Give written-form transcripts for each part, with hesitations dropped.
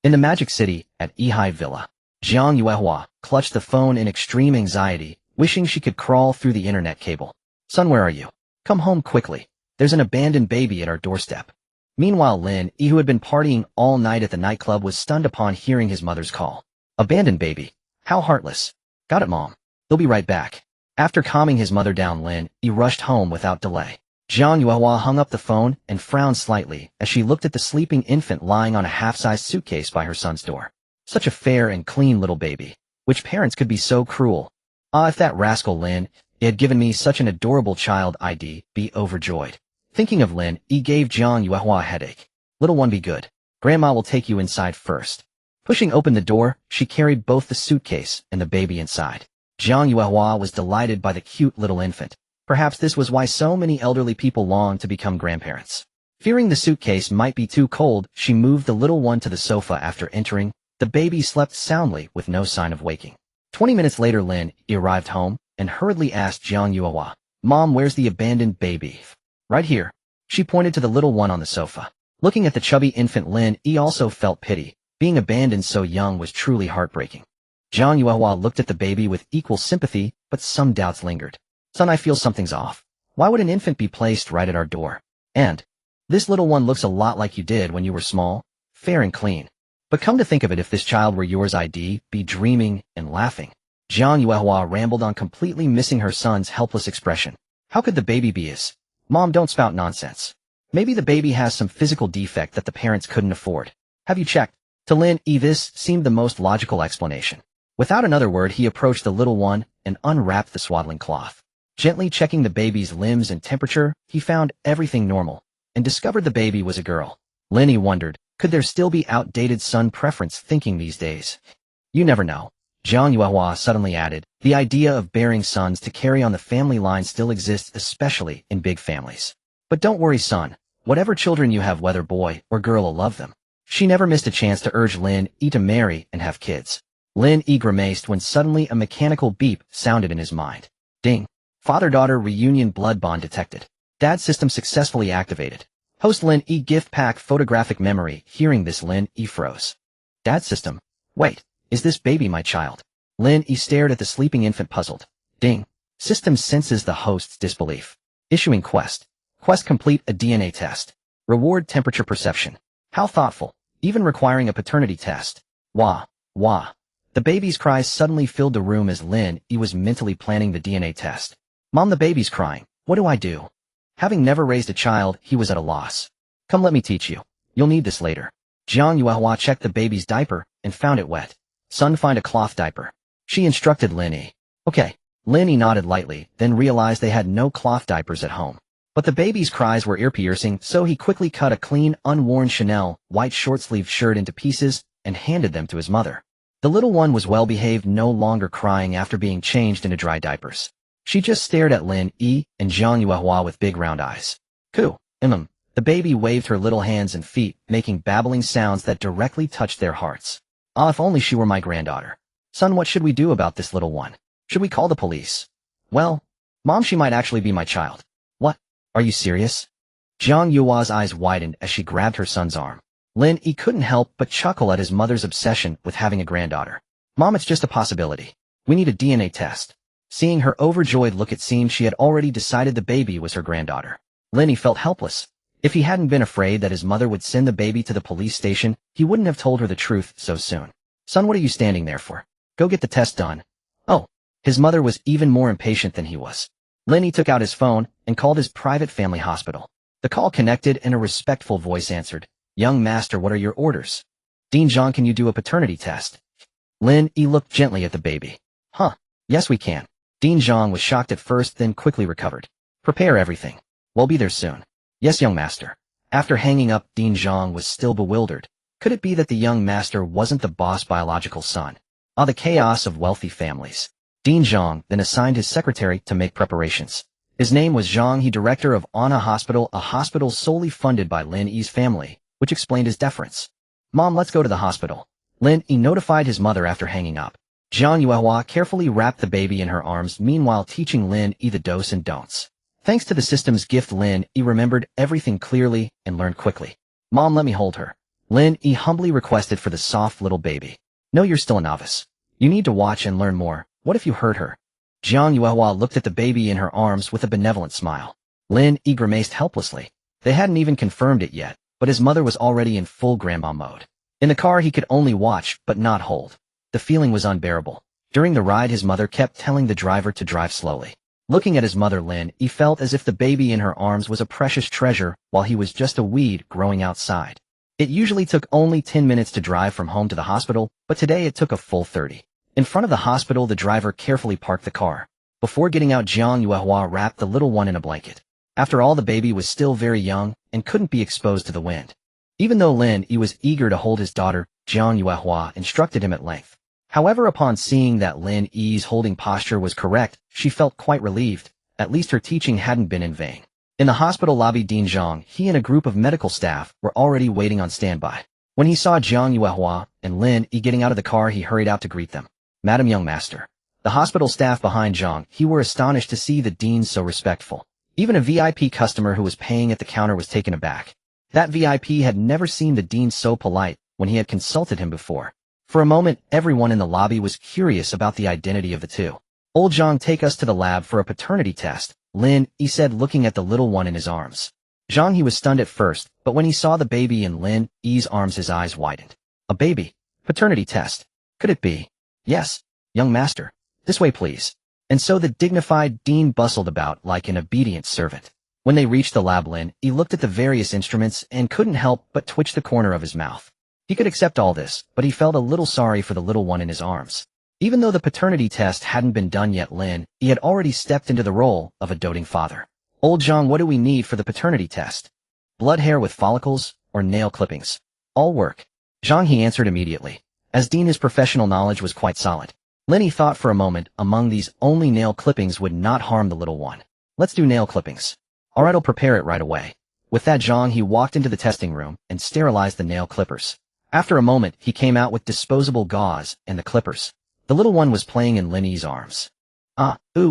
In the Magic City at Ehai Villa, Jiang Yuehua clutched the phone in extreme anxiety, wishing she could crawl through the internet cable. Son, where are you? Come home quickly. There's an abandoned baby at our doorstep. Meanwhile, Lin Yi, who had been partying all night at the nightclub, was stunned upon hearing his mother's call. Abandoned baby? How heartless. Got it, Mom. They'll be right back. After calming his mother down, Lin Yi rushed home without delay. Jiang Yuehua hung up the phone and frowned slightly as she looked at the sleeping infant lying on a half-sized suitcase by her son's door. Such a fair and clean little baby. Which parents could be so cruel? If that rascal Lin Yi had given me such an adorable child, I'd be overjoyed. Thinking of Lin Yi gave Jiang Yuehua a headache. Little one, be good. Grandma will take you inside first. Pushing open the door, she carried both the suitcase and the baby inside. Jiang Yuehua was delighted by the cute little infant. Perhaps this was why so many elderly people longed to become grandparents. Fearing the suitcase might be too cold, she moved the little one to the sofa. After entering, the baby slept soundly with no sign of waking. 20 minutes later, Lin Yi arrived home and hurriedly asked Jiang Yuehua, "Mom, where's the abandoned baby?" "Right here." She pointed to the little one on the sofa. Looking at the chubby infant, Lin Yi also felt pity. Being abandoned so young was truly heartbreaking. Jiang Yuehua looked at the baby with equal sympathy, but some doubts lingered. "Son, I feel something's off. Why would an infant be placed right at our door? And this little one looks a lot like you did when you were small, fair and clean. But come to think of it, if this child were yours, I'd be dreaming and laughing." Jiang Yuehua rambled on, completely missing her son's helpless expression. How could the baby be his? "Mom, don't spout nonsense. Maybe the baby has some physical defect that the parents couldn't afford. Have you checked?" To Lin Yi, this seemed the most logical explanation. Without another word, he approached the little one and unwrapped the swaddling cloth. Gently checking the baby's limbs and temperature, he found everything normal and discovered the baby was a girl. Lin Yi wondered, could there still be outdated son preference thinking these days? You never know. Jiang Yuehua suddenly added, the idea of bearing sons to carry on the family line still exists, especially in big families. But don't worry, son. Whatever children you have, whether boy or girl, will love them. She never missed a chance to urge Lin Yi to marry and have kids. Lin Yi grimaced when suddenly a mechanical beep sounded in his mind. Ding. Father-daughter reunion blood bond detected. Dad system successfully activated. Host Lin Yi gift pack photographic memory. Hearing this, Lin Yi froze. Dad system? Wait, is this baby my child? Lin Yi stared at the sleeping infant, puzzled. Ding. System senses the host's disbelief. Issuing quest. Quest complete, a DNA test. Reward temperature perception. How thoughtful. Even requiring a paternity test. Wah. Wah. The baby's cries suddenly filled the room as Lin Yi was mentally planning the DNA test. Mom, the baby's crying. What do I do? Having never raised a child, he was at a loss. Come, let me teach you. You'll need this later. Jiang Yuehua checked the baby's diaper and found it wet. Son, find a cloth diaper. She instructed Lin Yi. Okay. Lin Yi nodded lightly, then realized they had no cloth diapers at home. But the baby's cries were ear-piercing, so he quickly cut a clean, unworn Chanel white short-sleeved shirt into pieces and handed them to his mother. The little one was well-behaved, no longer crying after being changed into dry diapers. She just stared at Lin Yi and Jiang Yuehua with big round eyes. Coo. The baby waved her little hands and feet, making babbling sounds that directly touched their hearts. If only she were my granddaughter. Son, what should we do about this little one? Should we call the police? Well, Mom, she might actually be my child. What? Are you serious? Jiang Yuehua's eyes widened as she grabbed her son's arm. Lin Yi couldn't help but chuckle at his mother's obsession with having a granddaughter. Mom, it's just a possibility. We need a DNA test. Seeing her overjoyed look, it seemed she had already decided the baby was her granddaughter. Lin Yi felt helpless. If he hadn't been afraid that his mother would send the baby to the police station, he wouldn't have told her the truth so soon. Son, what are you standing there for? Go get the test done. Oh. His mother was even more impatient than he was. Lin Yi took out his phone and called his private family hospital. The call connected and a respectful voice answered. Young master, what are your orders? Dean Zhang, can you do a paternity test? Lin Yi looked gently at the baby. Huh. Yes, we can. Dean Zhang was shocked at first, then quickly recovered. Prepare everything. We'll be there soon. Yes, young master. After hanging up, Dean Zhang was still bewildered. Could it be that the young master wasn't the boss' biological son? The chaos of wealthy families. Dean Zhang then assigned his secretary to make preparations. His name was Zhang He, director of Anna Hospital, a hospital solely funded by Lin Yi's family, which explained his deference. Mom, let's go to the hospital. Lin Yi notified his mother after hanging up. Jiang Yuehua carefully wrapped the baby in her arms, meanwhile teaching Lin Yi the do's and don'ts. Thanks to the system's gift, Lin Yi remembered everything clearly and learned quickly. Mom, let me hold her. Lin Yi humbly requested for the soft little baby. No, you're still a novice. You need to watch and learn more. What if you hurt her? Jiang Yuehua looked at the baby in her arms with a benevolent smile. Lin Yi grimaced helplessly. They hadn't even confirmed it yet, but his mother was already in full grandma mode. In the car he could only watch, but not hold. The feeling was unbearable. During the ride his mother kept telling the driver to drive slowly. Looking at his mother Lin Yi felt as if the baby in her arms was a precious treasure while he was just a weed growing outside. It usually took only 10 minutes to drive from home to the hospital, but today it took a full 30. In front of the hospital the driver carefully parked the car. Before getting out Jiang Yuehua wrapped the little one in a blanket. After all the baby was still very young and couldn't be exposed to the wind. Even though Lin Yi was eager to hold his daughter, Jiang Yuehua instructed him at length. However, upon seeing that Lin Yi's holding posture was correct, she felt quite relieved. At least her teaching hadn't been in vain. In the hospital lobby Dean Zhang, he and a group of medical staff were already waiting on standby. When he saw Jiang Yuehua and Lin Yi getting out of the car he hurried out to greet them. Madam Young Master. The hospital staff behind Zhang, he were astonished to see the dean so respectful. Even a VIP customer who was paying at the counter was taken aback. That VIP had never seen the dean so polite when he had consulted him before. For a moment, everyone in the lobby was curious about the identity of the two. Old Zhang, take us to the lab for a paternity test, Lin Yi said looking at the little one in his arms. Zhang, he was stunned at first, but when he saw the baby in Lin Yi's arms his eyes widened. A baby? Paternity test? Could it be? Yes, young master. This way please. And so the dignified dean bustled about like an obedient servant. When they reached the lab Lin Yi looked at the various instruments and couldn't help but twitch the corner of his mouth. He could accept all this, but he felt a little sorry for the little one in his arms. Even though the paternity test hadn't been done yet Lin Yi had already stepped into the role of a doting father. Old Zhang, what do we need for the paternity test? Blood hair with follicles or nail clippings? All work. Zhang, he answered immediately. As dean his professional knowledge was quite solid. Lin Yi thought for a moment among these only nail clippings would not harm the little one. Let's do nail clippings. Alright, I'll prepare it right away. With that Zhang he walked into the testing room and sterilized the nail clippers. After a moment he came out with disposable gauze and the clippers. The little one was playing in Lin Yi's arms.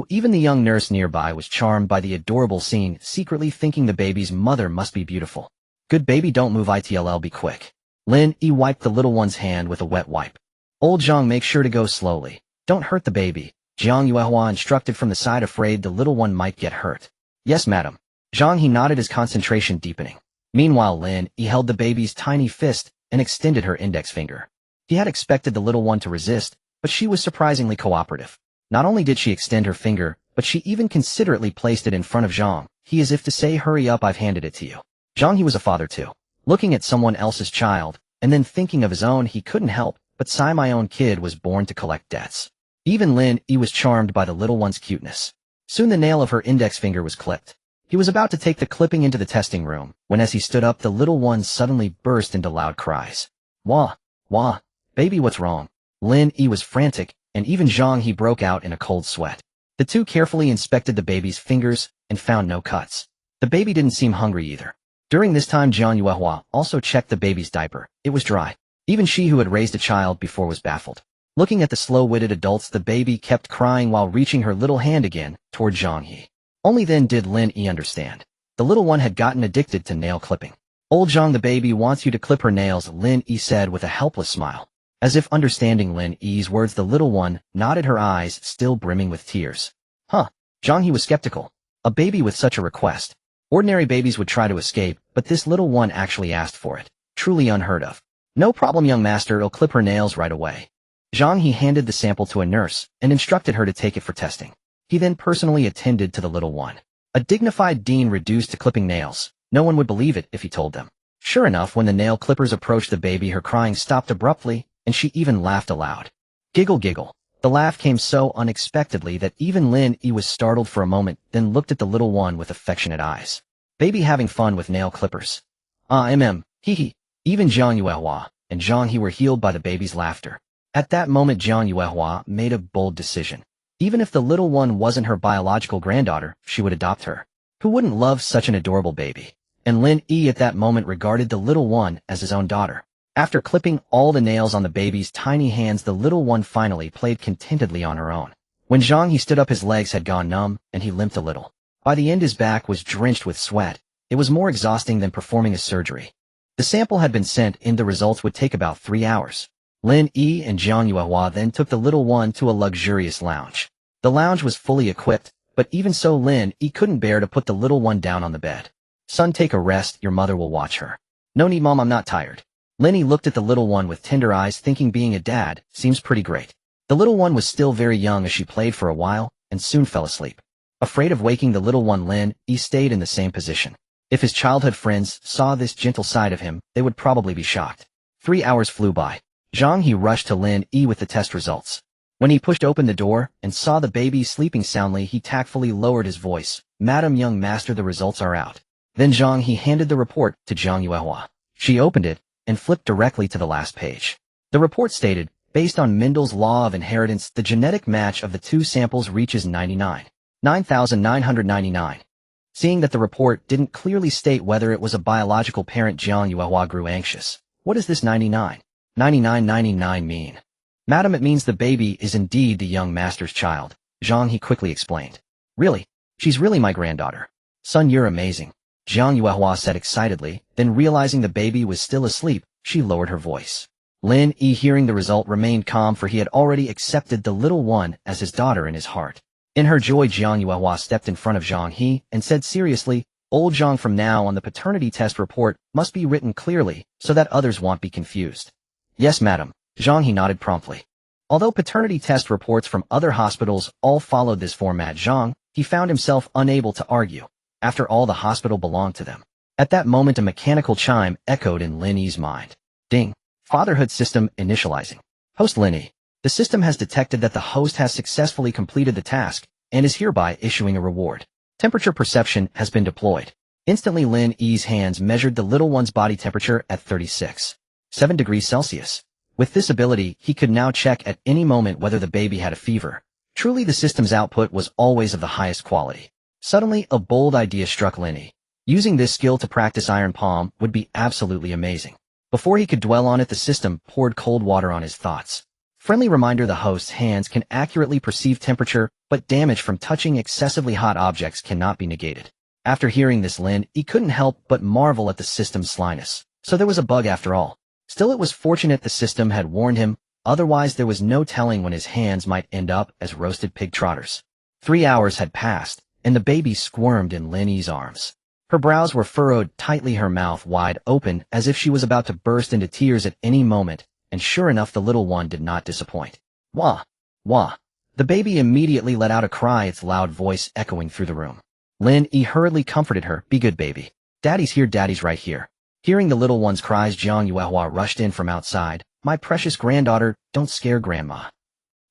Even the young nurse nearby was charmed by the adorable scene, secretly thinking the baby's mother must be beautiful. Good baby, don't move, it'll be quick. Lin Yi wiped the little one's hand with a wet wipe. Old Zhang, make sure to go slowly. Don't hurt the baby. Jiang Yuehua instructed from the side, afraid the little one might get hurt. Yes, madam. Zhang, he nodded, his concentration deepening. Meanwhile Lin Yi held the baby's tiny fist and extended her index finger. He had expected the little one to resist, but she was surprisingly cooperative. Not only did she extend her finger, but she even considerately placed it in front of Zhang, he as if to say, hurry up, I've handed it to you. Zhang, he was a father too. Looking at someone else's child, and then thinking of his own, he couldn't help but sigh, my own kid was born to collect debts. Even Lin Yi was charmed by the little one's cuteness. Soon the nail of her index finger was clipped. He was about to take the clipping into the testing room, when as he stood up the little one suddenly burst into loud cries. Wah! Wah! Baby, what's wrong? Lin Yi was frantic, and even Zhang, he broke out in a cold sweat. The two carefully inspected the baby's fingers and found no cuts. The baby didn't seem hungry either. During this time Jiang Yuehua also checked the baby's diaper. It was dry. Even she who had raised a child before was baffled. Looking at the slow-witted adults, the baby kept crying while reaching her little hand again toward Zhang He. Only then did Lin Yi understand. The little one had gotten addicted to nail clipping. Old Zhang, the baby wants you to clip her nails, Lin Yi said with a helpless smile. As if understanding Lin Yi's words, the little one nodded, her eyes still brimming with tears. Zhang He was skeptical. A baby with such a request. Ordinary babies would try to escape, but this little one actually asked for it. Truly unheard of. No problem, young master, I'll clip her nails right away. Zhang He handed the sample to a nurse and instructed her to take it for testing. He then personally attended to the little one. A dignified dean reduced to clipping nails. No one would believe it if he told them. Sure enough, when the nail clippers approached the baby, her crying stopped abruptly, and she even laughed aloud. Giggle, giggle. The laugh came so unexpectedly that even Lin Yi was startled for a moment, then looked at the little one with affectionate eyes. Baby having fun with nail clippers. Hee hee. Even Jiang Yuehua and Zhang He were healed by the baby's laughter. At that moment Jiang Yuehua made a bold decision. Even if the little one wasn't her biological granddaughter, she would adopt her. Who wouldn't love such an adorable baby? And Lin Yi at that moment regarded the little one as his own daughter. After clipping all the nails on the baby's tiny hands, the little one finally played contentedly on her own. When Zhang He stood up, his legs had gone numb, and he limped a little. By the end his back was drenched with sweat. It was more exhausting than performing a surgery. The sample had been sent and the results would take about 3 hours. Lin Yi and Jiang Yuehua then took the little one to a luxurious lounge. The lounge was fully equipped, but even so Lin Yi couldn't bear to put the little one down on the bed. Son, take a rest, your mother will watch her. No need, Mom, I'm not tired. Lin Yi looked at the little one with tender eyes, thinking being a dad seems pretty great. The little one was still very young as she played for a while and soon fell asleep. Afraid of waking the little one, Lin Yi stayed in the same position. If his childhood friends saw this gentle side of him, they would probably be shocked. 3 hours flew by. Zhang He rushed to Lin Yi with the test results. When he pushed open the door and saw the baby sleeping soundly, he tactfully lowered his voice. Madam Young Master, the results are out. Then Zhang He handed the report to Jiang Yuehua. She opened it and flipped directly to the last page. The report stated, based on Mendel's law of inheritance, the genetic match of the two samples reaches 9,999. Seeing that the report didn't clearly state whether it was a biological parent, Jiang Yuehua grew anxious. What does this 99,9999 mean? Madam, it means the baby is indeed the young master's child, Zhang He quickly explained. Really? She's really my granddaughter. Son, you're amazing, Jiang Yuehua said excitedly, then realizing the baby was still asleep, she lowered her voice. Lin Yi, hearing the result, remained calm, for he had already accepted the little one as his daughter in his heart. In her joy, Jiang Yuehua stepped in front of Zhang He and said seriously, Old Zhang, from now on the paternity test report must be written clearly so that others won't be confused. Yes, madam, Zhang He nodded promptly. Although paternity test reports from other hospitals all followed this format, Zhang He found himself unable to argue. After all, the hospital belonged to them. At that moment, a mechanical chime echoed in Lin Yi's mind. Ding. Fatherhood system initializing. Host Lin Yi. The system has detected that the host has successfully completed the task and is hereby issuing a reward. Temperature perception has been deployed. Instantly, Lin Yi's hands measured the little one's body temperature at 36.7 degrees Celsius. With this ability, he could now check at any moment whether the baby had a fever. Truly, the system's output was always of the highest quality. Suddenly, a bold idea struck Lin Yi. Using this skill to practice iron palm would be absolutely amazing. Before he could dwell on it, the system poured cold water on his thoughts. Friendly reminder: the host's hands can accurately perceive temperature, but damage from touching excessively hot objects cannot be negated. After hearing this, Lin Yi couldn't help but marvel at the system's slyness. So there was a bug after all. Still, it was fortunate the system had warned him, otherwise there was no telling when his hands might end up as roasted pig trotters. 3 hours had passed, and the baby squirmed in Lin Yi's arms. Her brows were furrowed tightly, her mouth wide open as if she was about to burst into tears at any moment, and sure enough, the little one did not disappoint. Wah! Wah! The baby immediately let out a cry, its loud voice echoing through the room. Lin Yi hurriedly comforted her. Be good, baby. Daddy's here, daddy's right here. Hearing the little one's cries, Jiang Yuehua rushed in from outside. My precious granddaughter, don't scare grandma.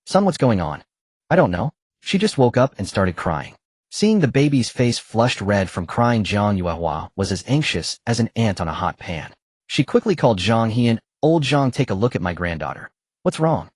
Son, what's going on? I don't know. She just woke up and started crying. Seeing the baby's face flushed red from crying, Jiang Yuehua was as anxious as an ant on a hot pan. She quickly called Zhang He and, Old Zhang, take a look at my granddaughter. What's wrong?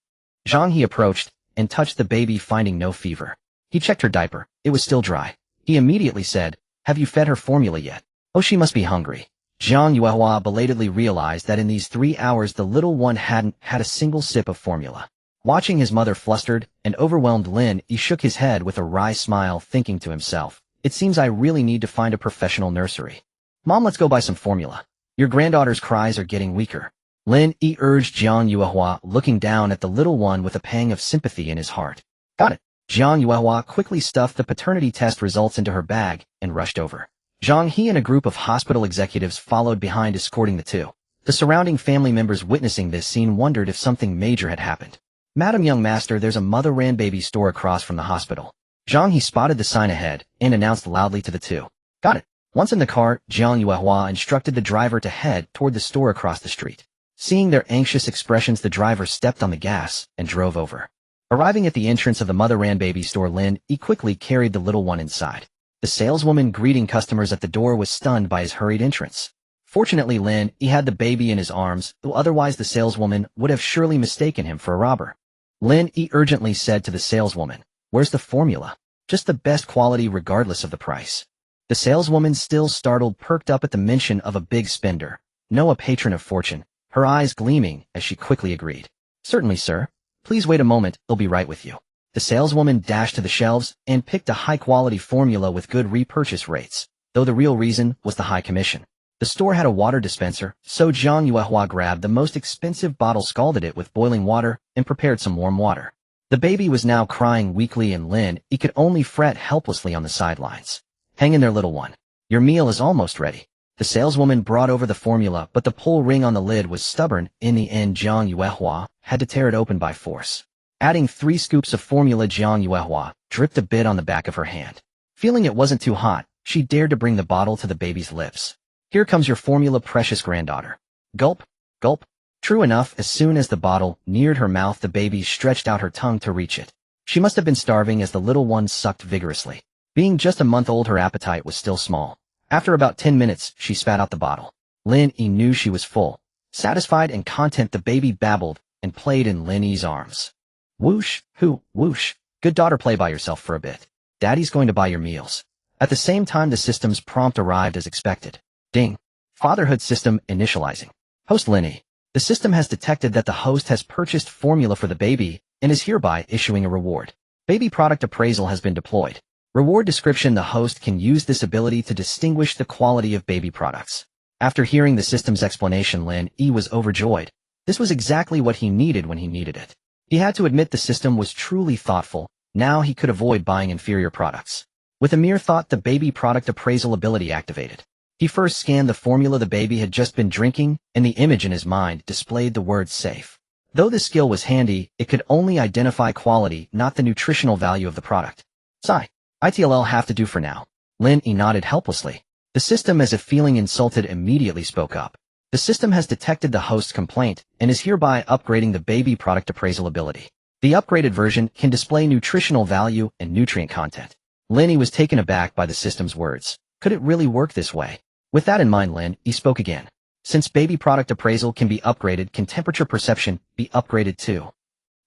Zhang He approached and touched the baby, finding no fever. He checked her diaper. It was still dry. He immediately said, Have you fed her formula yet? Oh, she must be hungry. Jiang Yuehua belatedly realized that in these 3 hours the little one hadn't had a single sip of formula. Watching his mother flustered and overwhelmed, Lin Yi shook his head with a wry smile, thinking to himself, It seems I really need to find a professional nursery. Mom, let's go buy some formula. Your granddaughter's cries are getting weaker. Lin Yi urged Jiang Yuehua, looking down at the little one with a pang of sympathy in his heart. Got it. Jiang Yuehua quickly stuffed the paternity test results into her bag and rushed over. Zhang He and a group of hospital executives followed behind, escorting the two. The surrounding family members witnessing this scene wondered if something major had happened. Madam Young Master, there's a mother-ran baby store across from the hospital. Zhang He spotted the sign ahead and announced loudly to the two. Got it. Once in the car, Jiang Yuehua instructed the driver to head toward the store across the street. Seeing their anxious expressions, the driver stepped on the gas and drove over. Arriving at the entrance of the mother-ran baby store, Lin Yi quickly carried the little one inside. The saleswoman greeting customers at the door was stunned by his hurried entrance. Fortunately, Lin Yi had the baby in his arms, though otherwise the saleswoman would have surely mistaken him for a robber. Lin Yi urgently said to the saleswoman, Where's the formula? Just the best quality regardless of the price. The saleswoman, still startled, perked up at the mention of a big spender. No, a patron of fortune, her eyes gleaming as she quickly agreed. Certainly, sir. Please wait a moment, they'll be right with you. The saleswoman dashed to the shelves and picked a high-quality formula with good repurchase rates, though the real reason was the high commission. The store had a water dispenser, so Zhang Yuehua grabbed the most expensive bottle, scalded it with boiling water, and prepared some warm water. The baby was now crying weakly, and Lin Yi could only fret helplessly on the sidelines. Hang in there, little one. Your meal is almost ready. The saleswoman brought over the formula, but the pull ring on the lid was stubborn. In the end, Zhang Yuehua had to tear it open by force. Adding 3 scoops of formula, Zhang Yuehua dripped a bit on the back of her hand. Feeling it wasn't too hot, she dared to bring the bottle to the baby's lips. Here comes your formula, precious granddaughter. Gulp, gulp. True enough, as soon as the bottle neared her mouth, the baby stretched out her tongue to reach it. She must have been starving, as the little one sucked vigorously. Being just a month old, her appetite was still small. After about 10 minutes, she spat out the bottle. Lin Yi knew she was full. Satisfied and content, the baby babbled and played in Lin Yi's arms. Whoosh, hoo, whoosh. Good daughter, play by yourself for a bit. Daddy's going to buy your meals. At the same time, the system's prompt arrived as expected. Ding. Fatherhood system initializing. Host Lin Yi. The system has detected that the host has purchased formula for the baby and is hereby issuing a reward. Baby product appraisal has been deployed. Reward description: the host can use this ability to distinguish the quality of baby products. After hearing the system's explanation, Lin Yi was overjoyed. This was exactly what he needed when he needed it. He had to admit the system was truly thoughtful. Now he could avoid buying inferior products. With a mere thought, the baby product appraisal ability activated. He first scanned the formula the baby had just been drinking, and the image in his mind displayed the word safe. Though this skill was handy, it could only identify quality, not the nutritional value of the product. It'll have to do for now. Lin Yi nodded helplessly. The system, as if feeling insulted, immediately spoke up. The system has detected the host's complaint and is hereby upgrading the baby product appraisal ability. The upgraded version can display nutritional value and nutrient content. Lin Yi was taken aback by the system's words. Could it really work this way? With that in mind, Lin Yi spoke again. Since baby product appraisal can be upgraded, can temperature perception be upgraded too?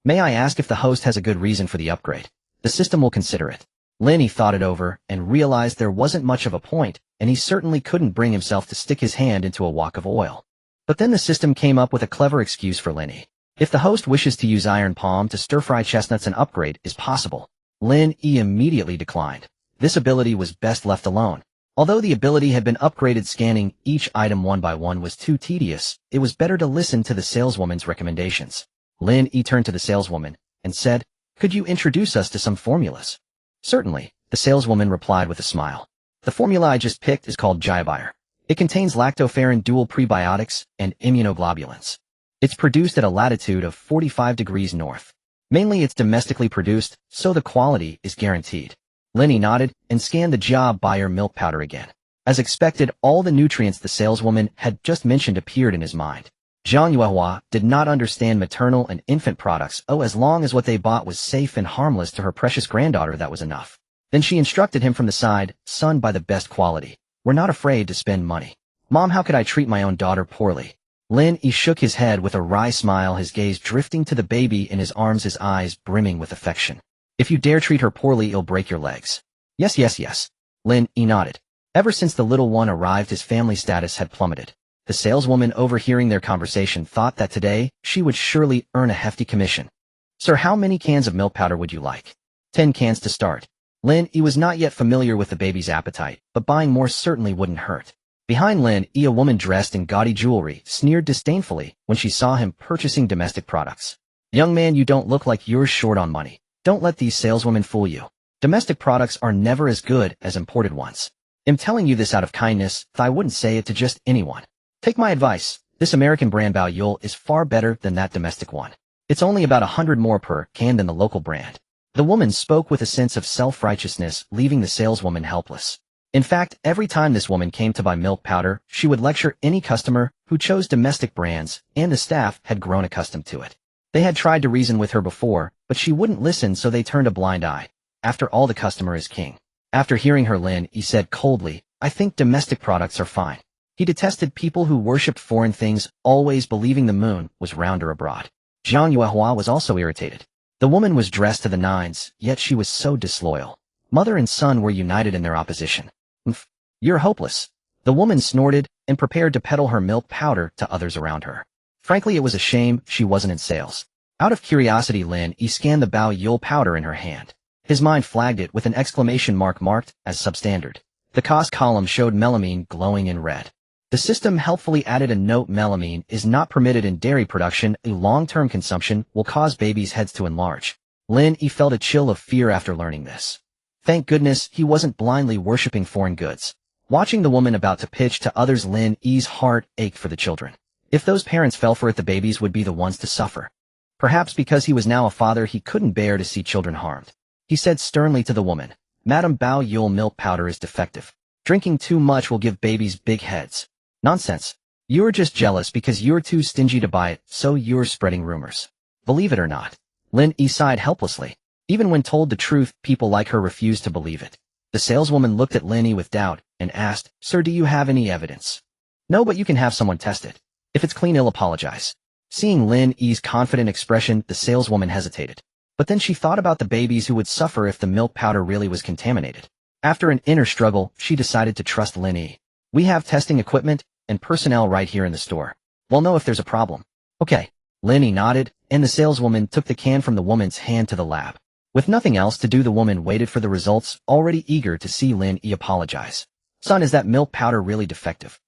May I ask if the host has a good reason for the upgrade? The system will consider it. Lin Yi thought it over and realized there wasn't much of a point, and he certainly couldn't bring himself to stick his hand into a wok of oil. But then the system came up with a clever excuse for Lin Yi. If the host wishes to use iron palm to stir-fry chestnuts, an upgrade is possible. Lin Yi immediately declined. This ability was best left alone. Although the ability had been upgraded, scanning each item one by one was too tedious. It was better to listen to the saleswoman's recommendations. Lin Yi turned to the saleswoman and said, "Could you introduce us to some formulas?" "Certainly," the saleswoman replied with a smile. "The formula I just picked is called Giabire. It contains lactoferrin, dual prebiotics, and immunoglobulins. It's produced at a latitude of 45 degrees north. Mainly it's domestically produced, so the quality is guaranteed." Lin Yi nodded and scanned the Giabire milk powder again. As expected, all the nutrients the saleswoman had just mentioned appeared in his mind. Zhang Yuehua did not understand maternal and infant products. As long as what they bought was safe and harmless to her precious granddaughter, that was enough. Then she instructed him from the side, "Son, buy the best quality. We're not afraid to spend money." "Mom, how could I treat my own daughter poorly?" Lin Yi shook his head with a wry smile, his gaze drifting to the baby in his arms, his eyes brimming with affection. "If you dare treat her poorly, it'll break your legs." Yes. Lin Yi nodded. Ever since the little one arrived, his family status had plummeted. The saleswoman, overhearing their conversation, thought that today she would surely earn a hefty commission. "Sir, how many cans of milk powder would you like?" 10 cans to start. Lin Yi was not yet familiar with the baby's appetite, but buying more certainly wouldn't hurt. Behind Lin Yi, a woman dressed in gaudy jewelry sneered disdainfully when she saw him purchasing domestic products. "Young man, you don't look like you're short on money. Don't let these saleswomen fool you. Domestic products are never as good as imported ones. I'm telling you this out of kindness. I wouldn't say it to just anyone. Take my advice. This American brand Baoyul is far better than that domestic one. It's only about 100 more per can than the local brand." The woman spoke with a sense of self-righteousness, leaving the saleswoman helpless. In fact, every time this woman came to buy milk powder, she would lecture any customer who chose domestic brands, and the staff had grown accustomed to it. They had tried to reason with her before, but she wouldn't listen, so they turned a blind eye. After all, the customer is king. After hearing her, Lin Yi said coldly, "I think domestic products are fine." He detested people who worshipped foreign things, always believing the moon was rounder abroad. Zhang Yuehua was also irritated. The woman was dressed to the nines, yet she was so disloyal. Mother and son were united in their opposition. "Mph, you're hopeless." The woman snorted and prepared to peddle her milk powder to others around her. Frankly, it was a shame she wasn't in sales. Out of curiosity, Lin Yi scanned the Baoyul powder in her hand. His mind flagged it with an exclamation mark marked as substandard. The cost column showed melamine glowing in red. The system helpfully added a note: melamine is not permitted in dairy production. A long-term consumption will cause babies' heads to enlarge. Lin Yi felt a chill of fear after learning this. Thank goodness he wasn't blindly worshipping foreign goods. Watching the woman about to pitch to others, Lin Yi's heart ached for the children. If those parents fell for it, the babies would be the ones to suffer. Perhaps because he was now a father, he couldn't bear to see children harmed. He said sternly to the woman, "Madam Bao Yule, milk powder is defective. Drinking too much will give babies big heads." "Nonsense. You're just jealous because you're too stingy to buy it, so you're spreading rumors." "Believe it or not." Lin Yi sighed helplessly. Even when told the truth, people like her refused to believe it. The saleswoman looked at Lin Yi with doubt and asked, "Sir, do you have any evidence?" "No, but you can have someone test it. If it's clean, I'll apologize." Seeing Lin Yi's confident expression, the saleswoman hesitated. But then she thought about the babies who would suffer if the milk powder really was contaminated. After an inner struggle, she decided to trust Lin Yi. "We have testing equipment and personnel right here in the store. We'll know if there's a problem." "Okay." Lin Yi nodded, and the saleswoman took the can from the woman's hand to the lab. With nothing else to do, the woman waited for the results, already eager to see Lin Yi apologize. "Son, is that milk powder really defective?"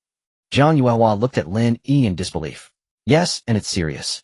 Jiang Yuehua looked at Lin Yi in disbelief. "Yes, and it's serious."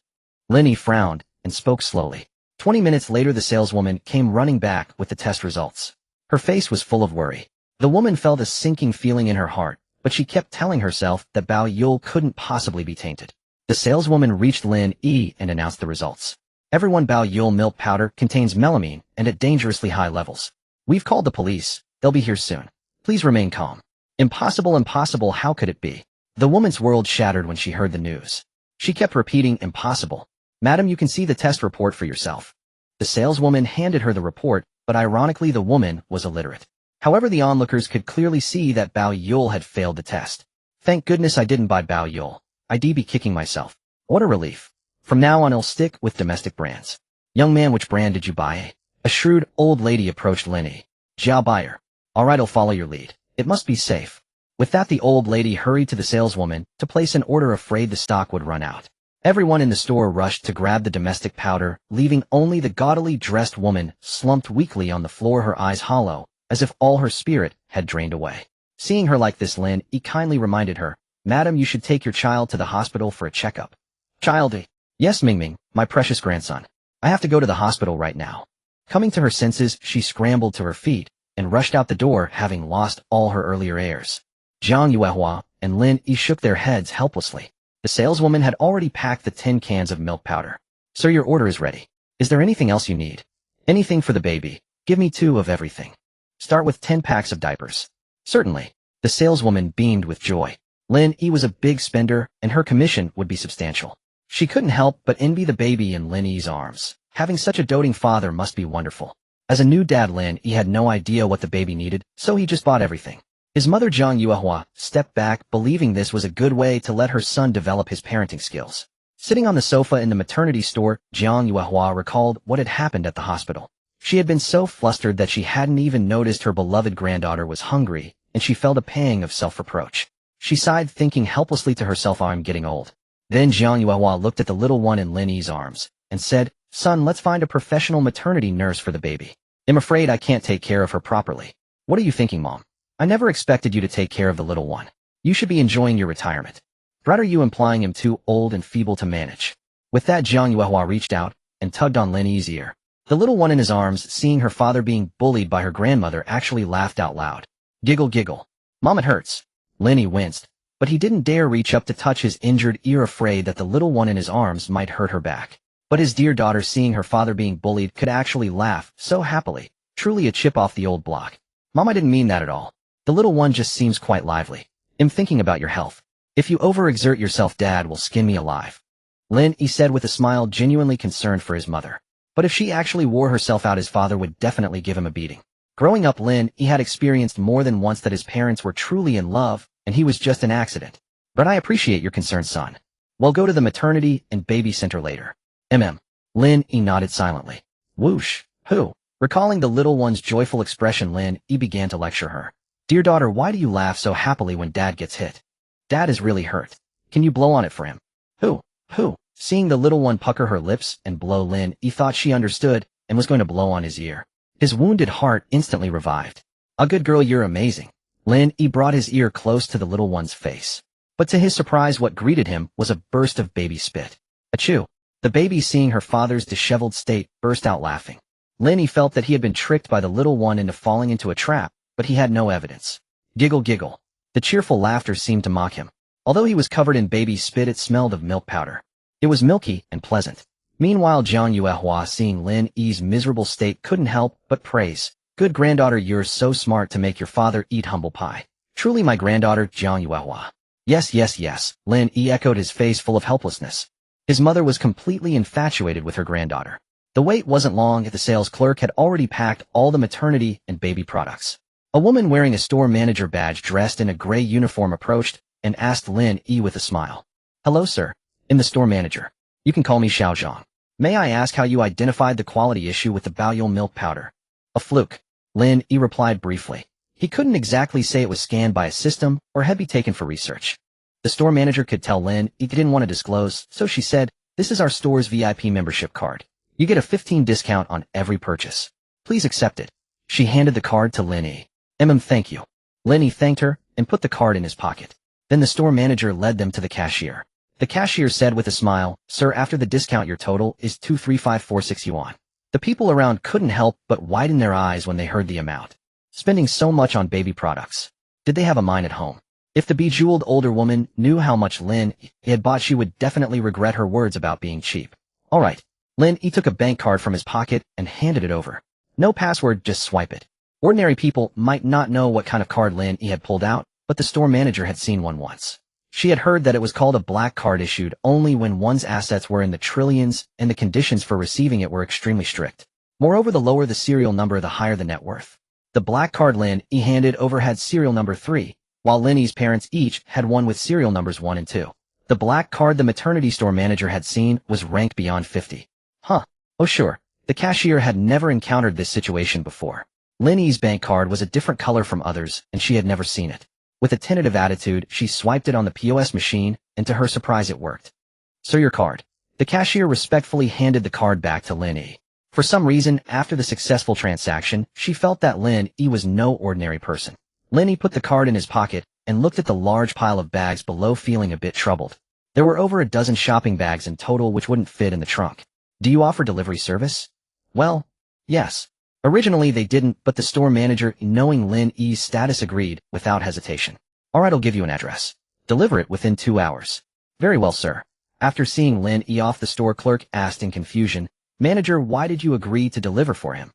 Lin Yi frowned and spoke slowly. 20 minutes later, the saleswoman came running back with the test results. Her face was full of worry. The woman felt a sinking feeling in her heart, but she kept telling herself that Bao Yule couldn't possibly be tainted. The saleswoman reached Lin Yi and announced the results. "Everyone, Bao Yule milk powder contains melamine and at dangerously high levels. We've called the police. They'll be here soon. Please remain calm." "Impossible, impossible, how could it be?" The woman's world shattered when she heard the news. She kept repeating, "Impossible. Madam, you can see the test report for yourself." The saleswoman handed her the report, but ironically the woman was illiterate. However, the onlookers could clearly see that Bao Yule had failed the test. "Thank goodness I didn't buy Bao Yule. I'd be kicking myself. What a relief. From now on I'll stick with domestic brands." "Young man, which brand did you buy?" A shrewd old lady approached Lin Yi. "Jiao buyer." "All right, I'll follow your lead. It must be safe." With that, the old lady hurried to the saleswoman to place an order, afraid the stock would run out. Everyone in the store rushed to grab the domestic powder, leaving only the gaudily dressed woman slumped weakly on the floor, her eyes hollow, as if all her spirit had drained away. Seeing her like this, Lin Yi kindly reminded her, "Madam, you should take your child to the hospital for a checkup." "Childy?" "Yes, Mingming, my precious grandson. I have to go to the hospital right now." Coming to her senses, she scrambled to her feet and rushed out the door, having lost all her earlier airs. Jiang Yuehua and Lin Yi shook their heads helplessly. The saleswoman had already packed the 10 cans of milk powder. "Sir, your order is ready. Is there anything else you need?" "Anything for the baby. Give me 2 of everything. Start with 10 packs of diapers." "Certainly." The saleswoman beamed with joy. Lin Yi was a big spender, and her commission would be substantial. She couldn't help but envy the baby in Lin Yi's arms. Having such a doting father must be wonderful. As a new dad, Lin Yi had no idea what the baby needed, so he just bought everything. His mother, Jiang Yuehua, stepped back, believing this was a good way to let her son develop his parenting skills. Sitting on the sofa in the maternity store, Jiang Yuehua recalled what had happened at the hospital. She had been so flustered that she hadn't even noticed her beloved granddaughter was hungry, and she felt a pang of self-reproach. She sighed, thinking helplessly to herself, "I'm getting old." Then Jiang Yuehua looked at the little one in Lin Yi's arms and said, "Son, let's find a professional maternity nurse for the baby. I'm afraid I can't take care of her properly." "What are you thinking, Mom? I never expected you to take care of the little one. You should be enjoying your retirement." "Brad, are you implying I'm too old and feeble to manage?" With that, Jiang Yuehua reached out and tugged on Lin Yi's ear. The little one in his arms, seeing her father being bullied by her grandmother, actually laughed out loud. Giggle, giggle. "Mom, it hurts." Lin Yi winced, but he didn't dare reach up to touch his injured ear, afraid that the little one in his arms might hurt her back. But his dear daughter, seeing her father being bullied, could actually laugh so happily. Truly a chip off the old block. "Mom, I didn't mean that at all. The little one just seems quite lively. I'm thinking about your health. If you overexert yourself, Dad will skin me alive." Lin Yi said with a smile, genuinely concerned for his mother. But if she actually wore herself out, his father would definitely give him a beating. Growing up, Lin Yi had experienced more than once that his parents were truly in love, and he was just an accident. "But I appreciate your concern, son. We'll go to the maternity and baby center later." Lin Yi nodded silently. "Whoosh. Who?" Recalling the little one's joyful expression, Lin Yi began to lecture her. "Dear daughter, why do you laugh so happily when Dad gets hit? Dad is really hurt. Can you blow on it for him?" Who? Seeing the little one pucker her lips and blow, Lin Yi thought she understood and was going to blow on his ear. His wounded heart instantly revived. "A good girl, you're amazing." Lin Yi brought his ear close to the little one's face. But to his surprise, what greeted him was a burst of baby spit. Achoo! The baby, seeing her father's disheveled state, burst out laughing. Lin Yi felt that he had been tricked by the little one into falling into a trap, but he had no evidence. Giggle, giggle. The cheerful laughter seemed to mock him. Although he was covered in baby spit, it smelled of milk powder. It was milky and pleasant. Meanwhile, Jiang Yuehua, seeing Lin Yi's miserable state, couldn't help but praise. Good granddaughter, you're so smart to make your father eat humble pie. Truly my granddaughter, Jiang Yuehua. Yes, yes, yes, Lin Yi echoed, his face full of helplessness. His mother was completely infatuated with her granddaughter. The wait wasn't long. The sales clerk had already packed all the maternity and baby products. A woman wearing a store manager badge dressed in a gray uniform approached and asked Lin Yi with a smile. Hello, sir. I'm the store manager. You can call me Xiao Zhang. May I ask how you identified the quality issue with the Baoyou milk powder? A fluke. Lin Yi replied briefly. He couldn't exactly say it was scanned by a system or had been taken for research. The store manager could tell Lin Yi didn't want to disclose, so she said, this is our store's VIP membership card. You get a 15% discount on every purchase. Please accept it. She handed the card to Lin Yi. Thank you. Lin Yi thanked her and put the card in his pocket. Then the store manager led them to the cashier. The cashier said with a smile, Sir, after the discount your total is 23546 yuan. The people around couldn't help but widen their eyes when they heard the amount. Spending so much on baby products. Did they have a mind at home? If the bejeweled older woman knew how much Lin Yi had bought, she would definitely regret her words about being cheap. All right. Lin Yi took a bank card from his pocket and handed it over. No password, just swipe it. Ordinary people might not know what kind of card Lin Yi had pulled out, but the store manager had seen one once. She had heard that it was called a black card, issued only when one's assets were in the trillions and the conditions for receiving it were extremely strict. Moreover, the lower the serial number, the higher the net worth. The black card Lin Yi handed over had serial number 3, while Lin Yi's parents each had one with serial numbers 1 and 2. The black card the maternity store manager had seen was ranked beyond 50. Huh. Oh sure. The cashier had never encountered this situation before. Lin Yi's bank card was a different color from others, and she had never seen it. With a tentative attitude, she swiped it on the POS machine, and to her surprise it worked. Sir, your card. The cashier respectfully handed the card back to Lin Yi. For some reason, after the successful transaction, she felt that Lin Yi was no ordinary person. Lin Yi put the card in his pocket and looked at the large pile of bags below, feeling a bit troubled. There were over a dozen shopping bags in total which wouldn't fit in the trunk. Do you offer delivery service? Well, yes. Originally they didn't, but the store manager, knowing Lin Yi's status, agreed without hesitation. Alright, I'll give you an address. Deliver it within 2 hours. Very well, sir. After seeing Lin Yi off, the store clerk asked in confusion, Manager, why did you agree to deliver for him?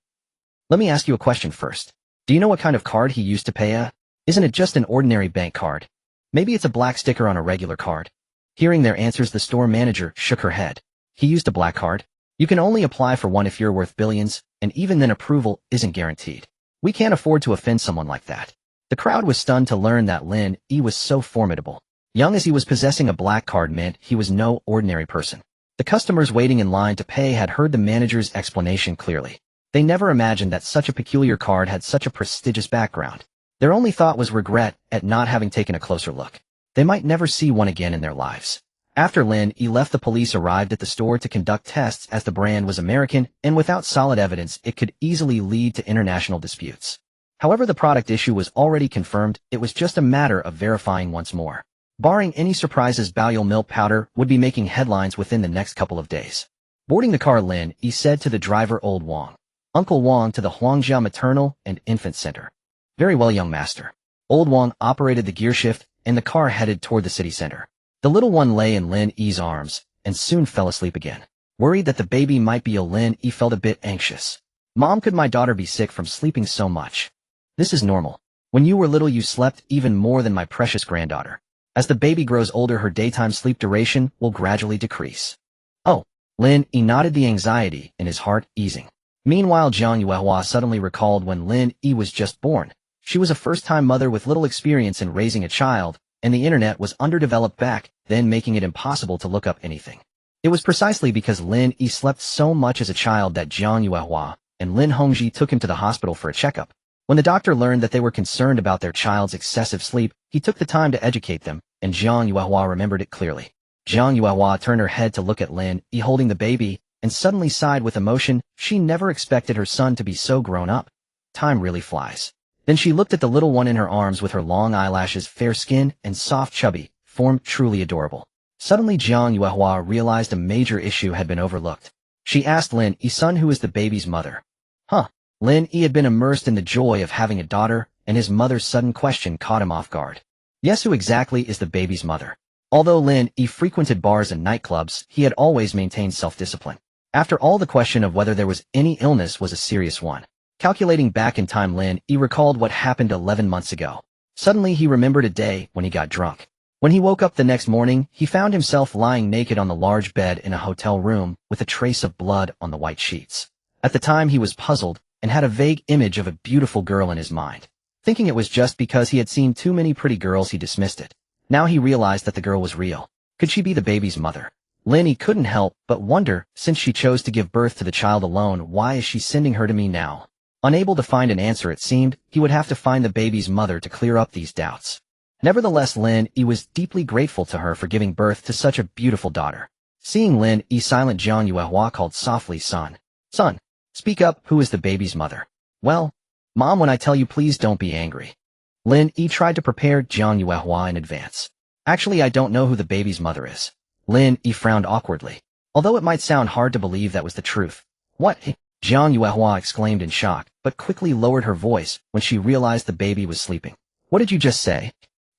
Let me ask you a question first. Do you know what kind of card he used to pay? Isn't it just an ordinary bank card? Maybe it's a black sticker on a regular card. Hearing their answers, the store manager shook her head. He used a black card? You can only apply for one if you're worth billions, and even then approval isn't guaranteed. We can't afford to offend someone like that. The crowd was stunned to learn that Lin Yi was so formidable. Young as he was, possessing a black card meant he was no ordinary person. The customers waiting in line to pay had heard the manager's explanation clearly. They never imagined that such a peculiar card had such a prestigious background. Their only thought was regret at not having taken a closer look. They might never see one again in their lives. After Lin Yi left, the police arrived at the store to conduct tests, as the brand was American, and without solid evidence it could easily lead to international disputes. However, the product issue was already confirmed. It was just a matter of verifying once more. Barring any surprises, Baoyou milk powder would be making headlines within the next couple of days. Boarding the car, Lin Yi said to the driver, Old Wang. Uncle Wang to the Huangjia Maternal and Infant Center. Very well, young master. Old Wang operated the gear shift, and the car headed toward the city center. The little one lay in Lin Yi's arms, and soon fell asleep again. Worried that the baby might be ill, Lin Yi felt a bit anxious. Mom, could my daughter be sick from sleeping so much? This is normal. When you were little you slept even more than my precious granddaughter. As the baby grows older, her daytime sleep duration will gradually decrease. Oh, Lin Yi nodded, the anxiety in his heart easing. Meanwhile, Jiang Yuehua suddenly recalled when Lin Yi was just born. She was a first-time mother with little experience in raising a child, and the internet was underdeveloped back then, making it impossible to look up anything. It was precisely because Lin Yi slept so much as a child that Jiang Yuehua and Lin Hongji took him to the hospital for a checkup. When the doctor learned that they were concerned about their child's excessive sleep, he took the time to educate them, and Jiang Yuehua remembered it clearly. Jiang Yuehua turned her head to look at Lin Yi holding the baby, and suddenly sighed with emotion. She never expected her son to be so grown up. Time really flies. Then she looked at the little one in her arms with her long eyelashes, fair skin, and soft chubby form truly adorable. Suddenly Jiang Yuehua realized a major issue had been overlooked. She asked Lin Yi son who is the baby's mother. Huh. Lin Yi had been immersed in the joy of having a daughter, and his mother's sudden question caught him off guard. Yes, who exactly is the baby's mother? Although Lin Yi frequented bars and nightclubs, he had always maintained self-discipline. After all, the question of whether there was any illness was a serious one. Calculating back in time, Lin Yi recalled what happened 11 months ago. Suddenly he remembered a day when he got drunk. When he woke up the next morning, he found himself lying naked on the large bed in a hotel room with a trace of blood on the white sheets. At the time he was puzzled and had a vague image of a beautiful girl in his mind. Thinking it was just because he had seen too many pretty girls, he dismissed it. Now he realized that the girl was real. Could she be the baby's mother? Lin Yi couldn't help but wonder, since she chose to give birth to the child alone, why is she sending her to me now? Unable to find an answer, it seemed he would have to find the baby's mother to clear up these doubts. Nevertheless, Lin Yi was deeply grateful to her for giving birth to such a beautiful daughter. Seeing Lin Yi silent, Jiang Yuehua called softly, Son, speak up, who is the baby's mother? Well, Mom, when I tell you, please don't be angry. Lin Yi tried to prepare Jiang Yuehua in advance. Actually, I don't know who the baby's mother is. Lin Yi frowned awkwardly. Although it might sound hard to believe, that was the truth. What? Jiang Yuehua exclaimed in shock, but quickly lowered her voice when she realized the baby was sleeping. What did you just say?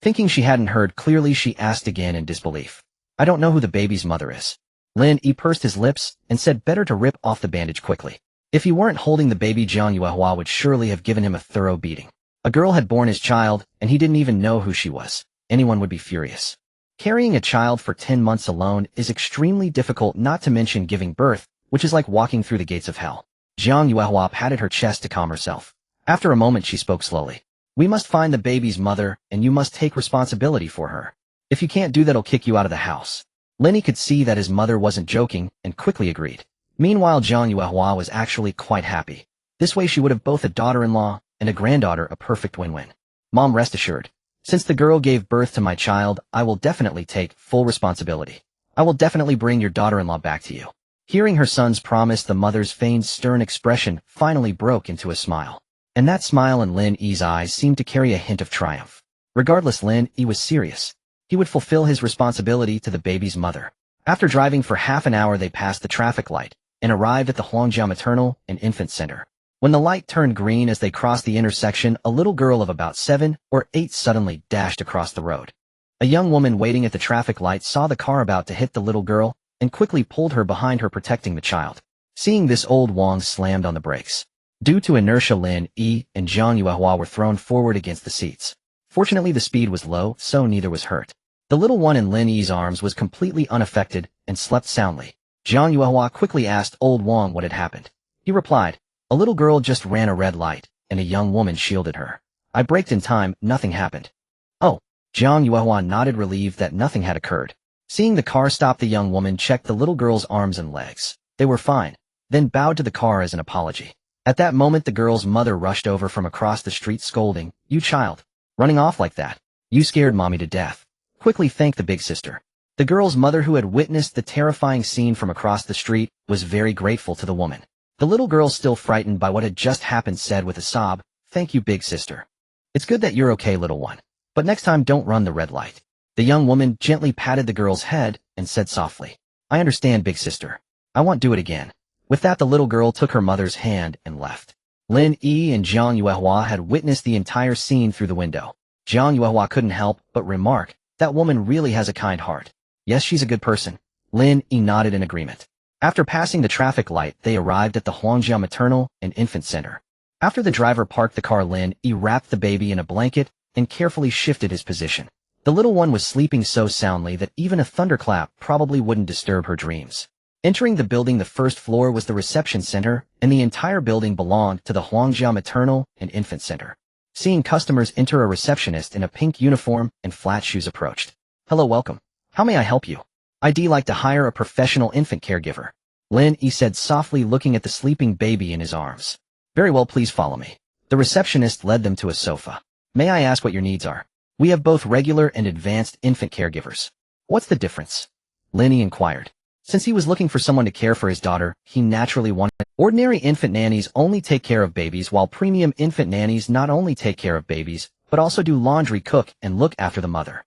Thinking she hadn't heard clearly, she asked again in disbelief. I don't know who the baby's mother is. Lin Yi pursed his lips and said better to rip off the bandage quickly. If he weren't holding the baby, Jiang Yuehua would surely have given him a thorough beating. A girl had born his child, and he didn't even know who she was. Anyone would be furious. Carrying a child for 10 months alone is extremely difficult, not to mention giving birth, which is like walking through the gates of hell. Jiang Yuehua patted her chest to calm herself. After a moment she spoke slowly. We must find the baby's mother, and you must take responsibility for her. If you can't do that, I'll kick you out of the house. Lin Yi could see that his mother wasn't joking, and quickly agreed. Meanwhile, Jiang Yuehua was actually quite happy. This way she would have both a daughter-in-law and a granddaughter, a perfect win-win. Mom, rest assured. Since the girl gave birth to my child, I will definitely take full responsibility. I will definitely bring your daughter-in-law back to you. Hearing her son's promise, the mother's feigned stern expression finally broke into a smile. And that smile in Lin Yi's eyes seemed to carry a hint of triumph. Regardless, Lin Yi was serious. He would fulfill his responsibility to the baby's mother. After driving for half an hour, they passed the traffic light and arrived at the Huangjiao Maternal and Infant Center. When the light turned green as they crossed the intersection, a little girl of about 7 or 8 suddenly dashed across the road. A young woman waiting at the traffic light saw the car about to hit the little girl and quickly pulled her behind her, protecting the child. Seeing this, old Wang slammed on the brakes. Due to inertia, Lin Yi and Jiang Yuehua were thrown forward against the seats. Fortunately, the speed was low, so neither was hurt. The little one in Lin Yi's arms was completely unaffected and slept soundly. Jiang Yuehua quickly asked old Wang what had happened. He replied, a little girl just ran a red light, and a young woman shielded her. I braked in time, nothing happened. Oh. Jiang Yuehua nodded, relieved that nothing had occurred. Seeing the car stop, the young woman checked the little girl's arms and legs. They were fine, then bowed to the car as an apology. At that moment, the girl's mother rushed over from across the street, scolding, You child, running off like that. You scared mommy to death. Quickly thank the big sister. The girl's mother, who had witnessed the terrifying scene from across the street, was very grateful to the woman. The little girl, still frightened by what had just happened, said with a sob, Thank you, big sister. It's good that you're okay, little one. But next time don't run the red light. The young woman gently patted the girl's head and said softly, I understand, big sister. I won't do it again. With that, the little girl took her mother's hand and left. Lin Yi and Jiang Yuehua had witnessed the entire scene through the window. Jiang Yuehua couldn't help but remark, that woman really has a kind heart. Yes, she's a good person. Lin Yi nodded in agreement. After passing the traffic light, they arrived at the Huangjiao Maternal and Infant Center. After the driver parked the car, Lin Yi wrapped the baby in a blanket and carefully shifted his position. The little one was sleeping so soundly that even a thunderclap probably wouldn't disturb her dreams. Entering the building, the first floor was the reception center, and the entire building belonged to the Huangjiao Maternal and Infant Center. Seeing customers enter, a receptionist in a pink uniform and flat shoes approached. Hello, welcome. How may I help you? I'd like to hire a professional infant caregiver. Lin Yi said softly, looking at the sleeping baby in his arms. Very well, please follow me. The receptionist led them to a sofa. May I ask what your needs are? We have both regular and advanced infant caregivers. What's the difference? Lin Yi inquired. Since he was looking for someone to care for his daughter, he naturally wanted. Ordinary infant nannies only take care of babies, while premium infant nannies not only take care of babies, but also do laundry, cook, and look after the mother.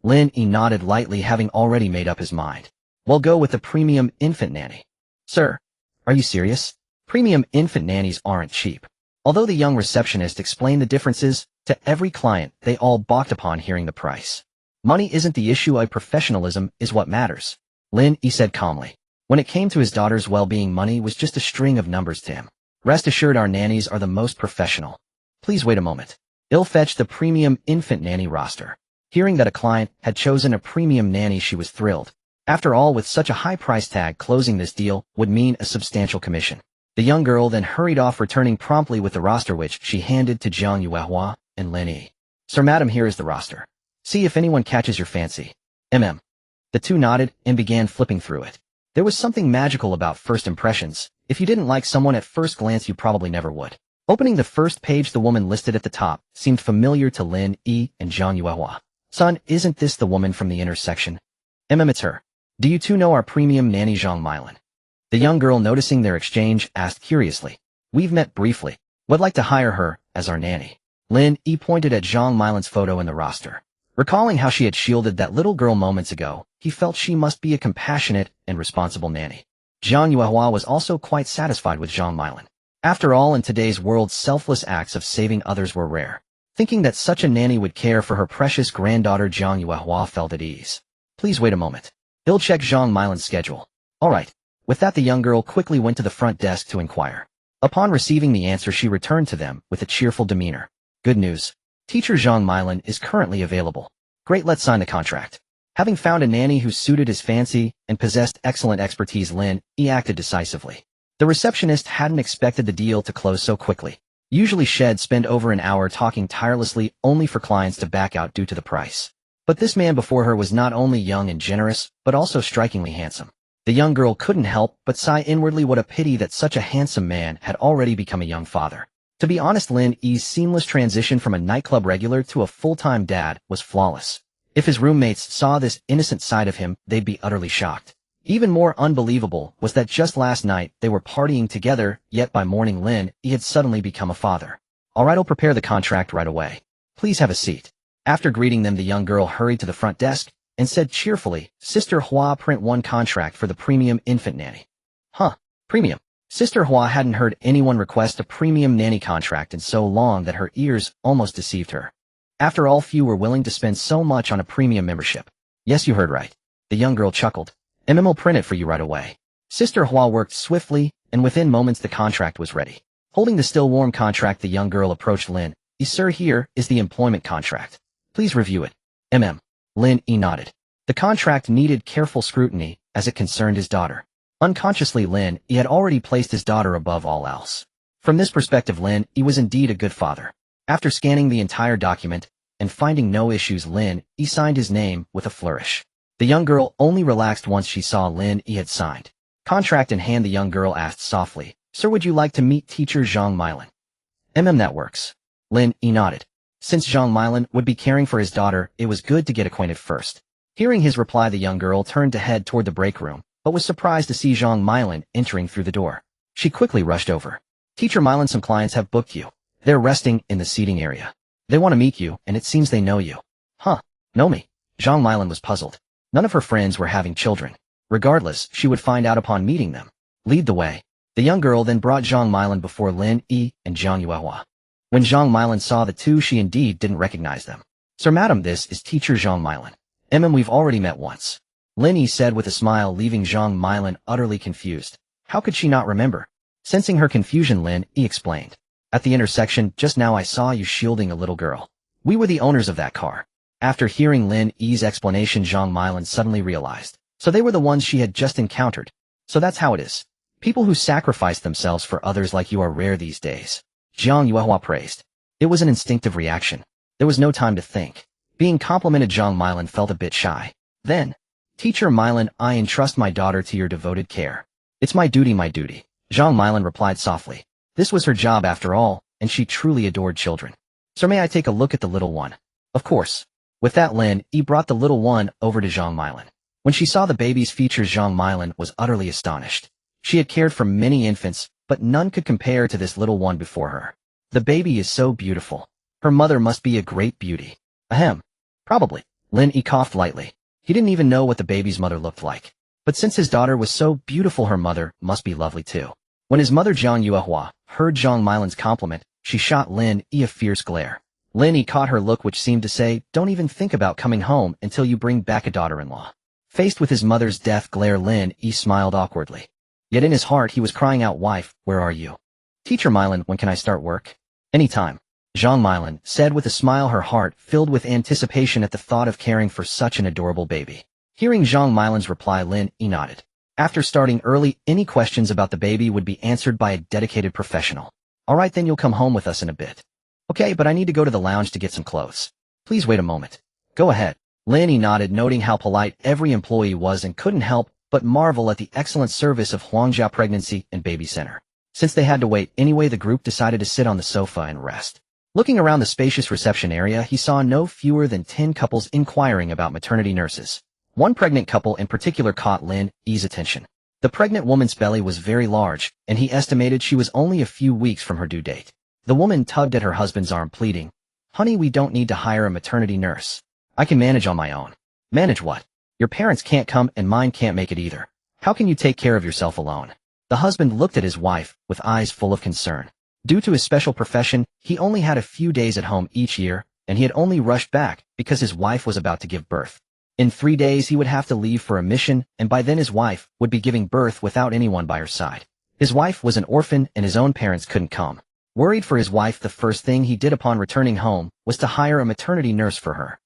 Lin Yi nodded lightly, having already made up his mind. We'll go with the premium infant nanny. Sir, are you serious? Premium infant nannies aren't cheap. Although the young receptionist explained the differences to every client, they all balked upon hearing the price. Money isn't the issue, professionalism is what matters, Lin Yi said calmly. When it came to his daughter's well-being, money was just a string of numbers to him. Rest assured, our nannies are the most professional. Please wait a moment. I'll fetch the premium infant nanny roster. Hearing that a client had chosen a premium nanny, she was thrilled. After all, with such a high price tag, closing this deal would mean a substantial commission. The young girl then hurried off, returning promptly with the roster, which she handed to Jiang Yuehua and Lin Yi. Sir, madam, here is the roster. See if anyone catches your fancy. The two nodded and began flipping through it. There was something magical about first impressions. If you didn't like someone at first glance, you probably never would. Opening the first page, the woman listed at the top seemed familiar to Lin Yi and Jiang Yuehua. Son, isn't this the woman from the intersection? It's her. Do you two know our premium nanny Zhang Milan? The young girl, noticing their exchange, asked curiously. We've met briefly. Would like to hire her as our nanny. Lin Yi pointed at Zhang Milan's photo in the roster. Recalling how she had shielded that little girl moments ago, he felt she must be a compassionate and responsible nanny. Jiang Yuehua was also quite satisfied with Zhang Milan. After all, in today's world, selfless acts of saving others were rare. Thinking that such a nanny would care for her precious granddaughter, Jiang Yuehua felt at ease. Please wait a moment. He'll check Zhang Milan's schedule. All right. With that, the young girl quickly went to the front desk to inquire. Upon receiving the answer, she returned to them with a cheerful demeanor. Good news. Teacher Zhang Milan is currently available. Great, let's sign the contract. Having found a nanny who suited his fancy and possessed excellent expertise, Lin Yi acted decisively. The receptionist hadn't expected the deal to close so quickly. Usually she'd spend over an hour talking tirelessly only for clients to back out due to the price. But this man before her was not only young and generous, but also strikingly handsome. The young girl couldn't help but sigh inwardly. What a pity that such a handsome man had already become a young father. To be honest, Lin Yi's seamless transition from a nightclub regular to a full-time dad was flawless. If his roommates saw this innocent side of him, they'd be utterly shocked. Even more unbelievable was that just last night they were partying together, yet by morning Lin Yi had suddenly become a father. All right, I'll prepare the contract right away. Please have a seat. After greeting them, the young girl hurried to the front desk and said cheerfully, Sister Hua, print one contract for the premium infant nanny. Huh, premium. Sister Hua hadn't heard anyone request a premium nanny contract in so long that her ears almost deceived her. After all, few were willing to spend so much on a premium membership. Yes, you heard right. The young girl chuckled. Will print it for you right away. Sister Hua worked swiftly, and within moments the contract was ready. Holding the still warm contract, the young girl approached Lin Yi. Sir, here is the employment contract. Please review it. Lin Yi nodded. The contract needed careful scrutiny, as it concerned his daughter. Unconsciously, Lin Yi had already placed his daughter above all else. From this perspective, Lin Yi was indeed a good father. After scanning the entire document and finding no issues, Lin Yi signed his name with a flourish. The young girl only relaxed once she saw Lin Yi had signed. Contract in hand, the young girl asked softly, Sir, would you like to meet teacher Zhang Milan? That works. Lin Yi nodded. Since Zhang Milan would be caring for his daughter, it was good to get acquainted first. Hearing his reply, the young girl turned to head toward the break room, but was surprised to see Zhang Milan entering through the door. She quickly rushed over. Teacher Milan, some clients have booked you. They're resting in the seating area. They want to meet you, and it seems they know you. Huh, know me? Zhang Milan was puzzled. None of her friends were having children. Regardless, she would find out upon meeting them. Lead the way. The young girl then brought Zhang Milan before Lin Yi and Jiang Yuehua. When Zhang Milan saw the two, she indeed didn't recognize them. Sir, madam, this is teacher Zhang Milan. We've already met once. Lin Yi said with a smile, leaving Zhang Milan utterly confused. How could she not remember? Sensing her confusion, Lin Yi explained. At the intersection, just now I saw you shielding a little girl. We were the owners of that car. After hearing Lin Yi's explanation, Zhang Milan suddenly realized. So they were the ones she had just encountered. So that's how it is. People who sacrifice themselves for others like you are rare these days. Jiang Yuehua praised. It was an instinctive reaction. There was no time to think. Being complimented, Zhang Milan felt a bit shy. Then, Teacher Milan, I entrust my daughter to your devoted care. It's my duty, my duty. Zhang Milan replied softly. This was her job after all, and she truly adored children. Sir, may I take a look at the little one? Of course. With that, Lin Yi brought the little one over to Zhang Milan. When she saw the baby's features, Zhang Milan was utterly astonished. She had cared for many infants, but none could compare to this little one before her. The baby is so beautiful. Her mother must be a great beauty. Ahem. Probably. Lin Yi coughed lightly. He didn't even know what the baby's mother looked like. But since his daughter was so beautiful, her mother must be lovely too. When his mother Jiang Yuehua heard Zhang Milan's compliment, she shot Lin Yi a fierce glare. Lin Yi caught her look, which seemed to say, "Don't even think about coming home until you bring back a daughter-in-law." Faced with his mother's death glare, Lin Yi smiled awkwardly. Yet in his heart he was crying out, "Wife, where are you? Teacher Milan, when can I start work?" "Anytime," Zhang Milan said with a smile, her heart filled with anticipation at the thought of caring for such an adorable baby. Hearing Zhang Milan's reply, Lin Yi nodded. After starting early, any questions about the baby would be answered by a dedicated professional. "All right, then you'll come home with us in a bit." "Okay, but I need to go to the lounge to get some clothes." "Please wait a moment." "Go ahead." Lin Yi nodded, noting how polite every employee was, and couldn't help but marvel at the excellent service of Huangjia Pregnancy and Baby Center. Since they had to wait anyway, the group decided to sit on the sofa and rest. Looking around the spacious reception area, he saw no fewer than 10 couples inquiring about maternity nurses. One pregnant couple in particular caught Lin Yi's attention. The pregnant woman's belly was very large, and he estimated she was only a few weeks from her due date. The woman tugged at her husband's arm, pleading, "Honey, we don't need to hire a maternity nurse. I can manage on my own." "Manage what? Your parents can't come and mine can't make it either. How can you take care of yourself alone?" The husband looked at his wife with eyes full of concern. Due to his special profession, he only had a few days at home each year, and he had only rushed back because his wife was about to give birth. In 3 days he would have to leave for a mission, and by then his wife would be giving birth without anyone by her side. His wife was an orphan and his own parents couldn't come. Worried for his wife, the first thing he did upon returning home was to hire a maternity nurse for her.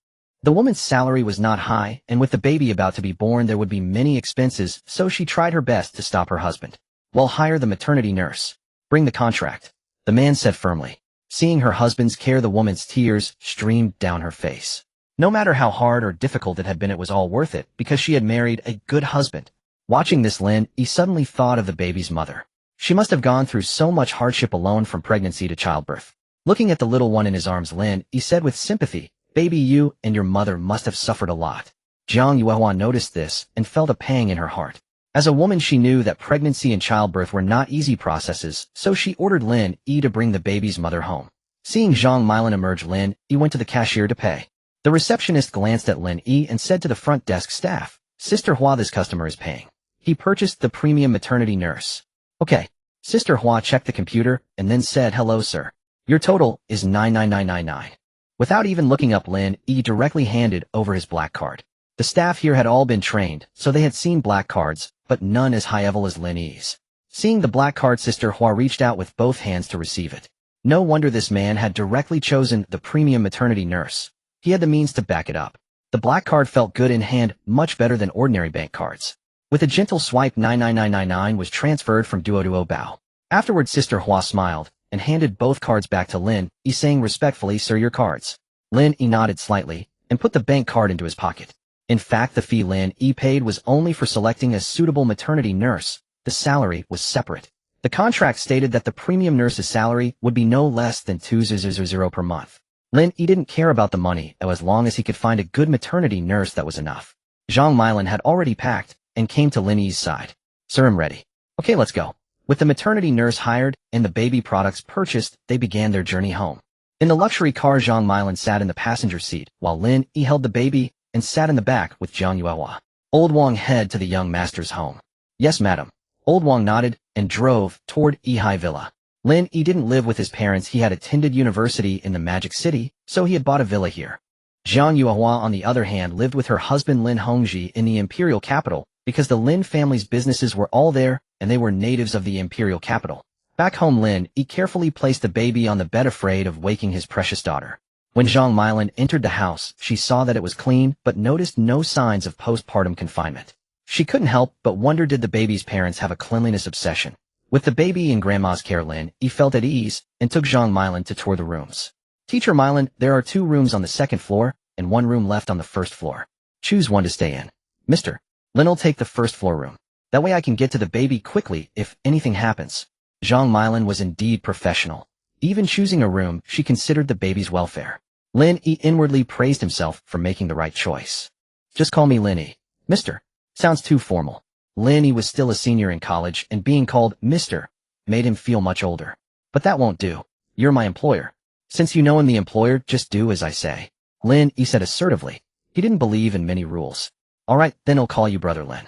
The woman's salary was not high, and with the baby about to be born there would be many expenses, so she tried her best to stop her husband. "Well, hire the maternity nurse. Bring the contract," the man said firmly. Seeing her husband's care, the woman's tears streamed down her face. No matter how hard or difficult it had been, it was all worth it, because she had married a good husband. Watching this, Lin Yi suddenly thought of the baby's mother. She must have gone through so much hardship alone, from pregnancy to childbirth. Looking at the little one in his arms, Lin Yi said with sympathy, "Baby, you and your mother must have suffered a lot." Jiang Yuehua noticed this and felt a pang in her heart. As a woman, she knew that pregnancy and childbirth were not easy processes, so she ordered Lin Yi to bring the baby's mother home. Seeing Zhang Milan emerge, Lin Yi went to the cashier to pay. The receptionist glanced at Lin Yi and said to the front desk staff, "Sister Hua, this customer is paying. He purchased the premium maternity nurse." "Okay." Sister Hua checked the computer and then said, "Hello, sir. Your total is 99999. Without even looking up, Lin Yi directly handed over his black card. The staff here had all been trained, so they had seen black cards, but none as high-level as Lin Yi's. Seeing the black card, Sister Hua reached out with both hands to receive it. No wonder this man had directly chosen the premium maternity nurse. He had the means to back it up. The black card felt good in hand, much better than ordinary bank cards. With a gentle swipe, 99999 was transferred from Duo Bao. Afterward, Sister Hua smiled and handed both cards back to Lin Yi, saying respectfully, "Sir, your cards." Lin Yi nodded slightly and put the bank card into his pocket. In fact, the fee Lin Yi paid was only for selecting a suitable maternity nurse. The salary was separate. The contract stated that the premium nurse's salary would be no less than 2,000 per month. Lin Yi didn't care about the money, as long as he could find a good maternity nurse, that was enough. Zhang Milan had already packed and came to Lin Yi's side. "Sir, I'm ready." "Okay, let's go." With the maternity nurse hired and the baby products purchased, they began their journey home. In the luxury car, Zhang Milan sat in the passenger seat, while Lin Yi held the baby and sat in the back with Jiang Yuehua. Old Wang head to the young master's home. "Yes, madam." Old Wang nodded and drove toward Yihai Villa. Lin Yi didn't live with his parents. He had attended university in the Magic City, so he had bought a villa here. Jiang Yuehua, on the other hand, lived with her husband Lin Hongji in the imperial capital, because the Lin family's businesses were all there, and they were natives of the imperial capital. Back home, Lin Yi carefully placed the baby on the bed, afraid of waking his precious daughter. When Zhang Milan entered the house, she saw that it was clean, but noticed no signs of postpartum confinement. She couldn't help but wonder, did the baby's parents have a cleanliness obsession? With the baby in Grandma's care, Lin Yi felt at ease and took Zhang Milan to tour the rooms. "Teacher Milan, there are 2 rooms on the 2nd floor and 1 room left on the 1st floor. Choose one to stay in." "Mr. Lin'll take the 1st floor room. That way I can get to the baby quickly if anything happens." Zhang Milan was indeed professional. Even choosing a room, she considered the baby's welfare. Lin Yi inwardly praised himself for making the right choice. "Just call me Lin Yi." "Mr. Sounds too formal." Lin Yi was still a senior in college, and being called Mr. made him feel much older. "But that won't do. You're my employer. Since you know I'm the employer, just do as I say," Lin Yi said assertively. He didn't believe in many rules. Alright, then I'll call you Brother Lin.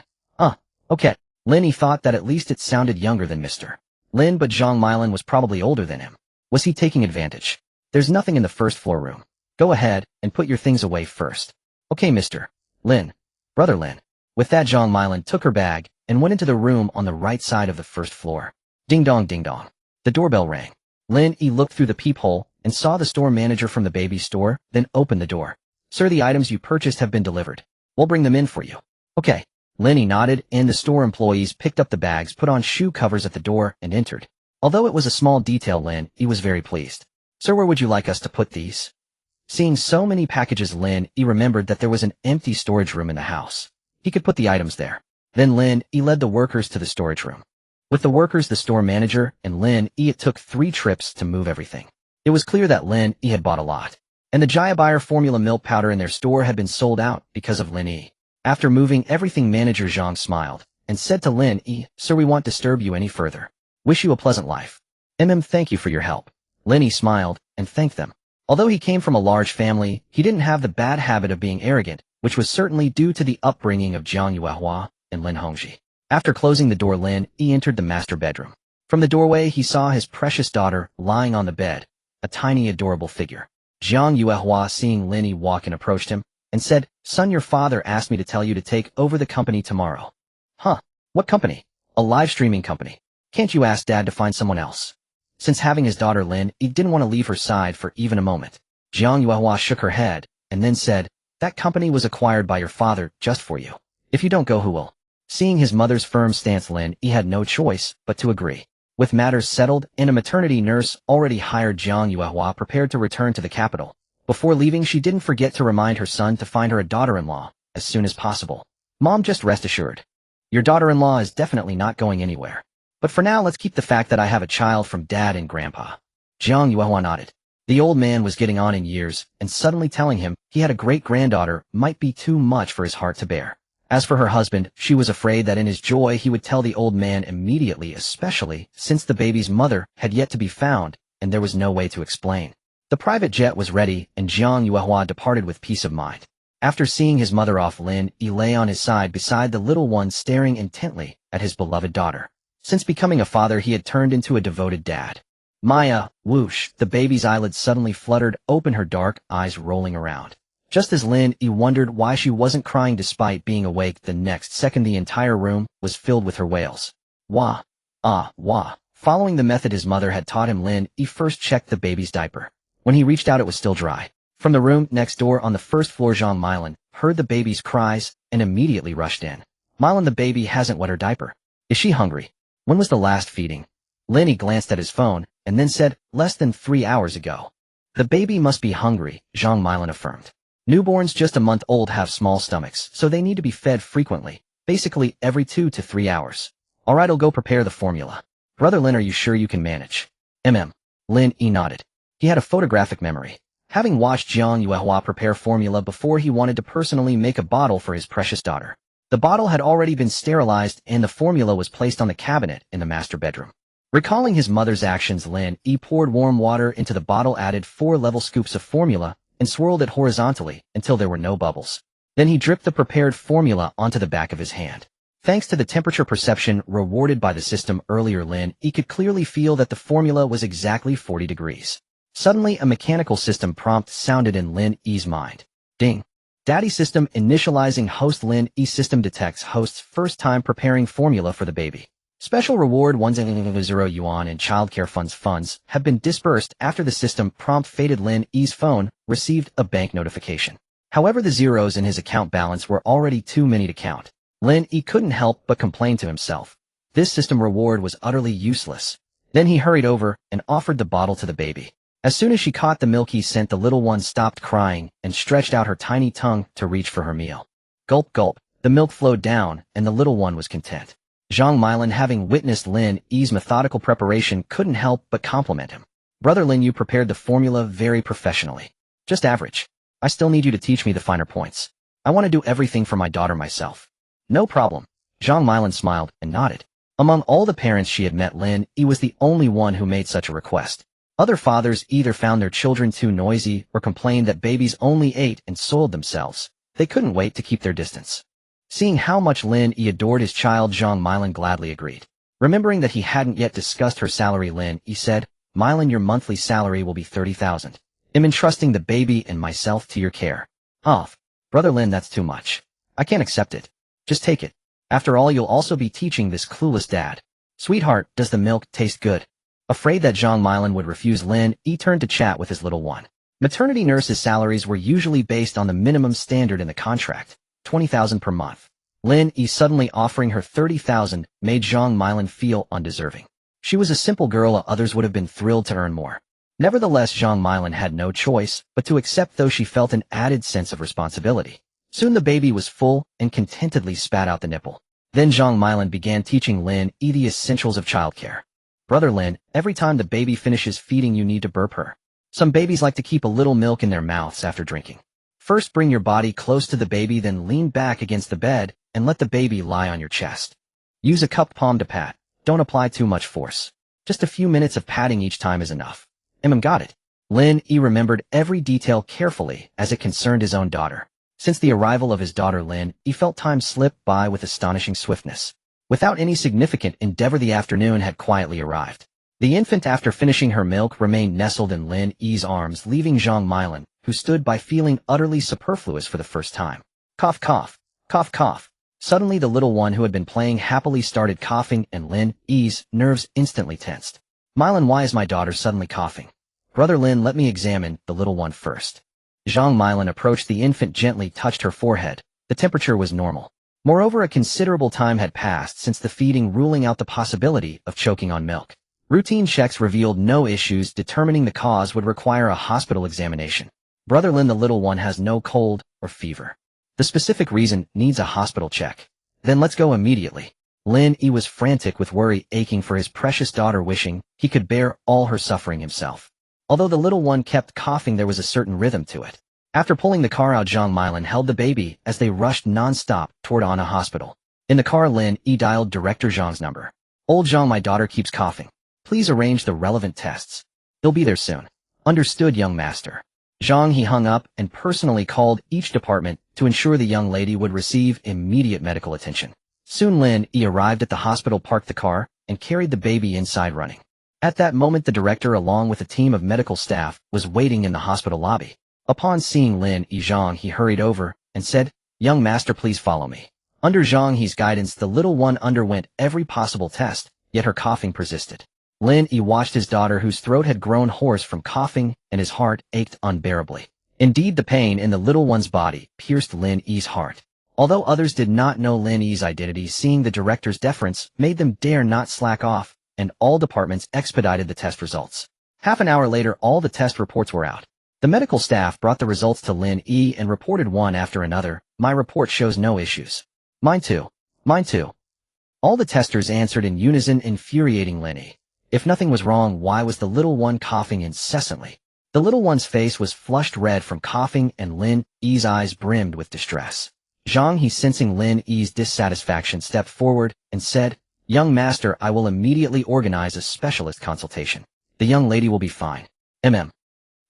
Okay. Lin Yi thought that at least it sounded younger than Mr. Lin, but Zhang Milan was probably older than him. Was he taking advantage? There's nothing in the first floor room. Go ahead and put your things away first. Okay, Mr. Lin. Brother Lin. With that, Zhang Milan took her bag and went into the room on the right side of the first floor. Ding dong, ding dong. The doorbell rang. Lin Yi looked through the peephole and saw the store manager from the baby store, then opened the door. Sir, the items you purchased have been delivered. We'll bring them in for you. Okay. Lin Yi nodded, and the store employees picked up the bags, put on shoe covers at the door, and entered. Although it was a small detail, Lin Yi was very pleased. Sir, where would you like us to put these? Seeing so many packages, Lin Yi remembered that there was an empty storage room in the house. He could put the items there. Then Lin Yi led the workers to the storage room. With the workers, the store manager, and Lin Yi, it took 3 trips to move everything. It was clear that Lin Yi had bought a lot, and the Jaya Bayer formula milk powder in their store had been sold out because of Lin Yi. After moving everything, Manager Zhang smiled and said to Lin Yi, Sir, we won't disturb you any further. Wish you a pleasant life. Thank you for your help. Lin Yi smiled and thanked them. Although he came from a large family, he didn't have the bad habit of being arrogant, which was certainly due to the upbringing of Jiang Yuehua and Lin Hongji. After closing the door, Lin Yi entered the master bedroom. From the doorway, he saw his precious daughter lying on the bed, a tiny adorable figure. Jiang Yuehua, seeing Lin Yi walk in, approached him and said, Son, your father asked me to tell you to take over the company tomorrow. Huh? What company? A live streaming company. Can't you ask Dad to find someone else? Since having his daughter, Lin Yi didn't want to leave her side for even a moment. Jiang Yuehua shook her head and then said, That company was acquired by your father just for you. If you don't go, who will? Seeing his mother's firm stance, Lin Yi had no choice but to agree. With matters settled and a maternity nurse already hired, Jiang Yuehua prepared to return to the capital. Before leaving, she didn't forget to remind her son to find her a daughter-in-law as soon as possible. Mom, just rest assured. Your daughter-in-law is definitely not going anywhere. But for now, let's keep the fact that I have a child from Dad and Grandpa. Jiang Yuehua nodded. The old man was getting on in years, and suddenly telling him he had a great-granddaughter might be too much for his heart to bear. As for her husband, she was afraid that in his joy he would tell the old man immediately, especially since the baby's mother had yet to be found, and there was no way to explain. The private jet was ready, and Jiang Yuehua departed with peace of mind. After seeing his mother off, Lin Yi lay on his side beside the little one, staring intently at his beloved daughter. Since becoming a father, he had turned into a devoted dad. Maya, whoosh, the baby's eyelids suddenly fluttered open, her dark eyes rolling around. Just as Lin Yi wondered why she wasn't crying despite being awake, the next second the entire room was filled with her wails. Wah, ah, wah. Following the method his mother had taught him, Lin Yi first checked the baby's diaper. When he reached out, it was still dry. From the room next door on the first floor, Zhang Milan heard the baby's cries and immediately rushed in. Milan, the baby hasn't wet her diaper. Is she hungry? When was the last feeding? Lin Yi glanced at his phone and then said, less than 3 hours ago. The baby must be hungry, Zhang Milan affirmed. Newborns just a month old have small stomachs, so they need to be fed frequently, basically every 2 to 3 hours. Alright, I'll go prepare the formula. Brother Lin, are you sure you can manage? Lin Yi nodded. He had a photographic memory. Having watched Jiang Yuehua prepare formula before, he wanted to personally make a bottle for his precious daughter. The bottle had already been sterilized and the formula was placed on the cabinet in the master bedroom. Recalling his mother's actions, Lin Yi poured warm water into the bottle, added 4 level scoops of formula, and swirled it horizontally until there were no bubbles. Then he dripped the prepared formula onto the back of his hand. Thanks to the temperature perception rewarded by the system earlier, Lin Yi could clearly feel that the formula was exactly 40 degrees. Suddenly, a mechanical system prompt sounded in Lin Yi's mind. Ding. Daddy system initializing host. Lin Yi system detects host's first time preparing formula for the baby. Special reward 1,000 yuan in childcare funds have been disbursed after the system prompt faded. Lin Yi's phone received a bank notification. However, the zeros in his account balance were already too many to count. Lin Yi couldn't help but complain to himself. This system reward was utterly useless. Then he hurried over and offered the bottle to the baby. As soon as she caught the milky scent, the little one stopped crying and stretched out her tiny tongue to reach for her meal. Gulp, gulp, the milk flowed down and the little one was content. Zhang Milan, having witnessed Lin Yi's methodical preparation, couldn't help but compliment him. Brother Lin, you prepared the formula very professionally. Just average. I still need you to teach me the finer points. I want to do everything for my daughter myself. No problem. Zhang Milan smiled and nodded. Among all the parents she had met, Lin Yi was the only one who made such a request. Other fathers either found their children too noisy or complained that babies only ate and soiled themselves. They couldn't wait to keep their distance. Seeing how much Lin Yi adored his child, Zhang Milan gladly agreed. Remembering that he hadn't yet discussed her salary, Lin Yi said, Milan, your monthly salary will be 30,000. I'm entrusting the baby and myself to your care. Oh, brother Lin, that's too much. I can't accept it. Just take it. After all, you'll also be teaching this clueless dad. Sweetheart, does the milk taste good? Afraid that Zhang Milan would refuse, Lin Yi turned to chat with his little one. Maternity nurses' salaries were usually based on the minimum standard in the contract, 20,000 per month. Lin Yi suddenly offering her 30,000 made Zhang Milan feel undeserving. She was a simple girl, others would have been thrilled to earn more. Nevertheless, Zhang Milan had no choice but to accept, though she felt an added sense of responsibility. Soon the baby was full and contentedly spat out the nipple. Then Zhang Milan began teaching Lin Yi the essentials of childcare. Brother Lin, every time the baby finishes feeding you need to burp her. Some babies like to keep a little milk in their mouths after drinking. First bring your body close to the baby, then lean back against the bed and let the baby lie on your chest. Use a cupped palm to pat. Don't apply too much force. Just a few minutes of patting each time is enough. Got it. Lin Yi remembered every detail carefully as it concerned his own daughter. Since the arrival of his daughter Lin, he felt time slip by with astonishing swiftness. Without any significant endeavor, the afternoon had quietly arrived. The infant, after finishing her milk, remained nestled in Lin Yi's arms, leaving Zhang Milan, who stood by feeling utterly superfluous for the first time. Cough, cough, cough, cough. Suddenly the little one who had been playing happily started coughing, and Lin Yi's nerves instantly tensed. Milan, why is my daughter suddenly coughing? Brother Lin, let me examine the little one first. Zhang Milan approached the infant, gently touched her forehead. The temperature was normal. Moreover, a considerable time had passed since the feeding, ruling out the possibility of choking on milk. Routine checks revealed no issues. Determining the cause would require a hospital examination. Brother Lin, the little one has no cold or fever. The specific reason needs a hospital check. Then let's go immediately. Lin Yi was frantic with worry, aching for his precious daughter, wishing he could bear all her suffering himself. Although the little one kept coughing, there was a certain rhythm to it. After pulling the car out, Zhang Milan held the baby as they rushed non-stop toward a hospital. In the car, Lin Yi dialed Director Zhang's number. Old Zhang, my daughter keeps coughing. Please arrange the relevant tests. They'll be there soon. Understood, young master. Zhang he hung up and personally called each department to ensure the young lady would receive immediate medical attention. Soon Lin Yi arrived at the hospital, parked the car, and carried the baby inside, running. At that moment, the director, along with a team of medical staff, was waiting in the hospital lobby. Upon seeing Lin Yi, Zhang he hurried over and said, Young master, please follow me. Under Zhang He's guidance, the little one underwent every possible test, yet her coughing persisted. Lin Yi watched his daughter, whose throat had grown hoarse from coughing, and his heart ached unbearably. Indeed, the pain in the little one's body pierced Lin Yi's heart. Although others did not know Lin Yi's identity, seeing the director's deference made them dare not slack off, and all departments expedited the test results. Half an hour later, all the test reports were out. The medical staff brought the results to Lin Yi and reported one after another. My report shows no issues. Mine too. Mine too. All the testers answered in unison, infuriating Lin Yi. If nothing was wrong, why was the little one coughing incessantly? The little one's face was flushed red from coughing, and Lin Yi's eyes brimmed with distress. Zhang he, sensing Lin Yi's dissatisfaction, stepped forward and said, Young master, I will immediately organize a specialist consultation. The young lady will be fine.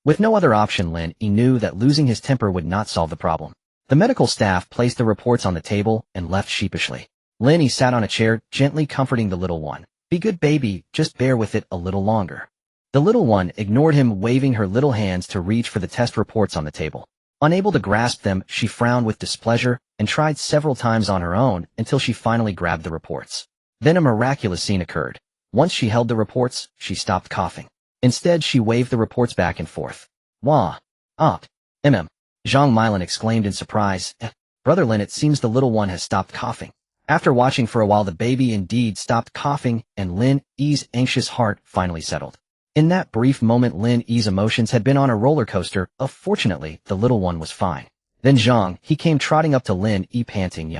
With no other option, Lin Yi knew that losing his temper would not solve the problem. The medical staff placed the reports on the table and left sheepishly. Lin Yi sat on a chair, gently comforting the little one. Be good, baby, just bear with it a little longer. The little one ignored him, waving her little hands to reach for the test reports on the table. Unable to grasp them, she frowned with displeasure and tried several times on her own until she finally grabbed the reports. Then a miraculous scene occurred. Once she held the reports, she stopped coughing. Instead, she waved the reports back and forth. Wah! Opt! Zhang Milan exclaimed in surprise. Brother Lin, it seems the little one has stopped coughing. After watching for a while, the baby indeed stopped coughing, and Lin Yi's anxious heart finally settled. In that brief moment, Lin Yi's emotions had been on a roller coaster. Fortunately, the little one was fine. Then Zhang he came trotting up to Lin Yi, panting.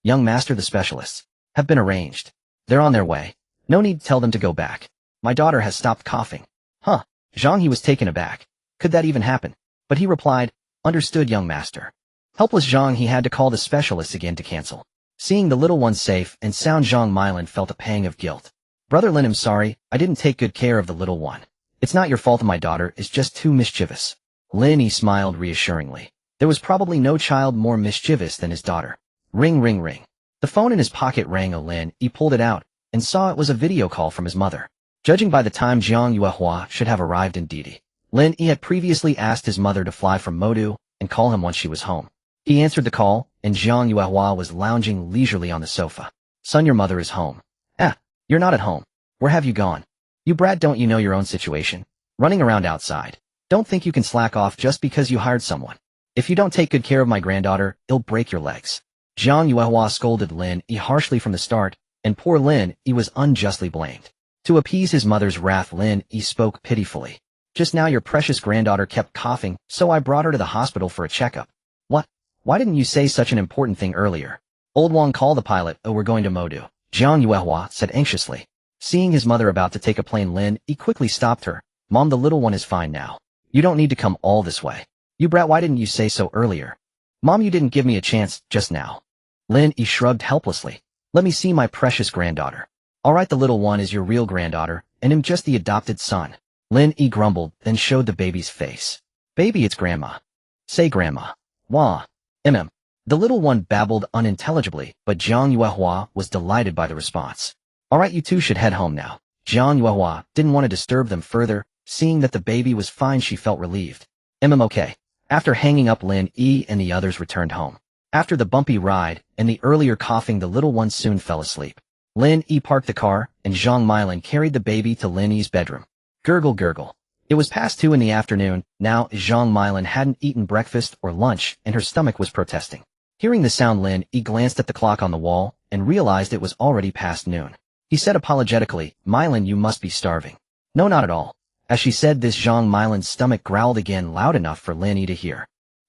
Young master, the specialists have been arranged. They're on their way. No need to tell them to go back. My daughter has stopped coughing. Huh. Zhang he was taken aback. Could that even happen? But he replied, Understood, young master. Helpless Zhang he had to call the specialists again to cancel. Seeing the little one safe and sound, Zhang Milan felt a pang of guilt. Brother Lin, I'm sorry, I didn't take good care of the little one. It's not your fault, my daughter is just too mischievous. Lin Yi smiled reassuringly. There was probably no child more mischievous than his daughter. Ring, ring, ring. The phone in his pocket rang. Lin Yi pulled it out and saw it was a video call from his mother. Judging by the time Jiang Yuehua should have arrived in Didi, Lin Yi had previously asked his mother to fly from Modu and call him once she was home. He answered the call, and Jiang Yuehua was lounging leisurely on the sofa. Son, your mother is home. Ah, you're not at home. Where have you gone? You brat, don't you know your own situation? Running around outside. Don't think you can slack off just because you hired someone. If you don't take good care of my granddaughter, it'll break your legs. Jiang Yuehua scolded Lin Yi harshly from the start, and poor Lin Yi was unjustly blamed. To appease his mother's wrath, Lin Yi spoke pitifully. Just now your precious granddaughter kept coughing, so I brought her to the hospital for a checkup. What? Why didn't you say such an important thing earlier? Old Wang, call the pilot. Oh, we're going to Modu, Jiang Yuehua said anxiously. Seeing his mother about to take a plane, Lin Yi quickly stopped her. Mom, the little one is fine now. You don't need to come all this way. You brat, why didn't you say so earlier? Mom, you didn't give me a chance just now. Lin Yi shrugged helplessly. Let me see my precious granddaughter. All right, the little one is your real granddaughter, and I'm just the adopted son. Lin Yi grumbled, then showed the baby's face. Baby, it's grandma. Say grandma. Wah. The little one babbled unintelligibly, but Jiang Yuehua was delighted by the response. All right, you two should head home now. Jiang Yuehua didn't want to disturb them further. Seeing that the baby was fine, she felt relieved. Okay. After hanging up, Lin Yi and the others returned home. After the bumpy ride and the earlier coughing, the little one soon fell asleep. Lin Yi parked the car, and Zhang Milin carried the baby to Lin Yi's bedroom. Gurgle, gurgle. It was past 2 in the afternoon. Now Zhang Milin hadn't eaten breakfast or lunch, and her stomach was protesting. Hearing the sound, Lin Yi glanced at the clock on the wall and realized it was already past noon. He said apologetically, Milin, you must be starving. No, not at all. As she said this, Zhang Milin's stomach growled again, loud enough for Lin Yi to hear.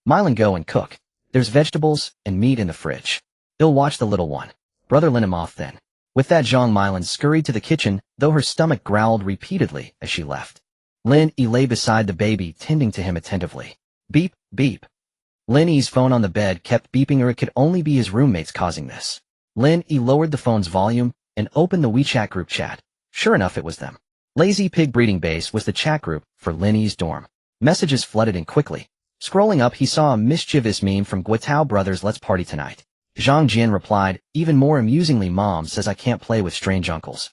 Milin, go and cook. There's vegetables and meat in the fridge. I'll watch the little one. Brother Lin him off then. With that, Zhang Milin scurried to the kitchen, though her stomach growled repeatedly as she left. Lin Yi lay beside the baby, tending to him attentively. Beep, beep. Lin Yi's phone on the bed kept beeping, or it could only be his roommates causing this. Lin Yi lowered the phone's volume and opened the WeChat group chat. Sure enough, it was them. Lazy Pig Breeding Base was the chat group for Lin Yi's dorm. Messages flooded in quickly. Scrolling up, he saw a mischievous meme from Guitao Brothers, let's party tonight. Zhang Jian replied, even more amusingly, Mom says I can't play with strange uncles.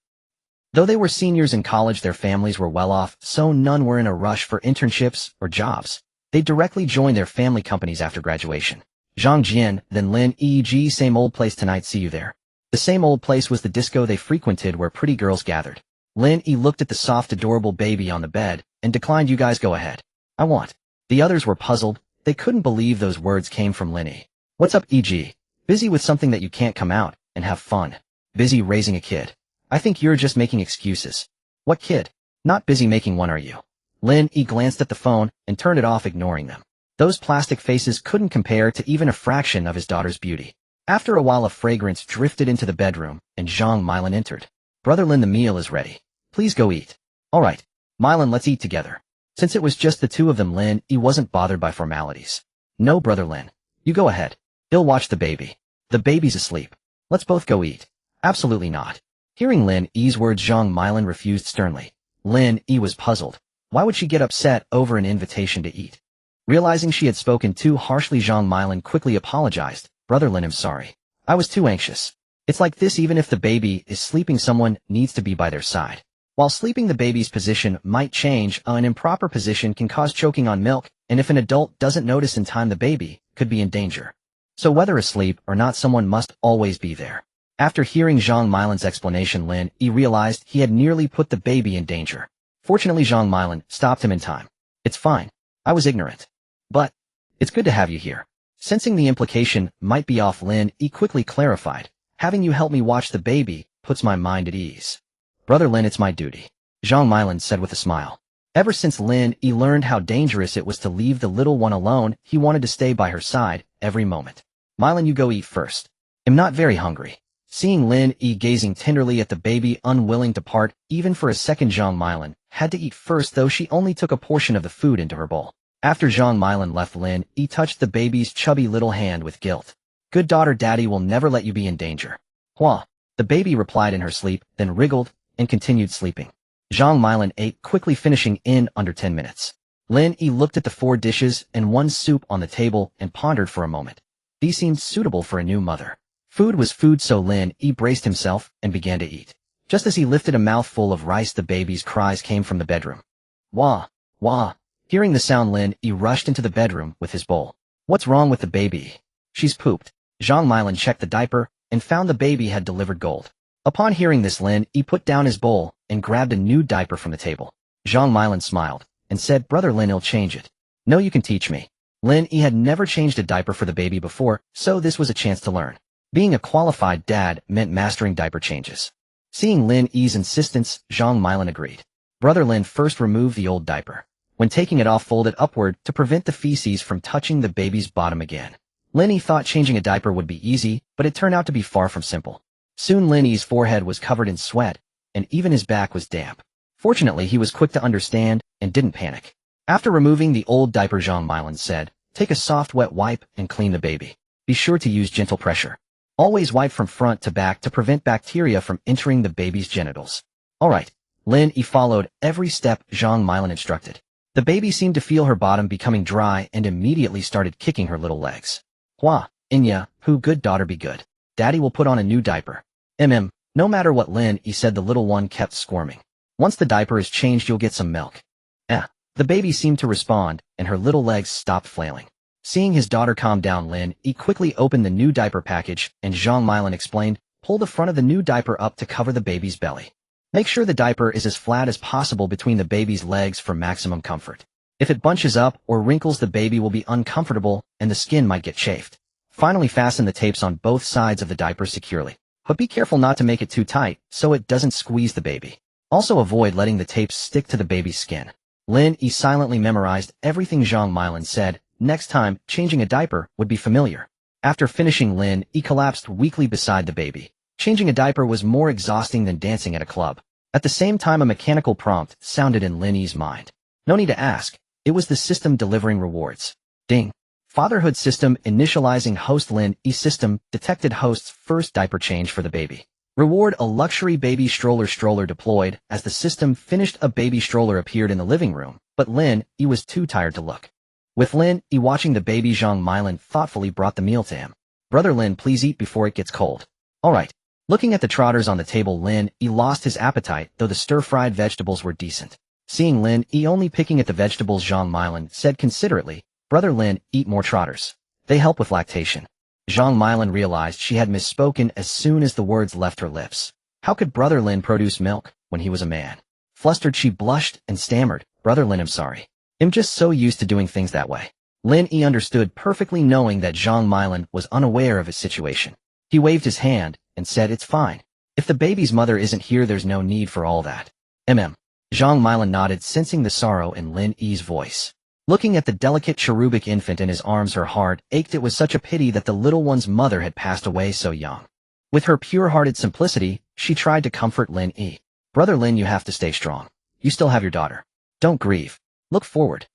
Though they were seniors in college, their families were well off, so none were in a rush for internships or jobs. They directly joined their family companies after graduation. Zhang Jian, then Lin Yi, same old place tonight, see you there. The same old place was the disco they frequented where pretty girls gathered. Lin Yi looked at the soft, adorable baby on the bed and declined, you guys go ahead. I want. The others were puzzled. They couldn't believe those words came from Lin Yi. What's up, e.g.? Busy with something that you can't come out and have fun. Busy raising a kid. I think you're just making excuses. What kid? Not busy making one, are you? Lin Yi glanced at the phone and turned it off, ignoring them. Those plastic faces couldn't compare to even a fraction of his daughter's beauty. After a while, a fragrance drifted into the bedroom, and Zhang Milin entered. Brother Lin, the meal is ready. Please go eat. All right. Milin, let's eat together. Since it was just the two of them, Lin Yi wasn't bothered by formalities. No, Brother Lin. You go ahead. I'll watch the baby. The baby's asleep. Let's both go eat. Absolutely not. Hearing Lin Yi's words, Zhang Milin refused sternly. Lin Yi was puzzled. Why would she get upset over an invitation to eat? Realizing she had spoken too harshly, Zhang Milin quickly apologized. Brother Lin, I'm sorry. I was too anxious. It's like this, even if the baby is sleeping, someone needs to be by their side. While sleeping, the baby's position might change. An improper position can cause choking on milk, and if an adult doesn't notice in time, the baby could be in danger. So whether asleep or not, someone must always be there. After hearing Zhang Milin's explanation, Lin Yi realized he had nearly put the baby in danger. Fortunately, Zhang Milin stopped him in time. It's fine. I was ignorant. But it's good to have you here. Sensing the implication might be off, Lin Yi quickly clarified. Having you help me watch the baby puts my mind at ease. Brother Lin, it's my duty, Zhang Milin said with a smile. Ever since Lin Yi learned how dangerous it was to leave the little one alone, he wanted to stay by her side every moment. Milin, you go eat first. I'm not very hungry. Seeing Lin Yi gazing tenderly at the baby, unwilling to part even for a second, Zhang Milin had to eat first, though she only took a portion of the food into her bowl. After Zhang Milin left, Lin Yi touched the baby's chubby little hand with guilt. Good daughter, Daddy will never let you be in danger. Hua. The baby replied in her sleep, then wriggled and continued sleeping. Zhang Milin ate quickly, finishing in under 10 minutes. Lin Yi looked at the 4 dishes and 1 soup on the table and pondered for a moment. These seemed suitable for a new mother. Food was food, so Lin Yi braced himself and began to eat. Just as he lifted a mouthful of rice, the baby's cries came from the bedroom. Wah, wah. Hearing the sound, Lin Yi rushed into the bedroom with his bowl. What's wrong with the baby? She's pooped. Zhang Milan checked the diaper and found the baby had delivered gold. Upon hearing this, Lin Yi put down his bowl and grabbed a new diaper from the table. Zhang Milan smiled and said, Brother Lin, I'll change it. No, you can teach me. Lin Yi had never changed a diaper for the baby before, so this was a chance to learn. Being a qualified dad meant mastering diaper changes. Seeing Lin Yi's insistence, Zhang Milan agreed. Brother Lin first removed the old diaper. When taking it off, folded upward to prevent the feces from touching the baby's bottom again. Lin Yi thought changing a diaper would be easy, but it turned out to be far from simple. Soon Lin Yi's forehead was covered in sweat, and even his back was damp. Fortunately, he was quick to understand and didn't panic. After removing the old diaper, Zhang Milan said, take a soft wet wipe and clean the baby. Be sure to use gentle pressure. Always wipe from front to back to prevent bacteria from entering the baby's genitals. Alright. Lin Yi followed every step Zhang Milan instructed. The baby seemed to feel her bottom becoming dry and immediately started kicking her little legs. Hua, Inya, who good daughter be good. Daddy will put on a new diaper. No matter what Lin Yi said, the little one kept squirming. Once the diaper is changed, you'll get some milk. The baby seemed to respond, and her little legs stopped flailing. Seeing his daughter calm down, Lin Yi quickly opened the new diaper package, and Zhang Milan explained, pull the front of the new diaper up to cover the baby's belly. Make sure the diaper is as flat as possible between the baby's legs for maximum comfort. If it bunches up or wrinkles, the baby will be uncomfortable and the skin might get chafed. Finally, fasten the tapes on both sides of the diaper securely. But be careful not to make it too tight so it doesn't squeeze the baby. Also avoid letting the tapes stick to the baby's skin. Lin Yi silently memorized everything Zhang Milan said. Next time, changing a diaper would be familiar. After finishing, Lin Yi collapsed weakly beside the baby. Changing a diaper was more exhausting than dancing at a club. At the same time, a mechanical prompt sounded in Lin Yi's mind. No need to ask. It was the system delivering rewards. Ding. Fatherhood system initializing host. Lin Yi system detected host's first diaper change for the baby. Reward: a luxury baby stroller deployed. As the system finished, a baby stroller appeared in the living room, but Lin Yi was too tired to look. With Lin Yi watching the baby, Zhang Milan thoughtfully brought the meal to him. Brother Lin, please eat before it gets cold. Alright. Looking at the trotters on the table, Lin Yi lost his appetite, though the stir-fried vegetables were decent. Seeing Lin Yi only picking at the vegetables, Zhang Milan said considerately, Brother Lin, eat more trotters. They help with lactation. Zhang Milan realized she had misspoken as soon as the words left her lips. How could Brother Lin produce milk when he was a man? Flustered, she blushed and stammered, Brother Lin, I'm sorry. I'm just so used to doing things that way. Lin Yi understood perfectly, knowing that Zhang Milan was unaware of his situation. He waved his hand and said, it's fine. If the baby's mother isn't here, there's no need for all that. Zhang Milan nodded, sensing the sorrow in Lin Yi's voice. Looking at the delicate cherubic infant in his arms, her heart ached. It was such a pity that the little one's mother had passed away so young. With her pure-hearted simplicity, she tried to comfort Lin Yi. Brother Lin, you have to stay strong. You still have your daughter. Don't grieve. Look forward.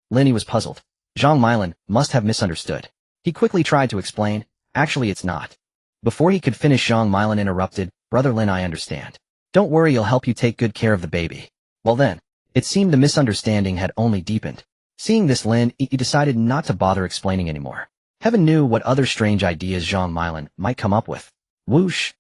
Lin Yi was puzzled. Zhang Milan must have misunderstood. He quickly tried to explain, actually it's not. Before he could finish, Zhang Milan interrupted, Brother Lin, I understand. Don't worry, I'll help you take good care of the baby. Well then, it seemed the misunderstanding had only deepened. Seeing this, Lin Yi decided not to bother explaining anymore. Heaven knew what other strange ideas Zhang Milan might come up with. Whoosh,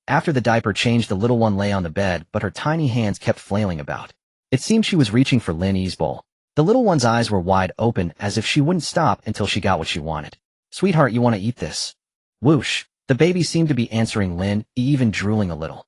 After the diaper change, the little one lay on the bed, but her tiny hands kept flailing about. It seemed she was reaching for Lin Yi's bowl. The little one's eyes were wide open, as if she wouldn't stop until she got what she wanted. Sweetheart, you want to eat this? Whoosh. The baby seemed to be answering Lin Yi, even drooling a little.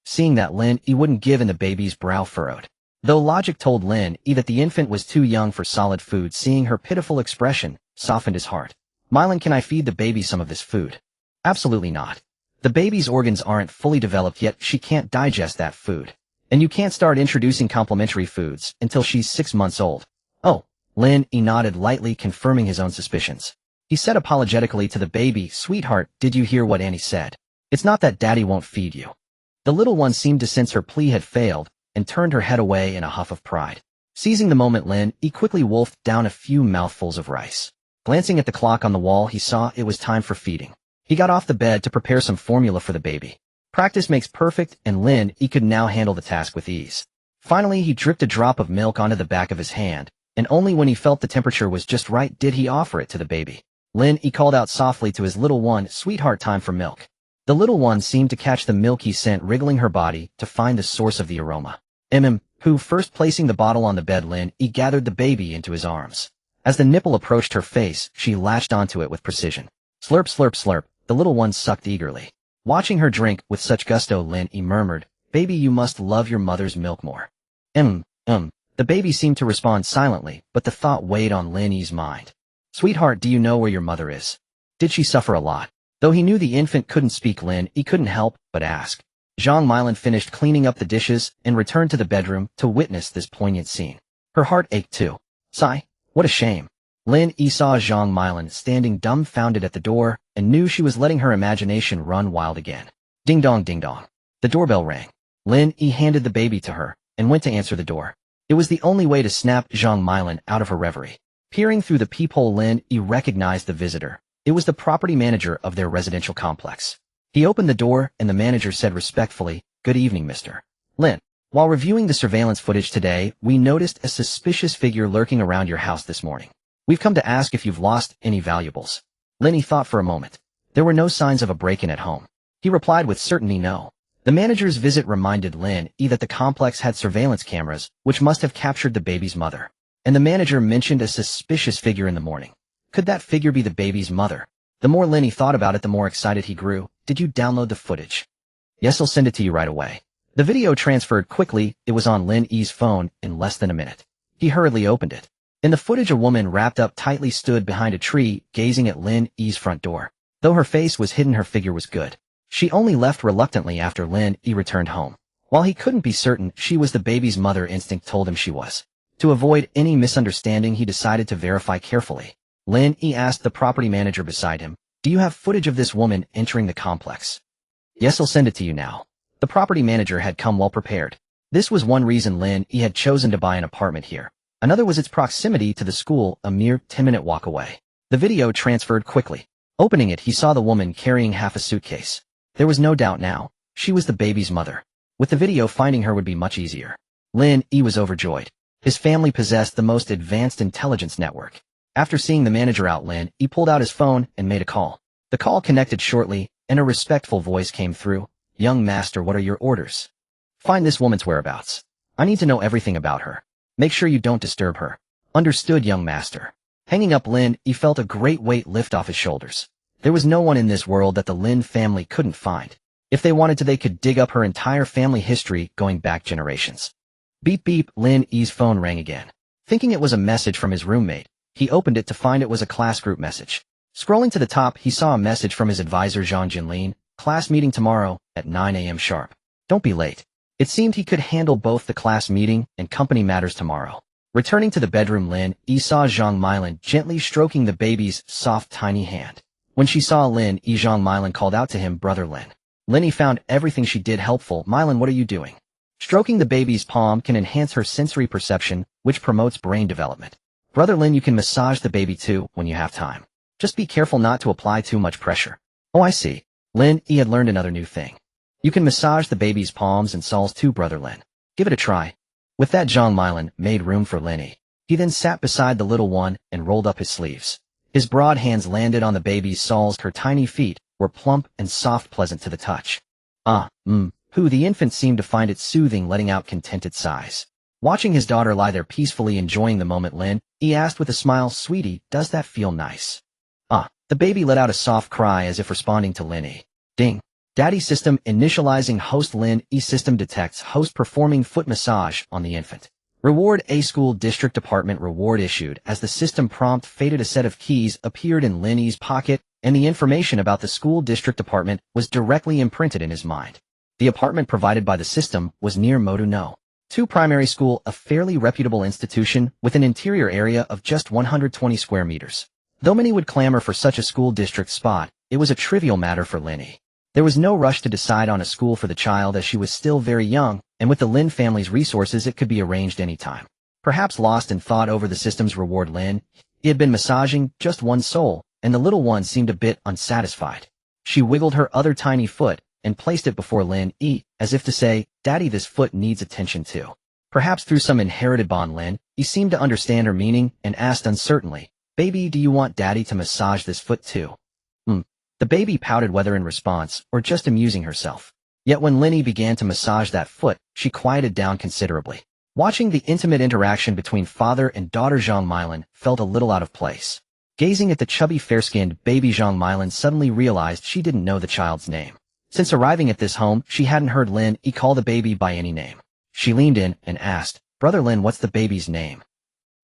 Seeing that, Lin Yi wouldn't give, and the baby's brow furrowed. Though logic told Lin Yi that the infant was too young for solid food, seeing her pitiful expression softened his heart. Milan, can I feed the baby some of this food? Absolutely not. The baby's organs aren't fully developed yet, she can't digest that food. And you can't start introducing complementary foods until she's 6 months old. Oh, Lin Yi nodded lightly, confirming his own suspicions. He said apologetically to the baby, Sweetheart, did you hear what Annie said? It's not that Daddy won't feed you. The little one seemed to sense her plea had failed and turned her head away in a huff of pride. Seizing the moment, Lin Yi quickly wolfed down a few mouthfuls of rice. Glancing at the clock on the wall, he saw it was time for feeding. He got off the bed to prepare some formula for the baby. Practice makes perfect, and Lin Yi could now handle the task with ease. Finally, he dripped a drop of milk onto the back of his hand, and only when he felt the temperature was just right did he offer it to the baby. Lin Yi called out softly to his little one, "Sweetheart, time for milk." The little one seemed to catch the milky scent wriggling her body to find the source of the aroma. Who, first placing the bottle on the bed, Lin Yi gathered the baby into his arms. As the nipple approached her face, she latched onto it with precision. Slurp, slurp, slurp, the little one sucked eagerly. Watching her drink with such gusto, Lin Yi murmured, "Baby, you must love your mother's milk more." The baby seemed to respond silently, but the thought weighed on Lin Yi's mind. "Sweetheart, do you know where your mother is? Did she suffer a lot?" Though he knew the infant couldn't speak, Lin Yi couldn't help but ask. Zhang Milan finished cleaning up the dishes and returned to the bedroom to witness this poignant scene. Her heart ached too. Sigh, what a shame. Lin Yi saw Zhang Milan standing dumbfounded at the door and knew she was letting her imagination run wild again. Ding dong, ding dong. The doorbell rang. Lin Yi handed the baby to her and went to answer the door. It was the only way to snap Zhang Milan out of her reverie. Peering through the peephole, Lin Yi recognized the visitor. It was the property manager of their residential complex. He opened the door and the manager said respectfully, "Good evening, Mr. Lin. While reviewing the surveillance footage today, we noticed a suspicious figure lurking around your house this morning. We've come to ask if you've lost any valuables." Lin Yi thought for a moment. There were no signs of a break-in at home. He replied with certainty no. The manager's visit reminded Lin Yi that the complex had surveillance cameras, which must have captured the baby's mother. And the manager mentioned a suspicious figure in the morning. Could that figure be the baby's mother? The more Lin Yi thought about it, the more excited he grew. "Did you download the footage?" "Yes, I'll send it to you right away." The video transferred quickly. It was on Lin Yi's phone in less than a minute. He hurriedly opened it. In the footage, a woman wrapped up tightly stood behind a tree, gazing at Lin Yi's front door. Though her face was hidden, her figure was good. She only left reluctantly after Lin Yi returned home. While he couldn't be certain she was the baby's mother, instinct told him she was. To avoid any misunderstanding, he decided to verify carefully. Lin Yi asked the property manager beside him, "Do you have footage of this woman entering the complex?" "Yes, I'll send it to you now." The property manager had come well prepared. This was one reason Lin Yi had chosen to buy an apartment here. Another was its proximity to the school, a mere 10-minute walk away. The video transferred quickly. Opening it, he saw the woman carrying half a suitcase. There was no doubt now. She was the baby's mother. With the video, finding her would be much easier. Lin Yi was overjoyed. His family possessed the most advanced intelligence network. After seeing the manager out, Lin Yi pulled out his phone and made a call. The call connected shortly, and a respectful voice came through. "Young master, what are your orders?" "Find this woman's whereabouts. I need to know everything about her. Make sure you don't disturb her." "Understood, young master." Hanging up, Lin Yi felt a great weight lift off his shoulders. There was no one in this world that the Lin family couldn't find. If they wanted to, they could dig up her entire family history going back generations. Beep beep, Lin Yi's phone rang again. Thinking it was a message from his roommate, he opened it to find it was a class group message. Scrolling to the top, he saw a message from his advisor Zhang Jinlin, "Class meeting tomorrow at 9 a.m. sharp. Don't be late." It seemed he could handle both the class meeting and company matters tomorrow. Returning to the bedroom, Lin Yi saw Zhang Milan gently stroking the baby's soft, tiny hand. When she saw Lin Yi, Zhang Milan called out to him, "Brother Lin." Lin Yi found everything she did helpful. "Milan, what are you doing?" Stroking the baby's palm can enhance her sensory perception, which promotes brain development. "Brother Lin, you can massage the baby too when you have time. Just be careful not to apply too much pressure." "Oh, I see." Lin Yi had learned another new thing. "You can massage the baby's palms and soles too, Brother Lin. Give it a try." With that, Zhang Milan made room for Lin Yi. He then sat beside the little one and rolled up his sleeves. His broad hands landed on the baby's soles. Her tiny feet were plump and soft, pleasant to the touch. The infant seemed to find it soothing, letting out contented sighs. Watching his daughter lie there peacefully enjoying the moment, Lin Yi asked with a smile, "Sweetie, does that feel nice?" The baby let out a soft cry as if responding to Lin Yi. Ding. Daddy system initializing host. Lin Yi system detects host performing foot massage on the infant. Reward: A school district department reward issued. As the system prompt faded, a set of keys appeared in Lin Yi's pocket, and the information about the school district department was directly imprinted in his mind. The apartment provided by the system was near Modu-no 2 Primary School, a fairly reputable institution with an interior area of just 120 square meters. Though many would clamor for such a school district spot, it was a trivial matter for Lin Yi. There was no rush to decide on a school for the child, as she was still very young, and with the Lin family's resources it could be arranged any time. Perhaps lost in thought over the system's reward, Lin Yi had been massaging just one sole, and the little one seemed a bit unsatisfied. She wiggled her other tiny foot and placed it before Lin Yi, as if to say, "Daddy, this foot needs attention too." Perhaps through some inherited bond, Lin Yi seemed to understand her meaning and asked uncertainly, "Baby, do you want Daddy to massage this foot too?" The baby pouted, whether in response or just amusing herself. Yet when Lin Yi began to massage that foot, she quieted down considerably. Watching the intimate interaction between father and daughter, Zhang Milin felt a little out of place. Gazing at the chubby, fair-skinned baby, Zhang Milin suddenly realized she didn't know the child's name. Since arriving at this home, she hadn't heard Lin Yi call the baby by any name. She leaned in and asked, "Brother Lin, what's the baby's name?"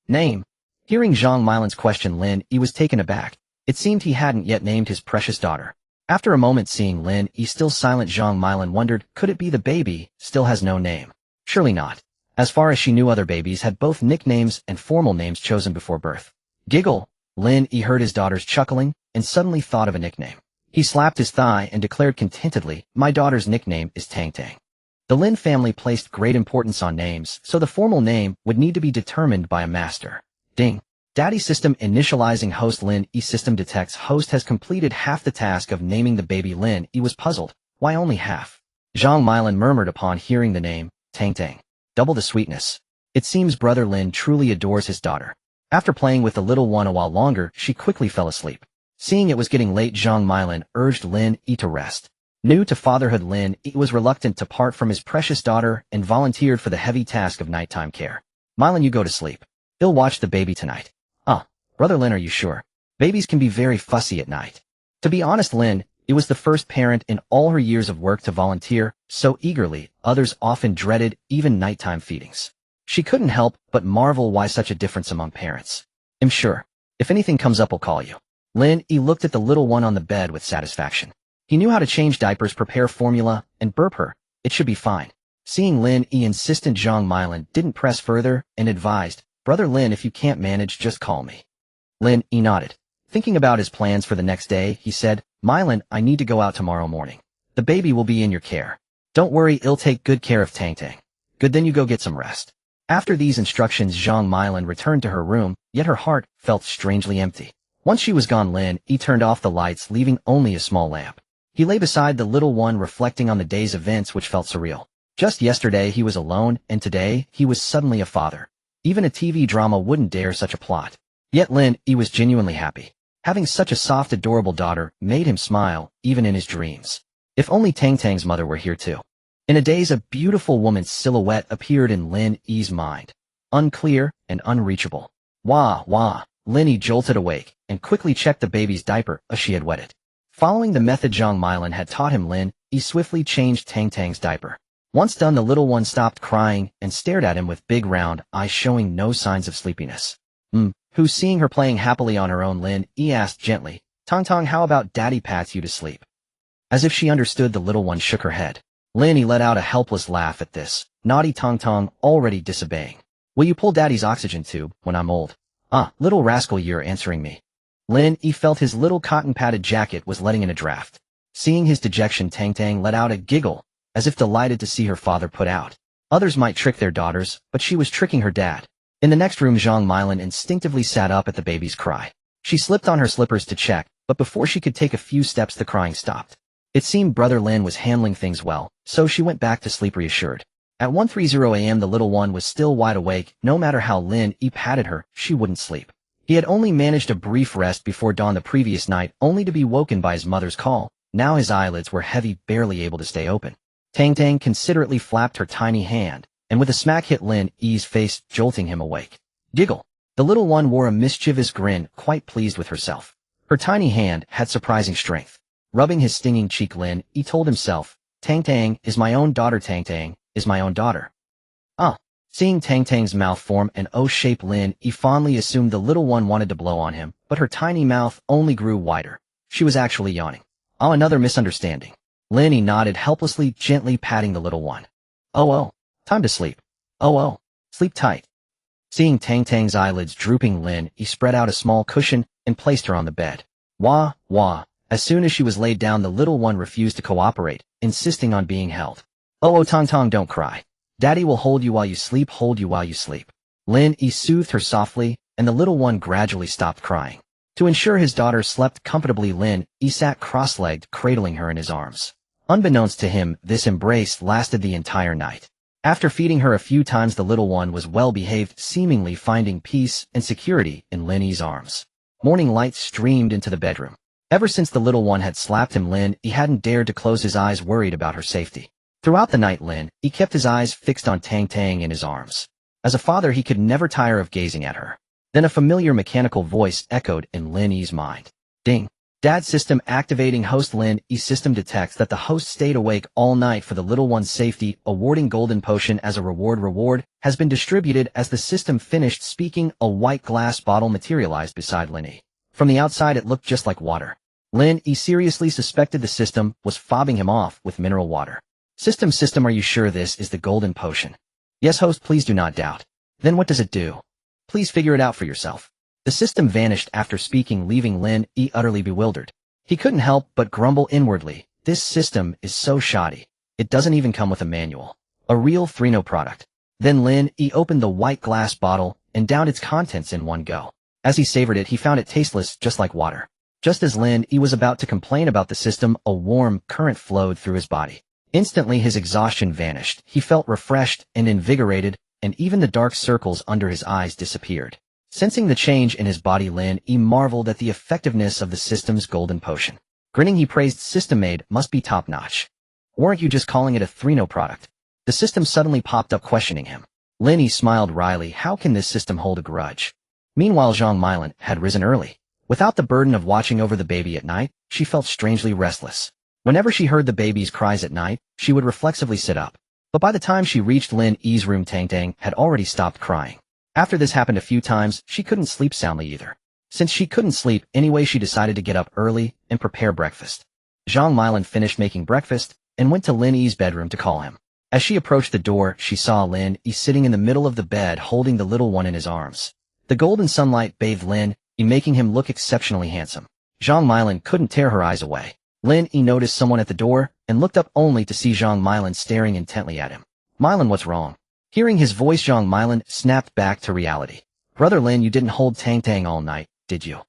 Name? Hearing Zhang Milin's question, Lin Yi was taken aback. It seemed he hadn't yet named his precious daughter. After a moment seeing Lin Yi still silent, Zhang Milin wondered, could it be the baby still has no name? Surely not. As far as she knew, other babies had both nicknames and formal names chosen before birth. Giggle. Lin Yi heard his daughter's chuckling and suddenly thought of a nickname. He slapped his thigh and declared contentedly, "My daughter's nickname is Tang Tang." The Lin family placed great importance on names, so the formal name would need to be determined by a master. Ding. Daddy system initializing host. Lin Yi system detects host has completed half the task of naming the baby. Lin Yi was puzzled. Why only half? Zhang Milin murmured upon hearing the name, Tang Tang. Double the sweetness. It seems brother Lin truly adores his daughter. After playing with the little one a while longer, she quickly fell asleep. Seeing it was getting late, Zhang Milin urged Lin Yi to rest. New to fatherhood, Lin Yi was reluctant to part from his precious daughter and volunteered for the heavy task of nighttime care. "Milin, you go to sleep. He'll watch the baby tonight." Brother Lin, are you sure? Babies can be very fussy at night. To be honest, Lin Yi was the first parent in all her years of work to volunteer so eagerly. Others often dreaded even nighttime feedings. She couldn't help but marvel why such a difference among parents. "I'm sure. If anything comes up, I'll call you." Lin Yi looked at the little one on the bed with satisfaction. He knew how to change diapers, prepare formula, and burp her. It should be fine. Seeing Lin Yi insistent, Zhang Milin didn't press further and advised, "Brother Lin, if you can't manage, just call me." Lin Yi nodded. Thinking about his plans for the next day, he said, "Milin, I need to go out tomorrow morning. The baby will be in your care. Don't worry, I'll take good care of Tang Tang." "Good, then you go get some rest." After these instructions, Zhang Milin returned to her room, yet her heart felt strangely empty. Once she was gone, Lin Yi turned off the lights, leaving only a small lamp. He lay beside the little one, reflecting on the day's events, which felt surreal. Just yesterday he was alone, and today he was suddenly a father. Even a TV drama wouldn't dare such a plot. Yet Lin Yi was genuinely happy. Having such a soft, adorable daughter made him smile, even in his dreams. If only Tang Tang's mother were here too. In a daze, a beautiful woman's silhouette appeared in Lin Yi's mind. Unclear and unreachable. Wah, wah. Lin Yi jolted awake and quickly checked the baby's diaper as she had wet it. Following the method Zhang Milin had taught him, Lin Yi swiftly changed Tang Tang's diaper. Once done, the little one stopped crying and stared at him with big round eyes, showing no signs of sleepiness. Who, seeing her playing happily on her own, Lin Yi asked gently, "Tang Tang, how about Daddy pats you to sleep?" As if she understood, the little one shook her head. Lin Yi let out a helpless laugh at this. Naughty Tang Tang, already disobeying. "Will you pull Daddy's oxygen tube when I'm old?" Little rascal, you're answering me." Lin Yi felt his little cotton-padded jacket was letting in a draft. Seeing his dejection, Tang Tang let out a giggle, as if delighted to see her father put out. Others might trick their daughters, but she was tricking her dad. In the next room, Zhang Milin instinctively sat up at the baby's cry. She slipped on her slippers to check, but before she could take a few steps, the crying stopped. It seemed brother Lin was handling things well, so she went back to sleep reassured. At 1:30 a.m. the little one was still wide awake. No matter how Lin Yi patted her, she wouldn't sleep. He had only managed a brief rest before dawn the previous night, only to be woken by his mother's call. Now his eyelids were heavy, barely able to stay open. Tang Tang considerately flapped her tiny hand, and with a smack hit Lin Yi's face, jolting him awake. Giggle. The little one wore a mischievous grin, quite pleased with herself. Her tiny hand had surprising strength. Rubbing his stinging cheek, Lin Yi told himself, "Tang Tang is my own daughter. Tang Tang is my own daughter." Seeing Tang Tang's mouth form an O shape, Lin Yi fondly assumed the little one wanted to blow on him, but her tiny mouth only grew wider. She was actually yawning. Another misunderstanding. Lin Yi nodded helplessly, gently patting the little one. Oh, time to sleep. Oh, sleep tight." Seeing Tang Tang's eyelids drooping, Lin Yi spread out a small cushion and placed her on the bed. Wah, wah. As soon as she was laid down, the little one refused to cooperate, insisting on being held. Oh, Tang Tang, don't cry. Daddy will hold you while you sleep, hold you while you sleep." Lin Yi soothed her softly, and the little one gradually stopped crying. To ensure his daughter slept comfortably, Lin Yi sat cross-legged, cradling her in his arms. Unbeknownst to him, this embrace lasted the entire night. After feeding her a few times, the little one was well-behaved, seemingly finding peace and security in Lin Yi's arms. Morning light streamed into the bedroom. Ever since the little one had slapped him, Lin Yi hadn't dared to close his eyes, worried about her safety. Throughout the night, Lin Yi kept his eyes fixed on Tang Tang in his arms. As a father, he could never tire of gazing at her. Then a familiar mechanical voice echoed in Lin Yi's mind. Ding! Dad system activating. Host Lin Yi system detects that the host stayed awake all night for the little one's safety, awarding golden potion as a reward. Reward has been distributed. As the system finished speaking, a white glass bottle materialized beside Lin Yi. From the outside, it looked just like water. Lin Yi seriously suspected the system was fobbing him off with mineral water. System, are you sure this is the golden potion? Yes, host, please do not doubt. Then what does it do? Please figure it out for yourself. The system vanished after speaking, leaving Lin Yi utterly bewildered. He couldn't help but grumble inwardly. This system is so shoddy. It doesn't even come with a manual. A real Thrino product. Then Lin Yi opened the white glass bottle and downed its contents in one go. As he savored it, he found it tasteless, just like water. Just as Lin Yi was about to complain about the system, a warm current flowed through his body. Instantly, his exhaustion vanished. He felt refreshed and invigorated, and even the dark circles under his eyes disappeared. Sensing the change in his body, Lin Yi marveled at the effectiveness of the system's golden potion. Grinning, he praised System Made must be top-notch. Weren't you just calling it a Thrino product? The system suddenly popped up, questioning him. Lin Yi smiled wryly. How can this system hold a grudge? Meanwhile, Zhang Milan had risen early. Without the burden of watching over the baby at night, she felt strangely restless. Whenever she heard the baby's cries at night, she would reflexively sit up. But by the time she reached Lin Yi's room, Tang Tang had already stopped crying. After this happened a few times, she couldn't sleep soundly either. Since she couldn't sleep anyway, she decided to get up early and prepare breakfast. Zhang Milan finished making breakfast and went to Lin Yi's bedroom to call him. As she approached the door, she saw Lin Yi sitting in the middle of the bed holding the little one in his arms. The golden sunlight bathed Lin Yi, making him look exceptionally handsome. Zhang Milan couldn't tear her eyes away. Lin Yi noticed someone at the door and looked up only to see Zhang Milan staring intently at him. Milan, what's wrong? Hearing his voice, Zhang Milan snapped back to reality. Brother Lin, you didn't hold Tang Tang all night, did you?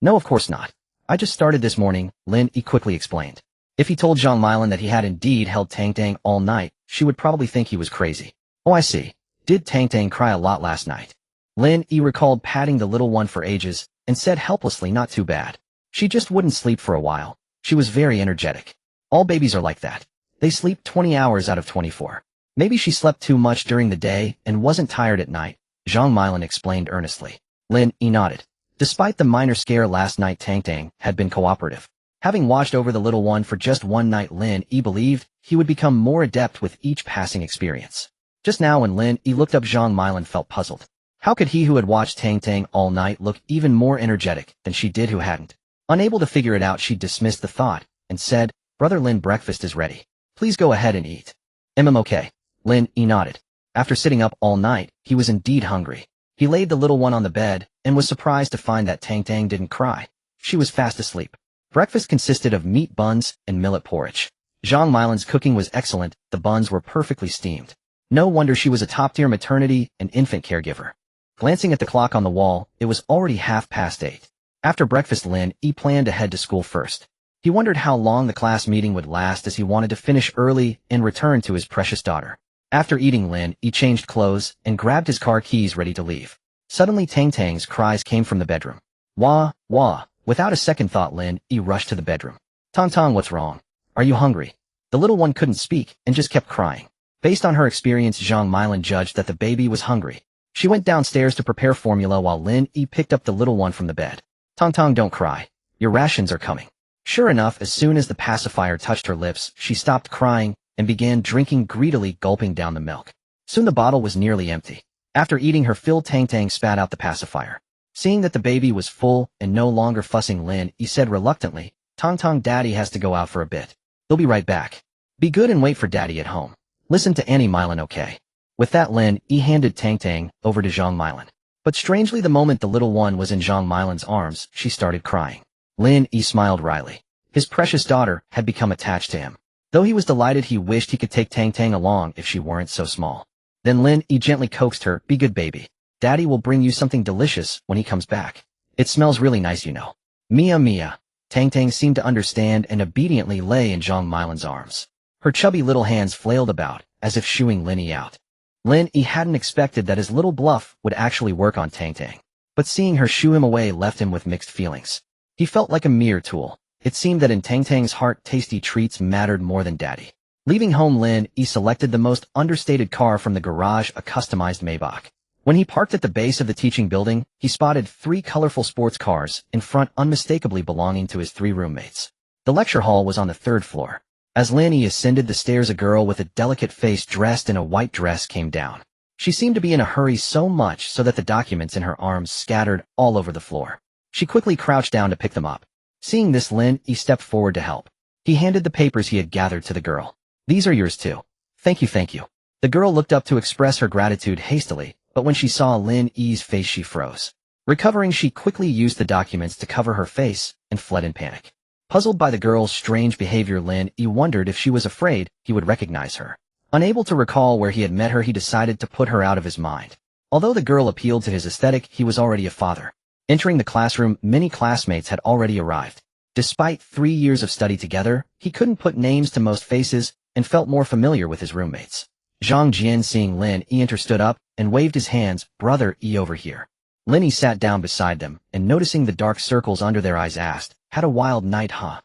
No, of course not. I just started this morning, Lin Yi quickly explained. If he told Zhang Milan that he had indeed held Tang Tang all night, she would probably think he was crazy. Oh, I see. Did Tang Tang cry a lot last night? Lin Yi recalled patting the little one for ages and said helplessly, not too bad. She just wouldn't sleep for a while. She was very energetic. All babies are like that. They sleep 20 hours out of 24. Maybe she slept too much during the day and wasn't tired at night, Zhang Milan explained earnestly. Lin Yi nodded. Despite the minor scare last night, Tang Tang had been cooperative. Having watched over the little one for just one night, Lin Yi believed he would become more adept with each passing experience. Just now when Lin Yi looked up, Zhang Milan felt puzzled. How could he who had watched Tang Tang all night look even more energetic than she did who hadn't? Unable to figure it out, she dismissed the thought and said, Brother Lin, breakfast is ready. Please go ahead and eat. Okay. Lin Yi nodded. After sitting up all night, he was indeed hungry. He laid the little one on the bed and was surprised to find that Tang Tang didn't cry. She was fast asleep. Breakfast consisted of meat buns and millet porridge. Zhang Milan's cooking was excellent. The buns were perfectly steamed. No wonder she was a top-tier maternity and infant caregiver. Glancing at the clock on the wall, it was already 8:30. After breakfast, Lin Yi planned to head to school first. He wondered how long the class meeting would last, as he wanted to finish early and return to his precious daughter. After eating, Lin Yi changed clothes and grabbed his car keys, ready to leave. Suddenly, Tang Tang's cries came from the bedroom. Wah, wah. Without a second thought, Lin Yi rushed to the bedroom. Tang Tang, what's wrong? Are you hungry? The little one couldn't speak and just kept crying. Based on her experience, Zhang Milan judged that the baby was hungry. She went downstairs to prepare formula while Lin Yi picked up the little one from the bed. Tang Tang, don't cry. Your rations are coming. Sure enough, as soon as the pacifier touched her lips, she stopped crying and began drinking greedily, gulping down the milk. Soon the bottle was nearly empty. After eating her fill, Tang Tang spat out the pacifier. Seeing that the baby was full and no longer fussing, Lin Yi said reluctantly, Tang Tang, Daddy has to go out for a bit. He'll be right back. Be good and wait for Daddy at home. Listen to Annie Milan, okay? With that, Lin Yi handed Tang Tang over to Zhang Milan. But strangely, the moment the little one was in Zhang Milan's arms, she started crying. Lin Yi smiled wryly. His precious daughter had become attached to him. Though he was delighted, he wished he could take Tang Tang along if she weren't so small. Then Lin Yi gently coaxed her, be good, baby. Daddy will bring you something delicious when he comes back. It smells really nice, you know. Mia Mia. Tang Tang seemed to understand and obediently lay in Zhang Milan's arms. Her chubby little hands flailed about, as if shooing Lin Yi out. Lin Yi hadn't expected that his little bluff would actually work on Tang Tang, but seeing her shoo him away left him with mixed feelings. He felt like a mere tool. It seemed that in Tang Tang's heart tasty treats mattered more than daddy. Leaving home, Lin Yi selected the most understated car from the garage, a customized Maybach. When he parked at the base of the teaching building, he spotted 3 colorful sports cars in front, unmistakably belonging to his 3 roommates. The lecture hall was on the 3rd floor. As Lin Yi ascended the stairs, a girl with a delicate face dressed in a white dress came down. She seemed to be in a hurry, so much so that the documents in her arms scattered all over the floor. She quickly crouched down to pick them up. Seeing this, Lin Yi stepped forward to help. He handed the papers he had gathered to the girl. "These are yours too." Thank you, thank you." The girl looked up to express her gratitude hastily, but when she saw Lin Yi's face, she froze. Recovering, she quickly used the documents to cover her face and fled in panic. Puzzled by the girl's strange behavior, Lin Yi wondered if she was afraid he would recognize her. Unable to recall where he had met her, he decided to put her out of his mind. Although the girl appealed to his aesthetic, he was already a father. Entering the classroom, many classmates had already arrived. Despite 3 years of study together, he couldn't put names to most faces and felt more familiar with his roommates. Zhang Jian, seeing Lin Yi enter, stood up and waved his hands. "Brother Yi, over here." Lin Yi sat down beside them, and noticing the dark circles under their eyes, asked, "Had a wild night, huh?"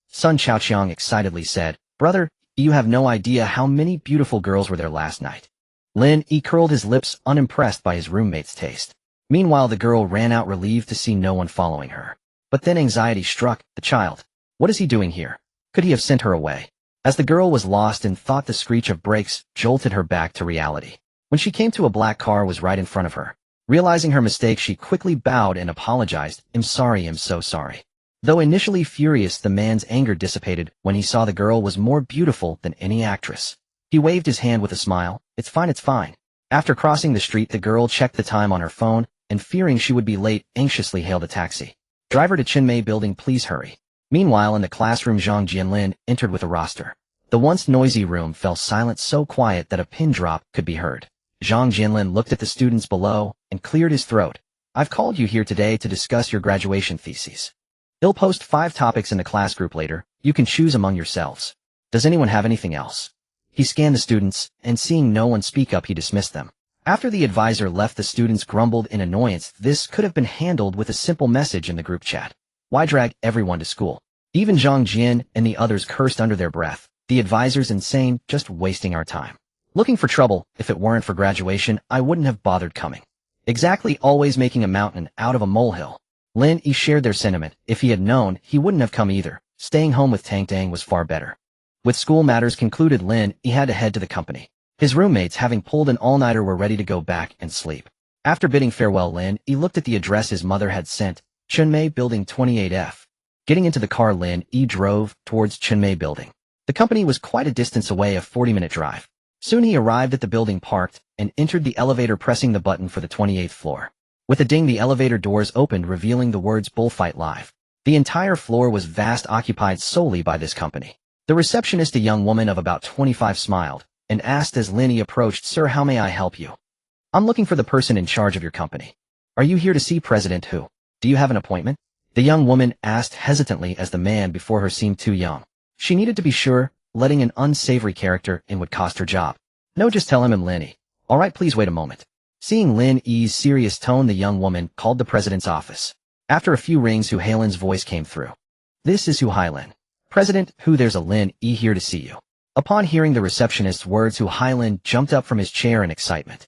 Sun Chaoqiang excitedly said, "Brother, you have no idea how many beautiful girls were there last night." Lin Yi curled his lips, unimpressed by his roommate's taste. Meanwhile, the girl ran out, relieved to see no one following her. But then anxiety struck the child. What is he doing here? Could he have sent her away? As the girl was lost in thought, the screech of brakes jolted her back to reality. When she came to, a black car was right in front of her. Realizing her mistake, she quickly bowed and apologized. "I'm sorry, I'm so sorry." Though initially furious, the man's anger dissipated when he saw the girl was more beautiful than any actress. He waved his hand with a smile. "It's fine, it's fine." After crossing the street, the girl checked the time on her phone, and fearing she would be late, anxiously hailed a taxi. "Driver to Chinmay building, please hurry." Meanwhile, in the classroom, Zhang Jianlin entered with a roster. The once noisy room fell silent, so quiet that a pin drop could be heard. Zhang Jianlin looked at the students below and cleared his throat. "I've called you here today to discuss your graduation theses. I'll post 5 topics in the class group later. You can choose among yourselves. Does anyone have anything else?" He scanned the students, and seeing no one speak up, he dismissed them. After the advisor left, the students grumbled in annoyance. This could have been handled with a simple message in the group chat. Why drag everyone to school? Even Zhang Jian and the others cursed under their breath. The advisor's insane, just wasting our time. Looking for trouble. If it weren't for graduation, I wouldn't have bothered coming. Exactly, always making a mountain out of a molehill. Lin Yi shared their sentiment. If he had known, he wouldn't have come either. Staying home with Tang Tang was far better. With school matters concluded, Lin Yi had to head to the company. His roommates, having pulled an all-nighter, were ready to go back and sleep. After bidding farewell, Lin Yi looked at the address his mother had sent, Chinmay Building 28F. Getting into the car, Lin Yi drove towards Chinmay Building. The company was quite a distance away, a 40-minute drive. Soon he arrived at the building, parked, and entered the elevator, pressing the button for the 28th floor. With a ding, the elevator doors opened, revealing the words "Bullfight Live." The entire floor was vast, occupied solely by this company. The receptionist, a young woman of about 25, smiled and asked as Lin Yi approached, "Sir, how may I help you?" "I'm looking for the person in charge of your company." "Are you here to see President Hu? Do you have an appointment?" the young woman asked hesitantly, as the man before her seemed too young. She needed to be sure. Letting an unsavory character in would cost her job. "No, just tell him I'm Lin Yi." "All right, please wait a moment." Seeing Lin Yi's serious tone, the young woman called the president's office. After a few rings, Hu Hailin's voice came through. "This is Hu Hailin." "President Hu, there's a Lin Yi here to see you." Upon hearing the receptionist's words, Hu Hailin jumped up from his chair in excitement.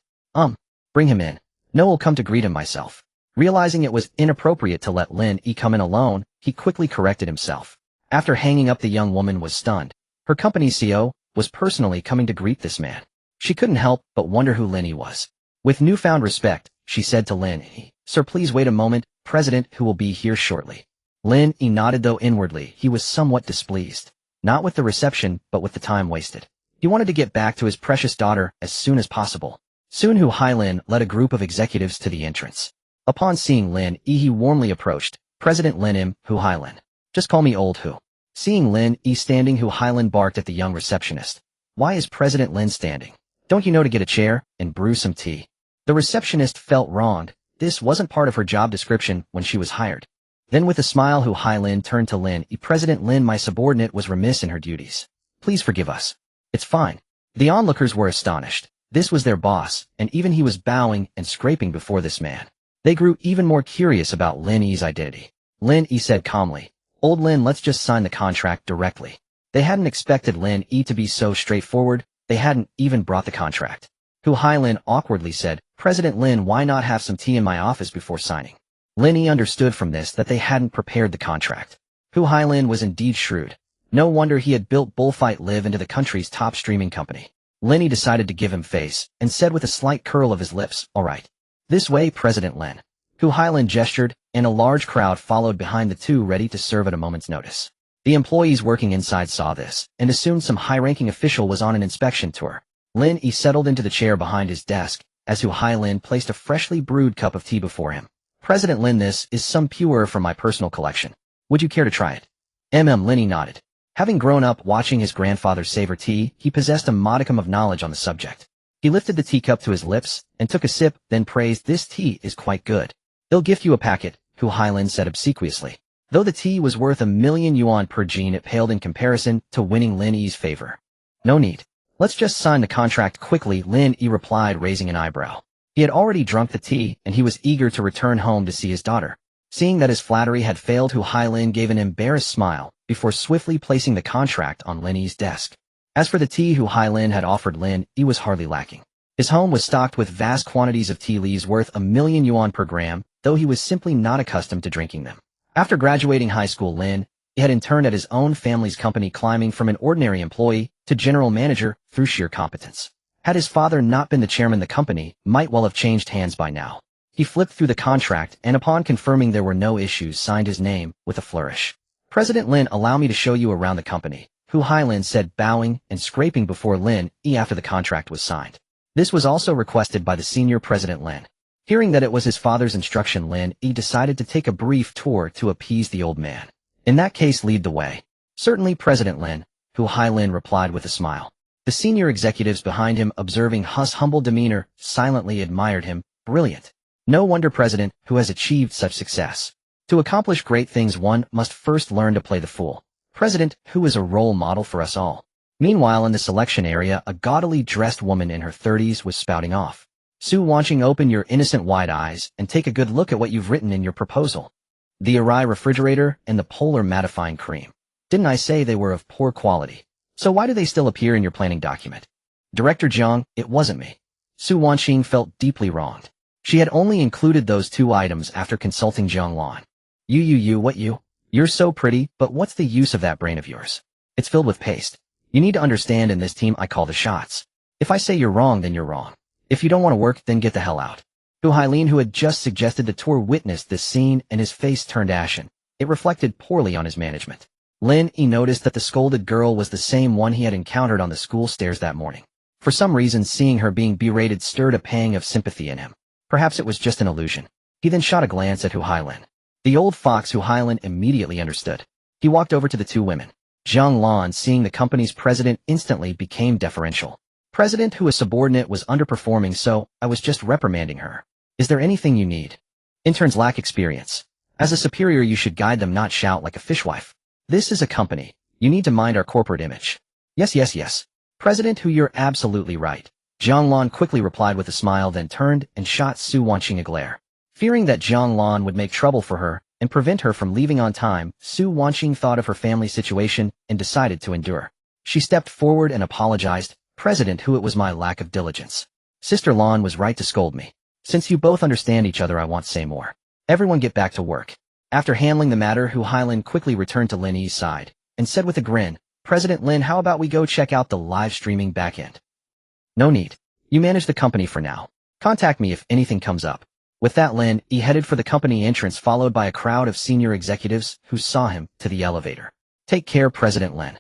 Bring him in. No, I'll come to greet him myself." Realizing it was inappropriate to let Lin Yi come in alone, he quickly corrected himself. After hanging up, the young woman was stunned. Her company's CEO was personally coming to greet this man. She couldn't help but wonder who Lin Yi was. With newfound respect, she said to Lin Yi, "Sir, please wait a moment. President Hu will be here shortly." Lin Yi nodded, though inwardly he was somewhat displeased. Not with the reception, but with the time wasted. He wanted to get back to his precious daughter as soon as possible. Soon Hu Hailin led a group of executives to the entrance. Upon seeing Lin Yi, he warmly approached. "President Lin Im, Hu Hailin. Just call me Old Hu." Seeing Lin Yi standing, Hu Hailin barked at the young receptionist. "Why is President Lin standing? Don't you know to get a chair and brew some tea?" The receptionist felt wronged. This wasn't part of her job description when she was hired. Then with a smile, Hu Hailin turned to Lin Yi. "President Lin, my subordinate was remiss in her duties. Please forgive us. It's fine. The onlookers were astonished. This was their boss, and even he was bowing and scraping before this man. They grew even more curious about Lin Yi's identity. Lin Yi said calmly, "Old Lin, let's just sign the contract directly." They hadn't expected Lin Yi to be so straightforward. They hadn't even brought the contract. Hu Hailin awkwardly said, "President Lin, why not have some tea in my office before signing?" Lin Yi understood from this that they hadn't prepared the contract. Hu Hailin was indeed shrewd. No wonder he had built Bullfight Live into the country's top streaming company. Lin Yi decided to give him face, and said with a slight curl of his lips, "All right. This way, President Lin." Hu Hailin gestured, and a large crowd followed behind the two, ready to serve at a moment's notice. The employees working inside saw this, and assumed some high-ranking official was on an inspection tour. Lin Yi settled into the chair behind his desk, as Hu Hailin placed a freshly brewed cup of tea before him. "President Lin, this is some puer from my personal collection. Would you care to try it?" Lin Yi nodded. Having grown up watching his grandfather savor tea, he possessed a modicum of knowledge on the subject. He lifted the teacup to his lips, and took a sip, then praised, "This tea is quite good." "They'll gift you a packet," Hu Hailin said obsequiously. Though the tea was worth 1,000,000 yuan per jean, it paled in comparison to winning Lin Yi's favor. "No need. Let's just sign the contract quickly," Lin Yi replied, raising an eyebrow. He had already drunk the tea, and he was eager to return home to see his daughter. Seeing that his flattery had failed, Hu Hailin gave an embarrassed smile, before swiftly placing the contract on Lin Yi's desk. As for the tea Hu Hailin had offered Lin Yi was hardly lacking. His home was stocked with vast quantities of tea leaves worth 1,000,000 yuan per gram, though he was simply not accustomed to drinking them. After graduating high school, Lin Yi had interned at his own family's company, climbing from an ordinary employee to general manager through sheer competence. Had his father not been the chairman, the company might well have changed hands by now. He flipped through the contract, and upon confirming there were no issues, signed his name with a flourish. "President Lin, allow me to show you around the company," Hu Hailin said, bowing and scraping before Lin Yi after the contract was signed. This was also requested by the senior President Lin. Hearing that it was his father's instruction, Lin Yi decided to take a brief tour to appease the old man. "In that case, lead the way." "Certainly, President Lin," Hu Hailin replied with a smile. The senior executives behind him, observing Hu's humble demeanor, silently admired him. Brilliant. No wonder President Hu has achieved such success. To accomplish great things, one must first learn to play the fool. President Hu is a role model for us all. Meanwhile, in the selection area, a gaudily dressed woman in her 30s was spouting off. "Su Wanqing, open your innocent wide eyes and take a good look at what you've written in your proposal. The Arai refrigerator and the polar mattifying cream. Didn't I say they were of poor quality? So why do they still appear in your planning document?" "Director Jiang, it wasn't me." Su Wanqing felt deeply wronged. She had only included those two items after consulting Jiang Lan. What you? You're so pretty, but what's the use of that brain of yours? It's filled with paste. You need to understand, in this team I call the shots. If I say you're wrong, then you're wrong. If you don't want to work, then get the hell out." Hu Hailin, who had just suggested the tour, witnessed this scene, and his face turned ashen. It reflected poorly on his management. Lin Yi noticed that the scolded girl was the same one he had encountered on the school stairs that morning. For some reason, seeing her being berated stirred a pang of sympathy in him. Perhaps it was just an illusion. He then shot a glance at Hu Hailin. The old fox Hu Hailin immediately understood. He walked over to the two women. Jiang Lan, seeing the company's president, instantly became deferential. "President Hu, a subordinate was underperforming, so I was just reprimanding her. Is there anything you need? Interns lack experience. As a superior, you should guide them, not shout like a fishwife. This is a company. You need to mind our corporate image." Yes. "President Hu, you're absolutely right." Jiang Lan quickly replied with a smile, then turned and shot Su Wanqing a glare. Fearing that Jiang Lan would make trouble for her and prevent her from leaving on time, Su Wanqing thought of her family situation and decided to endure. She stepped forward and apologized. "President Hu, it was my lack of diligence. Sister Lan was right to scold me. Since you both understand each other, I won't say more. Everyone get back to work." After handling the matter, Hu Hailin quickly returned to Lin Yi's side and said with a grin, "President Lin, how about we go check out the live streaming backend?" "No need. You manage the company for now. Contact me if anything comes up." With that, Lin Yi headed for the company entrance, followed by a crowd of senior executives who saw him to the elevator. "Take care, President Lin."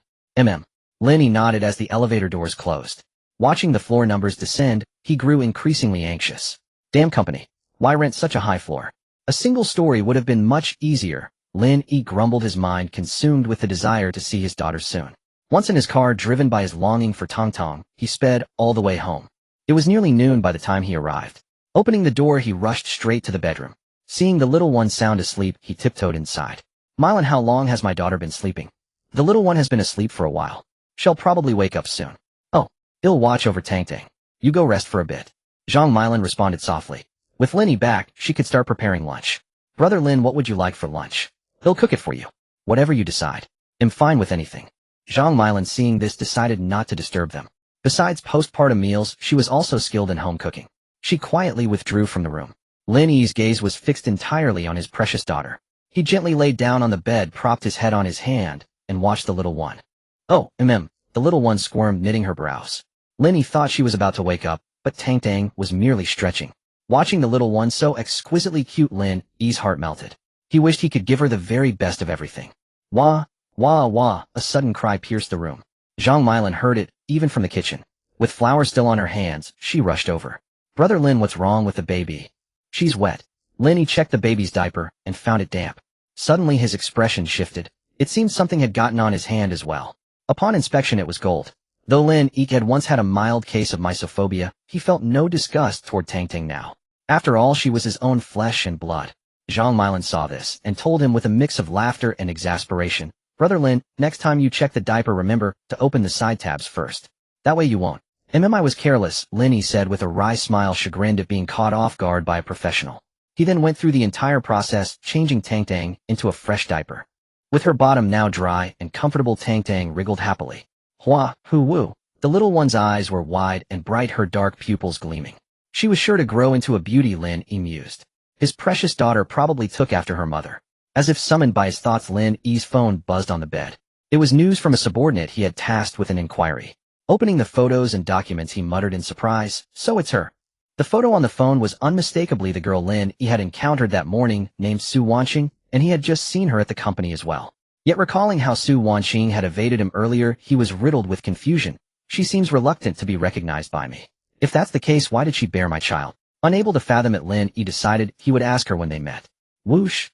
Lin Yi nodded as the elevator doors closed. Watching the floor numbers descend, he grew increasingly anxious. Damn company. Why rent such a high floor? A single story would have been much easier. Lin Yi grumbled, his mind consumed with the desire to see his daughter soon. Once in his car, driven by his longing for Tong Tong, he sped all the way home. It was nearly noon by the time he arrived. Opening the door, he rushed straight to the bedroom. Seeing the little one sound asleep, he tiptoed inside. "Mylan, how long has my daughter been sleeping?" "The little one has been asleep for a while." She'll probably wake up soon. Oh, I'll watch over Tang Tang. You go rest for a bit. Zhang Milan responded softly. With Lin Yi back, she could start preparing lunch. Brother Lin, what would you like for lunch? He'll cook it for you. Whatever you decide. I'm fine with anything. Zhang Milan, seeing this, decided not to disturb them. Besides postpartum meals, she was also skilled in home cooking. She quietly withdrew from the room. Lin Yi's gaze was fixed entirely on his precious daughter. He gently laid down on the bed, propped his head on his hand, and watched the little one. Oh, the little one squirmed, knitting her brows. Lin Yi thought she was about to wake up, but Tang Tang was merely stretching. Watching the little one so exquisitely cute, Lin Yi's heart melted. He wished he could give her the very best of everything. Wah, wah, wah, a sudden cry pierced the room. Zhang Milan heard it, even from the kitchen. With flowers still on her hands, she rushed over. Brother Lin, what's wrong with the baby? She's wet. Lin Yi checked the baby's diaper and found it damp. Suddenly his expression shifted. It seemed something had gotten on his hand as well. Upon inspection it was gold. Though Lin Yi had once had a mild case of mysophobia, he felt no disgust toward Tang Tang now. After all, she was his own flesh and blood. Zhang Milan saw this and told him with a mix of laughter and exasperation, Brother Lin, next time you check the diaper, remember to open the side tabs first. That way you won't. I was careless, Lin Yi said with a wry smile, chagrined at being caught off guard by a professional. He then went through the entire process, changing Tang Tang into a fresh diaper. With her bottom now dry and comfortable, Tang Tang wriggled happily. Hua, hu woo. The little one's eyes were wide and bright, her dark pupils gleaming. She was sure to grow into a beauty, Lin Yi mused. His precious daughter probably took after her mother. As if summoned by his thoughts, Lin Yi's phone buzzed on the bed. It was news from a subordinate he had tasked with an inquiry. Opening the photos and documents, he muttered in surprise, so it's her. The photo on the phone was unmistakably the girl Lin Yi had encountered that morning, named Su Wanqing, and he had just seen her at the company as well. Yet recalling how Su Wanqing had evaded him earlier, he was riddled with confusion. She seems reluctant to be recognized by me. If that's the case, why did she bear my child? Unable to fathom it, Lin Yi decided he would ask her when they met. Whoosh,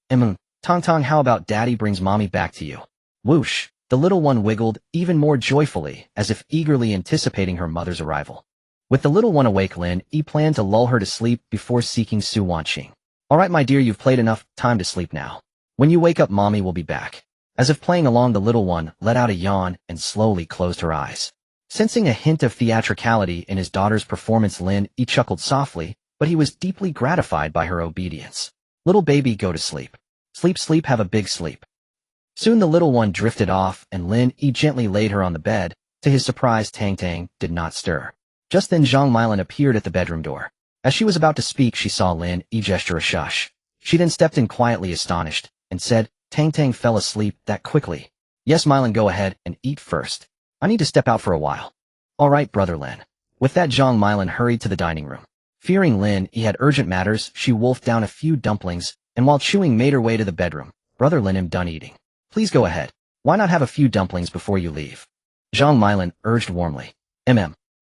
Tong Tong, how about daddy brings mommy back to you? Whoosh, the little one wiggled even more joyfully, as if eagerly anticipating her mother's arrival. With the little one awake, Lin Yi planned to lull her to sleep before seeking Su Wanqing. All right, my dear, you've played enough, time to sleep now. When you wake up, mommy will be back. As if playing along, the little one let out a yawn and slowly closed her eyes. Sensing a hint of theatricality in his daughter's performance, Lin Yi chuckled softly, but he was deeply gratified by her obedience. Little baby, go to sleep. Sleep, sleep, have a big sleep. Soon the little one drifted off, and Lin Yi gently laid her on the bed. To his surprise, Tang Tang did not stir. Just then Zhang Milan appeared at the bedroom door. As she was about to speak, she saw Lin Yi gesture a shush. She then stepped in quietly, astonished, and said, Tang Tang fell asleep that quickly. Yes, Milan, go ahead and eat first. I need to step out for a while. All right, Brother Lin. With that, Zhang Milan hurried to the dining room. Fearing Lin Yi had urgent matters, she wolfed down a few dumplings, and while chewing made her way to the bedroom. Brother Lin, I'm done eating. Please go ahead. Why not have a few dumplings before you leave? Zhang Milan urged warmly.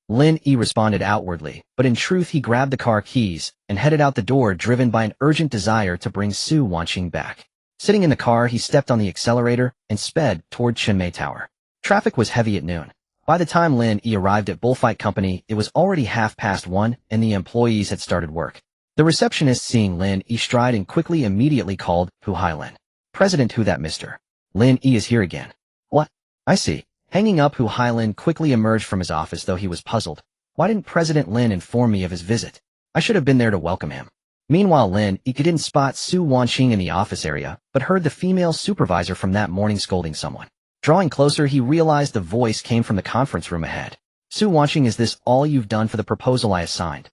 Lin Yi responded outwardly, but in truth he grabbed the car keys and headed out the door, driven by an urgent desire to bring Su Wanqing back. Sitting in the car, he stepped on the accelerator and sped toward Chenmei Tower. Traffic was heavy at noon. By the time Lin Yi arrived at Bullfight Company, it was already 1:30 and the employees had started work. The receptionist, seeing Lin Yi stride in quickly, immediately called, Hu Hailin. President, who that mister? Lin Yi is here again. What? I see. Hanging up, Hu Hailin quickly emerged from his office, though he was puzzled. Why didn't President Lin inform me of his visit? I should have been there to welcome him. Meanwhile, Lin Yi didn't spot Su Wanqing in the office area, but heard the female supervisor from that morning scolding someone. Drawing closer, he realized the voice came from the conference room ahead. Su Wanqing, is this all you've done for the proposal I assigned?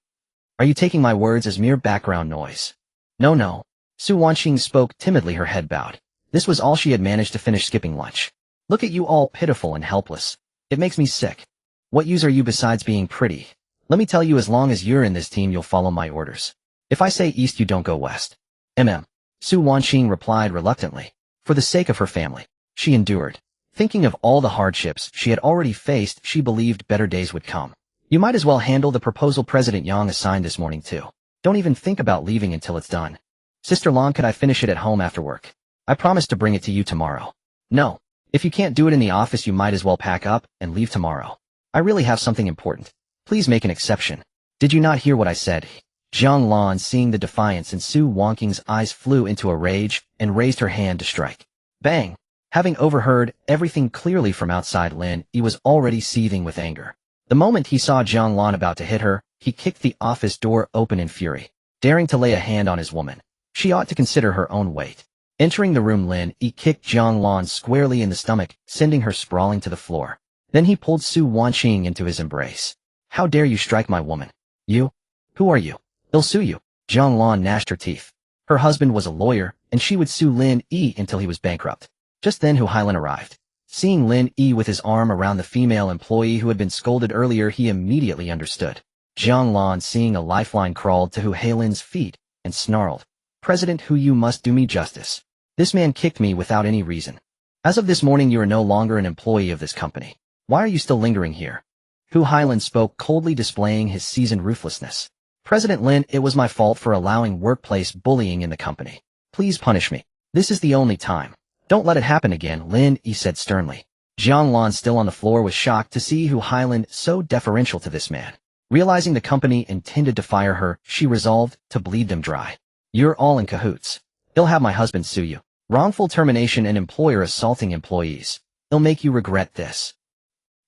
Are you taking my words as mere background noise? No. Su Wanqing spoke timidly, her head bowed. This was all she had managed to finish skipping lunch. Look at you, all pitiful and helpless. It makes me sick. What use are you besides being pretty? Let me tell you, as long as you're in this team, you'll follow my orders. If I say east, you don't go west. Su Wanqing replied reluctantly. For the sake of her family, she endured. Thinking of all the hardships she had already faced, she believed better days would come. You might as well handle the proposal President Yang assigned this morning too. Don't even think about leaving until it's done. Sister Long, could I finish it at home after work? I promise to bring it to you tomorrow. No. If you can't do it in the office, you might as well pack up and leave tomorrow. I really have something important. Please make an exception. Did you not hear what I said? Jiang Lan, seeing the defiance in Su Wanqing's eyes, flew into a rage and raised her hand to strike. Bang! Having overheard everything clearly from outside, Lin Yi was already seething with anger. The moment he saw Jiang Lan about to hit her, he kicked the office door open in fury, daring to lay a hand on his woman. She ought to consider her own weight. Entering the room, Lin Yi kicked Jiang Lan squarely in the stomach, sending her sprawling to the floor. Then he pulled Su Wanqing into his embrace. How dare you strike my woman? You? Who are you? They'll sue you. Jiang Lan gnashed her teeth. Her husband was a lawyer, and she would sue Lin Yi until he was bankrupt. Just then Hu Hailan arrived. Seeing Lin Yi with his arm around the female employee who had been scolded earlier, he immediately understood. Jiang Lan, seeing a lifeline, crawled to Hu Hailan's feet and snarled, "President Hu, you must do me justice. This man kicked me without any reason. As of this morning, you are no longer an employee of this company. Why are you still lingering here?" Hu Hailan spoke coldly, displaying his seasoned ruthlessness. "President Lin, it was my fault for allowing workplace bullying in the company. Please punish me. This is the only time. Don't let it happen again," Lin Yi said sternly. Jiang Lan, still on the floor, was shocked to see Hu Hailan so deferential to this man. Realizing the company intended to fire her, she resolved to bleed them dry. "You're all in cahoots. They'll have my husband sue you. Wrongful termination and employer assaulting employees. They'll make you regret this."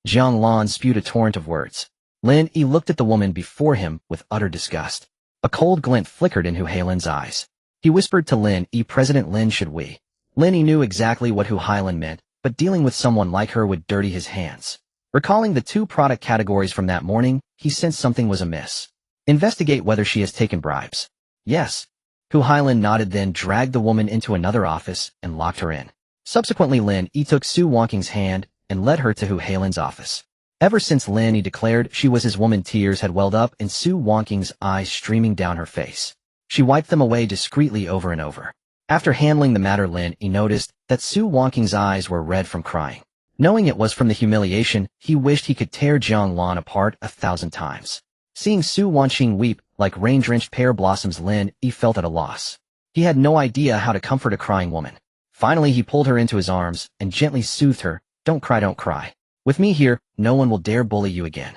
Jiang Lan spewed a torrent of words. Lin Yi looked at the woman before him with utter disgust. A cold glint flickered in Hu Hailan's eyes. He whispered to Lin Yi, "President Lin, should we?" Lin Yi knew exactly what Hu Hailan meant, but dealing with someone like her would dirty his hands. Recalling the two product categories from that morning, he sensed something was amiss. "Investigate whether she has taken bribes." "Yes." Hu Hailan nodded, then dragged the woman into another office and locked her in. Subsequently, Lin Yi took Su Wanqing's hand and led her to Hu Hailan's office. Ever since Lin Yi declared she was his woman, tears had welled up in Su Wanqing's eyes, streaming down her face. She wiped them away discreetly over and over. After handling the matter, Lin Yi noticed that Su Wanqing's eyes were red from crying. Knowing it was from the humiliation, he wished he could tear Jiang Lan apart 1,000 times. Seeing Su Wanqing weep like rain-drenched pear blossoms, Lin Yi felt at a loss. He had no idea how to comfort a crying woman. Finally, he pulled her into his arms and gently soothed her. Don't cry, don't cry. With me here, no one will dare bully you again."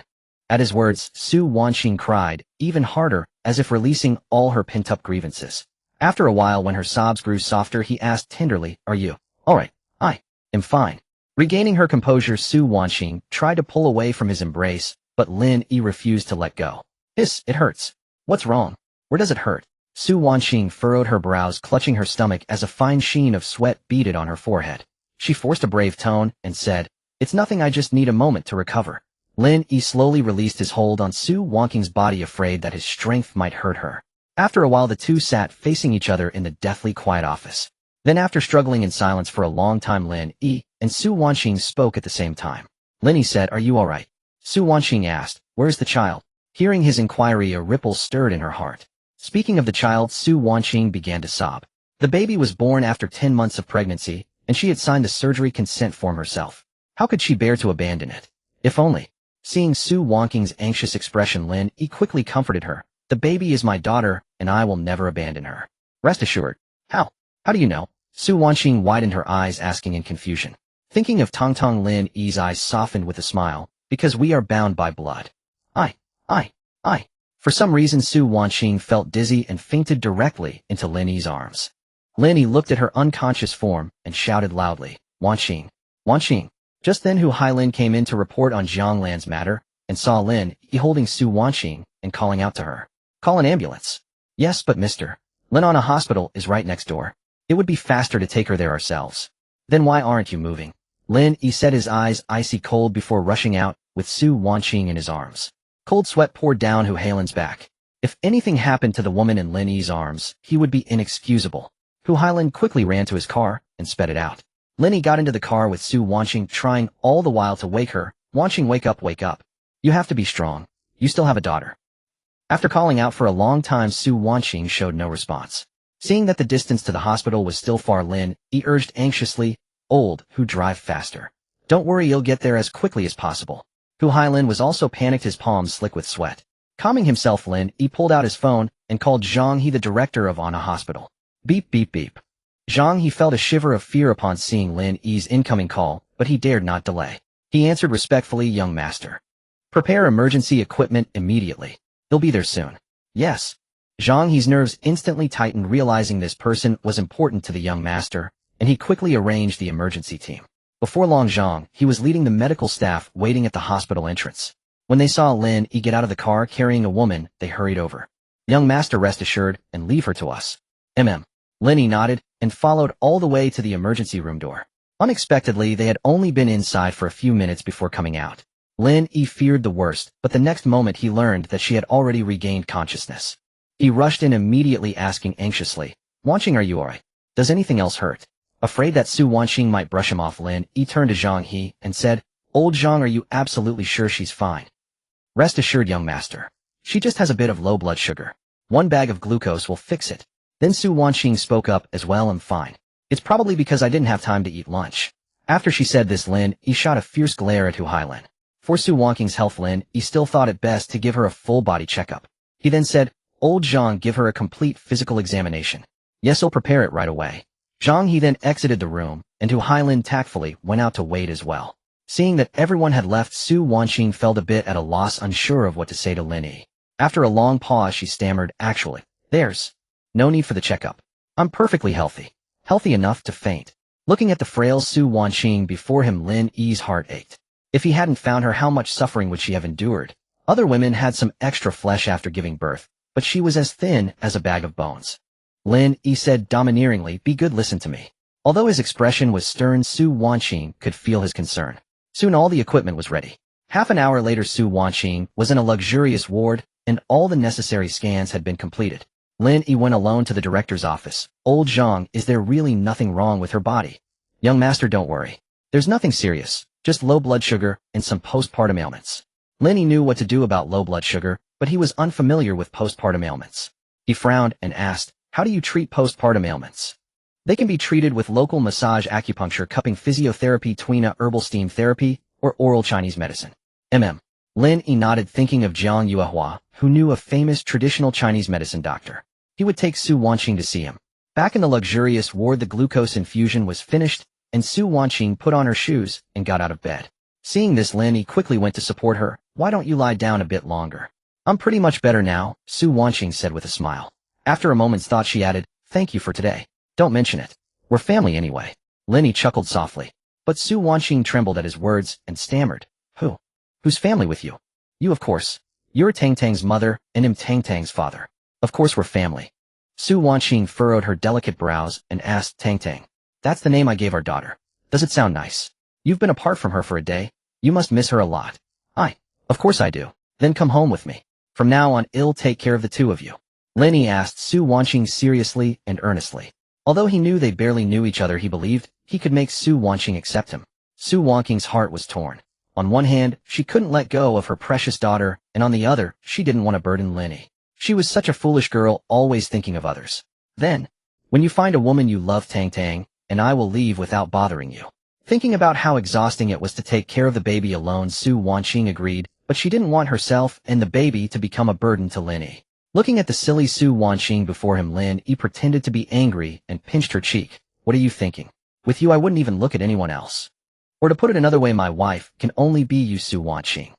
At his words, Su Wanqing cried, even harder, as if releasing all her pent-up grievances. After a while, when her sobs grew softer, he asked tenderly, "Are you all right?" "I am fine." Regaining her composure, Su Wanqing tried to pull away from his embrace, but Lin Yi refused to let go. It hurts." "What's wrong? Where does it hurt?" Su Wanqing furrowed her brows, clutching her stomach as a fine sheen of sweat beaded on her forehead. She forced a brave tone and said, "It's nothing, I just need a moment to recover." Lin Yi slowly released his hold on Su Wanqing's body, afraid that his strength might hurt her. After a while, the two sat facing each other in the deathly quiet office. Then, after struggling in silence for a long time, Lin Yi and Su Wanqing spoke at the same time. Lin Yi said, "Are you all right?" Su Wanqing asked, "Where's the child?" Hearing his inquiry, a ripple stirred in her heart. Speaking of the child, Su Wanqing began to sob. The baby was born after 10 months of pregnancy, and she had signed the surgery consent form herself. How could she bear to abandon it? If only. Seeing Su Wanqing's anxious expression, Lin Yi quickly comforted her. "The baby is my daughter, and I will never abandon her. Rest assured." How do you know?" Su Wanqing widened her eyes, asking in confusion. Thinking of Tongtong, Lin Yi's eyes softened with a smile. "Because we are bound by blood." I. For some reason, Su Wanqing felt dizzy and fainted directly into Lin Yi's arms. Lin Yi looked at her unconscious form and shouted loudly, "Wanqing! Wanqing!" Just then Hu Hailan came in to report on Jiang Lan's matter, and saw Lin Yi holding Su Wanqing and calling out to her, "Call an ambulance." "Yes, but Mr. Lin, a hospital is right next door. It would be faster to take her there ourselves." "Then why aren't you moving?" Lin Yi said, his eyes icy cold, before rushing out with Su Wanqing in his arms. Cold sweat poured down Hu Hailan's back. If anything happened to the woman in Lin Yi's arms, he would be inexcusable. Hu Hailan quickly ran to his car and sped it out. Lin Yi got into the car with Su Wanqing, trying all the while to wake her. "Wanqing, wake up, wake up. You have to be strong. You still have a daughter." After calling out for a long time, Su Wanqing showed no response. Seeing that the distance to the hospital was still far, Lin Yi urged anxiously, "Old Hu, drive faster. Don't worry, you'll get there as quickly as possible." Hu Hailan was also panicked, his palms slick with sweat. Calming himself, Lin Yi pulled out his phone and called Zhang He, the director of Anna Hospital. Beep, beep, beep. Zhang He felt a shiver of fear upon seeing Lin Yi's incoming call, but he dared not delay. He answered respectfully, "Young master. Prepare emergency equipment immediately. They'll be there soon." "Yes." Zhang He's nerves instantly tightened, realizing this person was important to the young master, and he quickly arranged the emergency team. Before long, Zhang, he was leading the medical staff waiting at the hospital entrance. When they saw Lin Yi get out of the car carrying a woman, they hurried over. Young master, rest assured, and leave her to us. Lin Yi nodded and followed all the way to the emergency room door. Unexpectedly, they had only been inside for a few minutes before coming out. Lin Yi feared the worst, but the next moment he learned that she had already regained consciousness. He rushed in immediately, asking anxiously, "Wanqing, are you alright? Does anything else hurt?" Afraid that Su Wanqing might brush him off, Lin Yi turned to Zhang He and said, "Old Zhang, are you absolutely sure she's fine?" "Rest assured, young master. She just has a bit of low blood sugar. 1 bag of glucose will fix it." Then Su Wanqing spoke up as well, "I'm fine. It's probably because I didn't have time to eat lunch." After she said this, Lin Yi shot a fierce glare at Hu Hailin. For Su Wanqing's health, Lin Yi still thought it best to give her a full body checkup. He then said, "Old Zhang, give her a complete physical examination." "Yes, I'll prepare it right away." Zhang He then exited the room, and Hu Hailin tactfully went out to wait as well. Seeing that everyone had left, Su Wanqing felt a bit at a loss, unsure of what to say to Lin Yi. After a long pause, she stammered, "Actually, there's no need for the checkup. I'm perfectly healthy. Healthy enough to faint." Looking at the frail Su Wanqing before him, Lin Yi's heart ached. If he hadn't found her, how much suffering would she have endured? Other women had some extra flesh after giving birth, but she was as thin as a bag of bones. Lin Yi said domineeringly, "Be good, listen to me." Although his expression was stern, Su Wanqing could feel his concern. Soon all the equipment was ready. Half an hour later, Su Wanqing was in a luxurious ward, and all the necessary scans had been completed. Lin Yi went alone to the director's office. "Old Zhang, is there really nothing wrong with her body?" "Young master, don't worry. There's nothing serious, just low blood sugar and some postpartum ailments." Lin Yi knew what to do about low blood sugar, but he was unfamiliar with postpartum ailments. He frowned and asked, "How do you treat postpartum ailments?" "They can be treated with local massage, acupuncture, cupping, physiotherapy, tuina, herbal steam therapy, or oral Chinese medicine." Lin Yi nodded, thinking of Jiang Yuehua, who knew a famous traditional Chinese medicine doctor. He would take Su Wanqing to see him. Back in the luxurious ward, the glucose infusion was finished, and Su Wanqing put on her shoes and got out of bed. Seeing this, Lin Yi quickly went to support her. "Why don't you lie down a bit longer?" "I'm pretty much better now," Su Wanqing said with a smile. After a moment's thought, she added, "Thank you for today. Don't mention it. We're family anyway." Lin Yi chuckled softly. But Su Wanqing trembled at his words and stammered, Who's family with you?" "You, of course. You're Tang Tang's mother, and I'm Tang Tang's father. Of course we're family." Su Wanqing furrowed her delicate brows and asked, "Tang Tang, that's the name I gave our daughter. Does it sound nice? You've been apart from her for a day. You must miss her a lot." Of course I do." "Then come home with me. From now on, I'll take care of the two of you." Lin Yi asked Su Wanqing seriously and earnestly. Although he knew they barely knew each other, he believed he could make Su Wanqing accept him. Su Wanqing's heart was torn. On one hand, she couldn't let go of her precious daughter, and on the other, she didn't want to burden Lin Yi. She was such a foolish girl, always thinking of others. "Then, when you find a woman you love, Tang Tang, and I will leave without bothering you." Thinking about how exhausting it was to take care of the baby alone, Su Wanqing agreed, but she didn't want herself and the baby to become a burden to Lin Yi. Looking at the silly Su Wanqing before him, Lin Yi pretended to be angry and pinched her cheek. "What are you thinking? With you I wouldn't even look at anyone else. Or to put it another way, my wife can only be you, Su Wanqing.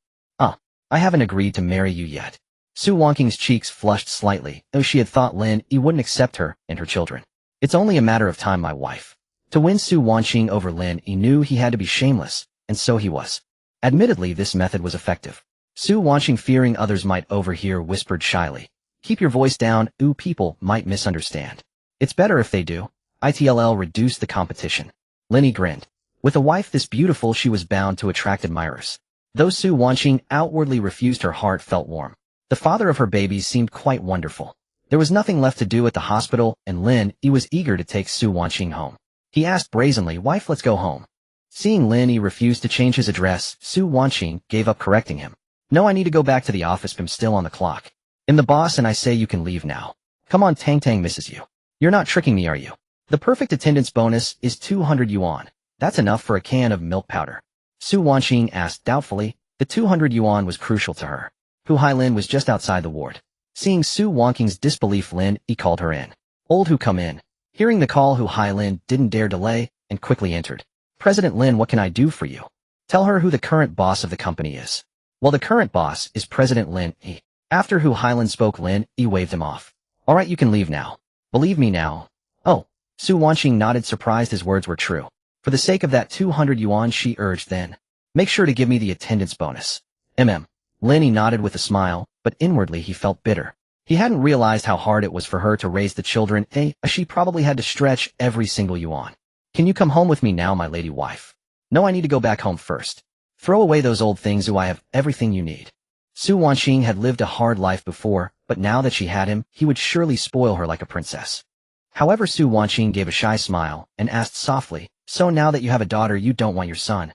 I haven't agreed to marry you yet." Su Wanqing's cheeks flushed slightly, though she had thought Lin Yi wouldn't accept her and her children. "It's only a matter of time, my wife." To win Su Wanqing over, Lin Yi knew he had to be shameless, and so he was. Admittedly, this method was effective. Su Wanqing, fearing others might overhear, whispered shyly, "Keep your voice down, people might misunderstand." "It's better if they do. It'll reduce the competition." Lin Yi grinned. With a wife this beautiful, she was bound to attract admirers. Though Su Wanqing outwardly refused, her heart felt warm. The father of her babies seemed quite wonderful. There was nothing left to do at the hospital, and Lin Yi was eager to take Su Wanqing home. He asked brazenly, "Wife, let's go home." Seeing Lin Yi refuse to change his address, Su Wanqing gave up correcting him. "No, I need to go back to the office. I'm still on the clock. I'm the boss, and I say you can leave now. Come on, Tang Tang misses you. You're not tricking me, are you? The perfect attendance bonus is 200 yuan. That's enough for a can of milk powder." Su Wanqing asked doubtfully. The 200 yuan was crucial to her. Hu Hailin was just outside the ward. Seeing Su Wanqing's disbelief, Lin Yi called her in. "Old Hu, come in." Hearing the call, Hu Hailin didn't dare delay and quickly entered. "President Lin, what can I do for you?" "Tell her who the current boss of the company is." "Well, the current boss is President Lin Yi." After Hu Hailin spoke, Lin Yi waved him off. "All right, you can leave now. Believe me now." "Oh, Su Wanqing nodded, surprised his words were true. For the sake of that 200 yuan, she urged, then make sure to give me the attendance bonus. Lin Yi nodded with a smile, but inwardly he felt bitter. He hadn't realized how hard it was for her to raise the children, she probably had to stretch every single yuan. Can you come home with me now, my lady wife? No, I need to go back home first. Throw away those old things, I have everything you need. Su Wanqing had lived a hard life before, but now that she had him, he would surely spoil her like a princess. However, Su Wanqing gave a shy smile and asked softly, so now that you have a daughter, you don't want your son?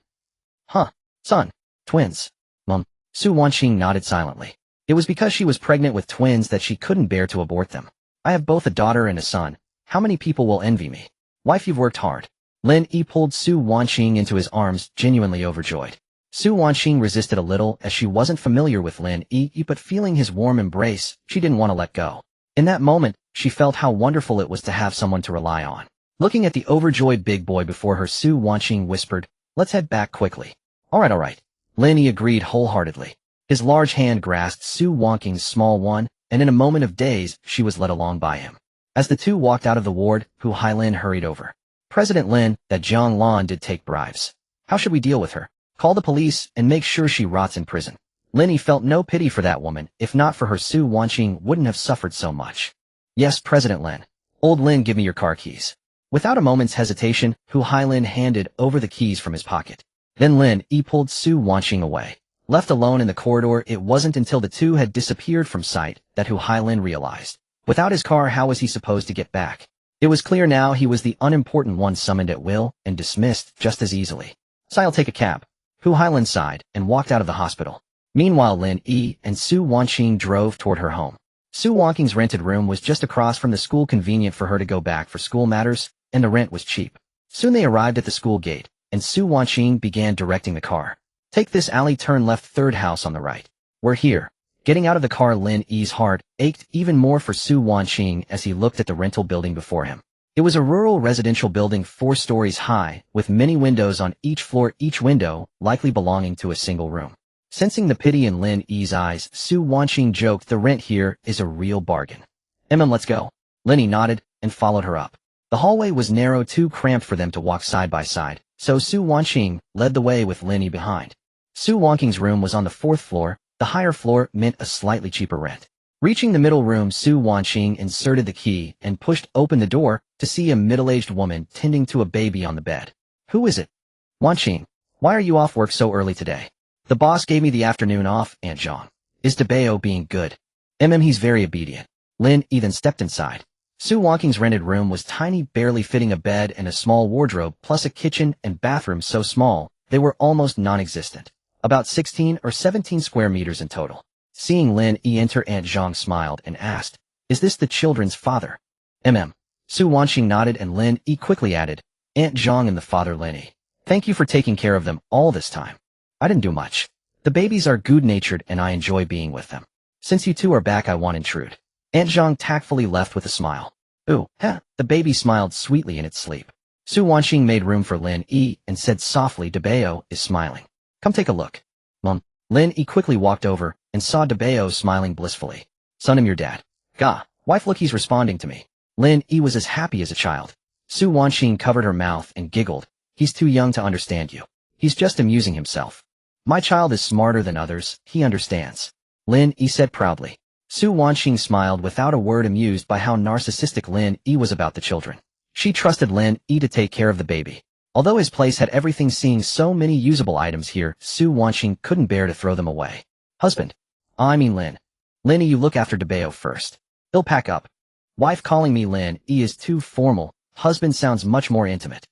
Huh? Son? Twins? Mum? Su Wanqing nodded silently. It was because she was pregnant with twins that she couldn't bear to abort them. I have both a daughter and a son. How many people will envy me? Wife, you've worked hard. Lin Yi pulled Su Wanqing into his arms, genuinely overjoyed. Su Wanqing resisted a little as she wasn't familiar with Lin Yi, but feeling his warm embrace, she didn't want to let go. In that moment, she felt how wonderful it was to have someone to rely on. Looking at the overjoyed big boy before her, Su Wanqing whispered, let's head back quickly. All right. Lin Yi agreed wholeheartedly. His large hand grasped Su Wanqing's small one, and in a moment of daze, she was led along by him. As the two walked out of the ward, Hu Hailin hurried over. President Lin, that Jiang Lan did take bribes. How should we deal with her? Call the police and make sure she rots in prison. Lin Yi felt no pity for that woman. If not for her, Su Wanqing wouldn't have suffered so much. Yes, President Lin. Old Lin, give me your car keys. Without a moment's hesitation, Hu Hailin handed over the keys from his pocket. Then Lin Yi pulled Su Wanqing away. Left alone in the corridor, it wasn't until the two had disappeared from sight that Hu Hailin realized. Without his car, how was he supposed to get back? It was clear now he was the unimportant one, summoned at will and dismissed just as easily. So I'll take a cab. Hu Hailin sighed and walked out of the hospital. Meanwhile, Lin Yi and Su Wanqing drove toward her home. Su Wanqing's rented room was just across from the school, convenient for her to go back for school matters, and the rent was cheap. Soon they arrived at the school gate, and Su Wanqing began directing the car. Take this alley, turn left, third house on the right. We're here. Getting out of the car, Lin Yi's heart ached even more for Su Wanqing as he looked at the rental building before him. It was a rural residential building 4 stories high, with many windows on each floor, each window likely belonging to a single room. Sensing the pity in Lin Yi's eyes, Su Wanqing joked, the rent here is a real bargain. Let's go. Lin Yi nodded and followed her up. The hallway was narrow, too cramped for them to walk side by side, so Su Wanqing led the way with Lin Yi behind. Su Wanqing's room was on the 4th floor. The higher floor meant a slightly cheaper rent. Reaching the middle room, Su Wanqing inserted the key and pushed open the door to see a middle-aged woman tending to a baby on the bed. Who is it? Wanqing, why are you off work so early today? The boss gave me the afternoon off, Aunt Zhang. Is Debao being good? He's very obedient. Lin Yi then stepped inside. Su Wanqing's rented room was tiny, barely fitting a bed and a small wardrobe, plus a kitchen and bathroom so small they were almost non-existent. About 16 or 17 square meters in total. Seeing Lin Yi enter, Aunt Zhang smiled and asked, is this the children's father? Su Wanqing nodded and Lin Yi quickly added, Aunt Zhang and the father Lin Yi. Thank you for taking care of them all this time. I didn't do much. The babies are good-natured and I enjoy being with them. Since you two are back, I won't intrude. Aunt Zhang tactfully left with a smile. Ooh, the baby smiled sweetly in its sleep. Su Wanqing made room for Lin Yi and said softly, Debao is smiling. Come take a look. Mom. Lin Yi quickly walked over and saw Debao smiling blissfully. Son, I'm your dad. Gah, wife, look, he's responding to me. Lin Yi was as happy as a child. Su Wanqing covered her mouth and giggled. He's too young to understand you. He's just amusing himself. My child is smarter than others, he understands. Lin Yi said proudly. Su Wanqing smiled without a word, amused by how narcissistic Lin Yi was about the children. She trusted Lin Yi to take care of the baby. Although his place had everything, seeing so many usable items here, Su Wanqing couldn't bear to throw them away. Husband. Lin. Lin Yi, you look after Debao first. He'll pack up. Wife calling me Lin Yi is too formal. Husband sounds much more intimate.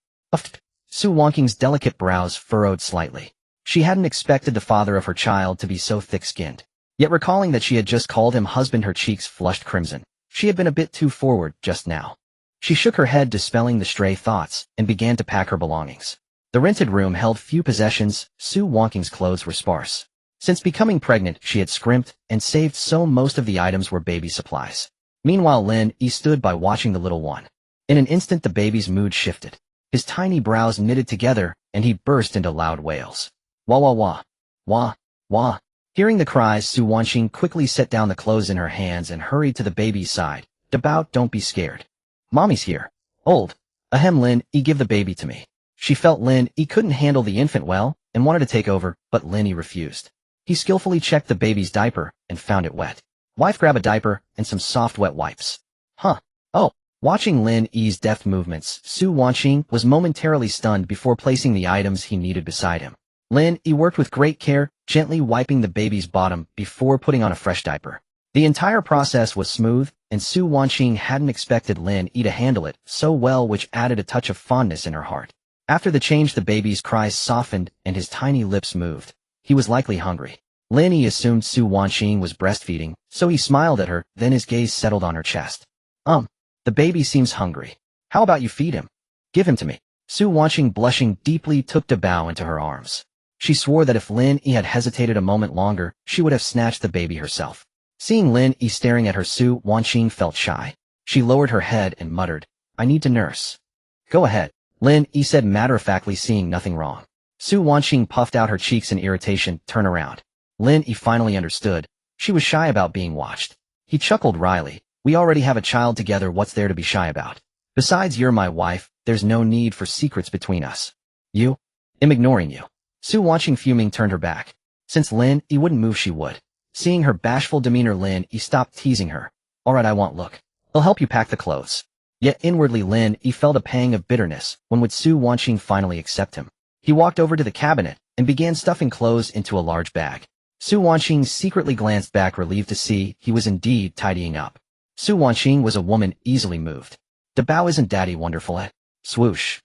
Su Wanqing's delicate brows furrowed slightly. She hadn't expected the father of her child to be so thick-skinned. Yet recalling that she had just called him husband, her cheeks flushed crimson. She had been a bit too forward just now. She shook her head, dispelling the stray thoughts, and began to pack her belongings. The rented room held few possessions. Su Wanqing's clothes were sparse. Since becoming pregnant, she had scrimped and saved, so most of the items were baby supplies. Meanwhile, Lin Yi stood by watching the little one. In an instant, the baby's mood shifted. His tiny brows knitted together, and he burst into loud wails. Wah wah wah. Wah. Wah. Hearing the cries, Su Wanqing quickly set down the clothes in her hands and hurried to the baby's side. Debao, don't be scared. Mommy's here. Old. Ahem, Lin Yi, give the baby to me. She felt Lin Yi couldn't handle the infant well and wanted to take over, but Lin Yi refused. He skillfully checked the baby's diaper and found it wet. Wife, grab a diaper and some soft wet wipes. Huh. Oh. Watching Lin Yi's deft movements, Su Wanqing was momentarily stunned before placing the items he needed beside him. Lin Yi worked with great care, gently wiping the baby's bottom before putting on a fresh diaper. The entire process was smooth, and Su Wanqing hadn't expected Lin Yi to handle it so well, which added a touch of fondness in her heart. After the change, the baby's cries softened and his tiny lips moved. He was likely hungry. Lin Yi assumed Su Wanqing was breastfeeding, so he smiled at her, then his gaze settled on her chest. The baby seems hungry. How about you feed him? Give him to me. Su Wanqing, blushing deeply, took Dabao into her arms. She swore that if Lin Yi had hesitated a moment longer, she would have snatched the baby herself. Seeing Lin Yi staring at her, Su Wanqing felt shy. She lowered her head and muttered, I need to nurse. Go ahead, Lin Yi said matter-of-factly, seeing nothing wrong. Su Wanqing puffed out her cheeks in irritation. Turn around. Lin Yi finally understood. She was shy about being watched. He chuckled wryly. We already have a child together, what's there to be shy about? Besides, you're my wife, there's no need for secrets between us. You? I'm ignoring you. Su Wanqing, fuming, turned her back. Since Lin Yi wouldn't move, she would. Seeing her bashful demeanor, Lin Yi stopped teasing her. Alright, I won't look. I'll help you pack the clothes. Yet inwardly, Lin Yi felt a pang of bitterness. When would Su Wanqing finally accept him? He walked over to the cabinet and began stuffing clothes into a large bag. Su Wanqing secretly glanced back, relieved to see he was indeed tidying up. Su Wanqing was a woman easily moved. Dabao, isn't daddy wonderful at? Swoosh.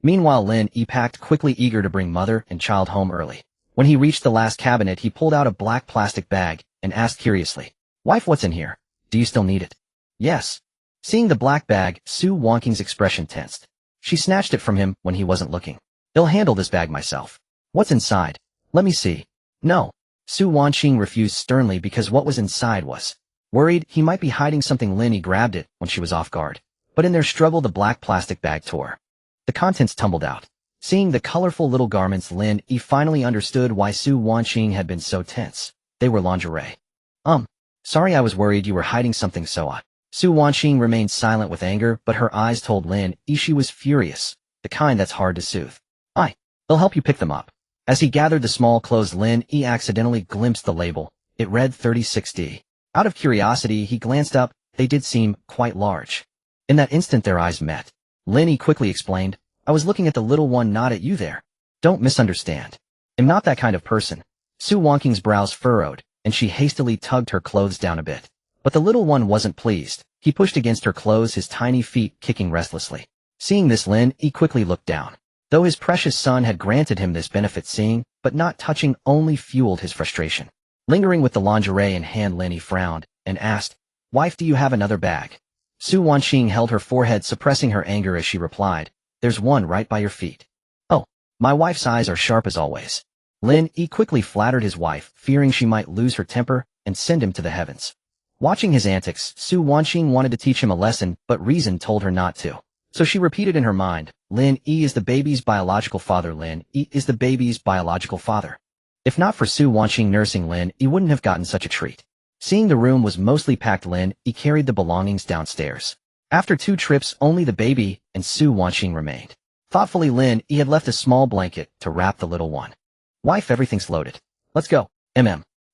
Meanwhile, Lin Yi packed quickly, eager to bring mother and child home early. When he reached the last cabinet, he pulled out a black plastic bag and asked curiously, Wife, what's in here? Do you still need it? Yes. Seeing the black bag, Su Wanqing's expression tensed. She snatched it from him when he wasn't looking. I'll handle this bag myself. What's inside? Let me see. No. Su Wanqing refused sternly because what was inside was. Worried he might be hiding something, Lin Yi grabbed it when she was off guard. But in their struggle, the black plastic bag tore. The contents tumbled out. Seeing the colorful little garments, Lin Yi finally understood why Su Wanqing had been so tense. They were lingerie. Sorry, I was worried you were hiding something, so Su Wanqing remained silent with anger, but her eyes told Lin Yi she was furious, the kind that's hard to soothe. I'll help you pick them up. As he gathered the small clothes, Lin Yi accidentally glimpsed the label. It read 36D. Out of curiosity, he glanced up. They did seem quite large. In that instant, their eyes met. Lin Yi quickly explained, I was looking at the little one, not at you there. Don't misunderstand. I'm not that kind of person. Su Wanqing's brows furrowed, and she hastily tugged her clothes down a bit. But the little one wasn't pleased. He pushed against her clothes, his tiny feet kicking restlessly. Seeing this, Lin Yi quickly looked down. Though his precious son had granted him this benefit, seeing, but not touching, only fueled his frustration. Lingering with the lingerie in hand, Lin Yi frowned and asked, Wife, do you have another bag? Su Wanqing held her forehead, suppressing her anger as she replied, There's one right by your feet. Oh, my wife's eyes are sharp as always. Lin Yi quickly flattered his wife, fearing she might lose her temper and send him to the heavens. Watching his antics, Su Wanqing wanted to teach him a lesson, but reason told her not to. So she repeated in her mind, Lin Yi is the baby's biological father. Lin Yi is the baby's biological father. If not for Su Wanqing nursing Lin Yi, wouldn't have gotten such a treat. Seeing the room was mostly packed, Lin Yi carried the belongings downstairs. After 2 trips, only the baby and Su Wanqing remained. Thoughtfully, Lin Yi had left a small blanket to wrap the little one. Wife, everything's loaded. Let's go.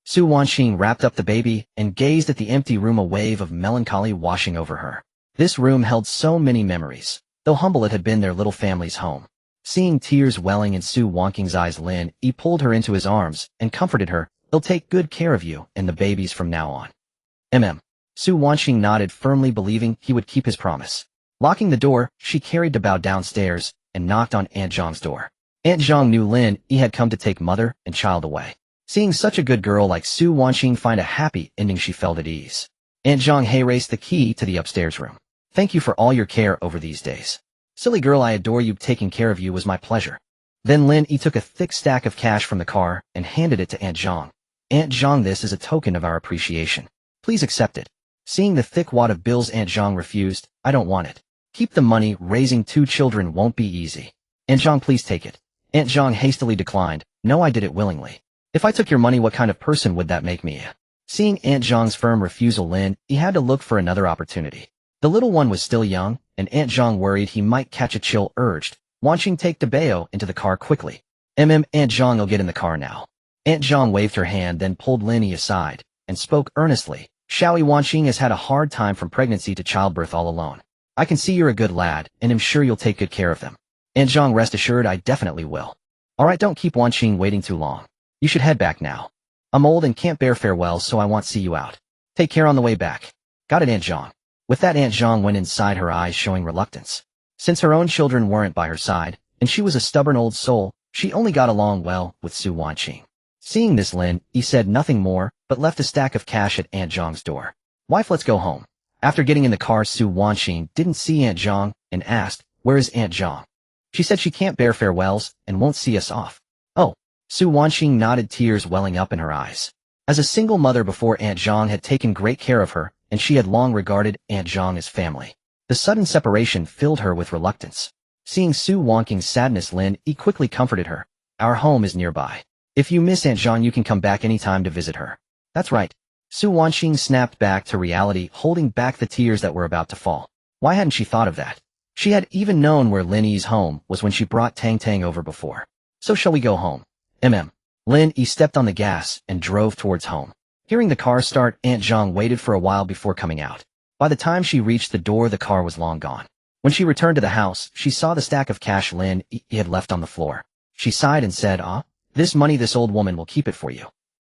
Su Wanqing wrapped up the baby and gazed at the empty room, a wave of melancholy washing over her. This room held so many memories, though humble it had been their little family's home. Seeing tears welling in Su Wanqing's eyes, Lin Yi pulled her into his arms and comforted her. They'll take good care of you and the babies from now on. Su Wanqing nodded firmly, believing he would keep his promise. Locking the door, she carried Dabao downstairs and knocked on Aunt Zhang's door. Aunt Zhang knew Lin Yi had come to take mother and child away. Seeing such a good girl like Su Wanqing find a happy ending, she felt at ease. Aunt Zhang raced the key to the upstairs room. Thank you for all your care over these days. Silly girl, I adore you. Taking care of you was my pleasure. Then Lin Yi took a thick stack of cash from the car and handed it to Aunt Zhang. Aunt Zhang, this is a token of our appreciation. Please accept it. Seeing the thick wad of bills, Aunt Zhang refused. I don't want it. Keep the money. Raising 2 children won't be easy. Aunt Zhang, please take it. Aunt Zhang hastily declined. No, I did it willingly. If I took your money, what kind of person would that make me? Seeing Aunt Zhang's firm refusal, Lin Yi had to look for another opportunity. The little one was still young, and Aunt Zhang worried he might catch a chill urged, watching take Debeo into the car quickly. Aunt Zhang'll get in the car now. Aunt Zhang waved her hand then pulled Lin Yi aside, and spoke earnestly. Xiaoyi Wanqing has had a hard time from pregnancy to childbirth all alone. I can see you're a good lad, and am sure you'll take good care of them. Aunt Zhang, rest assured I definitely will. Alright, don't keep Wanqing waiting too long. You should head back now. I'm old and can't bear farewells, so I won't see you out. Take care on the way back. Got it, Aunt Zhang. With that, Aunt Zhang went inside, her eyes showing reluctance. Since her own children weren't by her side, and she was a stubborn old soul, she only got along well with Su Wanqing. Seeing this, Lin Yi said nothing more, but left a stack of cash at Aunt Zhang's door. Wife, let's go home. After getting in the car, Su Wanqing didn't see Aunt Zhang, and asked, where is Aunt Zhang? She said she can't bear farewells, and won't see us off. Oh. Su Wanqing nodded, tears welling up in her eyes. As a single mother before, Aunt Zhang had taken great care of her, and she had long regarded Aunt Zhang as family. The sudden separation filled her with reluctance. Seeing Su Wanqing's sadness, Lin Yi quickly comforted her. Our home is nearby. If you miss Aunt Zhang, you can come back anytime to visit her. That's right. Su Wanqing snapped back to reality, holding back the tears that were about to fall. Why hadn't she thought of that? She had even known where Lin Yi's home was when she brought Tang Tang over before. So shall we go home? Lin Yi stepped on the gas and drove towards home. Hearing the car start, Aunt Zhang waited for a while before coming out. By the time she reached the door, the car was long gone. When she returned to the house, she saw the stack of cash Lin Yi had left on the floor. She sighed and said, this money, this old woman will keep it for you.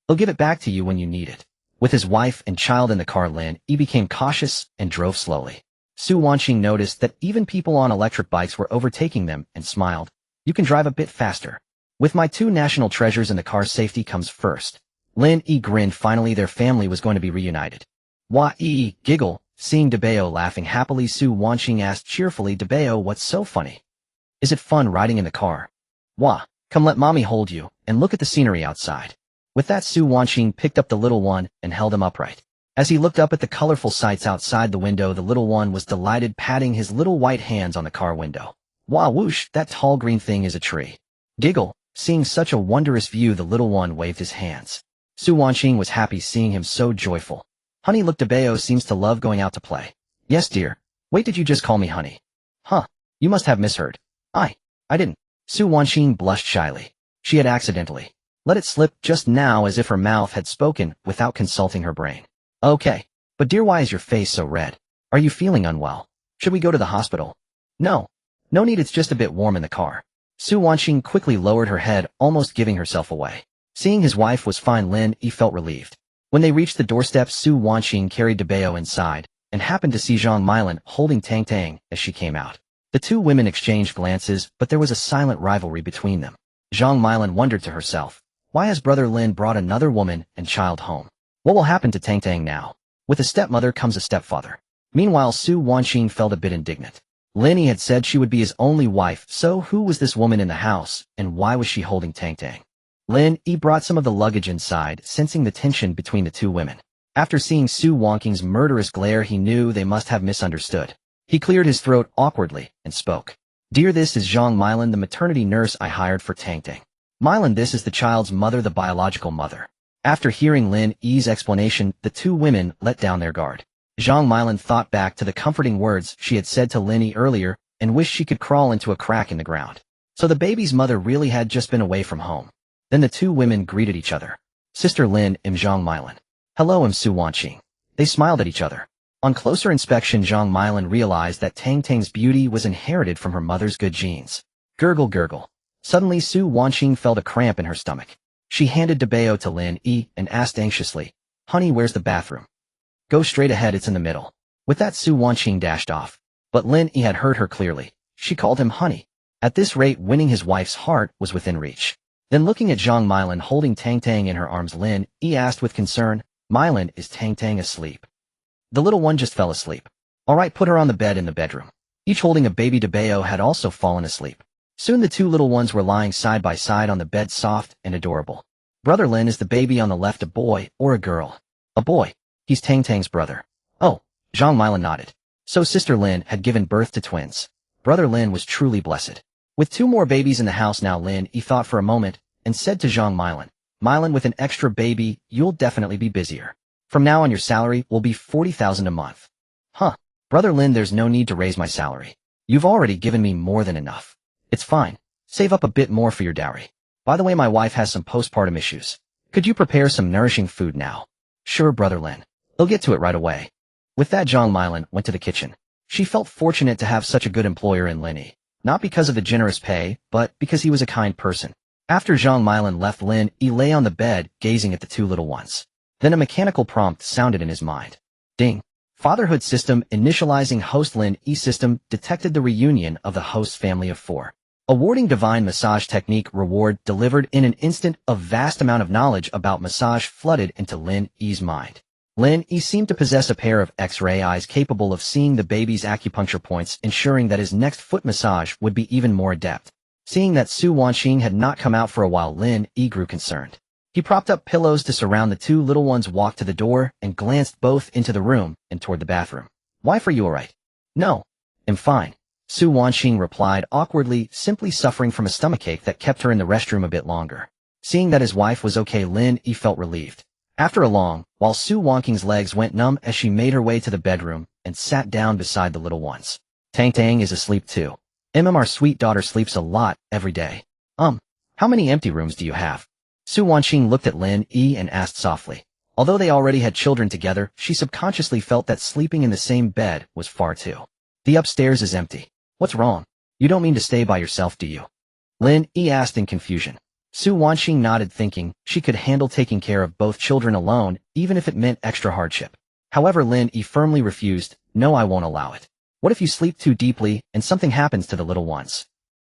He'll give it back to you when you need it. With his wife and child in the car, Lin Yi became cautious and drove slowly. Su Wanqing noticed that even people on electric bikes were overtaking them and smiled. You can drive a bit faster. With my two national treasures in the car, safety comes first. Lin Yi grinned. Finally, their family was going to be reunited. Wah Yi giggle, seeing Debeo laughing happily. Su Wanqing asked cheerfully, Debeo, what's so funny? Is it fun riding in the car? Wah, come let mommy hold you, and look at the scenery outside. With that, Su Wanqing picked up the little one and held him upright. As he looked up at the colorful sights outside the window, the little one was delighted, patting his little white hands on the car window. Wah whoosh, that tall green thing is a tree. Giggle, seeing such a wondrous view, the little one waved his hands. Su Wanqing was happy seeing him so joyful. Honey, look, Debeo seems to love going out to play. Yes, dear. Wait, did you just call me honey? Huh. You must have misheard. I didn't. Su Wanqing blushed shyly. She had accidentally let it slip just now, as if her mouth had spoken without consulting her brain. Okay. But dear, why is your face so red? Are you feeling unwell? Should we go to the hospital? No. No need, it's just a bit warm in the car. Su Wanqing quickly lowered her head, almost giving herself away. Seeing his wife was fine, Lin Yi felt relieved. When they reached the doorstep, Su Wanqing carried Debeo inside, and happened to see Zhang Milan holding Tang Tang as she came out. The two women exchanged glances, but there was a silent rivalry between them. Zhang Milan wondered to herself, why has brother Lin brought another woman and child home? What will happen to Tang Tang now? With a stepmother comes a stepfather. Meanwhile, Su Wanqing felt a bit indignant. Lin Yi had said she would be his only wife, so who was this woman in the house, and why was she holding Tang Tang? Lin Yi brought some of the luggage inside, sensing the tension between the two women. After seeing Su Wanqing's murderous glare, he knew they must have misunderstood. He cleared his throat awkwardly and spoke. Dear, this is Zhang Milan, the maternity nurse I hired for Tang Tang. Milan, this is the child's mother, the biological mother. After hearing Lin Yi's explanation, the two women let down their guard. Zhang Milan thought back to the comforting words she had said to Lin Yi earlier, and wished she could crawl into a crack in the ground. So the baby's mother really had just been away from home. Then the two women greeted each other. Sister Lin, Zhang Milan. Hello, Su Wanqing. They smiled at each other. On closer inspection, Zhang Milan realized that Tang Tang's beauty was inherited from her mother's good genes. Gurgle gurgle. Suddenly, Su Wanqing felt a cramp in her stomach. She handed Debeo to Lin Yi and asked anxiously, Honey, where's the bathroom? Go straight ahead, it's in the middle. With that, Su Wanqing dashed off. But Lin Yi had heard her clearly. She called him honey. At this rate, winning his wife's heart was within reach. Then looking at Zhang Milan holding Tang Tang in her arms, Lin Yi asked with concern, Milan, is Tang Tang asleep? The little one just fell asleep. All right, put her on the bed in the bedroom. Each holding a baby, Debeo had also fallen asleep. Soon the two little ones were lying side by side on the bed, soft and adorable. Brother Lin, is the baby on the left a boy or a girl? A boy. He's Tang Tang's brother. Oh, Zhang Milan nodded. So Sister Lin had given birth to twins. Brother Lin was truly blessed. With two more babies in the house now, Lin Yi thought for a moment and said to Zhang Milan, Milan, with an extra baby, you'll definitely be busier. From now on, your salary will be 40,000 a month. Huh. Brother Lin, there's no need to raise my salary. You've already given me more than enough. It's fine. Save up a bit more for your dowry. By the way, my wife has some postpartum issues. Could you prepare some nourishing food now? Sure, Brother Lin. They'll get to it right away. With that, Zhang Milan went to the kitchen. She felt fortunate to have such a good employer in Lin Yi, not because of the generous pay, but because he was a kind person. After Zhang Milan left, Lin Yi lay on the bed, gazing at the two little ones. Then a mechanical prompt sounded in his mind. Ding. Fatherhood system initializing host. Lin Yi system detected the reunion of the host family of 4. Awarding divine massage technique reward delivered in an instant. A vast amount of knowledge about massage flooded into Lin Yi's mind. Lin Yi seemed to possess a pair of X-ray eyes capable of seeing the baby's acupuncture points, ensuring that his next foot massage would be even more adept. Seeing that Su Wanxing had not come out for a while, Lin Yi grew concerned. He propped up pillows to surround the two little ones, walked to the door, and glanced both into the room and toward the bathroom. Wife, are you alright? No. I'm fine. Su Wanxing replied awkwardly, simply suffering from a stomachache that kept her in the restroom a bit longer. Seeing that his wife was okay, Lin Yi felt relieved. After a long, while Su Wanxing's legs went numb as she made her way to the bedroom and sat down beside the little ones. Tang Tang is asleep too. Our sweet daughter sleeps a lot, every day. How many empty rooms do you have? Su Wanxing looked at Lin Yi and asked softly. Although they already had children together, she subconsciously felt that sleeping in the same bed was far too. The upstairs is empty. What's wrong? You don't mean to stay by yourself, do you? Lin Yi asked in confusion. Su Wanxing nodded, thinking she could handle taking care of both children alone, even if it meant extra hardship. However, Lin Yi firmly refused. No, I won't allow it. What if you sleep too deeply and something happens to the little ones?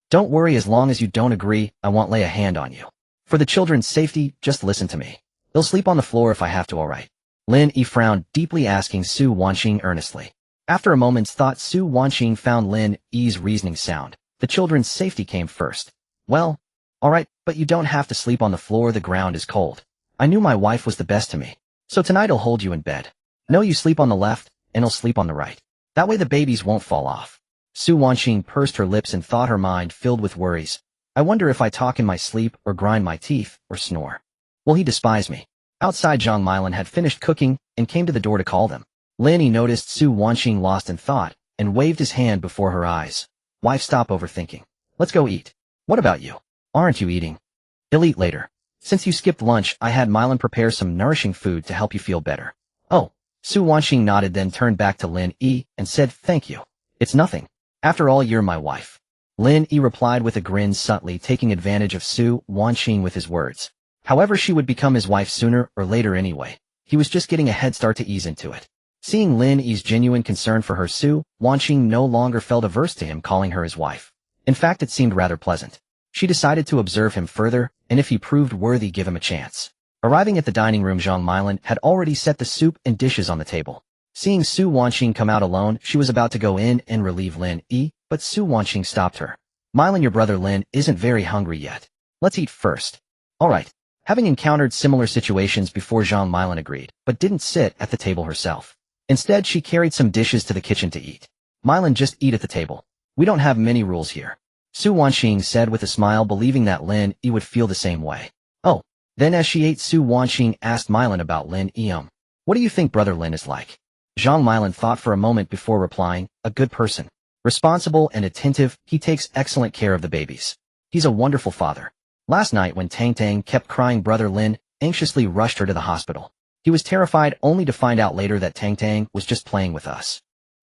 Don't worry, as long as you don't agree, I won't lay a hand on you. For the children's safety, just listen to me. They'll sleep on the floor if I have to, alright? Lin Yi frowned deeply, asking Su Wanxing earnestly. After a moment's thought, Su Wanxing found Lin Yi's reasoning sound. The children's safety came first. Well, alright, but you don't have to sleep on the floor, the ground is cold. I knew my wife was the best to me. So tonight I'll hold you in bed. No, you sleep on the left, and I'll sleep on the right. That way the babies won't fall off. Su Wanxing pursed her lips and thought, her mind filled with worries. I wonder if I talk in my sleep, or grind my teeth, or snore. Will he despise me? Outside, Zhang Milan had finished cooking and came to the door to call them. Lin Yi noticed Su Wanxing lost in thought and waved his hand before her eyes. Wife, stop overthinking. Let's go eat. What about you? Aren't you eating? He'll eat later. Since you skipped lunch, I had Milan prepare some nourishing food to help you feel better. Oh. Su Wanxing nodded, then turned back to Lin Yi and said, thank you. It's nothing. After all, you're my wife. Lin Yi replied with a grin, subtly taking advantage of Su Wanxing with his words. However, she would become his wife sooner or later anyway. He was just getting a head start to ease into it. Seeing Lin Yi's genuine concern for her, Su Wanxing no longer felt averse to him calling her his wife. In fact, it seemed rather pleasant. She decided to observe him further, and if he proved worthy, give him a chance. Arriving at the dining room, Zhang Milan had already set the soup and dishes on the table. Seeing Su Wanxing come out alone, she was about to go in and relieve Lin Yi, but Su Wanxing stopped her. Milan, your brother Lin isn't very hungry yet. Let's eat first. Alright. Having encountered similar situations before, Zhang Milan agreed, but didn't sit at the table herself. Instead, she carried some dishes to the kitchen to eat. Milan, just eat at the table. We don't have many rules here. Su Wanxing said with a smile, believing that Lin Yi would feel the same way. Oh. Then as she ate, Su Wanxing asked Milan about Lin Yi. What do you think brother Lin is like? Zhang Milan thought for a moment before replying, a good person. Responsible and attentive, he takes excellent care of the babies. He's a wonderful father. Last night when Tang Tang kept crying, brother Lin anxiously rushed her to the hospital. He was terrified, only to find out later that Tang Tang was just playing with us.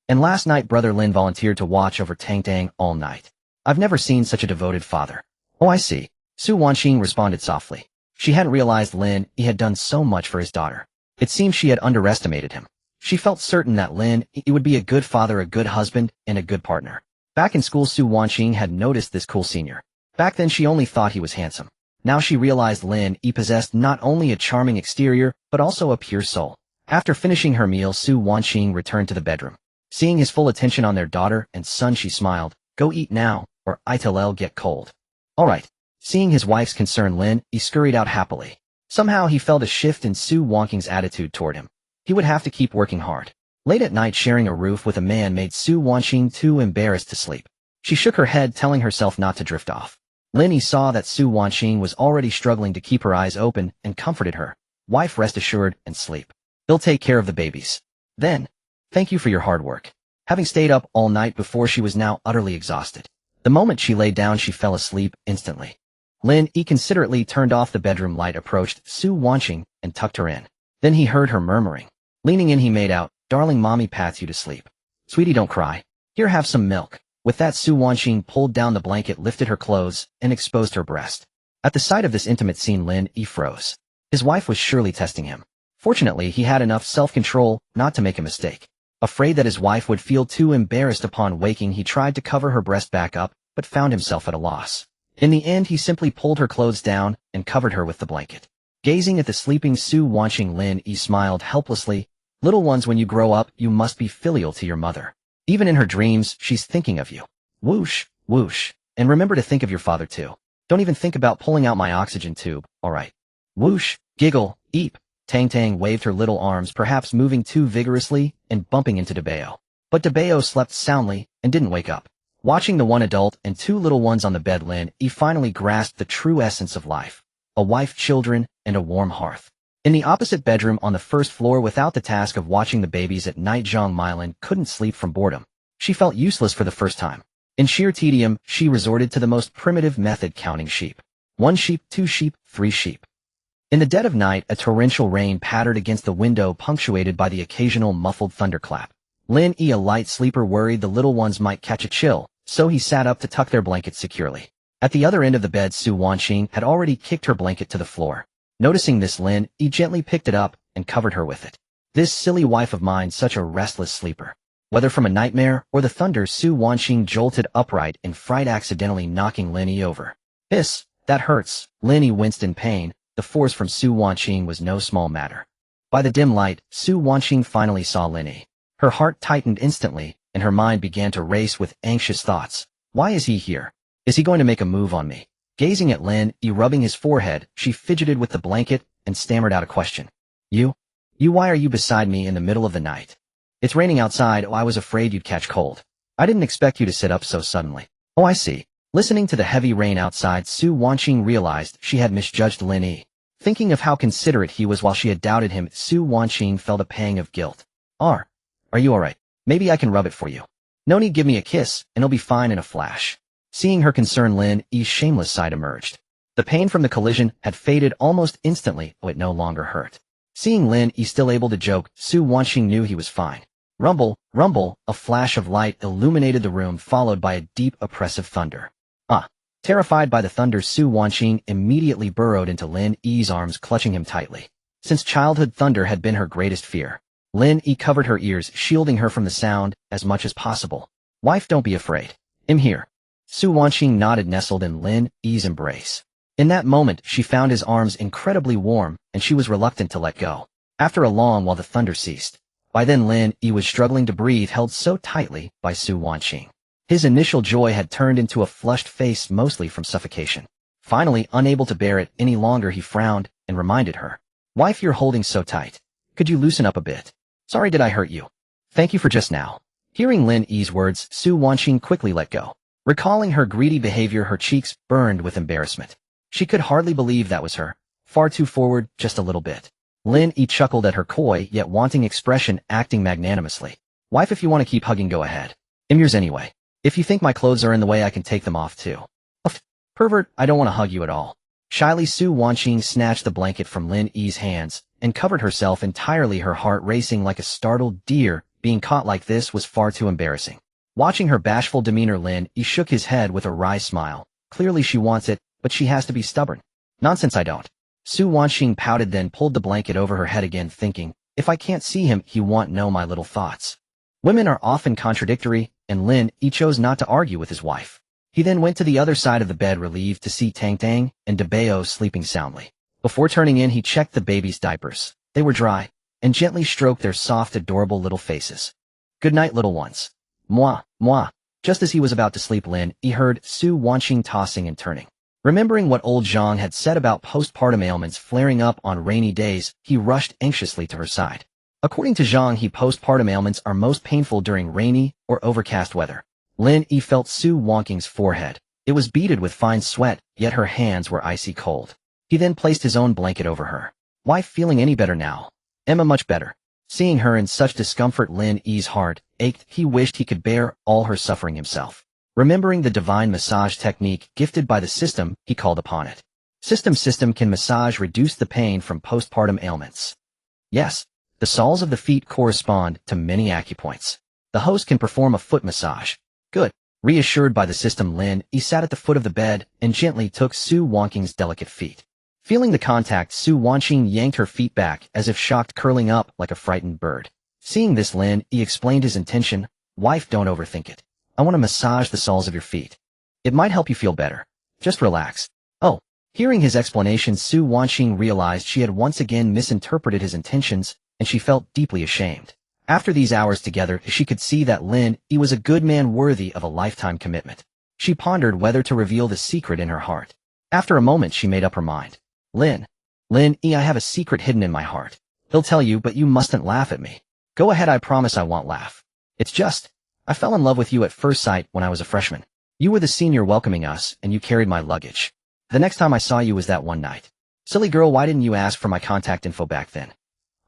And last night brother Lin volunteered to watch over Tang Tang all night. I've never seen such a devoted father. Oh, I see. Su Wanxing responded softly. She hadn't realized Lin Yi had done so much for his daughter. It seemed she had underestimated him. She felt certain that Lin Yi would be a good father, a good husband, and a good partner. Back in school, Su Wanxing had noticed this cool senior. Back then she only thought he was handsome. Now she realized Lin Yi possessed not only a charming exterior, but also a pure soul. After finishing her meal, Su Wanxing returned to the bedroom. Seeing his full attention on their daughter and son, she smiled. Go eat now, or it'll get cold. Alright. Seeing his wife's concern, Lin Yi scurried out happily. Somehow he felt a shift in Su Wanxing's attitude toward him. He would have to keep working hard. Late at night, sharing a roof with a man made Su Wanxing too embarrassed to sleep. She shook her head, telling herself not to drift off. Lin Yi saw that Su Wanxing was already struggling to keep her eyes open and comforted her. Wife, rest assured and sleep. He'll take care of the babies. Then, thank you for your hard work. having stayed up all night before she was now utterly exhausted. The moment she lay down, she fell asleep instantly. Lin Yi considerately turned off the bedroom light, approached Su Wanqing, and tucked her in. Then he heard her murmuring. Leaning in, he made out, "Darling, mommy pats you to sleep. Sweetie, don't cry. Here, have some milk." With that, Su Wanqing pulled down the blanket, lifted her clothes, and exposed her breast. At the sight of this intimate scene, Lin Yi froze. His wife was surely testing him. Fortunately, he had enough self-control not to make a mistake. Afraid that his wife would feel too embarrassed upon waking, he tried to cover her breast back up, but found himself at a loss. In the end, he simply pulled her clothes down and covered her with the blanket. Gazing at the sleeping Su Wanqing, Lin Yi smiled helplessly. "Little ones, when you grow up, you must be filial to your mother. Even in her dreams, she's thinking of you. Whoosh, whoosh. And remember to think of your father too. Don't even think about pulling out my oxygen tube, alright?" Whoosh, giggle, eep. Tang Tang waved her little arms, perhaps moving too vigorously and bumping into Debeo. But Debeo slept soundly and didn't wake up. Watching the one adult and two little ones on the bed, Lin Yi finally grasped the true essence of life. A wife, children, and a warm hearth. In the opposite bedroom on the first floor, without the task of watching the babies at night, Zhang Milin couldn't sleep from boredom. She felt useless for the first time. In sheer tedium, she resorted to the most primitive method, counting sheep. 1 sheep, 2 sheep, 3 sheep. In the dead of night, a torrential rain pattered against the window, punctuated by the occasional muffled thunderclap. Lin Yi, a light sleeper, worried the little ones might catch a chill, so he sat up to tuck their blankets securely. At the other end of the bed, Su Wanqing had already kicked her blanket to the floor. Noticing this, Lin Yi gently picked it up and covered her with it. This silly wife of mine, such a restless sleeper. Whether from a nightmare or the thunder, Su Wanqing jolted upright in fright, accidentally knocking Lin Yi over. "Hiss, that hurts." Lin Yi winced in pain. The force from Su Wanqing was no small matter. By the dim light, Su Wanqing finally saw Lin Yi. Her heart tightened instantly, and her mind began to race with anxious thoughts. Why is he here? Is he going to make a move on me? Gazing at Lin Yi rubbing his forehead, she fidgeted with the blanket and stammered out a question. You, why are you beside me in the middle of the night? It's raining outside. Oh, I was afraid you'd catch cold. I didn't expect you to sit up so suddenly." "Oh, I see." Listening to the heavy rain outside, Su Wanqing realized she had misjudged Lin Yi. Thinking of how considerate he was while she had doubted him, Su Wanqing felt a pang of guilt. Are you alright? Maybe I can rub it for you. No need, give me a kiss, and it'll be fine in a flash." Seeing her concern, Lin Yi's shameless side emerged. The pain from the collision had faded almost instantly, though it no longer hurt. Seeing Lin Yi still able to joke, Su Wanqing knew he was fine. Rumble, rumble, a flash of light illuminated the room, followed by a deep, oppressive thunder. Terrified by the thunder, Su Wanqing immediately burrowed into Lin Yi's arms, clutching him tightly. Since childhood, thunder had been her greatest fear. Lin Yi covered her ears, shielding her from the sound as much as possible. "Wife, don't be afraid. I'm here." Su Wanqing nodded, nestled in Lin Yi's embrace. In that moment, she found his arms incredibly warm, and she was reluctant to let go. After a long while, the thunder ceased. By then, Lin Yi was struggling to breathe, held so tightly by Su Wanqing. His initial joy had turned into a flushed face, mostly from suffocation. Finally, unable to bear it any longer, he frowned and reminded her. "Wife, you're holding so tight. Could you loosen up a bit? Sorry, did I hurt you? Thank you for just now." Hearing Lin Yi's words, Su Wanqing quickly let go. Recalling her greedy behavior, her cheeks burned with embarrassment. She could hardly believe that was her. Far too forward, just a little bit. Lin Yi chuckled at her coy yet wanting expression, acting magnanimously. "Wife, if you want to keep hugging, go ahead. I'm yours anyway. If you think my clothes are in the way, I can take them off too." "Pervert, I don't want to hug you at all." Shyly, Su Wanqing snatched the blanket from Lin Yi's hands and covered herself entirely, her heart racing like a startled deer. Being caught like this was far too embarrassing. Watching her bashful demeanor, Lin Yi shook his head with a wry smile. Clearly she wants it, but she has to be stubborn. "Nonsense, I don't." Su Wanqing pouted, then pulled the blanket over her head again, thinking, if I can't see him, he won't know my little thoughts. Women are often contradictory, and Lin Yi chose not to argue with his wife. He then went to the other side of the bed, relieved to see Tang Tang and Debeo sleeping soundly. Before turning in, he checked the babies' diapers. They were dry, and gently stroked their soft, adorable little faces. "Good night, little ones." Mwah, mwah. Just as he was about to sleep, Lin Yi heard Su Wanqing tossing and turning. Remembering what old Zhang had said about postpartum ailments flaring up on rainy days, he rushed anxiously to her side. According to Zhang, postpartum ailments are most painful during rainy or overcast weather. Lin Yi felt Su Wanqing's forehead. It was beaded with fine sweat, yet her hands were icy cold. He then placed his own blanket over her. "Wife, feeling any better now?" "Emma, much better." Seeing her in such discomfort, Lin Yi's heart ached. He wished he could bear all her suffering himself. Remembering the divine massage technique gifted by the system, he called upon it. System can massage reduce the pain from postpartum ailments. Yes, the soles of the feet correspond to many acupoints. The host can perform a foot massage. Good. Reassured by the system, Lin Yi sat at the foot of the bed and gently took Su Wanqing's delicate feet. Feeling the contact, Su Wanqing yanked her feet back as if shocked, curling up like a frightened bird. Seeing this, Lin Yi explained his intention. Wife, don't overthink it. I want to massage the soles of your feet. It might help you feel better. Just relax. Oh. Hearing his explanation, Su Wanqing realized she had once again misinterpreted his intentions, and she felt deeply ashamed. After these hours together, she could see that Lin Yi was a good man worthy of a lifetime commitment. She pondered whether to reveal the secret in her heart. After a moment, she made up her mind. Lin Yi, I have a secret hidden in my heart. He'll tell you, but you mustn't laugh at me. Go ahead, I promise I won't laugh. It's just, I fell in love with you at first sight when I was a freshman. You were the senior welcoming us, and you carried my luggage. The next time I saw you was that one night. Silly girl, why didn't you ask for my contact info back then?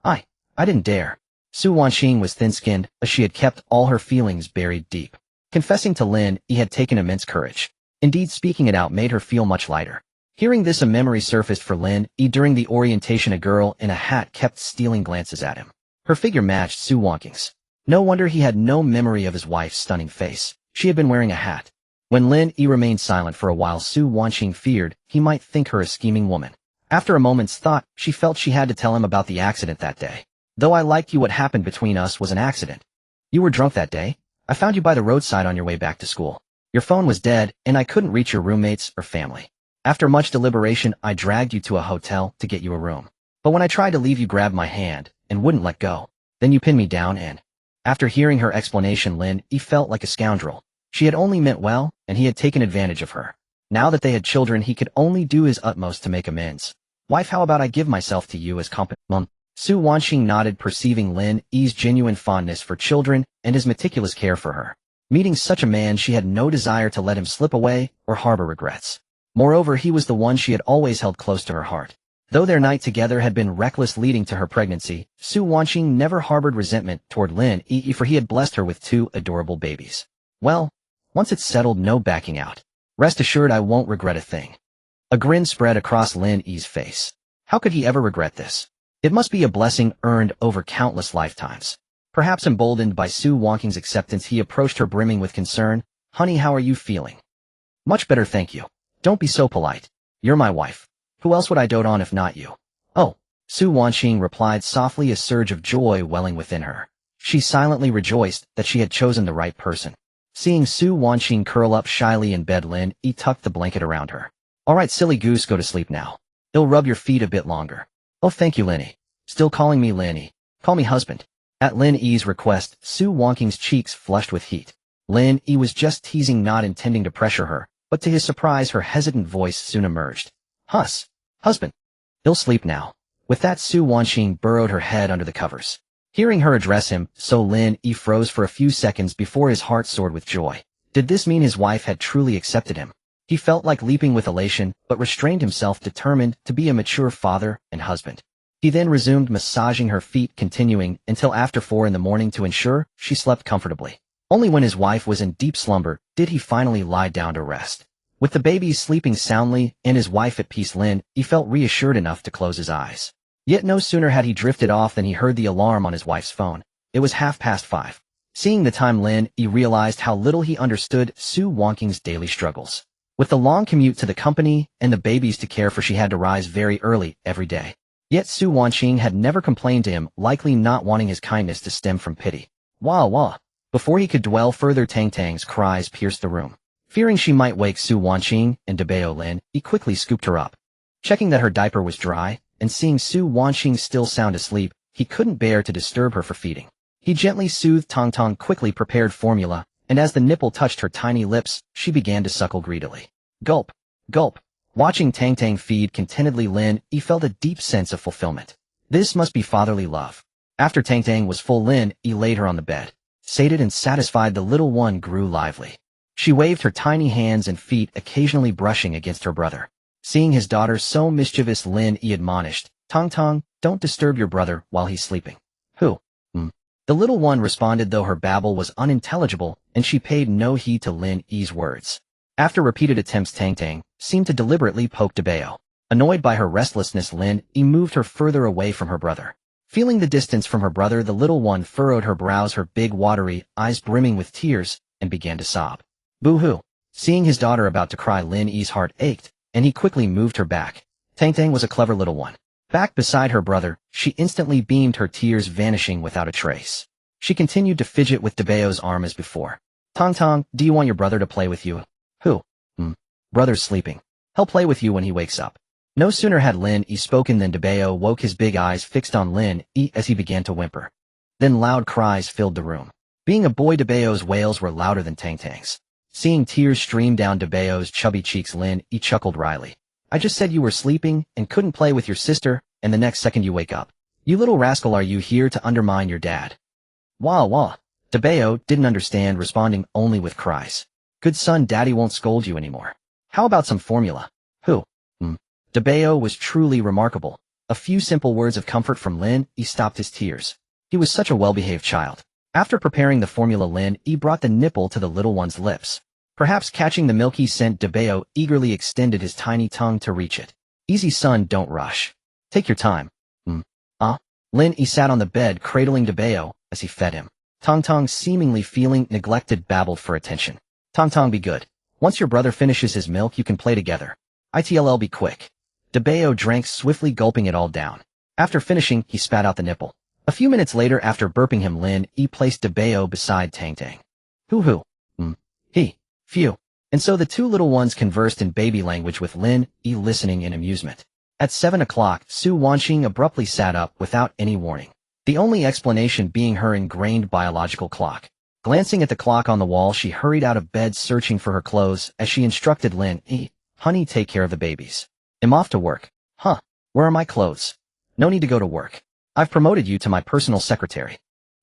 I didn't dare. Su Wanqing was thin-skinned, as she had kept all her feelings buried deep. Confessing to Lin Yi had taken immense courage. Indeed, speaking it out made her feel much lighter. Hearing this, a memory surfaced for Lin Yi. During the orientation, a girl in a hat kept stealing glances at him. Her figure matched Su Wanqing's. No wonder he had no memory of his wife's stunning face. She had been wearing a hat. When Lin Yi remained silent for a while, Su Wanqing feared he might think her a scheming woman. After a moment's thought, she felt she had to tell him about the accident that day. Though I liked you, what happened between us was an accident. You were drunk that day. I found you by the roadside on your way back to school. Your phone was dead, and I couldn't reach your roommates or family. After much deliberation, I dragged you to a hotel to get you a room. But when I tried to leave, you grabbed my hand and wouldn't let go. Then you pinned me down and... After hearing her explanation, Lin Yi felt like a scoundrel. She had only meant well, and he had taken advantage of her. Now that they had children, he could only do his utmost to make amends. Wife, how about I give myself to you as Mom? Su Wanqing nodded, perceiving Lin Yi's genuine fondness for children and his meticulous care for her. Meeting such a man, she had no desire to let him slip away or harbor regrets. Moreover, he was the one she had always held close to her heart. Though their night together had been reckless, leading to her pregnancy, Su Wanqing never harbored resentment toward Lin Yi, for he had blessed her with 2 adorable babies. Well, once it's settled, no backing out. Rest assured I won't regret a thing. A grin spread across Lin Yi's face. How could he ever regret this? It must be a blessing earned over countless lifetimes. Perhaps emboldened by Su Wanqing's acceptance, he approached her, brimming with concern. Honey, how are you feeling? Much better, thank you. Don't be so polite. You're my wife. Who else would I dote on if not you? Oh, Su Wanqing replied softly, a surge of joy welling within her. She silently rejoiced that she had chosen the right person. Seeing Su Wanqing curl up shyly in bed, Lin Yi tucked the blanket around her. All right, silly goose, go to sleep now. He'll rub your feet a bit longer. Oh, thank you, Lin Yi. Still calling me Lin Yi. Call me husband. At Lin Yi's request, Su Wanqing's cheeks flushed with heat. Lin Yi was just teasing, not intending to pressure her, but to his surprise, her hesitant voice soon emerged. Husband. He'll sleep now. With that, Su Wanqing burrowed her head under the covers. Hearing her address him, so Lin Yi froze for a few seconds before his heart soared with joy. Did this mean his wife had truly accepted him? He felt like leaping with elation, but restrained himself, determined to be a mature father and husband. He then resumed massaging her feet, continuing until after 4 in the morning to ensure she slept comfortably. Only when his wife was in deep slumber did he finally lie down to rest. With the babies sleeping soundly and his wife at peace, Lin Yi felt reassured enough to close his eyes. Yet no sooner had he drifted off than he heard the alarm on his wife's phone. It was 5:30. Seeing the time, Lin Yi realized how little he understood Su Wanqing's daily struggles. With the long commute to the company and the babies to care for, she had to rise very early every day. Yet Su Wanqing had never complained to him, likely not wanting his kindness to stem from pity. Wah wah. Before he could dwell further, Tang Tang's cries pierced the room. Fearing she might wake Su Wanqing and Debao Lin, he quickly scooped her up. Checking that her diaper was dry, and seeing Su Wanqing still sound asleep, he couldn't bear to disturb her for feeding. He gently soothed Tang Tang, quickly prepared formula, and as the nipple touched her tiny lips, she began to suckle greedily. Gulp, gulp. Watching Tang Tang feed contentedly, Lin Yi felt a deep sense of fulfillment. This must be fatherly love. After Tang Tang was full, Lin Yi laid her on the bed. Sated and satisfied, the little one grew lively. She waved her tiny hands and feet, occasionally brushing against her brother. Seeing his daughter so mischievous, Lin Yi admonished, Tang Tang, don't disturb your brother while he's sleeping. Who? The little one responded though her babble was unintelligible, and she paid no heed to Lin Yi's words. After repeated attempts, Tang Tang seemed to deliberately poke Debeo. Annoyed by her restlessness, Lin Yi moved her further away from her brother. Feeling the distance from her brother, the little one furrowed her brows, her big watery eyes brimming with tears, and began to sob. Boo-hoo. Seeing his daughter about to cry, Lin Yi's heart ached, and he quickly moved her back. Tang Tang was a clever little one. Back beside her brother, she instantly beamed, her tears vanishing without a trace. She continued to fidget with Debeo's arm as before. Tong Tong, do you want your brother to play with you? Who? Brother's sleeping. He'll play with you when he wakes up. No sooner had Lin Yi spoken than Debeo woke, his big eyes fixed on Lin Yi as he began to whimper. Then loud cries filled the room. Being a boy, Debeo's wails were louder than Tang Tang's. Seeing tears stream down Debeo's chubby cheeks, Lin Yi chuckled wryly. I just said you were sleeping and couldn't play with your sister, and the next second you wake up. You little rascal, are you here to undermine your dad? Wah wah. Debeo didn't understand, responding only with cries. Good son, daddy won't scold you anymore. How about some formula? Who? Debeo was truly remarkable. A few simple words of comfort from Lin Yi stopped his tears. He was such a well-behaved child. After preparing the formula, Lin Yi brought the nipple to the little one's lips. Perhaps catching the milky scent, Debeo eagerly extended his tiny tongue to reach it. Easy son, don't rush. Take your time. Lin Yi sat on the bed, cradling Debeo as he fed him. Tong Tong, seemingly feeling neglected, babbled for attention. Tong Tong, be good. Once your brother finishes his milk, you can play together. ITLL, be quick. Debeo drank swiftly, gulping it all down. After finishing, he spat out the nipple. A few minutes later, after burping him, Lin Yi placed Debeo beside Tang Tang. Hoo-hoo. He. Phew. And so the two little ones conversed in baby language, with Lin Yi listening in amusement. At 7 o'clock, Su Wanqing abruptly sat up without any warning. The only explanation being her ingrained biological clock. Glancing at the clock on the wall, she hurried out of bed, searching for her clothes as she instructed Lin Yi. Honey, take care of the babies. I'm off to work. Huh. Where are my clothes? No need to go to work. I've promoted you to my personal secretary.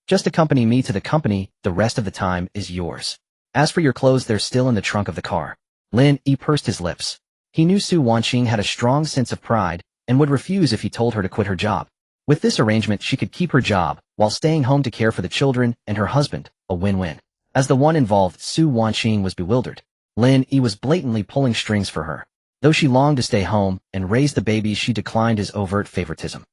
Just accompany me to the company, the rest of the time is yours. As for your clothes, they're still in the trunk of the car. Lin Yi pursed his lips. He knew Su Wanqing had a strong sense of pride and would refuse if he told her to quit her job. With this arrangement, she could keep her job while staying home to care for the children and her husband, a win-win. As the one involved, Su Wanqing was bewildered. Lin Yi was blatantly pulling strings for her. Though she longed to stay home and raise the babies, she declined his overt favoritism.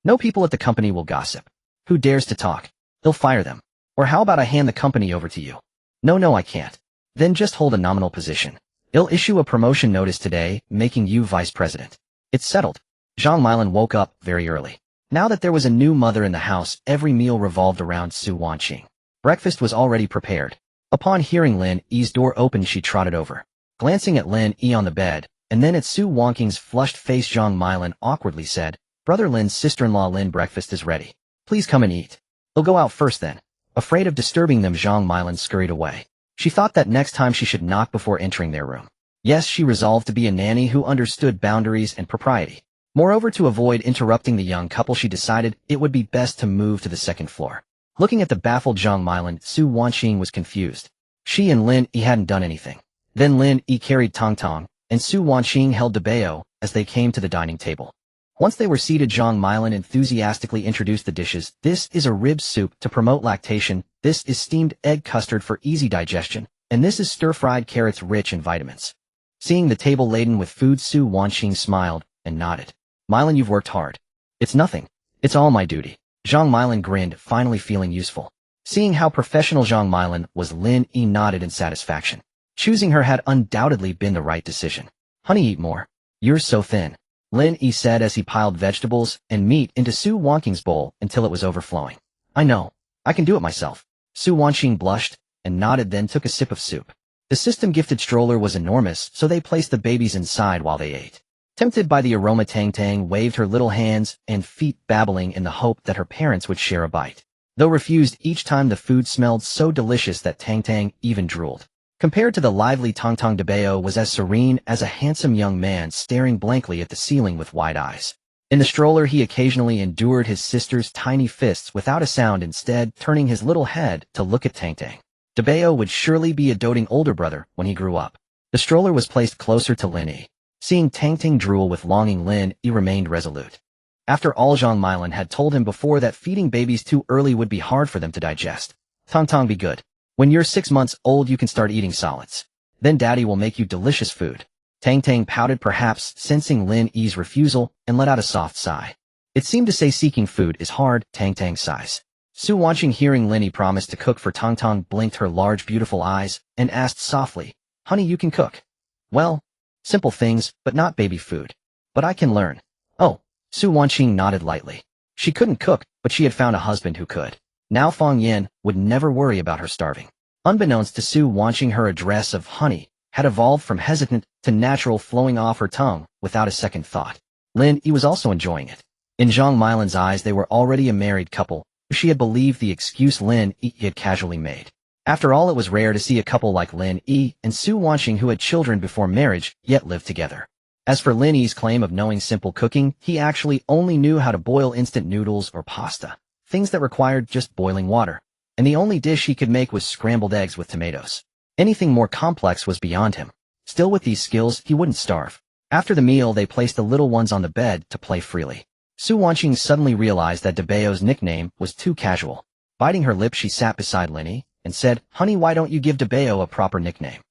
No people at the company will gossip. Who dares to talk? They'll fire them. Or how about I hand the company over to you? No, I can't. Then just hold a nominal position. I'll issue a promotion notice today, making you vice president. It's settled. Zhang Milan woke up very early. Now that there was a new mother in the house, every meal revolved around Su Wanqing. Breakfast was already prepared. Upon hearing Lin Yi's door open, she trotted over. Glancing at Lin Yi on the bed, and then at Su Wanqing's flushed face, Zhang Milan awkwardly said, Brother Lin's sister-in-law Lin, breakfast is ready. Please come and eat. I'll go out first then. Afraid of disturbing them, Zhang Milan scurried away. She thought that next time she should knock before entering their room. Yes, she resolved to be a nanny who understood boundaries and propriety. Moreover, to avoid interrupting the young couple, she decided it would be best to move to the second floor. Looking at the baffled Zhang Milan, Su Wanqing was confused. She and Lin Yi hadn't done anything. Then Lin Yi carried Tong Tong, and Su Wanqing held Debeo as they came to the dining table. Once they were seated, Zhang Milan enthusiastically introduced the dishes. This is a rib soup to promote lactation, this is steamed egg custard for easy digestion, and this is stir-fried carrots rich in vitamins. Seeing the table laden with food, Su Wanqing smiled and nodded. Milan, you've worked hard. It's nothing. It's all my duty. Zhang Milan grinned, finally feeling useful. Seeing how professional Zhang Milan was, Lin Yi nodded in satisfaction. Choosing her had undoubtedly been the right decision. Honey, eat more. You're so thin. Lin Yi said as he piled vegetables and meat into Su Wanqing's bowl until it was overflowing. I know. I can do it myself. Su Wanqing blushed and nodded, then took a sip of soup. The system-gifted stroller was enormous, so they placed the babies inside while they ate. Tempted by the aroma, Tang Tang waved her little hands and feet, babbling in the hope that her parents would share a bite. Though refused each time, the food smelled so delicious that Tang Tang even drooled. Compared to the lively Tong Tong, Debeo was as serene as a handsome young man staring blankly at the ceiling with wide eyes. In the stroller, he occasionally endured his sister's tiny fists without a sound, instead turning his little head to look at Tang Tang. Debeo would surely be a doting older brother when he grew up. The stroller was placed closer to Lin Yi. Seeing Tang Tang drool with longing, Lin Yi remained resolute. After all, Zhang Milan had told him before that feeding babies too early would be hard for them to digest. Tong Tong, be good. When you're 6 months old you can start eating solids. Then daddy will make you delicious food. Tang Tang pouted, perhaps sensing Lin Yi's refusal, and let out a soft sigh. It seemed to say seeking food is hard. Tang Tang sighs. Su Wanqing, hearing Lin Yi promise to cook for Tong Tong, blinked her large beautiful eyes and asked softly, "Honey, you can cook?" "Well, simple things, but not baby food. But I can learn." "Oh." Su Wanqing nodded lightly. She couldn't cook, but she had found a husband who could. Now Fang Yin would never worry about her starving. Unbeknownst to Su Wanqing, her address of honey had evolved from hesitant to natural, flowing off her tongue without a second thought. Lin Yi was also enjoying it. In Zhang Milan's eyes they were already a married couple. She had believed the excuse Lin Yi had casually made. After all, it was rare to see a couple like Lin Yi and Su Wanqing who had children before marriage, yet lived together. As for Lin Yi's claim of knowing simple cooking, he actually only knew how to boil instant noodles or pasta, things that required just boiling water. And the only dish he could make was scrambled eggs with tomatoes. Anything more complex was beyond him. Still, with these skills, he wouldn't starve. After the meal, they placed the little ones on the bed to play freely. Su Wanqing suddenly realized that Debao's nickname was too casual. Biting her lip, she sat beside Lin Yi and said, "Honey, why don't you give Debao a proper nickname?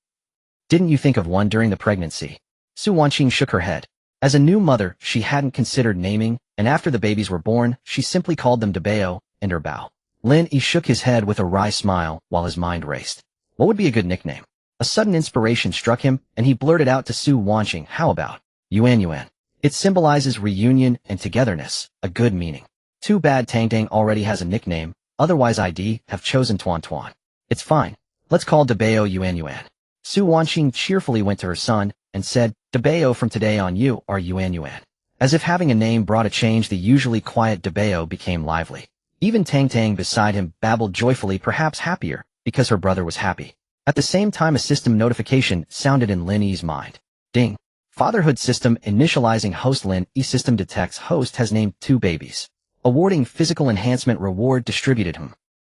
Didn't you think of one during the pregnancy?" Su Wanqing shook her head. As a new mother, she hadn't considered naming, and after the babies were born, she simply called them Debao and Erbao. Lin Yi shook his head with a wry smile while his mind raced. What would be a good nickname? A sudden inspiration struck him, and he blurted out to Su Wanqing, "How about Yuan Yuan? It symbolizes reunion and togetherness, a good meaning." Too bad Tang Tang already has a nickname, otherwise I'd have chosen Tuan Tuan. "It's fine. Let's call Debao Yuan Yuan." Su Wanqing cheerfully went to her son and said, "Debao, from today on you are Yuan Yuan." As if having a name brought a change, the usually quiet Debao became lively. Even Tang Tang beside him babbled joyfully, perhaps happier, because her brother was happy. At the same time, a system notification sounded in Lin Yi's mind. Ding. Fatherhood system initializing host. Lin Yi system detects host has named 2 babies. Awarding physical enhancement reward distributed.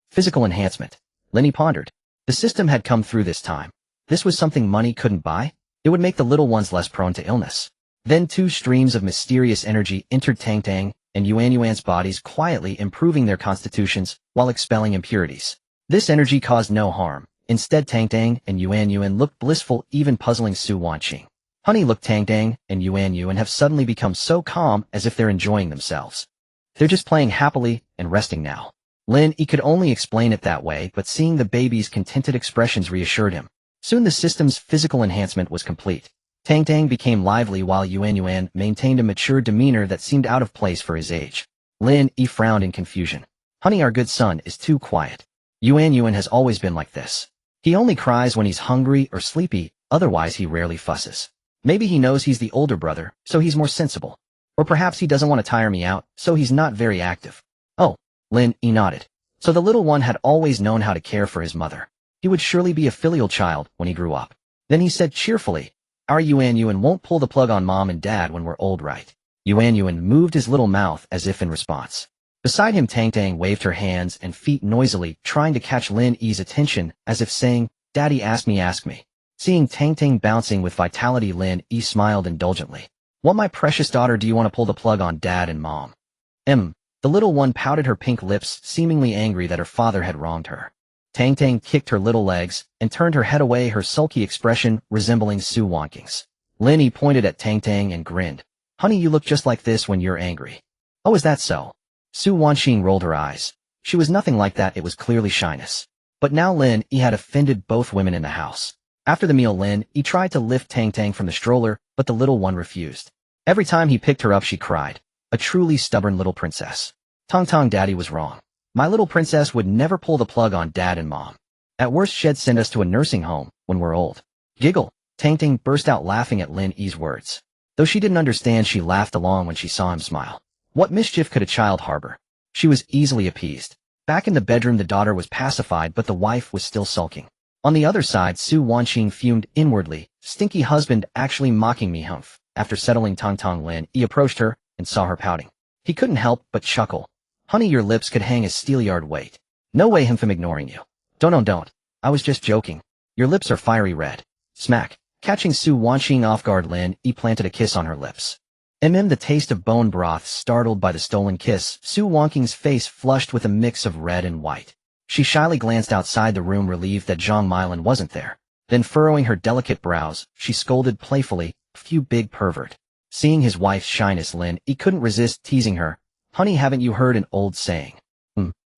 Physical enhancement. Lin Yi pondered. The system had come through this time. This was something money couldn't buy? It would make the little ones less prone to illness. Then 2 streams of mysterious energy entered Tang Tang and Yuan Yuan's bodies, quietly improving their constitutions while expelling impurities. This energy caused no harm. Instead, Tang Tang and Yuan Yuan looked blissful, even puzzling Su Wanqing. "Honey, look, Tang Tang and Yuan Yuan have suddenly become so calm, as if they're enjoying themselves. They're just playing happily and resting now." Lin Yi could only explain it that way, but seeing the baby's contented expressions reassured him. Soon the system's physical enhancement was complete. Tang Tang became lively while Yuan Yuan maintained a mature demeanor that seemed out of place for his age. Lin Yi frowned in confusion. "Honey, our good son is too quiet. Yuan Yuan has always been like this. He only cries when he's hungry or sleepy, otherwise he rarely fusses. Maybe he knows he's the older brother, so he's more sensible. Or perhaps he doesn't want to tire me out, so he's not very active." "Oh." Lin Yi nodded. So the little one had always known how to care for his mother. He would surely be a filial child when he grew up. Then he said cheerfully, "Our Yuan Yuan won't pull the plug on mom and dad when we're old, right?" Yuan Yuan moved his little mouth as if in response. Beside him, Tang Tang waved her hands and feet noisily, trying to catch Lin Yi's attention, as if saying, "Daddy, ask me, ask me." Seeing Tang Tang bouncing with vitality, Lin Yi smiled indulgently. "What, my precious daughter, do you want to pull the plug on dad and mom?" The little one pouted her pink lips, seemingly angry that her father had wronged her. Tang Tang kicked her little legs and turned her head away, her sulky expression resembling Su Wanqing's. Lin Yi pointed at Tang Tang and grinned. "Honey, you look just like this when you're angry." "Oh, is that so?" Su Wanqing rolled her eyes. She was nothing like that, it was clearly shyness. But now Lin Yi had offended both women in the house. After the meal, Lin Yi tried to lift Tang Tang from the stroller, but the little one refused. Every time he picked her up, she cried. A truly stubborn little princess. Tong Tong, daddy was wrong. My little princess would never pull the plug on dad and mom. At worst, she'd send us to a nursing home when we're old. Giggle. Tang Tang burst out laughing at Lin Yi's words. Though she didn't understand, she laughed along when she saw him smile. What mischief could a child harbor? She was easily appeased. Back in the bedroom, the daughter was pacified, but the wife was still sulking. On the other side, Su Wanqing fumed inwardly. Stinky husband actually mocking me, humph. After settling Tong Tong, Lin Yi approached her and saw her pouting. He couldn't help but chuckle. Honey, your lips could hang a steelyard weight. No way, him from ignoring you. Don't. I was just joking. Your lips are fiery red. Smack. Catching Su Wanqing off guard, Lin Yi planted a kiss on her lips. The taste of bone broth startled by the stolen kiss, Su Wangqing's face flushed with a mix of red and white. She shyly glanced outside the room, relieved that Zhang Milan wasn't there. Then furrowing her delicate brows, she scolded playfully, "You big pervert." Seeing his wife's shyness, Lin Yi couldn't resist teasing her. "Honey, haven't you heard an old saying?"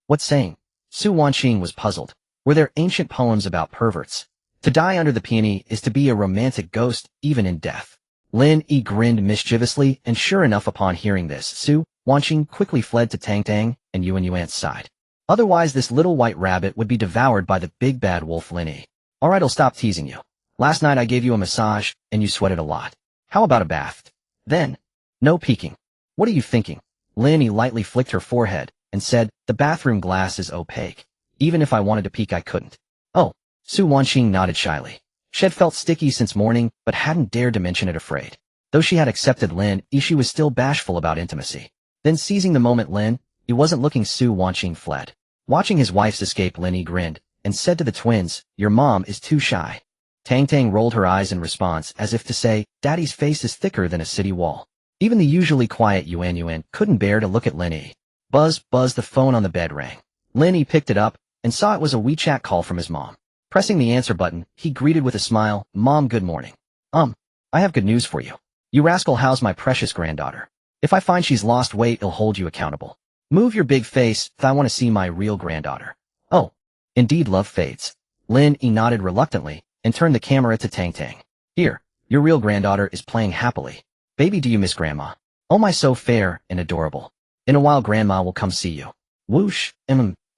What saying? Su Wangqing was puzzled. Were there ancient poems about perverts? To die under the peony is to be a romantic ghost, even in death. Lin Yi grinned mischievously, and sure enough, upon hearing this, Su Wangqing quickly fled to Tang Tang and Yuan's side. Otherwise, this little white rabbit would be devoured by the big bad wolf Lin Yi. Alright, I'll stop teasing you. Last night I gave you a massage, and you sweated a lot. How about a bath? Then, no peeking. What are you thinking? Lin Yi lightly flicked her forehead and said, "The bathroom glass is opaque. Even if I wanted to peek, I couldn't." Oh, Su Wangqing nodded shyly. She had felt sticky since morning, but hadn't dared to mention it, afraid. Though she had accepted Lin Yi, she was still bashful about intimacy. Then, seizing the moment Lin Yi wasn't looking, Su Wangqing fled. Watching his wife's escape, Lin Yi grinned and said to the twins, "Your mom is too shy." Tang Tang rolled her eyes in response, as if to say, "Daddy's face is thicker than a city wall." Even the usually quiet Yuan couldn't bear to look at Lin Yi. Buzz, the phone on the bed rang. Lin Yi picked it up and saw it was a WeChat call from his mom. Pressing the answer button, he greeted with a smile, "Mom, good morning. I have good news for you. You rascal, how's my precious granddaughter? If I find she's lost weight, I'll hold you accountable. Move your big face, I want to see my real granddaughter." "Oh, indeed, love fades." Lin Yi nodded reluctantly and turned the camera to Tang Tang. "Here, your real granddaughter is playing happily. Baby, do you miss Grandma? Oh my, so fair and adorable. In a while Grandma will come see you." Whoosh,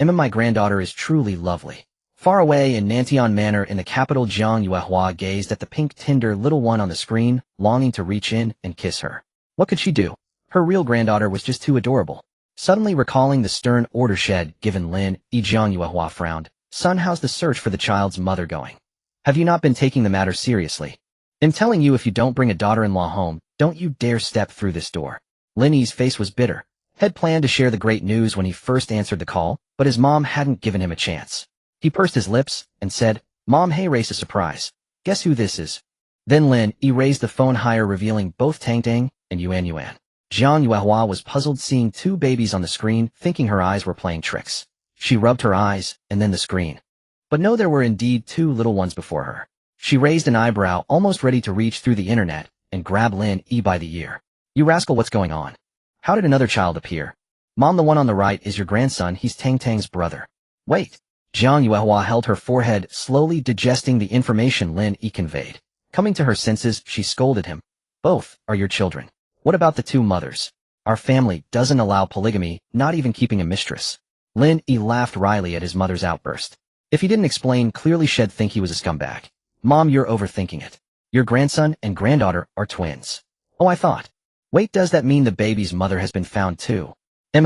my granddaughter is truly lovely. Far away in Nantian Manor in the capital, Zhang Yuehua gazed at the pink tender little one on the screen, longing to reach in and kiss her. What could she do? Her real granddaughter was just too adorable. Suddenly recalling the stern order shed given Lin Yi, Zhang Yuehua frowned. "Son, how's the search for the child's mother going? Have you not been taking the matter seriously? I'm telling you, if you don't bring a daughter-in-law home, don't you dare step through this door." Lin Yi's face was bitter. Had planned to share the great news when he first answered the call, but his mom hadn't given him a chance. He pursed his lips and said, "Mom, hey, race a surprise. Guess who this is?" Then Lin Yi raised the phone higher, revealing both Tang Tang and Yuan. Zhang Yuehua was puzzled, seeing two babies on the screen, thinking her eyes were playing tricks. She rubbed her eyes and then the screen. But no, there were indeed two little ones before her. She raised an eyebrow, almost ready to reach through the internet and grab Lin Yi by the ear. "You rascal, what's going on? How did another child appear?" "Mom, the one on the right is your grandson. He's Tang Tang's brother." "Wait." Zhang Yuehua held her forehead, slowly digesting the information Lin Yi conveyed. Coming to her senses, she scolded him. "Both are your children. What about the two mothers? Our family doesn't allow polygamy, not even keeping a mistress." Lin Yi laughed wryly at his mother's outburst. If he didn't explain, clearly she'd think he was a scumbag. "Mom, you're overthinking it. Your grandson and granddaughter are twins." "Oh, I thought. Wait, does that mean the baby's mother has been found too?"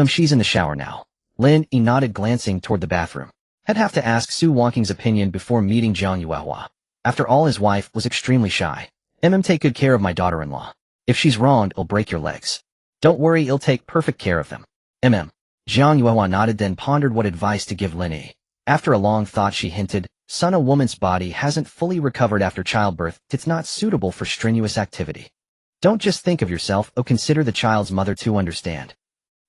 She's in the shower now." Lin Yi nodded, glancing toward the bathroom. I'd have to ask Su Wangqing's opinion before meeting Zhang Yuehua. After all, his wife was extremely shy. Take good care of my daughter-in-law. If she's wronged, it'll break your legs. Don't worry, he'll take perfect care of them. Zhang Yuehua nodded, then pondered what advice to give Lin Yi. After a long thought, she hinted, "Son, a woman's body hasn't fully recovered after childbirth. It's not suitable for strenuous activity. Don't just think of yourself, consider the child's mother too, understand?"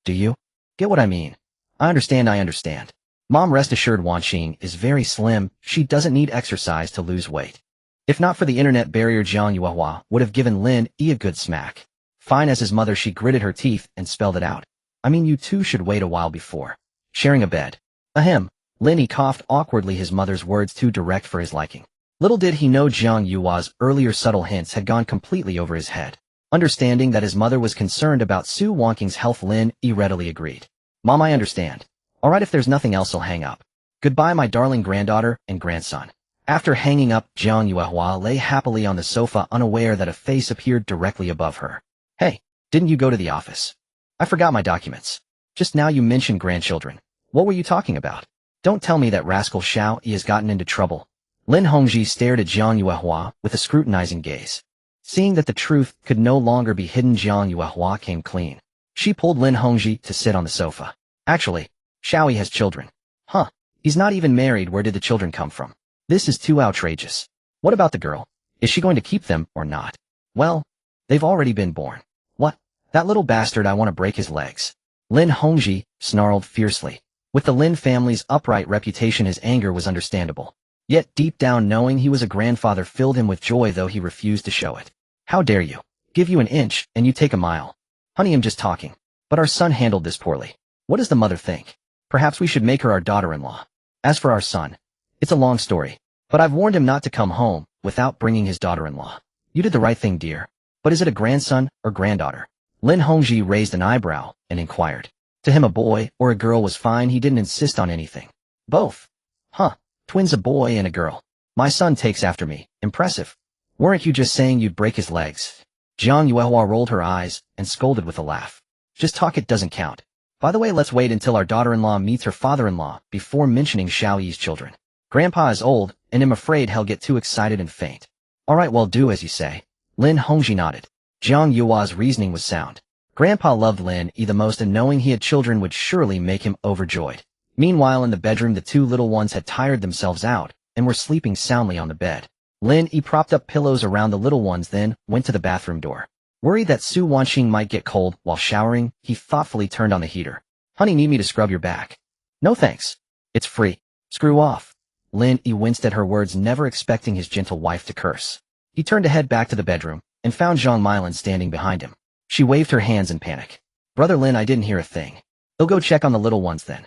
"Do you? Get what I mean?" I understand. Mom, rest assured, Wangqing is very slim. She doesn't need exercise to lose weight." If not for the internet barrier, Zhang Yuehua would have given Lin Yi a good smack. Fine as his mother, she gritted her teeth and spelled it out. You two should wait a while before sharing a bed." Lin Yi coughed awkwardly, his mother's words too direct for his liking. Little did he know Zhang Yuehua's earlier subtle hints had gone completely over his head. Understanding that his mother was concerned about Su Wangqing's health, Lin Yi readily agreed. "Mom, I understand. Alright, if there's nothing else, I'll hang up. Goodbye, my darling granddaughter and grandson." After hanging up, Zhang Yuehua lay happily on the sofa, unaware that a face appeared directly above her. "Hey, didn't you go to the office? I forgot my documents. Just now you mentioned grandchildren. What were you talking about? Don't tell me that rascal Xiao Yi has gotten into trouble." Lin Hongji stared at Zhang Yuehua with a scrutinizing gaze. Seeing that the truth could no longer be hidden, Zhang Yuehua came clean. She pulled Lin Hongji to sit on the sofa. "Actually, Xiao Yi has children." "Huh, he's not even married. Where did the children come from? This is too outrageous. What about the girl? Is she going to keep them or not?" "Well, they've already been born." "What? That little bastard, I want to break his legs. Lin Hongji snarled fiercely. With the Lin family's upright reputation, his anger was understandable. Yet deep down, knowing he was a grandfather filled him with joy, though he refused to show it. How dare you? Give you an inch, and you take a mile. Honey, I'm just talking. But our son handled this poorly. What does the mother think? Perhaps we should make her our daughter-in-law. As for our son, it's a long story. But I've warned him not to come home without bringing his daughter-in-law. You did the right thing, dear. But is it a grandson or granddaughter? Lin Hongji raised an eyebrow and inquired. To him, a boy or a girl was fine. He didn't insist on anything. Both. Huh. Twins, a boy and a girl. My son takes after me. Impressive. Weren't you just saying you'd break his legs? Jiang Yuehua rolled her eyes and scolded with a laugh. Just talk, it doesn't count. By the way, let's wait until our daughter-in-law meets her father-in-law before mentioning Xiao Yi's children. Grandpa is old, and I'm afraid he'll get too excited and faint. All right, well, do as you say. Lin Hongji nodded. Jiang Yuehua's reasoning was sound. Grandpa loved Lin Yi the most, and knowing he had children would surely make him overjoyed. Meanwhile, in the bedroom, the two little ones had tired themselves out and were sleeping soundly on the bed. Lin Yi propped up pillows around the little ones, then went to the bathroom door. Worried that Su Wanqing might get cold while showering, he thoughtfully turned on the heater. Honey, need me to scrub your back? No thanks. It's free. Screw off. Lin Yi winced at her words, never expecting his gentle wife to curse. He turned to head back to the bedroom and found Zhang Milan standing behind him. She waved her hands in panic. Brother Lin, I didn't hear a thing. I'll go check on the little ones then.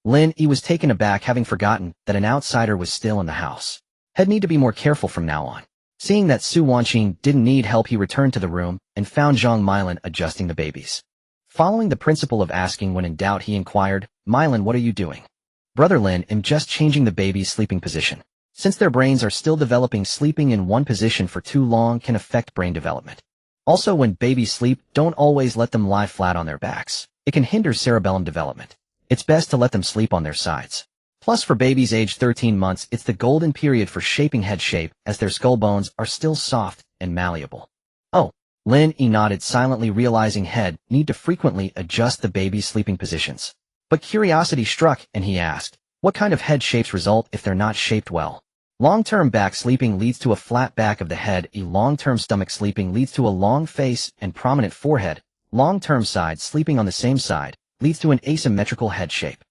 Lin Yi was taken aback, having forgotten that an outsider was still in the house. He'd need to be more careful from now on. Seeing that Su Wanqing didn't need help, he returned to the room and found Zhang Milan adjusting the babies. Following the principle of asking when in doubt, he inquired, Milan, what are you doing? Brother Lin, I'm just changing the baby's sleeping position. Since their brains are still developing, sleeping in one position for too long can affect brain development. Also, when babies sleep, don't always let them lie flat on their backs. It can hinder cerebellum development. It's best to let them sleep on their sides. Plus, for babies aged 13 months, it's the golden period for shaping head shape, as their skull bones are still soft and malleable. Oh, Lin Yi nodded silently, realizing he'd need to frequently adjust the baby's sleeping positions. But curiosity struck, and he asked, what kind of head shapes result if they're not shaped well? Long-term back sleeping leads to a flat back of the head. Long-term stomach sleeping leads to a long face and prominent forehead. Long-term side sleeping on the same side leads to an asymmetrical head shape.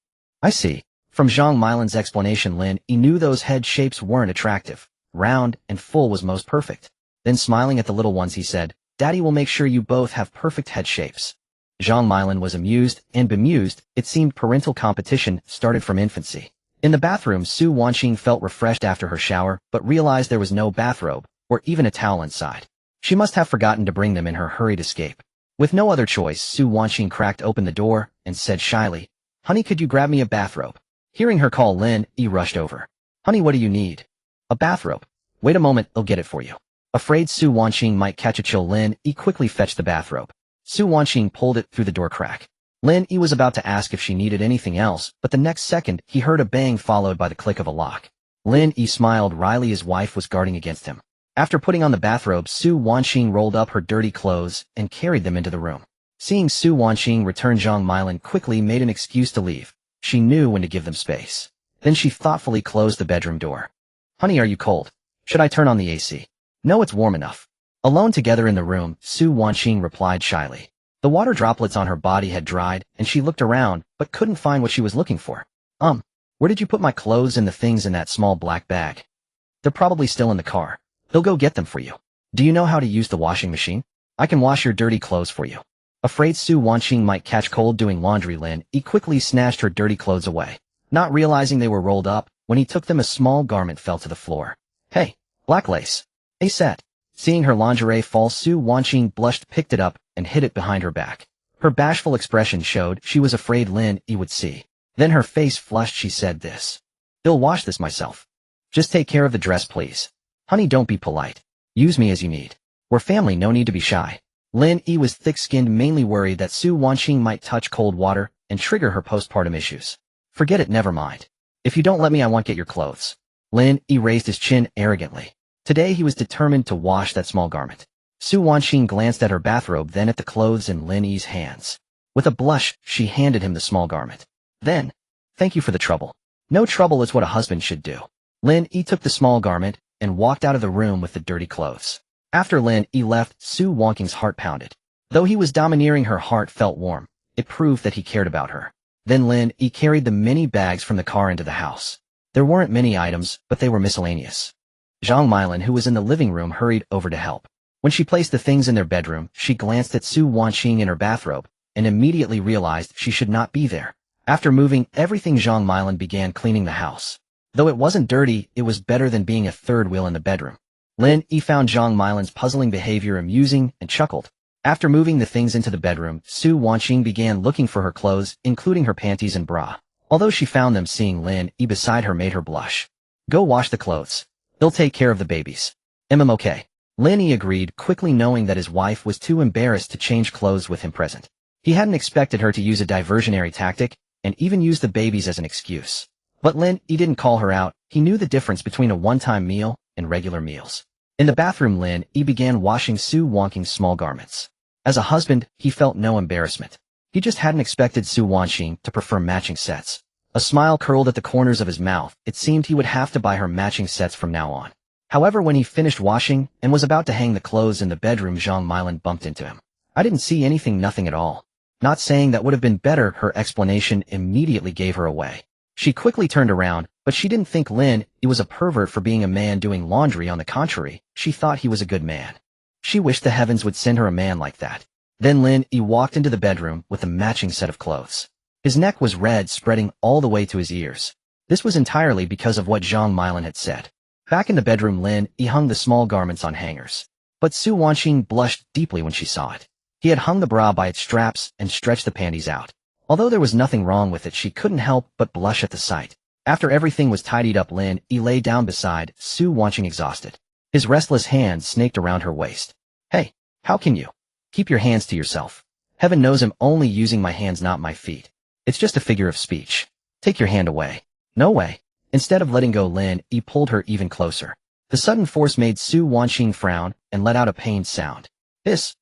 I see. From Zhang Milan's explanation, Lin Yi knew those head shapes weren't attractive. Round and full was most perfect. Then, smiling at the little ones, he said, Daddy will make sure you both have perfect head shapes. Zhang Milan was amused and bemused. It seemed parental competition started from infancy. In the bathroom, Su Wanqing felt refreshed after her shower, but realized there was no bathrobe or even a towel inside. She must have forgotten to bring them in her hurried escape. With no other choice, Su Wanqing cracked open the door and said shyly, Honey, could you grab me a bathrobe? Hearing her call, Lin Yi rushed over. Honey, what do you need? A bathrobe. Wait a moment, I'll get it for you. Afraid Su Wanqing might catch a chill, Lin Yi quickly fetched the bathrobe. Su Wanqing pulled it through the door crack. Lin Yi was about to ask if she needed anything else, but the next second he heard a bang followed by the click of a lock. Lin Yi smiled wryly. His wife was guarding against him. After putting on the bathrobe, Su Wanqing rolled up her dirty clothes and carried them into the room. Seeing Su Wanqing return, Zhang Milan quickly made an excuse to leave. She knew when to give them space. Then she thoughtfully closed the bedroom door. Honey, are you cold? Should I turn on the AC? No, it's warm enough. Alone together in the room, Su Wanqing replied shyly. The water droplets on her body had dried, and she looked around, but couldn't find what she was looking for. Where did you put my clothes and the things in that small black bag? They're probably still in the car. They'll go get them for you. Do you know how to use the washing machine? I can wash your dirty clothes for you. Afraid Su Wanqing might catch cold doing laundry, Lin Yi quickly snatched her dirty clothes away. Not realizing they were rolled up, when he took them, a small garment fell to the floor. Hey, black lace. A set. Seeing her lingerie fall, Su Wanqing blushed, picked it up, and hid it behind her back. Her bashful expression showed she was afraid Lin Yi would see. Then her face flushed. She said this. I'll wash this myself. Just take care of the dress, please. Honey, don't be polite. Use me as you need. We're family, no need to be shy. Lin Yi was thick-skinned, mainly worried that Su Wanqing might touch cold water and trigger her postpartum issues. Forget it, never mind. If you don't let me, I won't get your clothes. Lin Yi raised his chin arrogantly. Today he was determined to wash that small garment. Su Wanqing glanced at her bathrobe, then at the clothes in Lin Yi's hands. With a blush, she handed him the small garment. Then, thank you for the trouble. No trouble is what a husband should do. Lin Yi took the small garment and walked out of the room with the dirty clothes. After Lin Yi left, Su Wanqing's heart pounded. Though he was domineering, her heart felt warm. It proved that he cared about her. Then Lin Yi carried the many bags from the car into the house. There weren't many items, but they were miscellaneous. Zhang Milin, who was in the living room, hurried over to help. When she placed the things in their bedroom, she glanced at Su Wanqing in her bathrobe, and immediately realized she should not be there. After moving everything, Zhang Milin began cleaning the house. Though it wasn't dirty, it was better than being a third wheel in the bedroom. Lin Yi found Zhang Milin's puzzling behavior amusing and chuckled. After moving the things into the bedroom, Su Wanqing began looking for her clothes, including her panties and bra. Although she found them, seeing Lin Yi beside her made her blush. Go wash the clothes. They'll take care of the babies. Okay. Lin Yi agreed, quickly knowing that his wife was too embarrassed to change clothes with him present. He hadn't expected her to use a diversionary tactic, and even use the babies as an excuse. But Lin Yi didn't call her out. He knew the difference between a one-time meal and regular meals. In the bathroom, Lin Yi began washing Su Wanqing's small garments. As a husband, he felt no embarrassment. He just hadn't expected Su Wanqing to prefer matching sets. A smile curled at the corners of his mouth. It seemed he would have to buy her matching sets from now on. However, when he finished washing and was about to hang the clothes in the bedroom, Zhang Milin bumped into him. I didn't see anything, nothing at all. Not saying that would have been better, her explanation immediately gave her away. She quickly turned around, but she didn't think Lin Yi was a pervert for being a man doing laundry. On the contrary, she thought he was a good man. She wished the heavens would send her a man like that. Then Lin Yi walked into the bedroom with a matching set of clothes. His neck was red, spreading all the way to his ears. This was entirely because of what Zhang Milin had said. Back in the bedroom, Lin Yi hung the small garments on hangers. But Su Wanqing blushed deeply when she saw it. He had hung the bra by its straps and stretched the panties out. Although there was nothing wrong with it, she couldn't help but blush at the sight. After everything was tidied up, Lin Yi lay down beside Su Wanqing, exhausted. His restless hands snaked around her waist. Hey, how can you? Keep your hands to yourself. Heaven knows I'm only using my hands, not my feet. It's just a figure of speech. Take your hand away. No way. Instead of letting go, Lin Yi pulled her even closer. The sudden force made Su Wanqing frown and let out a pained sound.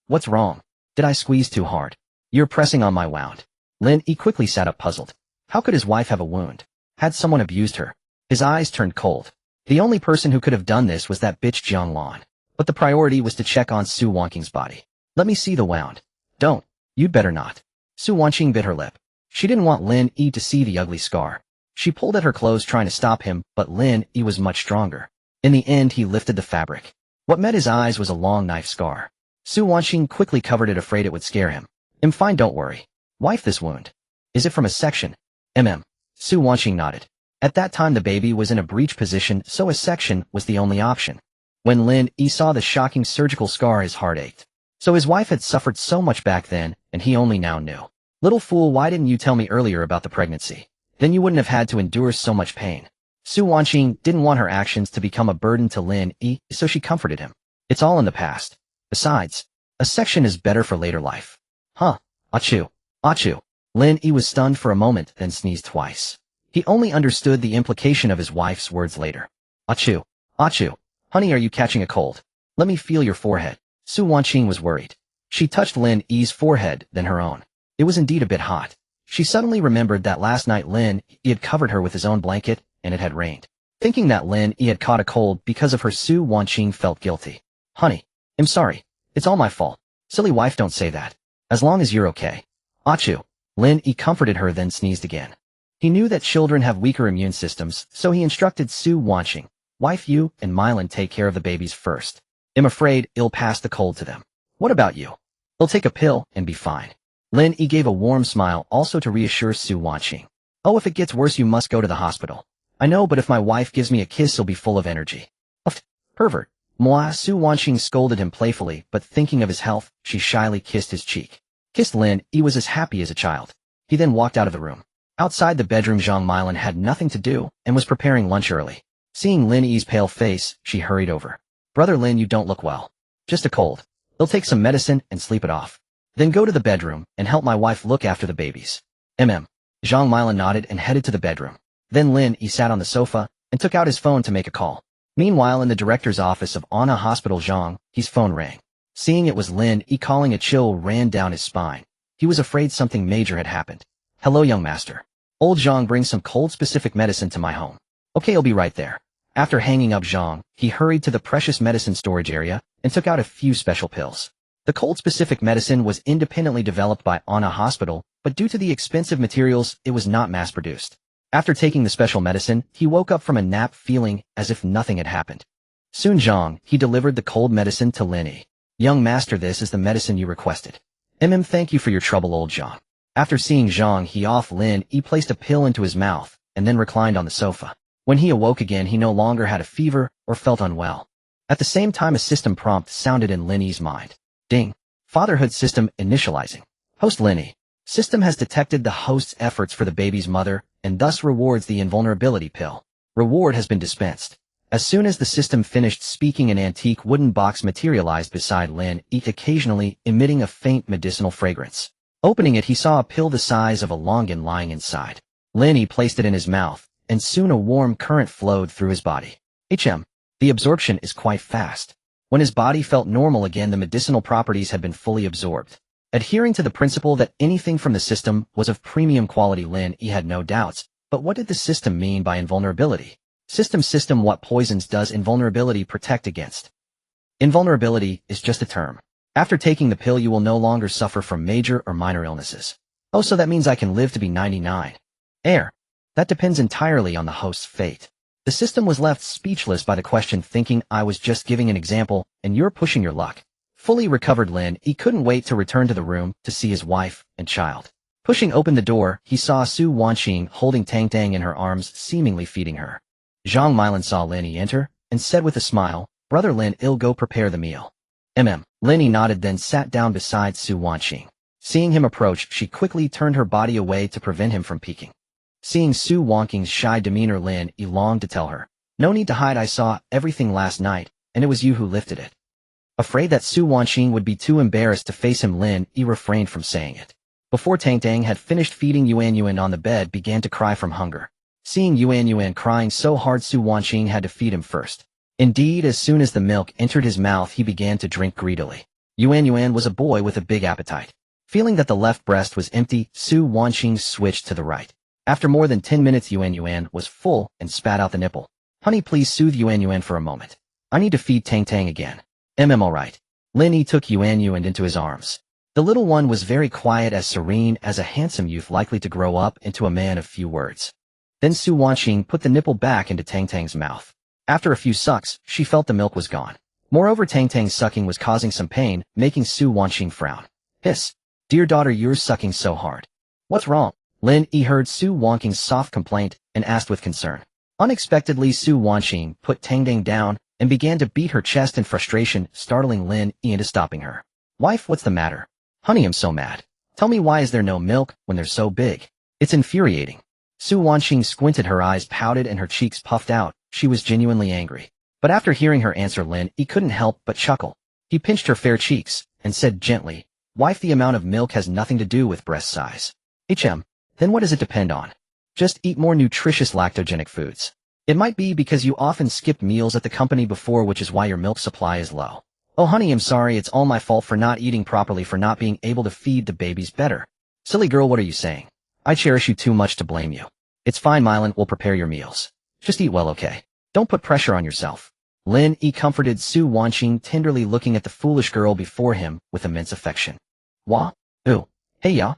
What's wrong? Did I squeeze too hard? You're pressing on my wound. Lin Yi quickly sat up, puzzled. How could his wife have a wound? Had someone abused her? His eyes turned cold. The only person who could have done this was that bitch Jiang Lan. But the priority was to check on Su Wanqing's body. Let me see the wound. Don't. You'd better not. Su Wanqing bit her lip. She didn't want Lin Yi to see the ugly scar. She pulled at her clothes, trying to stop him, but Lin Yi was much stronger. In the end, he lifted the fabric. What met his eyes was a long knife scar. Su Wanqing quickly covered it, afraid it would scare him. I'm fine, don't worry. Wife, this wound. Is it from a section? Su Wanqing nodded. At that time, the baby was in a breech position, so a section was the only option. When Lin Yi saw the shocking surgical scar, his heart ached. So his wife had suffered so much back then, and he only now knew. Little fool, why didn't you tell me earlier about the pregnancy? Then you wouldn't have had to endure so much pain. Su Wanqing didn't want her actions to become a burden to Lin Yi, so she comforted him. It's all in the past. Besides, a section is better for later life. Huh. Achoo. Achoo. Lin Yi was stunned for a moment, then sneezed twice. He only understood the implication of his wife's words later. Achoo. Achoo. Honey, are you catching a cold? Let me feel your forehead. Su Wanqing was worried. She touched Lin Yi's forehead, then her own. It was indeed a bit hot. She suddenly remembered that last night Lin Yi had covered her with his own blanket, and it had rained. Thinking that Lin Yi had caught a cold because of her, Su Wanqing felt guilty. Honey, I'm sorry. It's all my fault. Silly wife, don't say that. As long as you're okay. Achoo. Lin Yi comforted her, then sneezed again. He knew that children have weaker immune systems, so he instructed Su Wanqing. Wife, you and Milin take care of the babies first. I'm afraid it'll pass the cold to them. What about you? They'll take a pill and be fine. Lin Yi gave a warm smile, also to reassure Su Wanqing. Oh, if it gets worse, you must go to the hospital. I know, but if my wife gives me a kiss, he'll be full of energy. Pervert. Moi, Su Wanqing scolded him playfully, but thinking of his health, she shyly kissed his cheek. Kissed Lin Yi was as happy as a child. He then walked out of the room. Outside the bedroom, Zhang Milin had nothing to do and was preparing lunch early. Seeing Lin Yi's pale face, she hurried over. Brother Lin, you don't look well. Just a cold. They'll take some medicine and sleep it off. Then go to the bedroom and help my wife look after the babies. Zhang Milin nodded and headed to the bedroom. Then Lin Yi sat on the sofa and took out his phone to make a call. Meanwhile, in the director's office of Anna Hospital, Zhang Yi's phone rang. Seeing it was Lin Yi calling, a chill ran down his spine. He was afraid something major had happened. Hello, young master. Old Zhang brings some cold-specific medicine to my home. Okay, I'll be right there. After hanging up Zhang, he hurried to the precious medicine storage area and took out a few special pills. The cold-specific medicine was independently developed by Anna Hospital, but due to the expensive materials, it was not mass-produced. After taking the special medicine, he woke up from a nap feeling as if nothing had happened. Soon Zhang, he delivered the cold medicine to Lin Yi. Young master, this is the medicine you requested. Thank you for your trouble, old Zhang. After seeing Zhang, Lin Yi placed a pill into his mouth, and then reclined on the sofa. When he awoke again, he no longer had a fever or felt unwell. At the same time, a system prompt sounded in Lin Yi's mind. Ding. Fatherhood system initializing. Host Lin Yi. System has detected the host's efforts for the baby's mother, and thus rewards the invulnerability pill. Reward has been dispensed. As soon as the system finished speaking, an antique wooden box materialized beside Lin Yi, occasionally emitting a faint medicinal fragrance. Opening it, he saw a pill the size of a longan lying inside. Lin Yi placed it in his mouth, and soon a warm current flowed through his body. The absorption is quite fast. When his body felt normal again, the medicinal properties had been fully absorbed. Adhering to the principle that anything from the system was of premium quality, Lin Yi had no doubts. But what did the system mean by invulnerability? System, what poisons does invulnerability protect against? Invulnerability is just a term. After taking the pill, you will no longer suffer from major or minor illnesses. Oh, so that means I can live to be 99. That depends entirely on the host's fate. The system was left speechless by the question, thinking, I was just giving an example, and you're pushing your luck. Fully recovered Lin Yi couldn't wait to return to the room to see his wife and child. Pushing open the door, he saw Su Wanqing holding Tang Tang in her arms, seemingly feeding her. Zhang Milan saw Lin Yi enter, and said with a smile, Brother Lin, I'll go prepare the meal. Lin Yi nodded, then sat down beside Su Wanqing. Seeing him approach, she quickly turned her body away to prevent him from peeking. Seeing Su Wanqing's shy demeanor, Lin Yi longed to tell her, no need to hide, I saw everything last night, and it was you who lifted it. Afraid that Su Wanqing would be too embarrassed to face him, Lin Yi refrained from saying it. Before Tang Tang had finished feeding, Yuan on the bed began to cry from hunger. Seeing Yuan crying so hard, Su Wanqing had to feed him first. Indeed, as soon as the milk entered his mouth, he began to drink greedily. Yuan was a boy with a big appetite. Feeling that the left breast was empty, Su Wanqing switched to the right. After more than 10 minutes, Yuan was full and spat out the nipple. Honey, please soothe Yuan for a moment. I need to feed Tang Tang again. Alright. Lin Yi took Yuan into his arms. The little one was very quiet, as serene as a handsome youth likely to grow up into a man of few words. Then Su Wanqing put the nipple back into Tang Tang's mouth. After a few sucks, she felt the milk was gone. Moreover, Tang Tang's sucking was causing some pain, making Su Wanqing frown. Hiss. Dear daughter, you're sucking so hard. What's wrong? Lin Yi heard Su Wanqing's soft complaint and asked with concern. Unexpectedly, Su Wanqing put Tang Tang down and began to beat her chest in frustration, startling Lin Yi into stopping her. Wife, what's the matter? Honey, I'm so mad. Tell me, why is there no milk when they're so big? It's infuriating. Su Wanqing squinted, her eyes pouted and her cheeks puffed out. She was genuinely angry. But after hearing her answer, Lin Yi couldn't help but chuckle. He pinched her fair cheeks and said gently, Wife, the amount of milk has nothing to do with breast size. Then what does it depend on? Just eat more nutritious lactogenic foods. It might be because you often skipped meals at the company before, which is why your milk supply is low. Oh honey, I'm sorry, it's all my fault for not eating properly, for not being able to feed the babies better. Silly girl, what are you saying? I cherish you too much to blame you. It's fine, Milan, we'll prepare your meals. Just eat well, okay? Don't put pressure on yourself. Lin Yi comforted Su Wanqing, tenderly looking at the foolish girl before him with immense affection. Wah? Ooh. Hey ya.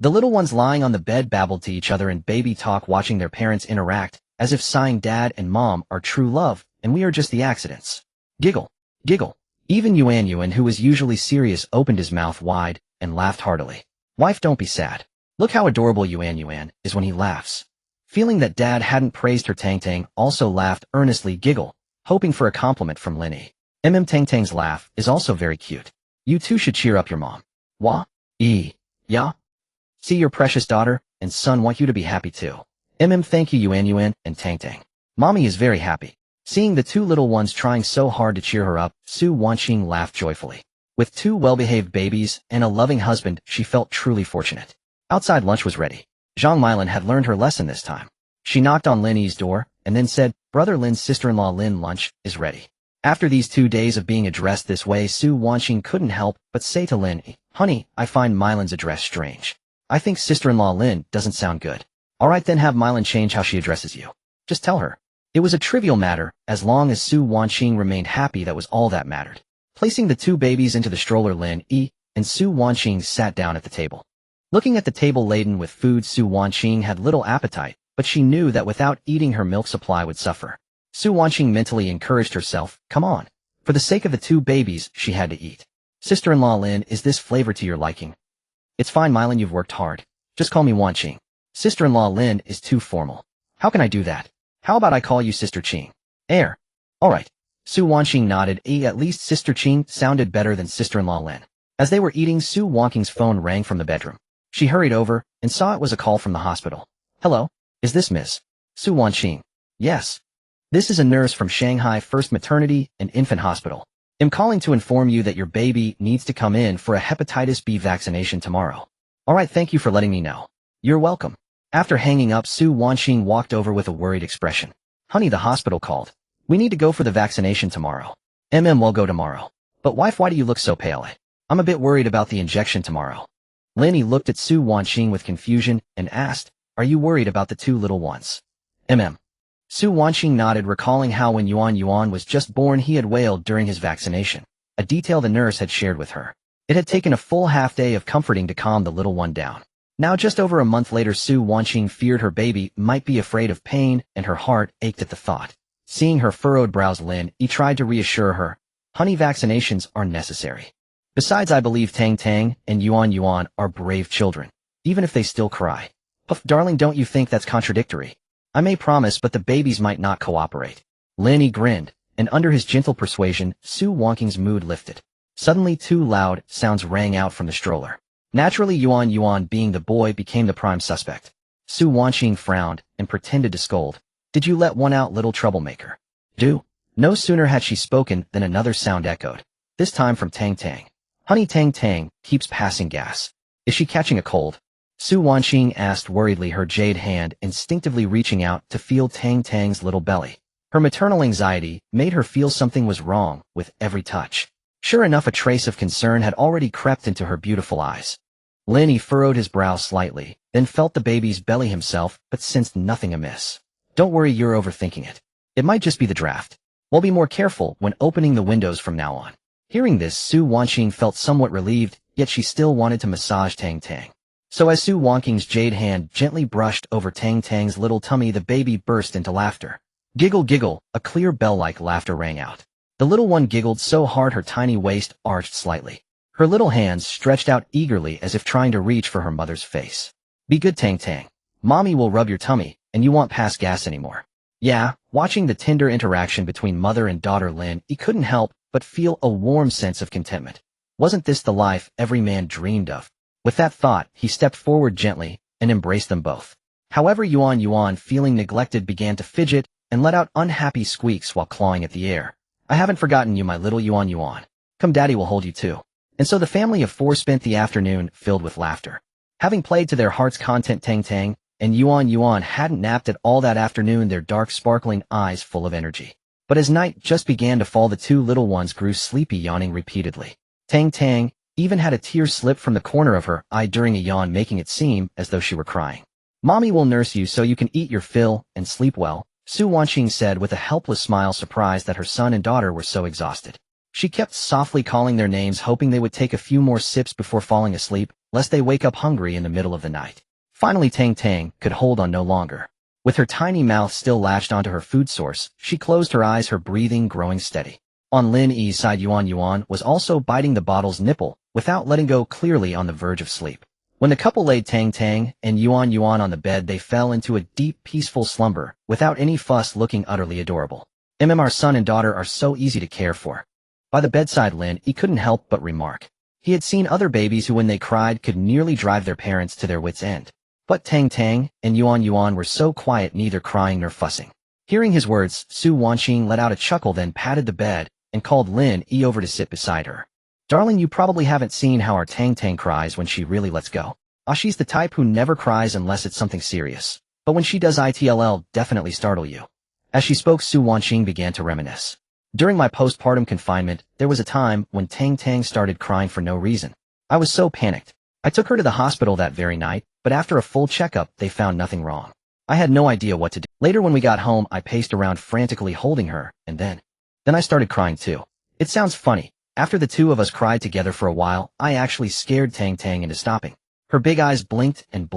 The little ones lying on the bed babbled to each other in baby talk, watching their parents interact, as if sighing, Dad and Mom are true love, and we are just the accidents. Giggle. Giggle. Even Yuan, who was usually serious, opened his mouth wide and laughed heartily. Wife, don't be sad. Look how adorable Yuan is when he laughs. Feeling that Dad hadn't praised her, Tang Tang also laughed earnestly, giggle, hoping for a compliment from Lin Yi. Tang Tang's laugh is also very cute. You two should cheer up your mom. Wah? Ya? See, your precious daughter and son want you to be happy too. Thank you, Yuan and Tang Tang. Mommy is very happy. Seeing the two little ones trying so hard to cheer her up, Su Wanqing laughed joyfully. With two well-behaved babies and a loving husband, she felt truly fortunate. Outside lunch was ready. Zhang Milan had learned her lesson this time. She knocked on Lin Yi's door and then said, Brother Lin's sister-in-law Lin, lunch is ready. After these 2 days of being addressed this way, Su Wanqing couldn't help but say to Lin Yi, Honey, I find Milan's address strange. I think sister-in-law Lin doesn't sound good. Alright, then have Milan change how she addresses you. Just tell her. It was a trivial matter, as long as Su Wanqing remained happy, that was all that mattered. Placing the two babies into the stroller, Lin Yi and Su Wanqing sat down at the table. Looking at the table laden with food, Su Wanqing had little appetite, but she knew that without eating her milk supply would suffer. Su Wanqing mentally encouraged herself, come on. For the sake of the two babies, she had to eat. Sister-in-law Lin, is this flavor to your liking? It's fine, Mylin, you've worked hard. Just call me Wanqing. Sister-in-law Lin is too formal. How can I do that? How about I call you Sister Qing? Air. Alright. Su Wanqing nodded. At least Sister Qing sounded better than sister-in-law Lin. As they were eating, Su Wanqing's phone rang from the bedroom. She hurried over and saw it was a call from the hospital. Hello? Is this Miss Su Wanqing? Yes. This is a nurse from Shanghai First Maternity and Infant Hospital. I'm calling to inform you that your baby needs to come in for a hepatitis B vaccination tomorrow. Alright, thank you for letting me know. You're welcome. After hanging up, Su Wanqing walked over with a worried expression. Honey, the hospital called. We need to go for the vaccination tomorrow. We'll go tomorrow. But wife, why do you look so pale? I'm a bit worried about the injection tomorrow. Lin Yi looked at Su Wanqing with confusion and asked, are you worried about the two little ones? Su Wanqing nodded, recalling how when Yuan was just born he had wailed during his vaccination, a detail the nurse had shared with her. It had taken a full half-day of comforting to calm the little one down. Now just over a month later, Su Wanqing feared her baby might be afraid of pain, and her heart ached at the thought. Seeing her furrowed brows, Lin Yi tried to reassure her. Honey, vaccinations are necessary. Besides, I believe Tang Tang and Yuan are brave children, even if they still cry. Puff, darling, don't you think that's contradictory? I may promise, but the babies might not cooperate. Lin Yi grinned, and under his gentle persuasion, Su Wanqing's mood lifted. Suddenly, two loud sounds rang out from the stroller. Naturally, Yuan, being the boy, became the prime suspect. Su Wanqing frowned and pretended to scold. Did you let one out, little troublemaker? No sooner had she spoken than another sound echoed, this time from Tang Tang. Honey, Tang Tang keeps passing gas. Is she catching a cold? Su Wanqing asked worriedly, her jade hand instinctively reaching out to feel Tang Tang's little belly. Her maternal anxiety made her feel something was wrong with every touch. Sure enough, a trace of concern had already crept into her beautiful eyes. Lin Yi furrowed his brow slightly, then felt the baby's belly himself, but sensed nothing amiss. Don't worry, you're overthinking it. It might just be the draft. We'll be more careful when opening the windows from now on. Hearing this, Su Wanqing felt somewhat relieved, yet she still wanted to massage Tang Tang. So as Su Wanqing's jade hand gently brushed over Tang Tang's little tummy, the baby burst into laughter. Giggle, giggle, a clear bell-like laughter rang out. The little one giggled so hard her tiny waist arched slightly. Her little hands stretched out eagerly as if trying to reach for her mother's face. Be good, Tang Tang. Mommy will rub your tummy, and you won't pass gas anymore. Yeah, watching the tender interaction between mother and daughter, Lin Yi couldn't help but feel a warm sense of contentment. Wasn't this the life every man dreamed of? With that thought, he stepped forward gently and embraced them both. However, Yuan, feeling neglected, began to fidget and let out unhappy squeaks while clawing at the air. I haven't forgotten you, my little Yuan. Come, daddy will hold you too. And so the family of four spent the afternoon filled with laughter. Having played to their heart's content, Tang Tang and Yuan hadn't napped at all that afternoon, their dark sparkling eyes full of energy. But as night just began to fall, the two little ones grew sleepy, yawning repeatedly. Tang Tang even had a tear slip from the corner of her eye during a yawn, making it seem as though she were crying. Mommy will nurse you so you can eat your fill and sleep well, Su Wanqing said with a helpless smile, surprised that her son and daughter were so exhausted. She kept softly calling their names, hoping they would take a few more sips before falling asleep, lest they wake up hungry in the middle of the night. Finally, Tang Tang could hold on no longer. With her tiny mouth still latched onto her food source, she closed her eyes, her breathing growing steady. On Lin Yi's side, Yuan was also biting the bottle's nipple, without letting go, clearly on the verge of sleep. When the couple laid Tang Tang and Yuan on the bed, they fell into a deep, peaceful slumber, without any fuss, looking utterly adorable. Our son and daughter are so easy to care for. By the bedside, Lin Yi couldn't help but remark. He had seen other babies who, when they cried, could nearly drive their parents to their wits' end. But Tang Tang and Yuan were so quiet, neither crying nor fussing. Hearing his words, Su Wanqing let out a chuckle, then patted the bed and called Lin Yi over to sit beside her. Darling, you probably haven't seen how our Tang Tang cries when she really lets go. She's the type who never cries unless it's something serious. But when she does, it'll definitely startle you. As she spoke, Su Wanqing began to reminisce. During my postpartum confinement, there was a time when Tang Tang started crying for no reason. I was so panicked. I took her to the hospital that very night, but after a full checkup, they found nothing wrong. I had no idea what to do. Later, when we got home, I paced around frantically holding her, and then I started crying too. It sounds funny, After the two of us cried together for a while, I actually scared Tang Tang into stopping. Her big eyes blinked, and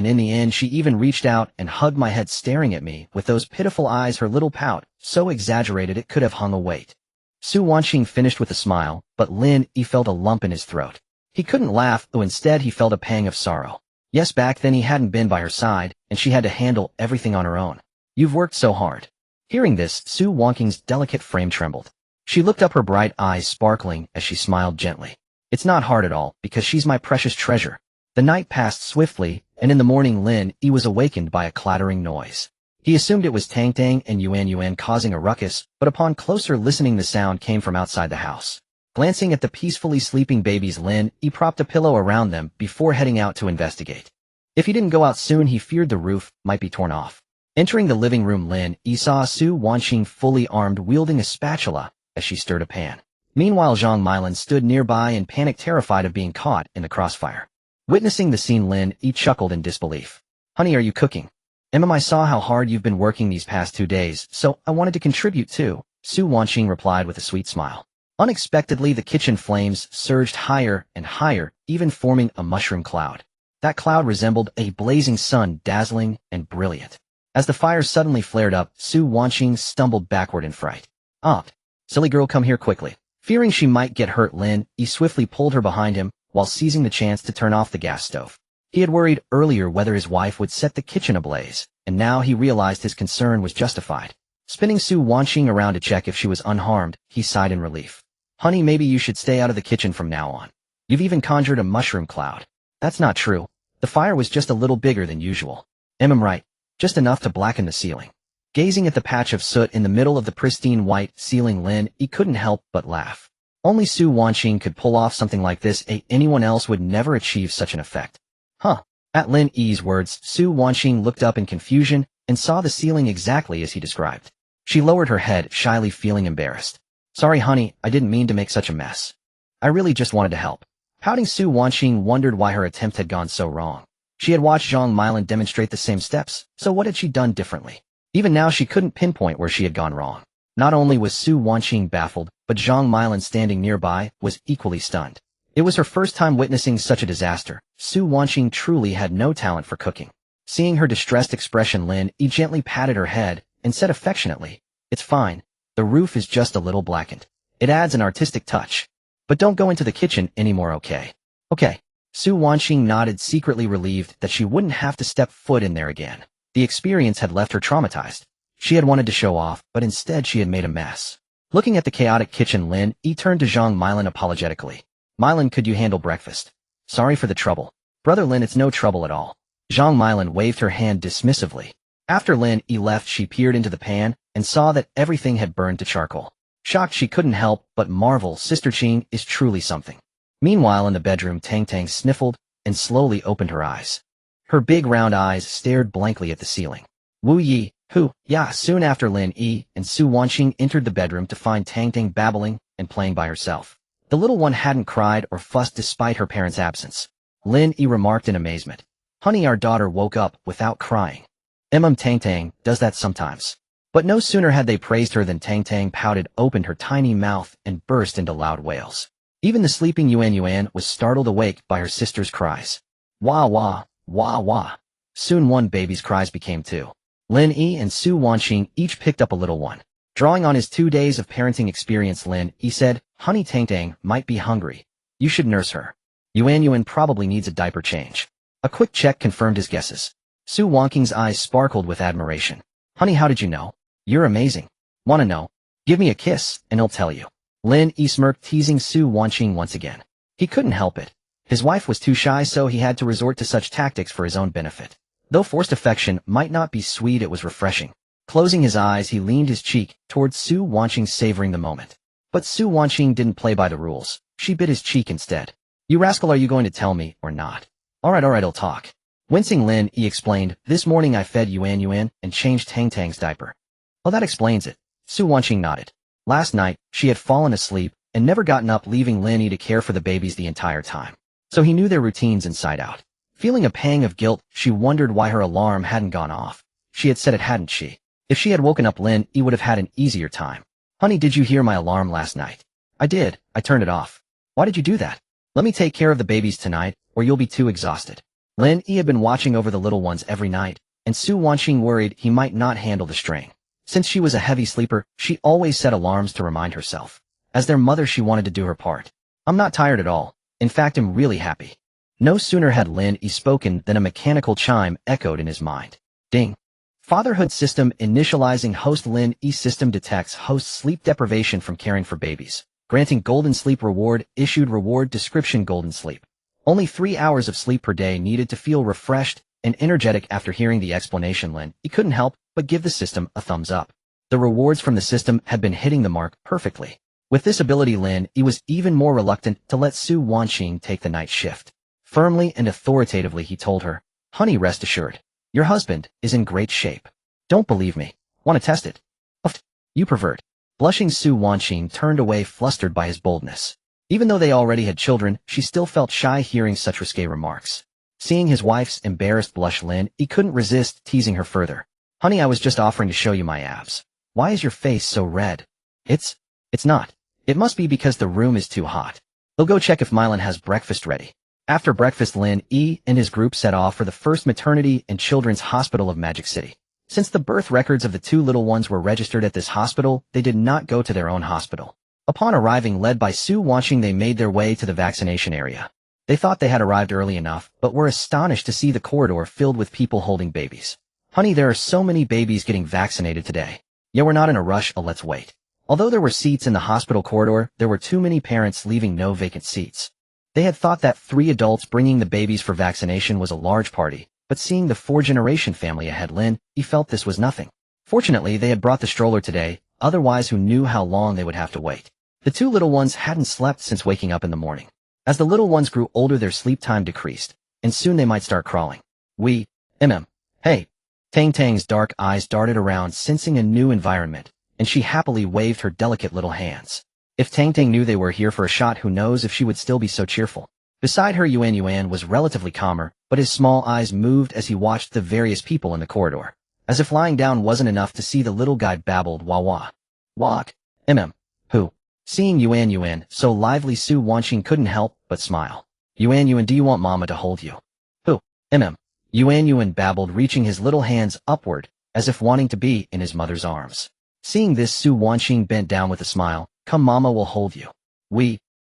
in the end she even reached out and hugged my head, staring at me with those pitiful eyes, her little pout, so exaggerated it could have hung a weight. Su Wanqing finished with a smile, but Lin Yi felt a lump in his throat. He couldn't laugh, though instead he felt a pang of sorrow. Yes, back then he hadn't been by her side, and she had to handle everything on her own. You've worked so hard. Hearing this, Su Wanqing's delicate frame trembled. She looked up, her bright eyes sparkling as she smiled gently. It's not hard at all, because she's my precious treasure. The night passed swiftly, and in the morning Lin Yi was awakened by a clattering noise. He assumed it was Tang Tang and Yuan causing a ruckus, but upon closer listening the sound came from outside the house. Glancing at the peacefully sleeping babies, Lin Yi propped a pillow around them before heading out to investigate. If he didn't go out soon, he feared the roof might be torn off. Entering the living room, Lin Yi saw Su Wanqing fully armed, wielding a spatula as she stirred a pan. Meanwhile, Zhang Milan stood nearby in panic, terrified of being caught in the crossfire. Witnessing the scene, Lin Yi chuckled in disbelief. Honey, are you cooking? I saw how hard you've been working these past 2 days, so I wanted to contribute too, Su Wanqing replied with a sweet smile. Unexpectedly, the kitchen flames surged higher and higher, even forming a mushroom cloud. That cloud resembled a blazing sun, dazzling and brilliant. As the fire suddenly flared up, Su Wanqing stumbled backward in fright. Silly girl, come here quickly. Fearing she might get hurt, Lin Yi swiftly pulled her behind him, while seizing the chance to turn off the gas stove. He had worried earlier whether his wife would set the kitchen ablaze, and now he realized his concern was justified. Spinning Su Wanqing around to check if she was unharmed, he sighed in relief. Honey, maybe you should stay out of the kitchen from now on. You've even conjured a mushroom cloud. That's not true. The fire was just a little bigger than usual. Right. Just enough to blacken the ceiling. Gazing at the patch of soot in the middle of the pristine white ceiling, Lin Yi couldn't help but laugh. Only Su Wanqing could pull off something like this. Anyone else would never achieve such an effect. At Lin Yi's words, Su Wanqing looked up in confusion and saw the ceiling exactly as he described. She lowered her head, shyly feeling embarrassed. Sorry, honey, I didn't mean to make such a mess. I really just wanted to help. Pouting, Su Wanqing wondered why her attempt had gone so wrong. She had watched Zhang Milan demonstrate the same steps, so what had she done differently? Even now she couldn't pinpoint where she had gone wrong. Not only was Su Wanqing baffled, but Zhang Milan, standing nearby, was equally stunned. It was her first time witnessing such a disaster. Su Wanqing truly had no talent for cooking. Seeing her distressed expression, Lin Yi gently patted her head and said affectionately, "It's fine. The roof is just a little blackened. It adds an artistic touch. But don't go into the kitchen anymore, okay?" "Okay." Su Wanqing nodded, secretly relieved that she wouldn't have to step foot in there again. The experience had left her traumatized. She had wanted to show off, but instead she had made a mess. Looking at the chaotic kitchen, Lin Yi turned to Zhang Milan apologetically. "Milan, could you handle breakfast?" "Sorry for the trouble." "Brother Lin, it's no trouble at all." Zhang Milan waved her hand dismissively. After Lin Yi left, she peered into the pan and saw that everything had burned to charcoal. Shocked, she couldn't help but marvel. Sister Qing is truly something. Meanwhile, in the bedroom, Tang Tang sniffled and slowly opened her eyes. Her big round eyes stared blankly at the ceiling. "Wu Yi, who?" "Yeah." Soon after, Lin Yi and Su Wanqing entered the bedroom to find Tang Tang babbling and playing by herself. The little one hadn't cried or fussed despite her parents' absence. Lin Yi remarked in amazement. "Honey, our daughter woke up without crying." Tang Tang does that sometimes." But no sooner had they praised her than Tang Tang pouted, opened her tiny mouth, and burst into loud wails. Even the sleeping Yuan was startled awake by her sister's cries. Wah wah, wah wah. Soon one baby's cries became two. Lin Yi and Su Wanqing each picked up a little one. Drawing on his 2 days of parenting experience, Lin Yi said, "Honey, Tang Tang might be hungry. You should nurse her. Yuan probably needs a diaper change." A quick check confirmed his guesses. Su Wanqing's eyes sparkled with admiration. "Honey, how did you know? You're amazing. Wanna know? Give me a kiss, and he'll tell you." Lin Yi smirked, teasing Su Wanqing once again. He couldn't help it. His wife was too shy, so he had to resort to such tactics for his own benefit. Though forced affection might not be sweet, it was refreshing. Closing his eyes, he leaned his cheek towards Su Wanqing, savoring the moment. But Su Wanqing didn't play by the rules. She bit his cheek instead. "You rascal, are you going to tell me or not?" All right, I'll talk." Wincing, Lin Yi explained, "This morning I fed Yuan and changed Tang Tang's diaper." "Oh, that explains it." Su Wanqing nodded. Last night, she had fallen asleep and never gotten up, leaving Lin Yi to care for the babies the entire time. So he knew their routines inside out. Feeling a pang of guilt, she wondered why her alarm hadn't gone off. She had said it, hadn't she? If she had woken up, Lin Yi would have had an easier time. "Honey, did you hear my alarm last night?" I did. I turned it off. Why did you do that? Let me take care of the babies tonight, or you'll be too exhausted. Lin Yi had been watching over the little ones every night, and Su Wanqing worried he might not handle the strain. Since she was a heavy sleeper, she always set alarms to remind herself. As their mother, she wanted to do her part. I'm not tired at all. In fact, I'm really happy. No sooner had Lin Yi spoken than a mechanical chime echoed in his mind. Ding. Fatherhood system initializing host. Lin Yi system detects host sleep deprivation from caring for babies. Granting golden sleep reward. Issued reward description. Golden sleep. Only 3 hours of sleep per day needed to feel refreshed and energetic. After hearing the explanation, Lin Yi couldn't help but give the system a thumbs up. The rewards from the system had been hitting the mark perfectly. With this ability, Lin Yi was even more reluctant to let Su Wanqing take the night shift. Firmly and authoritatively he told her, "Honey, rest assured. Your husband is in great shape. Don't believe me. Want to test it? Uff, you pervert." Blushing, Su Wanqing turned away, flustered by his boldness. Even though they already had children, she still felt shy hearing such risque remarks. Seeing his wife's embarrassed blush, Lin Yi couldn't resist teasing her further. "Honey, I was just offering to show you my abs. Why is your face so red?" It's not. It must be because the room is too hot. We'll go check if Mylan has breakfast ready." After breakfast, Lin Yi and his group set off for the first maternity and children's hospital of Magic City. Since the birth records of the two little ones were registered at this hospital, they did not go to their own hospital. Upon arriving, led by Su Wanqing, they made their way to the vaccination area. They thought they had arrived early enough, but were astonished to see the corridor filled with people holding babies. "Honey, there are so many babies getting vaccinated today. Yeah, we're not in a rush, let's wait." Although there were seats in the hospital corridor, there were too many parents, leaving no vacant seats. They had thought that 3 adults bringing the babies for vaccination was a large party, but seeing the 4-generation family ahead, Lin Yi felt this was nothing. Fortunately, they had brought the stroller today, otherwise who knew how long they would have to wait. The two little ones hadn't slept since waking up in the morning. As the little ones grew older, their sleep time decreased, and soon they might start crawling. Hey. Tang Tang's dark eyes darted around, sensing a new environment, and she happily waved her delicate little hands. If Tang Tang knew they were here for a shot, who knows if she would still be so cheerful. Beside her, Yuan was relatively calmer, but his small eyes moved as he watched the various people in the corridor. As if lying down wasn't enough to see, the little guy babbled, "Wah. Walk. Who?" Seeing Yuan so lively, Su Wanqing couldn't help but smile. Yuan, do you want Mama to hold you?" "Who? Yuan babbled, reaching his little hands upward, as if wanting to be in his mother's arms. Seeing this, Su Wanqing bent down with a smile. "Come, Mama will hold you."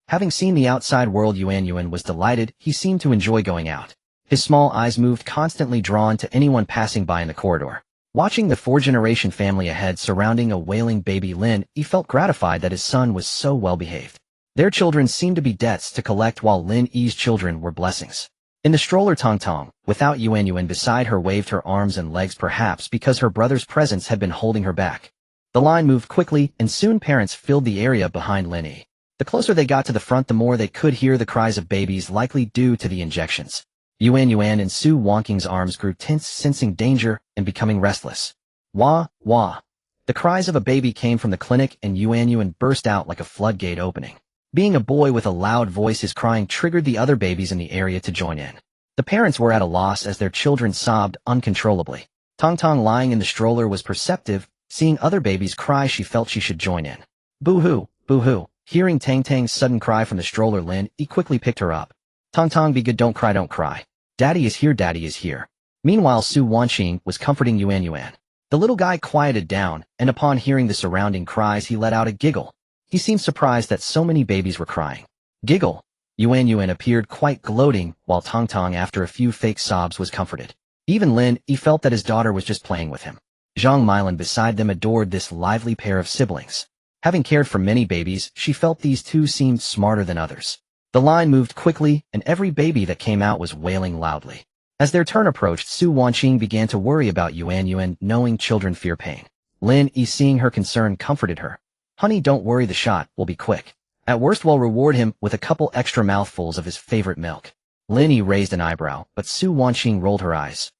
Having seen the outside world, Yuan was delighted. He seemed to enjoy going out. His small eyes moved, constantly drawn to anyone passing by in the corridor. Watching the 4-generation family ahead surrounding a wailing baby, Lin Yi felt gratified that his son was so well behaved. Their children seemed to be debts to collect, while Lin Yi's children were blessings. In the stroller, Tong, without Yuan beside her, waved her arms and legs, perhaps because her brother's presence had been holding her back. The line moved quickly, and soon parents filled the area behind Lin Yi. The closer they got to the front, the more they could hear the cries of babies, likely due to the injections. Yuan and Su Wanqing's arms grew tense, sensing danger and becoming restless. Wah. The cries of a baby came from the clinic, and Yuan burst out like a floodgate opening. Being a boy with a loud voice, his crying triggered the other babies in the area to join in. The parents were at a loss as their children sobbed uncontrollably. Tong, lying in the stroller, was perceptive. Seeing other babies cry, she felt she should join in. Boo-hoo. Hearing Tang Tang's sudden cry from the stroller, Lin Yi quickly picked her up. Tong, be good, don't cry. Daddy is here. Meanwhile, Su Wanqing was comforting Yuan. The little guy quieted down, and upon hearing the surrounding cries, he let out a giggle. He seemed surprised that so many babies were crying. Giggle. Yuan appeared quite gloating, while Tong, after a few fake sobs, was comforted. Even Lin Yi felt that his daughter was just playing with him. Zhang Mylan beside them adored this lively pair of siblings. Having cared for many babies, she felt these two seemed smarter than others. The line moved quickly, and every baby that came out was wailing loudly. As their turn approached, Su Wanqing began to worry about Yuan, knowing children fear pain. Lin Yi, seeing her concern, comforted her. "Honey, don't worry, the shot will be quick. At worst, we'll reward him with a couple extra mouthfuls of his favorite milk." Lin Yi raised an eyebrow, but Su Wanqing rolled her eyes.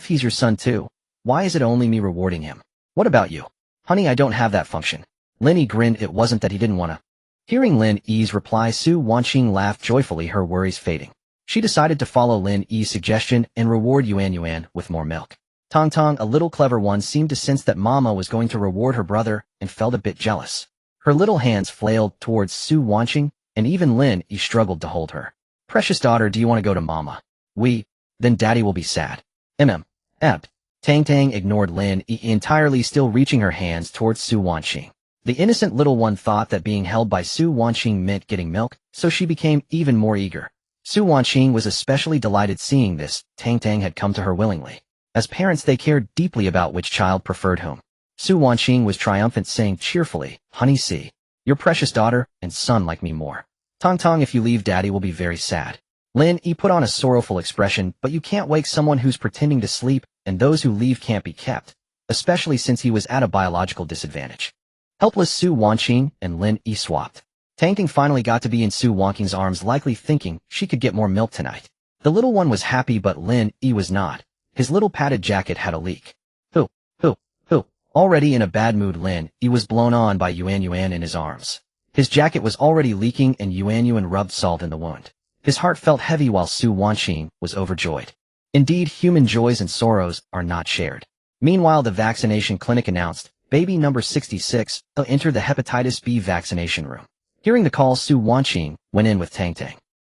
He's your son too. Why is it only me rewarding him? What about you?" "Honey, I don't have that function." Lin Yi grinned. It wasn't that he didn't want to. Hearing Lin Yi's reply, Su Wanqing laughed joyfully, her worries fading. She decided to follow Lin Yi's suggestion and reward Yuan with more milk. Tong, a little clever one, seemed to sense that Mama was going to reward her brother and felt a bit jealous. Her little hands flailed towards Su Wanqing, and even Lin Yi struggled to hold her. Precious daughter, do you want to go to mama? Then daddy will be sad. Tang ignored Lin Yi entirely, still reaching her hands towards Su Wanqing. The innocent little one thought that being held by Su Wanqing meant getting milk, so she became even more eager. Su Wanqing was especially delighted seeing this. Tang had come to her willingly. As parents, they cared deeply about which child preferred whom. Su Wanqing was triumphant, saying cheerfully, honey, see, your precious daughter and son like me more. Tang, if you leave, daddy will be very sad. Lin Yi put on a sorrowful expression, but you can't wake someone who's pretending to sleep, and those who leave can't be kept, especially since he was at a biological disadvantage. Helpless Su Wanqing and Lin Yi swapped. Tang finally got to be in Su Wanqing's arms, likely thinking she could get more milk tonight. The little one was happy, but Lin Yi was not. His little padded jacket had a leak. Already in a bad mood, Lin Yi was blown on by Yuan in his arms. His jacket was already leaking, and Yuan rubbed salt in the wound. His heart felt heavy while Su Wanqing was overjoyed. Indeed, human joys and sorrows are not shared. Meanwhile, the vaccination clinic announced, baby number 66 entered the hepatitis B vaccination room. Hearing the call, Su Wanqing went in with Tang.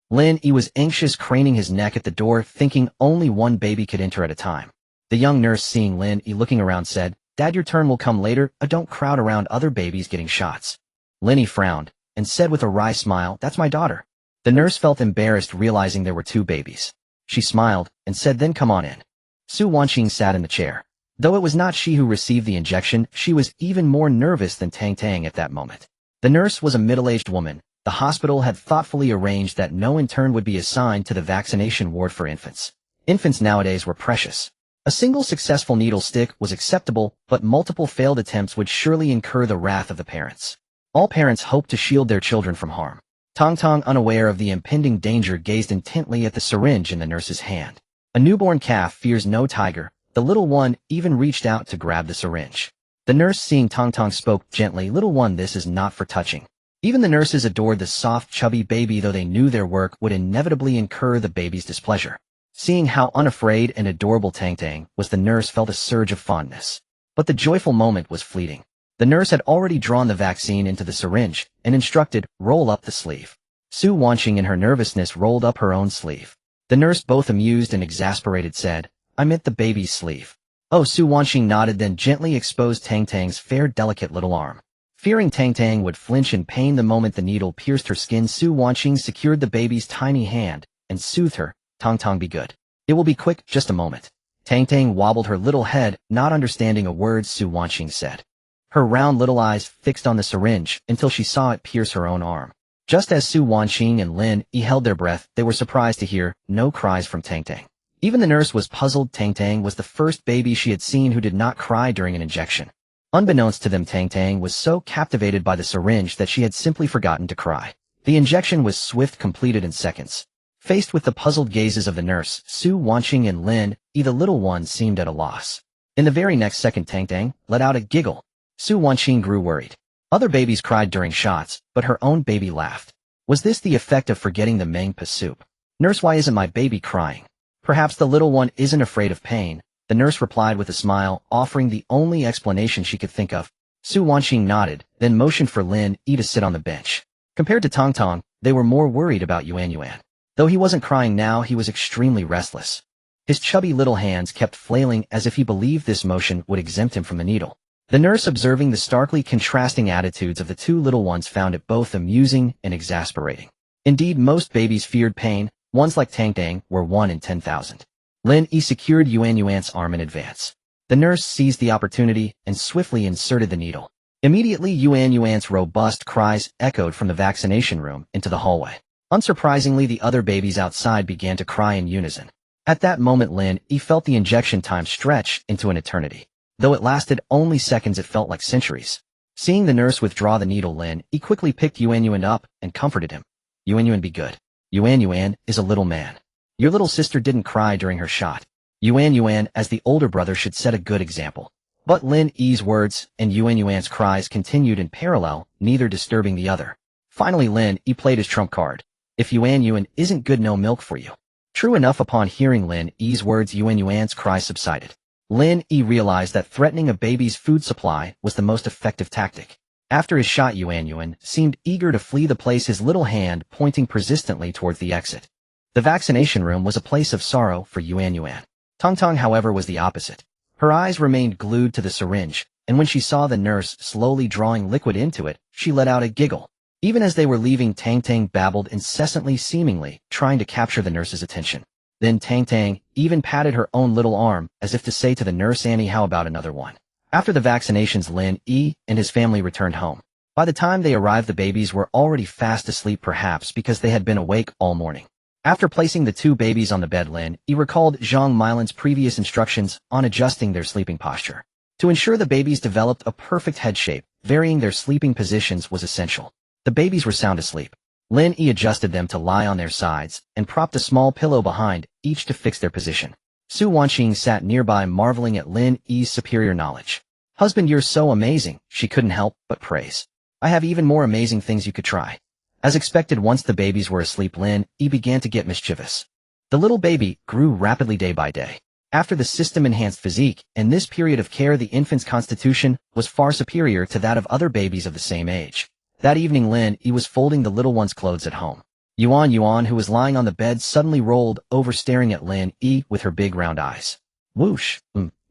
Lin Yi was anxious, craning his neck at the door, thinking only one baby could enter at a time. The young nurse, seeing Lin Yi looking around, said, Dad, your turn will come later. Don't crowd around other babies getting shots. Lin Yi frowned and said with a wry smile, that's my daughter. The nurse felt embarrassed, realizing there were two babies. She smiled and said, then come on in. Su Wanqing sat in the chair. Though it was not she who received the injection, she was even more nervous than Tang at that moment. The nurse was a middle-aged woman. The hospital had thoughtfully arranged that no intern would be assigned to the vaccination ward for infants. Infants nowadays were precious. A single successful needle stick was acceptable, but multiple failed attempts would surely incur the wrath of the parents. All parents hoped to shield their children from harm. Tang, unaware of the impending danger, gazed intently at the syringe in the nurse's hand. A newborn calf fears no tiger. The little one even reached out to grab the syringe. The nurse, seeing Tang, spoke gently, little one, this is not for touching. Even the nurses adored the soft, chubby baby, though they knew their work would inevitably incur the baby's displeasure. Seeing how unafraid and adorable Tang was, the nurse felt a surge of fondness. But the joyful moment was fleeting. The nurse had already drawn the vaccine into the syringe and instructed, roll up the sleeve. Su Wanqing, in her nervousness, rolled up her own sleeve. The nurse, both amused and exasperated, said, I meant the baby's sleeve. Oh, Su Wanqing nodded, then gently exposed Tang's fair, delicate little arm. Fearing Tang would flinch in pain the moment the needle pierced her skin, Su Wanqing secured the baby's tiny hand and soothed her. Tang, be good. It will be quick, just a moment. Tang wobbled her little head, not understanding a word Su Wanqing said. Her round little eyes fixed on the syringe until she saw it pierce her own arm. Just as Su Wanqing and Lin Yi held their breath, they were surprised to hear no cries from Tang. Even the nurse was puzzled. Tang was the first baby she had seen who did not cry during an injection. Unbeknownst to them, Tang was so captivated by the syringe that she had simply forgotten to cry. The injection was swift, completed in seconds. Faced with the puzzled gazes of the nurse, Su Wanqing and Lin Yi, the little one seemed at a loss. In the very next second, Tang let out a giggle. Su Wanqing grew worried. Other babies cried during shots, but her own baby laughed. Was this the effect of forgetting the Mengpa soup? Nurse, why isn't my baby crying? Perhaps the little one isn't afraid of pain, the nurse replied with a smile, offering the only explanation she could think of. Su Wanqing nodded, then motioned for Lin Yi to sit on the bench. Compared to Tang, they were more worried about Yuan. Though he wasn't crying now, he was extremely restless. His chubby little hands kept flailing as if he believed this motion would exempt him from the needle. The nurse, observing the starkly contrasting attitudes of the two little ones, found it both amusing and exasperating. Indeed, most babies feared pain. Ones like Tang were 1 in 10,000. Lin Yi secured Yuan's arm in advance. The nurse seized the opportunity and swiftly inserted the needle. Immediately, Yuan's robust cries echoed from the vaccination room into the hallway. Unsurprisingly, the other babies outside began to cry in unison. At that moment, Lin Yi felt the injection time stretch into an eternity. Though it lasted only seconds, it felt like centuries. Seeing the nurse withdraw the needle, Lin Yi quickly picked Yuan up and comforted him. Yuan, be good. Yuan is a little man. Your little sister didn't cry during her shot. Yuan, as the older brother, should set a good example. But Lin Yi's words and Yuan's cries continued in parallel, neither disturbing the other. Finally, Lin Yi played his trump card. If Yuan isn't good, no milk for you. True enough, upon hearing Lin Yi's words, Yuan's cries subsided. Lin Yi realized that threatening a baby's food supply was the most effective tactic. After his shot, Yuan seemed eager to flee the place, his little hand pointing persistently towards the exit. The vaccination room was a place of sorrow for Yuan. Tong, however, was the opposite. Her eyes remained glued to the syringe, and when she saw the nurse slowly drawing liquid into it, she let out a giggle. Even as they were leaving, Tang babbled incessantly, seemingly trying to capture the nurse's attention. Then Tang even patted her own little arm, as if to say to the nurse, "Annie, how about another one?" After the vaccinations, Lin Yi and his family returned home. By the time they arrived, the babies were already fast asleep, perhaps because they had been awake all morning. After placing the two babies on the bed, Lin Yi recalled Zhang Milan's previous instructions on adjusting their sleeping posture. To ensure the babies developed a perfect head shape, varying their sleeping positions was essential. The babies were sound asleep. Lin Yi adjusted them to lie on their sides and propped a small pillow behind each to fix their position. Su Wanqing sat nearby, marveling at Lin Yi's superior knowledge. "Husband, you're so amazing," she couldn't help but praise. "I have even more amazing things you could try." As expected, once the babies were asleep, Lin Yi began to get mischievous. The little baby grew rapidly day by day. After the system-enhanced physique, in this period of care the infant's constitution was far superior to that of other babies of the same age. That evening, Lin Yi was folding the little one's clothes at home. Yuan, who was lying on the bed, suddenly rolled over, staring at Lin Yi with her big round eyes. "Whoosh,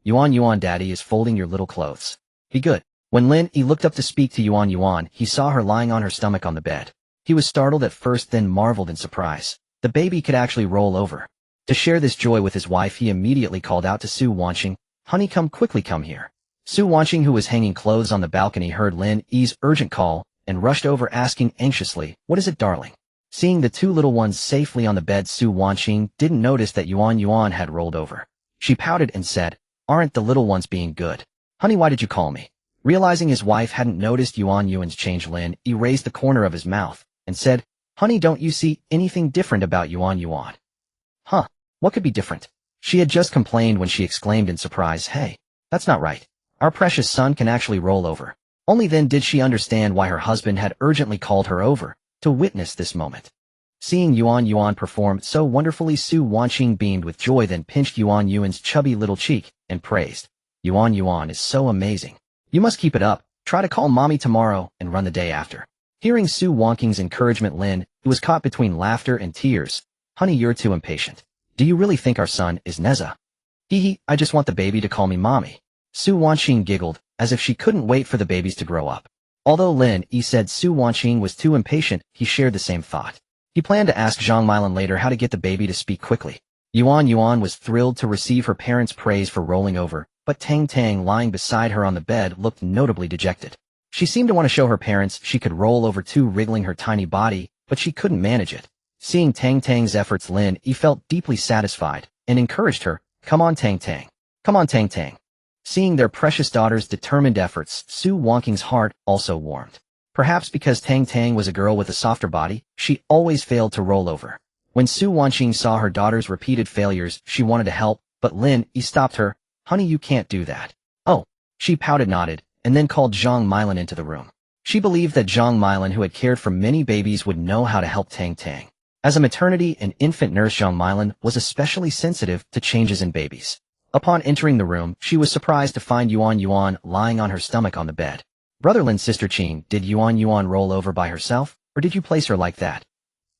Yuan, Daddy is folding your little clothes. Be good." When Lin Yi looked up to speak to Yuan, he saw her lying on her stomach on the bed. He was startled at first, then marveled in surprise. The baby could actually roll over. To share this joy with his wife, he immediately called out to Su Wanqing, "Honey, quickly come here." Su Wanqing, who was hanging clothes on the balcony, heard Lin Yi's urgent call and rushed over, asking anxiously, "What is it, darling?" Seeing the two little ones safely on the bed, Su Wanqing didn't notice that Yuan had rolled over. She pouted and said, "Aren't the little ones being good? Honey, why did you call me?" Realizing his wife hadn't noticed Yuan's change, Lin Yi raised the corner of his mouth and said, "Honey, don't you see anything different about Yuan?" "Huh? What could be different?" She had just complained when she exclaimed in surprise, "Hey, that's not right. Our precious son can actually roll over." Only then did she understand why her husband had urgently called her over to witness this moment. Seeing Yuan perform so wonderfully, Su Wanqing beamed with joy, then pinched Yuan's chubby little cheek and praised, Yuan is so amazing. You must keep it up. Try to call mommy tomorrow and run the day after." Hearing Su Wanqing's encouragement, Lin Yi was caught between laughter and tears. "Honey, you're too impatient. Do you really think our son is Neza?" "Hee, I just want the baby to call me mommy." Su Wanqing giggled, as if she couldn't wait for the babies to grow up. Although Lin Yi said Su Wanqing was too impatient, he shared the same thought. He planned to ask Zhang Milan later how to get the baby to speak quickly. Yuan was thrilled to receive her parents' praise for rolling over, but Tang, lying beside her on the bed, looked notably dejected. She seemed to want to show her parents she could roll over too, wriggling her tiny body, but she couldn't manage it. Seeing Tang's efforts, Lin Yi felt deeply satisfied and encouraged her, "Come on, Tang. Come on, Tang." Seeing their precious daughter's determined efforts, Su Wanqing's heart also warmed. Perhaps because Tang was a girl with a softer body, she always failed to roll over. When Su Wanqing saw her daughter's repeated failures, she wanted to help, but Lin Yi stopped her. "Honey, you can't do that." "Oh." She pouted, nodded, and then called Zhang Milan into the room. She believed that Zhang Milan, who had cared for many babies, would know how to help Tang. As a maternity and infant nurse, Zhang Milan was especially sensitive to changes in babies. Upon entering the room, she was surprised to find Yuan lying on her stomach on the bed. "Brother Lin, Sister Qing, did Yuan roll over by herself, or did you place her like that?"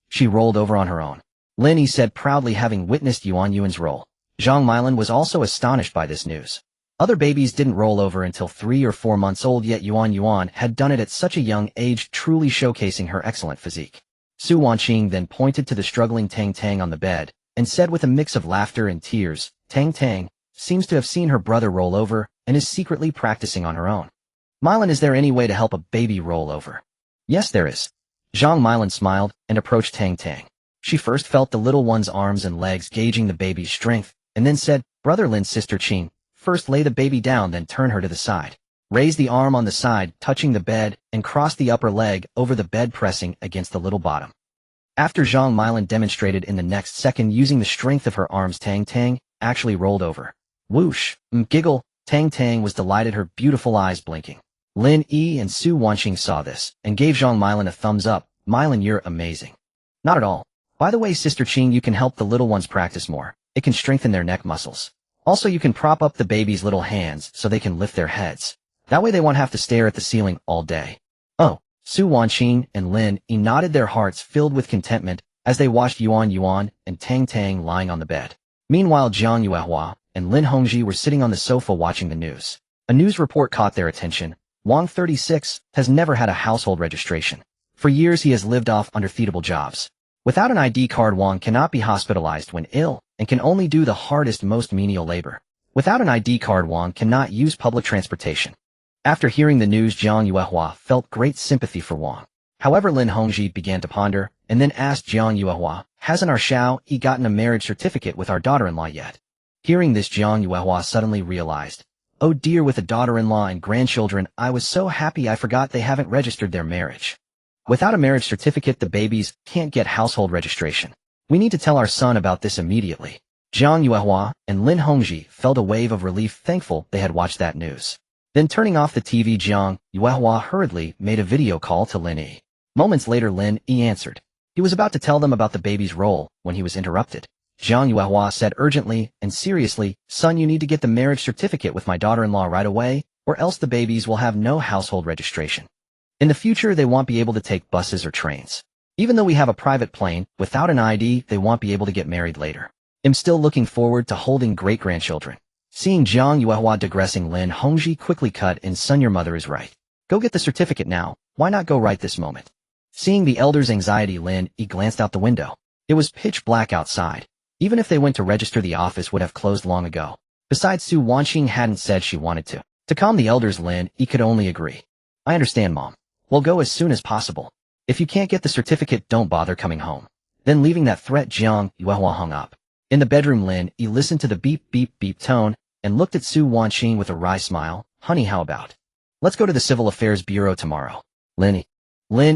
"She rolled over on her own," Lin Yi said proudly, having witnessed Yuan's roll. Zhang Milan was also astonished by this news. Other babies didn't roll over until 3 or 4 months old, yet Yuan had done it at such a young age, truly showcasing her excellent physique. Su Wanqing then pointed to the struggling Tang on the bed and said with a mix of laughter and tears, "Tang seems to have seen her brother roll over and is secretly practicing on her own. Milan, is there any way to help a baby roll over?" "Yes, there is." Zhang Milan smiled and approached Tang. She first felt the little one's arms and legs, gauging the baby's strength, and then said, "Brother Lin, Sister Qing, first lay the baby down, then turn her to the side. Raise the arm on the side, touching the bed, and cross the upper leg over the bed, pressing against the little bottom." After Zhang Milan demonstrated in the next second, using the strength of her arms, Tang actually rolled over. "Whoosh, giggle." Tang was delighted, her beautiful eyes blinking. Lin Yi and Su Wanqing saw this and gave Zhang Milan a thumbs up. "Milan, you're amazing." "Not at all. By the way, Sister Qing, you can help the little ones practice more. It can strengthen their neck muscles. Also, you can prop up the baby's little hands so they can lift their heads. That way they won't have to stare at the ceiling all day." Su Wanqing and Lin Yi nodded, their hearts filled with contentment as they watched Yuan and Tang Tang lying on the bed. Meanwhile, Jiang Yuehua and Lin Hongji were sitting on the sofa watching the news. A news report caught their attention. Wang, 36, has never had a household registration. For years he has lived off undefeatable jobs. Without an ID card, Wang cannot be hospitalized when ill and can only do the hardest, most menial labor. Without an ID card, Wang cannot use public transportation. After hearing the news, Jiang Yuehua felt great sympathy for Wang. However, Lin Hongji began to ponder and then asked Jiang Yuehua, "Hasn't our Xiao Yi gotten a marriage certificate with our daughter-in-law yet?" Hearing this, Jiang Yuehua suddenly realized, "Oh dear, with a daughter-in-law and grandchildren, I was so happy I forgot they haven't registered their marriage. Without a marriage certificate, the babies can't get household registration. We need to tell our son about this immediately." Jiang Yuehua and Lin Hongji felt a wave of relief, thankful they had watched that news. Then, turning off the TV, Jiang Yuehua hurriedly made a video call to Lin Yi. Moments later, Lin Yi answered. He was about to tell them about the baby's role when he was interrupted. Jiang Yuehua said urgently and seriously, "Son, you need to get the marriage certificate with my daughter-in-law right away, or else the babies will have no household registration. In the future, they won't be able to take buses or trains. Even though we have a private plane, without an ID, they won't be able to get married later. I'm still looking forward to holding great-grandchildren." Seeing Jiang Yuehua digressing, Lin Hongji quickly cut in, "Son, your mother is right. Go get the certificate now. Why not go right this moment?" Seeing the elder's anxiety, Lin Yi glanced out the window. It was pitch black outside. Even if they went to register, the office would have closed long ago. Besides, Su Wanqing hadn't said she wanted to. To calm the elders, Lin Yi could only agree. "I understand, Mom. We'll go as soon as possible. If you can't get the certificate, don't bother coming home." Then, leaving that threat, Jiang Yuehua hung up. In the bedroom, Lin Yi listened to the beep beep beep tone and looked at Su Wanqing with a wry smile. "Honey, how about? Let's go to the Civil Affairs Bureau tomorrow." Lin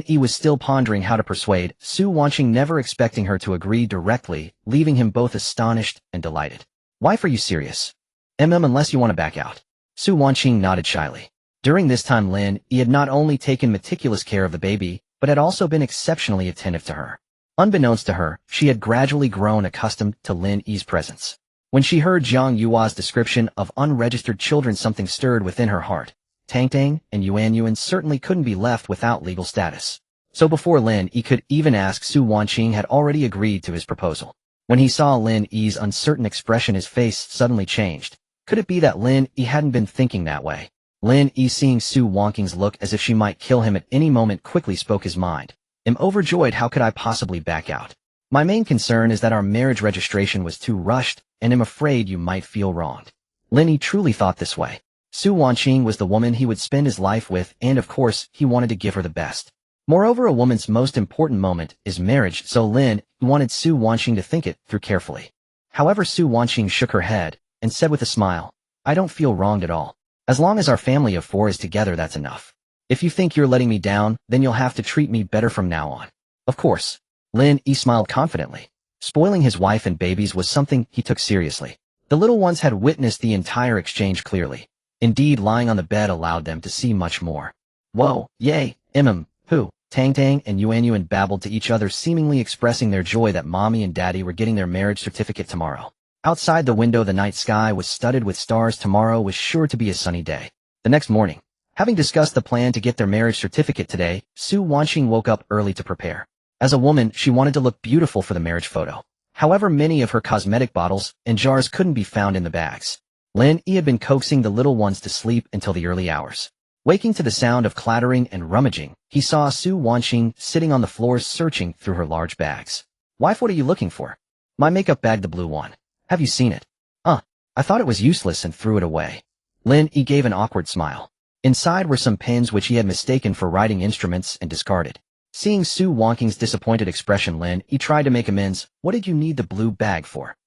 Yi was still pondering how to persuade Su Wanqing, never expecting her to agree directly, leaving him both astonished and delighted. "Wife, are you serious?" Unless you want to back out." Su Wanqing nodded shyly. During this time, Lin Yi had not only taken meticulous care of the baby, but had also been exceptionally attentive to her. Unbeknownst to her, she had gradually grown accustomed to Lin Yi's presence. When she heard Jiang Yuehua's description of unregistered children, something stirred within her heart. Tang Tang and Yuan certainly couldn't be left without legal status. So before Lin Yi could even ask, Su Wanqing had already agreed to his proposal. When he saw Lin Yi's uncertain expression, his face suddenly changed. Could it be that Lin Yi hadn't been thinking that way? Lin Yi, seeing Su Wanqing's look as if she might kill him at any moment, quickly spoke his mind. "I'm overjoyed. How could I possibly back out? My main concern is that our marriage registration was too rushed, and I'm afraid you might feel wronged." Lin Yi truly thought this way. Su Wanqing was the woman he would spend his life with, and of course, he wanted to give her the best. Moreover, a woman's most important moment is marriage, so Lin Yi wanted Su Wanqing to think it through carefully. However, Su Wanqing shook her head and said with a smile, "I don't feel wronged at all. As long as our family of 4 is together, that's enough. If you think you're letting me down, then you'll have to treat me better from now on." Of course. Lin Yi smiled confidently. Spoiling his wife and babies was something he took seriously. The little ones had witnessed the entire exchange clearly. Indeed, lying on the bed allowed them to see much more. "Whoa, yay, poo." Tang Tang and Yuan babbled to each other, seemingly expressing their joy that Mommy and Daddy were getting their marriage certificate tomorrow. Outside the window, the night sky was studded with stars. Tomorrow was sure to be a sunny day. The next morning, having discussed the plan to get their marriage certificate today, Su Wanqing woke up early to prepare. As a woman, she wanted to look beautiful for the marriage photo. However, many of her cosmetic bottles and jars couldn't be found in the bags. Lin Yi had been coaxing the little ones to sleep until the early hours. Waking to the sound of clattering and rummaging, he saw Su Wanqing sitting on the floor searching through her large bags. "Wife, what are you looking for?" "My makeup bag, the blue one. Have you seen it?" I thought it was useless and threw it away." Lin Yi gave an awkward smile. Inside were some pens which he had mistaken for writing instruments and discarded. Seeing Su Wanqing's disappointed expression, Lin Yi tried to make amends. "What did you need the blue bag for?"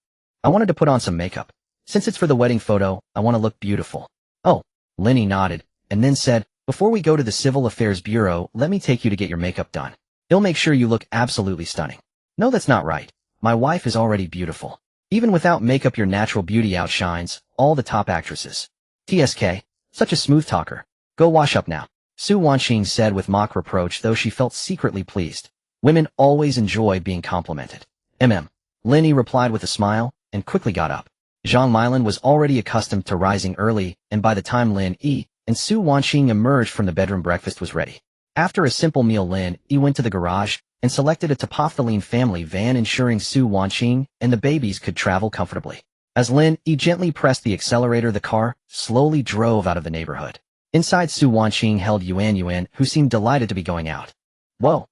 "I wanted to put on some makeup. Since it's for the wedding photo, I want to look beautiful." "Oh." Lin Yi nodded, and then said, "Before we go to the Civil Affairs Bureau, let me take you to get your makeup done. It'll make sure you look absolutely stunning." "No, that's not right. My wife is already beautiful. Even without makeup, your natural beauty outshines all the top actresses." "TSK, such a smooth talker. Go wash up now," Su Wanqing said with mock reproach, though she felt secretly pleased. Women always enjoy being complimented. Lin Yi replied with a smile, and quickly got up. Zhang Milan was already accustomed to rising early, and by the time Lin Yi and Su Wanqing emerged from the bedroom, breakfast was ready. After a simple meal, Lin Yi went to the garage and selected a Topophthalene family van, ensuring Su Wanqing and the babies could travel comfortably. As Lin Yi gently pressed the accelerator, the car slowly drove out of the neighborhood. Inside, Su Wanqing held Yuan, who seemed delighted to be going out. Whoa!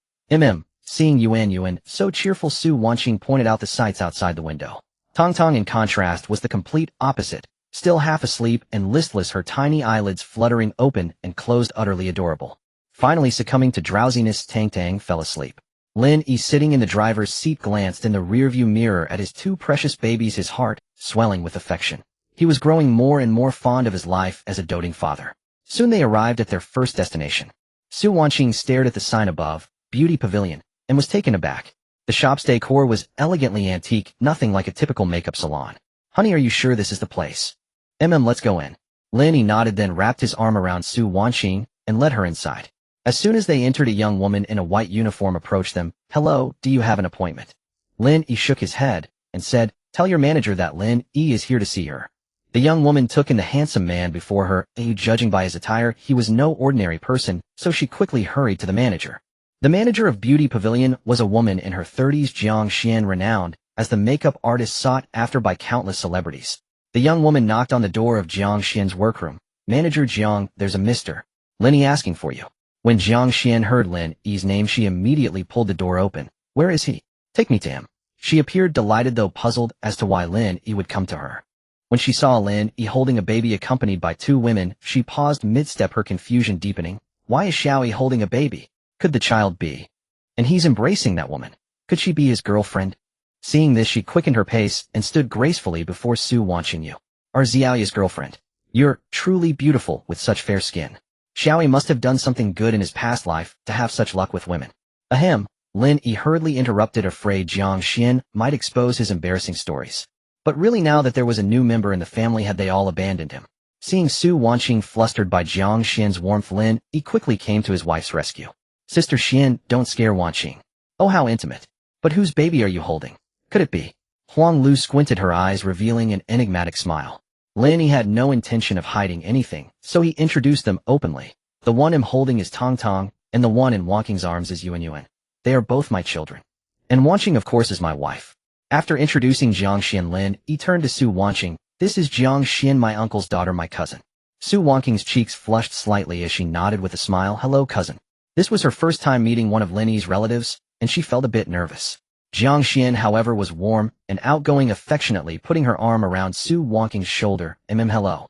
Seeing Yuan so cheerful, Su Wanqing pointed out the sights outside the window. Tong, in contrast, was the complete opposite, still half asleep and listless, her tiny eyelids fluttering open and closed, utterly adorable. Finally succumbing to drowsiness, Tang fell asleep. Lin Yi, sitting in the driver's seat, glanced in the rearview mirror at his two precious babies, his heart swelling with affection. He was growing more and more fond of his life as a doting father. Soon they arrived at their first destination. Su Wanqing stared at the sign above, Beauty Pavilion, and was taken aback. The shop's decor was elegantly antique, nothing like a typical makeup salon. Honey, are you sure this is the place? Let's go in. Lin Yi nodded, then wrapped his arm around Su Wanqing and led her inside. As soon as they entered, a young woman in a white uniform approached them. Hello, do you have an appointment? Lin Yi shook his head and said, tell your manager that Lin Yi is here to see her. The young woman took in the handsome man before her. Judging by his attire, he was no ordinary person, so she quickly hurried to the manager. The manager of Beauty Pavilion was a woman in her 30s, Jiang Xian, renowned as the makeup artist sought after by countless celebrities. The young woman knocked on the door of Jiang Xian's workroom. Manager Jiang, there's a Mr. Lin Yi asking for you. When Jiang Xian heard Lin Yi's name, she immediately pulled the door open. Where is he? Take me to him. She appeared delighted, though puzzled as to why Lin Yi would come to her. When she saw Lin Yi holding a baby accompanied by two women, she paused mid-step, her confusion deepening. Why is Xiaoyi holding a baby? Could the child be? And he's embracing that woman. Could she be his girlfriend? Seeing this, she quickened her pace and stood gracefully before Su Wanqing. You are Xiaoyi's girlfriend. You're truly beautiful with such fair skin. Xiaoyi must have done something good in his past life to have such luck with women. Ahem, Lin Yi hurriedly interrupted, afraid Jiang Xian might expose his embarrassing stories. But really, now that there was a new member in the family, had they all abandoned him? Seeing Su Wanqing flustered by Jiang Xian's warmth, Lin Yi quickly came to his wife's rescue. Sister Xian, don't scare Wanqing. Oh, how intimate. But whose baby are you holding? Could it be? Huang Lu squinted her eyes, revealing an enigmatic smile. Lin Yi had no intention of hiding anything, so he introduced them openly. The one I'm holding is Tong, and the one in Wanqing's arms is Yuan. They are both my children. And Wanqing, of course, is my wife. After introducing Jiang Xian, Lin Yi turned to Su Wanqing. This is Jiang Xian, my uncle's daughter, my cousin. Su Wanqing's cheeks flushed slightly as she nodded with a smile. Hello, cousin. This was her first time meeting one of Lin Yi's relatives, and she felt a bit nervous. Jiang Xian, however, was warm and outgoing, affectionately putting her arm around Su Wanqing's shoulder. Hello.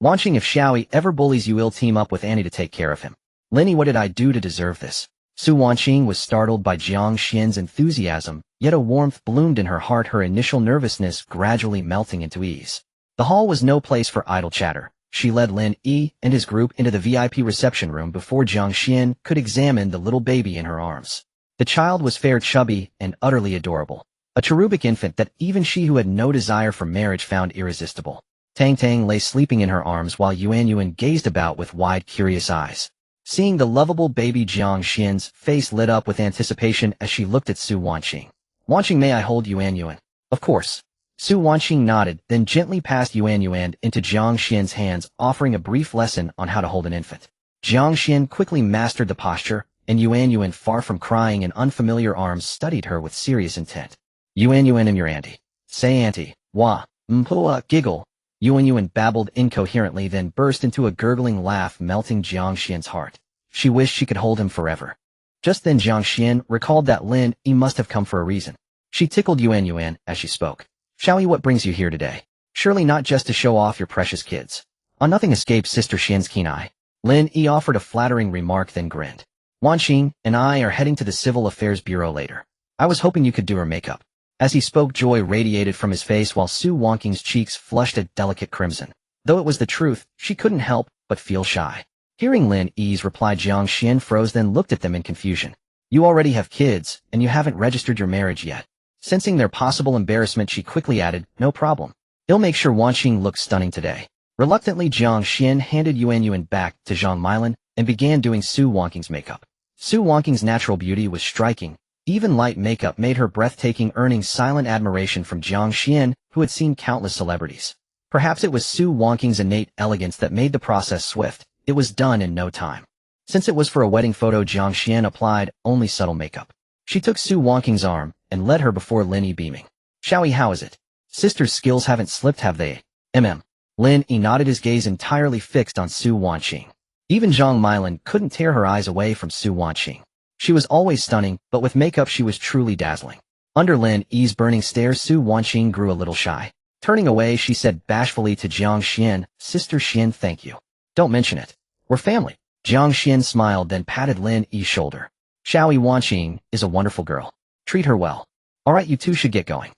Wanqing, if Xiaoyi ever bullies you, will team up with Annie to take care of him. Lin Yi, what did I do to deserve this? Su Wanqing was startled by Jiang Xian's enthusiasm, yet a warmth bloomed in her heart, her initial nervousness gradually melting into ease. The hall was no place for idle chatter. She led Lin Yi and his group into the VIP reception room before Jiang Xian could examine the little baby in her arms. The child was fair, chubby, and utterly adorable. A cherubic infant that even she, who had no desire for marriage, found irresistible. Tang lay sleeping in her arms while Yuan gazed about with wide, curious eyes. Seeing the lovable baby, Jiang Xian's face lit up with anticipation as she looked at Su Wanqing. Wanqing, may I hold Yuan? Of course. Su Wanqing nodded, then gently passed Yuan into Jiang Xian's hands, offering a brief lesson on how to hold an infant. Jiang Xian quickly mastered the posture, and Yuan, far from crying in unfamiliar arms, studied her with serious intent. Yuan, I'm your auntie. Say auntie. Wah. Mpua. Giggle. Yuan babbled incoherently, then burst into a gurgling laugh, melting Jiang Xian's heart. She wished she could hold him forever. Just then Jiang Xian recalled that Lin Yi must have come for a reason. She tickled Yuan as she spoke. Xiaoyi, what brings you here today? Surely not just to show off your precious kids. Nothing escaped Sister Xian's keen eye. Lin Yi offered a flattering remark, then grinned. Wanqing and I are heading to the Civil Affairs Bureau later. I was hoping you could do her makeup. As he spoke, joy radiated from his face while Su Wanqing's cheeks flushed a delicate crimson. Though it was the truth, she couldn't help but feel shy. Hearing Lin Yi's reply, Jiang Xian froze, then looked at them in confusion. You already have kids, and you haven't registered your marriage yet. Sensing their possible embarrassment, she quickly added, no problem. He'll make sure Wanqing looks stunning today. Reluctantly, Jiang Xian handed Yuan back to Zhang Milan and began doing Su Wanqing's makeup. Su Wanqing's natural beauty was striking. Even light makeup made her breathtaking, earning silent admiration from Jiang Xian, who had seen countless celebrities. Perhaps it was Su Wanqing's innate elegance that made the process swift. It was done in no time. Since it was for a wedding photo, Jiang Xian applied only subtle makeup. She took Su Wanking's arm and led her before Lin Yi beaming. Xiaoyi, how is it? Sister's skills haven't slipped, have they? Lin Yi nodded, his gaze entirely fixed on Su Wanqing. Even Zhang Milin couldn't tear her eyes away from Su Wanqing. She was always stunning, but with makeup she was truly dazzling. Under Lin Yi's burning stare, Su Wanqing grew a little shy. Turning away, she said bashfully to Jiang Xian, Sister Xian, thank you. Don't mention it. We're family. Jiang Xian smiled, then patted Lin Yi's shoulder. Xiaoyi Wanqing is a wonderful girl. Treat her well. All right, you two should get going.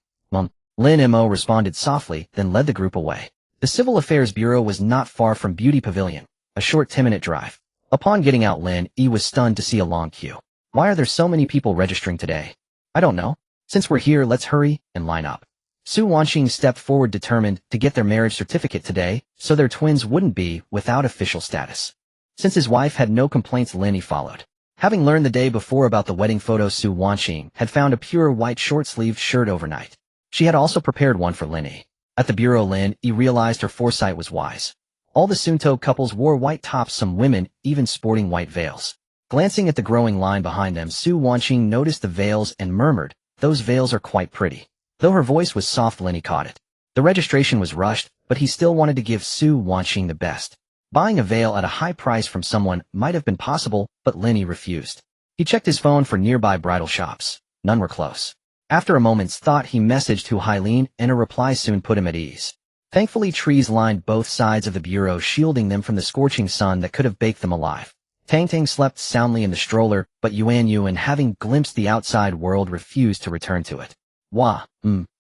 Lin Mo responded softly, then led the group away. The Civil Affairs Bureau was not far from Beauty Pavilion, a short 10-minute drive. Upon getting out, Lin Yi was stunned to see a long queue. Why are there so many people registering today? I don't know. Since we're here, let's hurry and line up. Su Wanqing stepped forward, determined to get their marriage certificate today, so their twins wouldn't be without official status. Since his wife had no complaints, Lin Yi followed. Having learned the day before about the wedding photo, Su Wanqing had found a pure white short-sleeved shirt overnight. She had also prepared one for Lin Yi. At the bureau, Lin Yi realized her foresight was wise. All the Sunto couples wore white tops, some women even sporting white veils. Glancing at the growing line behind them, Su Wanqing noticed the veils and murmured, those veils are quite pretty. Though her voice was soft, Lin Yi caught it. The registration was rushed, but he still wanted to give Su Wanqing the best. Buying a veil at a high price from someone might have been possible, but Lin Yi refused. He checked his phone for nearby bridal shops. None were close. After a moment's thought, he messaged Hu Hailin, and a reply soon put him at ease. Thankfully, trees lined both sides of the bureau, shielding them from the scorching sun that could have baked them alive. Tang Tang slept soundly in the stroller, but Yuan, having glimpsed the outside world, refused to return to it.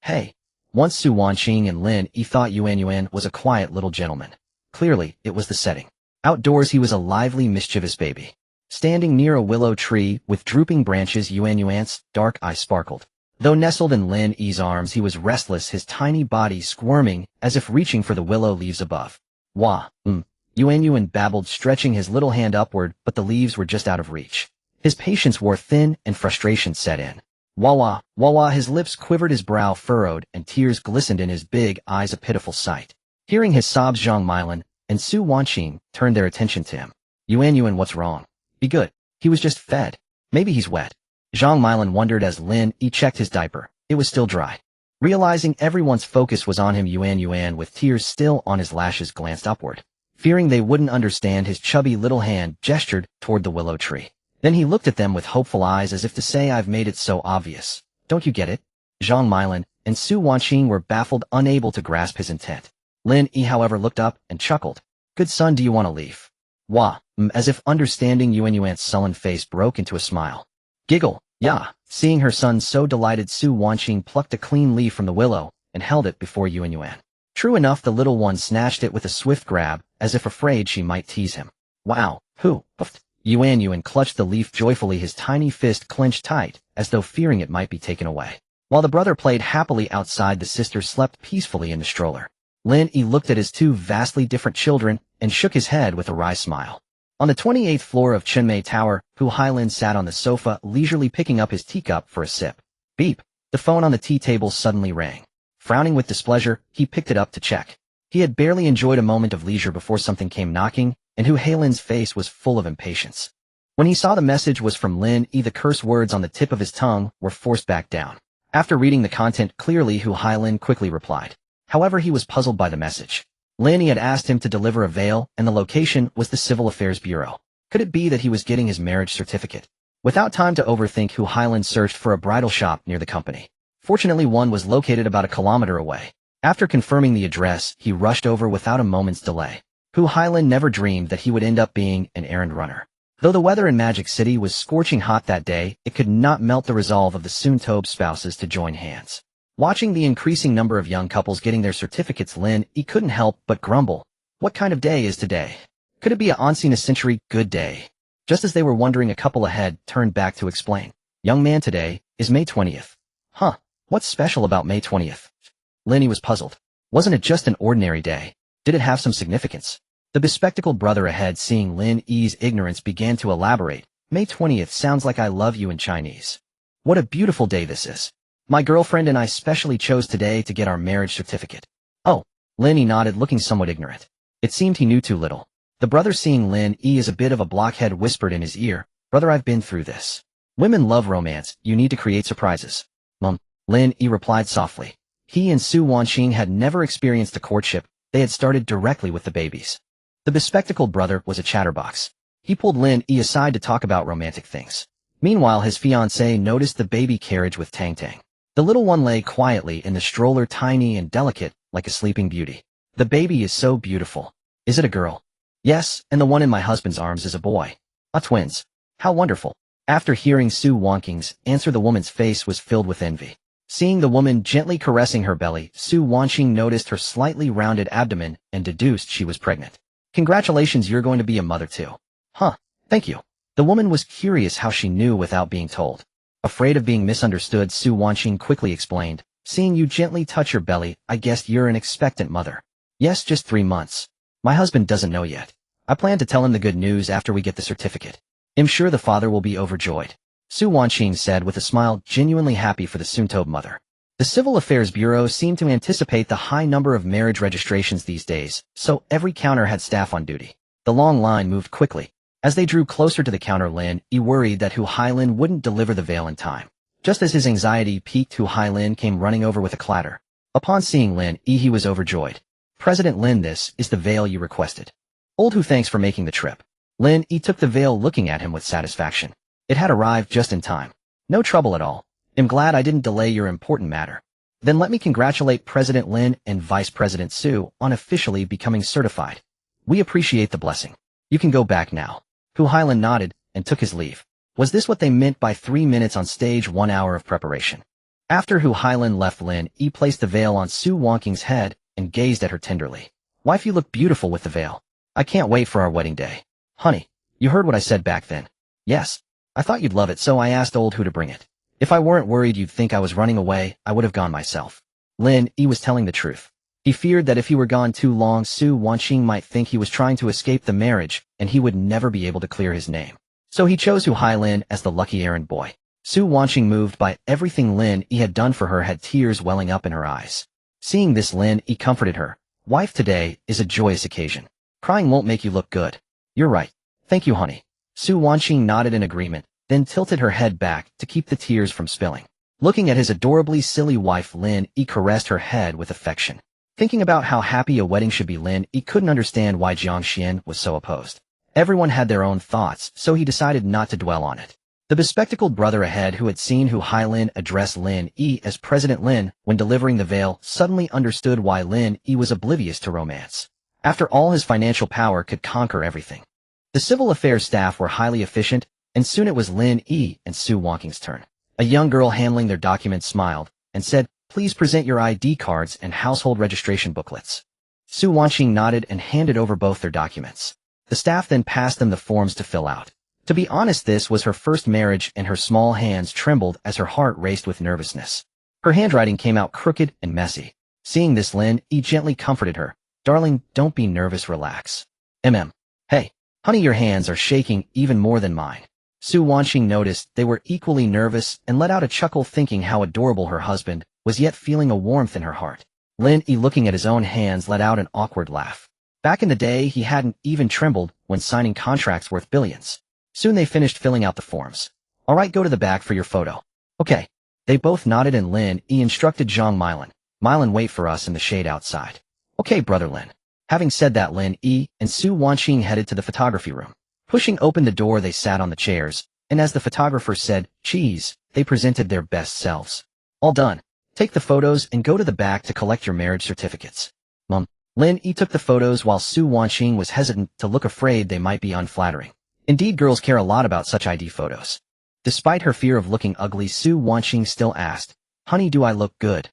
Hey. Once Su Wanqing and Lin Yi thought Yuan was a quiet little gentleman. Clearly, it was the setting. Outdoors, he was a lively, mischievous baby. Standing near a willow tree with drooping branches, Yuan's dark eyes sparkled. Though nestled in Lin Yi's arms, he was restless, his tiny body squirming as if reaching for the willow leaves above. Yuan babbled, stretching his little hand upward, but the leaves were just out of reach. His patience wore thin and frustration set in. Wah, his lips quivered, his brow furrowed, and tears glistened in his big eyes, a pitiful sight. Hearing his sobs, Zhang Milin and Su Wanqing turned their attention to him. Yuan, what's wrong? Be good. He was just fed. Maybe he's wet. Zhang Milin wondered as Lin Yi checked his diaper. It was still dry. Realizing everyone's focus was on him, Yuan, with tears still on his lashes, glanced upward. Fearing they wouldn't understand, his chubby little hand gestured toward the willow tree. Then he looked at them with hopeful eyes, as if to say, I've made it so obvious. Don't you get it? Zhang Milin and Su Wanqing were baffled, unable to grasp his intent. Lin Yi, however, looked up and chuckled. Good son, do you want to leave? As if understanding, Yuan's sullen face broke into a smile. Giggle, yeah. Seeing her son so delighted, Su Wanqing plucked a clean leaf from the willow and held it before Yuan. True enough, the little one snatched it with a swift grab, as if afraid she might tease him. Wow, who? Yuan clutched the leaf joyfully, his tiny fist clenched tight, as though fearing it might be taken away. While the brother played happily outside, the sister slept peacefully in the stroller. Lin Yi looked at his two vastly different children and shook his head with a wry smile. On the 28th floor of Chenmei Tower, Hu Hailin sat on the sofa, leisurely picking up his teacup for a sip. Beep. The phone on the tea table suddenly rang. Frowning with displeasure, he picked it up to check. He had barely enjoyed a moment of leisure before something came knocking, and Hu Hailin's face was full of impatience. When he saw the message was from Lin Yi, the curse words on the tip of his tongue were forced back down. After reading the content clearly, Hu Hailin quickly replied. However, he was puzzled by the message. Lin Yi had asked him to deliver a veil, and the location was the Civil Affairs Bureau. Could it be that he was getting his marriage certificate? Without time to overthink, Hu Hailin searched for a bridal shop near the company. Fortunately, one was located about a kilometer away. After confirming the address, he rushed over without a moment's delay. Hu Hailin never dreamed that he would end up being an errand runner. Though the weather in Magic City was scorching hot that day, it could not melt the resolve of the Soontobe spouses to join hands. Watching the increasing number of young couples getting their certificates, Lin Yi couldn't help but grumble. What kind of day is today? Could it be a once-in-a-century good day? Just as they were wondering, a couple ahead turned back to explain. Young man, today is May 20th. Huh, what's special about May 20th? Lin Yi was puzzled. Wasn't it just an ordinary day? Did it have some significance? The bespectacled brother ahead, seeing Lin Yi's ignorance, began to elaborate. May 20th sounds like I love you in Chinese. What a beautiful day this is. My girlfriend and I specially chose today to get our marriage certificate. Oh, Lin Yi nodded, looking somewhat ignorant. It seemed he knew too little. The brother, seeing Lin Yi as a bit of a blockhead, whispered in his ear, "Brother, I've been through this. Women love romance, you need to create surprises." Mum, Lin Yi replied softly. He and Su Wanqing had never experienced a courtship, they had started directly with the babies. The bespectacled brother was a chatterbox. He pulled Lin Yi aside to talk about romantic things. Meanwhile, his fiancée noticed the baby carriage with Tang Tang. The little one lay quietly in the stroller, tiny and delicate, like a sleeping beauty. "The baby is so beautiful. Is it a girl?" "Yes, and the one in my husband's arms is a boy." "Ah, twins. How wonderful." After hearing Su Wanqing's answer, the woman's face was filled with envy. Seeing the woman gently caressing her belly, Su Wanqing noticed her slightly rounded abdomen and deduced she was pregnant. "Congratulations, you're going to be a mother too." "Huh, thank you." The woman was curious how she knew without being told. Afraid of being misunderstood, Su Wanqing quickly explained, "Seeing you gently touch your belly, I guessed you're an expectant mother." "Yes, just 3 months. My husband doesn't know yet. I plan to tell him the good news after we get the certificate. I'm sure the father will be overjoyed," Su Wanqing said with a smile, genuinely happy for the soon-to-be mother. The Civil Affairs Bureau seemed to anticipate the high number of marriage registrations these days, so every counter had staff on duty. The long line moved quickly. As they drew closer to the counter, Lin Yi worried that Hu Hailin wouldn't deliver the veil in time. Just as his anxiety peaked, Hu Hailin came running over with a clatter. Upon seeing Lin Yi, he was overjoyed. "President Lin, this is the veil you requested." "Old Hu, thanks for making the trip." Lin Yi took the veil, looking at him with satisfaction. It had arrived just in time. "No trouble at all. I'm glad I didn't delay your important matter." "Then let me congratulate President Lin and Vice President Su on officially becoming certified. We appreciate the blessing. You can go back now." Hu Hailin nodded and took his leave. Was this what they meant by 3 minutes on stage, 1 hour of preparation? After Hu Hailin left, Lin Yi placed the veil on Su Wanqing's head and gazed at her tenderly. "Wife, you look beautiful with the veil. I can't wait for our wedding day." "Honey, you heard what I said back then." "Yes. I thought you'd love it, so I asked old Hu to bring it. If I weren't worried you'd think I was running away, I would have gone myself." Lin Yi was telling the truth. He feared that if he were gone too long, Su Wanqing might think he was trying to escape the marriage, and he would never be able to clear his name. So he chose Hu Hailin as the lucky errand boy. Su Wanqing, moved by everything Lin Yi had done for her, had tears welling up in her eyes. Seeing this, Lin Yi comforted her. "Wife, today is a joyous occasion. Crying won't make you look good." "You're right. Thank you, honey." Su Wanqing nodded in agreement, then tilted her head back to keep the tears from spilling. Looking at his adorably silly wife, Lin Yi caressed her head with affection. Thinking about how happy a wedding should be, Lin Yi couldn't understand why Jiang Xian was so opposed. Everyone had their own thoughts, so he decided not to dwell on it. The bespectacled brother ahead, who had seen Hu Hailin address Lin Yi as President Lin when delivering the veil, suddenly understood why Lin Yi was oblivious to romance. After all, his financial power could conquer everything. The civil affairs staff were highly efficient, and soon it was Lin Yi and Su Wanqing's turn. A young girl handling their documents smiled and said, "Please present your ID cards and household registration booklets." Su Wanqing nodded and handed over both their documents. The staff then passed them the forms to fill out. To be honest, this was her first marriage, and her small hands trembled as her heart raced with nervousness. Her handwriting came out crooked and messy. Seeing this, Lin Yi gently comforted her. "Darling, don't be nervous, relax." Hey, honey, your hands are shaking even more than mine." Su Wanqing noticed they were equally nervous and let out a chuckle, thinking how adorable her husband was, yet feeling a warmth in her heart. Lin Yi, looking at his own hands, let out an awkward laugh. Back in the day, he hadn't even trembled when signing contracts worth billions. Soon they finished filling out the forms. "All right, go to the back for your photo." "Okay." They both nodded, and Lin Yi instructed Zhang Milan, "Wait for us in the shade outside." "Okay, brother Lin." Having said that, Lin Yi and Su Wanqing headed to the photography room. Pushing open the door, they sat on the chairs, and as the photographer said, "Cheese," they presented their best selves. "All done. Take the photos and go to the back to collect your marriage certificates." Lin Yi took the photos while Su Wanqing was hesitant to look, afraid they might be unflattering. Indeed, girls care a lot about such ID photos. Despite her fear of looking ugly, Su Wanqing still asked, "Honey, do I look good?"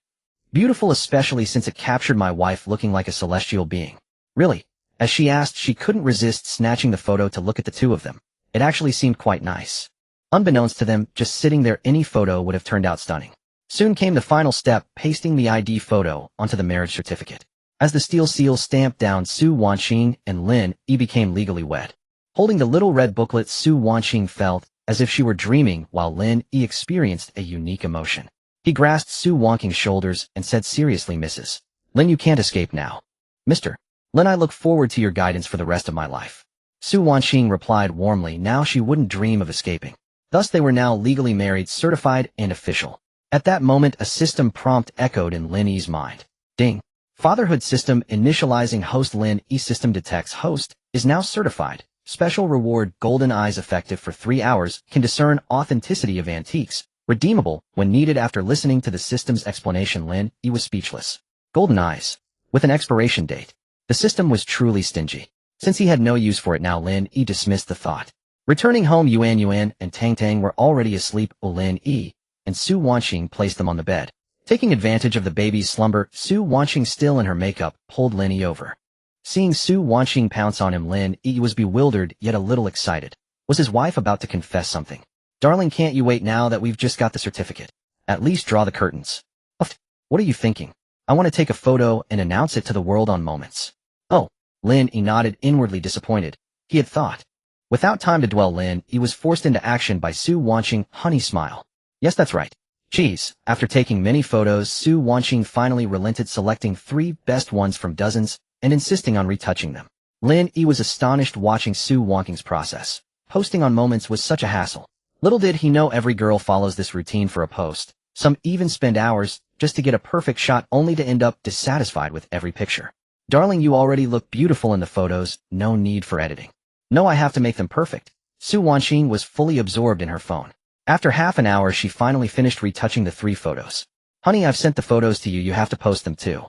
"Beautiful, especially since it captured my wife looking like a celestial being." "Really?" As she asked, she couldn't resist snatching the photo to look at the two of them. It actually seemed quite nice. Unbeknownst to them, just sitting there, any photo would have turned out stunning. Soon came the final step, pasting the ID photo onto the marriage certificate. As the steel seal stamped down, Su Wanqing and Lin Yi became legally wed. Holding the little red booklet, Su Wanqing felt as if she were dreaming, while Lin Yi experienced a unique emotion. He grasped Su Wanqing's shoulders and said seriously, "Mrs. Lin, you can't escape now." "Mr. Lin, I look forward to your guidance for the rest of my life. Su Wanqing replied warmly. Now she wouldn't dream of escaping. Thus they were now legally married, certified, and official. At that moment a system prompt echoed in Lin Yi's mind. Ding. Fatherhood system initializing host. Lin Yi system detects host is now certified. Special reward golden eyes effective for 3 hours can discern authenticity of antiques. Redeemable when needed. After listening to the system's explanation, Lin Yi was speechless. Golden eyes. With an expiration date. The system was truly stingy. Since he had no use for it now, Lin Yi dismissed the thought. Returning home, Yuan and Tang were already asleep. Lin Yi and Su Wanqing placed them on the bed. Taking advantage of the baby's slumber, Su Wanqing, still in her makeup, pulled Lin Yi over. Seeing Su Wanqing pounce on him, Lin Yi was bewildered yet a little excited. Was his wife about to confess something? Darling, can't you wait now that we've just got the certificate? At least draw the curtains. What are you thinking? I want to take a photo and announce it to the world on moments. Oh, Lin Yi nodded, inwardly disappointed. He had thought. Without time to dwell, Lin Yi was forced into action by Su Wanqing. Honey, smile. Yes, that's right. Geez. After taking many photos, Su Wanqing finally relented, selecting 3 best ones from dozens and insisting on retouching them. Lin Yi was astonished watching Su Wanqing's process. Posting on moments was such a hassle. Little did he know every girl follows this routine for a post. Some even spend hours just to get a perfect shot, only to end up dissatisfied with every picture. Darling, you already look beautiful in the photos, no need for editing. No, I have to make them perfect. Su Wanqing was fully absorbed in her phone. After half an hour she finally finished retouching the 3 photos. Honey, I've sent the photos to you, you have to post them too.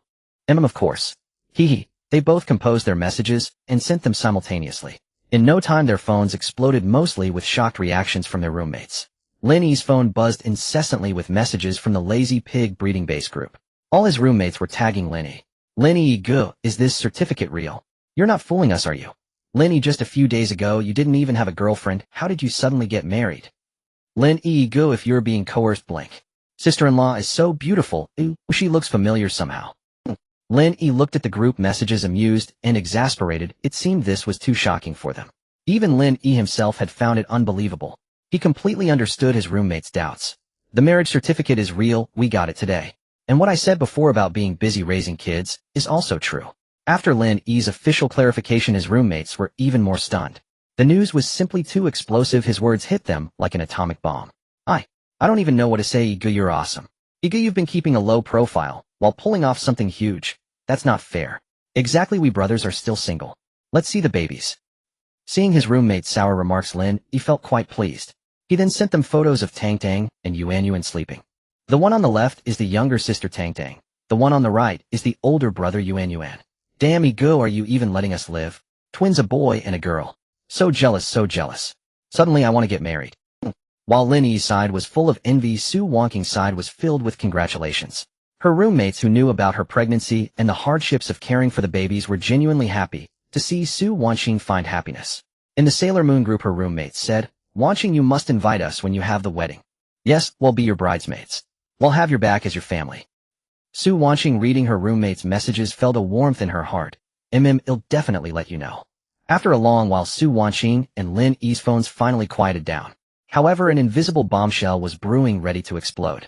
Of course. Hee. They both composed their messages and sent them simultaneously. In no time their phones exploded, mostly with shocked reactions from their roommates. Lin Yi's phone buzzed incessantly with messages from the lazy pig breeding base group. All his roommates were tagging Lin Yi. Lin Yi, go, is this certificate real? You're not fooling us, are you? Lin Yi, just a few days ago you didn't even have a girlfriend, how did you suddenly get married? Lin Yi, go, if you're being coerced, blank. Sister-in-law is so beautiful, ooh, she looks familiar somehow. Lin Yi looked at the group messages, amused and exasperated. It seemed this was too shocking for them. Even Lin Yi himself had found it unbelievable. He completely understood his roommate's doubts. The marriage certificate is real, we got it today. And what I said before about being busy raising kids is also true. After Lin Yi's official clarification, his roommates were even more stunned. The news was simply too explosive, his words hit them like an atomic bomb. I don't even know what to say. Igu, you're awesome. Igu, you've been keeping a low profile while pulling off something huge. That's not fair. Exactly, we brothers are still single. Let's see the babies. Seeing his roommate's sour remarks, Lin Yi felt quite pleased. He then sent them photos of Tang and Yuan sleeping. The one on the left is the younger sister Tang. The one on the right is the older brother Yuan. Damn, Igu, are you even letting us live? Twins, a boy and a girl. So jealous, so jealous. Suddenly I want to get married. While Lin Yi's side was full of envy, Su Wanqing's side was filled with congratulations. Her roommates, who knew about her pregnancy and the hardships of caring for the babies, were genuinely happy to see Su Wanqing find happiness. In the Sailor Moon group, her roommates said, Wanqing, you must invite us when you have the wedding. Yes, we'll be your bridesmaids. We'll have your back as your family. Su Wanqing, reading her roommate's messages, felt a warmth in her heart. I'll definitely let you know. After a long while, Su Wanqing and Lin Yi's phones finally quieted down. However, an invisible bombshell was brewing, ready to explode.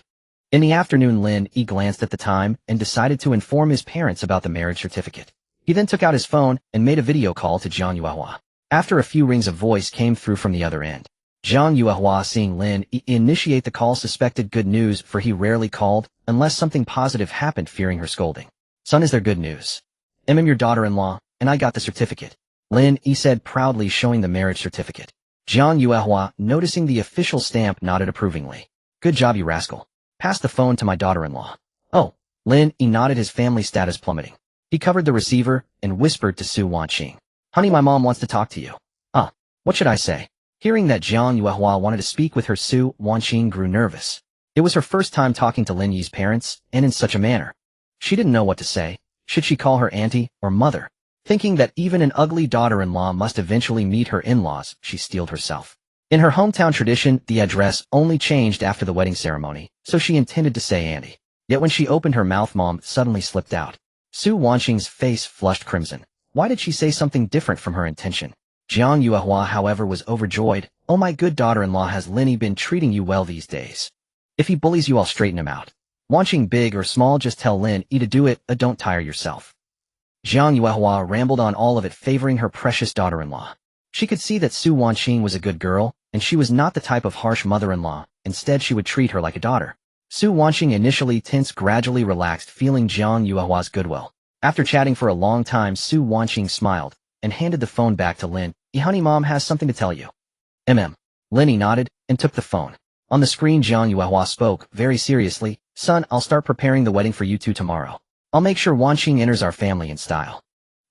In the afternoon, Lin Yi glanced at the time and decided to inform his parents about the marriage certificate. He then took out his phone and made a video call to Jiang Yuehua. After a few rings, a voice came through from the other end. Jiang Yuehua, seeing Lin Yi initiate the call, suspected good news, for he rarely called unless something positive happened, fearing her scolding. Son, is there good news? I'm your daughter-in-law, and I got the certificate. Lin Yi said proudly, showing the marriage certificate. Jiang Yuehua, noticing the official stamp, nodded approvingly. Good job, you rascal. Pass the phone to my daughter-in-law. Oh, Lin Yi nodded, his family status plummeting. He covered the receiver and whispered to Su Wanqing. Honey, my mom wants to talk to you. What should I say? Hearing that Jiang Yuehua wanted to speak with her, Su Wanqing grew nervous. It was her first time talking to Lin Yi's parents, and in such a manner. She didn't know what to say. Should she call her auntie or mother? Thinking that even an ugly daughter-in-law must eventually meet her in-laws, she steeled herself. In her hometown tradition, the address only changed after the wedding ceremony, so she intended to say auntie. Yet when she opened her mouth, mom suddenly slipped out. Su Wanqing's face flushed crimson. Why did she say something different from her intention? Jiang Yuehua, however, was overjoyed. Oh, my good daughter-in-law, has Lin Yi been treating you well these days? If he bullies you, I'll straighten him out. Wanqing, big or small, just tell Lin Yi to do it, don't tire yourself. Jiang Yuehua rambled on, all of it favoring her precious daughter-in-law. She could see that Su Wanqing was a good girl, and she was not the type of harsh mother-in-law. Instead, she would treat her like a daughter. Su Wanqing initially tensed, gradually relaxed, feeling Jiang Yuehua's goodwill. After chatting for a long time, Su Wanqing smiled and handed the phone back to Lin Yi. Honey, Mom has something to tell you. Lin Yi nodded and took the phone. On the screen, Jiang Yuehua spoke very seriously. Son, I'll start preparing the wedding for you two tomorrow. I'll make sure Wanqing enters our family in style.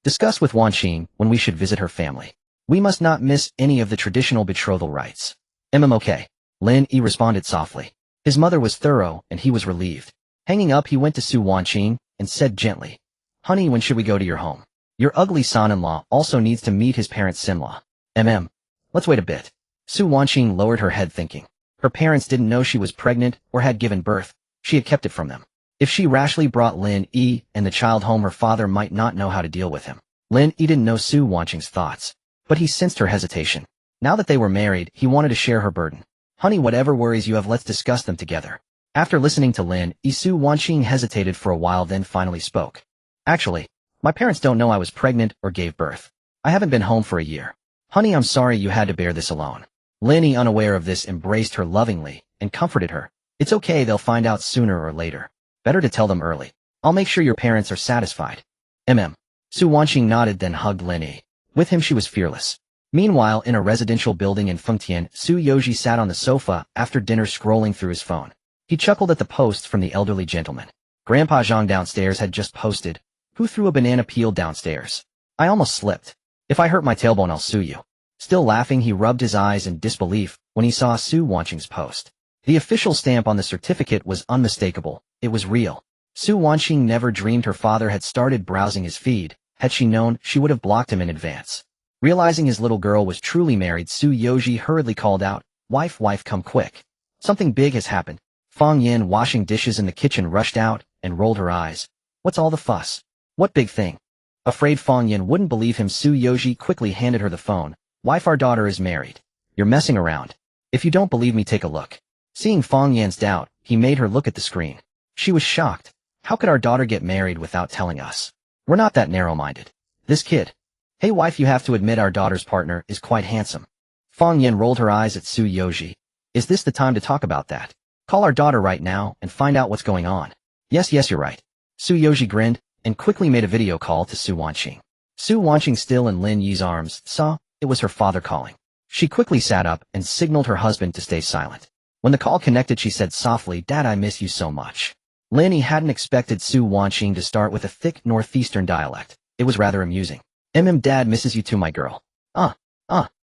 Discuss with Wanqing when we should visit her family. We must not miss any of the traditional betrothal rites. Okay. Lin Yi responded softly. His mother was thorough, and he was relieved. Hanging up, he went to Su Wanqing and said gently, Honey, when should we go to your home? Your ugly son-in-law also needs to meet his parents-in-law. Let's wait a bit. Su Wanqing lowered her head, thinking. Her parents didn't know she was pregnant or had given birth. She had kept it from them. If she rashly brought Lin Yi and the child home, her father might not know how to deal with him. Lin Yi didn't know Su Wanqing's thoughts, but he sensed her hesitation. Now that they were married, he wanted to share her burden. Honey, whatever worries you have, let's discuss them together. After listening to Lin Yi, Su Wanqing hesitated for a while, then finally spoke. Actually, my parents don't know I was pregnant or gave birth. I haven't been home for a year. Honey, I'm sorry you had to bear this alone. Lin Yi, unaware of this, embraced her lovingly and comforted her. It's okay, they'll find out sooner or later. Better to tell them early. I'll make sure your parents are satisfied. Su Wanqing nodded, then hugged Lin Yi. With him she was fearless. Meanwhile, in a residential building in Fengtian, Su Yoji sat on the sofa after dinner, scrolling through his phone. He chuckled at the posts from the elderly gentleman. Grandpa Zhang downstairs had just posted, Who threw a banana peel downstairs? I almost slipped. If I hurt my tailbone, I'll sue you. Still laughing, he rubbed his eyes in disbelief when he saw Su Wanqing's post. The official stamp on the certificate was unmistakable. It was real. Su Wanqing never dreamed her father had started browsing his feed. Had she known, she would have blocked him in advance. Realizing his little girl was truly married, Su Yoji hurriedly called out, Wife, come quick. Something big has happened. Fang Yin, washing dishes in the kitchen, rushed out and rolled her eyes. What's all the fuss? What big thing? Afraid Fang Yin wouldn't believe him, Su Yoji quickly handed her the phone. Wife, our daughter is married. You're messing around. If you don't believe me, take a look. Seeing Fang Yan's doubt, he made her look at the screen. She was shocked. How could our daughter get married without telling us? We're not that narrow-minded. This kid. Hey wife, you have to admit our daughter's partner is quite handsome. Fang Yin rolled her eyes at Su Yoji. Is this the time to talk about that? Call our daughter right now and find out what's going on. Yes, you're right. Su Yoji grinned and quickly made a video call to Su Wanqing. Su Wanqing, still in Lin Yi's arms, saw it was her father calling. She quickly sat up and signaled her husband to stay silent. When the call connected, she said softly, Dad, I miss you so much. Lin Yi hadn't expected Su Wanqing to start with a thick northeastern dialect. It was rather amusing. Dad misses you too, my girl.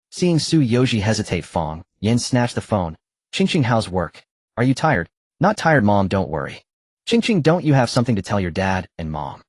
Seeing Su Yoji hesitate, Fang Yin snatched the phone. Ching, how's work? Are you tired? Not tired, Mom, don't worry. Ching, don't you have something to tell your dad and Mom?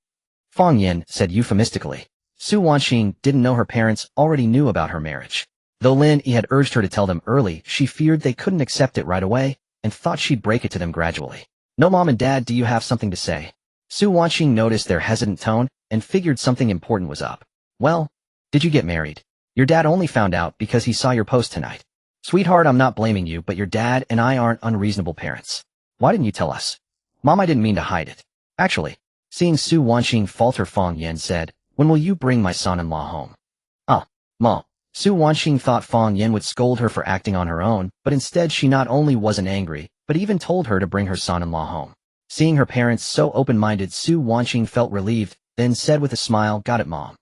Fang Yin said euphemistically. Su Wanqing didn't know her parents already knew about her marriage. Though Lin Yi had urged her to tell them early, she feared they couldn't accept it right away and thought she'd break it to them gradually. No, Mom and Dad, do you have something to say? Su Wanqing noticed their hesitant tone and figured something important was up. Well, did you get married? Your dad only found out because he saw your post tonight. Sweetheart, I'm not blaming you, but your dad and I aren't unreasonable parents. Why didn't you tell us? Mom, I didn't mean to hide it. Actually, seeing Su Wanqing falter, Fang Yin said, When will you bring my son-in-law home? Mom. Su Wanqing thought Fang Yin would scold her for acting on her own, but instead she not only wasn't angry, but even told her to bring her son-in-law home. Seeing her parents so open-minded, Su Wanqing felt relieved, then said with a smile, Got it, Mom.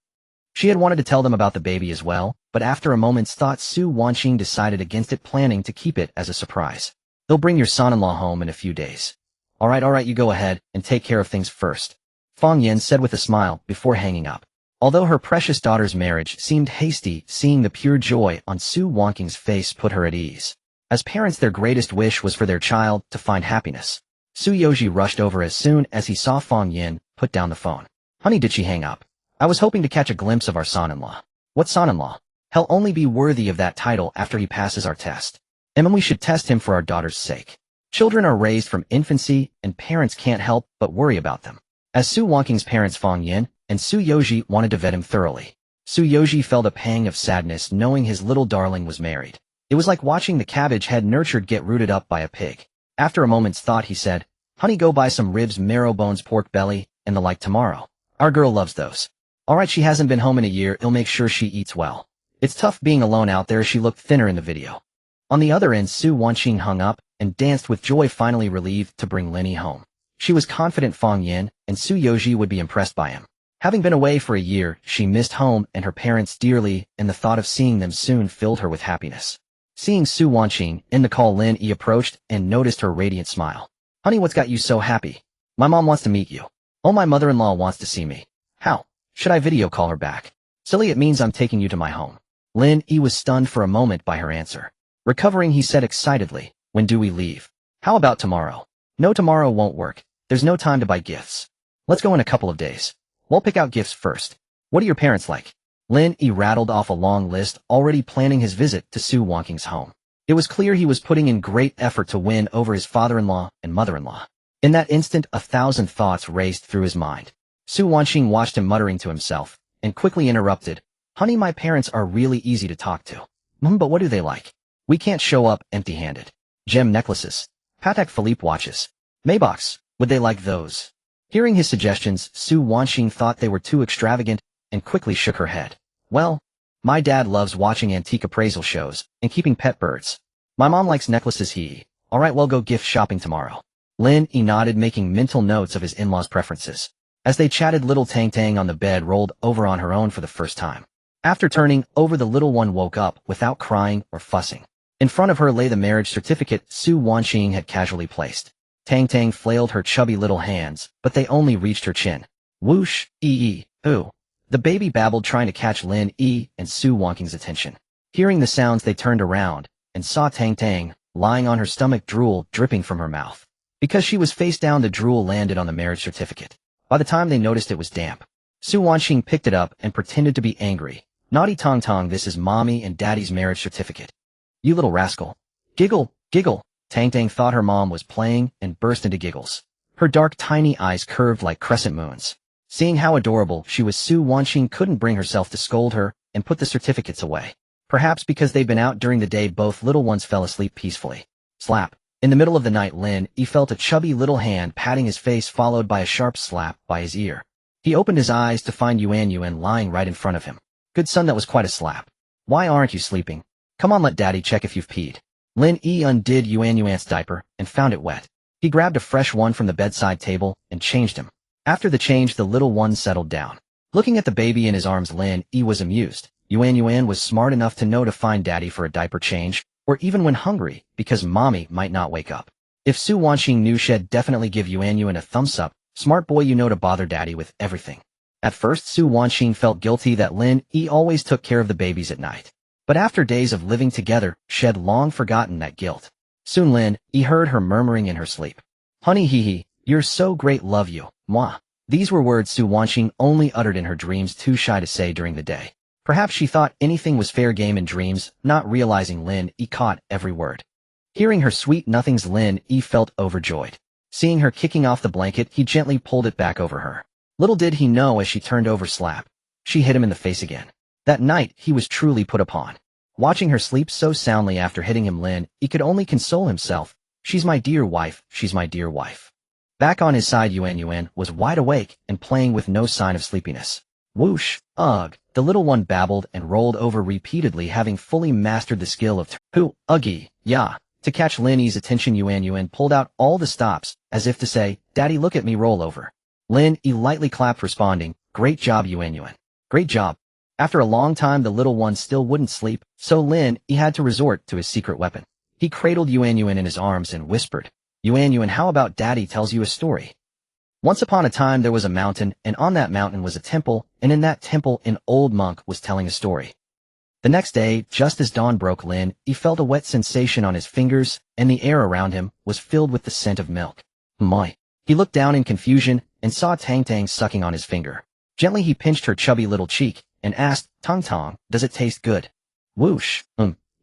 She had wanted to tell them about the baby as well, but after a moment's thought, Su Wanqing decided against it, planning to keep it as a surprise. They'll bring your son-in-law home in a few days. All right, you go ahead and take care of things first. Fang Yin said with a smile before hanging up. Although her precious daughter's marriage seemed hasty, seeing the pure joy on Su Wanqing's face put her at ease. As parents, their greatest wish was for their child to find happiness. Su Yoji rushed over as soon as he saw Fang Yin put down the phone. Honey, did she hang up? I was hoping to catch a glimpse of our son-in-law. What son-in-law? He'll only be worthy of that title after he passes our test. We should test him for our daughter's sake. Children are raised from infancy, and parents can't help but worry about them. As Su Wanqing's parents, Fang Yin and Su Yoji, wanted to vet him thoroughly. Su Yoji felt a pang of sadness knowing his little darling was married. It was like watching the cabbage head nurtured get rooted up by a pig. After a moment's thought, he said, Honey, go buy some ribs, marrow bones, pork belly, and the like tomorrow. Our girl loves those. Alright, she hasn't been home in a year, I'll make sure she eats well. It's tough being alone out there, she looked thinner in the video. On the other end, Su Wanqing hung up and danced with joy, finally relieved to bring Lin Yi home. She was confident Fang Yin and Su Yoji would be impressed by him. Having been away for a year, she missed home and her parents dearly, and the thought of seeing them soon filled her with happiness. Seeing Su Wanqing in the call, Lin Yi approached and noticed her radiant smile. Honey, what's got you so happy? My mom wants to meet you. Oh, my mother-in-law wants to see me. How? Should I video call her back? Silly, it means I'm taking you to my home. Lin Yi was stunned for a moment by her answer. Recovering, he said excitedly, when do we leave? How about tomorrow? No, tomorrow won't work. There's no time to buy gifts. Let's go in a couple of days. We'll pick out gifts first. What are your parents like? Lin Yi rattled off a long list, already planning his visit to Su Wanqing's home. It was clear he was putting in great effort to win over his father-in-law and mother-in-law. In that instant, 1,000 thoughts raced through his mind. Su Wanqing watched him muttering to himself, and quickly interrupted. Honey, my parents are really easy to talk to. But what do they like? We can't show up empty-handed. Gem necklaces. Patek Philippe watches. Maybachs. Would they like those? Hearing his suggestions, Su Wanqing thought they were too extravagant and quickly shook her head. Well, my dad loves watching antique appraisal shows and keeping pet birds. My mom likes necklaces. Alright, we'll go gift shopping tomorrow. Lin Yi nodded, making mental notes of his in-laws' preferences. As they chatted, little Tang Tang on the bed rolled over on her own for the first time. After turning over, the little one woke up without crying or fussing. In front of her lay the marriage certificate Su Wanqing had casually placed. Tang Tang flailed her chubby little hands, but they only reached her chin. Whoosh, ooh. The baby babbled, trying to catch Lin Yi and Su Wanqing's attention. Hearing the sounds, they turned around and saw Tang Tang lying on her stomach, drool dripping from her mouth. Because she was face down, the drool landed on the marriage certificate. By the time they noticed, it was damp. Su Wanqing picked it up and pretended to be angry. Naughty Tong Tong, this is mommy and daddy's marriage certificate. You little rascal. Giggle, giggle. Tang Tang thought her mom was playing and burst into giggles. Her dark, tiny eyes curved like crescent moons. Seeing how adorable she was, Su Wanqing couldn't bring herself to scold her and put the certificates away. Perhaps because they'd been out during the day, both little ones fell asleep peacefully. Slap. In the middle of the night, Lin Yi felt a chubby little hand patting his face, followed by a sharp slap by his ear. He opened his eyes to find Yuan lying right in front of him. Good son, that was quite a slap. Why aren't you sleeping? Come on, let daddy check if you've peed. Lin Yi undid Yuan's diaper and found it wet. He grabbed a fresh one from the bedside table and changed him. After the change, the little one settled down. Looking at the baby in his arms, Lin Yi was amused. Yuan was smart enough to know to find daddy for a diaper change, or even when hungry, because mommy might not wake up. If Su Wanqing knew, she'd definitely give Yuan a thumbs up. Smart boy, you know to bother daddy with everything. At first, Su Wanqing felt guilty that Lin Yi always took care of the babies at night. But after days of living together, she'd long forgotten that guilt. Soon Lin Yi heard her murmuring in her sleep. Honey, you're so great, love you, moi. These were words Su Wanqing only uttered in her dreams, too shy to say during the day. Perhaps she thought anything was fair game in dreams, not realizing Lin Yi caught every word. Hearing her sweet nothings, Lin Yi felt overjoyed. Seeing her kicking off the blanket, he gently pulled it back over her. Little did he know, as she turned over, slap. She hit him in the face again. That night, he was truly put upon. Watching her sleep so soundly after hitting him, Lin Yi could only console himself. She's my dear wife, she's my dear wife. Back on his side, Yuan was wide awake and playing with no sign of sleepiness. Whoosh, ugh, the little one babbled and rolled over repeatedly, having fully mastered the skill of uggy, yeah. To catch Lin Yi's attention, Yuan pulled out all the stops, as if to say, Daddy, look at me roll over. Lin Yi lightly clapped, responding, Great job, Yuan. Great job. After a long time, the little one still wouldn't sleep, so Lin Yi had to resort to his secret weapon. He cradled Yuan in his arms and whispered, Yuan, how about Daddy tells you a story? Once upon a time, there was a mountain, and on that mountain was a temple, and in that temple, an old monk was telling a story. The next day, just as dawn broke, Lin Yi felt a wet sensation on his fingers, and the air around him was filled with the scent of milk. My. He looked down in confusion and saw Tang Tang sucking on his finger. Gently, he pinched her chubby little cheek and asked, Tong Tong, does it taste good? Whoosh,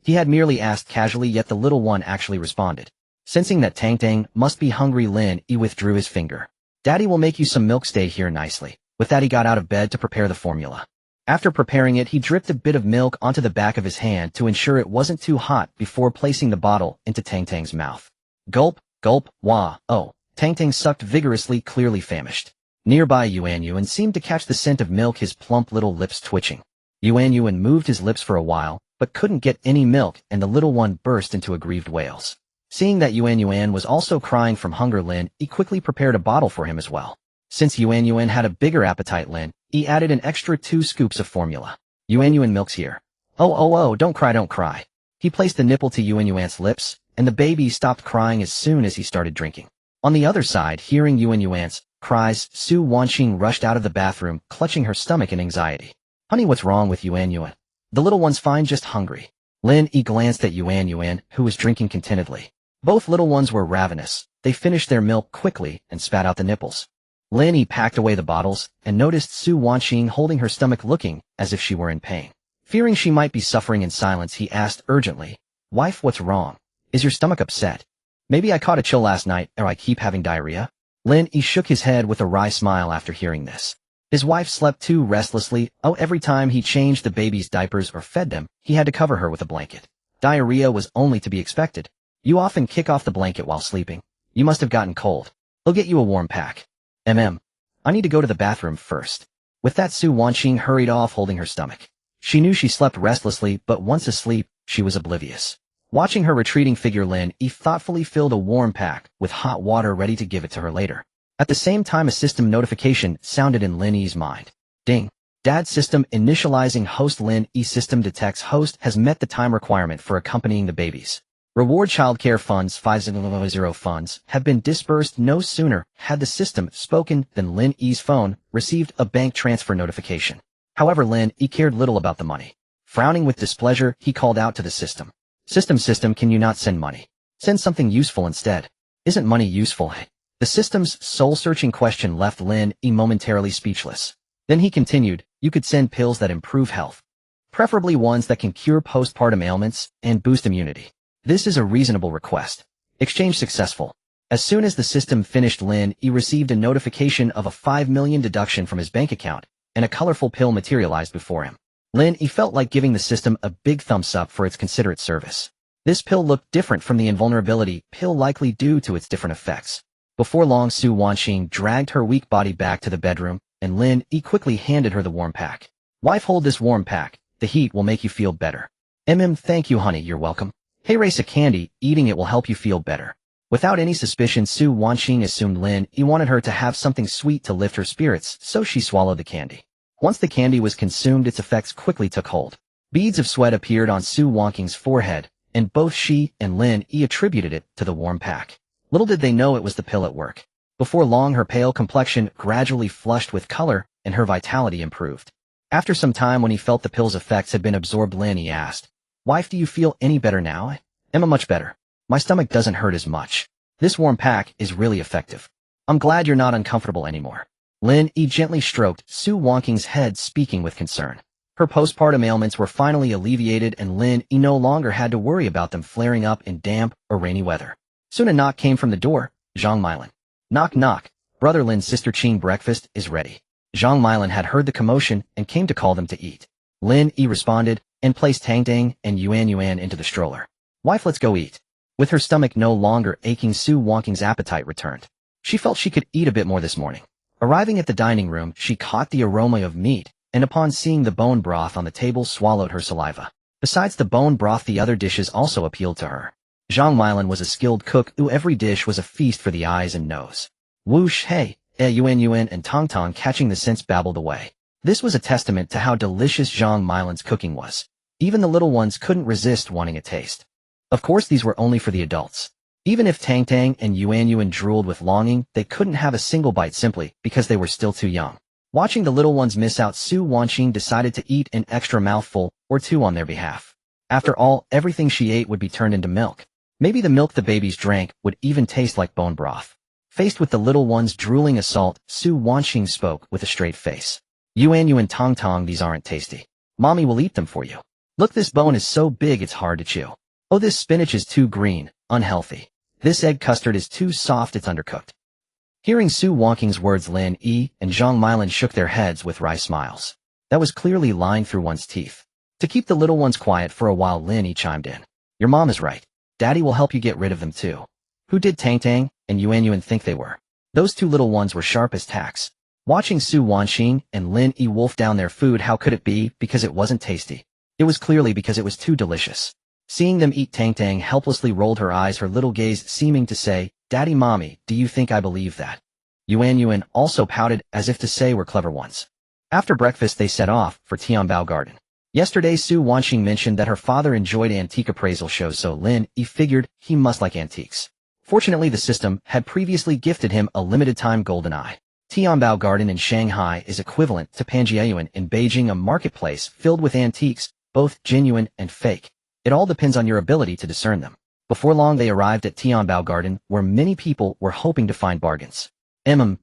He had merely asked casually, yet the little one actually responded. Sensing that Tang Tang must be hungry, Lin Yi withdrew his finger. Daddy will make you some milk, stay here nicely. With that, he got out of bed to prepare the formula. After preparing it, he dripped a bit of milk onto the back of his hand to ensure it wasn't too hot before placing the bottle into Tang Tang's mouth. Gulp, gulp, wah, oh. Tang Tang sucked vigorously, clearly famished. Nearby Yuan seemed to catch the scent of milk, his plump little lips twitching. Yuan moved his lips for a while, but couldn't get any milk, and the little one burst into aggrieved wails. Seeing that Yuan was also crying from hunger, Lin Yi quickly prepared a bottle for him as well. Since Yuan had a bigger appetite, Lin Yi added an extra 2 scoops of formula. Yuan milk's here. Oh, don't cry. He placed the nipple to Yuan's lips, and the baby stopped crying as soon as he started drinking. On the other side, hearing Yuan's cries, Su Wanqing rushed out of the bathroom, clutching her stomach in anxiety. Honey, what's wrong with Yuan? The little one's fine, just hungry. Lin Yi glanced at Yuan, who was drinking contentedly. Both little ones were ravenous. They finished their milk quickly and spat out the nipples. Lin Yi packed away the bottles and noticed Su Wanqing holding her stomach, looking as if she were in pain. Fearing she might be suffering in silence, he asked urgently, "Wife, what's wrong? Is your stomach upset? Maybe I caught a chill last night, or I keep having diarrhea?" Lin Yi shook his head with a wry smile after hearing this. His wife slept too restlessly. Every time he changed the baby's diapers or fed them, he had to cover her with a blanket. Diarrhea was only to be expected. You often kick off the blanket while sleeping. You must have gotten cold. I'll get you a warm pack. I need to go to the bathroom first. With that, Su Wanqing hurried off, holding her stomach. She knew she slept restlessly, but once asleep, she was oblivious. Watching her retreating figure, Lin Yi thoughtfully filled a warm pack with hot water, ready to give it to her later. At the same time, a system notification sounded in Lin Yi's mind. Ding. Dad's system initializing host. Lin Yi system detects host has met the time requirement for accompanying the babies. Reward childcare funds 500 funds have been disbursed. No sooner had the system spoken than Lin Yi's phone received a bank transfer notification. However, Lin Yi cared little about the money. Frowning with displeasure, he called out to the system. System, can you not send money? Send something useful instead. Isn't money useful? The system's soul-searching question left Lin Yi momentarily speechless. Then he continued, you could send pills that improve health. Preferably ones that can cure postpartum ailments and boost immunity. This is a reasonable request. Exchange successful. As soon as the system finished, Lin Yi received a notification of a 5 million deduction from his bank account, and a colorful pill materialized before him. Lin Yi felt like giving the system a big thumbs up for its considerate service. This pill looked different from the invulnerability pill, likely due to its different effects. Before long, Su Wanqing dragged her weak body back to the bedroom, and Lin Yi quickly handed her the warm pack. Wife, hold this warm pack. The heat will make you feel better. Thank you, honey, you're welcome. Hey, race a candy, eating it will help you feel better. Without any suspicion, Su Wanqing assumed Lin Yi wanted her to have something sweet to lift her spirits, so she swallowed the candy. Once the candy was consumed, its effects quickly took hold. Beads of sweat appeared on Su Wanqing's forehead, and both she and Lin Yi attributed it to the warm pack. Little did they know it was the pill at work. Before long, her pale complexion gradually flushed with color, and her vitality improved. After some time, when he felt the pill's effects had been absorbed, Lin Yi asked, "Wife, do you feel any better now?" Much better. My stomach doesn't hurt as much. This warm pack is really effective. I'm glad you're not uncomfortable anymore." Lin Yi gently stroked Su Wanqing's head, speaking with concern. Her postpartum ailments were finally alleviated, and Lin Yi no longer had to worry about them flaring up in damp or rainy weather. Soon a knock came from the door. Zhang Milin. Knock, knock. Brother Lin's sister Qing, breakfast is ready. Zhang Milin had heard the commotion and came to call them to eat. Lin Yi responded and placed Tang and Yuan into the stroller. Wife, let's go eat. With her stomach no longer aching, Su Wanqing's appetite returned. She felt she could eat a bit more this morning. Arriving at the dining room, she caught the aroma of meat, and upon seeing the bone broth on the table, swallowed her saliva. Besides the bone broth, the other dishes also appealed to her. Zhang Milin was a skilled cook, who every dish was a feast for the eyes and nose. Whoosh, hey, Yuan and Tong catching the scents babbled away. This was a testament to how delicious Zhang Milin's cooking was. Even the little ones couldn't resist wanting a taste. Of course, these were only for the adults. Even if Tang and Yuan drooled with longing, they couldn't have a single bite simply because they were still too young. Watching the little ones miss out, Su Wanqing decided to eat an extra mouthful or two on their behalf. After all, everything she ate would be turned into milk. Maybe the milk the babies drank would even taste like bone broth. Faced with the little ones' drooling assault, Su Wanqing spoke with a straight face. Yuan and Tong, these aren't tasty. Mommy will eat them for you. Look, this bone is so big it's hard to chew. Oh, this spinach is too green, unhealthy. This egg custard is too soft, it's undercooked. Hearing Su Wanqing's words, Lin Yi and Zhang Milin shook their heads with wry smiles. That was clearly lying through one's teeth. To keep the little ones quiet for a while, Lin Yi chimed in. Your mom is right. Daddy will help you get rid of them too. Who did Tang and Yuan think they were? Those two little ones were sharp as tacks. Watching Su Wanxing and Lin Yi wolf down their food, how could it be because it wasn't tasty? It was clearly because it was too delicious. Seeing them eat, Tang Tang helplessly rolled her eyes, her little gaze seeming to say, "Daddy, Mommy, do you think I believe that?" Yuan also pouted, as if to say we're clever ones. After breakfast they set off for Tianbao Garden. Yesterday Su Wanxing mentioned that her father enjoyed antique appraisal shows, so Lin Yi figured he must like antiques. Fortunately the system had previously gifted him a limited-time golden eye. Tianbao Garden in Shanghai is equivalent to Panjiayuan in Beijing, a marketplace filled with antiques, both genuine and fake. It all depends on your ability to discern them. Before long they arrived at Tianbao Garden, where many people were hoping to find bargains. In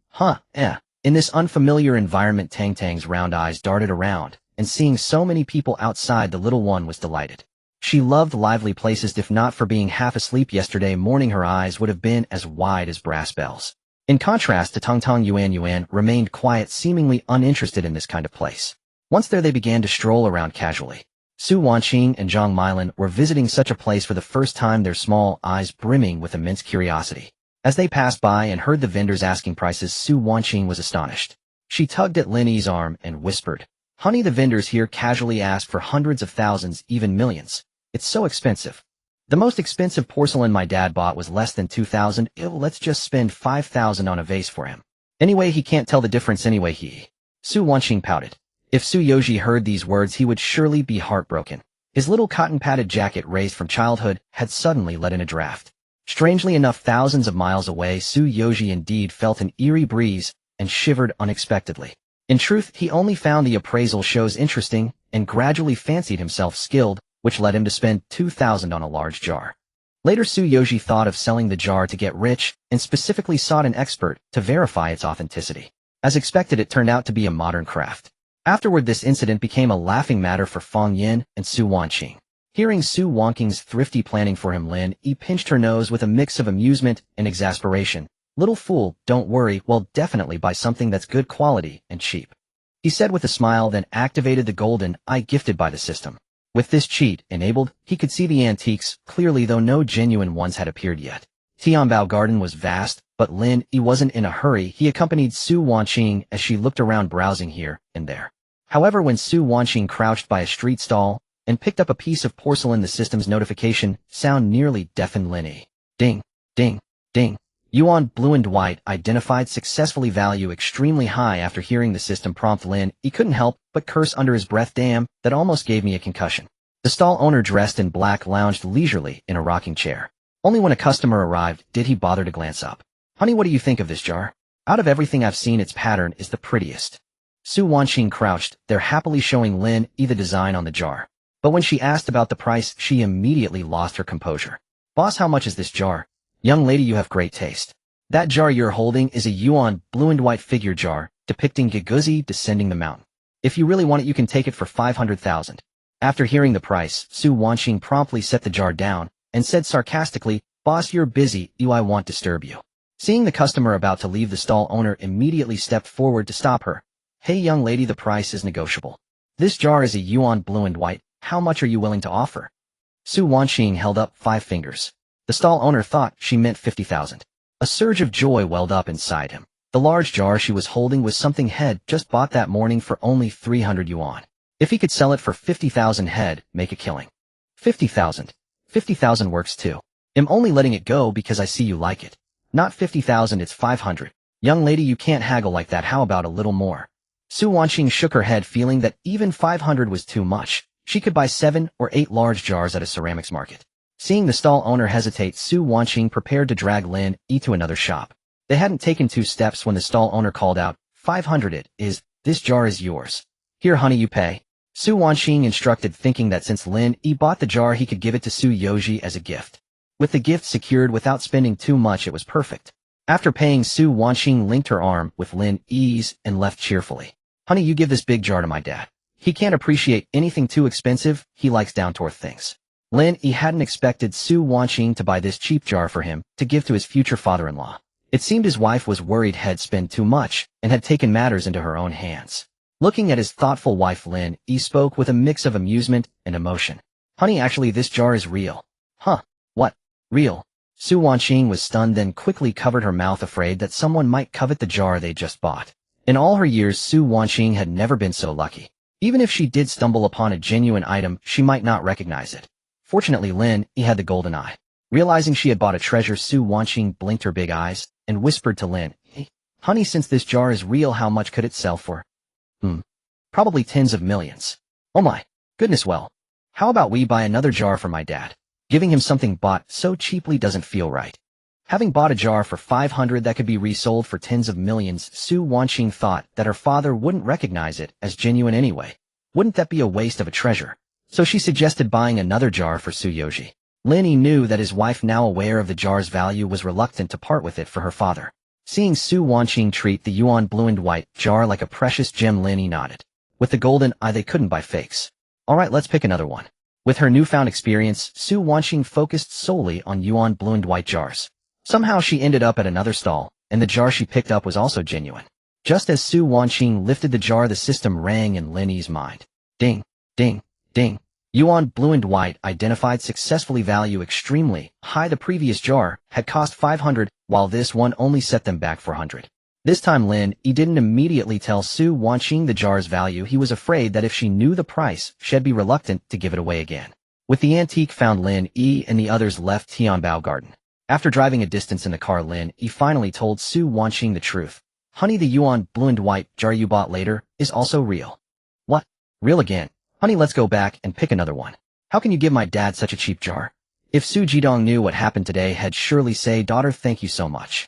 this unfamiliar environment, Tang Tang's round eyes darted around, and seeing so many people outside, the little one was delighted. She loved lively places. If not for being half asleep yesterday morning, her eyes would have been as wide as brass bells. In contrast to Tongtong, Yuan remained quiet, seemingly uninterested in this kind of place. Once there they began to stroll around casually. Su Wanxing and Zhang Milin were visiting such a place for the first time, their small eyes brimming with immense curiosity. As they passed by and heard the vendors asking prices, Su Wanxing was astonished. She tugged at Lin Yi's arm and whispered, "Honey, the vendors here casually ask for hundreds of thousands, even millions. It's so expensive. The most expensive porcelain my dad bought was less than 2,000. Let's just spend 5,000 on a vase for him. Anyway, he can't tell the difference anyway, he." Su Wanxing pouted. If Su Yoji heard these words, he would surely be heartbroken. His little cotton-padded jacket, raised from childhood, had suddenly let in a draft. Strangely enough, thousands of miles away, Su Yoji indeed felt an eerie breeze and shivered unexpectedly. In truth, he only found the appraisal shows interesting and gradually fancied himself skilled, which led him to spend 2,000 on a large jar. Later, Su Yoji thought of selling the jar to get rich and specifically sought an expert to verify its authenticity. As expected, it turned out to be a modern craft. Afterward, this incident became a laughing matter for Feng Yin and Su Wanxing. Hearing Su Wanxing's thrifty planning for him, Lin Yi pinched her nose with a mix of amusement and exasperation. "Little fool, don't worry, well, definitely buy something that's good quality and cheap," he said with a smile, then activated the golden eye gifted by the system. With this cheat enabled, he could see the antiques clearly, though no genuine ones had appeared yet. Tianbao Garden was vast, but Lin Yi wasn't in a hurry. He accompanied Su Wanxing as she looked around, browsing here and there. However, when Su Wanxing crouched by a street stall and picked up a piece of porcelain, the system's notification sound nearly deafened Lin Yi. Ding, ding, ding. Yuan blue and white identified successfully, value extremely high. After hearing the system prompt, Lin Yi couldn't help but curse under his breath, "Damn, that almost gave me a concussion." The stall owner, dressed in black, lounged leisurely in a rocking chair. Only when a customer arrived did he bother to glance up. "Honey, what do you think of this jar? Out of everything I've seen, its pattern is the prettiest." Su Wanxing crouched there, happily showing Lin Yi the design on the jar. But when she asked about the price, she immediately lost her composure. "Boss, how much is this jar?" "Young lady, you have great taste. That jar you're holding is a Yuan blue and white figure jar depicting Giguzi descending the mountain. If you really want it, you can take it for 500,000. After hearing the price, Su Wanxing promptly set the jar down and said sarcastically, "Boss, you're busy, I won't disturb you." Seeing the customer about to leave, the stall owner immediately stepped forward to stop her. "Hey young lady, the price is negotiable. This jar is a Yuan blue and white. How much are you willing to offer?" Su Wanxing held up 5 fingers. The stall owner thought she meant 50,000. A surge of joy welled up inside him. The large jar she was holding was something Head just bought that morning for only 300 yuan. If he could sell it for 50,000, Head make a killing. 50,000. 50,000 works too. I'm only letting it go because I see you like it. Not 50,000, it's 500. Young lady, you can't haggle like that. How about a little more? Su Wanxing shook her head, feeling that even 500 was too much. She could buy 7 or 8 large jars at a ceramics market. Seeing the stall owner hesitate, Su Wanxing prepared to drag Lin Yi to another shop. They hadn't taken 2 steps when the stall owner called out, 500 it is, this jar is yours. Here honey, you pay. Su Wanxing instructed, thinking that since Lin Yi bought the jar, he could give it to Su Yoji as a gift. With the gift secured without spending too much, it was perfect. After paying, Su Wanxing linked her arm with Lin Yi's and left cheerfully. Honey, you give this big jar to my dad. He can't appreciate anything too expensive, he likes down-to-earth things. Lin Yi hadn't expected Su Wanxing to buy this cheap jar for him to give to his future father-in-law. It seemed his wife was worried He'd spend too much and had taken matters into her own hands. Looking at his thoughtful wife, Lin Yi spoke with a mix of amusement and emotion. Honey, actually this jar is real. Huh? What? Real? Su Wanxing was stunned, then quickly covered her mouth, afraid that someone might covet the jar they just bought. In all her years, Su Wanqing had never been so lucky. Even if she did stumble upon a genuine item, she might not recognize it. Fortunately, Lin Yi had the golden eye. Realizing she had bought a treasure, Su Wanqing blinked her big eyes and whispered to Lin, "Hey, honey, since this jar is real, how much could it sell for?" Probably tens of millions. Oh my goodness, well, how about we buy another jar for my dad? Giving him something bought so cheaply doesn't feel right. Having bought a jar for 500 that could be resold for tens of millions, Su Wanqing thought that her father wouldn't recognize it as genuine anyway. Wouldn't that be a waste of a treasure? So she suggested buying another jar for Su Yoji. Lin Yi knew that his wife, now aware of the jar's value, was reluctant to part with it for her father. Seeing Su Wanqing treat the yuan blue and white jar like a precious gem, Lin Yi nodded. With the golden eye, they couldn't buy fakes. Alright, let's pick another one. With her newfound experience, Su Wanqing focused solely on yuan blue and white jars. Somehow she ended up at another stall, and the jar she picked up was also genuine. Just as Su Wanqing lifted the jar, the system rang in Lin Yi's mind. Ding, ding, ding. Yuan blue and white identified successfully, value extremely high. The previous jar had cost 500, while this one only set them back 400. This time Lin Yi didn't immediately tell Su Wanqing the jar's value. He was afraid that if she knew the price, she'd be reluctant to give it away again. With the antique found, Lin Yi and the others left Tianbao Garden. After driving a distance in the car, Lin Yi finally told Su Wanqing the truth. Honey, the yuan blue and white jar you bought later is also real. What? Real again? Honey, let's go back and pick another one. How can you give my dad such a cheap jar? If Su Jidong knew what happened today, he'd surely say, "Daughter, thank you so much."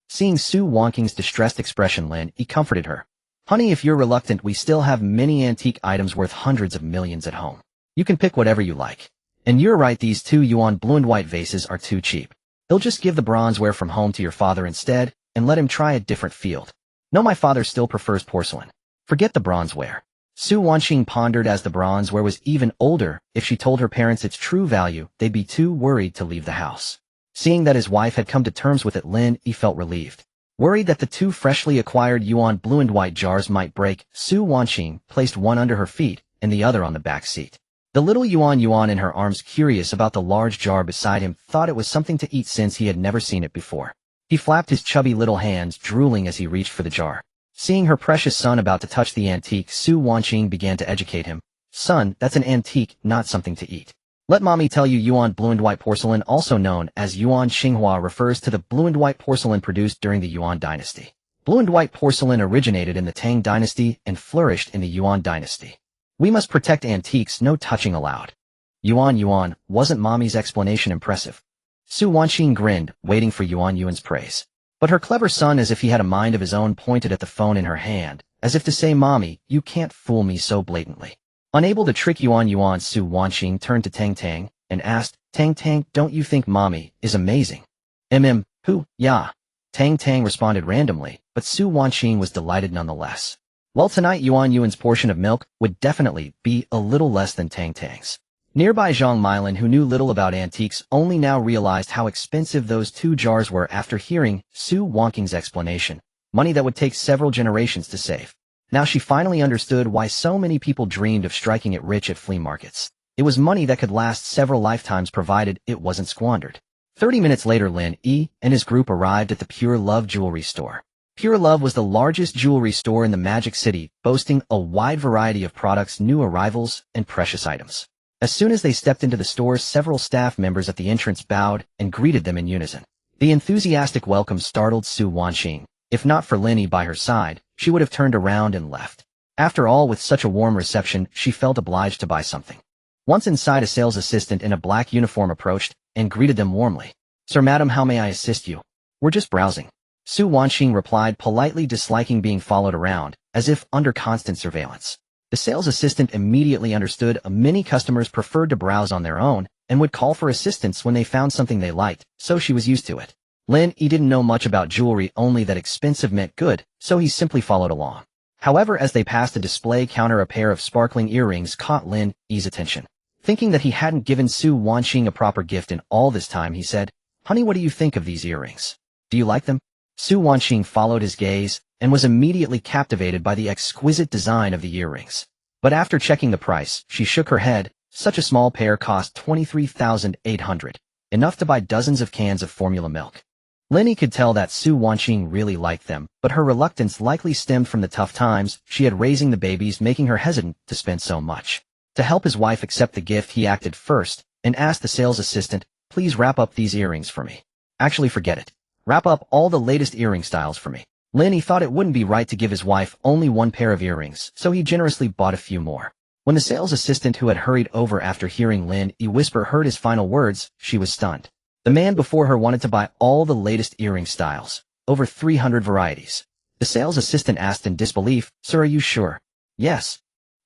Seeing Su Wanqing's distressed expression, Lin Yi comforted her. Honey, if you're reluctant, we still have many antique items worth hundreds of millions at home. You can pick whatever you like. And you're right, these two yuan blue and white vases are too cheap. He'll just give the bronzeware from home to your father instead, and let him try a different field. No, my father still prefers porcelain. Forget the bronzeware. Su Wanqing pondered. As the bronzeware was even older, if she told her parents its true value, they'd be too worried to leave the house. Seeing that his wife had come to terms with it, Lin Yi felt relieved. Worried that the two freshly acquired yuan blue and white jars might break, Su Wanqing placed one under her feet and the other on the back seat. The little yuan in her arms, curious about the large jar beside him, thought it was something to eat since he had never seen it before. He flapped his chubby little hands, drooling as he reached for the jar. Seeing her precious son about to touch the antique, Su Wanqing began to educate him. Son, that's an antique, not something to eat. Let mommy tell you, yuan blue and white porcelain, also known as yuan Xinghua, refers to the blue and white porcelain produced during the Yuan dynasty. Blue and white porcelain originated in the Tang dynasty and flourished in the Yuan dynasty. We must protect antiques, no touching allowed. Yuan, wasn't mommy's explanation impressive? Su Wanqing grinned, waiting for Yuan's praise. But her clever son, as if he had a mind of his own, pointed at the phone in her hand, as if to say, Mommy, you can't fool me so blatantly. Unable to trick Yuan, Su Wanqing turned to Tang and asked, Tang, don't you think Mommy is amazing? Who? Yeah. Tang responded randomly, but Su Wanqing was delighted nonetheless. Well, tonight Yuan's portion of milk would definitely be a little less than Tang's. Nearby Zhang Milin, who knew little about antiques, only now realized how expensive those two jars were after hearing Su Wanqing's explanation. Money that would take several generations to save. Now she finally understood why so many people dreamed of striking it rich at flea markets. It was money that could last several lifetimes provided it wasn't squandered. 30 minutes later, Lin Yi and his group arrived at the Pure Love jewelry store. Pure Love was the largest jewelry store in the Magic City, boasting a wide variety of products, new arrivals, and precious items. As soon as they stepped into the store, several staff members at the entrance bowed and greeted them in unison. The enthusiastic welcome startled Su Wanqing. If not for Lin Yi by her side, she would have turned around and left. After all, with such a warm reception, she felt obliged to buy something. Once inside, a sales assistant in a black uniform approached and greeted them warmly. Sir, madam, how may I assist you? We're just browsing. Su Wanqing replied, politely disliking being followed around, as if under constant surveillance. The sales assistant immediately understood many customers preferred to browse on their own and would call for assistance when they found something they liked, so she was used to it. Lin Yi didn't know much about jewelry, only that expensive meant good, so he simply followed along. However, as they passed a display counter, a pair of sparkling earrings caught Lin Yi's attention. Thinking that he hadn't given Su Wanqing a proper gift in all this time, he said, Honey, what do you think of these earrings? Do you like them? Su Wanqing followed his gaze and was immediately captivated by the exquisite design of the earrings. But after checking the price, she shook her head. Such a small pair cost 23,800, enough to buy dozens of cans of formula milk. Lin Yi could tell that Su Wanqing really liked them, but her reluctance likely stemmed from the tough times she had raising the babies, making her hesitant to spend so much. To help his wife accept the gift, he acted first and asked the sales assistant, "Please wrap up these earrings for me." "Actually, forget it. Wrap up all the latest earring styles for me." Lin Yi thought it wouldn't be right to give his wife only one pair of earrings, so he generously bought a few more. When the sales assistant who had hurried over after hearing Lin Yi whisper heard his final words, she was stunned. The man before her wanted to buy all the latest earring styles, over 300 varieties. The sales assistant asked in disbelief, "Sir, are you sure?" "Yes."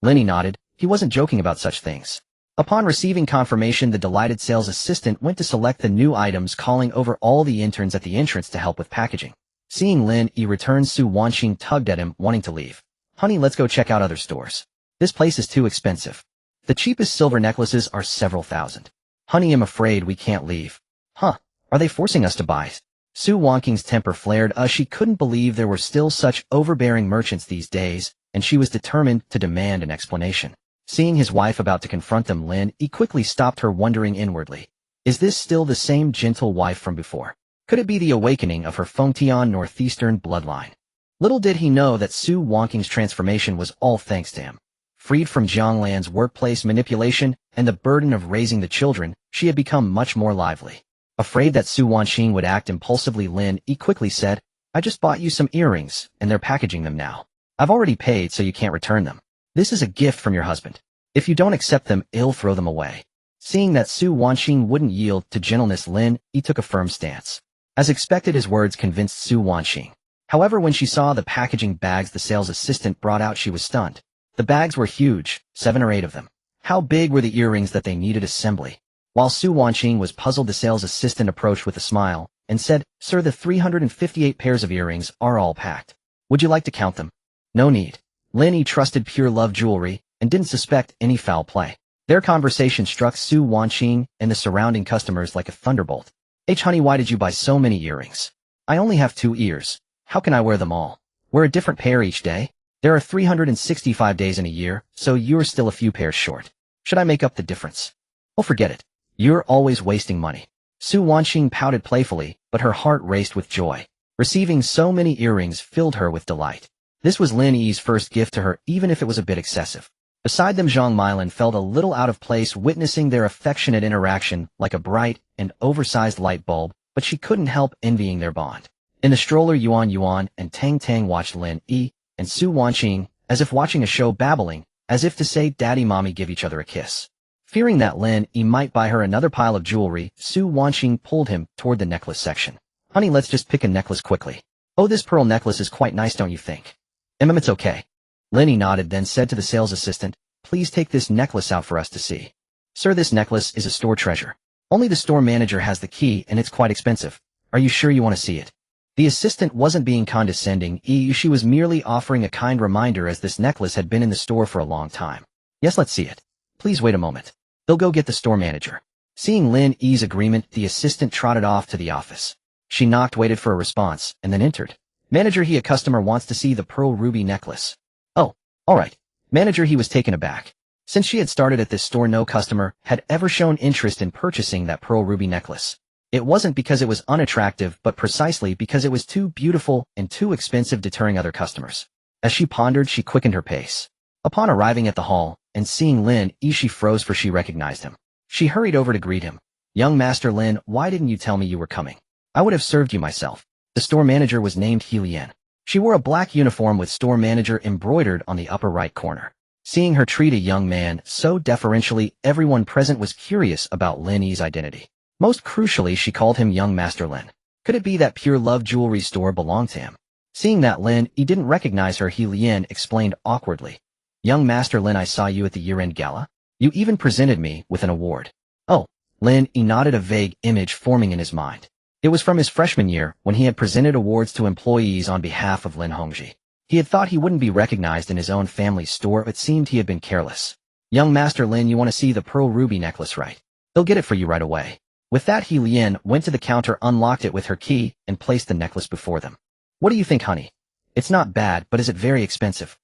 Lin Yi nodded. He wasn't joking about such things. Upon receiving confirmation, the delighted sales assistant went to select the new items, calling over all the interns at the entrance to help with packaging. Seeing Lin Yi return, Su Wanqing tugged at him, wanting to leave. "Honey, let's go check out other stores. This place is too expensive. The cheapest silver necklaces are several thousand." "Honey, I'm afraid we can't leave." "Huh, are they forcing us to buy?" Su Wanqing's temper flared. She couldn't believe there were still such overbearing merchants these days, and she was determined to demand an explanation. Seeing his wife about to confront them, Lin Yi quickly stopped her, wondering inwardly, is this still the same gentle wife from before? Could it be the awakening of her Fengtian northeastern bloodline? Little did he know that Su Wanqing's transformation was all thanks to him. Freed from Jianglan's workplace manipulation and the burden of raising the children, she had become much more lively. Afraid that Su Wanqing would act impulsively, Lin Yi quickly said, "I just bought you some earrings, and they're packaging them now. I've already paid, so you can't return them. This is a gift from your husband. If you don't accept them, he'll throw them away." Seeing that Su Wanqing wouldn't yield to gentleness, Lin Yi took a firm stance. As expected, his words convinced Su Wanqing. However, when she saw the packaging bags the sales assistant brought out, she was stunned. The bags were huge, 7 or 8 of them. How big were the earrings that they needed assembly? While Su Wanqing was puzzled, the sales assistant approached with a smile and said, "Sir, the 358 pairs of earrings are all packed. Would you like to count them?" "No need." Lin Yi trusted Pure Love Jewelry and didn't suspect any foul play. Their conversation struck Su Wanqing and the surrounding customers like a thunderbolt. "Honey, why did you buy so many earrings?" "I only have 2 ears. How can I wear them all? Wear a different pair each day? There are 365 days in a year, so you're still a few pairs short. Should I make up the difference?" "Oh, forget it. You're always wasting money." Su Wanqing pouted playfully, but her heart raced with joy. Receiving so many earrings filled her with delight. This was Lin Yi's first gift to her, even if it was a bit excessive. Beside them, Zhang Milan felt a little out of place, witnessing their affectionate interaction like a bright and oversized light bulb, but she couldn't help envying their bond. In the stroller, Yuan and Tang Tang watched Lin Yi and Su Wanqing as if watching a show, babbling, as if to say, "Daddy, Mommy, give each other a kiss." Fearing that Lin Yi might buy her another pile of jewelry, Su Wanqing pulled him toward the necklace section. "Honey, let's just pick a necklace quickly. Oh, this pearl necklace is quite nice, don't you think?" It's okay." Lin Yi nodded, then said to the sales assistant, "Please take this necklace out for us to see." "Sir, this necklace is a store treasure. Only the store manager has the key, and it's quite expensive. Are you sure you want to see it?" The assistant wasn't being condescending. She was merely offering a kind reminder, as this necklace had been in the store for a long time. "Yes, let's see it. Please wait a moment. They'll go get the store manager." Seeing Lin Yi's agreement, the assistant trotted off to the office. She knocked, waited for a response, and then entered. "Manager, a customer wants to see the pearl ruby necklace." "Oh, all right." Manager, was taken aback. Since she had started at this store, no customer had ever shown interest in purchasing that pearl ruby necklace. It wasn't because it was unattractive, but precisely because it was too beautiful and too expensive, deterring other customers. As she pondered, she quickened her pace. Upon arriving at the hall and seeing Lin Yi, she froze, for she recognized him. She hurried over to greet him. "Young Master Lin, why didn't you tell me you were coming? I would have served you myself." The store manager was named Lian. She wore a black uniform with store manager embroidered on the upper right corner. Seeing her treat a young man so deferentially, everyone present was curious about Lin Yi's identity. Most crucially, she called him Young Master Lin. Could it be that Pure Love Jewelry store belonged to him? Seeing that Lin Yi didn't recognize her, Lian explained awkwardly, "Young Master Lin, I saw you at the year-end gala. You even presented me with an award." "Oh." Lin Yi nodded, a vague image forming in his mind. It was from his freshman year, when he had presented awards to employees on behalf of Lin Hongji. He had thought he wouldn't be recognized in his own family's store, but it seemed he had been careless. "Young Master Lin, you want to see the pearl ruby necklace, right? They'll get it for you right away." With that, Lian went to the counter, unlocked it with her key, and placed the necklace before them. "What do you think, honey? It's not bad, but is it very expensive?"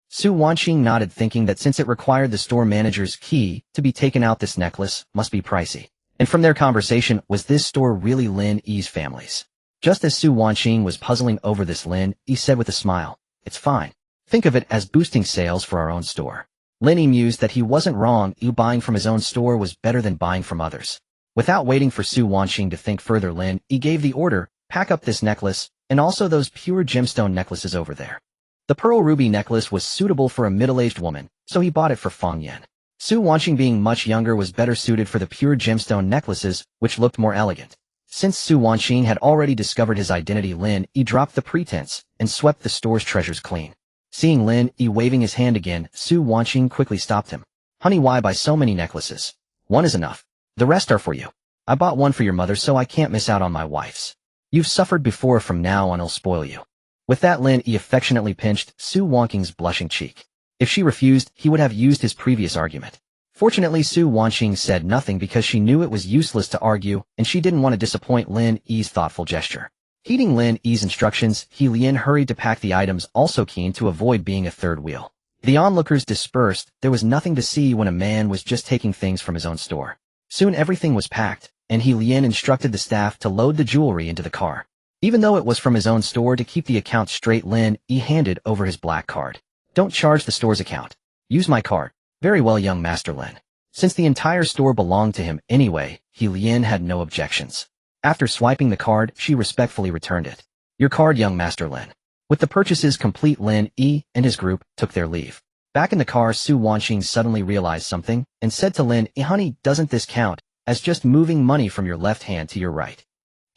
Su Wanqing nodded, thinking that since it required the store manager's key to be taken out, this necklace must be pricey. And from their conversation, was this store really Lin Yi's family's? Just as Su Wanqing was puzzling over this, Lin Yi said with a smile, "It's fine. Think of it as boosting sales for our own store." Lin Yi mused that he wasn't wrong. Buying from his own store was better than buying from others. Without waiting for Su Wanqing to think further, Lin Yi gave the order, "Pack up this necklace, and also those pure gemstone necklaces over there." The pearl ruby necklace was suitable for a middle-aged woman, so he bought it for Fang Yan. Su Wanqing, being much younger, was better suited for the pure gemstone necklaces, which looked more elegant. Since Su Wanqing had already discovered his identity, Lin Yi dropped the pretense and swept the store's treasures clean. Seeing Lin Yi waving his hand again, Su Wanqing quickly stopped him. "Honey, why buy so many necklaces? One is enough. The rest are for you. I bought one for your mother so I can't miss out on my wife's. You've suffered before, from now on I'll spoil you." With that, Lin Yi affectionately pinched Su Wanqing's blushing cheek. If she refused, he would have used his previous argument. Fortunately, Su Wanqing said nothing because she knew it was useless to argue, and she didn't want to disappoint Lin Yi's thoughtful gesture. Heeding Lin Yi's instructions, Lin hurried to pack the items, also keen to avoid being a third wheel. The onlookers dispersed. There was nothing to see when a man was just taking things from his own store. Soon everything was packed, and Lin instructed the staff to load the jewelry into the car. Even though it was from his own store, to keep the account straight, Lin Yi handed over his black card. "Don't charge the store's account. Use my card." "Very well, young Master Lin." Since the entire store belonged to him anyway, Lin had no objections. After swiping the card, she respectfully returned it. "Your card, young Master Lin." With the purchases complete, Lin Yi and his group took their leave. Back in the car, Su Wanqing suddenly realized something and said to Lin Yi, "Honey, doesn't this count as just moving money from your left hand to your right?"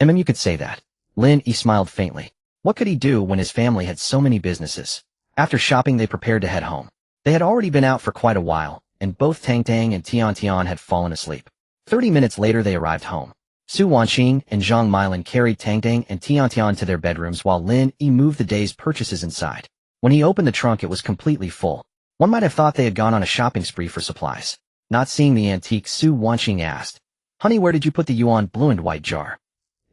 You could say that." Lin Yi smiled faintly. What could he do when his family had so many businesses? After shopping, they prepared to head home. They had already been out for quite a while, and both Tang Tang and Tian Tian had fallen asleep. 30 minutes later, they arrived home. Su Wanqing and Zhang Milin carried Tang Tang and Tian Tian to their bedrooms while Lin Yi moved the day's purchases inside. When he opened the trunk, it was completely full. One might have thought they had gone on a shopping spree for supplies. Not seeing the antique, Su Wanqing asked, "Honey, where did you put the yuan blue and white jar?"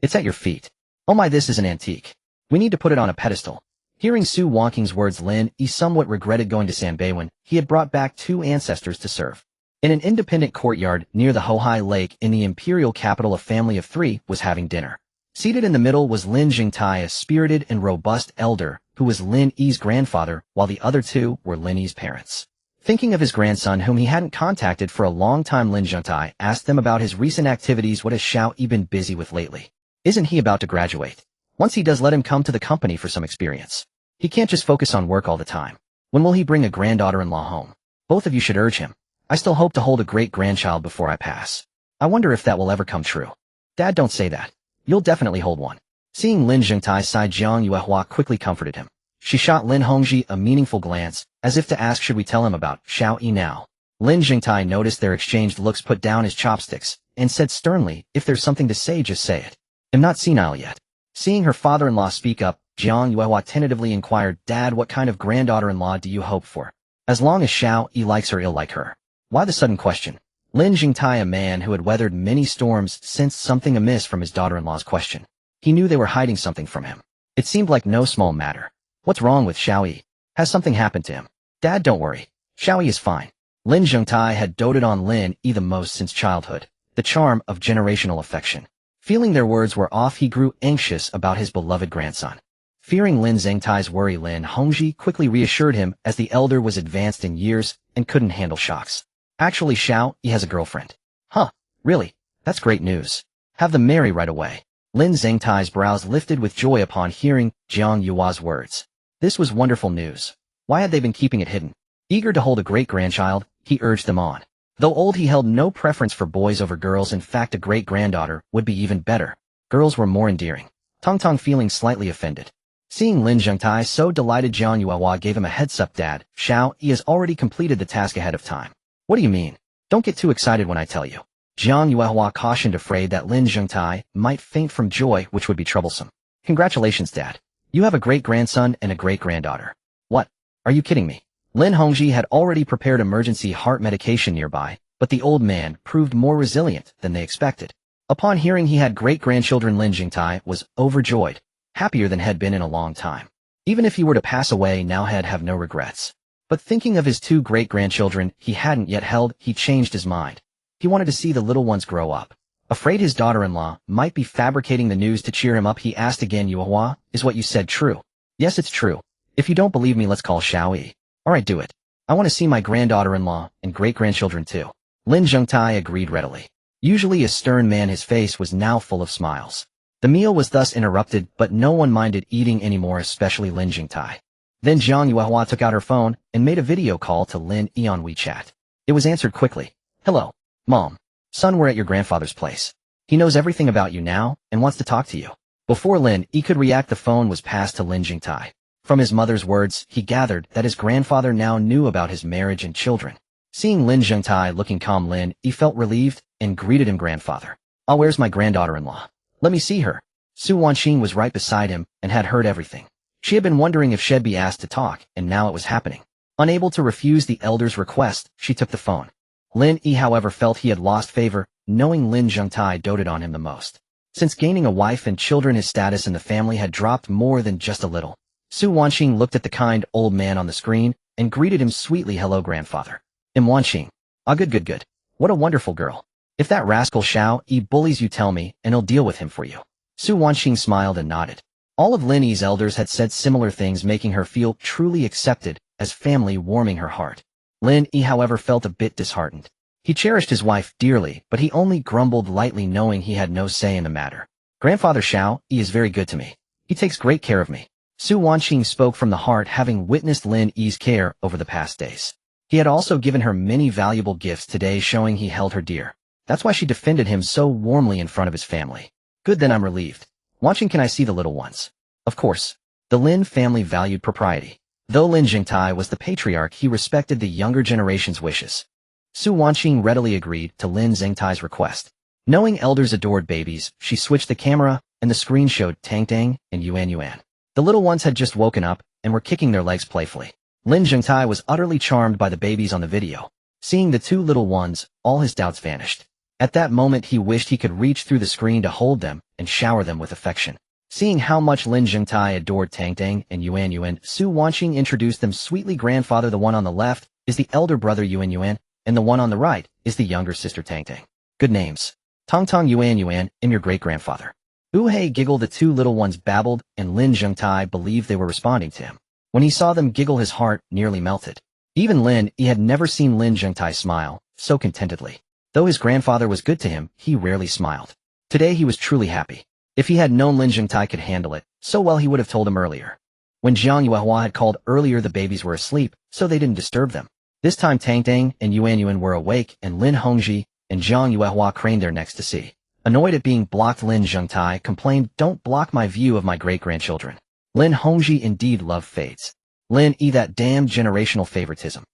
"It's at your feet." "Oh my, this is an antique. We need to put it on a pedestal." Hearing Su Wanqing's words, Lin Yi somewhat regretted going to Sanbeiwen. He had brought back 2 ancestors to serve. In an independent courtyard near the Hohai Lake in the imperial capital, a family of 3 was having dinner. Seated in the middle was Lin Jingtai, a spirited and robust elder, who was Lin Yi's grandfather, while the other 2 were Lin Yi's parents. Thinking of his grandson, whom he hadn't contacted for a long time, Lin Jingtai asked them about his recent activities. "What has Xiao Yi been busy with lately? Isn't he about to graduate? Once he does, let him come to the company for some experience. He can't just focus on work all the time. When will he bring a granddaughter-in-law home? Both of you should urge him. I still hope to hold a great-grandchild before I pass. I wonder if that will ever come true." "Dad, don't say that. You'll definitely hold one." Seeing Lin Jingtai sigh, Jiang Yuehua quickly comforted him. She shot Lin Hongji a meaningful glance, as if to ask, "Should we tell him about Xiao Yi now?" Lin Jingtai noticed their exchanged looks, put down his chopsticks, and said sternly, "If there's something to say, just say it. I'm not senile yet." Seeing her father-in-law speak up, Jiang Yuehua tentatively inquired, "Dad, what kind of granddaughter-in-law do you hope for? As long as Xiao Yi likes her, he'll like her." "Why the sudden question?" Lin Jingtai, a man who had weathered many storms, sensed something amiss from his daughter-in-law's question. He knew they were hiding something from him. It seemed like no small matter. "What's wrong with Xiao Yi? Has something happened to him?" "Dad, don't worry. Xiao Yi is fine." Lin Jingtai had doted on Lin Yi the most since childhood, the charm of generational affection. Feeling their words were off, he grew anxious about his beloved grandson. Fearing Lin Zhengtai's worry, Lin Hongji quickly reassured him, as the elder was advanced in years and couldn't handle shocks. "Actually, Xiao Yi has a girlfriend." "Huh, really? That's great news. Have them marry right away." Lin Zhengtai's brows lifted with joy upon hearing Jiang Yua's words. This was wonderful news. Why had they been keeping it hidden? Eager to hold a great-grandchild, he urged them on. Though old, he held no preference for boys over girls. In fact, a great-granddaughter would be even better. Girls were more endearing. Tong Tong, feeling slightly offended. Seeing Lin Zhengtai so delighted, Jiang Yuehua gave him a heads-up. "Dad, Xiao Yi has already completed the task ahead of time." "What do you mean? Don't get too excited when I tell you." Jiang Yuehua cautioned, afraid that Lin Zhengtai might faint from joy, which would be troublesome. "Congratulations, Dad. You have a great-grandson and a great-granddaughter." "What? Are you kidding me?" Lin Hongji had already prepared emergency heart medication nearby, but the old man proved more resilient than they expected. Upon hearing he had great-grandchildren, Lin Jingtai was overjoyed, happier than had been in a long time. Even if he were to pass away now, he'd have no regrets. But thinking of his 2 great-grandchildren he hadn't yet held, he changed his mind. He wanted to see the little ones grow up. Afraid his daughter-in-law might be fabricating the news to cheer him up, he asked again, Yuehua, is what you said true? Yes, it's true. If you don't believe me, let's call Xiaoyi. Alright, do it. I want to see my granddaughter-in-law and great-grandchildren too. Lin Zhengtai agreed readily. Usually a stern man, his face was now full of smiles. The meal was thus interrupted, but no one minded eating anymore, especially Lin Zhengtai. Then Zhang Yuehua took out her phone and made a video call to Lin Yi on WeChat. It was answered quickly. Hello, Mom. Son, we're at your grandfather's place. He knows everything about you now and wants to talk to you. Before Lin Yi could react, the phone was passed to Lin Zhengtai. From his mother's words, he gathered that his grandfather now knew about his marriage and children. Seeing Lin Zhengtai looking calm, Lin Yi felt relieved and greeted him, grandfather. Ah, where's my granddaughter-in-law? Let me see her. Su Wanqing was right beside him and had heard everything. She had been wondering if she'd be asked to talk, and now it was happening. Unable to refuse the elder's request, she took the phone. Lin Yi, however, felt he had lost favor, knowing Lin Zhengtai doted on him the most. Since gaining a wife and children, his status in the family had dropped more than just a little. Su Wanqing looked at the kind old man on the screen and greeted him sweetly. Hello, grandfather. Wanqing. Ah, good. What a wonderful girl. If that rascal Xiao Yi bullies you, tell me, and I'll deal with him for you. Su Wanqing smiled and nodded. All of Lin Yi's elders had said similar things, making her feel truly accepted, as family, warming her heart. Lin Yi, however, felt a bit disheartened. He cherished his wife dearly, but he only grumbled lightly, knowing he had no say in the matter. Grandfather Xiao Yi is very good to me. He takes great care of me. Su Wanqing spoke from the heart, having witnessed Lin Yi's care over the past days. He had also given her many valuable gifts today, showing he held her dear. That's why she defended him so warmly in front of his family. Good, then I'm relieved. Wanqing, can I see the little ones? Of course. The Lin family valued propriety. Though Lin Zhengtai was the patriarch, he respected the younger generation's wishes. Su Wanqing readily agreed to Lin Zhengtai's request. Knowing elders adored babies, she switched the camera, and the screen showed Tang Tang and Yuan. The little ones had just woken up and were kicking their legs playfully. Lin Zhengtai was utterly charmed by the babies on the video. Seeing the two little ones, all his doubts vanished. At that moment, he wished he could reach through the screen to hold them and shower them with affection. Seeing how much Lin Zhengtai adored Tang Tang and Yuan, Su Wanqing introduced them sweetly. Grandfather, the one on the left is the elder brother Yuan, and the one on the right is the younger sister Tang Tang. Good names. Tong Tong Yuan, am your great-grandfather. Hey, giggle, the two little ones babbled, and Lin Zhengtai believed they were responding to him. When he saw them giggle, his heart nearly melted. Even Lin Yi had never seen Lin Zhengtai smile so contentedly. Though his grandfather was good to him, he rarely smiled. Today he was truly happy. If he had known Lin Zhengtai could handle it so well, he would have told him earlier. When Zhang Yuehua had called earlier, the babies were asleep, so they didn't disturb them. This time Tang Tang and Yuan were awake, and Lin Hongji and Zhang Yuehua craned their necks to see. Annoyed at being blocked, Lin Zhengtai complained, "Don't block my view of my great-grandchildren." Lin Hongji indeed loved fades. Lin Yi, that damned generational favoritism.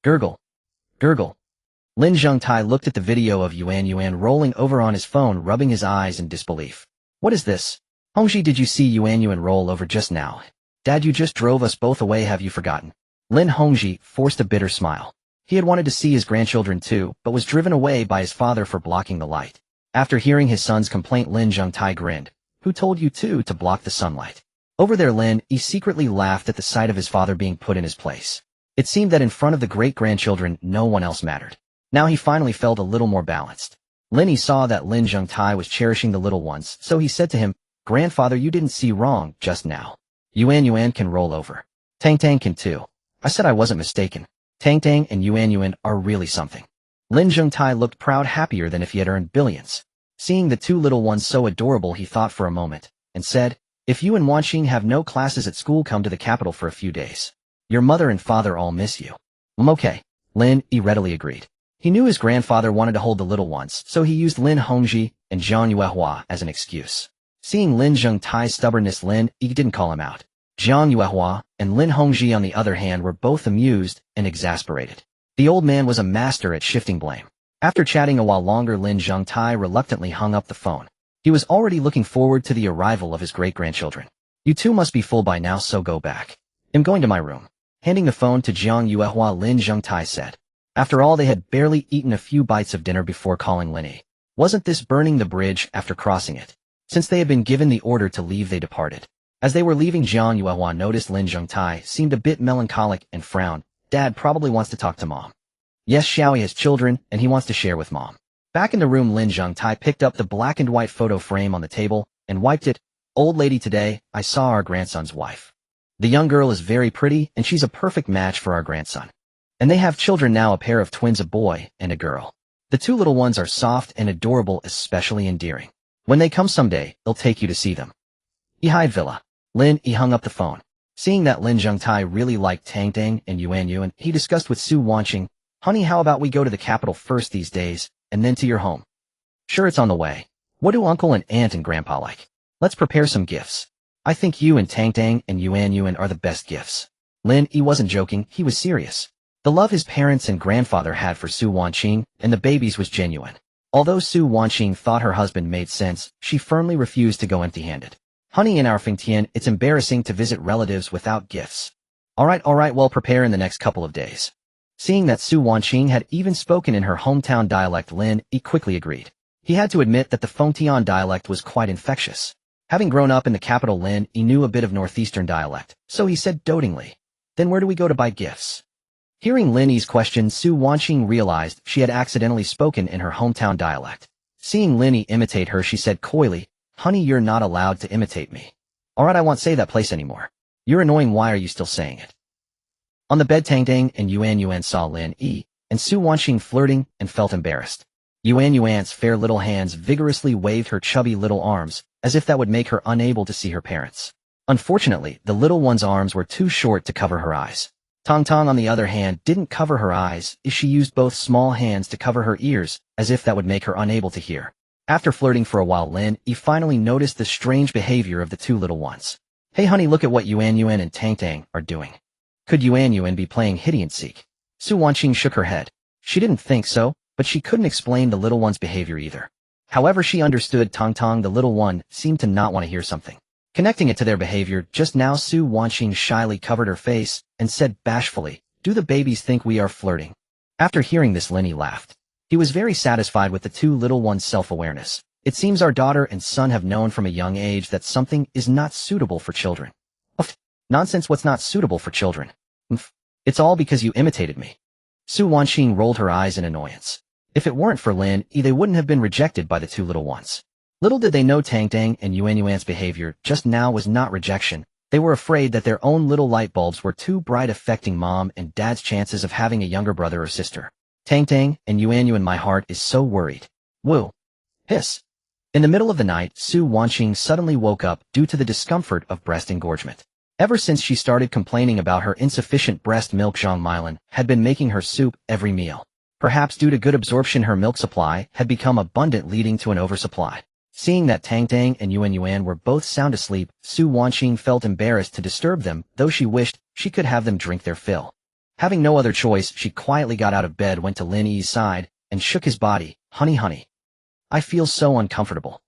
Gurgle. Lin Zhengtai looked at the video of Yuan rolling over on his phone, rubbing his eyes in disbelief. What is this? Hongji, did you see Yuan roll over just now? Dad, you just drove us both away, have you forgotten? Lin Hongji forced a bitter smile. He had wanted to see his grandchildren too, but was driven away by his father for blocking the light. After hearing his son's complaint, Lin Zhengtai grinned. Who told you to block the sunlight? Over there, Lin Yi secretly laughed at the sight of his father being put in his place. It seemed that in front of the great-grandchildren, no one else mattered. Now he finally felt a little more balanced. Lin Yi saw that Lin Zhengtai was cherishing the little ones, so he said to him, "Grandfather, you didn't see wrong just now. Yuan can roll over. Tang Tang can too. I said I wasn't mistaken. Tang Tang and Yuan are really something." Lin Zhengtai looked proud, happier than if he had earned billions. Seeing the two little ones so adorable, he thought for a moment, and said, "If you and Wanqing have no classes at school, come to the capital for a few days. Your mother and father all miss you." Okay. Lin Yi readily agreed. He knew his grandfather wanted to hold the little ones, so he used Lin Hongji and Zhang Yuehua as an excuse. Seeing Lin Zhengtai's stubbornness, Lin Yi didn't call him out. Zhang Yuehua and Lin Hongji, on the other hand, were both amused and exasperated. The old man was a master at shifting blame. After chatting a while longer, Lin Zhengtai reluctantly hung up the phone. He was already looking forward to the arrival of his great-grandchildren. "You two must be full by now, so go back. I'm going to my room." Handing the phone to Zhang Yuehua, Lin Zhengtai said. After all, they had barely eaten a few bites of dinner before calling Lin Yi. Wasn't this burning the bridge after crossing it? Since they had been given the order to leave, they departed. As they were leaving, Zhang Yuehua noticed Lin Zhengtai seemed a bit melancholic and frowned. "Dad probably wants to talk to Mom." "Yes, Xiaoyi has children, and he wants to share with Mom." Back in the room, Lin Zhengtai picked up the black and white photo frame on the table and wiped it. Old lady, today, I saw our grandson's wife. The young girl is very pretty, and she's a perfect match for our grandson. And they have children now, a pair of twins, a boy and a girl. The two little ones are soft and adorable, especially endearing. When they come someday, they'll take you to see them. Yihai Villa. Lin Yi hung up the phone. Seeing that Lin Zhengtai really liked Tang Tang and Yuan Yuan, he discussed with Su Wanqing, "Honey, how about we go to the capital first these days, and then to your home?" "Sure, it's on the way. What do uncle and aunt and grandpa like? Let's prepare some gifts. I think you and Tang Tang and Yuan Yuan are the best gifts." Lin Yi wasn't joking, he was serious. The love his parents and grandfather had for Su Wanqing and the babies was genuine. Although Su Wanqing thought her husband made sense, she firmly refused to go empty-handed. "Honey, in our Fengtian, it's embarrassing to visit relatives without gifts." All right, well, prepare in the next couple of days." Seeing that Su Wanqing had even spoken in her hometown dialect, Lin Yi quickly agreed. He had to admit that the Fengtian dialect was quite infectious. Having grown up in the capital, Lin Yi knew a bit of northeastern dialect, so he said dotingly, "Then where do we go to buy gifts?" Hearing Lin Yi's question, Su Wanqing realized she had accidentally spoken in her hometown dialect. Seeing Lin Yi imitate her, she said coyly, "Honey, you're not allowed to imitate me." "All right, I won't say that place anymore." "You're annoying, why are you still saying it?" On the bed, Tang Tang and Yuan Yuan saw Lin Yi and Su Wanqing flirting and felt embarrassed. Yuan Yuan's fair little hands vigorously waved her chubby little arms, as if that would make her unable to see her parents. Unfortunately, the little one's arms were too short to cover her eyes. Tang Tang, on the other hand, didn't cover her eyes, as she used both small hands to cover her ears, as if that would make her unable to hear. After flirting for a while, Lin Yi finally noticed the strange behavior of the two little ones. "Hey honey, look at what Yuan Yuan and Tang Tang are doing. Could Yuan Yuan be playing hide and seek?" Su Wanqing shook her head. She didn't think so, but she couldn't explain the little one's behavior either. However, she understood Tang Tang, the little one, seemed to not want to hear something. Connecting it to their behavior just now, Su Wanqing shyly covered her face and said bashfully, "Do the babies think we are flirting?" After hearing this, Lin Yi laughed. He was very satisfied with the two little ones' self-awareness. It seems our daughter and son have known from a young age that something is not suitable for children. "Uff, nonsense, what's not suitable for children? It's all because you imitated me." Su Wanqing rolled her eyes in annoyance. If it weren't for Lin Yi, they wouldn't have been rejected by the two little ones. Little did they know Tang Tang and Yuan Yuan's behavior just now was not rejection. They were afraid that their own little light bulbs were too bright, affecting mom and dad's chances of having a younger brother or sister. "Tang Tang and Yuan Yuan, my heart is so worried." Woo! Hiss! In the middle of the night, Su Wanqing suddenly woke up due to the discomfort of breast engorgement. Ever since she started complaining about her insufficient breast milk, Zhang Milan had been making her soup every meal. Perhaps due to good absorption, her milk supply had become abundant, leading to an oversupply. Seeing that Tang Tang and Yuan Yuan were both sound asleep, Su Wanqing felt embarrassed to disturb them, though she wished she could have them drink their fill. Having no other choice, she quietly got out of bed, went to Lin Yi's side, and shook his body. "Honey, honey. I feel so uncomfortable."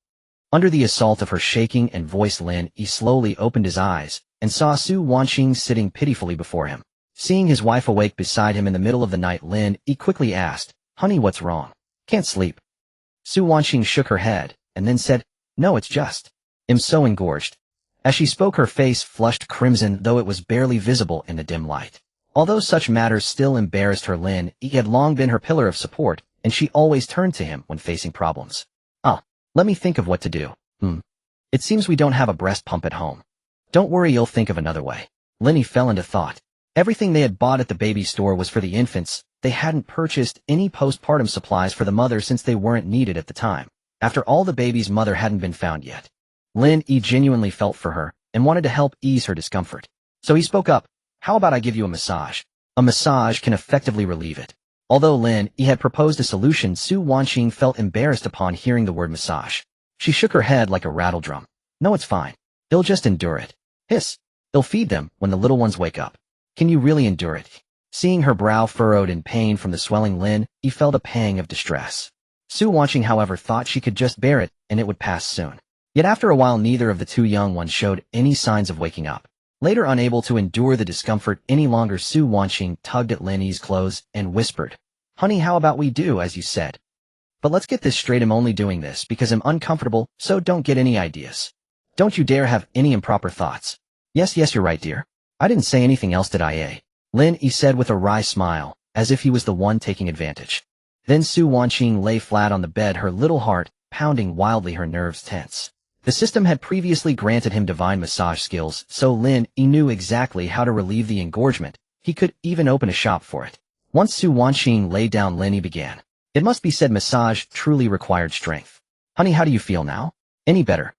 Under the assault of her shaking and voice, Lin Yi slowly opened his eyes and saw Su Wanqing sitting pitifully before him. Seeing his wife awake beside him in the middle of the night, Lin Yi quickly asked, "Honey, what's wrong? Can't sleep?" Su Wanqing shook her head and then said, "No, it's just, I'm so engorged." As she spoke, her face flushed crimson, though it was barely visible in the dim light. Although such matters still embarrassed her, Lin Yi had long been her pillar of support, and she always turned to him when facing problems. Let me think of what to do. It seems we don't have a breast pump at home." "Don't worry, you'll think of another way." Lin Yi fell into thought. Everything they had bought at the baby store was for the infants. They hadn't purchased any postpartum supplies for the mother since they weren't needed at the time. After all, the baby's mother hadn't been found yet. Lin Yi genuinely felt for her and wanted to help ease her discomfort. So he spoke up, "How about I give you a massage? A massage can effectively relieve it." Although Lin Yi had proposed a solution, Su Wanqing felt embarrassed upon hearing the word massage. She shook her head like a rattle drum. "No, it's fine. They'll just endure it." Hiss! "They'll feed them when the little ones wake up." "Can you really endure it?" Seeing her brow furrowed in pain from the swelling, Lin Yi felt a pang of distress. Su Wanqing, however, thought she could just bear it and it would pass soon. Yet after a while, neither of the two young ones showed any signs of waking up. Later, unable to endure the discomfort any longer, Su Wanqing tugged at Lin Yi's clothes and whispered, "Honey, how about we do as you said? But let's get this straight, I'm only doing this because I'm uncomfortable, so don't get any ideas. Don't you dare have any improper thoughts." Yes, you're right, dear. I didn't say anything else, did I, eh?" Lin Yi said with a wry smile, as if he was the one taking advantage. Then Su Wanqing lay flat on the bed, her little heart pounding wildly, her nerves tense. The system had previously granted him divine massage skills, so Lin Yi knew exactly how to relieve the engorgement. He could even open a shop for it. Once Su Wanqing lay down, Lin Yi began. It must be said massage truly required strength. Honey, how do you feel now? Any better?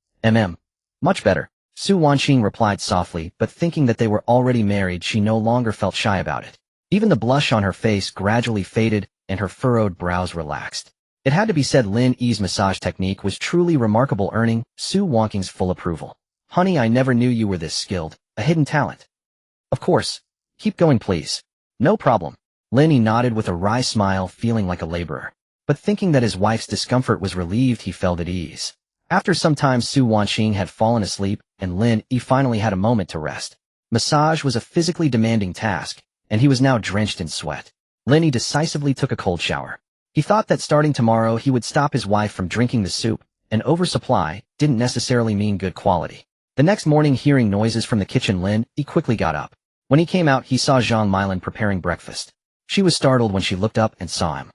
Much better. Su Wanqing replied softly, but thinking that they were already married, she no longer felt shy about it. Even the blush on her face gradually faded, and her furrowed brows relaxed. It had to be said Lin Yi's massage technique was truly remarkable, earning Su Wanqing's full approval. Honey, I never knew you were this skilled. A hidden talent. Of course. Keep going, please. No problem. Lin Yi nodded with a wry smile, feeling like a laborer. But thinking that his wife's discomfort was relieved, he felt at ease. After some time, Su Wanqing had fallen asleep, and Lin Yi finally had a moment to rest. Massage was a physically demanding task, and he was now drenched in sweat. Lin Yi decisively took a cold shower. He thought that starting tomorrow he would stop his wife from drinking the soup, and oversupply didn't necessarily mean good quality. The next morning, hearing noises from the kitchen, Lin Yi quickly got up. When he came out, he saw Zhang Milan preparing breakfast. She was startled when she looked up and saw him.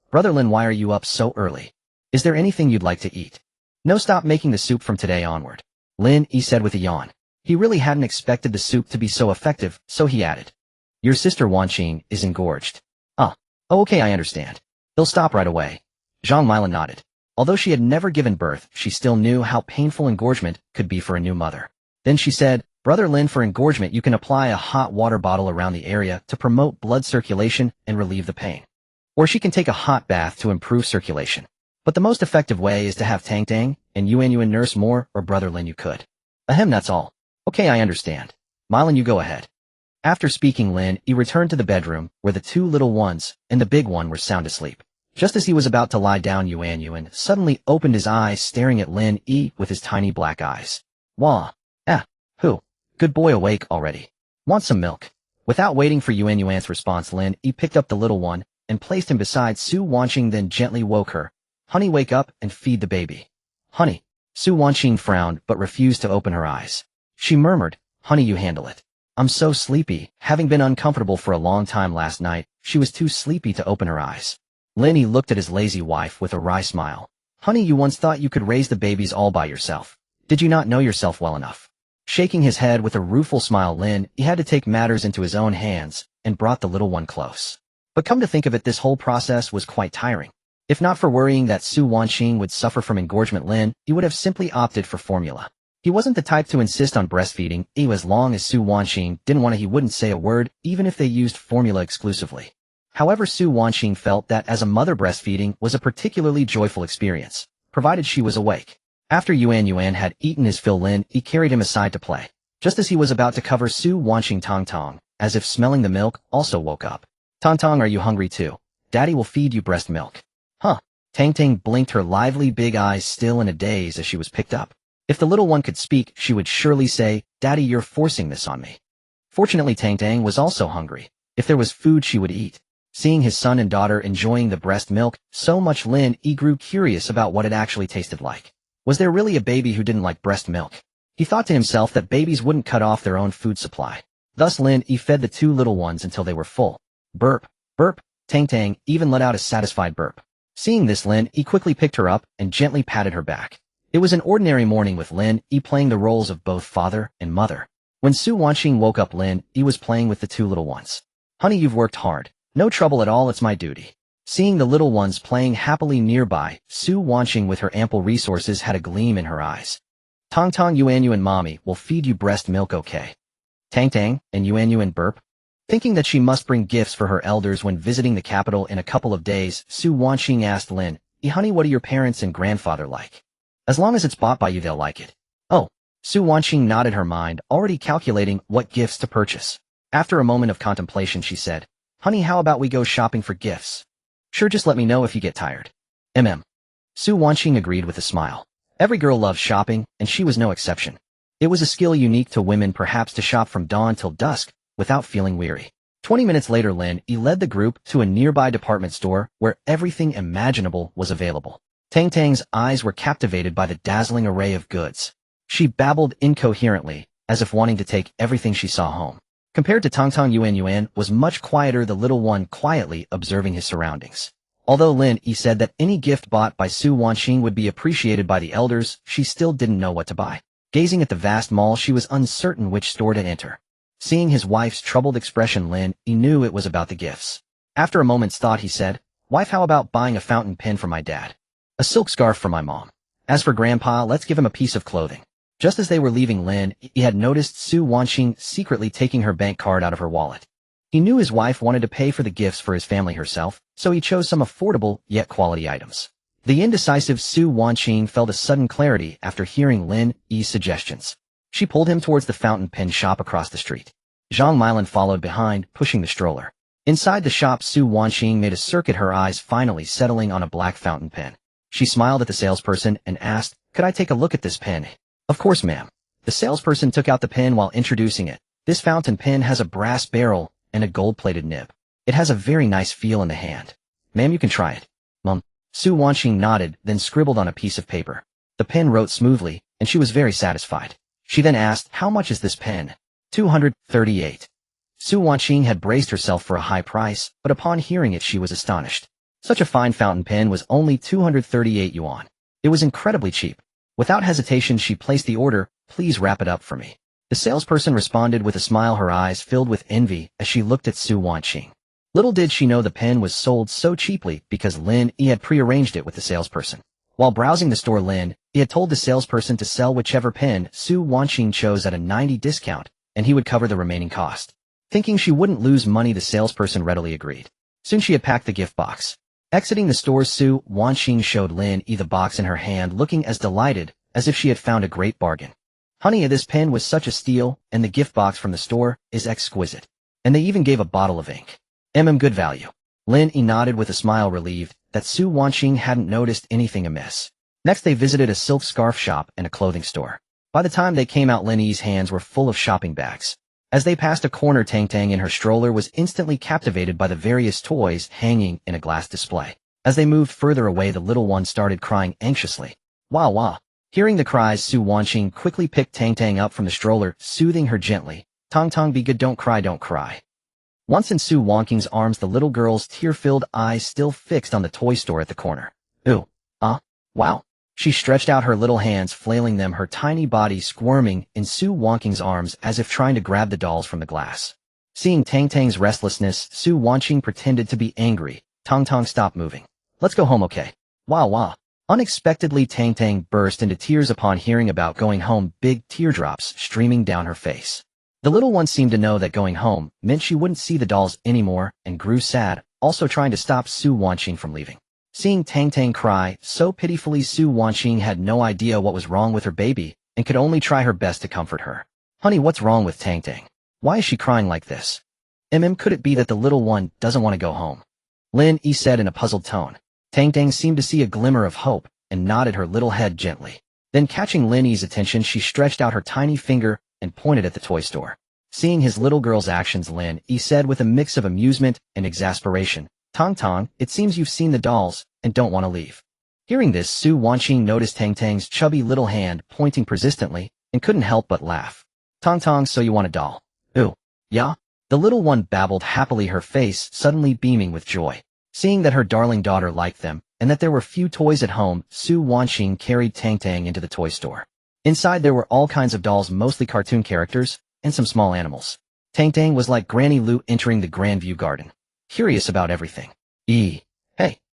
Brother Lin, why are you up so early? Is there anything you'd like to eat? No, stop making the soup from today onward. Lin Yi said with a yawn. He really hadn't expected the soup to be so effective, so he added. Your sister Wanqing is engorged. Oh, okay, I understand. He'll stop right away. Zhang Milan nodded. Although she had never given birth, she still knew how painful engorgement could be for a new mother. Then she said, Brother Lin, for engorgement you can apply a hot water bottle around the area to promote blood circulation and relieve the pain. Or she can take a hot bath to improve circulation. But the most effective way is to have Tang Tang and Yuan nurse more, or Brother Lin you could. That's all. Okay, I understand. Milan, you go ahead. After speaking, Lin Yi returned to the bedroom, where the two little ones and the big one were sound asleep. Just as he was about to lie down, Yuan suddenly opened his eyes, staring at Lin Yi with his tiny black eyes. Wah. Who? Good boy, awake already. Want some milk? Without waiting for Yuan's response, Lin Yi picked up the little one and placed him beside Su Wanqing, then gently woke her. Honey, wake up and feed the baby. Honey. Su Wanqing frowned but refused to open her eyes. She murmured, Honey, you handle it. I'm so sleepy. Having been uncomfortable for a long time last night, she was too sleepy to open her eyes. Lin Yi looked at his lazy wife with a wry smile. Honey, you once thought you could raise the babies all by yourself. Did you not know yourself well enough? Shaking his head with a rueful smile, Lin Yi had to take matters into his own hands and brought the little one close. But come to think of it, this whole process was quite tiring. If not for worrying that Su Wanqing would suffer from engorgement, Lin Yi would have simply opted for formula. He wasn't the type to insist on breastfeeding, as long as Su Wanqing didn't want it, he wouldn't say a word, even if they used formula exclusively. However, Su Wanqing felt that as a mother, breastfeeding was a particularly joyful experience, provided she was awake. After Yuan had eaten his fill, Lin Yi carried him aside to play. Just as he was about to cover Su Wanqing, Tong, as if smelling the milk, also woke up. Tong, are you hungry too? Daddy will feed you breast milk. Tang blinked, her lively big eyes still in a daze as she was picked up. If the little one could speak, she would surely say, Daddy, you're forcing this on me. Fortunately, Tang was also hungry. If there was food, she would eat. Seeing his son and daughter enjoying the breast milk so much, Lin Yi grew curious about what it actually tasted like. Was there really a baby who didn't like breast milk? He thought to himself that babies wouldn't cut off their own food supply. Thus Lin Yi fed the two little ones until they were full. Burp, burp, Tang even let out a satisfied burp. Seeing this, Lin Yi quickly picked her up and gently patted her back. It was an ordinary morning with Lin Yi playing the roles of both father and mother. When Su Wanqing woke up, Lin Yi was playing with the two little ones. Honey, you've worked hard. No trouble at all, it's my duty. Seeing the little ones playing happily nearby, Su Wanqing with her ample resources had a gleam in her eyes. Tong, Yuan mommy will feed you breast milk, okay? Tang and Yuan burp. Thinking that she must bring gifts for her elders when visiting the capital in a couple of days, Su Wanqing asked Lin Yi, Honey, what do your parents and grandfather like? As long as it's bought by you, they'll like it. Oh. Su Wanqing nodded, her mind already calculating what gifts to purchase. After a moment of contemplation, she said, Honey, how about we go shopping for gifts? Sure, just let me know if you get tired. Su Wanqing agreed with a smile. Every girl loves shopping, and she was no exception. It was a skill unique to women, perhaps, to shop from dawn till dusk without feeling weary. 20 minutes later, Lin Yi led the group to a nearby department store where everything imaginable was available. Tang's eyes were captivated by the dazzling array of goods. She babbled incoherently, as if wanting to take everything she saw home. Compared to Tong, Yuan was much quieter, the little one quietly observing his surroundings. Although Lin Yi said that any gift bought by Su Wanqing would be appreciated by the elders, she still didn't know what to buy. Gazing at the vast mall, she was uncertain which store to enter. Seeing his wife's troubled expression, Lin Yi knew it was about the gifts. After a moment's thought, he said, "Wife, how about buying a fountain pen for my dad? A silk scarf for my mom. As for Grandpa, let's give him a piece of clothing." Just as they were leaving, Lin Yi had noticed Su Wanqing secretly taking her bank card out of her wallet. He knew his wife wanted to pay for the gifts for his family herself, so he chose some affordable yet quality items. The indecisive Su Wanqing felt a sudden clarity after hearing Lin Yi's suggestions. She pulled him towards the fountain pen shop across the street. Zhang Milan followed behind, pushing the stroller. Inside the shop, Su Wanqing made a circuit, her eyes finally settling on a black fountain pen. She smiled at the salesperson and asked, "Could I take a look at this pen?" "Of course, ma'am." The salesperson took out the pen while introducing it. "This fountain pen has a brass barrel and a gold-plated nib. It has a very nice feel in the hand. Ma'am, you can try it." "Mum." Su Wanqing nodded, then scribbled on a piece of paper. The pen wrote smoothly, and she was very satisfied. She then asked, "How much is this pen?" 238. Su Wanqing had braced herself for a high price, but upon hearing it she was astonished. Such a fine fountain pen was only 238 yuan. It was incredibly cheap. Without hesitation, she placed the order, "Please wrap it up for me." The salesperson responded with a smile, her eyes filled with envy as she looked at Su Wanqing. Little did she know the pen was sold so cheaply because Lin Yi had prearranged it with the salesperson. While browsing the store, Lin Yi had told the salesperson to sell whichever pen Su Wanqing chose at a 90 discount, and he would cover the remaining cost. Thinking she wouldn't lose money, the salesperson readily agreed. Soon she had packed the gift box. Exiting the store, Su Wanqing showed Lin Yi the box in her hand, looking as delighted as if she had found a great bargain. "Honey, this pen was such a steal, and the gift box from the store is exquisite. And they even gave a bottle of ink. Good value." Lin Yi nodded with a smile, relieved that Su Wanqing hadn't noticed anything amiss. Next they visited a silk scarf shop and a clothing store. By the time they came out, Lin Yi's hands were full of shopping bags. As they passed a corner, Tang Tang in her stroller was instantly captivated by the various toys hanging in a glass display. As they moved further away, the little one started crying anxiously. "Wah wah." Hearing the cries, Su Wanqing quickly picked Tang Tang up from the stroller, soothing her gently. "Tang Tang, be good, don't cry, don't cry." Once in Su Wanqing's arms, the little girl's tear-filled eyes still fixed on the toy store at the corner. "Ooh, wow." She stretched out her little hands, flailing them, her tiny body squirming in Su Wanqing's arms as if trying to grab the dolls from the glass. Seeing Tang Tang's restlessness, Su Wanqing pretended to be angry. "Tang Tang, stop moving. Let's go home, okay?" "Wah wah." Unexpectedly, Tang Tang burst into tears upon hearing about going home, big teardrops streaming down her face. The little one seemed to know that going home meant she wouldn't see the dolls anymore and grew sad, also trying to stop Su Wanqing from leaving. Seeing Tang Tang cry so pitifully, Su Wanqing had no idea what was wrong with her baby and could only try her best to comfort her. "Honey, what's wrong with Tang Tang? Why is she crying like this? Could it be that the little one doesn't want to go home?" Lin Yi said in a puzzled tone. Tang Tang seemed to see a glimmer of hope and nodded her little head gently. Then, catching Lin Yi's attention, she stretched out her tiny finger and pointed at the toy store. Seeing his little girl's actions, Lin Yi said with a mix of amusement and exasperation, "Tang Tang, it seems you've seen the dolls and don't want to leave." Hearing this, Su Wanqing noticed Tang Tang's chubby little hand pointing persistently and couldn't help but laugh. "Tang Tang, so you want a doll?" "Ooh, yeah." The little one babbled happily, her face suddenly beaming with joy. Seeing that her darling daughter liked them, and that there were few toys at home, Su Wanqing carried Tang Tang into the toy store. Inside there were all kinds of dolls, mostly cartoon characters, and some small animals. Tang Tang was like Granny Lu entering the Grandview Garden, curious about everything. Hey.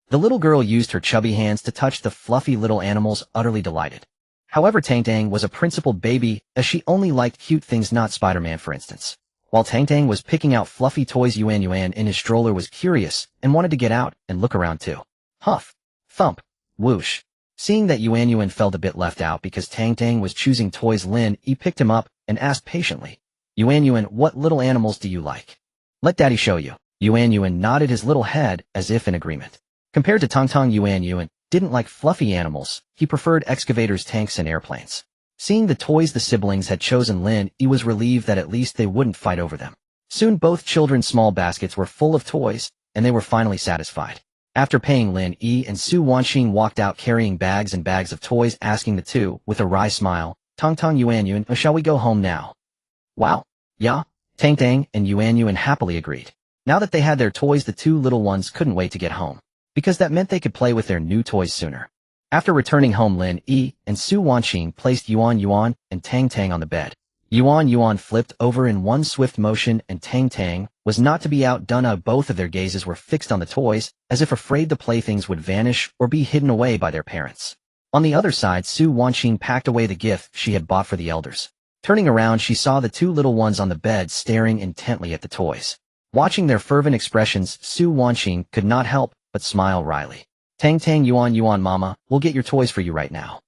The little girl used her chubby hands to touch the fluffy little animals, utterly delighted. However, Tang Tang was a principled baby, as she only liked cute things, not Spider-Man, for instance. While Tang Tang was picking out fluffy toys, Yuan Yuan in his stroller was curious and wanted to get out and look around too. Huff, thump, whoosh. Seeing that Yuan Yuan felt a bit left out because Tang Tang was choosing toys, Lin Yi picked him up and asked patiently, "Yuan Yuan, what little animals do you like?" "Let Daddy show you." Yuan Yuan nodded his little head as if in agreement. Compared to Tang Tang, Yuan Yuan didn't like fluffy animals. He preferred excavators, tanks, and airplanes. Seeing the toys the siblings had chosen, Lin Yi was relieved that at least they wouldn't fight over them. Soon both children's small baskets were full of toys, and they were finally satisfied. After paying, Lin Yi and Su Wanqing walked out carrying bags and bags of toys, asking the two, with a wry smile, "Tang Tang, Yuan Yuan, shall we go home now?" "Wow, yeah." Tang Tang and Yuan Yuan happily agreed. Now that they had their toys, the two little ones couldn't wait to get home. because that meant they could play with their new toys sooner. After returning home, Lin Yi and Su Wanqing placed Yuan Yuan and Tang Tang on the bed. Yuan Yuan flipped over in one swift motion, and Tang Tang was not to be outdone. Both of their gazes were fixed on the toys, as if afraid the playthings would vanish or be hidden away by their parents. On the other side, Su Wanqing packed away the gift she had bought for the elders. Turning around, she saw the two little ones on the bed staring intently at the toys. Watching their fervent expressions, Su Wanqing could not help but smile wryly. Tang Tang, Yuan Yuan, Mama, we'll get your toys for you right now.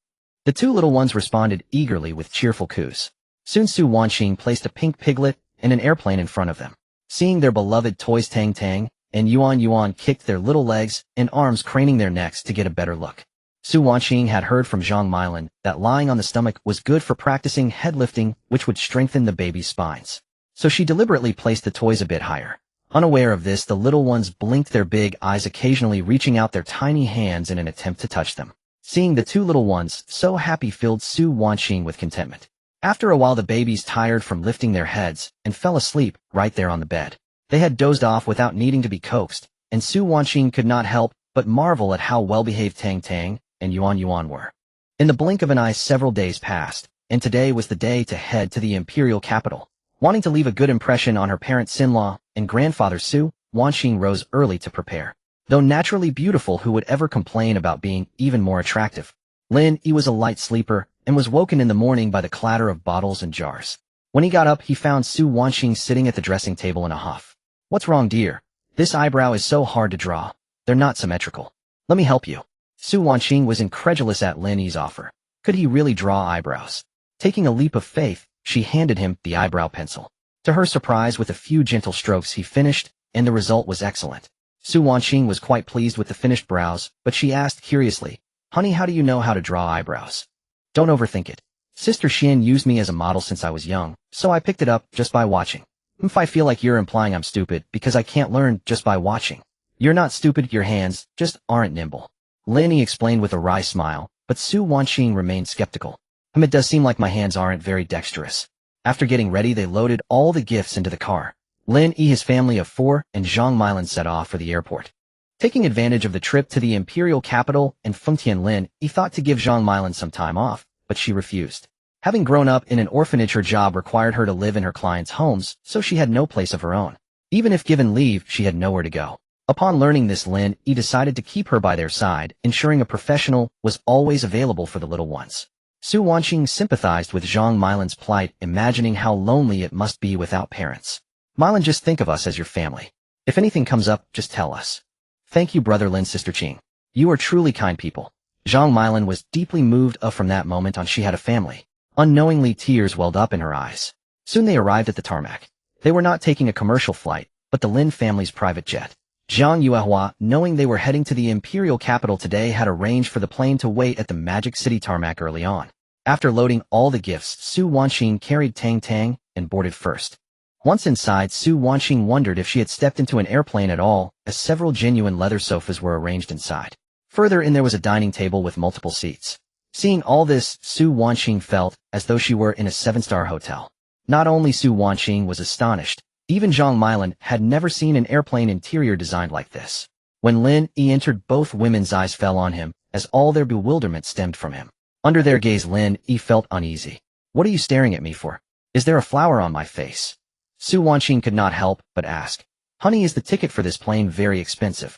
The two little ones responded eagerly with cheerful coos. Soon Su Wanqing placed a pink piglet and an airplane in front of them. Seeing their beloved toys, Tang Tang and Yuan Yuan kicked their little legs and arms, craning their necks to get a better look. Su Wanqing had heard from Zhang Milan that lying on the stomach was good for practicing headlifting, which would strengthen the baby's spines. So she deliberately placed the toys a bit higher. Unaware of this, the little ones blinked their big eyes, occasionally reaching out their tiny hands in an attempt to touch them. Seeing the two little ones so happy filled Su Wanqing with contentment. After a while, the babies tired from lifting their heads and fell asleep right there on the bed. They had dozed off without needing to be coaxed, and Su Wanqing could not help but marvel at how well-behaved Tang Tang and Yuan Yuan were. In the blink of an eye, several days passed, and today was the day to head to the imperial capital. Wanting to leave a good impression on her parents-in-law and grandfather, Su Wanqing rose early to prepare. Though naturally beautiful, who would ever complain about being even more attractive? Lin Yi was a light sleeper and was woken in the morning by the clatter of bottles and jars. When he got up, he found Su Wanqing sitting at the dressing table in a huff. What's wrong, dear? This eyebrow is so hard to draw. They're not symmetrical. Let me help you. Su Wanqing was incredulous at Lin Yi's offer. Could he really draw eyebrows? Taking a leap of faith, she handed him the eyebrow pencil. To her surprise, with a few gentle strokes, he finished, and the result was excellent. Su Wanqing was quite pleased with the finished brows, but she asked curiously, "Honey, how do you know how to draw eyebrows?" "Don't overthink it. Sister Xian used me as a model since I was young, so I picked it up just by watching." "If I feel like you're implying I'm stupid because I can't learn just by watching." "You're not stupid, your hands just aren't nimble," Lin Yi explained with a wry smile, but Su Wanqing remained skeptical. "It does seem like my hands aren't very dexterous." After getting ready, they loaded all the gifts into the car. Lin Yi, his family of 4, and Zhang Milan set off for the airport. Taking advantage of the trip to the imperial capital and Fengtian, Lin Yi thought to give Zhang Milan some time off, but she refused. Having grown up in an orphanage, her job required her to live in her clients' homes, so she had no place of her own. Even if given leave, she had nowhere to go. Upon learning this, Lin Yi decided to keep her by their side, ensuring a professional was always available for the little ones. Su Wanqing sympathized with Zhang Milan's plight, imagining how lonely it must be without parents. "Milan, just think of us as your family. If anything comes up, just tell us." "Thank you, brother Lin, sister Qing. You are truly kind people." Zhang Milan was deeply moved from that moment on. She had a family. Unknowingly, tears welled up in her eyes. Soon they arrived at the tarmac. They were not taking a commercial flight, but the Lin family's private jet. Zhang Yuehua, knowing they were heading to the imperial capital today, had arranged for the plane to wait at the Magic City tarmac early on. After loading all the gifts, Su Wanqing carried Tang Tang and boarded first. Once inside, Su Wanqing wondered if she had stepped into an airplane at all, as several genuine leather sofas were arranged inside. Further in, there was a dining table with multiple seats. Seeing all this, Su Wanqing felt as though she were in a 7-star hotel. Not only Su Wanqing was astonished, even Zhang Milan had never seen an airplane interior designed like this. When Lin Yi entered, both women's eyes fell on him, as all their bewilderment stemmed from him. Under their gaze, Lin Yi felt uneasy. "What are you staring at me for? Is there a flower on my face?" Su Wanqing could not help but ask. "Honey, is the ticket for this plane very expensive?"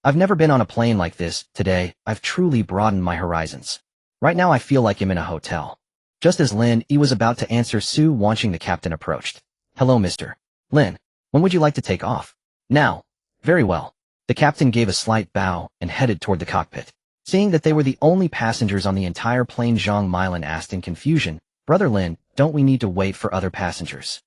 "I've never been on a plane like this. Today, I've truly broadened my horizons. Right now I feel like I'm in a hotel." Just as Lin Yi was about to answer, Su Wanqing, the captain, approached. "Hello, Mr. Lin. When would you like to take off?" "Now." "Very well." The captain gave a slight bow and headed toward the cockpit. Seeing that they were the only passengers on the entire plane, Zhang Milan asked in confusion, "Brother Lin, don't we need to wait for other passengers?"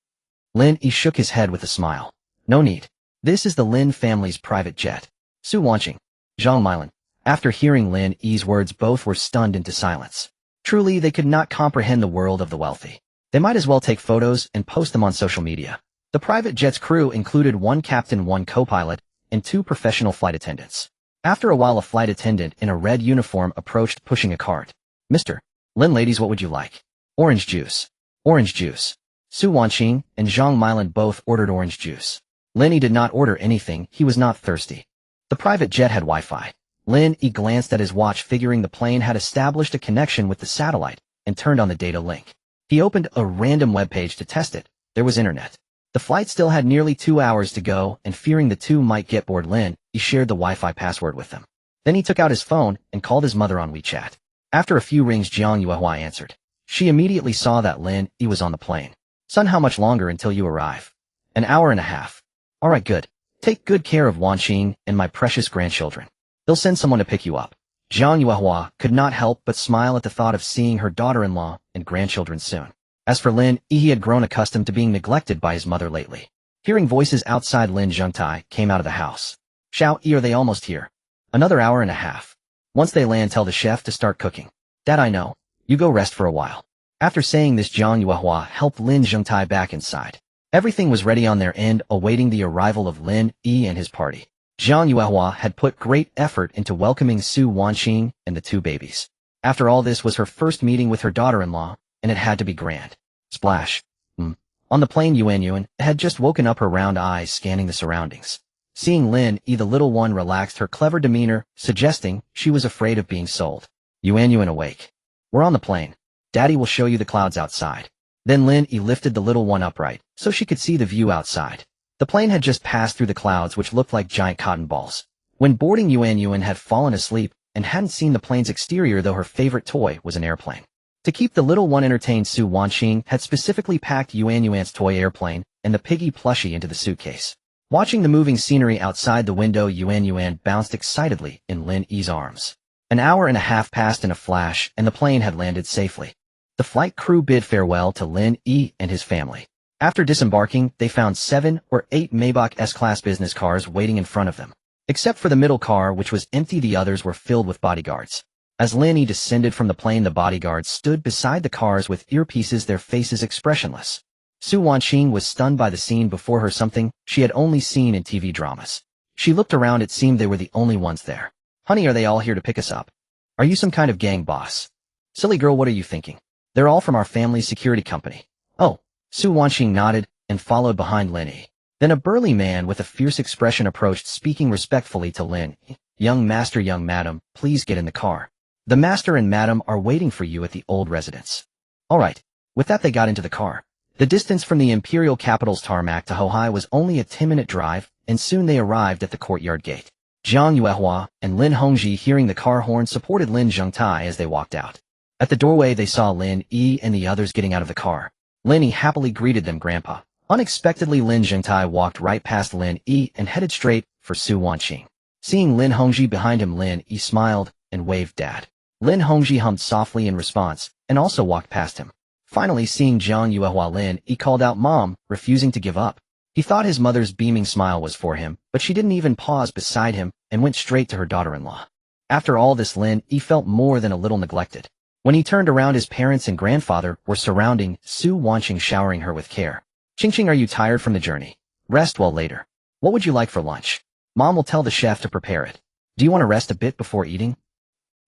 Lin Yi shook his head with a smile. "No need. This is the Lin family's private jet." Su Wanqing, Zhang Milan. After hearing Lin Yi's words, both were stunned into silence. Truly, they could not comprehend the world of the wealthy. They might as well take photos and post them on social media. The private jet's crew included 1 captain, 1 co-pilot, and 2 professional flight attendants. After a while, a flight attendant in a red uniform approached, pushing a cart. "Mr. Lin, ladies, what would you like?" "Orange juice." "Orange juice." Su Wanqing and Zhang Milan both ordered orange juice. Lin Yi did not order anything. He was not thirsty. The private jet had Wi-Fi. Lin Yi glanced at his watch, figuring the plane had established a connection with the satellite, and turned on the data link. He opened a random web page to test it. There was internet. The flight still had nearly 2 hours to go, and fearing the two might get bored, Lin Yi shared the Wi-Fi password with them. Then he took out his phone and called his mother on WeChat. After a few rings, Jiang Yuehua answered. She immediately saw that Lin Yi was on the plane. Son, how much longer until you arrive? An hour and a half. All right, good. Take good care of Wanqing and my precious grandchildren. They'll send someone to pick you up. Jiang Yuehua could not help but smile at the thought of seeing her daughter-in-law and grandchildren soon. As for Lin Yi, he had grown accustomed to being neglected by his mother lately. Hearing voices outside, Lin Zhengtai came out of the house. Xiao Yi, are they almost here? Another hour and a half. Once they land, tell the chef to start cooking. Dad, I know. You go rest for a while. After saying this, Jiang Yuehua helped Lin Zhengtai back inside. Everything was ready on their end, awaiting the arrival of Lin Yi and his party. Jiang Yuehua had put great effort into welcoming Su Wanqing and the two babies. After all, this was her first meeting with her daughter-in-law, and it had to be grand. Splash. On the plane, Yuan had just woken up, her round eyes scanning the surroundings. Seeing Lin Yi, the little one relaxed her clever demeanor, suggesting she was afraid of being sold. Yuan awake. We're on the plane. Daddy will show you the clouds outside. Then Lin Yi lifted the little one upright, so she could see the view outside. The plane had just passed through the clouds, which looked like giant cotton balls. When boarding, Yuan had fallen asleep and hadn't seen the plane's exterior, though her favorite toy was an airplane. To keep the little one entertained, Su Wanqing had specifically packed Yuan's toy airplane and the piggy plushie into the suitcase. Watching the moving scenery outside the window, Yuan bounced excitedly in Lin Yi's arms. An hour and a half passed in a flash, and the plane had landed safely. The flight crew bid farewell to Lin Yi and his family. After disembarking, they found 7 or 8 Maybach S-Class business cars waiting in front of them. Except for the middle car, which was empty, the others were filled with bodyguards. As Lin Yi descended from the plane, the bodyguards stood beside the cars with earpieces, their faces expressionless. Su Wanqing was stunned by the scene before her, something she had only seen in TV dramas. She looked around. It seemed they were the only ones there. Honey, are they all here to pick us up? Are you some kind of gang boss? Silly girl, what are you thinking? They're all from our family's security company. Oh. Su Wanqing nodded and followed behind Lin Yi. Then a burly man with a fierce expression approached, speaking respectfully to Lin Yi. Young master, young madam, please get in the car. The master and madam are waiting for you at the old residence. All right. With that, they got into the car. The distance from the imperial capital's tarmac to Hohai was only a 10-minute drive, and soon they arrived at the courtyard gate. Jiang Yuehua and Lin Hongji, hearing the car horn, supported Lin Zhengtai as they walked out. At the doorway, they saw Lin Yi and the others getting out of the car. Lin Yi happily greeted them, Grandpa. Unexpectedly, Lin Zhengtai walked right past Lin Yi and headed straight for Su Wanqing. Seeing Lin Hongji behind him, Lin Yi smiled and waved Dad. Lin Hongji hummed softly in response and also walked past him. Finally, seeing Jiang Yuehua, Lin Yi called out, Mom, refusing to give up. He thought his mother's beaming smile was for him, but she didn't even pause beside him and went straight to her daughter-in-law. After all this, Lin Yi felt more than a little neglected. When he turned around, his parents and grandfather were surrounding Su Wanqing, showering her with care. Qingqing, are you tired from the journey? Rest well later. What would you like for lunch? Mom will tell the chef to prepare it. Do you want to rest a bit before eating?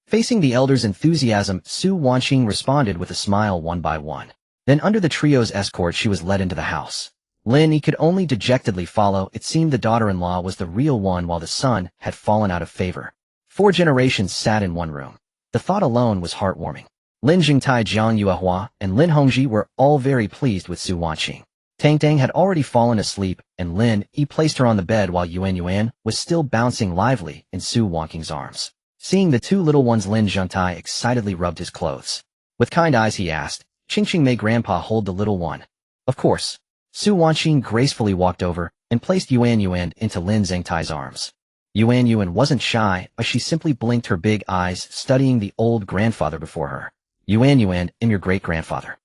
Facing the elders' enthusiasm, Su Wanqing responded with a smile one by one. Then under the trio's escort, she was led into the house. Lin Yi could only dejectedly follow. It seemed the daughter-in-law was the real one, while the son had fallen out of favor. 4 generations sat in one room. The thought alone was heartwarming. Lin Zhengtai, Jiang Yuehua, and Lin Hongji were all very pleased with Su Wanqing. Tang had already fallen asleep, and Lin Yi placed her on the bed while Yuan was still bouncing lively in Su Wanqing's arms. Seeing the 2 little ones, Lin Zhengtai excitedly rubbed his clothes. With kind eyes, he asked, Qingqing, may Grandpa hold the little one? Of course. Su Wanqing gracefully walked over and placed Yuan into Lin Zhengtai's arms. Yuan wasn't shy, but she simply blinked her big eyes, studying the old grandfather before her. Yuan, I'm your great-grandfather.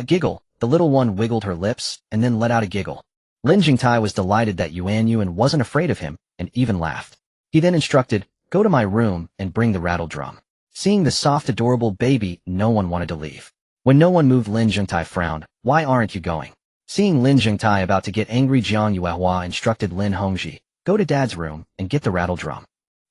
Giggle. The little one wiggled her lips and then let out a giggle. Lin Zhengtai was delighted that Yuan wasn't afraid of him and even laughed. He then instructed, go to my room and bring the rattle drum. Seeing the soft, adorable baby, no one wanted to leave. When no one moved, Lin Zhengtai frowned. Why aren't you going? Seeing Lin Zhengtai about to get angry, Jiang Yuehua instructed Lin Hongji, go to Dad's room and get the rattle drum.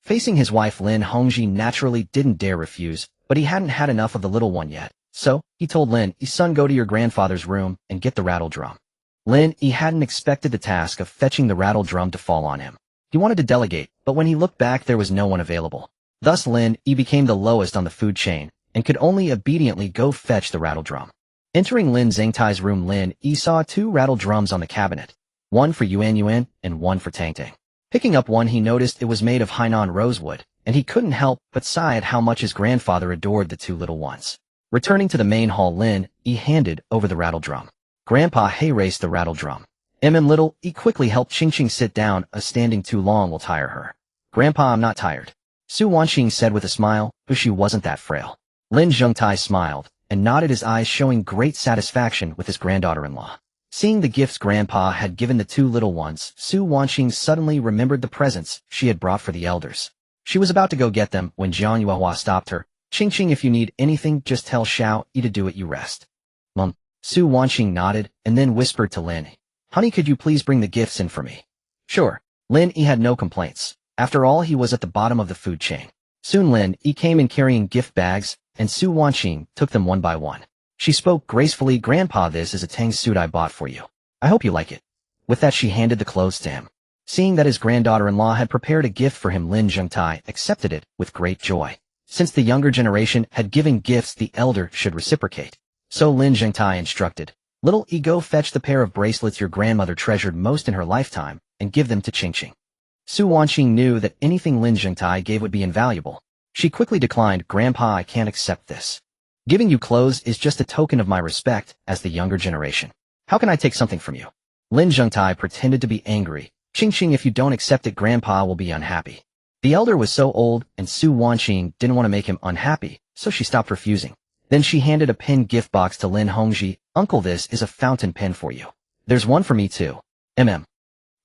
Facing his wife, Lin Hongji naturally didn't dare refuse, but he hadn't had enough of the little one yet. So, he told Lin Yi, son, go to your grandfather's room and get the rattle drum. Lin Yi hadn't expected the task of fetching the rattle drum to fall on him. He wanted to delegate, but when he looked back there was no one available. Thus Lin Yi became the lowest on the food chain, and could only obediently go fetch the rattle drum. Entering Lin Zhengtai's room, Lin Yi saw 2 rattle drums on the cabinet, one for Yuan and one for Tang. Picking up one he noticed it was made of Hainan rosewood, and he couldn't help but sigh at how much his grandfather adored the 2 little ones. Returning to the main hall, Lin Yi handed over the rattle drum. Grandpa He raced the rattle drum. Little Yi quickly helped Qingqing sit down, as standing too long will tire her. Grandpa, I'm not tired, Su Wanqing said with a smile, but she wasn't that frail. Lin Zhengtai smiled, and nodded, his eyes showing great satisfaction with his granddaughter-in-law. Seeing the gifts Grandpa had given the 2 little ones, Su Wanqing suddenly remembered the presents she had brought for the elders. She was about to go get them when Jiang Yuehua stopped her. Qingqing, if you need anything, just tell Xiao Yi to do it, you rest. Mom. Su Wanqing nodded, and then whispered to Lin Yi, honey, could you please bring the gifts in for me? Sure. Lin Yi had no complaints. After all, he was at the bottom of the food chain. Soon Lin Yi came in carrying gift bags, and Su Wanqing took them one by one. She spoke gracefully, Grandpa, this is a Tang suit I bought for you. I hope you like it. With that she handed the clothes to him. Seeing that his granddaughter-in-law had prepared a gift for him, Lin Zhengtai accepted it with great joy. Since the younger generation had given gifts, the elder should reciprocate. So Lin Zhengtai instructed, Little Yi, go fetch the pair of bracelets your grandmother treasured most in her lifetime, and give them to Qingqing. Su Wanqing knew that anything Lin Zhengtai gave would be invaluable. She quickly declined, Grandpa, I can't accept this. Giving you clothes is just a token of my respect as the younger generation. How can I take something from you? Lin Zhengtai pretended to be angry. Qingqing, if you don't accept it, Grandpa will be unhappy. The elder was so old, and Su Wanqing didn't want to make him unhappy, so she stopped refusing. Then she handed a pen gift box to Lin Hongji. Uncle, this is a fountain pen for you. There's one for me too.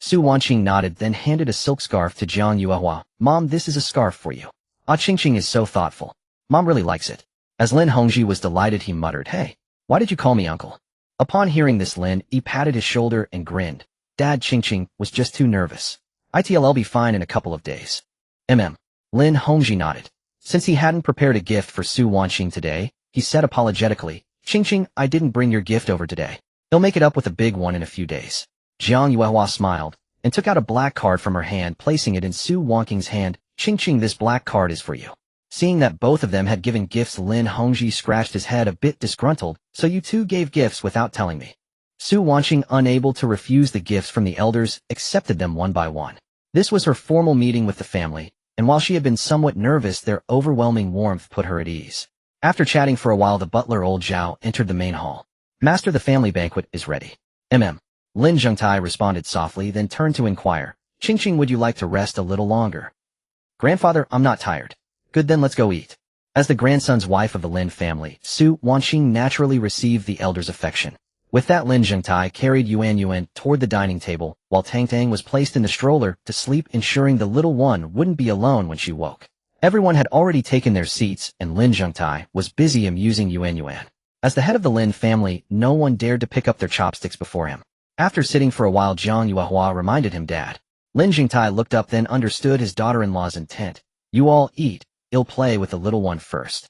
Su Wanqing nodded, then handed a silk scarf to Jiang Yuehua. Mom, this is a scarf for you. Ah, Qingqing is so thoughtful. Mom really likes it. As Lin Hongji was delighted, he muttered, Hey, why did you call me uncle? Upon hearing this, Lin Yi patted his shoulder and grinned. Dad, Qingqing was just too nervous. I'll be fine in a couple of days. Lin Hongji nodded. Since he hadn't prepared a gift for Su Wanqing today, he said apologetically, Qingqing, I didn't bring your gift over today. He'll make it up with a big one in a few days. Jiang Yuehua smiled, and took out a black card from her hand, placing it in Su Wanqing's hand. Qingqing, this black card is for you. Seeing that both of them had given gifts, Lin Hongji scratched his head, a bit disgruntled. So you two gave gifts without telling me. Su Wanqing, unable to refuse the gifts from the elders, accepted them one by one. This was her formal meeting with the family, and while she had been somewhat nervous, their overwhelming warmth put her at ease. After chatting for a while, the butler old Zhao entered the main hall. Master, the family banquet is ready. Lin Zhengtai responded softly, then turned to inquire, Qingqing, would you like to rest a little longer? Grandfather, I'm not tired. Good, then let's go eat. As the grandson's wife of the Lin family, Su Wanqing naturally received the elder's affection. With that, Lin Zhengtai carried Yuan toward the dining table, while Tang was placed in the stroller to sleep, ensuring the little one wouldn't be alone when she woke. Everyone had already taken their seats, and Lin Zhengtai was busy amusing Yuan. As the head of the Lin family, no one dared to pick up their chopsticks before him. After sitting for a while, Jiang Yuehua reminded him, Dad. Lin Zhengtai looked up, then understood his daughter-in-law's intent. You all eat. I'll play with the little one first.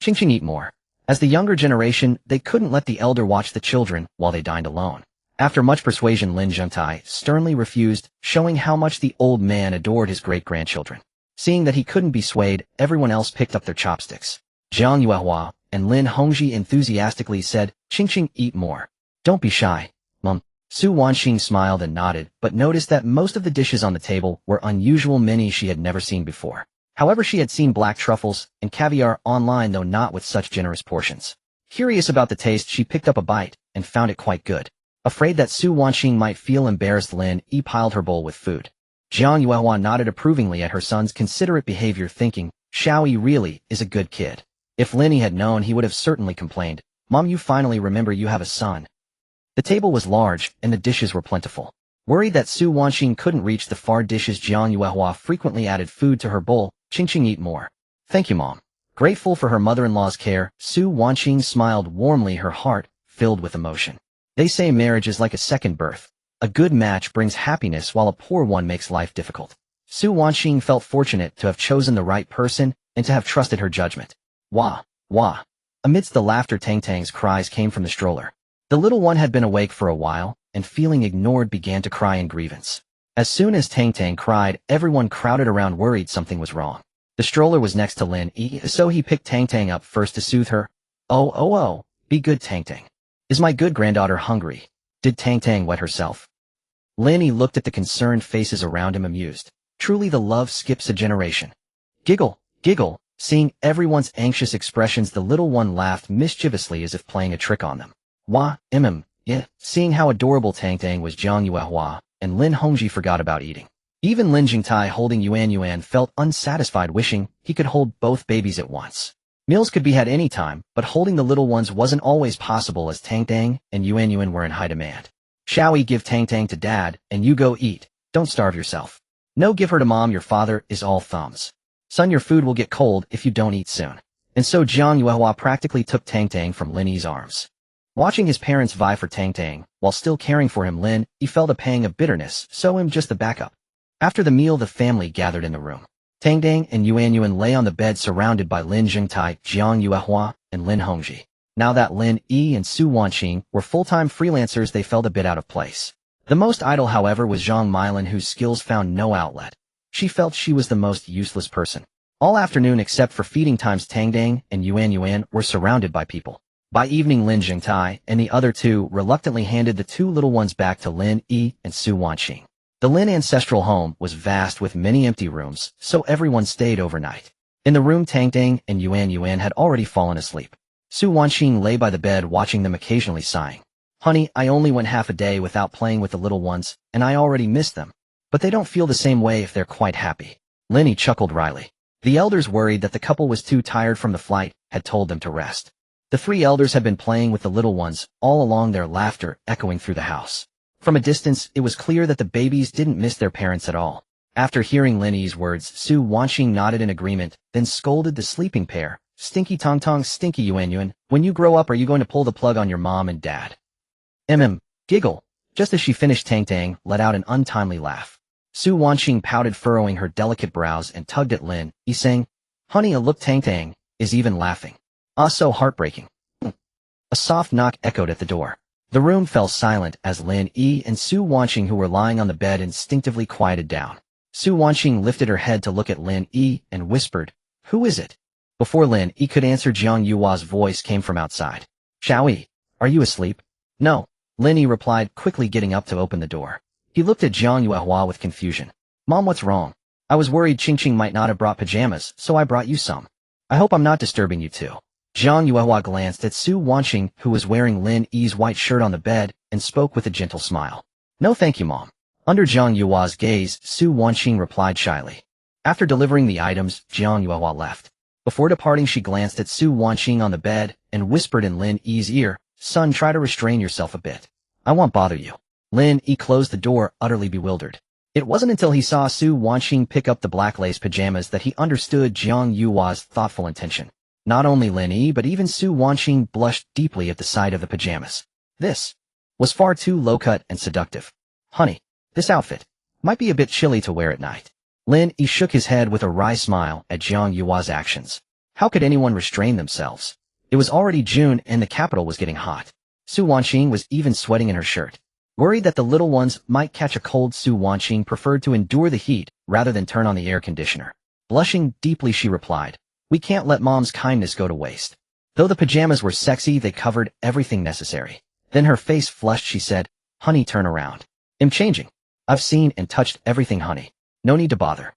Qingqing, eat more. As the younger generation, they couldn't let the elder watch the children while they dined alone. After much persuasion, Lin Zhengtai sternly refused, showing how much the old man adored his great-grandchildren. Seeing that he couldn't be swayed, everyone else picked up their chopsticks. Jiang Yuehua and Lin Hongji enthusiastically said, Qingqing, eat more. Don't be shy, Mom. Su Wanqing smiled and nodded, but noticed that most of the dishes on the table were unusual, many she had never seen before. However, she had seen black truffles and caviar online, though not with such generous portions. Curious about the taste, she picked up a bite and found it quite good. Afraid that Su Wanqing might feel embarrassed, Lin Yi piled her bowl with food. Jiang Yuehua nodded approvingly at her son's considerate behavior, thinking, Xiao Yi really is a good kid. If Lin Yi had known, he would have certainly complained. Mom, you finally remember you have a son. The table was large, and the dishes were plentiful. Worried that Su Wanqing couldn't reach the far dishes, Jiang Yuehua frequently added food to her bowl. Qingqing, eat more. Thank you, Mom. Grateful for her mother-in-law's care, Su Wanqing smiled warmly, her heart filled with emotion. They say marriage is like a second birth. A good match brings happiness while a poor one makes life difficult. Su Wanqing felt fortunate to have chosen the right person and to have trusted her judgment. Wah, wah. Amidst the laughter, Tang's cries came from the stroller. The little one had been awake for a while, and feeling ignored began to cry in grievance. As soon as Tang Tang cried, everyone crowded around worried something was wrong. The stroller was next to Lin Yi, so he picked Tang Tang up first to soothe her. Oh, be good, Tang Tang. Is my good granddaughter hungry? Did Tang Tang wet herself? Lin Yi looked at the concerned faces around him amused. Truly the love skips a generation. Giggle. Seeing everyone's anxious expressions, the little one laughed mischievously as if playing a trick on them. Yeah. Seeing how adorable Tang Tang was, Jiang Yuehua and Lin Hongji forgot about eating. Even Lin Jingtai holding Yuan felt unsatisfied, wishing he could hold both babies at once. Meals could be had any time, but holding the little ones wasn't always possible as Tang Tang and Yuan were in high demand. Shall we give Tang Tang to Dad, and you go eat? Don't starve yourself. No, give her to Mom, your father is all thumbs. Son, your food will get cold if you don't eat soon. And so Jiang Yuehua practically took Tang Tang from Lin Yi's arms. Watching his parents vie for Tang Tang, while still caring for him, Lin Yi felt a pang of bitterness, so him just the backup. After the meal, the family gathered in the room. Tang Tang and Yuan lay on the bed surrounded by Lin Jingtai, Jiang Yuehua, and Lin Hongji. Now that Lin Yi and Su Wanqing were full-time freelancers, they felt a bit out of place. The most idle, however, was Zhang Milin, whose skills found no outlet. She felt she was the most useless person. All afternoon except for feeding times, Tang Tang and Yuan were surrounded by people. By evening, Lin Jingtai and the other two reluctantly handed the two little ones back to Lin Yi and Su Wanqing. The Lin ancestral home was vast with many empty rooms, so everyone stayed overnight. In the room, Tang Tang and Yuan had already fallen asleep. Su Wanqing lay by the bed watching them, occasionally sighing. Honey, I only went half a day without playing with the little ones, and I already missed them. But they don't feel the same way if they're quite happy. Lin Yi chuckled wryly. The elders, worried that the couple was too tired from the flight, had told them to rest. The three elders had been playing with the little ones, all along, their laughter echoing through the house. From a distance, it was clear that the babies didn't miss their parents at all. After hearing Lin Yi's words, Su Wanqing nodded in agreement, then scolded the sleeping pair. Stinky Tong, stinky Yuan, when you grow up, are you going to pull the plug on your mom and dad? Giggle. Just as she finished, Tang Tang let out an untimely laugh. Su Wanqing pouted, furrowing her delicate brows, and tugged at Lin Yi, saying, Honey, look, Tang Tang is even laughing. Ah, so heartbreaking. A soft knock echoed at the door. The room fell silent as Lin Yi and Su Wanqing, who were lying on the bed, instinctively quieted down. Su Wanqing lifted her head to look at Lin Yi and whispered, Who is it? Before Lin Yi could answer, Jiang Yuhua's voice came from outside. Shall we? Are you asleep? No, Lin Yi replied, quickly getting up to open the door. He looked at Jiang Yuehua with confusion. Mom, what's wrong? I was worried Qingqing might not have brought pajamas, so I brought you some. I hope I'm not disturbing you too. Jiang Yuehua glanced at Su Wanqing, who was wearing Lin Yi's white shirt on the bed, and spoke with a gentle smile. No thank you, Mom. Under Jiang Yuhua's gaze, Su Wanqing replied shyly. After delivering the items, Jiang Yuehua left. Before departing, she glanced at Su Wanqing on the bed, and whispered in Lin Yi's ear, Son, try to restrain yourself a bit. I won't bother you. Lin Yi closed the door, utterly bewildered. It wasn't until he saw Su Wanqing pick up the black lace pajamas that he understood Jiang Yuhua's thoughtful intention. Not only Lin Yi, but even Su Wanqing blushed deeply at the sight of the pajamas. This was far too low-cut and seductive. Honey, this outfit might be a bit chilly to wear at night. Lin Yi shook his head with a wry smile at Jiang Yuhua's actions. How could anyone restrain themselves? It was already June and the capital was getting hot. Su Wanqing was even sweating in her shirt. Worried that the little ones might catch a cold, Su Wanqing preferred to endure the heat rather than turn on the air conditioner. Blushing deeply, she replied, We can't let Mom's kindness go to waste. Though the pajamas were sexy, they covered everything necessary. Then her face flushed, she said, Honey, turn around. I'm changing. I've seen and touched everything, honey. No need to bother.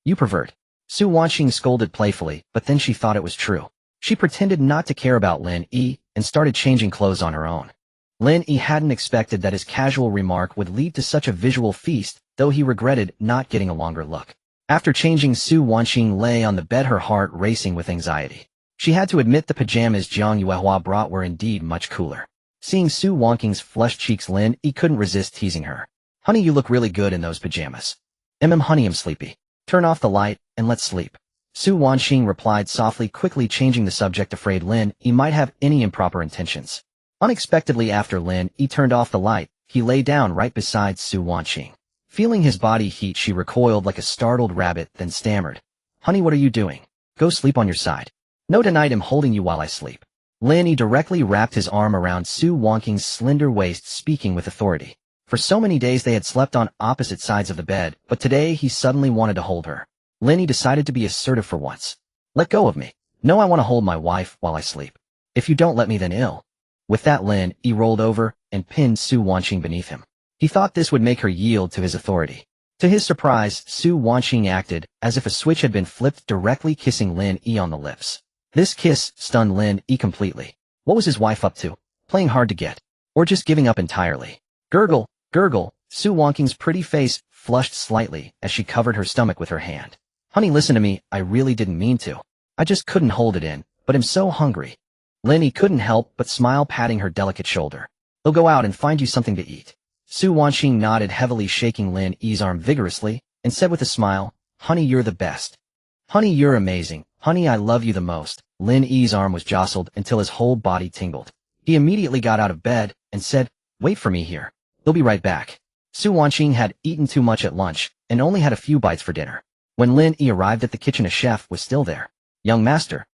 You pervert. Su Wanqing scolded playfully, but then she thought it was true. She pretended not to care about Lin Yi and started changing clothes on her own. Lin Yi hadn't expected that his casual remark would lead to such a visual feast, though he regretted not getting a longer look. After changing, Su Wanqing lay on the bed, her heart racing with anxiety. She had to admit the pajamas Jiang Yuehua brought were indeed much cooler. Seeing Su Wanqing's flushed cheeks, Lin Yi couldn't resist teasing her. Honey, you look really good in those pajamas. Honey, I'm sleepy. Turn off the light, and let's sleep. Su Wanqing replied softly, quickly changing the subject, afraid Lin Yi might have any improper intentions. Unexpectedly, after Lin Yi turned off the light, he lay down right beside Su Wanqing. Feeling his body heat, she recoiled like a startled rabbit, then stammered. Honey, what are you doing? Go sleep on your side. No, tonight I'm holding you while I sleep. Lin Yi directly wrapped his arm around Su Wanqing's slender waist, speaking with authority. For so many days they had slept on opposite sides of the bed, but today he suddenly wanted to hold her. Lin Yi decided to be assertive for once. Let go of me. No, I want to hold my wife while I sleep. If you don't let me, then ill. With that, Lin Yi rolled over and pinned Su Wanqing beneath him. He thought this would make her yield to his authority. To his surprise, Su Wanqing acted as if a switch had been flipped, directly kissing Lin Yi on the lips. This kiss stunned Lin Yi completely. What was his wife up to? Playing hard to get? Or just giving up entirely? Gurgle, gurgle. Su Wanqing's pretty face flushed slightly as she covered her stomach with her hand. Honey, listen to me, I really didn't mean to. I just couldn't hold it in, but I'm so hungry. Lin Yi couldn't help but smile, patting her delicate shoulder. They'll go out and find you something to eat. Su Wanqing nodded heavily, shaking Lin Yi's arm vigorously, and said with a smile, Honey, you're the best. Honey, you're amazing. Honey, I love you the most. Lin Yi's arm was jostled until his whole body tingled. He immediately got out of bed and said, Wait for me here. They'll be right back. Su Wanqing had eaten too much at lunch and only had a few bites for dinner. When Lin Yi arrived at the kitchen, a chef was still there. Young master,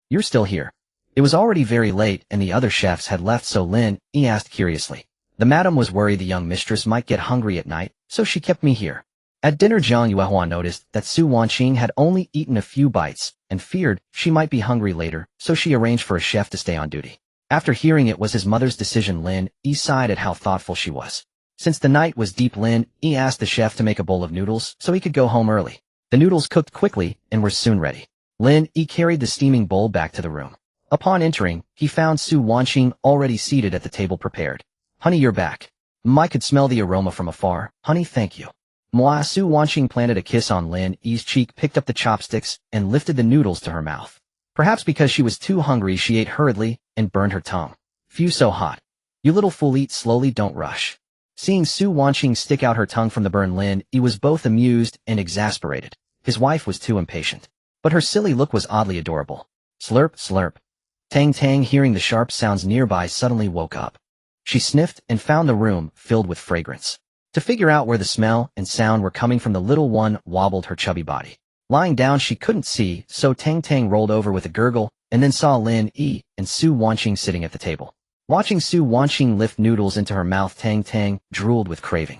you're still here. It was already very late and the other chefs had left, so Lin Yi asked curiously. The madam was worried the young mistress might get hungry at night, so she kept me here. At dinner, Jiang Yuehua noticed that Su Wanqing had only eaten a few bites and feared she might be hungry later, so she arranged for a chef to stay on duty. After hearing it was his mother's decision, Lin Yi sighed at how thoughtful she was. Since the night was deep, Lin Yi asked the chef to make a bowl of noodles so he could go home early. The noodles cooked quickly and were soon ready. Lin Yi carried the steaming bowl back to the room. Upon entering, he found Su Wanqing already seated at the table prepared. Honey, you're back. I could smell the aroma from afar. Honey, thank you. Moi. Su Wanqing planted a kiss on Lin Yi's cheek, picked up the chopsticks, and lifted the noodles to her mouth. Perhaps because she was too hungry, she ate hurriedly and burned her tongue. Phew, so hot. You little fool, eat slowly, don't rush. Seeing Su Wanqing stick out her tongue from the burn, Lin Yi was both amused and exasperated. His wife was too impatient. But her silly look was oddly adorable. Slurp, slurp. Tang Tang, hearing the sharp sounds nearby, suddenly woke up. She sniffed and found the room filled with fragrance. To figure out where the smell and sound were coming from, the little one wobbled her chubby body. Lying down, she couldn't see, so Tang Tang rolled over with a gurgle and then saw Lin Yi and Su Wanqing sitting at the table. Watching Su Wanqing lift noodles into her mouth, Tang Tang drooled with craving.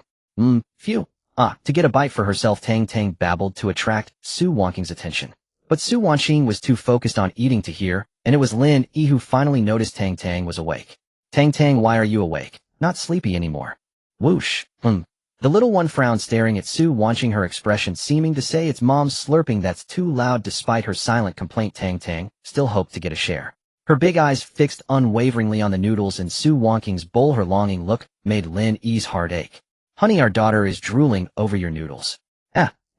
Phew. To get a bite for herself, Tang Tang babbled to attract Su Wanqing's attention. But Su Wanqing was too focused on eating to hear, and it was Lin Yi who finally noticed Tang Tang was awake. Tang Tang, why are you awake? Not sleepy anymore. Whoosh. The little one frowned, staring at Su Wanqing, her expression seeming to say it's mom's slurping that's too loud. Despite her silent complaint, Tang Tang still hoped to get a share. Her big eyes fixed unwaveringly on the noodles in Su Wanqing's bowl. Her longing look made Lin Yi's heart ache. Honey, our daughter is drooling over your noodles.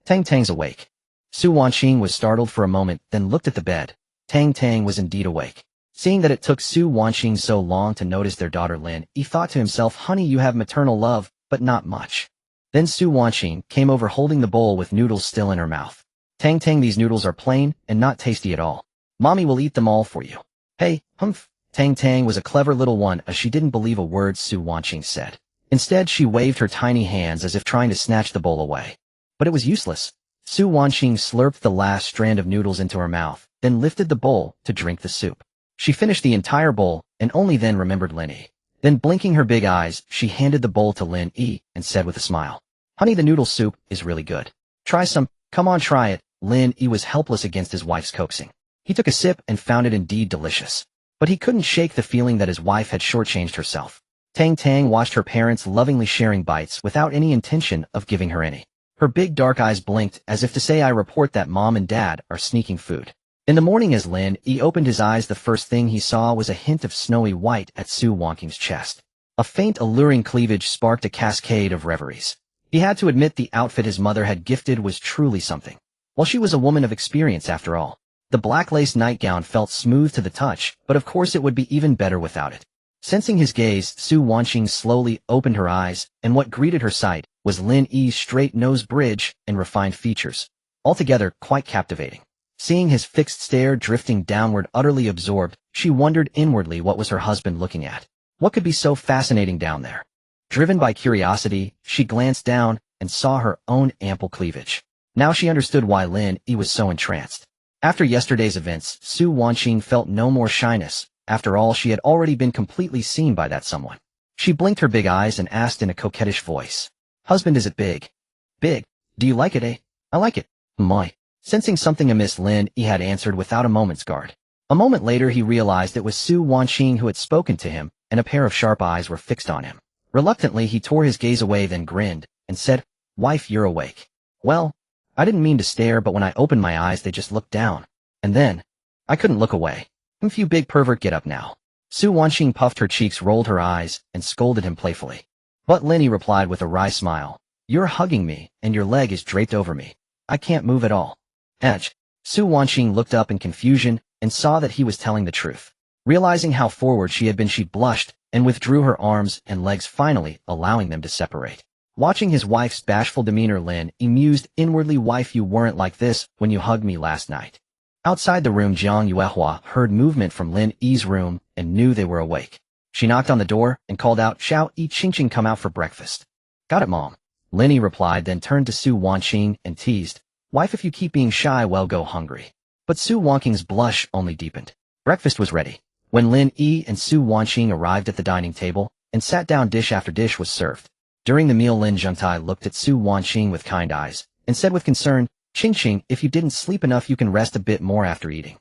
Tang Tang's awake. Su Wanqing was startled for a moment, then looked at the bed. Tang Tang was indeed awake. Seeing that it took Su Wanqing so long to notice their daughter, Lin Yi thought to himself, Honey, you have maternal love, but not much. Then Su Wanqing came over, holding the bowl with noodles still in her mouth. Tang Tang, these noodles are plain and not tasty at all. Mommy will eat them all for you. Hey, humph. Tang Tang was a clever little one, as she didn't believe a word Su Wanqing said. Instead, she waved her tiny hands as if trying to snatch the bowl away. But it was useless. Su Wanqing slurped the last strand of noodles into her mouth, then lifted the bowl to drink the soup. She finished the entire bowl and only then remembered Lin Yi. Then, blinking her big eyes, she handed the bowl to Lin Yi and said with a smile, Honey, the noodle soup is really good. Try some. Come on, try it. Lin Yi was helpless against his wife's coaxing. He took a sip and found it indeed delicious. But he couldn't shake the feeling that his wife had shortchanged herself. Tang Tang watched her parents lovingly sharing bites without any intention of giving her any. Her big dark eyes blinked as if to say, I report that mom and dad are sneaking food. In the morning, as Lin Yi opened his eyes, the first thing he saw was a hint of snowy white at Su Wanqing's chest. A faint, alluring cleavage sparked a cascade of reveries. He had to admit the outfit his mother had gifted was truly something. Well, she was a woman of experience after all. The black lace nightgown felt smooth to the touch, but of course it would be even better without it. Sensing his gaze, Su Wanqing slowly opened her eyes, and what greeted her sight was Lin Yi's straight nose bridge and refined features. Altogether, quite captivating. Seeing his fixed stare drifting downward, utterly absorbed, she wondered inwardly what was her husband looking at. What could be so fascinating down there? Driven by curiosity, she glanced down and saw her own ample cleavage. Now she understood why Lin Yi was so entranced. After yesterday's events, Su Wanqing felt no more shyness. After all, she had already been completely seen by that someone. She blinked her big eyes and asked in a coquettish voice. Husband, is it big? Big. Do you like it, eh? I like it. My. Sensing something amiss, Lin Yi had answered without a moment's guard. A moment later he realized it was Su Wanqing who had spoken to him, and a pair of sharp eyes were fixed on him. Reluctantly he tore his gaze away, then grinned, and said, Wife, you're awake. Well, I didn't mean to stare, but when I opened my eyes they just looked down. And then, I couldn't look away. You big pervert, get up now. Su Wanqing puffed her cheeks, rolled her eyes, and scolded him playfully. But Lin Yi replied with a wry smile, You're hugging me, and your leg is draped over me. I can't move at all. Edge. Su Wanqing looked up in confusion and saw that he was telling the truth. Realizing how forward she had been, she blushed and withdrew her arms and legs, finally allowing them to separate. Watching his wife's bashful demeanor, Lin Yi mused inwardly, Wife, you weren't like this when you hugged me last night. Outside the room, Jiang Yuehua heard movement from Lin Yi's room and knew they were awake. She knocked on the door and called out, Xiao Yi, Qingqing, come out for breakfast. Got it, Mom. Lin Yi replied, then turned to Su Wanqing and teased, Wife, if you keep being shy, well, go hungry. But Su Wanqing's blush only deepened. Breakfast was ready. When Lin Yi and Su Wanqing arrived at the dining table and sat down, dish after dish was served. During the meal, Lin Zhengtai looked at Su Wanqing with kind eyes and said with concern, Qingqing, if you didn't sleep enough, you can rest a bit more after eating.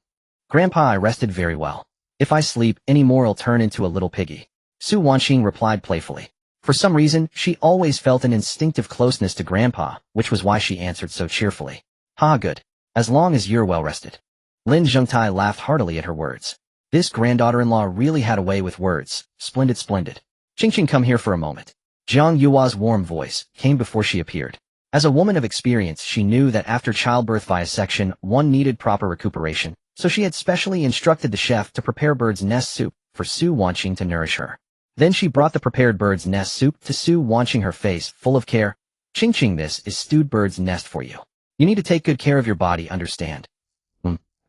Grandpa, I rested very well. If I sleep any more, I'll turn into a little piggy. Su Wanqing replied playfully. For some reason, she always felt an instinctive closeness to Grandpa, which was why she answered so cheerfully. Ha, good. As long as you're well rested. Lin Zhengtai laughed heartily at her words. This granddaughter-in-law really had a way with words. Splendid, splendid. Qingqing, come here for a moment. Jiang Yua's warm voice came before she appeared. As a woman of experience, she knew that after childbirth visection, one needed proper recuperation, so she had specially instructed the chef to prepare bird's nest soup for Su Wanqing to nourish her. Then she brought the prepared bird's nest soup to Su Wanqing, her face full of care. Qingqing, this is stewed bird's nest for you. You need to take good care of your body, understand?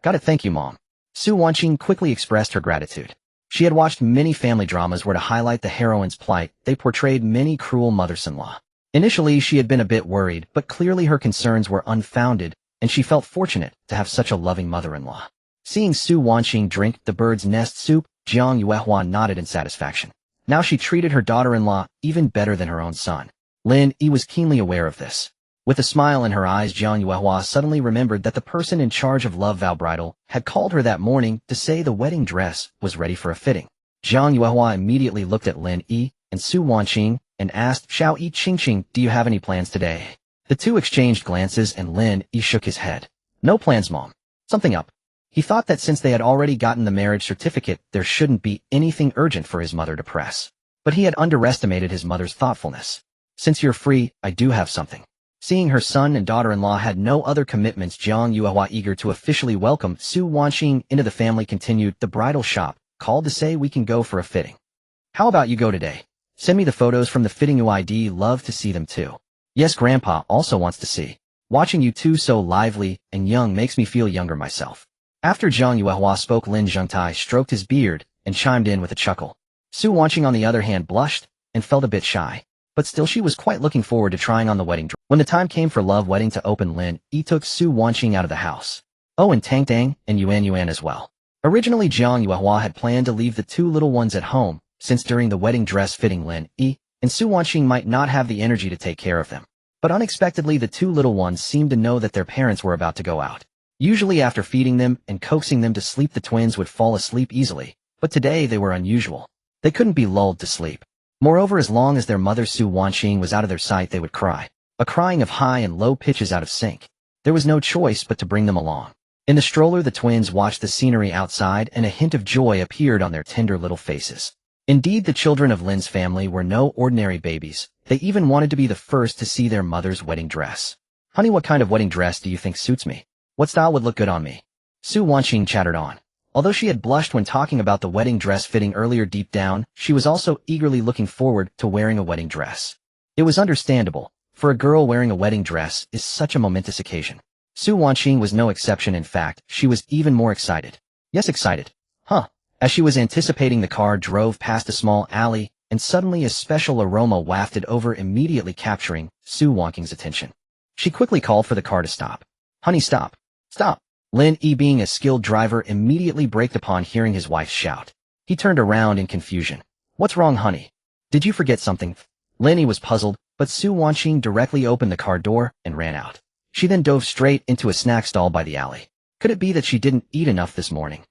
Got it, thank you, Mom. Su Wanqing quickly expressed her gratitude. She had watched many family dramas where to highlight the heroine's plight, they portrayed many cruel mothers-in-law. Initially, she had been a bit worried, but clearly her concerns were unfounded, and she felt fortunate to have such a loving mother-in-law. Seeing Su Wanqing drink the bird's nest soup, Jiang Yuehua nodded in satisfaction. Now she treated her daughter-in-law even better than her own son. Lin Yi was keenly aware of this. With a smile in her eyes, Jiang Yuehua suddenly remembered that the person in charge of Love Vow Bridal had called her that morning to say the wedding dress was ready for a fitting. Jiang Yuehua immediately looked at Lin Yi and Su Wanqing and asked, Xiao Yi, Qingqing, do you have any plans today? The two exchanged glances and Lin Yi shook his head. No plans, Mom. Something up. He thought that since they had already gotten the marriage certificate, there shouldn't be anything urgent for his mother to press. But he had underestimated his mother's thoughtfulness. Since you're free, I do have something. Seeing her son and daughter-in-law had no other commitments, Jiang Yuehua, eager to officially welcome Su Wanqing into the family, continued, the bridal shop called to say we can go for a fitting. How about you go today? Send me the photos from the fitting. I'd love to see them too. Yes, Grandpa also wants to see. Watching you two so lively and young makes me feel younger myself. After Jiang Yuehua spoke, Lin Zhengtai stroked his beard and chimed in with a chuckle. Su Wanqing, on the other hand, blushed and felt a bit shy. But still she was quite looking forward to trying on the wedding dress. When the time came for Love Wedding to open, Lin Yi took Su Wanqing out of the house. Oh, and Tang Tang and Yuan as well. Originally, Jiang Yuehua had planned to leave the two little ones at home, since during the wedding dress fitting Lin Yi and Su Wanqing might not have the energy to take care of them. But unexpectedly, the two little ones seemed to know that their parents were about to go out. Usually after feeding them and coaxing them to sleep, the twins would fall asleep easily, but today they were unusual. They couldn't be lulled to sleep. Moreover, as long as their mother Su Wanqing was out of their sight, they would cry, a crying of high and low pitches out of sync. There was no choice but to bring them along. In the stroller, the twins watched the scenery outside, and a hint of joy appeared on their tender little faces. Indeed, the children of Lin's family were no ordinary babies. They even wanted to be the first to see their mother's wedding dress. Honey, what kind of wedding dress do you think suits me? What style would look good on me? Su Wanqing chattered on. Although she had blushed when talking about the wedding dress fitting earlier, deep down, she was also eagerly looking forward to wearing a wedding dress. It was understandable, for a girl wearing a wedding dress is such a momentous occasion. Su Wanqing was no exception. In fact, she was even more excited. Yes, excited. As she was anticipating, the car drove past a small alley, and suddenly a special aroma wafted over, immediately capturing Su Wanqing's attention. She quickly called for the car to stop. Honey, stop. Stop. Lin Yi, being a skilled driver, immediately braked upon hearing his wife shout. He turned around in confusion. What's wrong, honey? Did you forget something? Lin Yi was puzzled, but Su Wanqing directly opened the car door and ran out. She then dove straight into a snack stall by the alley. Could it be that she didn't eat enough this morning?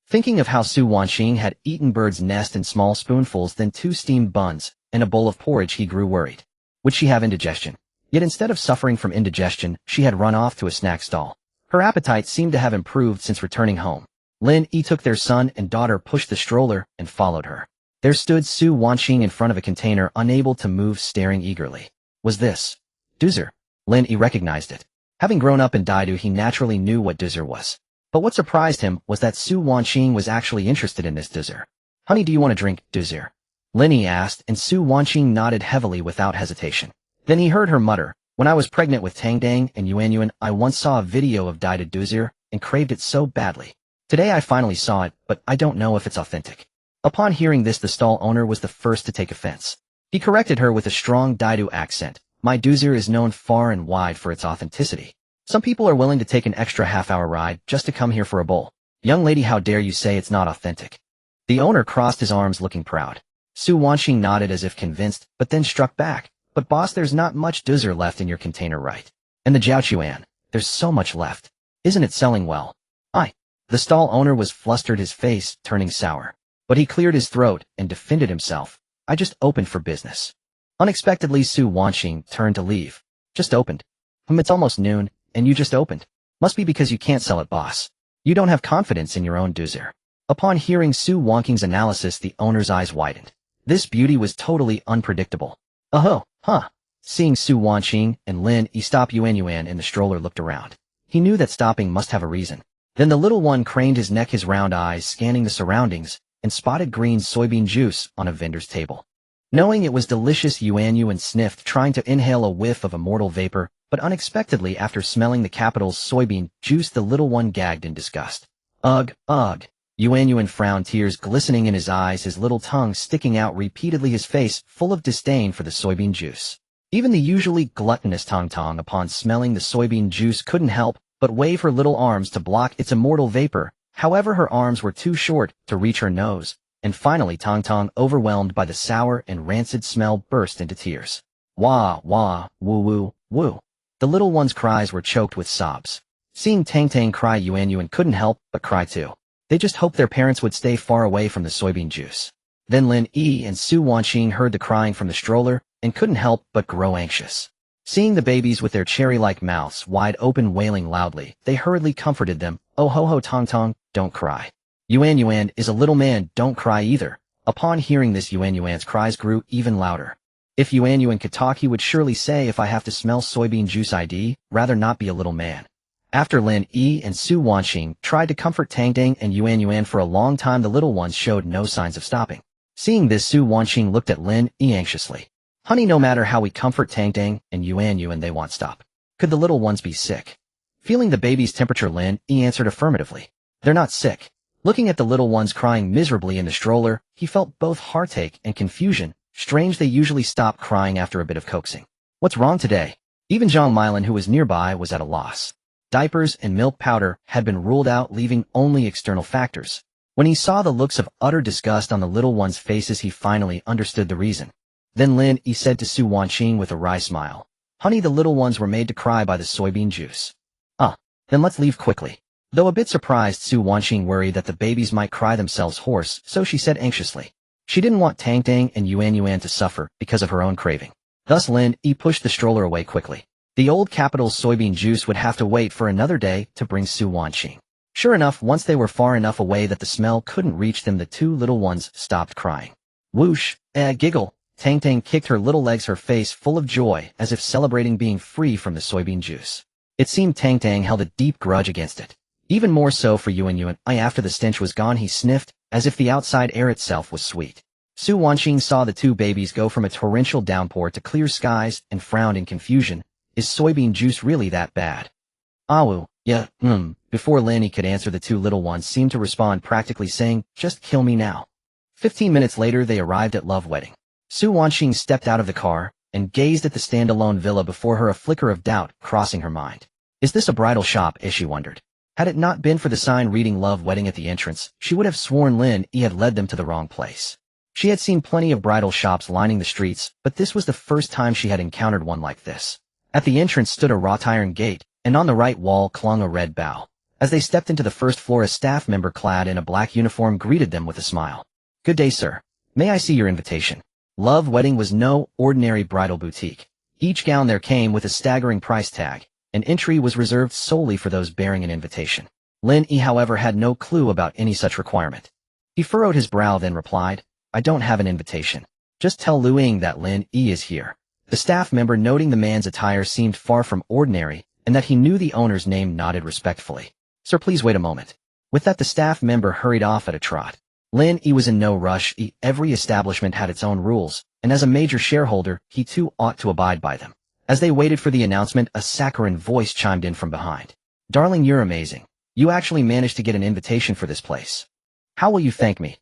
Thinking of how Su Wanqing had eaten bird's nest in small spoonfuls, then 2 steamed buns and a bowl of porridge, he grew worried. Would she have indigestion? Yet instead of suffering from indigestion, she had run off to a snack stall. Her appetite seemed to have improved since returning home. Lin Yi took their son and daughter, pushed the stroller, and followed her. There stood Su Wanqing in front of a container, unable to move, staring eagerly. Was this dessert? Lin Yi recognized it. Having grown up in Daidu, he naturally knew what dessert was. But what surprised him was that Su Wanqing was actually interested in this dessert. Honey, do you want to drink dessert? Lin Yi asked, and Su Wanqing nodded heavily without hesitation. Then he heard her mutter, when I was pregnant with Tang Dang and Yuan, I once saw a video of Daidu dessert and craved it so badly. Today I finally saw it, but I don't know if it's authentic. Upon hearing this, the stall owner was the first to take offense. He corrected her with a strong Daidu accent. My dessert is known far and wide for its authenticity. Some people are willing to take an extra half-hour ride just to come here for a bowl. Young lady, how dare you say it's not authentic? The owner crossed his arms, looking proud. Su Wanqing nodded as if convinced, but then struck back. But boss, there's not much dessert left in your container, right? And the Jiaochuan, there's so much left. Isn't it selling well? The stall owner was flustered, his face turning sour. But he cleared his throat and defended himself. I just opened for business. Unexpectedly, Su Wanqing turned to leave. Just opened? It's almost noon, and you just opened. Must be because you can't sell it, boss. You don't have confidence in your own dessert. Upon hearing Su Wanqing's analysis, the owner's eyes widened. This beauty was totally unpredictable. Seeing Su Wanqing and Lin Yi stop, Yuan in the stroller looked around. He knew that stopping must have a reason. Then the little one craned his neck, his round eyes scanning the surroundings, and spotted green soybean juice on a vendor's table. Knowing it was delicious, Yuan sniffed, trying to inhale a whiff of immortal vapor, but unexpectedly, after smelling the capital's soybean juice, the little one gagged in disgust. Ugh. Yuan frowned, tears glistening in his eyes, his little tongue sticking out repeatedly, his face full of disdain for the soybean juice. Even the usually gluttonous Tong Tong, upon smelling the soybean juice, couldn't help but wave her little arms to block its immortal vapor. However, her arms were too short to reach her nose, and finally Tong Tong, overwhelmed by the sour and rancid smell, burst into tears. Wah, wah, woo, woo, woo. The little one's cries were choked with sobs. Seeing Tang Tang cry, Yuan couldn't help but cry too. They just hoped their parents would stay far away from the soybean juice. Then Lin Yi and Su Wanqing heard the crying from the stroller and couldn't help but grow anxious. Seeing the babies with their cherry-like mouths wide open wailing loudly, they hurriedly comforted them. Oh ho ho, Tong Tong, don't cry. Yuan is a little man, don't cry either. Upon hearing this, Yuan's cries grew even louder. If Yuan could talk, he would surely say, if I have to smell soybean juice, I'd rather not be a little man. After Lin Yi and Su Wanqing tried to comfort Tang Dang and Yuan for a long time, the little ones showed no signs of stopping. Seeing this, Su Wanqing looked at Lin Yi anxiously. Honey, no matter how we comfort Tang Dang and Yuan, they won't stop. Could the little ones be sick? Feeling the baby's temperature, Lin Yi answered affirmatively. They're not sick. Looking at the little ones crying miserably in the stroller, he felt both heartache and confusion. Strange, they usually stop crying after a bit of coaxing. What's wrong today? Even Zhang Milan, who was nearby, was at a loss. Diapers and milk powder had been ruled out, leaving only external factors. When he saw the looks of utter disgust on the little ones' faces, he finally understood the reason. Then Lin Yi said to Su Wanqing with a wry smile, Honey, the little ones were made to cry by the soybean juice. Then let's leave quickly. Though a bit surprised, Su Wanqing worried that the babies might cry themselves hoarse, so she said anxiously. She didn't want Tang Dang and Yuan to suffer because of her own craving. Thus Lin Yi pushed the stroller away quickly. The old capital's soybean juice would have to wait for another day to bring Su Wanqing. Sure enough, once they were far enough away that the smell couldn't reach them, the two little ones stopped crying. Whoosh, giggle. Tang Tang kicked her little legs, her face full of joy, as if celebrating being free from the soybean juice. It seemed Tang Tang held a deep grudge against it. Even more so for Yuan. After the stench was gone, he sniffed, as if the outside air itself was sweet. Su Wanqing saw the two babies go from a torrential downpour to clear skies and frowned in confusion. Is soybean juice really that bad? Yeah, Before Lin Yi could answer, the two little ones seemed to respond, practically saying, just kill me now. 15 minutes later, they arrived at Love Wedding. Su Wanqing stepped out of the car and gazed at the standalone villa before her, a flicker of doubt crossing her mind. Is this a bridal shop, as she wondered? Had it not been for the sign reading Love Wedding at the entrance, she would have sworn Lin Yi had led them to the wrong place. She had seen plenty of bridal shops lining the streets, but this was the first time she had encountered one like this. At the entrance stood a wrought iron gate, and on the right wall clung a red bow. As they stepped into the first floor, a staff member clad in a black uniform greeted them with a smile. "Good day, sir. May I see your invitation?" Love Wedding was no ordinary bridal boutique. Each gown there came with a staggering price tag, and entry was reserved solely for those bearing an invitation. Lin Yi, however, had no clue about any such requirement. He furrowed his brow, then replied, "I don't have an invitation. Just tell Lu Ying that Lin Yi is here." The staff member, noting the man's attire seemed far from ordinary, and that he knew the owner's name, nodded respectfully. "Sir, please wait a moment." With that, the staff member hurried off at a trot. Lin Yi was in no rush. Every establishment had its own rules, and as a major shareholder, he too ought to abide by them. As they waited for the announcement, a saccharine voice chimed in from behind. "Darling, you're amazing. You actually managed to get an invitation for this place. How will you thank me?"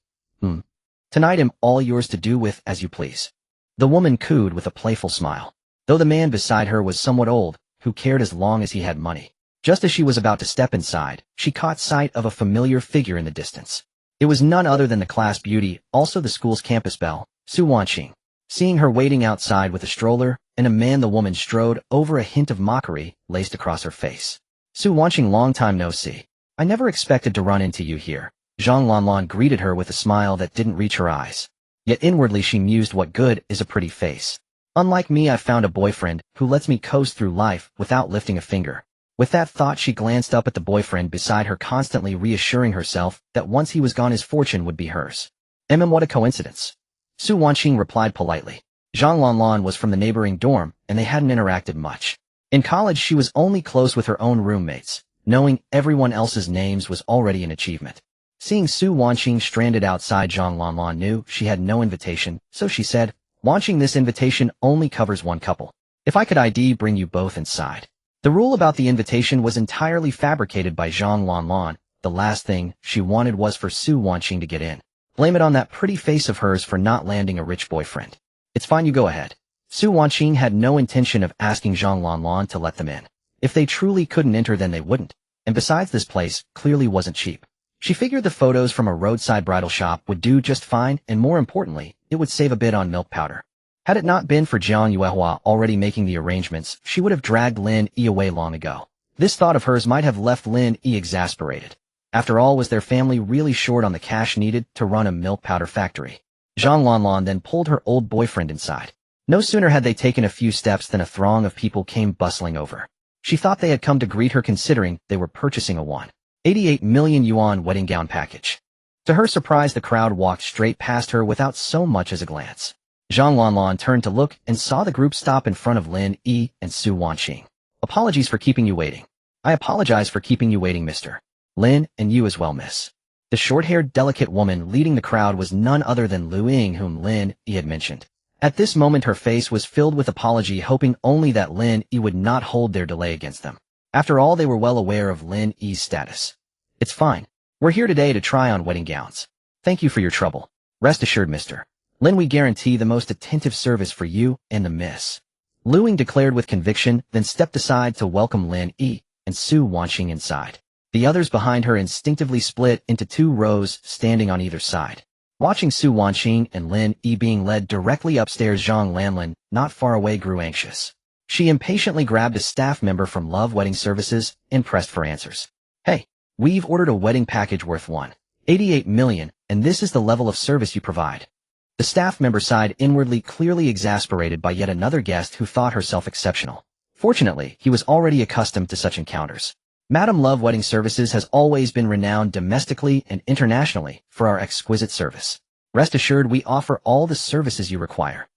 "Tonight I'm all yours to do with as you please." The woman cooed with a playful smile. Though the man beside her was somewhat old, who cared as long as he had money? Just as she was about to step inside, she caught sight of a familiar figure in the distance. It was none other than the class beauty, also the school's campus belle, Su Wanqing. Seeing her waiting outside with a stroller and a man, the woman strode over, a hint of mockery laced across her face. "Su Wanqing, long time no see. I never expected to run into you here." Zhang Lanlan greeted her with a smile that didn't reach her eyes. Yet inwardly she mused, what good is a pretty face? Unlike me, I found a boyfriend who lets me coast through life without lifting a finger. With that thought, she glanced up at the boyfriend beside her, constantly reassuring herself that once he was gone, his fortune would be hers. What a coincidence." Su Wanqing replied politely. Zhang Lanlan was from the neighboring dorm, and they hadn't interacted much. In college, she was only close with her own roommates. Knowing everyone else's names was already an achievement. Seeing Su Wanqing stranded outside, Zhang Lanlan knew she had no invitation, so she said, "Wanqing, this invitation only covers one couple. If I could bring you both inside." The rule about the invitation was entirely fabricated by Zhang Lanlan. The last thing she wanted was for Su Wanqing to get in. Blame it on that pretty face of hers for not landing a rich boyfriend. "It's fine, you go ahead." Su Wanqing had no intention of asking Zhang Lanlan to let them in. If they truly couldn't enter, then they wouldn't. And besides, this place clearly wasn't cheap. She figured the photos from a roadside bridal shop would do just fine, and more importantly, it would save a bit on milk powder. Had it not been for Jiang Yuehua already making the arrangements, she would have dragged Lin Yi away long ago. This thought of hers might have left Lin Yi exasperated. After all, was their family really short on the cash needed to run a milk powder factory? Zhang Lanlan then pulled her old boyfriend inside. No sooner had they taken a few steps than a throng of people came bustling over. She thought they had come to greet her, considering they were purchasing a 188 million yuan wedding gown package. To her surprise, the crowd walked straight past her without so much as a glance. Zhang Lanlan turned to look and saw the group stop in front of Lin Yi and Su Wanqing. "Apologies for keeping you waiting." "I apologize for keeping you waiting, Mr. Lin, and you as well, miss." The short-haired, delicate woman leading the crowd was none other than Lu Ying, whom Lin Yi had mentioned. At this moment, her face was filled with apology, hoping only that Lin Yi would not hold their delay against them. After all, they were well aware of Lin Yi's status. "It's fine. We're here today to try on wedding gowns. Thank you for your trouble. Rest assured, Mr. Lin, we guarantee the most attentive service for you and the miss." Lu Ying declared with conviction, then stepped aside to welcome Lin Yi and Su Wanqing inside. The others behind her instinctively split into two rows, standing on either side. Watching Su Wanqing and Lin Yi being led directly upstairs, Zhang Lanlan, not far away, grew anxious. She impatiently grabbed a staff member from Love Wedding Services and pressed for answers. "Hey, we've ordered a wedding package worth 188 million, and this is the level of service you provide." The staff member sighed inwardly, clearly exasperated by yet another guest who thought herself exceptional. Fortunately, he was already accustomed to such encounters. "Madam, Love Wedding Services has always been renowned domestically and internationally for our exquisite service. Rest assured, we offer all the services you require."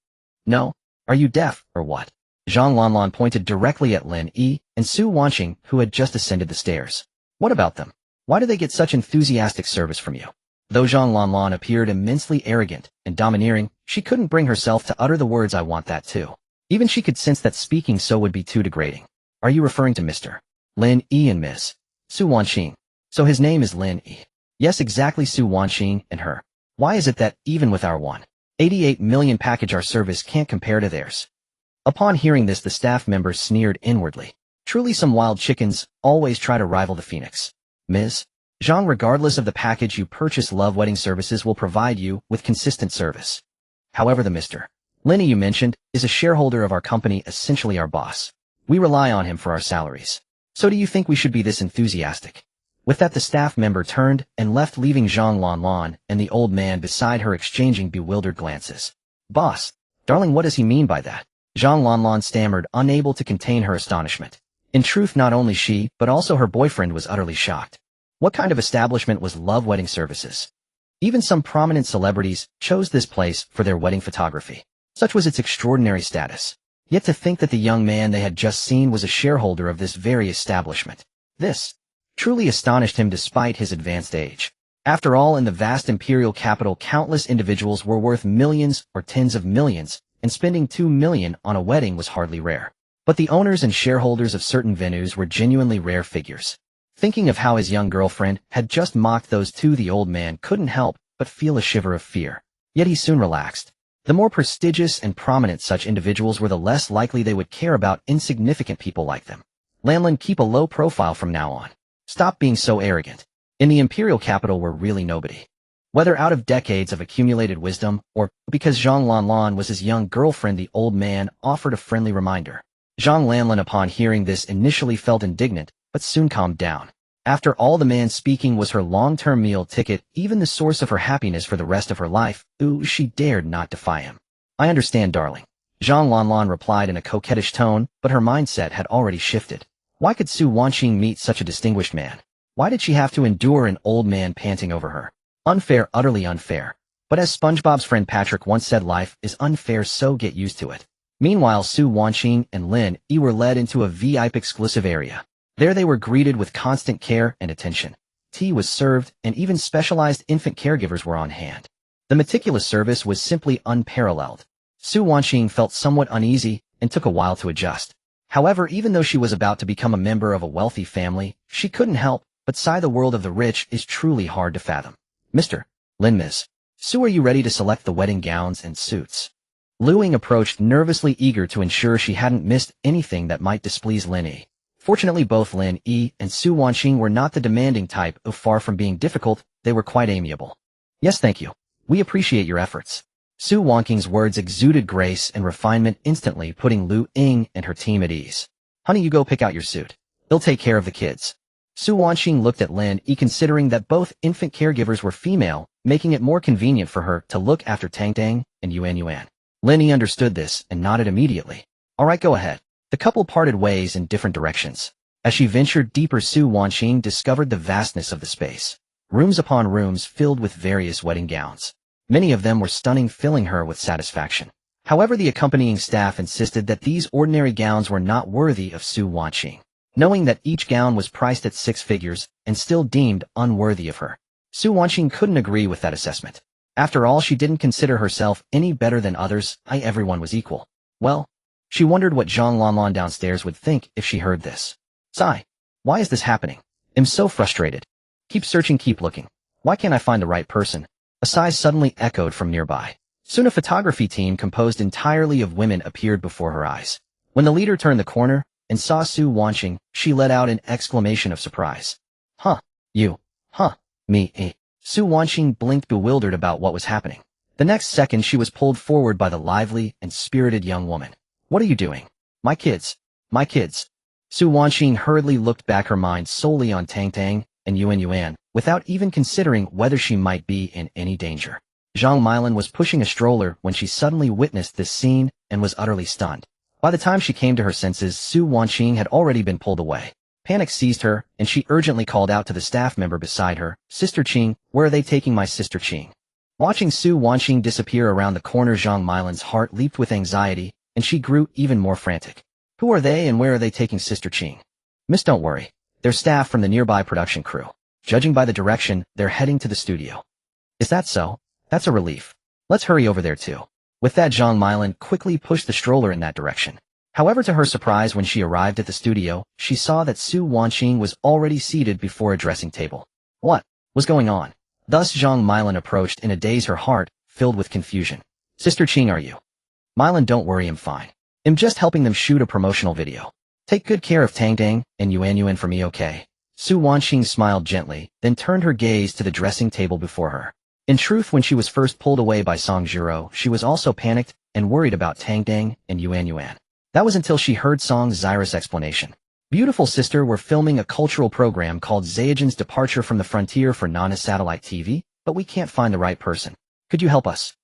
"No? Are you deaf, or what?" Zhang Lanlan pointed directly at Lin Yi and Su Wanqing, who had just ascended the stairs. "What about them? Why do they get such enthusiastic service from you?" Though Zhang Lanlan appeared immensely arrogant and domineering, she couldn't bring herself to utter the words, "I want that too." Even she could sense that speaking so would be too degrading. "Are you referring to Mr. Lin Yi and Miss Su Wanqing?" "So his name is Lin Yi." "Yes, exactly, Su Wanqing and her. Why is it that, even with our 188 million package, our service can't compare to theirs?" Upon hearing this, the staff members sneered inwardly. Truly some wild chickens always try to rival the phoenix. "Ms. Zhang, regardless of the package you purchase, Love Wedding Services will provide you with consistent service. However, the Mr. Lin Yi you mentioned is a shareholder of our company, essentially our boss. We rely on him for our salaries. So do you think we should be this enthusiastic? With that, the staff member turned and left, leaving Zhang Lanlan and the old man beside her exchanging bewildered glances. Boss, darling, what does he mean by that? Zhang Lanlan stammered, unable to contain her astonishment. In truth, not only she, but also her boyfriend was utterly shocked. What kind of establishment was Love Wedding Services? Even some prominent celebrities chose this place for their wedding photography. Such was its extraordinary status. Yet to think that the young man they had just seen was a shareholder of this very establishment. This truly astonished him despite his advanced age. After all, in the vast imperial capital, countless individuals were worth millions or tens of millions, and spending 2 million on a wedding was hardly rare. But the owners and shareholders of certain venues were genuinely rare figures. Thinking of how his young girlfriend had just mocked those two, the old man couldn't help but feel a shiver of fear. Yet he soon relaxed. The more prestigious and prominent such individuals were, the less likely they would care about insignificant people like them. Lanlan, keep a low profile from now on. Stop being so arrogant. In the imperial capital we're really nobody. Whether out of decades of accumulated wisdom, or because Zhang Lanlan was his young girlfriend, the old man offered a friendly reminder. Zhang Lanlan, upon hearing this, initially felt indignant, but soon calmed down. After all, the man speaking was her long-term meal ticket, even the source of her happiness for the rest of her life. Ooh, she dared not defy him. I understand, darling. Zhang Lanlan replied in a coquettish tone, but her mindset had already shifted. Why could Su Wanqing meet such a distinguished man? Why did she have to endure an old man panting over her? Unfair, utterly unfair. But as SpongeBob's friend Patrick once said, life is unfair, so get used to it. Meanwhile, Su Wanqing and Lin Yi were led into a VIP exclusive area. There they were greeted with constant care and attention. Tea was served, and even specialized infant caregivers were on hand. The meticulous service was simply unparalleled. Su Wanqing felt somewhat uneasy and took a while to adjust. However, even though she was about to become a member of a wealthy family, she couldn't help but sigh. The world of the rich is truly hard to fathom. Mr. Lin, Ms. Su, are you ready to select the wedding gowns and suits? Lu Ying approached, nervously eager to ensure she hadn't missed anything that might displease Lin Yi. Fortunately, both Lin Yi and Su Wanqing were not the demanding type. Far from being difficult, they were quite amiable. Yes, thank you. We appreciate your efforts. Su Wanqing's words exuded grace and refinement, instantly putting Lu Ying and her team at ease. Honey, you go pick out your suit. They'll take care of the kids. Su Wanqing looked at Lin Yi, considering that both infant caregivers were female, making it more convenient for her to look after Tang Tang and Yuan. Lin Yi understood this and nodded immediately. All right, go ahead. The couple parted ways in different directions. As she ventured deeper, Su Wanqing discovered the vastness of the space. Rooms upon rooms filled with various wedding gowns. Many of them were stunning, filling her with satisfaction. However, the accompanying staff insisted that these ordinary gowns were not worthy of Su Wanqing. Knowing that each gown was priced at 6 figures and still deemed unworthy of her, Su Wanqing couldn't agree with that assessment. After all, she didn't consider herself any better than others. Everyone was equal. Well, she wondered what Zhang Lanlan downstairs would think if she heard this. Sigh. Why is this happening? I'm so frustrated. Keep searching, keep looking. Why can't I find the right person? A sigh suddenly echoed from nearby. Soon a photography team composed entirely of women appeared before her eyes. When the leader turned the corner and saw Su Wanqing, she let out an exclamation of surprise. Huh? You? Huh? Me? Su Wanqing blinked, bewildered about what was happening. The next second she was pulled forward by the lively and spirited young woman. What are you doing? My kids. My kids. Su Wanqing hurriedly looked back, her mind solely on Tang Tang and Yuan, without even considering whether she might be in any danger. Zhang Milan was pushing a stroller when she suddenly witnessed this scene and was utterly stunned. By the time she came to her senses, Su Wanqing had already been pulled away. Panic seized her, and she urgently called out to the staff member beside her, Sister Qing, where are they taking my sister Qing? Watching Su Wanqing disappear around the corner, Zhang Milan's heart leaped with anxiety, and she grew even more frantic. Who are they and where are they taking Sister Qing? Miss, don't worry. They're staff from the nearby production crew. Judging by the direction, they're heading to the studio. Is that so? That's a relief. Let's hurry over there too. With that, Zhang Milan quickly pushed the stroller in that direction. However, to her surprise, when she arrived at the studio, she saw that Su Wanqing was already seated before a dressing table. What was going on? Thus Zhang Milan approached in a daze, her heart filled with confusion. Sister Qing, are you? Milan, don't worry, I'm fine. I'm just helping them shoot a promotional video. Take good care of Tang Tang and Yuan for me, okay? Su Wanqing smiled gently, then turned her gaze to the dressing table before her. In truth, when she was first pulled away by Song Jiro, she was also panicked and worried about Tang Dang and Yuan Yuan. That was until she heard Song Zira's explanation. Beautiful sister, we're filming a cultural program called Zayajan's Departure from the Frontier for non-satellite TV, but we can't find the right person. Could you help us?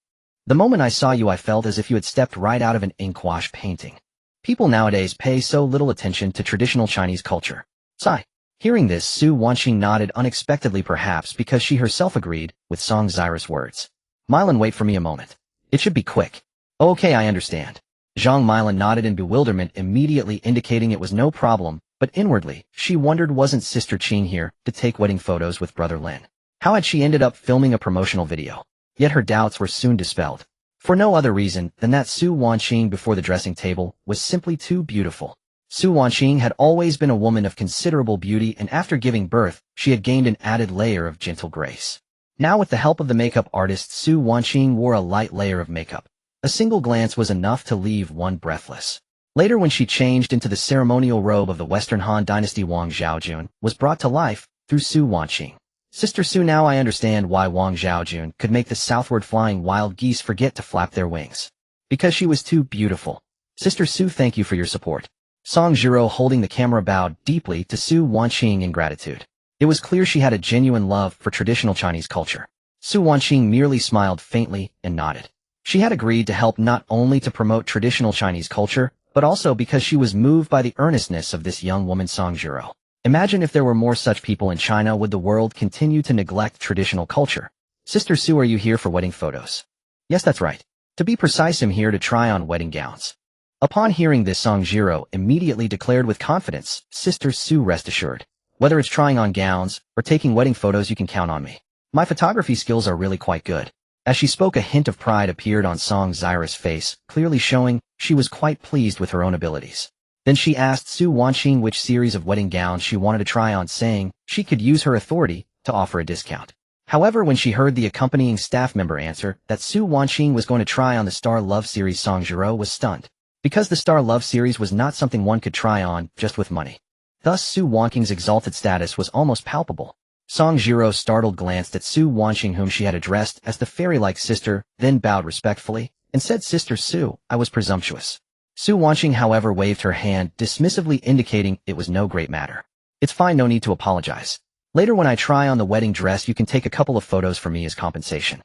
The moment I saw you, I felt as if you had stepped right out of an inkwash painting. People nowadays pay so little attention to traditional Chinese culture. Sigh. Hearing this, Su Wanqing nodded unexpectedly, perhaps because she herself agreed with Song Zira's words. Mylan, wait for me a moment. It should be quick. Okay, I understand. Zhang Mylan nodded in bewilderment, immediately indicating it was no problem, but inwardly, she wondered, wasn't Sister Qing here to take wedding photos with Brother Lin? How had she ended up filming a promotional video? Yet her doubts were soon dispelled. For no other reason than that Su Wanqing before the dressing table was simply too beautiful. Su Wanqing had always been a woman of considerable beauty, and after giving birth, she had gained an added layer of gentle grace. Now, with the help of the makeup artist, Su Wanqing wore a light layer of makeup. A single glance was enough to leave one breathless. Later, when she changed into the ceremonial robe of the Western Han Dynasty, Wang Zhaojun was brought to life through Su Wanqing. Sister Su, now I understand why Wang Zhaojun could make the southward flying wild geese forget to flap their wings. Because she was too beautiful. Sister Su, thank you for your support. Song Jiro, holding the camera, bowed deeply to Su Wanqing in gratitude. It was clear she had a genuine love for traditional Chinese culture. Su Wanqing merely smiled faintly and nodded. She had agreed to help not only to promote traditional Chinese culture, but also because she was moved by the earnestness of this young woman, Song Jiro. Imagine if there were more such people in China, would the world continue to neglect traditional culture? Sister Su, are you here for wedding photos? Yes, that's right. To be precise, I'm here to try on wedding gowns. Upon hearing this, Song Jiro immediately declared with confidence, Sister Su, rest assured. Whether it's trying on gowns or taking wedding photos, you can count on me. My photography skills are really quite good. As she spoke, a hint of pride appeared on Song Zira's face, clearly showing she was quite pleased with her own abilities. Then she asked Su Wanqing which series of wedding gowns she wanted to try on, saying she could use her authority to offer a discount. However, when she heard the accompanying staff member answer that Su Wanqing was going to try on the Star Love series, Song Jiro was stunned. Because the Star Love series was not something one could try on just with money. Thus, Su Wanqing's exalted status was almost palpable. Song Jiro startled glanced at Su Wanqing, whom she had addressed as the fairy-like sister, then bowed respectfully, and said, Sister Su, I was presumptuous. Su Wanqing, however, waved her hand, dismissively indicating it was no great matter. It's fine, no need to apologize. Later, when I try on the wedding dress, you can take a couple of photos for me as compensation.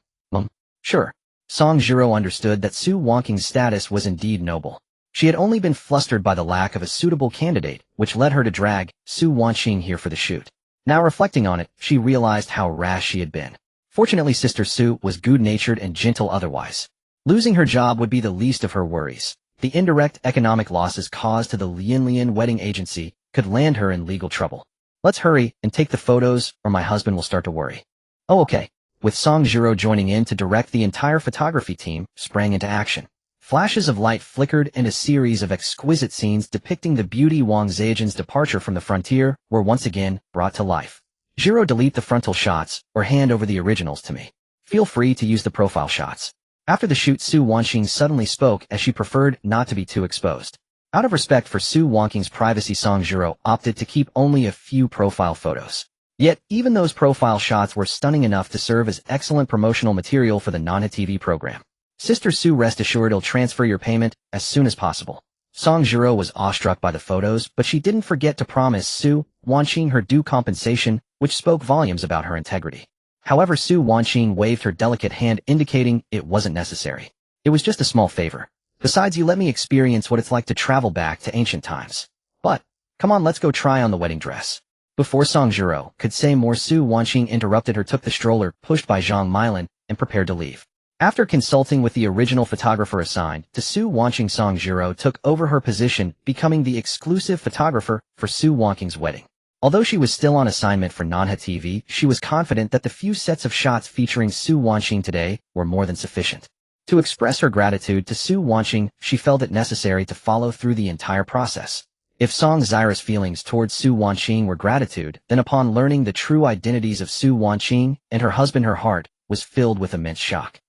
Sure. Song Jiro understood that Su Wanqing's status was indeed noble. She had only been flustered by the lack of a suitable candidate, which led her to drag Su Wanqing here for the shoot. Now, reflecting on it, she realized how rash she had been. Fortunately, Sister Su was good-natured and gentle otherwise. Losing her job would be the least of her worries. The indirect economic losses caused to the Lin wedding agency could land her in legal trouble. Let's hurry and take the photos, or my husband will start to worry. Oh, okay. With Song Jiro joining in to direct, the entire photography team sprang into action. Flashes of light flickered, and a series of exquisite scenes depicting the beauty Wang Zayajan's departure from the frontier were once again brought to life. Jiro, delete the frontal shots or hand over the originals to me. Feel free to use the profile shots. After the shoot, Su Wanqing suddenly spoke, as she preferred not to be too exposed. Out of respect for Su Wanqing's privacy, Song Jiro opted to keep only a few profile photos. Yet, even those profile shots were stunning enough to serve as excellent promotional material for the Nana TV program. Sister Su, rest assured I'll transfer your payment as soon as possible. Song Jiro was awestruck by the photos, but she didn't forget to promise Su Wanqing her due compensation, which spoke volumes about her integrity. However, Su Wanqing waved her delicate hand, indicating it wasn't necessary. It was just a small favor. Besides, you let me experience what it's like to travel back to ancient times. But, come on, let's go try on the wedding dress. Before Song Jiro could say more, Su Wanqing interrupted her, took the stroller pushed by Zhang Mylan, and prepared to leave. After consulting with the original photographer assigned to Su Wanqing, Song Jiro took over her position, becoming the exclusive photographer for Su Wanqing's wedding. Although she was still on assignment for Nanha TV, she was confident that the few sets of shots featuring Su Wanqing today were more than sufficient. To express her gratitude to Su Wanqing, she felt it necessary to follow through the entire process. If Song Zira's feelings towards Su Wanqing were gratitude, then upon learning the true identities of Su Wanqing and her husband, her heart was filled with immense shock.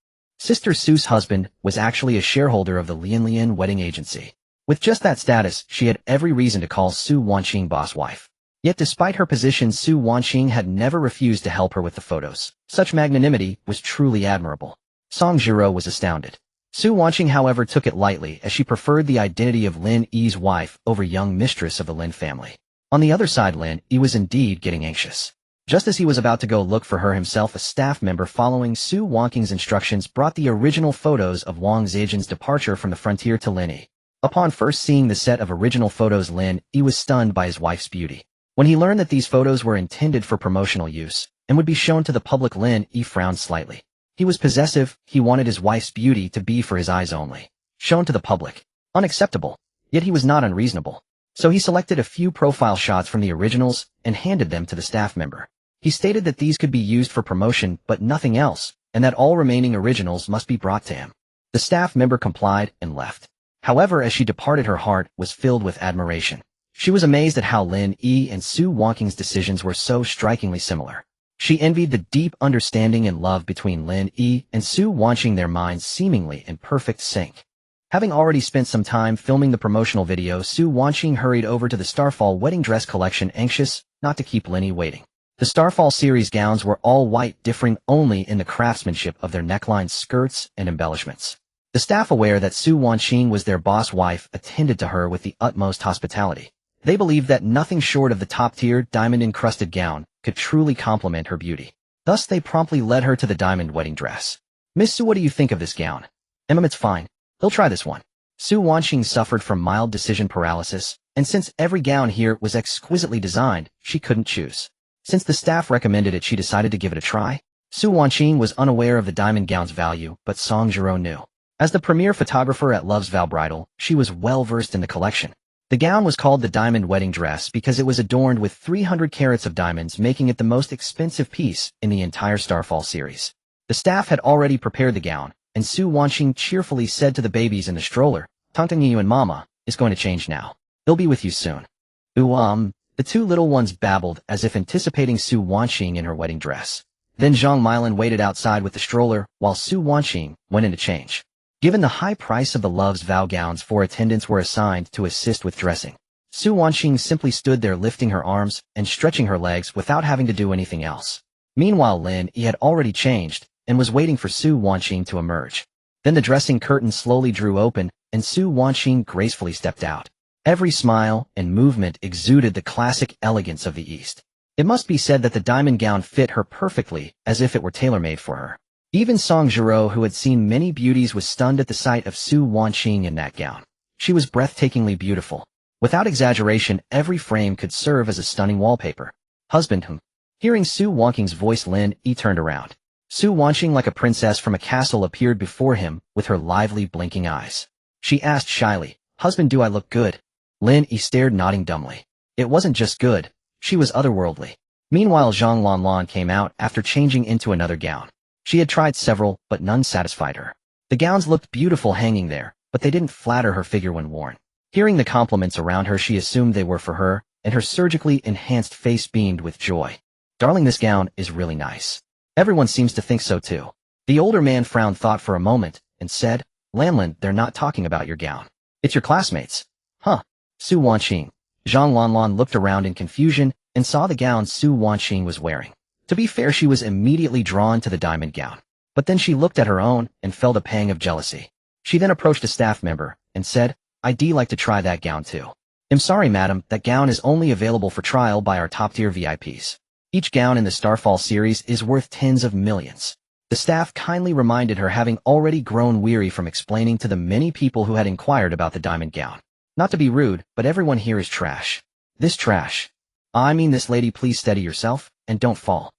Sister Su's husband was actually a shareholder of the Lin wedding agency. With just that status, she had every reason to call Su Wanqing boss wife. Yet despite her position, Su Wanqing had never refused to help her with the photos. Such magnanimity was truly admirable. Song Jiro was astounded. Su Wanqing, however, took it lightly, as she preferred the identity of Lin Yi's wife over young mistress of the Lin family. On the other side, Lin Yi was indeed getting anxious. Just as he was about to go look for her himself, a staff member following Su Wanqing's instructions brought the original photos of Wang Zijin's departure from the frontier to Lin Yi. Upon first seeing the set of original photos, Lin Yi was stunned by his wife's beauty. When he learned that these photos were intended for promotional use and would be shown to the public, Lin Yi frowned slightly. He was possessive. He wanted his wife's beauty to be for his eyes only. Shown to the public. Unacceptable. Yet he was not unreasonable. So he selected a few profile shots from the originals and handed them to the staff member. He stated that these could be used for promotion but nothing else, and that all remaining originals must be brought to him. The staff member complied and left. However, as she departed, her heart was filled with admiration. She was amazed at how Lin Yi and Su Wanqing's decisions were so strikingly similar. She envied the deep understanding and love between Lin Yi and Su Wanqing, their minds seemingly in perfect sync. Having already spent some time filming the promotional video, Su Wanqing hurried over to the Starfall wedding dress collection, anxious not to keep Lin Yi waiting. The Starfall series gowns were all white, differing only in the craftsmanship of their necklines, skirts, and embellishments. The staff, aware that Su Wanqing was their boss wife, attended to her with the utmost hospitality. They believed that nothing short of the top-tier, diamond-encrusted gown could truly complement her beauty. Thus, they promptly led her to the diamond wedding dress. "Miss Su, what do you think of this gown?" "It's fine. He'll try this one." Su Wanqing suffered from mild decision paralysis, and since every gown here was exquisitely designed, she couldn't choose. Since the staff recommended it, she decided to give it a try. Su Wanqing was unaware of the diamond gown's value, but Song Jiro knew. As the premier photographer at Love's Vow Bridal, she was well-versed in the collection. The gown was called the diamond wedding dress because it was adorned with 300 carats of diamonds, making it the most expensive piece in the entire Starfall series. The staff had already prepared the gown, and Su Wanqing cheerfully said to the babies in the stroller, "Tantang Yu and Mama is going to change now. They'll be with you soon." The two little ones babbled as if anticipating Su Wanqing in her wedding dress. Then Zhang Milan waited outside with the stroller while Su Wanqing went in to change. Given the high price of the Love's Vow gowns, 4 attendants were assigned to assist with dressing. Su Wanqing simply stood there, lifting her arms and stretching her legs without having to do anything else. Meanwhile, Lin Yi had already changed and was waiting for Su Wanqing to emerge. Then the dressing curtain slowly drew open, and Su Wanqing gracefully stepped out. Every smile and movement exuded the classic elegance of the East. It must be said that the diamond gown fit her perfectly, as if it were tailor-made for her. Even Song Jiro, who had seen many beauties, was stunned at the sight of Su Wanqing in that gown. She was breathtakingly beautiful. Without exaggeration, every frame could serve as a stunning wallpaper. "Husband." Hearing Su Wanqing's voice, Lin Yi turned around. Su Wanqing, like a princess from a castle, appeared before him with her lively, blinking eyes. She asked shyly, "Husband, do I look good?" Lin Yi stared, nodding dumbly. It wasn't just good. She was otherworldly. Meanwhile, Zhang Lanlan came out after changing into another gown. She had tried several, but none satisfied her. The gowns looked beautiful hanging there, but they didn't flatter her figure when worn. Hearing the compliments around her, she assumed they were for her, and her surgically enhanced face beamed with joy. "Darling, this gown is really nice. Everyone seems to think so too." The older man frowned, thought for a moment, and said, "Lanlan, they're not talking about your gown. It's your classmates." "Huh." Su Wanqing. Zhang Lanlan looked around in confusion and saw the gown Su Wanqing was wearing. To be fair, she was immediately drawn to the diamond gown. But then she looked at her own and felt a pang of jealousy. She then approached a staff member and said, "I'd like to try that gown too." "I'm sorry, madam, that gown is only available for trial by our top-tier VIPs. Each gown in the Starfall series is worth tens of millions." The staff kindly reminded her, having already grown weary from explaining to the many people who had inquired about the diamond gown. "Not to be rude, but everyone here is trash." "This trash? I mean this lady, please steady yourself, and don't fall."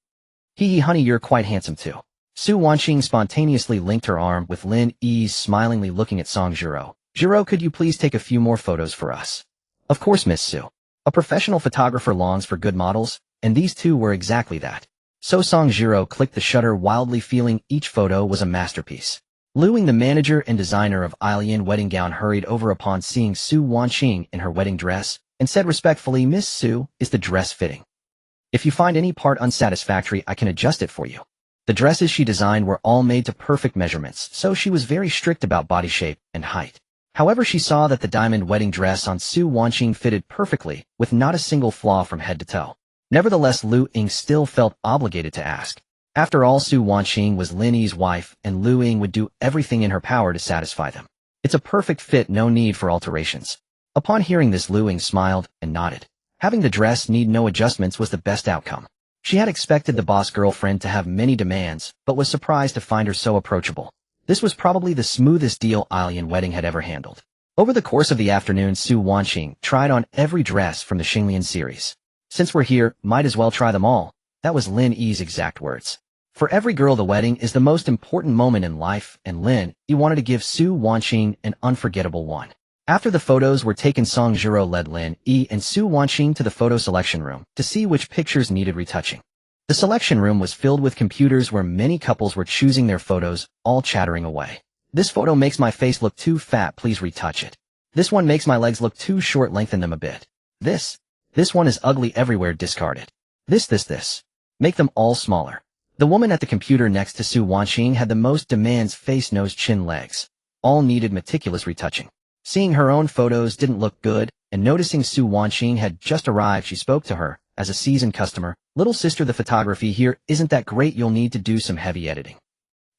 "Hee honey, you're quite handsome too." Su Wanqing spontaneously linked her arm with Lin Yi's, smilingly looking at Song Jiro. "Jiro, could you please take a few more photos for us?" "Of course, Miss Su. A professional photographer longs for good models, and these two were exactly that." So Song Jiro clicked the shutter, wildly feeling each photo was a masterpiece. Lu Ying, the manager and designer of Ailian wedding gown, hurried over upon seeing Su Wanqing in her wedding dress and said respectfully, "Miss Su, is the dress fitting? If you find any part unsatisfactory, I can adjust it for you." The dresses she designed were all made to perfect measurements, so she was very strict about body shape and height. However, she saw that the diamond wedding dress on Su Wanqing fitted perfectly, with not a single flaw from head to toe. Nevertheless, Lu Ying still felt obligated to ask. After all, Su Wanqing was Lin Yi's wife, and Lu Ying would do everything in her power to satisfy them. It's a perfect fit, no need for alterations. Upon hearing this, Lu Ying smiled and nodded. Having the dress need no adjustments was the best outcome. She had expected the boss girlfriend to have many demands, but was surprised to find her so approachable. This was probably the smoothest deal Alien wedding had ever handled. Over the course of the afternoon, Su Wanqing tried on every dress from the Xinglian series. Since we're here, might as well try them all. That was Lin Yi's exact words. For every girl, the wedding is the most important moment in life, and Lin Yi wanted to give Su Wanqing an unforgettable one. After the photos were taken, Song Jiro led Lin Yi and Su Wanqing to the photo selection room to see which pictures needed retouching. The selection room was filled with computers where many couples were choosing their photos, all chattering away. This photo makes my face look too fat, please retouch it. This one makes my legs look too short, lengthen them a bit. This one is ugly, everywhere, discard it. This. Make them all smaller. The woman at the computer next to Su Wanqing had the most demands: face, nose, chin, legs. All needed meticulous retouching. Seeing her own photos didn't look good, and noticing Su Wanqing had just arrived, she spoke to her, as a seasoned customer. Little sister, the photography here isn't that great, you'll need to do some heavy editing.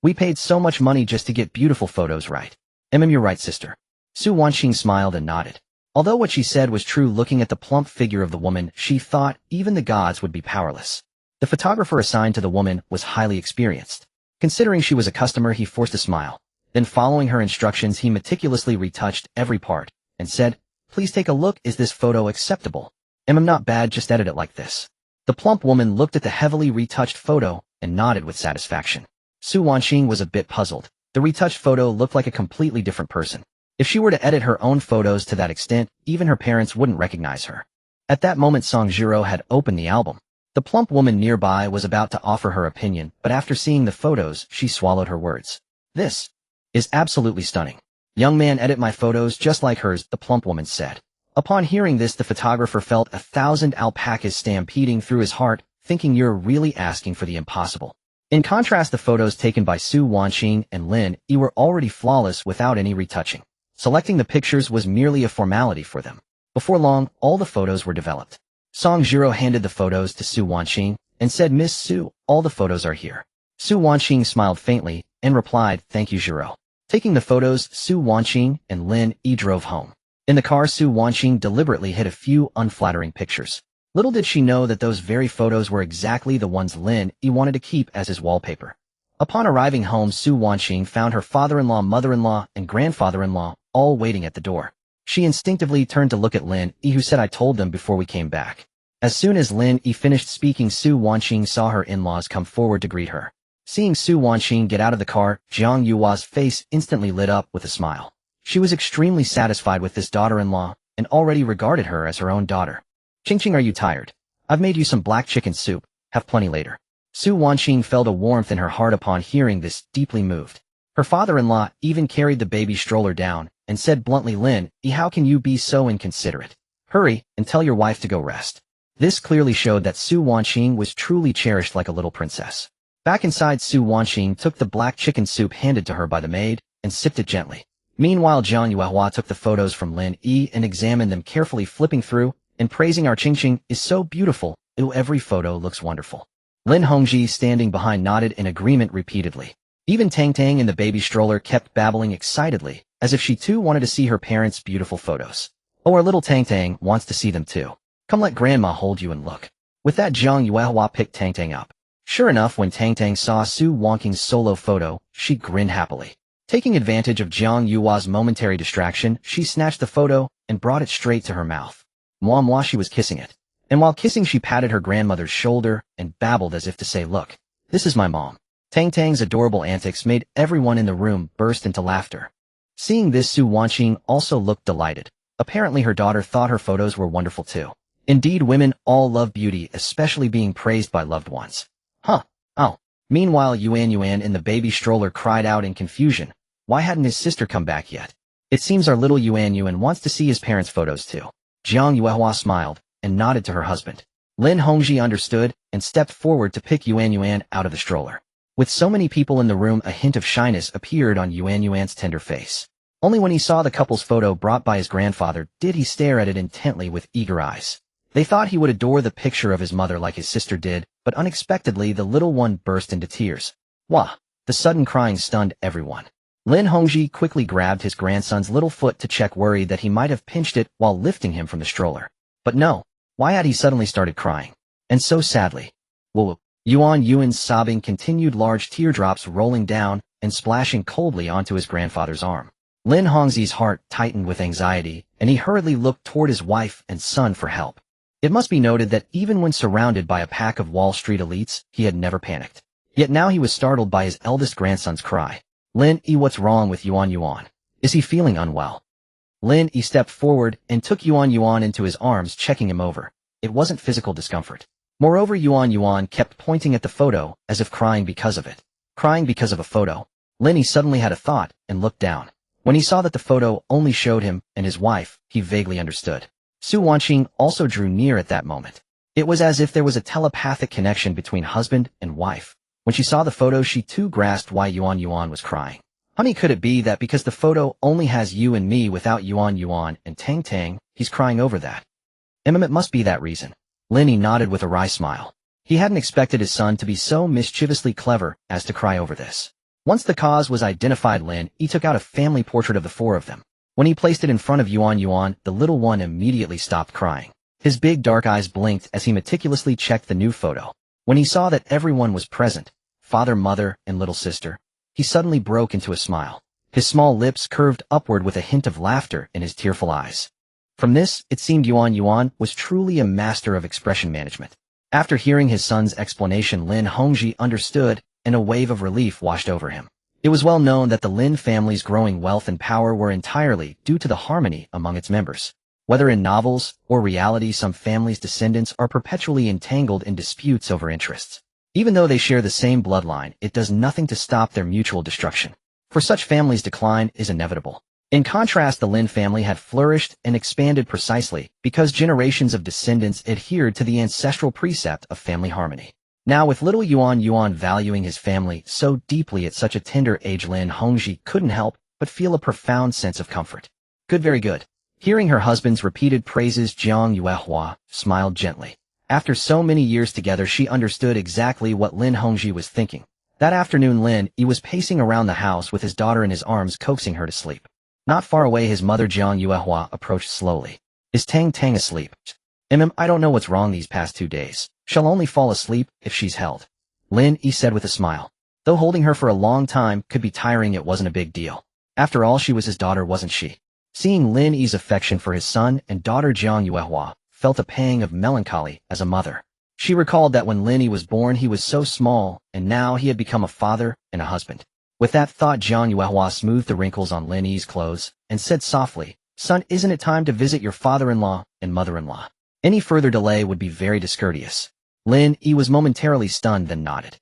We paid so much money just to get beautiful photos right. You're right, sister. Su Wanqing smiled and nodded. Although what she said was true, looking at the plump figure of the woman, she thought even the gods would be powerless. The photographer assigned to the woman was highly experienced. Considering she was a customer, he forced a smile. Then, following her instructions, he meticulously retouched every part and said, please take a look, is this photo acceptable? Not bad, just edit it like this. The plump woman looked at the heavily retouched photo and nodded with satisfaction. Su Wanqing was a bit puzzled. The retouched photo looked like a completely different person. If she were to edit her own photos to that extent, even her parents wouldn't recognize her. At that moment, Song Jiro had opened the album. The plump woman nearby was about to offer her opinion, but after seeing the photos, she swallowed her words. This is absolutely stunning. Young man, edit my photos just like hers, the plump woman said. Upon hearing this, the photographer felt 1,000 alpacas stampeding through his heart, thinking, you're really asking for the impossible. In contrast, the photos taken by Su Wanqing and Lin Yi were already flawless without any retouching. Selecting the pictures was merely a formality for them. Before long, all the photos were developed. Song Jiro handed the photos to Su Wanqing and said, Miss Su, all the photos are here. Su Wanqing smiled faintly and replied, thank you, Jiro. Taking the photos, Su Wanqing and Lin Yi drove home. In the car, Su Wanqing deliberately hid a few unflattering pictures. Little did she know that those very photos were exactly the ones Lin Yi wanted to keep as his wallpaper. Upon arriving home, Su Wanqing found her father-in-law, mother-in-law, and grandfather-in-law all waiting at the door. She instinctively turned to look at Lin Yi, who said, I told them before we came back. As soon as Lin Yi finished speaking, Su Wanqing saw her in-laws come forward to greet her. Seeing Su Wanqing get out of the car, Jiang Yua's face instantly lit up with a smile. She was extremely satisfied with this daughter-in-law and already regarded her as her own daughter. Ching, are you tired? I've made you some black chicken soup. Have plenty later. Su Wanqing felt a warmth in her heart upon hearing this, deeply moved. Her father-in-law even carried the baby stroller down and said bluntly, Lin Yi, how can you be so inconsiderate? Hurry and tell your wife to go rest. This clearly showed that Su Wanqing was truly cherished like a little princess. Back inside, Su Wanqing took the black chicken soup handed to her by the maid and sipped it gently. Meanwhile, Jiang Yuehua took the photos from Lin Yi and examined them carefully, flipping through and praising, our Ching is so beautiful. Ew, every photo looks wonderful. Lin Hongji, standing behind, nodded in agreement repeatedly. Even Tang in the baby stroller kept babbling excitedly, as if she too wanted to see her parents' beautiful photos. Oh, our little Tang wants to see them too. Come, let grandma hold you and look. With that, Jiang Yuehua picked Tang up. Sure enough, when Tang saw Su Wanqing's solo photo, she grinned happily. Taking advantage of Jiang Yuehua's momentary distraction, she snatched the photo and brought it straight to her mouth. Mwah, she was kissing it. And while kissing, she patted her grandmother's shoulder and babbled as if to say, look, this is my mom. Tang's adorable antics made everyone in the room burst into laughter. Seeing this, Su Wanqing also looked delighted. Apparently her daughter thought her photos were wonderful too. Indeed, women all love beauty, especially being praised by loved ones. Huh, oh. Meanwhile, Yuan in the baby stroller cried out in confusion. Why hadn't his sister come back yet? It seems our little Yuan wants to see his parents' photos too. Jiang Yuehua smiled and nodded to her husband. Lin Hongji understood and stepped forward to pick Yuan out of the stroller. With so many people in the room, a hint of shyness appeared on Yuan's tender face. Only when he saw the couple's photo brought by his grandfather did he stare at it intently with eager eyes. They thought he would adore the picture of his mother like his sister did, but unexpectedly the little one burst into tears. Wah! The sudden crying stunned everyone. Lin Hongji quickly grabbed his grandson's little foot to check, worried that he might have pinched it while lifting him from the stroller. But no, why had he suddenly started crying? And so sadly. Whoa! Yuan Yuan's sobbing continued, large teardrops rolling down and splashing coldly onto his grandfather's arm. Lin Hongji's heart tightened with anxiety, and he hurriedly looked toward his wife and son for help. It must be noted that even when surrounded by a pack of Wall Street elites, he had never panicked. Yet now he was startled by his eldest grandson's cry. Lin Yi, what's wrong with Yuan Yuan? Is he feeling unwell? Lin Yi stepped forward and took Yuan Yuan into his arms, checking him over. It wasn't physical discomfort. Moreover, Yuan Yuan kept pointing at the photo as if crying because of it. Crying because of a photo. Lin Yi suddenly had a thought and looked down. When he saw that the photo only showed him and his wife, he vaguely understood. Su Wanqing also drew near at that moment. It was as if there was a telepathic connection between husband and wife. When she saw the photo, she too grasped why Yuan Yuan was crying. Honey, could it be that because the photo only has you and me without Yuan Yuan and Tang Tang, he's crying over that? It must be that reason. Lin Yi nodded with a wry smile. He hadn't expected his son to be so mischievously clever as to cry over this. Once the cause was identified, Lin Yi took out a family portrait of the four of them. When he placed it in front of Yuan Yuan, the little one immediately stopped crying. His big dark eyes blinked as he meticulously checked the new photo. When he saw that everyone was present, father, mother, and little sister, he suddenly broke into a smile. His small lips curved upward with a hint of laughter in his tearful eyes. From this, it seemed Yuan Yuan was truly a master of expression management. After hearing his son's explanation, Lin Hongji understood, and a wave of relief washed over him. It was well known that the Lin family's growing wealth and power were entirely due to the harmony among its members. Whether in novels or reality, some families' descendants are perpetually entangled in disputes over interests. Even though they share the same bloodline, it does nothing to stop their mutual destruction. For such families, decline is inevitable. In contrast, the Lin family had flourished and expanded precisely because generations of descendants adhered to the ancestral precept of family harmony. Now, with little Yuan Yuan valuing his family so deeply at such a tender age, Lin Hongji couldn't help but feel a profound sense of comfort. Good, very good. Hearing her husband's repeated praises, Jiang Yuehua smiled gently. After so many years together, she understood exactly what Lin Hongji was thinking. That afternoon, Lin Yi was pacing around the house with his daughter in his arms, coaxing her to sleep. Not far away, his mother Jiang Yuehua approached slowly. Is Tang Tang asleep? I don't know what's wrong these past 2 days. She'll only fall asleep if she's held. Lin Yi said with a smile. Though holding her for a long time could be tiring, it wasn't a big deal. After all, she was his daughter, wasn't she? Seeing Lin Yi's affection for his son and daughter, Jiang Yuehua felt a pang of melancholy as a mother. She recalled that when Lin Yi was born, he was so small, and now he had become a father and a husband. With that thought, Jiang Yuehua smoothed the wrinkles on Lin Yi's clothes and said softly, "Son, isn't it time to visit your father-in-law and mother-in-law? Any further delay would be very discourteous." Lin Yi was momentarily stunned, then nodded.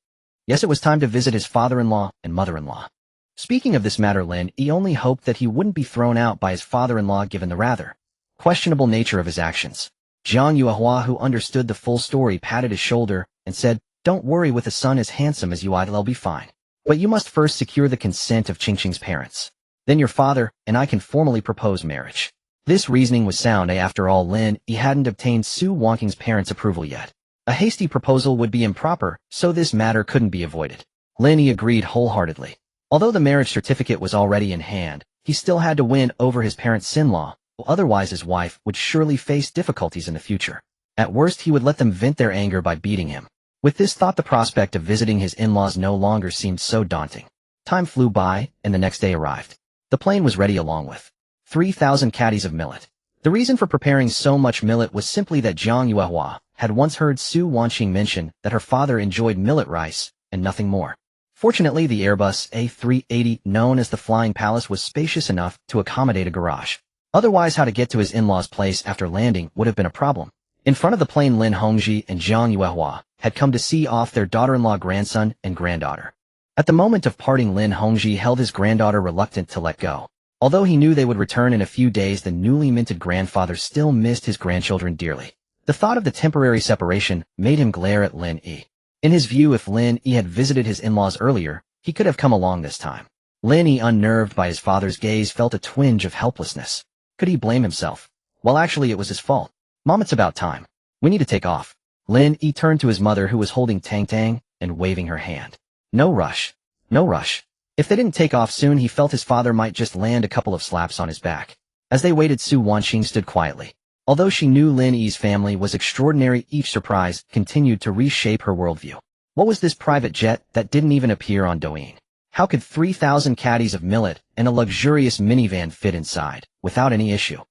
Yes, it was time to visit his father-in-law and mother-in-law. Speaking of this matter, Lin Yi only hoped that he wouldn't be thrown out by his father-in-law given the rather questionable nature of his actions. Jiang Yuehua, who understood the full story, patted his shoulder and said, "Don't worry, with a son as handsome as you, I'll be fine. But you must first secure the consent of Qingqing's parents. Then your father and I can formally propose marriage." This reasoning was sound. After all, Lin Yi hadn't obtained Su Wanqing's parents' approval yet. A hasty proposal would be improper, so this matter couldn't be avoided. Lin Yi agreed wholeheartedly. Although the marriage certificate was already in hand, he still had to win over his parents' in-law, otherwise his wife would surely face difficulties in the future. At worst, he would let them vent their anger by beating him. With this thought, the prospect of visiting his in-laws no longer seemed so daunting. Time flew by, and the next day arrived. The plane was ready along with 3,000 caddies of millet. The reason for preparing so much millet was simply that Jiang Yuehua had once heard Su Wanqing mention that her father enjoyed millet rice, and nothing more. Fortunately, the Airbus A380, known as the Flying Palace, was spacious enough to accommodate a garage. Otherwise, how to get to his in-laws' place after landing would have been a problem. In front of the plane, Lin Hongji and Jiang Yuehua had come to see off their daughter-in-law, grandson, and granddaughter. At the moment of parting, Lin Hongji held his granddaughter, reluctant to let go. Although he knew they would return in a few days, the newly minted grandfather still missed his grandchildren dearly. The thought of the temporary separation made him glare at Lin Yi. In his view, if Lin Yi had visited his in-laws earlier, he could have come along this time. Lin Yi, unnerved by his father's gaze, felt a twinge of helplessness. Could he blame himself? Well, actually, it was his fault. Mom, it's about time. We need to take off. Lin Yi turned to his mother, who was holding Tang Tang and waving her hand. No rush. No rush. If they didn't take off soon, he felt his father might just land a couple of slaps on his back. As they waited, Su Wanqing stood quietly. Although she knew Lin Yi's family was extraordinary, each surprise continued to reshape her worldview. What was this private jet that didn't even appear on Douyin? How could 3,000 caddies of millet and a luxurious minivan fit inside, without any issue?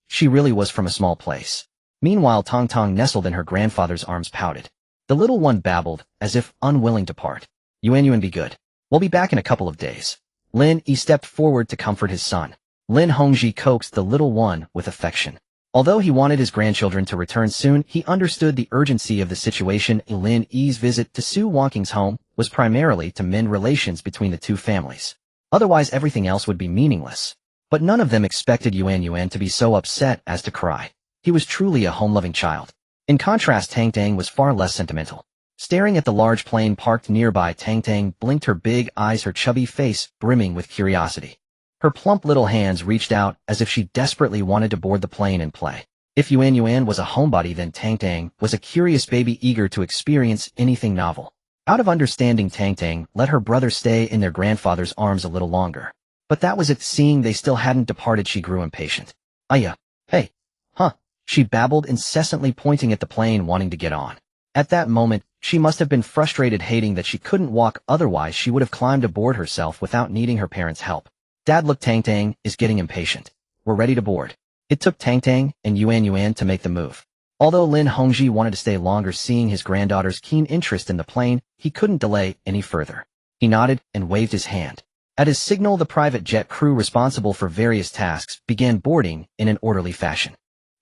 She really was from a small place. Meanwhile, Tong Tong, nestled in her grandfather's arms, pouted. The little one babbled, as if unwilling to part. Yuan, be good. We'll be back in a couple of days. Lin Yi stepped forward to comfort his son. Lin Hongji coaxed the little one with affection. Although he wanted his grandchildren to return soon, he understood the urgency of the situation. Lin Yi's visit to Su Wanqing's home was primarily to mend relations between the two families. Otherwise, everything else would be meaningless. But none of them expected Yuan to be so upset as to cry. He was truly a home-loving child. In contrast, Tang Tang was far less sentimental. Staring at the large plane parked nearby, Tang Tang blinked her big eyes, her chubby face brimming with curiosity. Her plump little hands reached out as if she desperately wanted to board the plane and play. If Yuan was a homebody, then Tang Tang was a curious baby eager to experience anything novel. Out of understanding, Tang Tang let her brother stay in their grandfather's arms a little longer. But that was it. Seeing they still hadn't departed, she grew impatient. Aya. Hey. Huh. She babbled incessantly, pointing at the plane, wanting to get on. At that moment, she must have been frustrated, hating that she couldn't walk, otherwise she would have climbed aboard herself without needing her parents' help. Dad, look, Tang Tang is getting impatient. We're ready to board. It took Tang Tang and Yuan to make the move. Although Lin Hongji wanted to stay longer, seeing his granddaughter's keen interest in the plane, he couldn't delay any further. He nodded and waved his hand. At his signal, the private jet crew responsible for various tasks began boarding in an orderly fashion.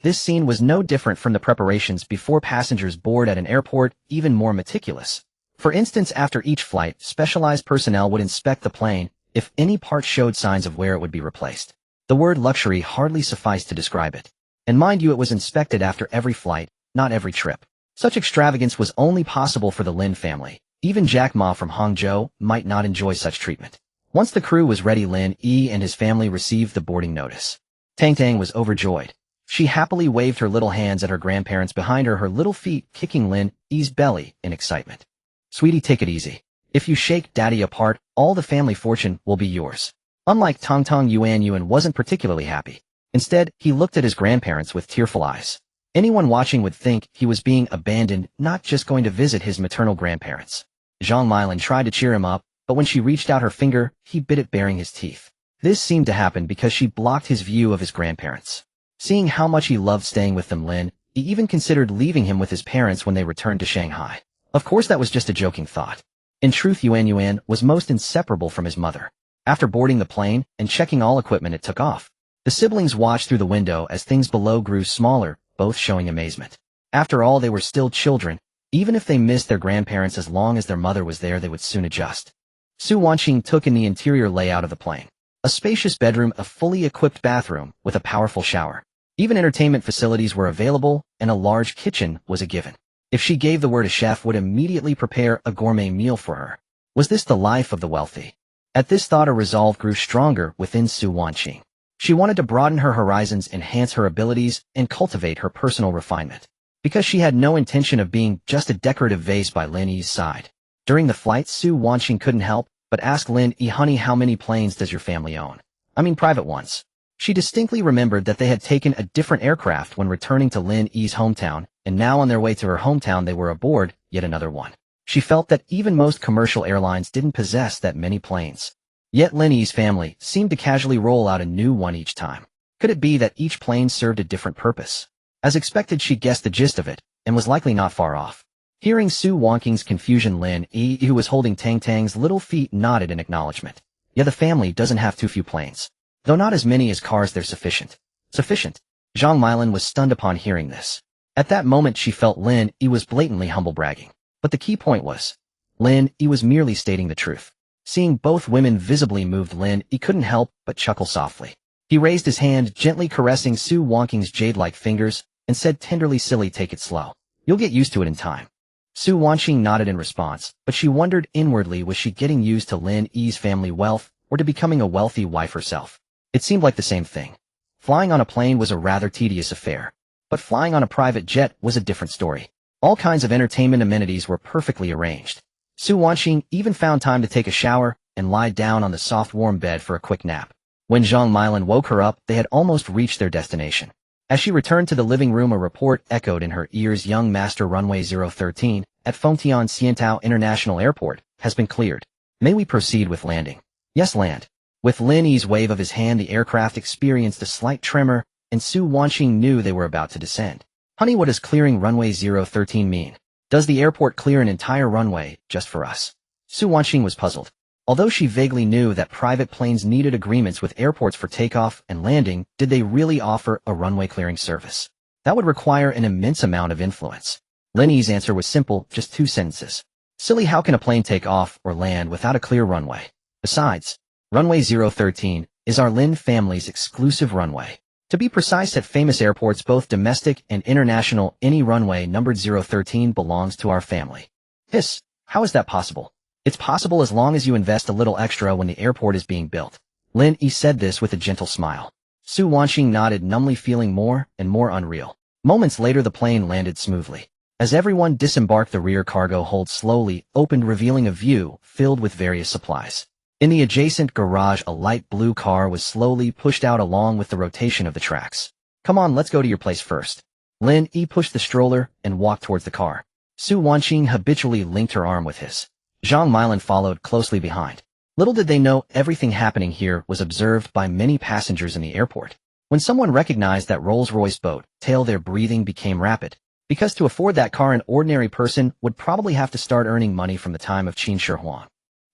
This scene was no different from the preparations before passengers board at an airport, even more meticulous. For instance, after each flight, specialized personnel would inspect the plane. If any part showed signs of wear, it would be replaced. The word luxury hardly sufficed to describe it. And mind you, it was inspected after every flight, not every trip. Such extravagance was only possible for the Lin family. Even Jack Ma from Hangzhou might not enjoy such treatment. Once the crew was ready, Lin Yi and his family received the boarding notice. Tang Tang was overjoyed. She happily waved her little hands at her grandparents behind her, her little feet kicking Lin Yi's belly in excitement. Sweetie, take it easy. If you shake Daddy apart, all the family fortune will be yours. Unlike Tong Tong, Yuan wasn't particularly happy. Instead, he looked at his grandparents with tearful eyes. Anyone watching would think he was being abandoned, not just going to visit his maternal grandparents. Zhang Milin tried to cheer him up, but when she reached out her finger, he bit it, baring his teeth. This seemed to happen because she blocked his view of his grandparents. Seeing how much he loved staying with them, Lin Yi even considered leaving him with his parents when they returned to Shanghai. Of course, that was just a joking thought. In truth, Yuan was most inseparable from his mother. After boarding the plane and checking all equipment, it took off. The siblings watched through the window as things below grew smaller, both showing amazement. After all, they were still children. Even if they missed their grandparents, as long as their mother was there, they would soon adjust. Su Wanqing took in the interior layout of the plane. A spacious bedroom, a fully equipped bathroom with a powerful shower. Even entertainment facilities were available, and a large kitchen was a given. If she gave the word, a chef would immediately prepare a gourmet meal for her. Was this the life of the wealthy? At this thought, a resolve grew stronger within Su Wanqing. She wanted to broaden her horizons, enhance her abilities, and cultivate her personal refinement. Because she had no intention of being just a decorative vase by Lin Yi's side. During the flight, Su Wanqing couldn't help but ask Lin Yi, honey, how many planes does your family own? I mean private ones. She distinctly remembered that they had taken a different aircraft when returning to Lin Yi's hometown, and now on their way to her hometown they were aboard yet another one. She felt that even most commercial airlines didn't possess that many planes. Yet Lin Yi's family seemed to casually roll out a new one each time. Could it be that each plane served a different purpose? As expected, she guessed the gist of it, and was likely not far off. Hearing Su Wanqing's confusion, Lin Yi, who was holding Tang Tang's little feet, nodded in acknowledgement. Yeah, the family doesn't have too few planes. Though not as many as cars, they're sufficient. Sufficient? Zhang Milin was stunned upon hearing this. At that moment she felt Lin Yi was blatantly humble bragging. But the key point was, Lin Yi was merely stating the truth. Seeing both women visibly moved, Lin Yi couldn't help but chuckle softly. He raised his hand, gently caressing Su Wanqing's jade-like fingers, and said tenderly, silly, take it slow. You'll get used to it in time. Su Wanqing nodded in response, but she wondered inwardly, was she getting used to Lin Yi's family wealth, or to becoming a wealthy wife herself. It seemed like the same thing. Flying on a plane was a rather tedious affair. But flying on a private jet was a different story. All kinds of entertainment amenities were perfectly arranged. Su Wanxing even found time to take a shower and lie down on the soft warm bed for a quick nap. When Zhang Milan woke her up, they had almost reached their destination. As she returned to the living room, a report echoed in her ears: Young Master, runway 013 at Fengtian Xiantao International Airport has been cleared. May we proceed with landing? Yes, land. With Lin Yi's wave of his hand, the aircraft experienced a slight tremor, and Su Wanxing knew they were about to descend. Honey, what does clearing runway 013 mean? Does the airport clear an entire runway just for us? Su Wanxing was puzzled. Although she vaguely knew that private planes needed agreements with airports for takeoff and landing, did they really offer a runway clearing service? That would require an immense amount of influence. Lin Yi's answer was simple, just 2 sentences. Silly, how can a plane take off or land without a clear runway? Besides, runway 013 is our Lin family's exclusive runway. To be precise, at famous airports, both domestic and international, any runway numbered 013 belongs to our family. Hiss, how is that possible? It's possible as long as you invest a little extra when the airport is being built. Lin Yi said this with a gentle smile. Su Wanxing nodded, numbly, feeling more and more unreal. Moments later, the plane landed smoothly. As everyone disembarked, the rear cargo hold slowly opened, revealing a view filled with various supplies. In the adjacent garage, a light blue car was slowly pushed out along with the rotation of the tracks. Come on, let's go to your place first. Lin Yi pushed the stroller and walked towards the car. Su Wanxing habitually linked her arm with his. Zhang Milan followed closely behind. Little did they know, everything happening here was observed by many passengers in the airport. When someone recognized that Rolls-Royce boat tail, their breathing became rapid. Because to afford that car, an ordinary person would probably have to start earning money from the time of Qin Shi Huang.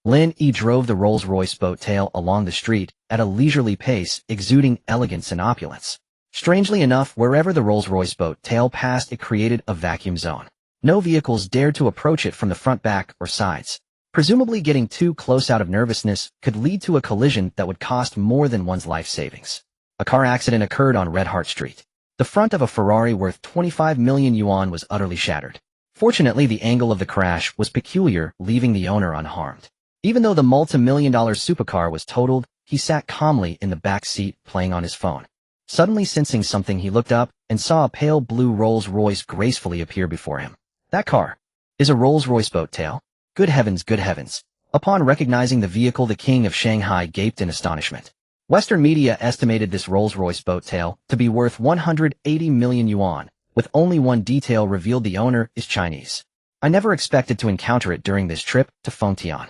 Lin Yi drove the Rolls-Royce boat tail along the street at a leisurely pace, exuding elegance and opulence. Strangely enough, wherever the Rolls-Royce boat tail passed, it created a vacuum zone. No vehicles dared to approach it from the front, back, or sides. Presumably, getting too close out of nervousness could lead to a collision that would cost more than one's life savings. A car accident occurred on Red Heart Street. The front of a Ferrari worth 25 million yuan was utterly shattered. Fortunately, the angle of the crash was peculiar, leaving the owner unharmed. Even though the multi-million-dollar supercar was totaled, he sat calmly in the back seat, playing on his phone. Suddenly sensing something, he looked up and saw a pale blue Rolls-Royce gracefully appear before him. That car is a Rolls-Royce boat tail? Good heavens, good heavens. Upon recognizing the vehicle, the king of Shanghai gaped in astonishment. Western media estimated this Rolls-Royce boat tail to be worth 180 million yuan, with only one detail revealed: the owner is Chinese. I never expected to encounter it during this trip to Fengtian.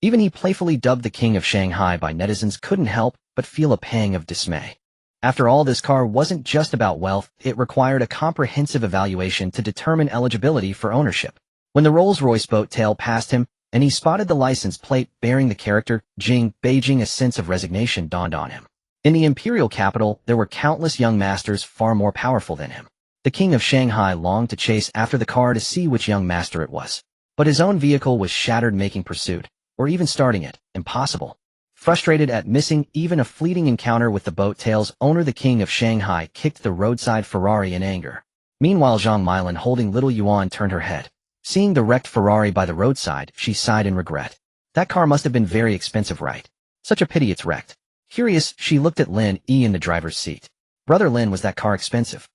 Even he, playfully dubbed the king of Shanghai by netizens, couldn't help but feel a pang of dismay. After all, this car wasn't just about wealth, it required a comprehensive evaluation to determine eligibility for ownership. When the Rolls-Royce boat tail passed him, and he spotted the license plate bearing the character Jing, Beijing, a sense of resignation dawned on him. In the imperial capital, there were countless young masters far more powerful than him. The king of Shanghai longed to chase after the car to see which young master it was. But his own vehicle was shattered, making pursuit, or even starting it, impossible. Frustrated at missing even a fleeting encounter with the boat tail's owner, the king of Shanghai kicked the roadside Ferrari in anger. Meanwhile, Zhang Milan, holding little Yuan, turned her head. Seeing the wrecked Ferrari by the roadside, she sighed in regret. That car must have been very expensive, right? Such a pity it's wrecked. Curious, she looked at Lin Yi in the driver's seat. Brother Lin, was that car expensive?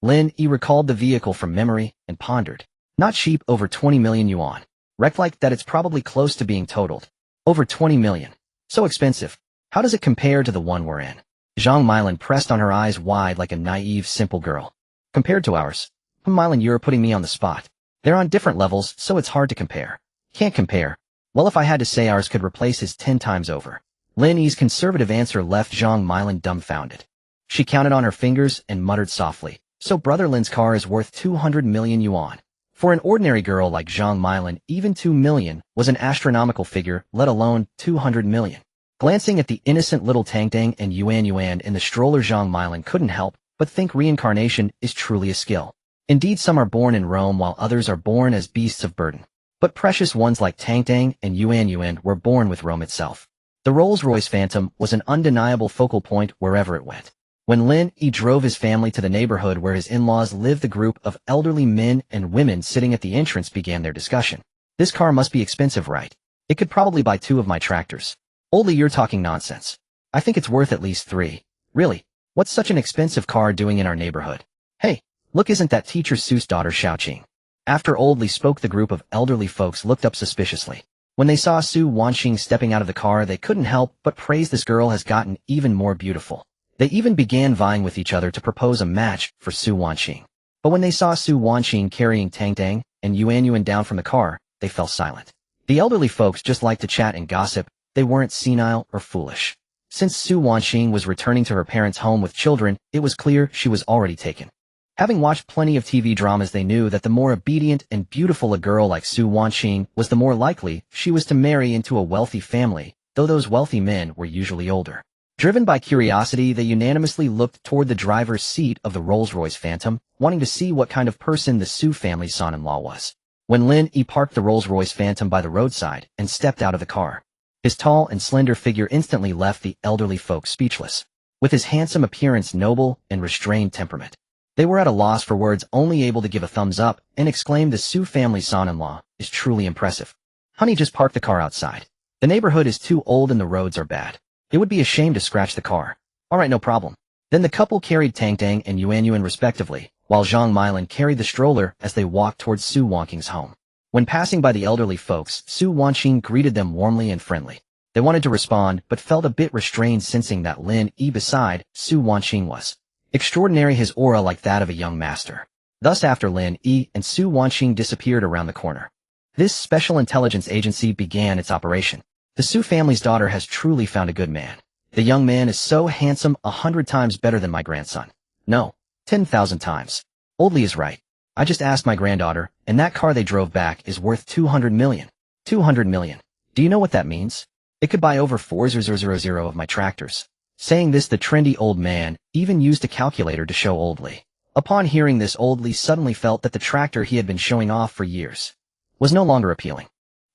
Lin Yi recalled the vehicle from memory and pondered. Not cheap, over 20 million yuan. Wrecked like that, it's probably close to being totaled. Over 20 million. So expensive. How does it compare to the one we're in? Zhang Milan pressed on, her eyes wide like a naive, simple girl. Compared to ours? Milan, you're putting me on the spot. They're on different levels, so it's hard to compare. Can't compare. Well, if I had to say, ours could replace his 10 times over. Lin Yi's conservative answer left Zhang Milan dumbfounded. She counted on her fingers and muttered softly. So brother Lin's car is worth 200 million yuan. For an ordinary girl like Zhang Milan, even 2 million was an astronomical figure, let alone 200 million. Glancing at the innocent little Tangtang and Yuan in the stroller, Zhang Milan couldn't help but think reincarnation is truly a skill. Indeed, some are born in Rome while others are born as beasts of burden. But precious ones like Tangtang and Yuan were born with Rome itself. The Rolls-Royce Phantom was an undeniable focal point wherever it went. When Lin Yi drove his family to the neighborhood where his in-laws lived, the group of elderly men and women sitting at the entrance began their discussion. This car must be expensive, right? It could probably buy 2 of my tractors. Oldly, you're talking nonsense. I think it's worth at least 3. Really? What's such an expensive car doing in our neighborhood? Hey, look, isn't that teacher Sue's daughter Xiaoqing? After Oldly spoke, the group of elderly folks looked up suspiciously. When they saw Su Wanqing stepping out of the car, they couldn't help but praise this girl has gotten even more beautiful. They even began vying with each other to propose a match for Su Wanqing. But when they saw Su Wanqing carrying Tang Tang and Yuan down from the car, they fell silent. The elderly folks just liked to chat and gossip. They weren't senile or foolish. Since Su Wanqing was returning to her parents' home with children, it was clear she was already taken. Having watched plenty of TV dramas, they knew that the more obedient and beautiful a girl like Su Wanqing was, the more likely she was to marry into a wealthy family, though those wealthy men were usually older. Driven by curiosity, they unanimously looked toward the driver's seat of the Rolls-Royce Phantom, wanting to see what kind of person the Su family's son-in-law was. When Lin Yi parked the Rolls-Royce Phantom by the roadside and stepped out of the car, his tall and slender figure instantly left the elderly folk speechless. With his handsome appearance, noble and restrained temperament, they were at a loss for words, only able to give a thumbs up and exclaim, the Su family's son-in-law is truly impressive. Honey, just park the car outside. The neighborhood is too old and the roads are bad. It would be a shame to scratch the car. Alright, no problem. Then the couple carried Tang Tang and Yuan respectively, while Zhang Meilan carried the stroller as they walked towards Su Wanqing's home. When passing by the elderly folks, Su Wanqing greeted them warmly and friendly. They wanted to respond, but felt a bit restrained, sensing that Lin Yi beside Su Wanqing was extraordinary, his aura like that of a young master. Thus, after Lin Yi and Su Wanqing disappeared around the corner, this special intelligence agency began its operation. The Su family's daughter has truly found a good man. The young man is so handsome, 100 times better than my grandson. No, 10,000 times. Oldly is right. I just asked my granddaughter, and that car they drove back is worth 200 million. 200 million. Do you know what that means? It could buy over 4,000 of my tractors. Saying this, the trendy old man even used a calculator to show Oldly. Upon hearing this, Oldly suddenly felt that the tractor he had been showing off for years was no longer appealing.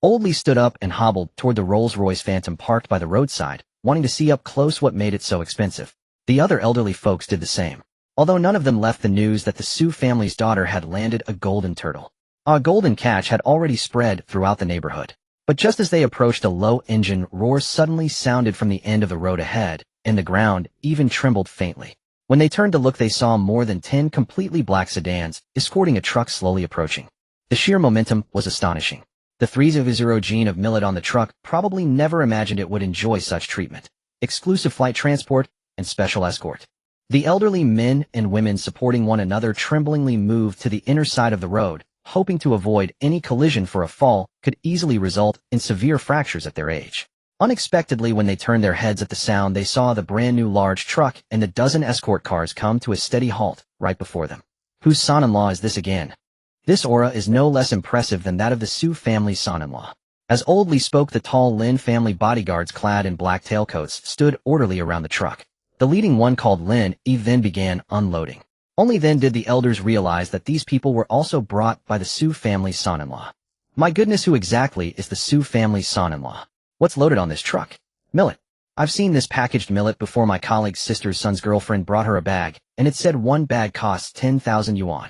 Oldly stood up and hobbled toward the Rolls-Royce Phantom parked by the roadside, wanting to see up close what made it so expensive. The other elderly folks did the same, although none of them left the news that the Su family's daughter had landed a golden turtle. A golden catch had already spread throughout the neighborhood. But just as they approached, a low engine roar suddenly sounded from the end of the road ahead, and the ground even trembled faintly. When they turned to look, they saw more than 10 completely black sedans escorting a truck slowly approaching. The sheer momentum was astonishing. The 300 gene of millet on the truck probably never imagined it would enjoy such treatment. Exclusive flight transport and special escort. The elderly men and women, supporting one another, tremblingly moved to the inner side of the road, hoping to avoid any collision, for a fall could easily result in severe fractures at their age. Unexpectedly, when they turned their heads at the sound, they saw the brand new large truck and the dozen escort cars come to a steady halt right before them. Whose son-in-law is this again? This aura is no less impressive than that of the Su family's son-in-law. As Oldly spoke, the tall Lin family bodyguards clad in black tailcoats stood orderly around the truck. The leading one, called Lin Yi, then began unloading. Only then did the elders realize that these people were also brought by the Su family's son-in-law. My goodness, who exactly is the Su family's son-in-law? What's loaded on this truck? Millet. I've seen this packaged millet before. My colleague's sister's son's girlfriend brought her a bag, and it said one bag costs 10,000 yuan.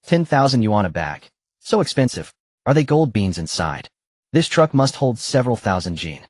10,000 yuan a bag. So expensive. Are they gold beans inside? This truck must hold several thousand jin.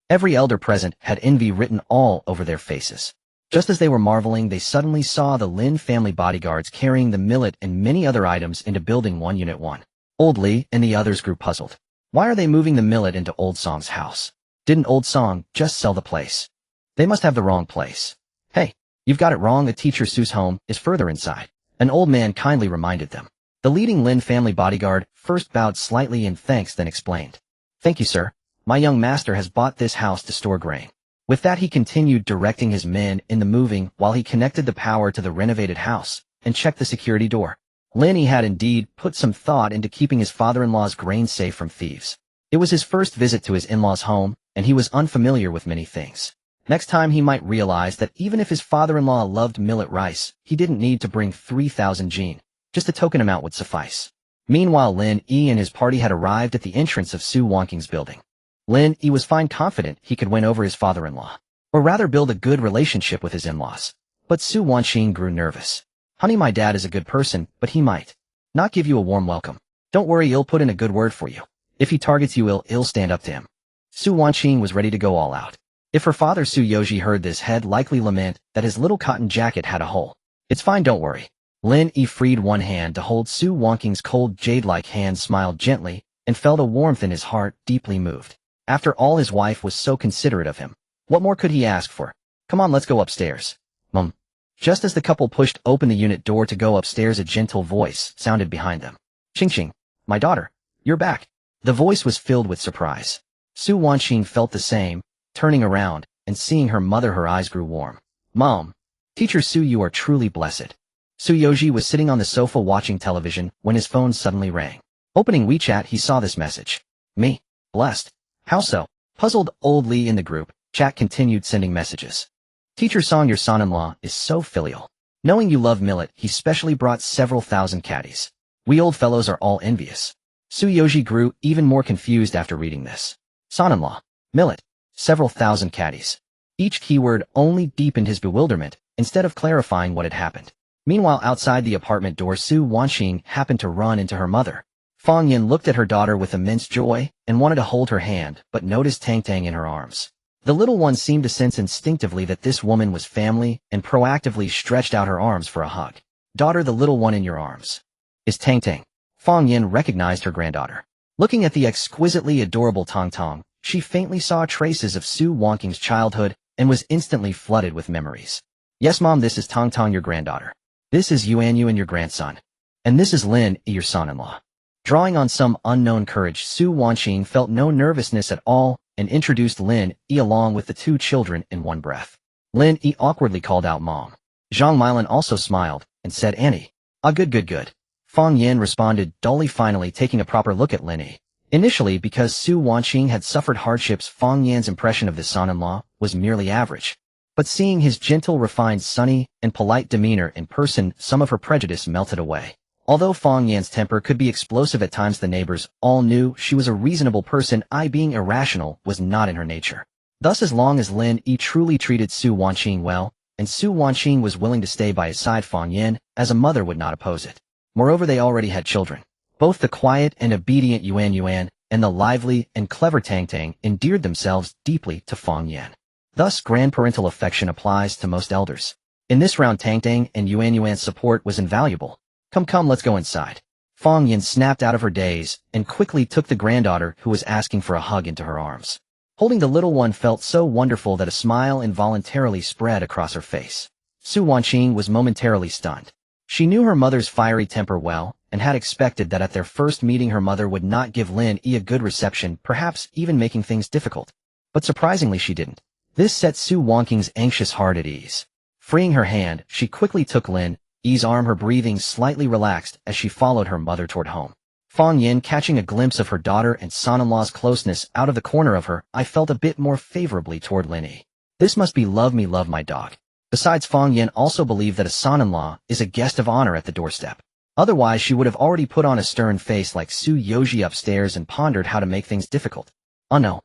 Every elder present had envy written all over their faces. Just as they were marveling, they suddenly saw the Lin family bodyguards carrying the millet and many other items into Building 1 Unit 1. Oldly and the others grew puzzled. Why are they moving the millet into Old Song's house? Didn't Old Song just sell the place? They must have the wrong place. Hey, you've got it wrong. The teacher Sue's home is further inside. An old man kindly reminded them. The leading Lin family bodyguard first bowed slightly in thanks, then explained. Thank you, sir. My young master has bought this house to store grain. With that, he continued directing his men in the moving while he connected the power to the renovated house and checked the security door. Lin Yi had indeed put some thought into keeping his father-in-law's grain safe from thieves. It was his first visit to his in-law's home, and he was unfamiliar with many things. Next time he might realize that even if his father-in-law loved millet rice, he didn't need to bring 3,000 jin. Just a token amount would suffice. Meanwhile, Lin Yi and his party had arrived at the entrance of Su Wanqing's building. Lin Yi was fine, confident he could win over his father-in-law, or rather build a good relationship with his in-laws. But Su Wanqing grew nervous. Honey, my dad is a good person, but he might not give you a warm welcome. Don't worry, he'll put in a good word for you. If he targets you, he'll stand up to him. Su Wanqing was ready to go all out. If her father Su Yoji heard this, he'd likely lament that his little cotton jacket had a hole. It's fine, don't worry. Lin Yi freed one hand to hold Su Wanqing's cold jade-like hand, smiled gently, and felt a warmth in his heart, deeply moved. After all, his wife was so considerate of him. What more could he ask for? Come on, let's go upstairs. Mum. Just as the couple pushed open the unit door to go upstairs, a gentle voice sounded behind them. Ching Ching, my daughter, you're back. The voice was filled with surprise. Su Wanqing felt the same. Turning around and seeing her mother, her eyes grew warm. Mom. Teacher Su, you are truly blessed. Su Yoji was sitting on the sofa watching television when his phone suddenly rang. Opening WeChat, he saw this message. Me. Blessed. How so? Puzzled old Li in the group chat continued sending messages. Teacher Song, your son-in-law is so filial. Knowing you love millet, he specially brought several thousand caddies. We old fellows are all envious. Su Yoji grew even more confused after reading this. Son-in-law. Millet. Several thousand caddies. Each keyword only deepened his bewilderment instead of clarifying what had happened. Meanwhile, outside the apartment door, Su Wanqing happened to run into her mother. Fang Yin looked at her daughter with immense joy and wanted to hold her hand, but noticed Tang Tang in her arms. The little one seemed to sense instinctively that this woman was family and proactively stretched out her arms for a hug. Daughter, the little one in your arms is Tang Tang. Fang Yin recognized her granddaughter. Looking at the exquisitely adorable Tang Tang, she faintly saw traces of Su Wanqing's childhood and was instantly flooded with memories. Yes, Mom, this is Tang Tang, your granddaughter. This is Yuan Yuan, your grandson. And this is Lin Yi, your son-in-law. Drawing on some unknown courage, Su Wanqing felt no nervousness at all and introduced Lin Yi along with the two children in one breath. Lin Yi awkwardly called out Mom. Zhang Milan also smiled and said Annie. Ah, good. Fang Yin responded dully, finally taking a proper look at Lin Yi. Initially, because Su Wanqing had suffered hardships, Fang Yan's impression of this son-in-law was merely average. But seeing his gentle, refined, sunny, and polite demeanor in person, some of her prejudice melted away. Although Fang Yan's temper could be explosive at times, the neighbors all knew she was a reasonable person. Being irrational was not in her nature. Thus, as long as Lin Yi truly treated Su Wanqing well, and Su Wanqing was willing to stay by his side, Fang Yan, as a mother, would not oppose it. Moreover, they already had children. Both the quiet and obedient Yuan Yuan and the lively and clever Tang Tang endeared themselves deeply to Fang Yan. Thus, grandparental affection applies to most elders. In this round, Tang Tang and Yuan Yuan's support was invaluable. Come, let's go inside. Fang Yan snapped out of her daze and quickly took the granddaughter, who was asking for a hug, into her arms. Holding the little one felt so wonderful that a smile involuntarily spread across her face. Su Wanqing was momentarily stunned. She knew her mother's fiery temper well, and had expected that at their first meeting her mother would not give Lin Yi a good reception, perhaps even making things difficult. But surprisingly, she didn't. This set Su Wanqing's anxious heart at ease. Freeing her hand, she quickly took Lin Yi's arm, her breathing slightly relaxed as she followed her mother toward home. Fang Yin, catching a glimpse of her daughter and son-in-law's closeness out of the corner of her eye, felt a bit more favorably toward Lin Yi. This must be love me love my dog. Besides, Fang Yin also believed that a son-in-law is a guest of honor at the doorstep. Otherwise, she would have already put on a stern face like Su Yoji upstairs and pondered how to make things difficult. Oh no.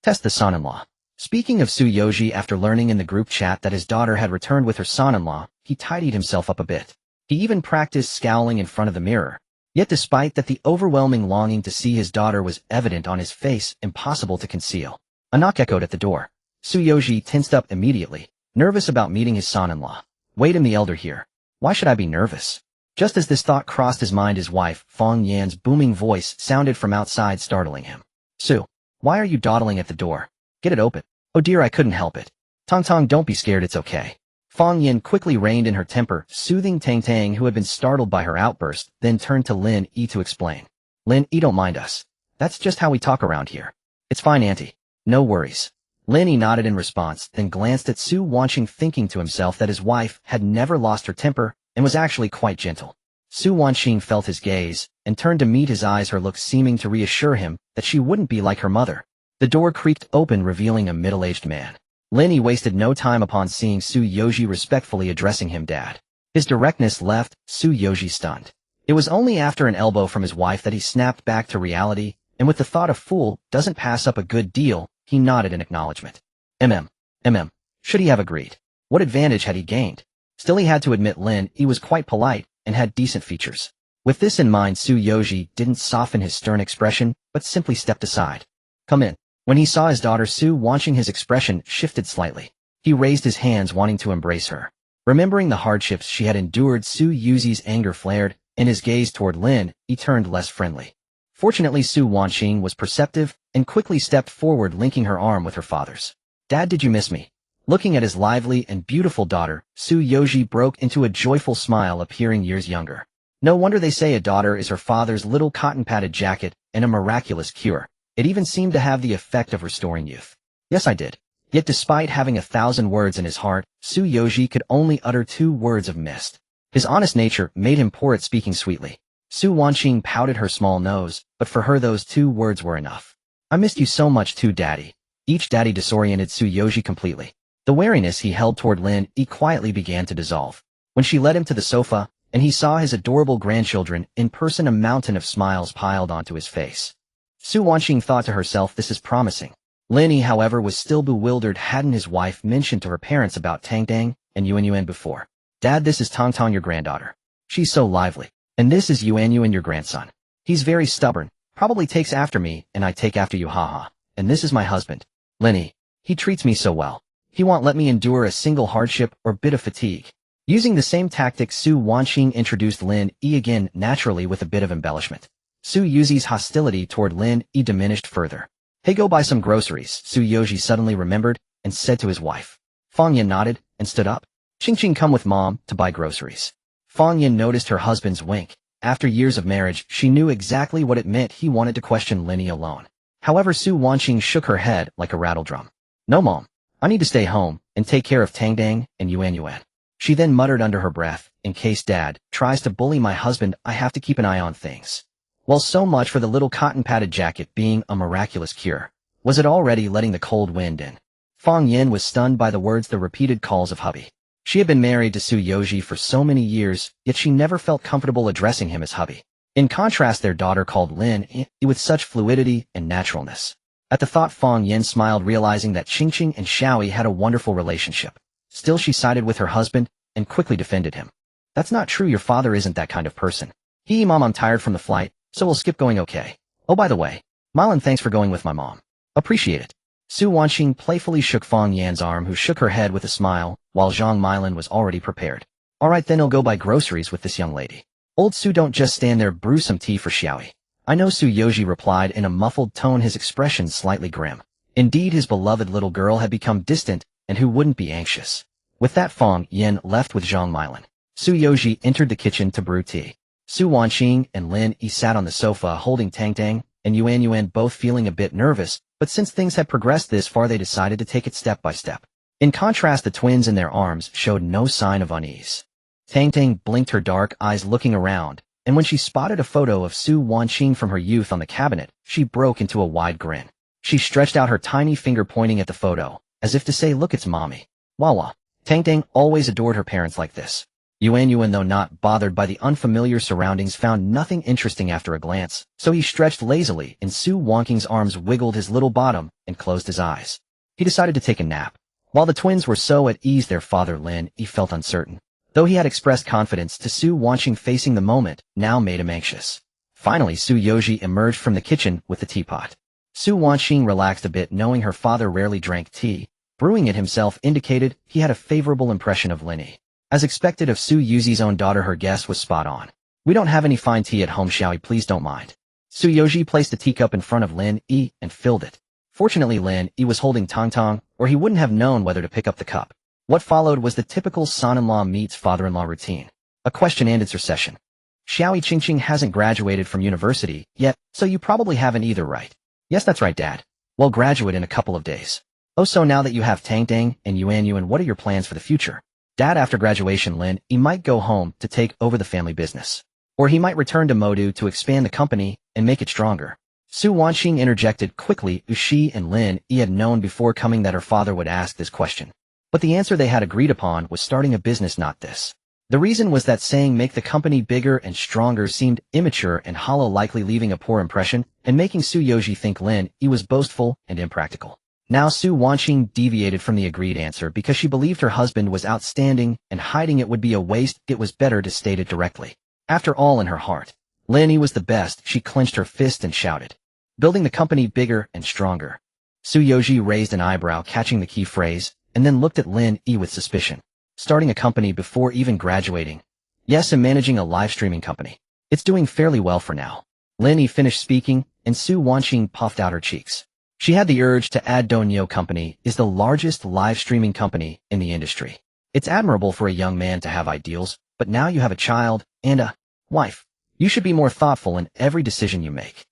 Test the son-in-law. Speaking of Su Yoji, after learning in the group chat that his daughter had returned with her son-in-law, he tidied himself up a bit. He even practiced scowling in front of the mirror. Yet despite that, the overwhelming longing to see his daughter was evident on his face, impossible to conceal. A knock echoed at the door. Su Yoji tensed up immediately, nervous about meeting his son-in-law. Wait, I'm the elder here. Why should I be nervous? Just as this thought crossed his mind, his wife, Fang Yan's booming voice sounded from outside, startling him. Su, why are you dawdling at the door? Get it open. Oh dear, I couldn't help it. Tang Tang, don't be scared, it's okay. Fang Yin quickly reined in her temper, soothing Tang Tang, who had been startled by her outburst, then turned to Lin Yi to explain. Lin Yi, don't mind us. That's just how we talk around here. It's fine, Auntie. No worries. Lin Yi nodded in response, then glanced at Su Wanqing, thinking to himself that his wife had never lost her temper and was actually quite gentle. Su Wanqing felt his gaze and turned to meet his eyes, her look seeming to reassure him that she wouldn't be like her mother. The door creaked open, revealing a middle-aged man. Lin Yi wasted no time upon seeing Su Yoji respectfully addressing him Dad. His directness left Su Yoji stunned. It was only after an elbow from his wife that he snapped back to reality, and with the thought of fool doesn't pass up a good deal, he nodded in acknowledgement. Should he have agreed? What advantage had he gained? Still, he had to admit Lin Yi was quite polite and had decent features. With this in mind, Su Yoji didn't soften his stern expression, but simply stepped aside. Come in. When he saw his daughter Su watching, his expression shifted slightly. He raised his hands wanting to embrace her. Remembering the hardships she had endured, Su Yuzi's anger flared, and his gaze toward Lin Yi turned less friendly. Fortunately, Su Wanqing was perceptive and quickly stepped forward, linking her arm with her father's. "Dad, did you miss me?" Looking at his lively and beautiful daughter, Su Yoji broke into a joyful smile, appearing years younger. No wonder they say a daughter is her father's little cotton-padded jacket and a miraculous cure. It even seemed to have the effect of restoring youth. "Yes, I did." Yet despite having 1,000 words in his heart, Su Yoji could only utter 2 words of mist. His honest nature made him poor at speaking sweetly. Su Wanqing pouted her small nose, but for her those 2 words were enough. "I missed you so much too, Daddy." Each daddy disoriented Su Yoji completely. The wariness he held toward Lin Yi quietly began to dissolve. When she led him to the sofa, and he saw his adorable grandchildren in person, a mountain of smiles piled onto his face. Su Wanqing thought to herself, this is promising. Lin Yi, however, was still bewildered. Hadn't his wife mentioned to her parents about Tangdang and Yuan before? "Dad, this is Tongtong, your granddaughter. She's so lively. And this is Yuan, your grandson. He's very stubborn, probably takes after me, and I take after you, haha. And this is my husband, Lin Yi. He treats me so well. He won't let me endure a single hardship or bit of fatigue." Using the same tactics, Su Wanqing introduced Lin Yi again, naturally with a bit of embellishment. Su Yuzi's hostility toward Lin Yi diminished further. "Hey, go buy some groceries," Su Yoji suddenly remembered and said to his wife. Fang Yin nodded and stood up. "Qingqing, come with Mom to buy groceries." Fang Yin noticed her husband's wink. After years of marriage, she knew exactly what it meant. He wanted to question Lin Yi alone. However, Su Wanqing shook her head like a rattledrum. "No, Mom. I need to stay home and take care of Tangdang and Yuan. She then muttered under her breath, "In case Dad tries to bully my husband, I have to keep an eye on things." Well, so much for the little cotton-padded jacket being a miraculous cure. Was it already letting the cold wind in? Fang Yin was stunned by the words, the repeated calls of hubby. She had been married to Su Yoji for so many years, yet she never felt comfortable addressing him as hubby. In contrast, their daughter called Lin Yi with such fluidity and naturalness. At the thought, Fang Yin smiled, realizing that Qingqing and Xiaoyi had a wonderful relationship. Still, she sided with her husband and quickly defended him. "That's not true. Your father isn't that kind of person." Mom, I'm tired from the flight, so we'll skip going, okay? Oh, by the way, Mylan, thanks for going with my mom. Appreciate it." Su Wanqing playfully shook Fang Yan's arm, who shook her head with a smile, while Zhang Mylan was already prepared. "All right, then I'll go buy groceries with this young lady. Old Su, don't just stand there, brew some tea for Xiaoyi." "I know," Su Yoji replied in a muffled tone, his expression slightly grim. Indeed, his beloved little girl had become distant, and who wouldn't be anxious? With that, Fang Yin left with Zhang Mylan. Su Yoji entered the kitchen to brew tea. Su Wanqing and Lin Yi sat on the sofa holding Tangtang and Yuan, both feeling a bit nervous, but since things had progressed this far, they decided to take it step by step. In contrast, the twins in their arms showed no sign of unease. Tangtang blinked her dark eyes looking around, and when she spotted a photo of Su Wanqing from her youth on the cabinet, she broke into a wide grin. She stretched out her tiny finger pointing at the photo, as if to say, "Look, it's mommy." Wawa. Tangtang always adored her parents like this. Yuan, though not bothered by the unfamiliar surroundings, found nothing interesting after a glance, so he stretched lazily in Su Wanqing's arms, wiggled his little bottom, and closed his eyes. He decided to take a nap. While the twins were so at ease, their father Lin Yi felt uncertain. Though he had expressed confidence to Su Wanqing, facing the moment now made him anxious. Finally, Su Yoji emerged from the kitchen with the teapot. Su Wanqing relaxed a bit, knowing her father rarely drank tea. Brewing it himself indicated he had a favorable impression of Lin Yi. As expected of Su Yuzi's own daughter, her guess was spot on. "We don't have any fine tea at home, Xiaoyi, please don't mind." Su Yoji placed a teacup in front of Lin Yi and filled it. Fortunately, Lin Yi was holding Tongtong, or he wouldn't have known whether to pick up the cup. What followed was the typical son-in-law meets father-in-law routine. A question-and-answer session. "Xiaoyi, Qingqing hasn't graduated from university yet, so you probably haven't either, right?" "Yes, that's right, Dad. Well, graduate in a couple of days." "Oh, so now that you have Tangdang and Yuan, what are your plans for the future?" "Dad, after graduation, Lin Yi might go home to take over the family business. Or he might return to Modu to expand the company and make it stronger." Su Wanqing interjected quickly. She and Lin Yi had known before coming that her father would ask this question. But the answer they had agreed upon was starting a business, not this. The reason was that saying make the company bigger and stronger seemed immature and hollow, likely leaving a poor impression and making Su Yoji think Lin Yi was boastful and impractical. Now Su Wanqing deviated from the agreed answer because she believed her husband was outstanding and hiding it would be a waste. It was better to state it directly. After all, in her heart, Lin Yi was the best. She clenched her fist and shouted, "Building the company bigger and stronger." Suyoji raised an eyebrow, catching the key phrase, and then looked at Lin Yi with suspicion. Starting a company before even graduating. Yes, I'm managing a live streaming company. It's doing fairly well for now. Lin Yi finished speaking, and Su Wanqing puffed out her cheeks. She had the urge to add Donyo Company is the largest live streaming company in the industry. It's admirable for a young man to have ideals, but now you have a child and a wife. You should be more thoughtful in every decision you make.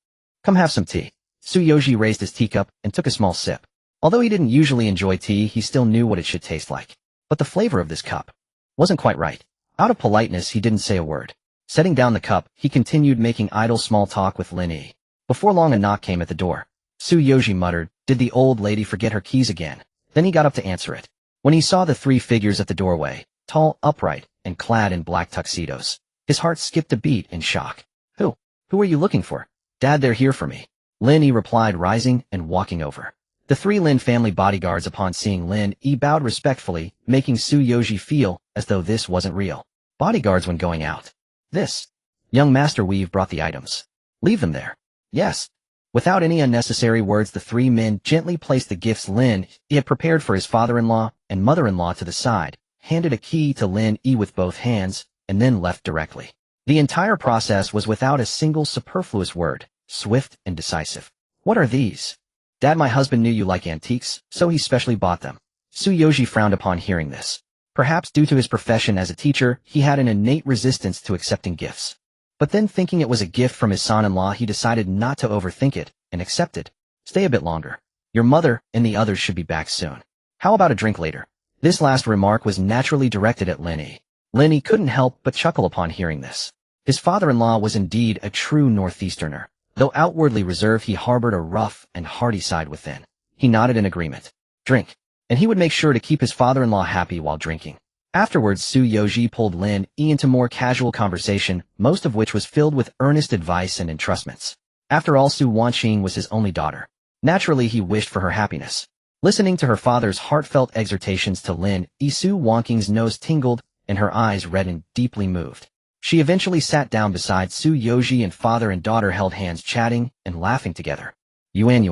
Come have some tea. Suyoji raised his teacup and took a small sip. Although he didn't usually enjoy tea, he still knew what it should taste like. But the flavor of this cup wasn't quite right. Out of politeness, he didn't say a word. Setting down the cup, he continued making idle small talk with Lin Yi. Before long, a knock came at the door. Suyoji muttered, "Did the old lady forget her keys again?" Then he got up to answer it. When he saw the three figures at the doorway, tall, upright, and clad in black tuxedos, his heart skipped a beat in shock. Who are you looking for?" "Dad, they're here for me," Lin Yi replied, rising and walking over. The three Lin family bodyguards, upon seeing Lin Yi, bowed respectfully, making Suyoji feel as though this wasn't real. Bodyguards when going out. This young master, we've brought the items. Leave them there. Yes. Without any unnecessary words, the three men gently placed the gifts Lin Yi had prepared for his father-in-law and mother-in-law to the side, handed a key to Lin Yi with both hands, and then left directly. The entire process was without a single superfluous word, swift and decisive. "What are these?" "Dad, my husband knew you like antiques, so he specially bought them." Suyoji frowned upon hearing this. Perhaps due to his profession as a teacher, he had an innate resistance to accepting gifts. But then, thinking it was a gift from his son-in-law, he decided not to overthink it and accepted. "Stay a bit longer. Your mother and the others should be back soon. How about a drink later?" This last remark was naturally directed at Lin Yi. Lin Yi couldn't help but chuckle upon hearing this. His father-in-law was indeed a true Northeasterner. Though outwardly reserved, he harbored a rough and hearty side within. He nodded in agreement. Drink. And he would make sure to keep his father-in-law happy while drinking. Afterwards, Suyoji pulled Lin Yi into more casual conversation, most of which was filled with earnest advice and entrustments. After all, Su Wanqing was his only daughter. Naturally, he wished for her happiness. Listening to her father's heartfelt exhortations to Lin Yi, Su Wanqing's nose tingled and her eyes reddened, deeply moved. She eventually sat down beside Suyoji, and father and daughter held hands, chatting and laughing together. Yuan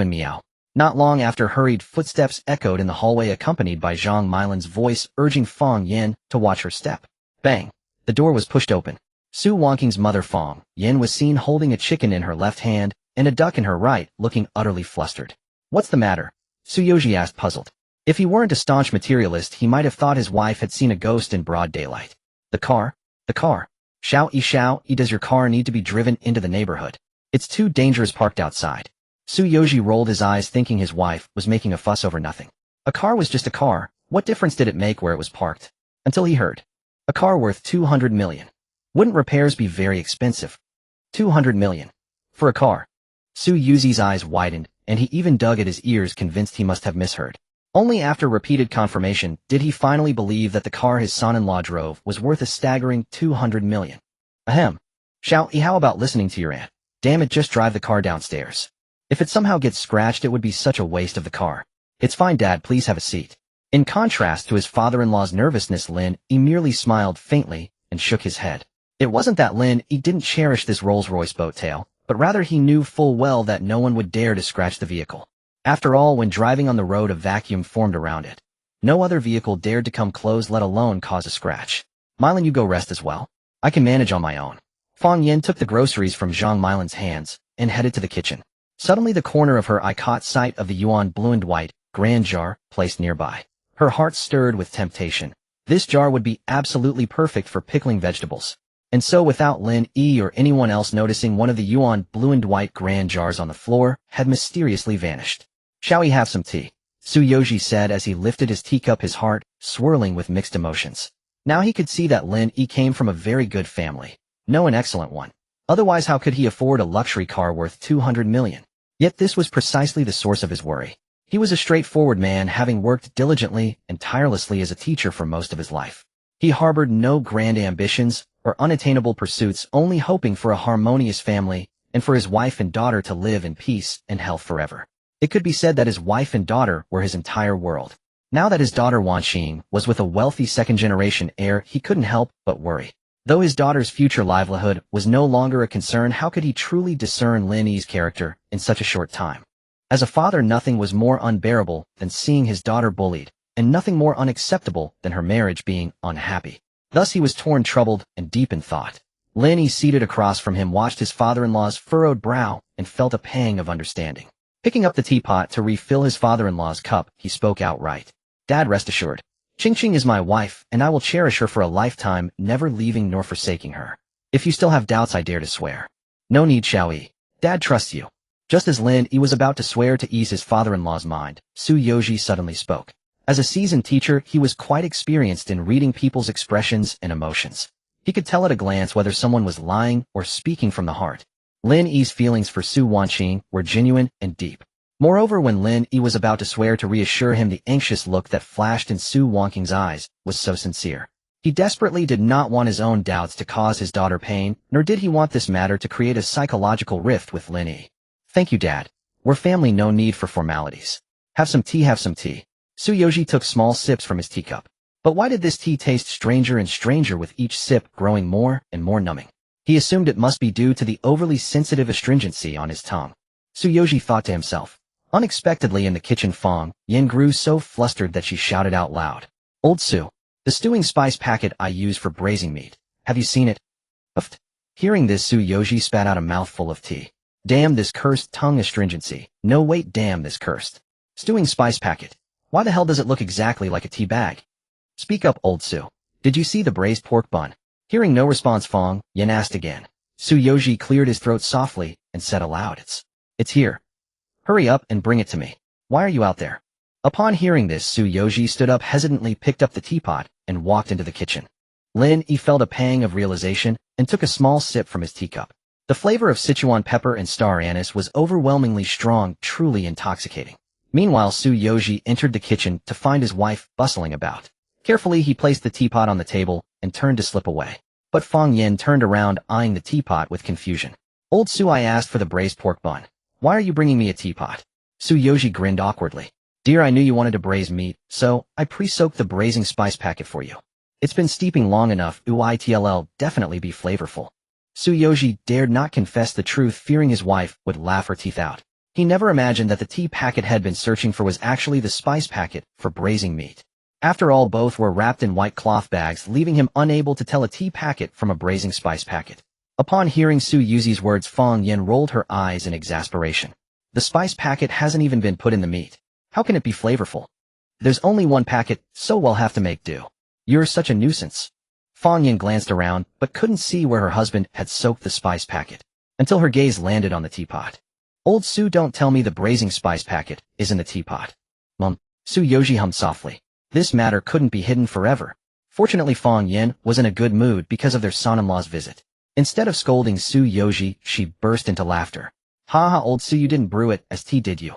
meow. Not long after, hurried footsteps echoed in the hallway, accompanied by Zhang Milan's voice urging Fang Yin to watch her step. Bang! The door was pushed open. Su Wanqing's mother, Fang Yin, was seen holding a chicken in her left hand and a duck in her right, looking utterly flustered. "What's the matter?" Suyoji asked, puzzled. If he weren't a staunch materialist, he might have thought his wife had seen a ghost in broad daylight. The car. Xiao Yi, does your car need to be driven into the neighborhood? It's too dangerous parked outside. Suyoji rolled his eyes, thinking his wife was making a fuss over nothing. A car was just a car. What difference did it make where it was parked? Until he heard. A car worth 200 million. Wouldn't repairs be very expensive? 200 million. For a car. Suyoji's eyes widened, and he even dug at his ears, convinced he must have misheard. Only after repeated confirmation did he finally believe that the car his son-in-law drove was worth a staggering 200 million. Ahem. Xiao Yi, how about listening to your aunt? Damn it, just drive the car downstairs. If it somehow gets scratched, it would be such a waste of the car. It's fine, Dad, please have a seat. In contrast to his father-in-law's nervousness, Lin Yi merely smiled faintly and shook his head. It wasn't that Lin Yi didn't cherish this Rolls-Royce boat tail, but rather he knew full well that no one would dare to scratch the vehicle. After all, when driving on the road, a vacuum formed around it. No other vehicle dared to come close, let alone cause a scratch. Milan, you go rest as well. I can manage on my own. Fang Yin took the groceries from Zhang Milan's hands and headed to the kitchen. Suddenly, the corner of her eye caught sight of the yuan blue and white grand jar placed nearby. Her heart stirred with temptation. This jar would be absolutely perfect for pickling vegetables. And so, without Lin Yi or anyone else noticing, one of the yuan blue and white grand jars on the floor had mysteriously vanished. "Shall we have some tea?" Suyoji said as he lifted his teacup, his heart swirling with mixed emotions. Now he could see that Lin Yi came from a very good family. No, an excellent one. Otherwise, how could he afford a luxury car worth 200 million? Yet this was precisely the source of his worry. He was a straightforward man, having worked diligently and tirelessly as a teacher for most of his life. He harbored no grand ambitions or unattainable pursuits, only hoping for a harmonious family and for his wife and daughter to live in peace and health forever. It could be said that his wife and daughter were his entire world. Now that his daughter Wanqing was with a wealthy second-generation heir, he couldn't help but worry. Though his daughter's future livelihood was no longer a concern, how could he truly discern Lin Yi's character in such a short time? As a father, nothing was more unbearable than seeing his daughter bullied, and nothing more unacceptable than her marriage being unhappy. Thus he was torn, troubled, and deep in thought. Lin Yi, seated across from him, watched his father-in-law's furrowed brow and felt a pang of understanding. Picking up the teapot to refill his father-in-law's cup, he spoke outright. Dad, rest assured. Ching is my wife, and I will cherish her for a lifetime, never leaving nor forsaking her. If you still have doubts, I dare to swear. No need, Xiaoyi. Dad trusts you. Just as Lin Yi was about to swear to ease his father-in-law's mind, Su Yoji suddenly spoke. As a seasoned teacher, he was quite experienced in reading people's expressions and emotions. He could tell at a glance whether someone was lying or speaking from the heart. Lin Yi's feelings for Su Wanqing were genuine and deep. Moreover, when Lin Yi was about to swear to reassure him, the anxious look that flashed in Su Wanqing's eyes was so sincere. He desperately did not want his own doubts to cause his daughter pain, nor did he want this matter to create a psychological rift with Lin Yi. Thank you, Dad. We're family, no need for formalities. Have some tea, have some tea. Su Yoji took small sips from his teacup. But why did this tea taste stranger and stranger, with each sip growing more and more numbing? He assumed it must be due to the overly sensitive astringency on his tongue. Su Yoji thought to himself. Unexpectedly in the kitchen, Fang Yin grew so flustered that she shouted out loud. Old Su, the stewing spice packet I use for braising meat. Have you seen it? Uffed. Hearing this, Su Yoji spat out a mouthful of tea. Damn this cursed tongue astringency. No, wait, damn this cursed stewing spice packet. Why the hell does it look exactly like a tea bag? Speak up, Old Su. Did you see the braised pork bun? Hearing no response, Fang Yin asked again. Su Yoji cleared his throat softly and said aloud, It's here. Hurry up and bring it to me. Why are you out there? Upon hearing this, Su Yoji stood up hesitantly, picked up the teapot, and walked into the kitchen. Lin Yi felt a pang of realization and took a small sip from his teacup. The flavor of Sichuan pepper and star anise was overwhelmingly strong, truly intoxicating. Meanwhile, Su Yoji entered the kitchen to find his wife bustling about. Carefully, he placed the teapot on the table and turned to slip away. But Fang Yin turned around, eyeing the teapot with confusion. Old Su, I asked for the braised pork bun. Why are you bringing me a teapot? Su Yoji grinned awkwardly. Dear, I knew you wanted to braise meat, so I pre-soaked the braising spice packet for you. It's been steeping long enough, it'll definitely be flavorful. Su Yoji dared not confess the truth, fearing his wife would laugh her teeth out. He never imagined that the tea packet had been searching for was actually the spice packet for braising meat. After all, both were wrapped in white cloth bags, leaving him unable to tell a tea packet from a braising spice packet. Upon hearing Su Yoji's words, Fang Yin rolled her eyes in exasperation. The spice packet hasn't even been put in the meat. How can it be flavorful? There's only one packet, so we'll have to make do. You're such a nuisance. Fang Yin glanced around, but couldn't see where her husband had soaked the spice packet, until her gaze landed on the teapot. Old Su, don't tell me the braising spice packet is in the teapot. Su Yoji hummed softly. This matter couldn't be hidden forever. Fortunately, Fang Yin was in a good mood because of their son-in-law's visit. Instead of scolding Su Yoji, she burst into laughter. Ha ha, Old Su, you didn't brew it as tea, did you?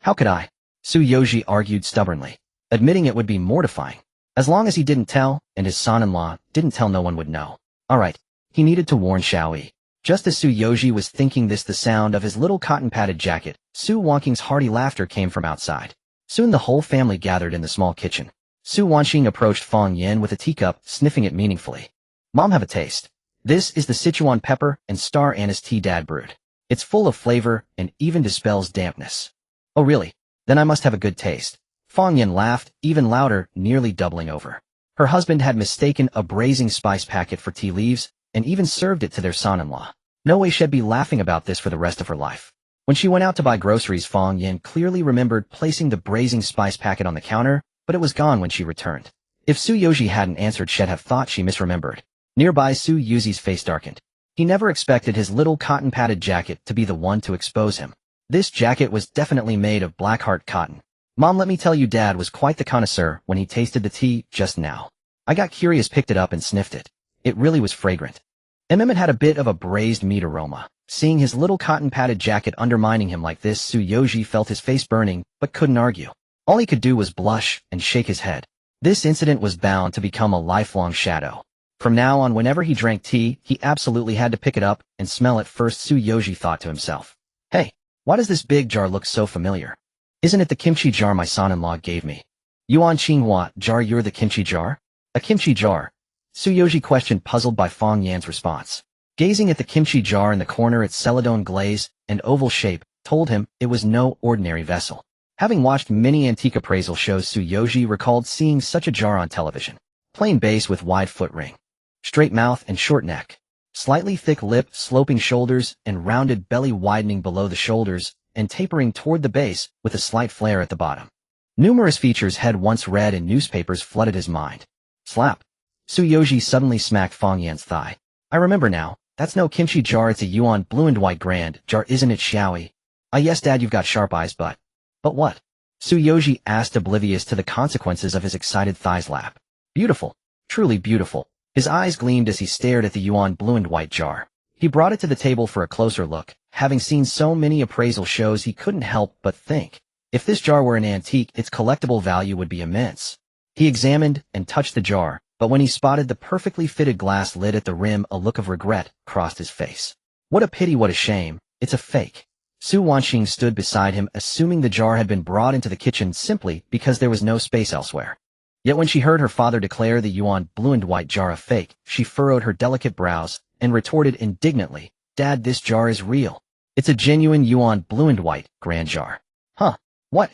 How could I? Su Yoji argued stubbornly. Admitting it would be mortifying. As long as he didn't tell, and his son-in-law didn't tell, no one would know. Alright, he needed to warn Xiaoyi. Just as Su Yoji was thinking this, the sound of his little cotton-padded jacket, Su Wanqing's hearty laughter, came from outside. Soon the whole family gathered in the small kitchen. Su Wanqing approached Fang Yin with a teacup, sniffing it meaningfully. Mom, have a taste. This is the Sichuan pepper and star anise tea Dad brewed. It's full of flavor and even dispels dampness. Oh really? Then I must have a good taste. Fang Yin laughed, even louder, nearly doubling over. Her husband had mistaken a braising spice packet for tea leaves, and even served it to their son-in-law. No way she'd be laughing about this for the rest of her life. When she went out to buy groceries, Fang Yin clearly remembered placing the braising spice packet on the counter, but it was gone when she returned. If Su Yoji hadn't answered, she'd have thought she misremembered. Nearby, Su Yoji's face darkened. He never expected his little cotton-padded jacket to be the one to expose him. This jacket was definitely made of Blackheart cotton. Mom, let me tell you, Dad was quite the connoisseur when he tasted the tea just now. I got curious, picked it up and sniffed it. It really was fragrant. It had a bit of a braised meat aroma. Seeing his little cotton-padded jacket undermining him like this, Su Yoji felt his face burning, but couldn't argue. All he could do was blush and shake his head. This incident was bound to become a lifelong shadow. From now on, whenever he drank tea, he absolutely had to pick it up and smell it first. Su Yoji thought to himself. Hey, why does this big jar look so familiar? Isn't it the kimchi jar my son-in-law gave me? Yuan Qinghua jar, you're the kimchi jar? A kimchi jar? Su Yoji questioned, puzzled by Fang Yan's response. Gazing at the kimchi jar in the corner, its celadone glaze and oval shape, told him it was no ordinary vessel. Having watched many antique appraisal shows, Tsuyoshi recalled seeing such a jar on television. Plain base with wide foot ring, straight mouth and short neck, slightly thick lip, sloping shoulders, and rounded belly widening below the shoulders and tapering toward the base with a slight flare at the bottom. Numerous features had once read in newspapers flooded his mind. Slap. Tsuyoshi suddenly smacked Fong Yan's thigh. I remember now. That's no kimchi jar, it's a yuan blue and white grand jar, isn't it, Xiaoi? Ah yes, Dad, you've got sharp eyes, but what? Tsuyoshi asked, oblivious to the consequences of his excited thigh slap. Beautiful. Truly beautiful. His eyes gleamed as he stared at the yuan blue and white jar. He brought it to the table for a closer look. Having seen so many appraisal shows, he couldn't help but think, if this jar were an antique, its collectible value would be immense. He examined and touched the jar, but when he spotted the perfectly fitted glass lid at the rim, a look of regret crossed his face. What a pity, what a shame. It's a fake. Su Wanxing stood beside him, assuming the jar had been brought into the kitchen simply because there was no space elsewhere. Yet when she heard her father declare the yuan blue and white jar a fake, she furrowed her delicate brows and retorted indignantly, Dad, this jar is real. It's a genuine yuan blue and white grand jar. Huh? What?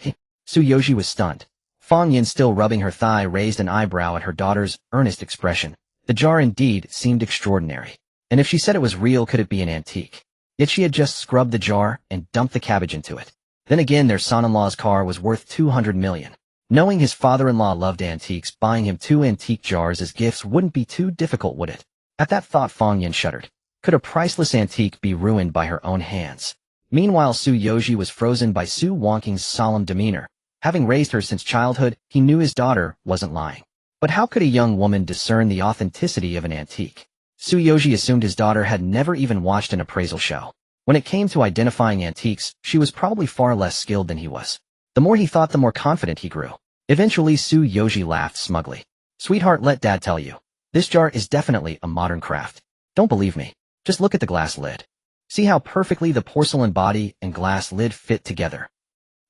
Tsuyoshi was stunned. Fong Yin, still rubbing her thigh, raised an eyebrow at her daughter's earnest expression. The jar indeed seemed extraordinary. And if she said it was real, could it be an antique? Yet she had just scrubbed the jar and dumped the cabbage into it. Then again, their son-in-law's car was worth 200 million. Knowing his father-in-law loved antiques, buying him 2 antique jars as gifts wouldn't be too difficult, would it? At that thought, Fong Yin shuddered. Could a priceless antique be ruined by her own hands? Meanwhile, Tsuyoshi was frozen by Su Wanxing's solemn demeanor. Having raised her since childhood, he knew his daughter wasn't lying. But how could a young woman discern the authenticity of an antique? Tsuyoshi assumed his daughter had never even watched an appraisal show. When it came to identifying antiques, she was probably far less skilled than he was. The more he thought, the more confident he grew. Eventually, Tsuyoshi laughed smugly. Sweetheart, let Dad tell you. This jar is definitely a modern craft. Don't believe me? Just look at the glass lid. See how perfectly the porcelain body and glass lid fit together.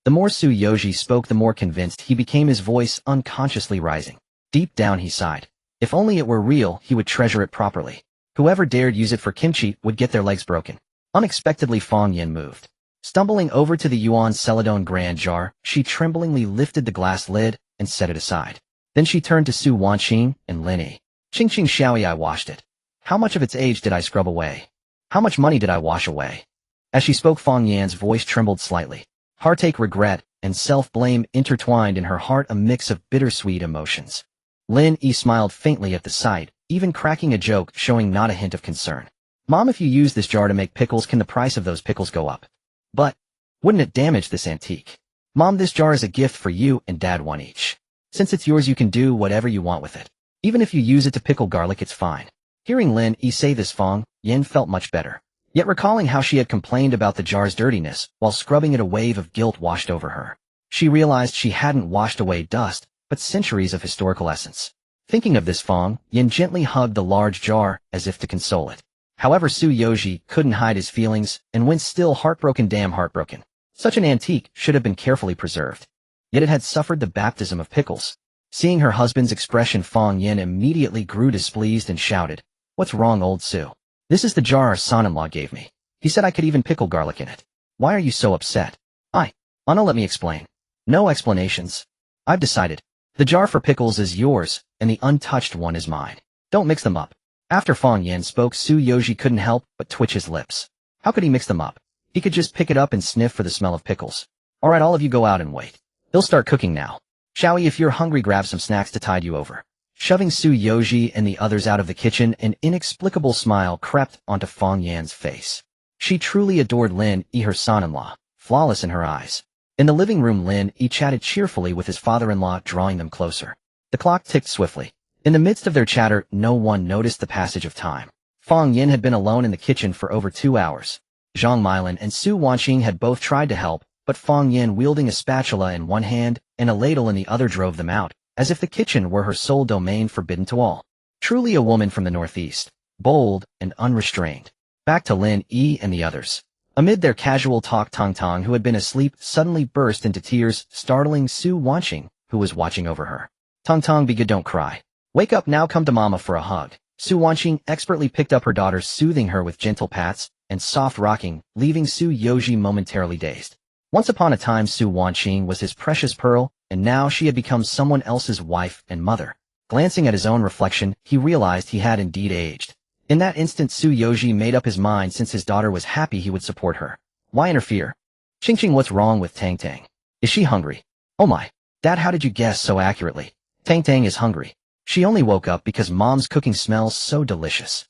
The more Tsuyoshi spoke, the more convinced he became, his voice unconsciously rising. Deep down he sighed. If only it were real, he would treasure it properly. Whoever dared use it for kimchi would get their legs broken. Unexpectedly, Fong Yin moved. Stumbling over to the yuan celadon grand jar, she tremblingly lifted the glass lid and set it aside. Then she turned to Su Wanxing and Lin Yi. Ching Ching Xiaoi, I washed it. How much of its age did I scrub away? How much money did I wash away? As she spoke, Fong Yan's voice trembled slightly. Heartache, regret, and self-blame intertwined in her heart, a mix of bittersweet emotions. Lin Yi smiled faintly at the sight, even cracking a joke, showing not a hint of concern. Mom, if you use this jar to make pickles, can the price of those pickles go up? But wouldn't it damage this antique? Mom, this jar is a gift for you and Dad, one each. Since it's yours, you can do whatever you want with it. Even if you use it to pickle garlic, it's fine. Hearing Lin Yi say this, Fong Yin felt much better. Yet recalling how she had complained about the jar's dirtiness, while scrubbing it, a wave of guilt washed over her. She realized she hadn't washed away dust, but centuries of historical essence. Thinking of this, Fong Yin gently hugged the large jar as if to console it. However, Tsuyoshi couldn't hide his feelings and went still heartbroken, damn heartbroken. Such an antique should have been carefully preserved. Yet it had suffered the baptism of pickles. Seeing her husband's expression, Fong Yin immediately grew displeased and shouted, What's wrong, old Su? This is the jar our son-in-law gave me. He said I could even pickle garlic in it. Why are you so upset? Anna, let me explain. No explanations. I've decided. The jar for pickles is yours, and the untouched one is mine. Don't mix them up. After Fong Yin spoke, Tsuyoshi couldn't help but twitch his lips. How could he mix them up? He could just pick it up and sniff for the smell of pickles. Alright, all of you go out and wait. He'll start cooking now. Xiaoi, if you're hungry, grab some snacks to tide you over. Shoving Tsuyoshi and the others out of the kitchen, an inexplicable smile crept onto Fong Yan's face. She truly adored Lin Yi, her son-in-law, flawless in her eyes. In the living room, Lin Yi chatted cheerfully with his father-in-law, drawing them closer. The clock ticked swiftly. In the midst of their chatter, no one noticed the passage of time. Fong Yin had been alone in the kitchen for over 2 hours. Zhang Meilin and Su Wanxing had both tried to help, but Fong Yin, wielding a spatula in one hand and a ladle in the other, drove them out, as if the kitchen were her sole domain, forbidden to all. Truly a woman from the northeast, bold and unrestrained. Back to Lin Yi and the others. Amid their casual talk, Tong Tong, who had been asleep, suddenly burst into tears, startling Su Wanxing, who was watching over her. Tong Tong, be good, don't cry. Wake up now, come to Mama for a hug. Su Wanxing expertly picked up her daughter, soothing her with gentle pats, and soft rocking, leaving Su Yoji momentarily dazed. Once upon a time Su Wanqing was his precious pearl, and now she had become someone else's wife and mother. Glancing at his own reflection, he realized he had indeed aged. In that instant Su Yoji made up his mind since his daughter was happy he would support her. Why interfere? Qingqing, what's wrong with Tang Tang? Is she hungry? Oh my. Dad, how did you guess so accurately? Tang Tang is hungry. She only woke up because Mom's cooking smells so delicious.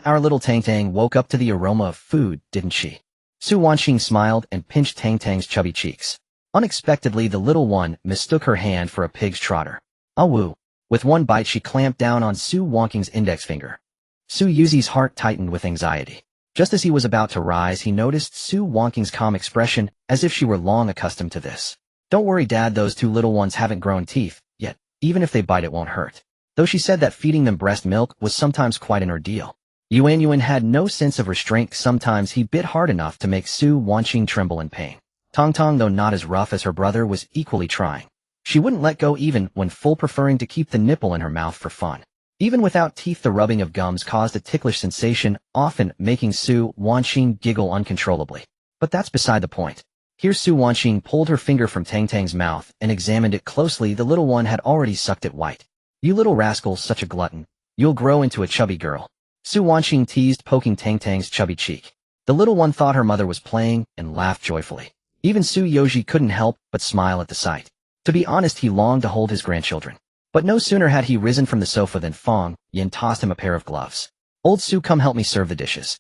Our little Tang Tang woke up to the aroma of food, didn't she? Su Wanqing smiled and pinched Tang Tang's chubby cheeks. Unexpectedly, the little one mistook her hand for a pig's trotter. Ah woo. With one bite she clamped down on Su Wanqing's index finger. Su Yuzi's heart tightened with anxiety. Just as he was about to rise, he noticed Su Wanqing's calm expression, as if she were long accustomed to this. Don't worry, Dad, those two little ones haven't grown teeth yet. Even if they bite, it won't hurt. Though she said that feeding them breast milk was sometimes quite an ordeal. Yuan had no sense of restraint. Sometimes he bit hard enough to make Su Wanqing tremble in pain. Tong Tong, though not as rough as her brother, was equally trying. She wouldn't let go even when full, preferring to keep the nipple in her mouth for fun. Even without teeth, the rubbing of gums caused a ticklish sensation, often making Su Wanqing giggle uncontrollably. But that's beside the point. Here Su Wanqing pulled her finger from Tang Tang's mouth and examined it closely. The little one had already sucked it white. You little rascal, such a glutton. You'll grow into a chubby girl. Su Wanqing teased, poking Tang Tang's chubby cheek. The little one thought her mother was playing and laughed joyfully. Even Su Yoji couldn't help but smile at the sight. To be honest, he longed to hold his grandchildren. But no sooner had he risen from the sofa than Fong Yin tossed him a pair of gloves. Old Su, come help me serve the dishes.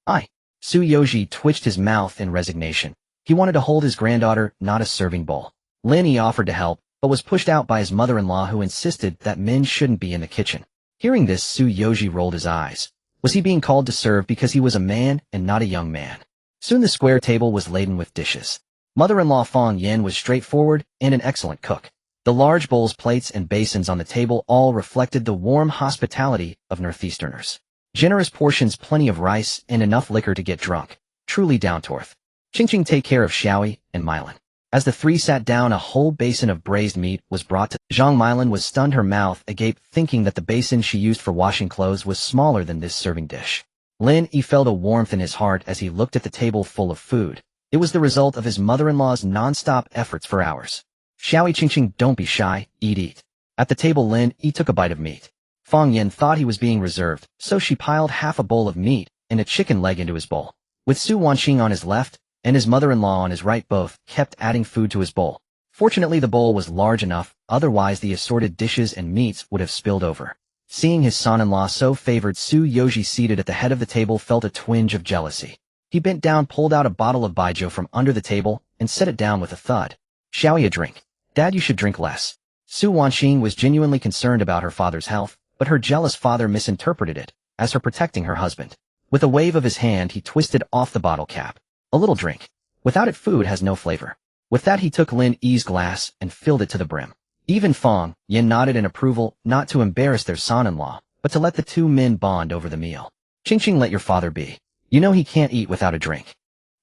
Aye. Su Yoji twitched his mouth in resignation. He wanted to hold his granddaughter, not a serving bowl. Lin Yi offered to help, but was pushed out by his mother-in-law, who insisted that men shouldn't be in the kitchen. Hearing this, Su Yoji rolled his eyes. Was he being called to serve because he was a man and not a young man? Soon the square table was laden with dishes. Mother-in-law Fong Yin was straightforward and an excellent cook. The large bowls, plates, and basins on the table all reflected the warm hospitality of Northeasterners. Generous portions, plenty of rice, and enough liquor to get drunk. Truly down to earth. Qingqing take care of Xiaoyi and Mylan. As the three sat down, a whole basin of braised meat was brought to Zhang. Mylan was stunned, her mouth agape, thinking that the basin she used for washing clothes was smaller than this serving dish. Lin Yi felt a warmth in his heart as he looked at the table full of food. It was the result of his mother-in-law's non-stop efforts for hours. Xiaoyi, Qingqing, don't be shy, eat. At the table, Lin Yi took a bite of meat. Fong Yin thought he was being reserved, so she piled half a bowl of meat and a chicken leg into his bowl. With Su Wanqing on his left and his mother-in-law on his right, both kept adding food to his bowl. Fortunately, the bowl was large enough, otherwise the assorted dishes and meats would have spilled over. Seeing his son-in-law so favored, Su Yoji, seated at the head of the table, felt a twinge of jealousy. He bent down, pulled out a bottle of baijiu from under the table, and set it down with a thud. Xiaoyi, a drink. Dad, you should drink less. Su Wanqing was genuinely concerned about her father's health, but her jealous father misinterpreted it as her protecting her husband. With a wave of his hand, he twisted off the bottle cap. A little drink. Without it, food has no flavor. With that, he took Lin Yi's glass and filled it to the brim. Even Fong Yin nodded in approval, not to embarrass their son-in-law, but to let the two men bond over the meal. Qingqing, let your father be. You know he can't eat without a drink.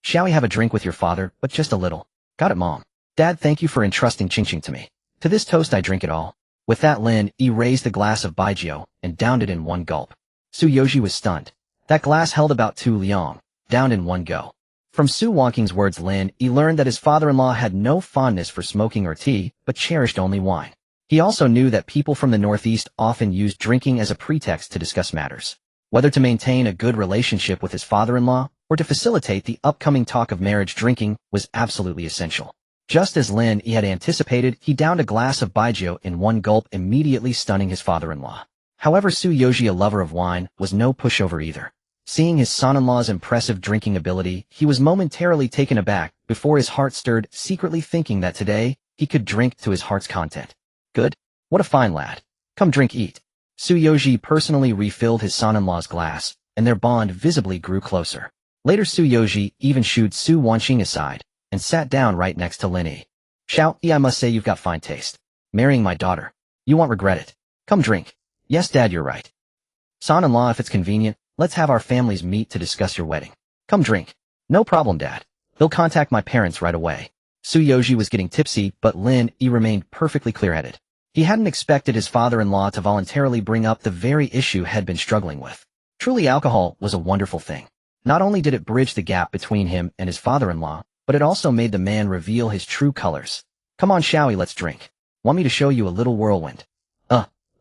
Shall we have a drink with your father, but just a little? Got it, Mom. Dad, thank you for entrusting Qingqing to me. To this toast I drink it all. With that, Lin Yi raised the glass of baijiu and downed it in one gulp. Su Yoji was stunned. That glass held about 2 liang, downed in one go. From Su Wanqing's words, Lin Yi learned that his father-in-law had no fondness for smoking or tea, but cherished only wine. He also knew that people from the Northeast often used drinking as a pretext to discuss matters. Whether to maintain a good relationship with his father-in-law or to facilitate the upcoming talk of marriage, drinking was absolutely essential. Just as Lin Yi had anticipated, he downed a glass of baijiu in one gulp, immediately stunning his father-in-law. However, Su Yoji, a lover of wine, was no pushover either. Seeing his son-in-law's impressive drinking ability, he was momentarily taken aback before his heart stirred, secretly thinking that today he could drink to his heart's content. Good. What a fine lad. Come drink, eat. Su Yoji personally refilled his son-in-law's glass, and their bond visibly grew closer. Later, Su Yoji even shooed Su Wanqing aside and sat down right next to Lin Yi. Xiao, I must say you've got fine taste. Marrying my daughter. You won't regret it. Come drink. Yes, Dad, you're right. Son-in-law, if it's convenient, let's have our families meet to discuss your wedding. Come drink. No problem, Dad. They'll contact my parents right away. Su Yoji was getting tipsy, but Lin Yi remained perfectly clear-headed. He hadn't expected his father-in-law to voluntarily bring up the very issue he'd been struggling with. Truly, alcohol was a wonderful thing. Not only did it bridge the gap between him and his father-in-law, but it also made the man reveal his true colors. Come on, shall we, let's drink. Want me to show you a little whirlwind?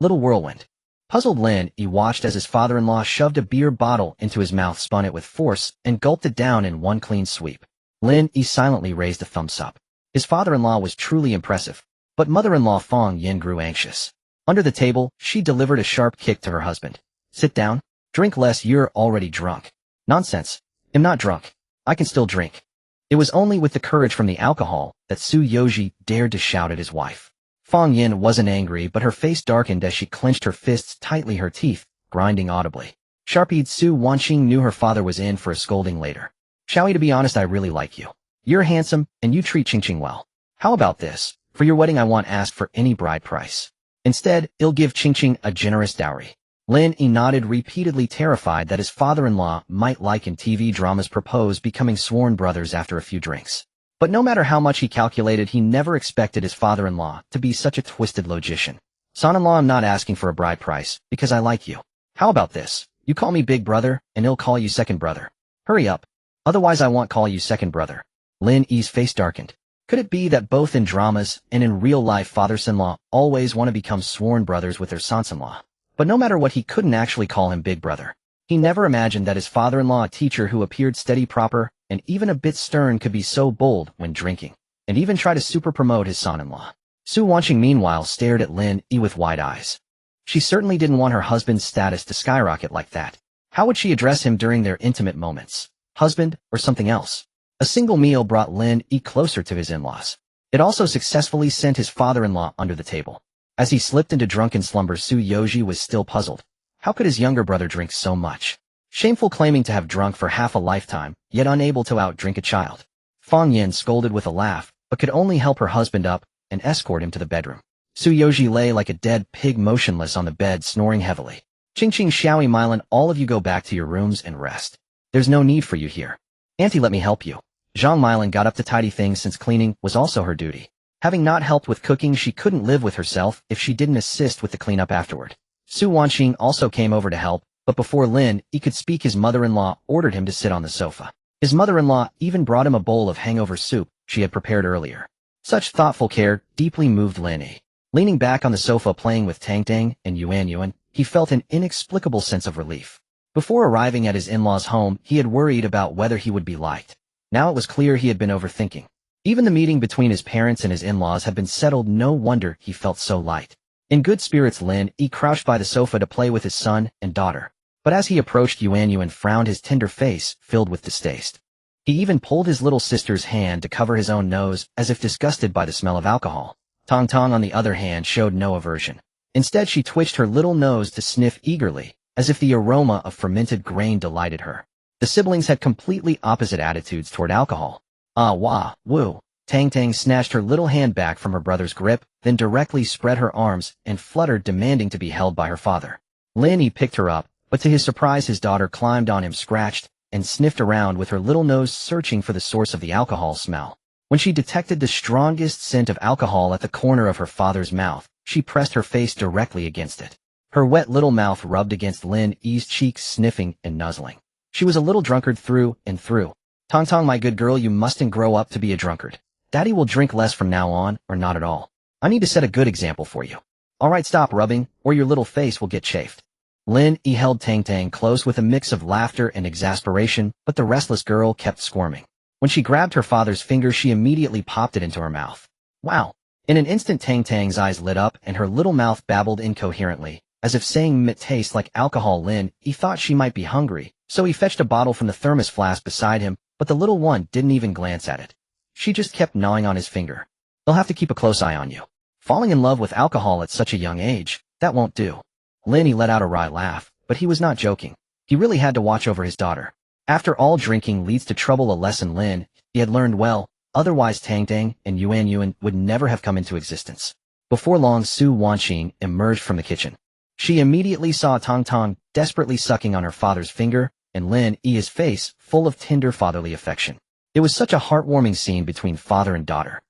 Little whirlwind. Puzzled Lin Yi watched as his father-in-law shoved a beer bottle into his mouth, spun it with force, and gulped it down in one clean sweep. Lin Yi silently raised a thumbs up. His father-in-law was truly impressive, but mother-in-law Fang Yin grew anxious. Under the table, she delivered a sharp kick to her husband. Sit down. Drink less, you're already drunk. Nonsense. I'm not drunk. I can still drink. It was only with the courage from the alcohol that Su Yoji dared to shout at his wife. Fang Yin wasn't angry, but her face darkened as she clenched her fists tightly, her teeth grinding audibly. Sharp-eyed Su Wanqing knew her father was in for a scolding later. Xiaoyi, to be honest, I really like you. You're handsome, and you treat Qingqing well. How about this? For your wedding I won't ask for any bride price. Instead, I'll give Qingqing a generous dowry. Lin Yi nodded, repeatedly terrified that his father-in-law might, like in TV dramas, propose becoming sworn brothers after a few drinks. But no matter how much he calculated, he never expected his father-in-law to be such a twisted logician. Son-in-law, I'm not asking for a bride price, because I like you. How about this? You call me big brother, and I'll call you second brother. Hurry up. Otherwise I won't call you second brother. Lin Yi's face darkened. Could it be that both in dramas and in real life fathers-in-law always want to become sworn brothers with their sons-in-law? But no matter what, he couldn't actually call him big brother. He never imagined that his father-in-law, a teacher who appeared steady, proper, and even a bit stern, could be so bold when drinking, and even try to super-promote his son-in-law. Su Wanqing meanwhile stared at Lin Yi with wide eyes. She certainly didn't want her husband's status to skyrocket like that. How would she address him during their intimate moments? Husband, or something else? A single meal brought Lin Yi closer to his in-laws. It also successfully sent his father-in-law under the table. As he slipped into drunken slumber, Su Yoji was still puzzled. How could his younger brother drink so much? Shameful, claiming to have drunk for half a lifetime, yet unable to outdrink a child. Fang Yin scolded with a laugh, but could only help her husband up and escort him to the bedroom. Su Yoji lay like a dead pig, motionless on the bed, snoring heavily. Qingqing, Xiaoyi, Mylan, all of you go back to your rooms and rest. There's no need for you here. Auntie, let me help you. Zhang Mylan got up to tidy things, since cleaning was also her duty. Having not helped with cooking, she couldn't live with herself if she didn't assist with the cleanup afterward. Su Wanqing also came over to help, but before Lin Yi could speak, his mother-in-law ordered him to sit on the sofa. His mother-in-law even brought him a bowl of hangover soup she had prepared earlier. Such thoughtful care deeply moved Lin Yi. Leaning back on the sofa playing with Tang Tang and Yuan, he felt an inexplicable sense of relief. Before arriving at his in-laws' home, he had worried about whether he would be liked. Now it was clear he had been overthinking. Even the meeting between his parents and his in-laws had been settled. No wonder he felt so light. In good spirits, Lin Yi crouched by the sofa to play with his son and daughter. But as he approached, Yuan frowned, his tender face filled with distaste. He even pulled his little sister's hand to cover his own nose, as if disgusted by the smell of alcohol. Tong Tong, on the other hand, showed no aversion. Instead, she twitched her little nose to sniff eagerly, as if the aroma of fermented grain delighted her. The siblings had completely opposite attitudes toward alcohol. Ah, wah, woo. Tang Tang snatched her little hand back from her brother's grip, then directly spread her arms and fluttered, demanding to be held by her father. Lin Yi picked her up, but to his surprise his daughter climbed on him, scratched, and sniffed around with her little nose, searching for the source of the alcohol smell. When she detected the strongest scent of alcohol at the corner of her father's mouth, she pressed her face directly against it. Her wet little mouth rubbed against Lin Yi's cheeks, sniffing and nuzzling. She was a little drunkard through and through. Tong Tong, my good girl, you mustn't grow up to be a drunkard. Daddy will drink less from now on, or not at all. I need to set a good example for you. Alright, stop rubbing, or your little face will get chafed. Lin Yi held Tang Tang close with a mix of laughter and exasperation, but the restless girl kept squirming. When she grabbed her father's finger, she immediately popped it into her mouth. Wow! In an instant, Tang Tang's eyes lit up and her little mouth babbled incoherently, as if saying it tastes like alcohol. Lin Yi thought she might be hungry, so he fetched a bottle from the thermos flask beside him, but the little one didn't even glance at it. She just kept gnawing on his finger. They'll have to keep a close eye on you. Falling in love with alcohol at such a young age, that won't do. Lin Yi let out a wry laugh, but he was not joking. He really had to watch over his daughter. After all, drinking leads to trouble, a lesson Lin Yi had learned well, otherwise Tang Tang and Yuan would never have come into existence. Before long, Su Wanqing emerged from the kitchen. She immediately saw Tong Tong desperately sucking on her father's finger, and Lin Yi's face full of tender fatherly affection. It was such a heartwarming scene between father and daughter.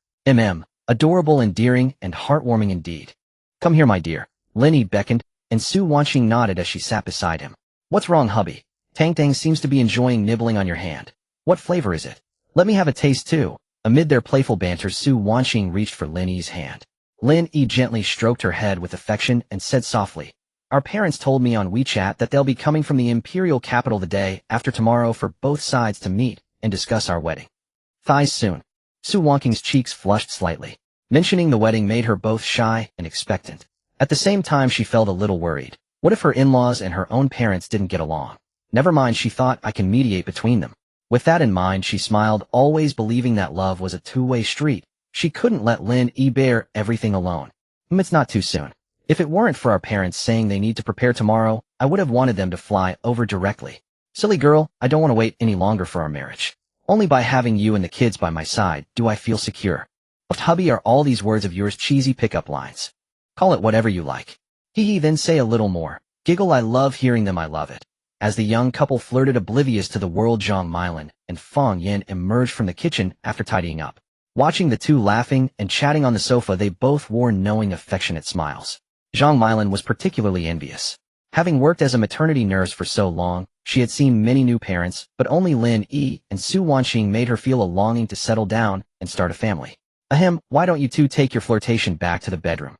Adorable, endearing, and heartwarming indeed. Come here, my dear. Lin Yi beckoned, and Su Wanqing nodded as she sat beside him. What's wrong, hubby? Tang Tang seems to be enjoying nibbling on your hand. What flavor is it? Let me have a taste too. Amid their playful banter, Su Wanqing reached for Lin Yi's hand. Lin Yi gently stroked her head with affection and said softly, "Our parents told me on WeChat that they'll be coming from the imperial capital the day after tomorrow for both sides to meet and discuss our wedding. Thighs soon." Su Wanqing's cheeks flushed slightly. Mentioning the wedding made her both shy and expectant. At the same time, she felt a little worried. What if her in-laws and her own parents didn't get along? Never mind, she thought, I can mediate between them. With that in mind, she smiled, always believing that love was a two-way street. She couldn't let Lin Yi bear everything alone. It's not too soon. If it weren't for our parents saying they need to prepare tomorrow, I would have wanted them to fly over directly. Silly girl, I don't want to wait any longer for our marriage. Only by having you and the kids by my side do I feel secure. Hubby, are all these words of yours cheesy pickup lines? Call it whatever you like. Hee, then say a little more. Giggle, I love hearing them, I love it. As the young couple flirted oblivious to the world, Zhang Milan and Fang Yin emerged from the kitchen after tidying up. Watching the two laughing and chatting on the sofa, they both wore knowing, affectionate smiles. Zhang Milan was particularly envious. Having worked as a maternity nurse for so long, she had seen many new parents, but only Lin Yi and Su Wanqing made her feel a longing to settle down and start a family. Ahem, why don't you two take your flirtation back to the bedroom?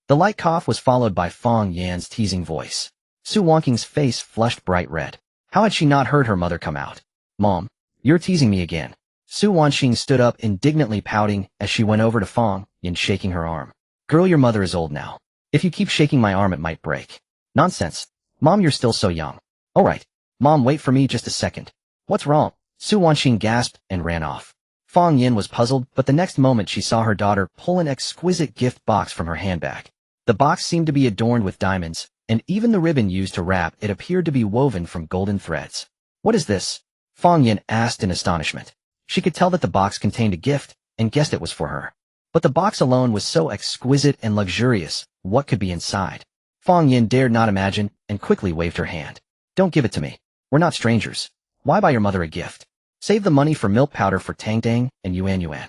The light cough was followed by Fang Yan's teasing voice. Su Wanqing's face flushed bright red. How had she not heard her mother come out? Mom, you're teasing me again. Su Wanqing stood up, indignantly pouting as she went over to Fang Yan, shaking her arm. Girl, your mother is old now. If you keep shaking my arm, it might break. Nonsense. Mom, you're still so young. All right. Mom, wait for me just a second. What's wrong? Su Wanqing gasped and ran off. Fang Yin was puzzled, but the next moment she saw her daughter pull an exquisite gift box from her handbag. The box seemed to be adorned with diamonds, and even the ribbon used to wrap it appeared to be woven from golden threads. What is this? Fang Yin asked in astonishment. She could tell that the box contained a gift, and guessed it was for her. But the box alone was so exquisite and luxurious, what could be inside? Fang Yin dared not imagine, and quickly waved her hand. Don't give it to me. We're not strangers. Why buy your mother a gift? Save the money for milk powder for Tang Tang and Yuan Yuan.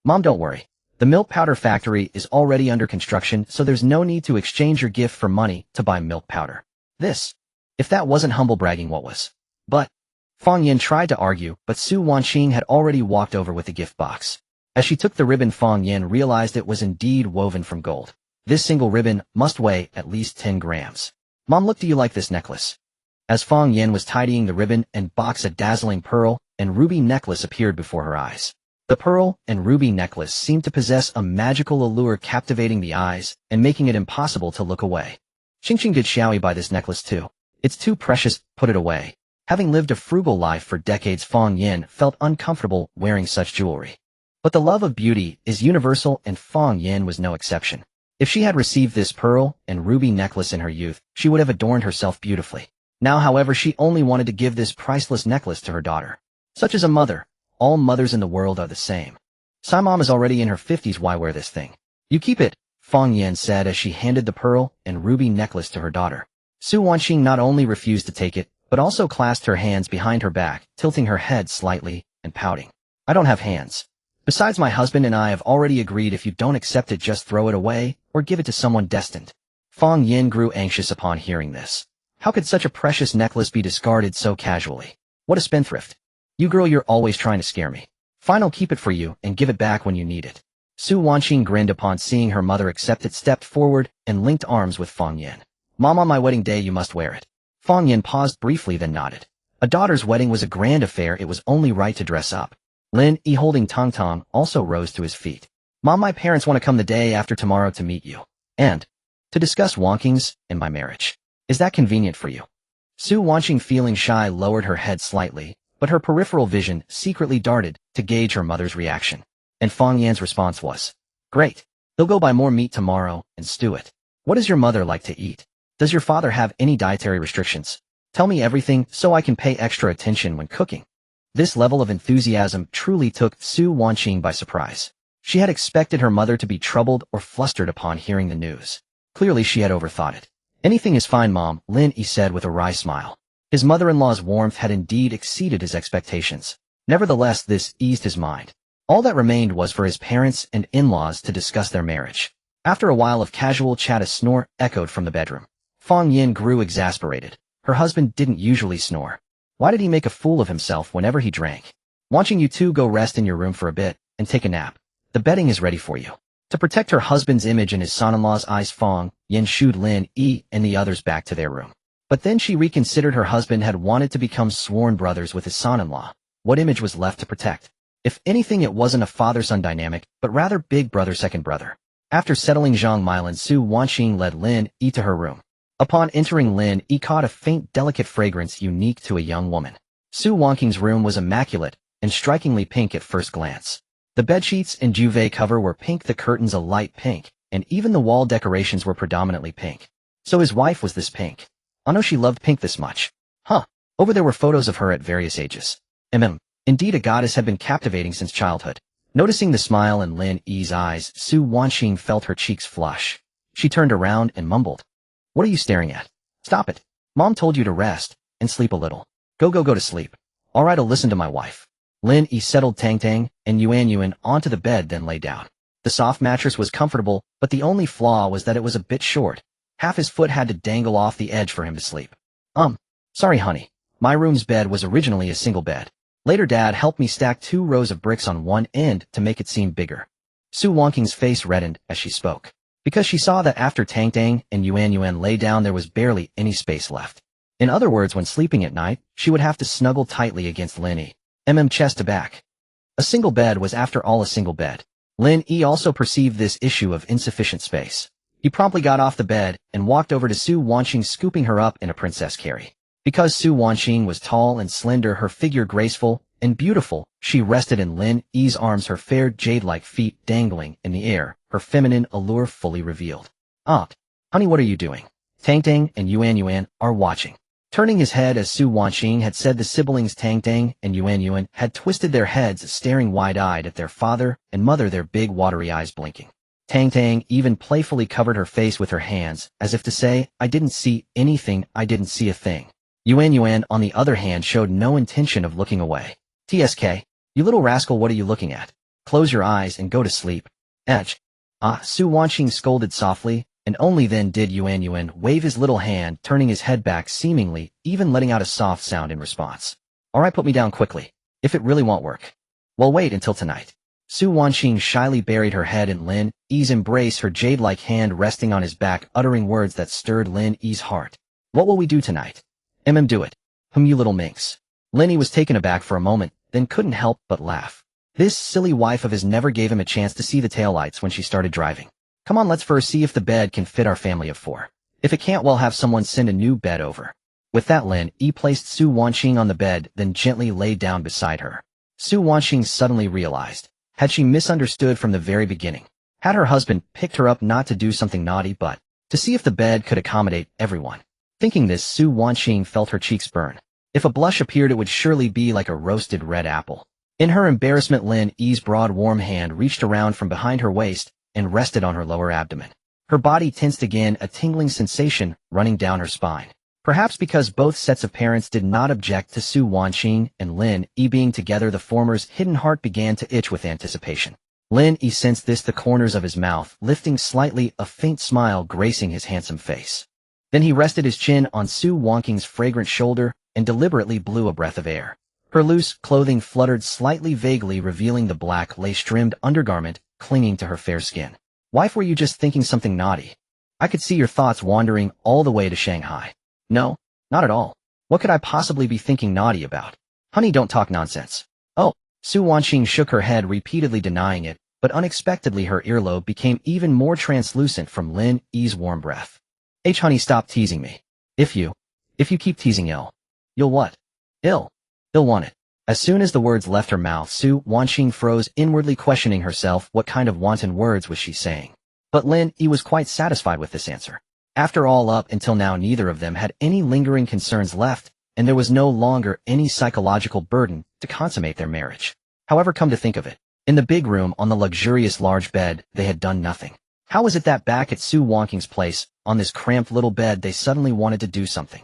Mom, don't worry. The milk powder factory is already under construction, so there's no need to exchange your gift for money to buy milk powder. If that wasn't humble bragging, what was? But Fang Yin tried to argue, but Su Wanqing had already walked over with the gift box. As she took the ribbon, Fang Yin realized it was indeed woven from gold. This single ribbon must weigh at least 10 grams. Mom, look, do you like this necklace? As Fang Yin was tidying the ribbon and box, a dazzling pearl and ruby necklace appeared before her eyes. The pearl and ruby necklace seemed to possess a magical allure, captivating the eyes and making it impossible to look away. Xingxing, did Xiaoyi buy this necklace too? It's too precious, put it away. Having lived a frugal life for decades, Fang Yin felt uncomfortable wearing such jewelry. But the love of beauty is universal, and Fang Yin was no exception. If she had received this pearl and ruby necklace in her youth, she would have adorned herself beautifully. Now, however, she only wanted to give this priceless necklace to her daughter. Such as a mother. All mothers in the world are the same. Sai Mom is already in her 50s, why wear this thing? You keep it, Fang Yin said as she handed the pearl and ruby necklace to her daughter. Su Wanqing not only refused to take it, but also clasped her hands behind her back, tilting her head slightly and pouting. I don't have hands. Besides, my husband and I have already agreed, if you don't accept it, just throw it away or give it to someone destined. Fang Yin grew anxious upon hearing this. How could such a precious necklace be discarded so casually? What a spendthrift. You girl, you're always trying to scare me. Fine, I'll keep it for you and give it back when you need it. Su Wanqing grinned upon seeing her mother accept it, stepped forward and linked arms with Fang Yin. Mom, on my wedding day you must wear it. Fang Yin paused briefly, then nodded. A daughter's wedding was a grand affair, it was only right to dress up. Lin Yi, holding Tong Tong, also rose to his feet. Mom, my parents want to come the day after tomorrow to meet you. And to discuss Wanqing's and my marriage. Is that convenient for you? Su Wanqing, feeling shy, lowered her head slightly, but her peripheral vision secretly darted to gauge her mother's reaction. And Fang Yan's response was, great. They'll go buy more meat tomorrow and stew it. What does your mother like to eat? Does your father have any dietary restrictions? Tell me everything so I can pay extra attention when cooking. This level of enthusiasm truly took Su Wanqing by surprise. She had expected her mother to be troubled or flustered upon hearing the news. Clearly she had overthought it. Anything is fine, Mom, Lin Yi said with a wry smile. His mother-in-law's warmth had indeed exceeded his expectations. Nevertheless, this eased his mind. All that remained was for his parents and in-laws to discuss their marriage. After a while of casual chat, a snore echoed from the bedroom. Fang Yin grew exasperated. Her husband didn't usually snore. Why did he make a fool of himself whenever he drank? Watching you two go rest in your room for a bit and take a nap. The bedding is ready for you. To protect her husband's image in his son-in-law's eyes, Fong Yin shooed Lin Yi and the others back to their room. But then she reconsidered. Her husband had wanted to become sworn brothers with his son-in-law. What image was left to protect? If anything, it wasn't a father-son dynamic, but rather big brother second brother. After settling Zhang Milan, Su Wanqing led Lin Yi to her room. Upon entering, Lin Yi caught a faint, delicate fragrance unique to a young woman. Su Wanqing's room was immaculate and strikingly pink at first glance. The bedsheets and duvet cover were pink, the curtains a light pink, and even the wall decorations were predominantly pink. So his wife was this pink. I know she loved pink this much. Huh. Over there were photos of her at various ages. Indeed, a goddess had been captivating since childhood. Noticing the smile in Lin Yi's eyes, Su Wanqing felt her cheeks flush. She turned around and mumbled. What are you staring at? Stop it. Mom told you to rest and sleep a little. Go to sleep. All right, I'll listen to my wife. Lin Yi settled Tang Tang and Yuan onto the bed, then lay down. The soft mattress was comfortable, but the only flaw was that it was a bit short. Half his foot had to dangle off the edge for him to sleep. Sorry honey. My room's bed was originally a single bed. Later Dad helped me stack 2 rows of bricks on one end to make it seem bigger. Su Wanqing's face reddened as she spoke, because she saw that after Tang Tang and Yuan lay down there was barely any space left. In other words, when sleeping at night, she would have to snuggle tightly against Lin Yi. Chest to back. A single bed was after all a single bed. Lin Yi also perceived this issue of insufficient space. He promptly got off the bed and walked over to Su Wanqing, scooping her up in a princess carry. Because Su Wanqing was tall and slender, her figure graceful and beautiful, she rested in Lin Yi's arms, her fair jade-like feet dangling in the air, her feminine allure fully revealed. Honey, what are you doing? Tang Tang and Yuan are watching. Turning his head as Su Wanqing had said, the siblings Tang Tang and Yuan had twisted their heads, staring wide-eyed at their father and mother, their big watery eyes blinking. Tang Tang even playfully covered her face with her hands, as if to say, I didn't see anything, I didn't see a thing. Yuan, on the other hand, showed no intention of looking away. TSK, you little rascal, what are you looking at? Close your eyes and go to sleep. Su Wanqing scolded softly, and only then did Yuan wave his little hand, turning his head back, seemingly even letting out a soft sound in response. All right, put me down quickly, if it really won't work. Well, wait until tonight. Su Wanqing shyly buried her head in Lin Yi's embrace, her jade-like hand resting on his back, uttering words that stirred Lin Yi's heart. What will we do tonight? Do it. You little minx. Lin Yi was taken aback for a moment, then couldn't help but laugh. This silly wife of his never gave him a chance to see the taillights when she started driving. Come on, let's first see if the bed can fit our family of 4. If it can't, we'll have someone send a new bed over. With that, Lin Yi placed Su Wanqing on the bed, then gently laid down beside her. Su Wanqing suddenly realized, had she misunderstood from the very beginning? Had her husband picked her up not to do something naughty, but to see if the bed could accommodate everyone? Thinking this, Su Wanqing felt her cheeks burn. If a blush appeared, it would surely be like a roasted red apple. In her embarrassment, Lin Yi's broad, warm hand reached around from behind her waist and rested on her lower abdomen. Her body tensed again, a tingling sensation running down her spine. Perhaps because both sets of parents did not object to Su Wanqing and Lin Yi being together, the former's hidden heart began to itch with anticipation. Lin Yi sensed this, the corners of his mouth lifting slightly, a faint smile gracing his handsome face. Then he rested his chin on Su Wanqing's fragrant shoulder and deliberately blew a breath of air. Her loose clothing fluttered slightly, vaguely revealing the black lace-trimmed undergarment clinging to her fair skin. Wife, were you just thinking something naughty? I could see your thoughts wandering all the way to Shanghai. No, not at all. What could I possibly be thinking naughty about? Honey, don't talk nonsense. Oh, Su Wanqing shook her head, repeatedly denying it, but unexpectedly her earlobe became even more translucent from Lin Yi's warm breath. Honey, stop teasing me. If you keep teasing you'll what? Ill want it. As soon as the words left her mouth, Su Wanqing froze, inwardly questioning herself. What kind of wanton words was she saying? But Lin Yi was quite satisfied with this answer. After all, up until now, neither of them had any lingering concerns left, and there was no longer any psychological burden to consummate their marriage. However, come to think of it, in the big room on the luxurious large bed, they had done nothing. How was it that back at Su Wanqing's place, on this cramped little bed, they suddenly wanted to do something?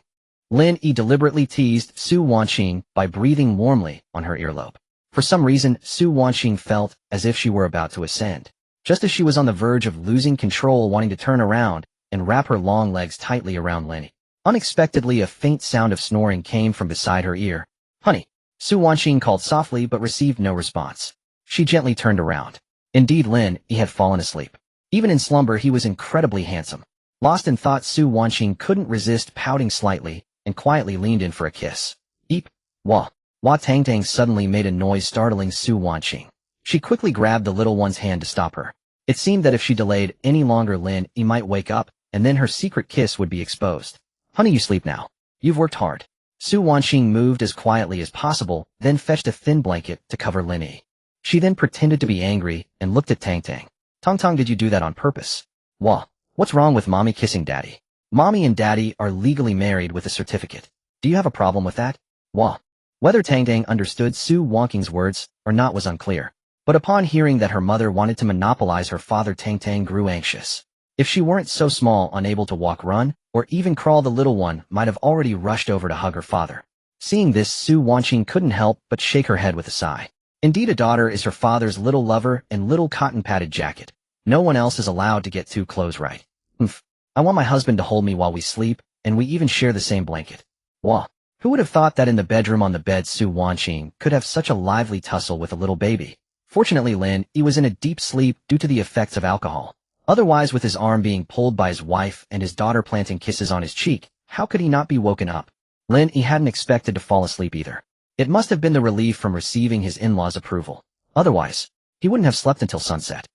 Lin Yi deliberately teased Su Wanqing by breathing warmly on her earlobe. For some reason, Su Wanqing felt as if she were about to ascend. Just as she was on the verge of losing control, wanting to turn around and wrap her long legs tightly around Lin Yi. Unexpectedly, a faint sound of snoring came from beside her ear. "Honey." Su Wanqing called softly but received no response. She gently turned around. Indeed, Lin Yi had fallen asleep. Even in slumber, he was incredibly handsome. Lost in thought, Su Wanqing couldn't resist pouting slightly and quietly leaned in for a kiss. Eep. Wah. Wah. Tang Tang suddenly made a noise startling Su Wanqing. She quickly grabbed the little one's hand to stop her. It seemed that if she delayed any longer, Lin Yi might wake up, and then her secret kiss would be exposed. "Honey, you sleep now. You've worked hard." Su Wanqing moved as quietly as possible, then fetched a thin blanket to cover Lin Yi. She then pretended to be angry and looked at Tang Tang. "Tang Tang, did you do that on purpose?" "Wah. What's wrong with mommy kissing daddy? Mommy and daddy are legally married with a certificate. Do you have a problem with that?" "Wah." Whether Tang Tang understood Su Wanqing's words or not was unclear. But upon hearing that her mother wanted to monopolize her father, Tang Tang grew anxious. If she weren't so small, unable to walk, run, or even crawl, the little one might have already rushed over to hug her father. Seeing this, Su Wanqing couldn't help but shake her head with a sigh. Indeed, a daughter is her father's little lover and little cotton-padded jacket. No one else is allowed to get two clothes right. Humph. I want my husband to hold me while we sleep, and we even share the same blanket. Wah. Who would have thought that in the bedroom on the bed Su Wanqing could have such a lively tussle with a little baby? Fortunately, Lin Yi was in a deep sleep due to the effects of alcohol. Otherwise, with his arm being pulled by his wife and his daughter planting kisses on his cheek, how could he not be woken up? Lin Yi hadn't expected to fall asleep either. It must have been the relief from receiving his in-laws' approval. Otherwise, he wouldn't have slept until sunset.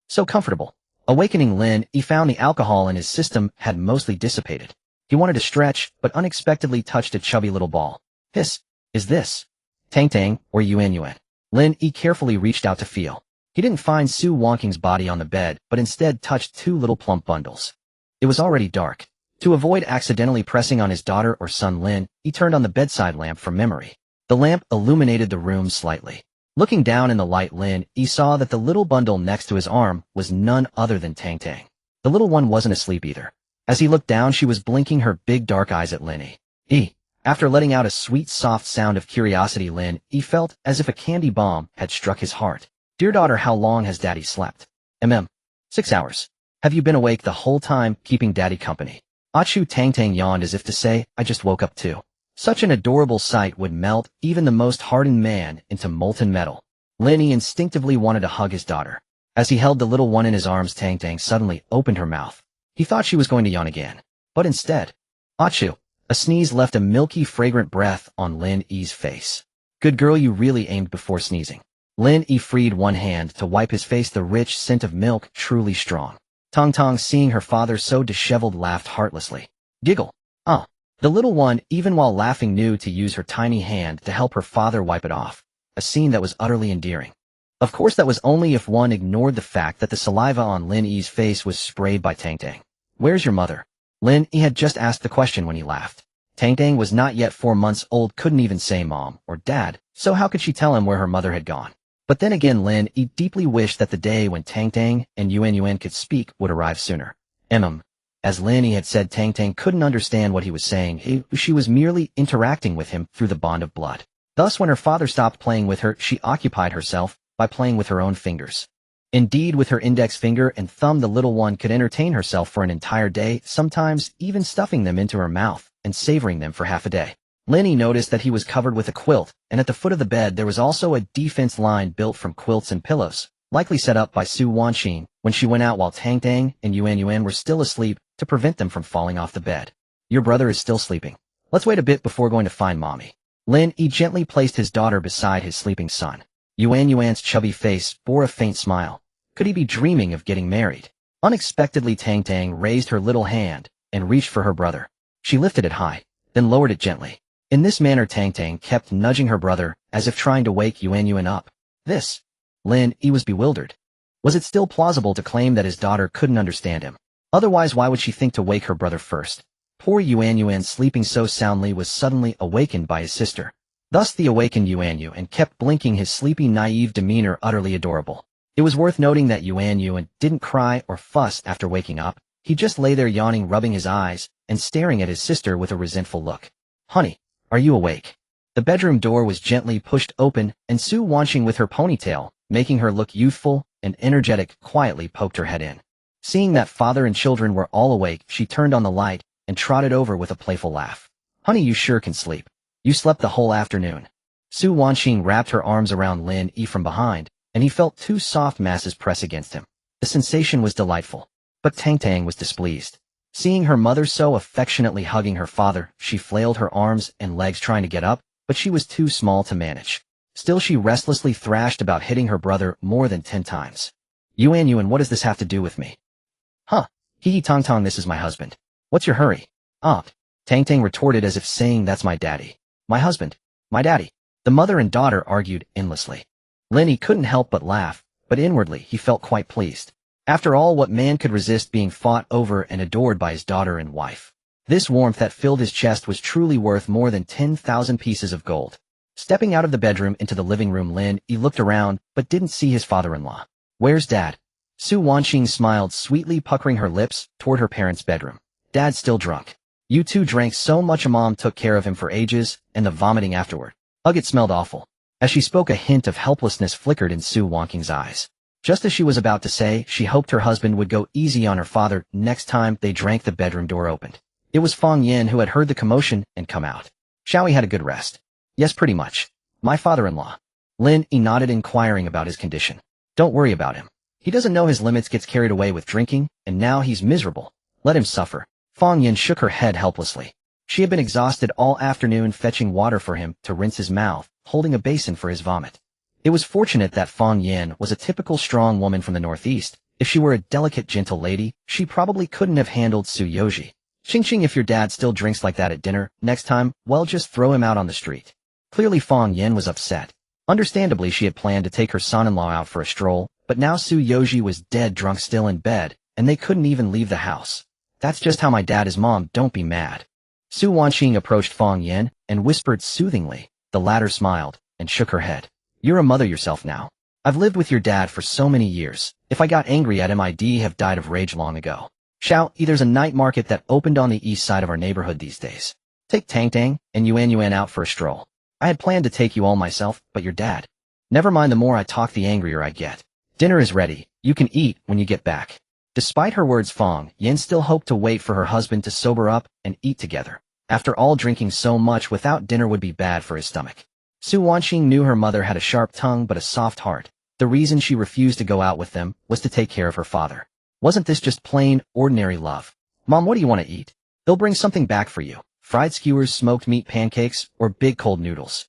So comfortable. Awakening Lin Yi found the alcohol in his system had mostly dissipated. He wanted to stretch, but unexpectedly touched a chubby little ball. Hiss. Is this Tang Tang or Yuan? Lin Yi carefully reached out to feel. He didn't find Su Wanqing's body on the bed, but instead touched two little plump bundles. It was already dark. To avoid accidentally pressing on his daughter or son, Lin Yi turned on the bedside lamp from memory. The lamp illuminated the room slightly. Looking down in the light, Lin Yi saw that the little bundle next to his arm was none other than Tang Tang. The little one wasn't asleep either. As he looked down, she was blinking her big dark eyes at Lin Yi. After letting out a sweet, soft sound of curiosity, Lin Yi felt as if a candy bomb had struck his heart. "Dear daughter, how long has daddy slept?" 6 hours. "Have you been awake the whole time, keeping daddy company?" Achu. Tang Tang yawned as if to say, "I just woke up too." Such an adorable sight would melt even the most hardened man into molten metal. Lin Yi instinctively wanted to hug his daughter. As he held the little one in his arms, Tang Tang suddenly opened her mouth. He thought she was going to yawn again. But instead, Achu. A sneeze left a milky, fragrant breath on Lin Yi's face. "Good girl, you really aimed before sneezing." Lin Yi freed one hand to wipe his face, the rich scent of milk truly strong. Tang Tang, seeing her father so disheveled, laughed heartlessly. Giggle. Ah. The little one, even while laughing, knew to use her tiny hand to help her father wipe it off. A scene that was utterly endearing. Of course, that was only if one ignored the fact that the saliva on Lin Yi's face was sprayed by Tang Tang. "Where's your mother?" Lin Yi had just asked the question when he laughed. Tang Tang was not yet 4 months old, couldn't even say mom or dad, so how could she tell him where her mother had gone? But then again, Lin Yi deeply wished that the day when Tang Tang and Yuan could speak would arrive sooner. As Lin Yi had said, Tang Tang couldn't understand what he was saying. She was merely interacting with him through the bond of blood. Thus, when her father stopped playing with her, she occupied herself by playing with her own fingers. Indeed, with her index finger and thumb, the little one could entertain herself for an entire day, sometimes even stuffing them into her mouth and savoring them for half a day. Lin Yi noticed that he was covered with a quilt, and at the foot of the bed there was also a defense line built from quilts and pillows, likely set up by Su Wanqing when she went out while Tang Tang and Yuan were still asleep to prevent them from falling off the bed. "Your brother is still sleeping. Let's wait a bit before going to find mommy." Lin Yi gently placed his daughter beside his sleeping son. Yuan's chubby face bore a faint smile. Could he be dreaming of getting married? Unexpectedly, Tang Tang raised her little hand and reached for her brother. She lifted it high, then lowered it gently. In this manner, Tang Tang kept nudging her brother as if trying to wake Yuan up. This? Lin Yi was bewildered. Was it still plausible to claim that his daughter couldn't understand him? Otherwise, why would she think to wake her brother first? Poor Yuan, sleeping so soundly, was suddenly awakened by his sister. Thus the awakened Yuan kept blinking, his sleepy, naive demeanor utterly adorable. It was worth noting that Yuan didn't cry or fuss after waking up. He just lay there yawning, rubbing his eyes, and staring at his sister with a resentful look. "Honey, are you awake?" The bedroom door was gently pushed open, and Su Wanqing, with her ponytail, making her look youthful and energetic, quietly poked her head in. Seeing that father and children were all awake, she turned on the light and trotted over with a playful laugh. Honey, you sure can sleep. You slept the whole afternoon. Su Wanqing wrapped her arms around Lin Yi from behind, and he felt two soft masses press against him. The sensation was delightful. But Tang Tang was displeased. Seeing her mother so affectionately hugging her father, she flailed her arms and legs trying to get up, but she was too small to manage. Still, she restlessly thrashed about hitting her brother more than 10 times. Yuan, what does this have to do with me? Huh. Hee Tong Tong, this is my husband. What's your hurry? Ah. Tang Tang retorted as if saying that's my daddy. My husband. My daddy. The mother and daughter argued endlessly. Lin Yi couldn't help but laugh, but inwardly he felt quite pleased. After all, what man could resist being fought over and adored by his daughter and wife? This warmth that filled his chest was truly worth more than 10,000 pieces of gold. Stepping out of the bedroom into the living room, Lin Yi looked around but didn't see his father-in-law. Where's Dad? Su Wanqing smiled sweetly, puckering her lips toward her parents' bedroom. Dad's still drunk. You two drank so much Mom took care of him for ages, and the vomiting afterward. Ugh, it smelled awful. As she spoke, a hint of helplessness flickered in Su Wanqing's eyes. Just as she was about to say she hoped her husband would go easy on her father next time they drank, the bedroom door opened. It was Fang Yin, who had heard the commotion and come out. Xiaoyi had a good rest. Yes, pretty much. My father-in-law. Lin Yi nodded, inquiring about his condition. Don't worry about him. He doesn't know his limits, gets carried away with drinking, and now he's miserable. Let him suffer. Fang Yin shook her head helplessly. She had been exhausted all afternoon fetching water for him to rinse his mouth, holding a basin for his vomit. It was fortunate that Fang Yin was a typical strong woman from the northeast. If she were a delicate, gentle lady, she probably couldn't have handled Su Yoji. Xing, if your dad still drinks like that at dinner, next time, well, just throw him out on the street. Clearly Fang Yin was upset. Understandably, she had planned to take her son-in-law out for a stroll, but now Su Yoji was dead drunk, still in bed, and they couldn't even leave the house. That's just how my dad is, Mom, don't be mad. Su Wanqing approached Fang Yin and whispered soothingly. The latter smiled and shook her head. You're a mother yourself now. I've lived with your dad for so many years. If I got angry at him, I'd have died of rage long ago. Xiao, there's a night market that opened on the east side of our neighborhood these days. Take Tang Tang and Yuan out for a stroll. I had planned to take you all myself, but your dad. Never mind, the more I talk, the angrier I get. Dinner is ready. You can eat when you get back. Despite her words, Fang Yin still hoped to wait for her husband to sober up and eat together. After all, drinking so much without dinner would be bad for his stomach. Su Wanqing knew her mother had a sharp tongue but a soft heart. The reason she refused to go out with them was to take care of her father. Wasn't this just plain, ordinary love? Mom, what do you want to eat? They'll bring something back for you. Fried skewers, smoked meat pancakes, or big cold noodles.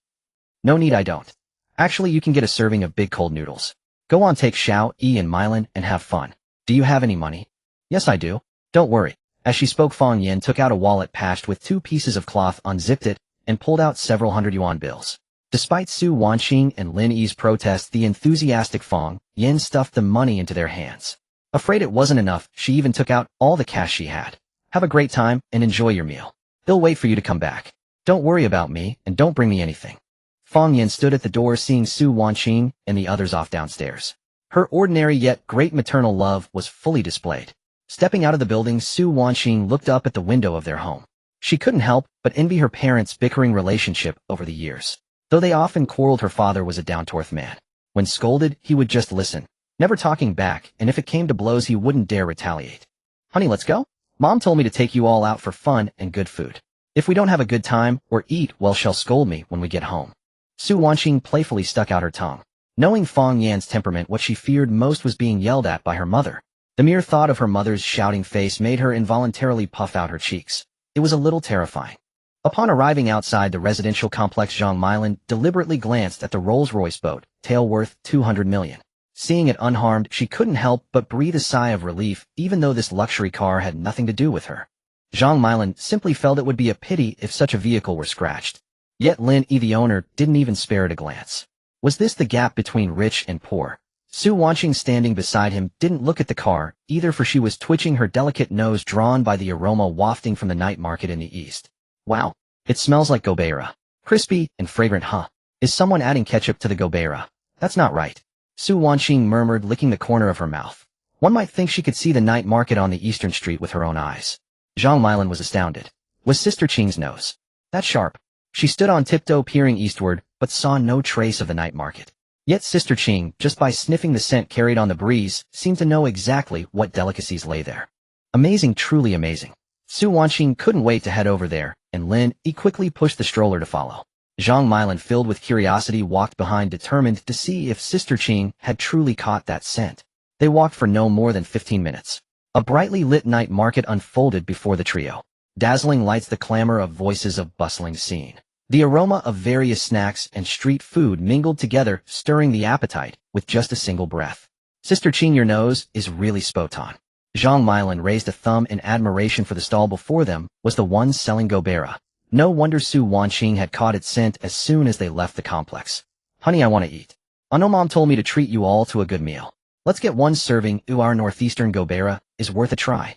No need, I don't. Actually, you can get a serving of big cold noodles. Go on, take Xiaoyi and Mylin and have fun. Do you have any money? Yes, I do. Don't worry. As she spoke, Fang Yin took out a wallet patched with 2 pieces of cloth, unzipped it, and pulled out several hundred-yuan bills. Despite Su Wanqing and Lin Yi's protests, the enthusiastic Fang Yin stuffed the money into their hands. Afraid it wasn't enough, she even took out all the cash she had. Have a great time and enjoy your meal. They'll wait for you to come back. Don't worry about me and don't bring me anything. Fang Yin stood at the door, seeing Su Wanqing and the others off downstairs. Her ordinary yet great maternal love was fully displayed. Stepping out of the building, Su Wanqing looked up at the window of their home. She couldn't help but envy her parents' bickering relationship over the years. Though they often quarreled, her father was a down-to-earth man. When scolded, he would just listen, never talking back, and if it came to blows, he wouldn't dare retaliate. Honey, let's go? Mom told me to take you all out for fun and good food. If we don't have a good time or eat, well, she'll scold me when we get home. Su Wanqing playfully stuck out her tongue. Knowing Fang Yan's temperament, what she feared most was being yelled at by her mother. The mere thought of her mother's shouting face made her involuntarily puff out her cheeks. It was a little terrifying. Upon arriving outside the residential complex, Zhang Mylin deliberately glanced at the Rolls-Royce boat, tail worth 200 million. Seeing it unharmed, she couldn't help but breathe a sigh of relief, even though this luxury car had nothing to do with her. Zhang Mylin simply felt it would be a pity if such a vehicle were scratched. Yet Lin Yi, the owner, didn't even spare it a glance. Was this the gap between rich and poor? Su Wanqing, standing beside him, didn't look at the car either, for she was twitching her delicate nose, drawn by the aroma wafting from the night market in the east. Wow, it smells like gobeira. Crispy and fragrant, huh? Is someone adding ketchup to the gobeira? That's not right. Su Wanqing murmured, licking the corner of her mouth. One might think she could see the night market on the eastern street with her own eyes. Zhang Mylin was astounded. Was Sister Qing's nose that sharp? She stood on tiptoe, peering eastward, but saw no trace of the night market. Yet Sister Qing, just by sniffing the scent carried on the breeze, seemed to know exactly what delicacies lay there. Amazing, truly amazing. Su Wanqing couldn't wait to head over there, and Lin Yi quickly pushed the stroller to follow. Zhang Milan, filled with curiosity, walked behind, determined to see if Sister Qing had truly caught that scent. They walked for no more than 15 minutes. A brightly lit night market unfolded before the trio. Dazzling lights, the clamor of voices, of bustling scene. The aroma of various snacks and street food mingled together, stirring the appetite with just a single breath. Sister Qing, your nose is really spot on. Zhang Milan raised a thumb in admiration, for the stall before them was the one selling gobera. No wonder Su Wanqing had caught its scent as soon as they left the complex. Honey, I want to eat. I know Mom told me to treat you all to a good meal. Let's get one serving. Ooh, our northeastern gobera is worth a try.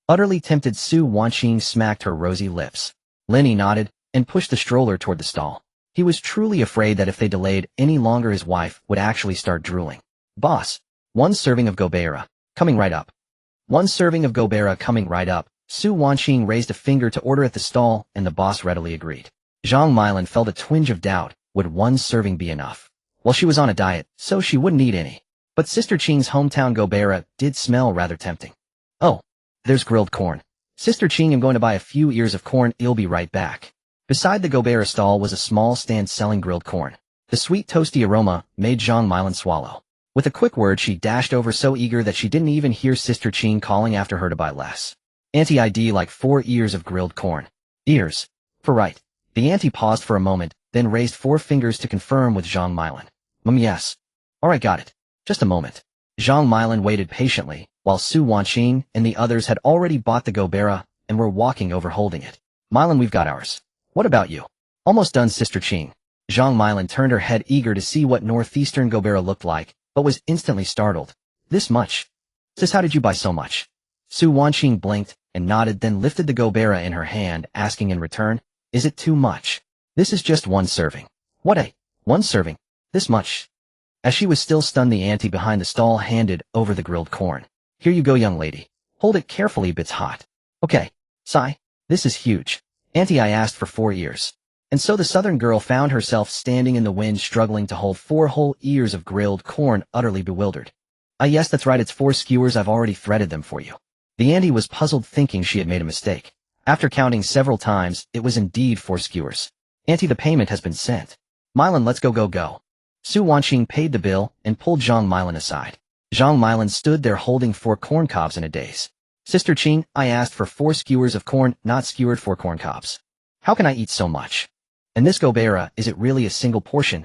Utterly tempted, Su Wanqing smacked her rosy lips. Lin Yi nodded and pushed the stroller toward the stall. He was truly afraid that if they delayed any longer, his wife would actually start drooling. Boss, one serving of gobera, coming right up. One serving of gobera coming right up. Su Wanqing raised a finger to order at the stall, and the boss readily agreed. Zhang Milan felt a twinge of doubt. Would one serving be enough? Well, she was on a diet, so she wouldn't eat any. But Sister Qing's hometown gobera did smell rather tempting. Oh, there's grilled corn. Sister Qing, I'm going to buy a few ears of corn. I'll be right back. Beside the gobera stall was a small stand selling grilled corn. The sweet toasty aroma made Zhang Milan swallow. With a quick word, she dashed over, so eager that she didn't even hear Sister Qing calling after her to buy less. Auntie, I'd like 4 ears of grilled corn. Ears. For right. The auntie paused for a moment, then raised 4 fingers to confirm with Zhang Milan. Yes. Alright, got it. Just a moment. Zhang Milan waited patiently, while Su Wanqing and the others had already bought the gobera and were walking over holding it. Milan, we've got ours. What about you? Almost done, Sister Qing. Zhang Milan turned her head, eager to see what northeastern gobera looked like, but was instantly startled. This much? Sis, how did you buy so much? Su Wanqing blinked and nodded, then lifted the gobera in her hand, asking in return, is it too much? This is just one serving. What, one serving? This much? As she was still stunned, the auntie behind the stall handed over the grilled corn. Here you go, young lady. Hold it carefully, it's hot. Okay. Sigh. This is huge. Auntie, I asked for 4 ears. And so the southern girl found herself standing in the wind, struggling to hold 4 whole ears of grilled corn, utterly bewildered. Yes, that's right, it's 4 skewers. I've already threaded them for you. The auntie was puzzled, thinking she had made a mistake. After counting several times, it was indeed 4 skewers. Auntie, the payment has been sent. Milan, let's go. Su Wanqing paid the bill and pulled Zhang Milan aside. Zhang Milan stood there holding 4 corn cobs in a daze. Sister Qing, I asked for 4 skewers of corn, not skewered 4 corn cobs. How can I eat so much? And this gobera, is it really a single portion?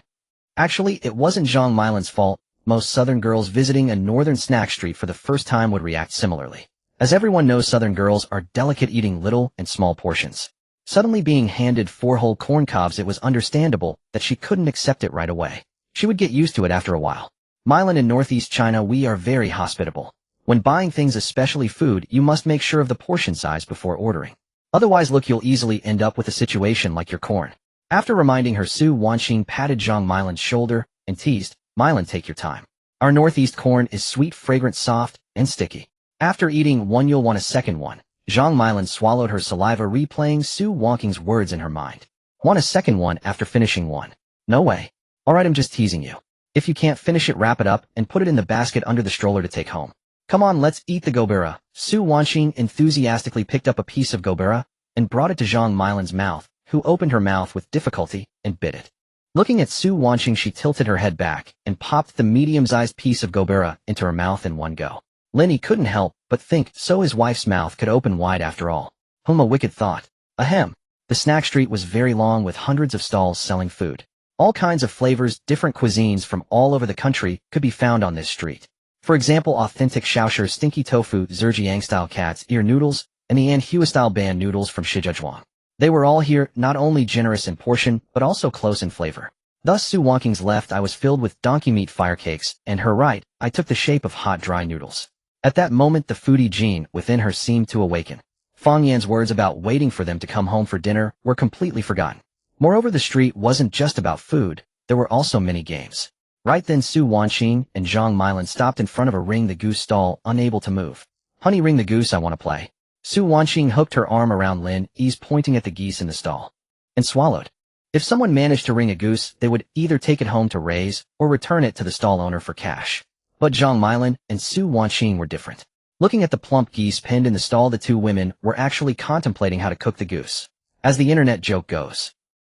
Actually, it wasn't Zhang Milan's fault. Most southern girls visiting a northern snack street for the first time would react similarly. As everyone knows, southern girls are delicate, eating little and small portions. Suddenly being handed 4 whole corn cobs, it was understandable that she couldn't accept it right away. She would get used to it after a while. Milan, in Northeast China, we are very hospitable. When buying things, especially food, you must make sure of the portion size before ordering. Otherwise, look, you'll easily end up with a situation like your corn. After reminding her, Su Wanqing patted Zhang Milan's shoulder and teased, Milan, take your time. Our Northeast corn is sweet, fragrant, soft, and sticky. After eating one, you'll want a second one. Zhang Milan swallowed her saliva, replaying Su Wanqing's words in her mind. Want a second one after finishing one? No way. Alright, I'm just teasing you. If you can't finish it, wrap it up and put it in the basket under the stroller to take home. Come on, let's eat the gobera. Su Wanqing enthusiastically picked up a piece of gobera and brought it to Zhang Milan's mouth, who opened her mouth with difficulty and bit it. Looking at Su Wanqing, she tilted her head back and popped the medium-sized piece of gobera into her mouth in one go. Lin Yi couldn't help but think, so his wife's mouth could open wide after all. A wicked thought. Ahem. The snack street was very long, with hundreds of stalls selling food. All kinds of flavors, different cuisines from all over the country could be found on this street. For example, authentic Shaoshi stinky tofu, Zhejiang-style cat's ear noodles, and the Anhui-style ban noodles from Shijiazhuang. They were all here, not only generous in portion, but also close in flavor. Thus, Su Wanqing's left eye was filled with donkey meat fire cakes, and her right eye took the shape of hot dry noodles. At that moment, the foodie gene within her seemed to awaken. Fang Yan's words about waiting for them to come home for dinner were completely forgotten. Moreover, the street wasn't just about food, there were also many games. Right then, Su Wanqing and Zhang Milan stopped in front of a Ring the Goose stall, unable to move. Honey, Ring the Goose, I want to play. Su Wanqing hooked her arm around Lin Yi's, pointing at the geese in the stall, and swallowed. If someone managed to ring a goose, they would either take it home to raise or return it to the stall owner for cash. But Zhang Milan and Su Wanqing were different. Looking at the plump geese pinned in the stall, the two women were actually contemplating how to cook the goose. As the internet joke goes,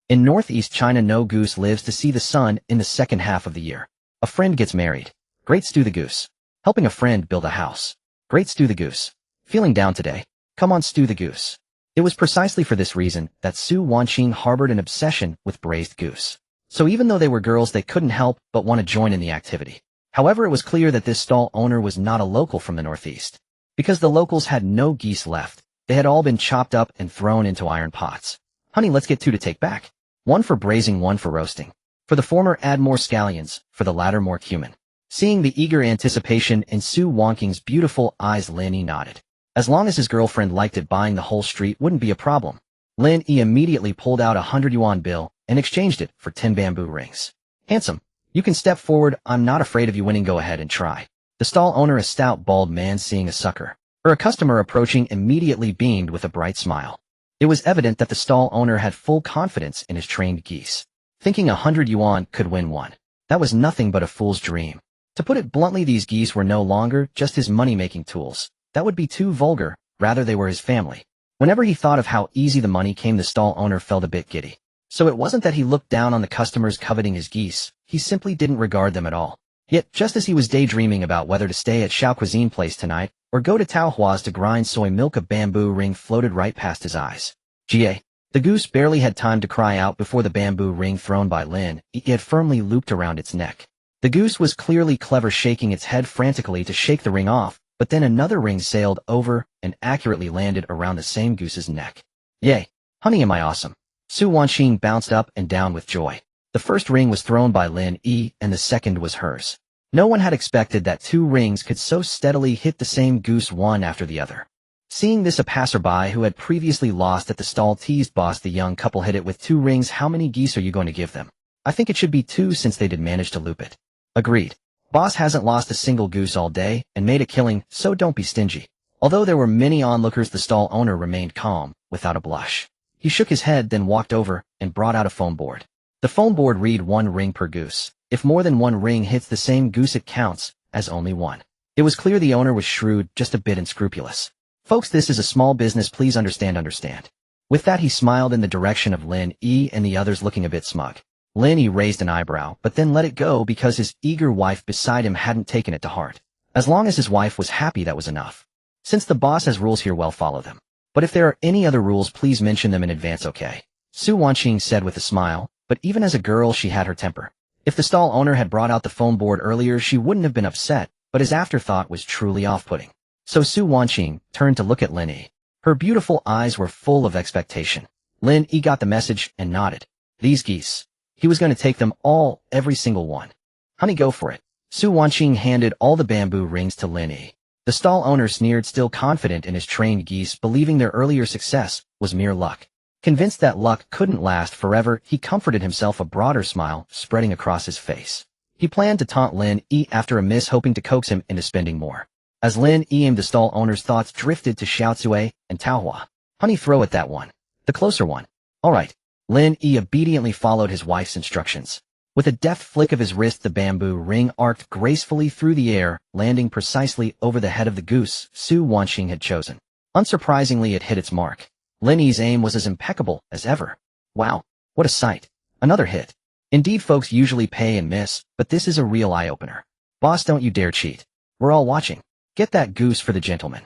in northeast China, no goose lives to see the sun in the second half of the year. A friend gets married. Great, stew the goose. Helping a friend build a house. Great, stew the goose. Feeling down today? Come on, stew the goose. It was precisely for this reason that Su Wanqing harbored an obsession with braised goose. So even though they were girls, they couldn't help but want to join in the activity. However, it was clear that this stall owner was not a local from the northeast. Because the locals had no geese left, they had all been chopped up and thrown into iron pots. Honey, let's get two to take back. One for braising, one for roasting. For the former, add more scallions, for the latter, more cumin. Seeing the eager anticipation in Su Wanqing's beautiful eyes, Lin Yi nodded. As long as his girlfriend liked it, buying the whole street wouldn't be a problem. Lin Yi immediately pulled out a 100 yuan bill and exchanged it for 10 bamboo rings. Handsome, you can step forward. I'm not afraid of you winning. Go ahead and try. The stall owner, a stout bald man, seeing a sucker or a customer approaching, immediately beamed with a bright smile. It was evident that the stall owner had full confidence in his trained geese. Thinking 100 yuan could win one. That was nothing but a fool's dream. To put it bluntly, these geese were no longer just his money-making tools. That would be too vulgar, rather they were his family. Whenever he thought of how easy the money came, the stall owner felt a bit giddy. So it wasn't that he looked down on the customers coveting his geese, he simply didn't regard them at all. Yet, just as he was daydreaming about whether to stay at Xiao Cuisine Place tonight, or go to Tao Hua's to grind soy milk, a bamboo ring floated right past his eyes. Ga. The goose barely had time to cry out before the bamboo ring thrown by Lin Yi had firmly looped around its neck. The goose was clearly clever, shaking its head frantically to shake the ring off, but then another ring sailed over and accurately landed around the same goose's neck. Yay! Honey, am I awesome? Su Wanqing bounced up and down with joy. The first ring was thrown by Lin Yi, and the second was hers. No one had expected that two rings could so steadily hit the same goose one after the other. Seeing this, a passerby who had previously lost at the stall teased Boss. The young couple hit it with two rings. How many geese are you going to give them? I think it should be two, since they did manage to loop it. Agreed. Boss hasn't lost a single goose all day and made a killing, so don't be stingy. Although there were many onlookers, the stall owner remained calm, without a blush. He shook his head, then walked over and brought out a foam board. The foam board read 1 ring per goose. If more than 1 ring hits the same goose, it counts as only 1. It was clear the owner was shrewd, just a bit unscrupulous. Folks, this is a small business, please understand. With that, he smiled in the direction of Lin Yi and the others, looking a bit smug. Lin Yi raised an eyebrow, but then let it go because his eager wife beside him hadn't taken it to heart. As long as his wife was happy, that was enough. Since the boss has rules here, well, follow them. But if there are any other rules, please mention them in advance, okay? Su Wanqing said with a smile, but even as a girl, she had her temper. If the stall owner had brought out the foam board earlier, she wouldn't have been upset, but his afterthought was truly off-putting. So Su Wanqing turned to look at Lin Yi. Her beautiful eyes were full of expectation. Lin Yi got the message and nodded. These geese. He was going to take them all, every single one. Honey, go for it. Su Wanqing handed all the bamboo rings to Lin Yi. The stall owner sneered, still confident in his trained geese, believing their earlier success was mere luck. Convinced that luck couldn't last forever, he comforted himself, a broader smile spreading across his face. He planned to taunt Lin Yi after a miss, hoping to coax him into spending more. As Lin Yi aimed, the stall owner's thoughts drifted to Xiaocui and Taohua. Honey, throw at that one. The closer one. All right. Lin Yi obediently followed his wife's instructions. With a deft flick of his wrist, the bamboo ring arced gracefully through the air, landing precisely over the head of the goose Su Wanqing had chosen. Unsurprisingly, it hit its mark. Lin Yi's aim was as impeccable as ever. Wow, what a sight. Another hit. Indeed, folks usually pay and miss, but this is a real eye-opener. Boss, don't you dare cheat. We're all watching. Get that goose for the gentleman.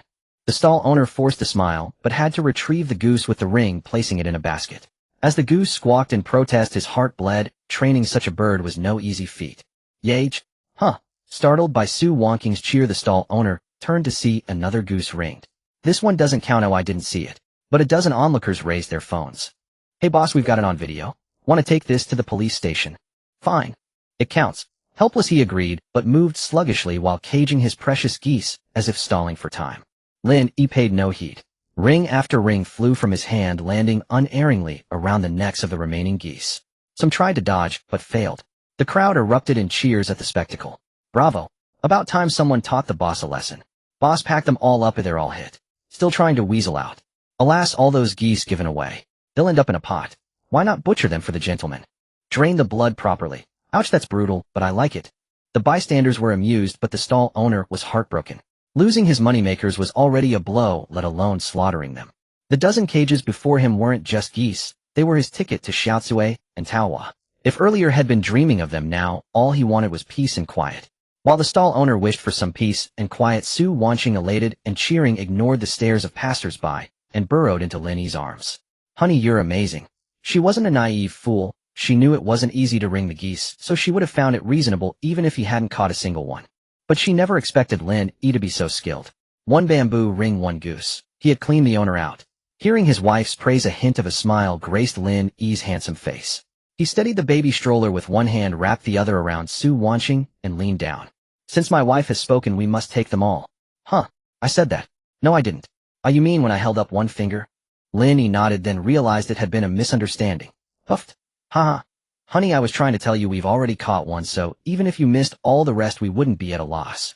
The stall owner forced a smile, but had to retrieve the goose with the ring, placing it in a basket. As the goose squawked in protest, his heart bled. Training such a bird was no easy feat. Yage? Huh. Startled by Su Wanqing's cheer, the stall owner turned to see another goose ringed. This one doesn't count. Oh, I didn't see it. But a dozen onlookers raised their phones. Hey boss, we've got it on video. Want to take this to the police station? Fine. It counts. Helpless, he agreed, but moved sluggishly while caging his precious geese, as if stalling for time. Lin Yi paid no heed. Ring after ring flew from his hand, landing unerringly around the necks of the remaining geese. Some tried to dodge, but failed. The crowd erupted in cheers at the spectacle. Bravo. About time someone taught the boss a lesson. Boss packed them all up, they're all hit. Still trying to weasel out. Alas, all those geese given away. They'll end up in a pot. Why not butcher them for the gentleman? Drain the blood properly. Ouch, that's brutal, but I like it. The bystanders were amused, but the stall owner was heartbroken. Losing his moneymakers was already a blow, let alone slaughtering them. The dozen cages before him weren't just geese, they were his ticket to Xiaotsui and Taohua. If earlier had been dreaming of them now, all he wanted was peace and quiet. While the stall owner wished for some peace and quiet, Su Wanqing, elated and cheering, ignored the stares of passers-by and burrowed into Lin Yi's arms. Honey, you're amazing. She wasn't a naive fool. She knew it wasn't easy to ring the geese, so she would have found it reasonable even if he hadn't caught a single one. But she never expected Lin Yi to be so skilled. One bamboo ring, one goose. He had cleaned the owner out. Hearing his wife's praise, a hint of a smile graced Lin Yi's handsome face. He steadied the baby stroller with one hand, wrapped the other around Su Wanqing, and leaned down. Since my wife has spoken, we must take them all. Huh, I said that. No, I didn't. Oh, you mean when I held up one finger? Lin Yi nodded, then realized it had been a misunderstanding. Puffed. Haha. Honey, I was trying to tell you we've already caught one, so even if you missed all the rest, we wouldn't be at a loss.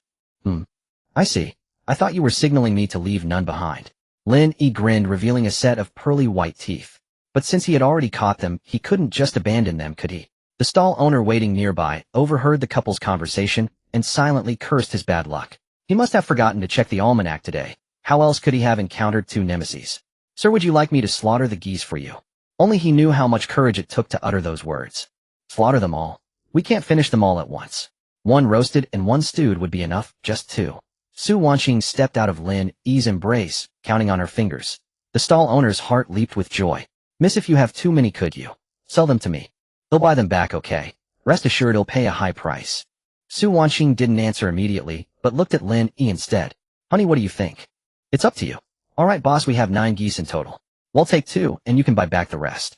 I see. I thought you were signaling me to leave none behind. Lin Yi grinned, revealing a set of pearly white teeth. But since he had already caught them, he couldn't just abandon them, could he? The stall owner waiting nearby overheard the couple's conversation and silently cursed his bad luck. He must have forgotten to check the almanac today. How else could he have encountered two nemeses? Sir, would you like me to slaughter the geese for you? Only he knew how much courage it took to utter those words. Slaughter them all? We can't finish them all at once. One roasted and one stewed would be enough, just two. Su Wanqing stepped out of Lin Yi's embrace, counting on her fingers. The stall owner's heart leaped with joy. Miss, if you have too many, could you sell them to me? He'll buy them back, okay? Rest assured he'll pay a high price. Su Wanqing didn't answer immediately, but looked at Lin Yi instead. Honey, what do you think? It's up to you. All right, boss, we have 9 geese in total. We'll take 2, and you can buy back the rest.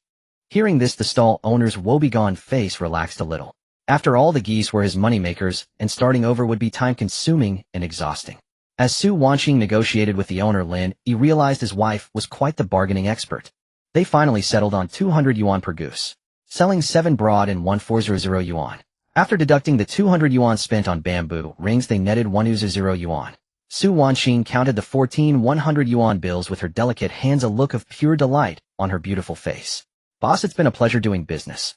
Hearing this, the stall owner's woebegone face relaxed a little. After all, the geese were his moneymakers, and starting over would be time-consuming and exhausting. As Su Wanqing negotiated with the owner, Lin Yi realized his wife was quite the bargaining expert. They finally settled on 200 yuan per goose, selling 7 broad and 1400 yuan. After deducting the 200 yuan spent on bamboo rings, they netted 100 yuan. Su Wanqing counted the 14 100 yuan bills with her delicate hands, a look of pure delight on her beautiful face. Boss, it's been a pleasure doing business.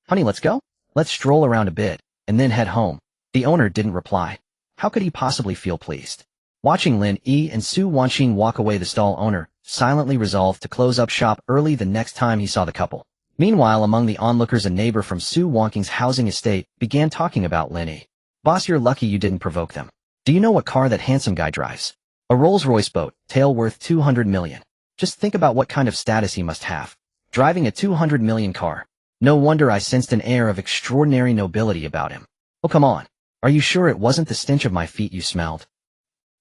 Honey, let's go? Let's stroll around a bit, and then head home. The owner didn't reply. How could he possibly feel pleased? Watching Lin Yi and Su Wanqing walk away, the stall owner silently resolved to close up shop early the next time he saw the couple. Meanwhile, among the onlookers, a neighbor from Su Wanqing's housing estate began talking about Lin Yi. Boss, you're lucky you didn't provoke them. Do you know what car that handsome guy drives? A Rolls-Royce boat, tail worth 200 million. Just think about what kind of status he must have. Driving a 200 million car. No wonder I sensed an air of extraordinary nobility about him. Oh, come on. Are you sure it wasn't the stench of my feet you smelled?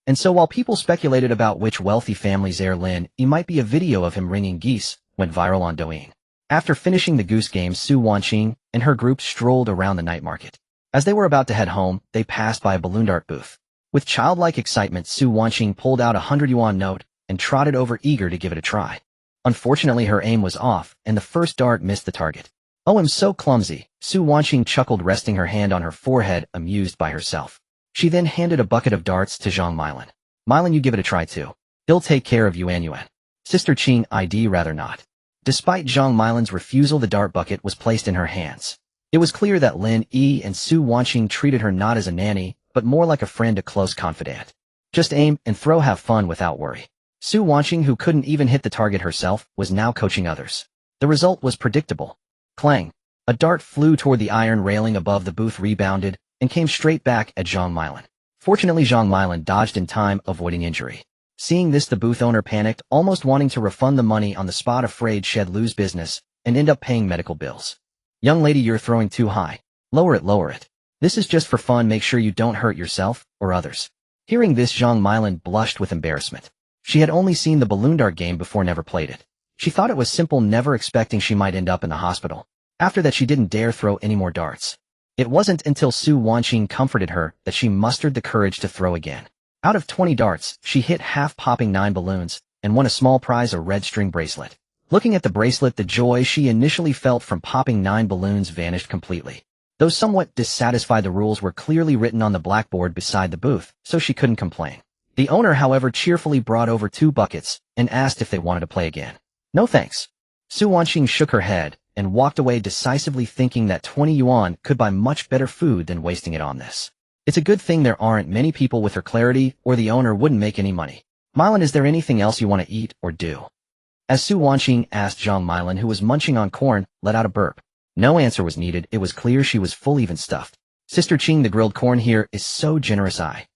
And so while people speculated about which wealthy family's heir Lin Yi might be, a video of him ringing geese went viral on Douyin. After finishing the goose game, Su Wanqing and her group strolled around the night market. As they were about to head home, they passed by a balloon dart booth. With childlike excitement, Su Wanqing pulled out a 100 yuan note and trotted over, eager to give it a try. Unfortunately, her aim was off, and the first dart missed the target. Oh, I'm so clumsy, Su Wanqing chuckled, resting her hand on her forehead, amused by herself. She then handed a bucket of darts to Zhang Milan. Milan, you give it a try too. He'll take care of Yuan Yuan. Sister Qing, I'd rather not. Despite Zhang Milan's refusal, the dart bucket was placed in her hands. It was clear that Lin Yi and Su Wanqing treated her not as a nanny, but more like a friend, a close confidant. Just aim and throw, have fun without worry. Su Wanqing, who couldn't even hit the target herself, was now coaching others. The result was predictable. Clang! A dart flew toward the iron railing above the booth, rebounded, and came straight back at Zhang Milan. Fortunately, Zhang Milan dodged in time, avoiding injury. Seeing this, the booth owner panicked, almost wanting to refund the money on the spot, afraid she'd lose business and end up paying medical bills. Young lady, you're throwing too high. Lower it, lower it. This is just for fun, make sure you don't hurt yourself or others. Hearing this, Zhang Milan blushed with embarrassment. She had only seen the balloon dart game before, never played it. She thought it was simple, never expecting she might end up in the hospital. After that, she didn't dare throw any more darts. It wasn't until Su Wanqing comforted her that she mustered the courage to throw again. Out of 20 darts, she hit half, popping 9 balloons, and won a small prize, a red string bracelet. Looking at the bracelet, the joy she initially felt from popping 9 balloons vanished completely. Though somewhat dissatisfied, the rules were clearly written on the blackboard beside the booth, so she couldn't complain. The owner, however, cheerfully brought over 2 buckets and asked if they wanted to play again. No thanks. Su Wanqing shook her head and walked away decisively, thinking that 20 yuan could buy much better food than wasting it on this. It's a good thing there aren't many people with her clarity, or the owner wouldn't make any money. Mylan, is there anything else you want to eat or do? As Su Wanqing asked Zhang Mylan, who was munching on corn, let out a burp. No answer was needed. It was clear she was full, even stuffed. Sister Qing, the grilled corn here is so generous. I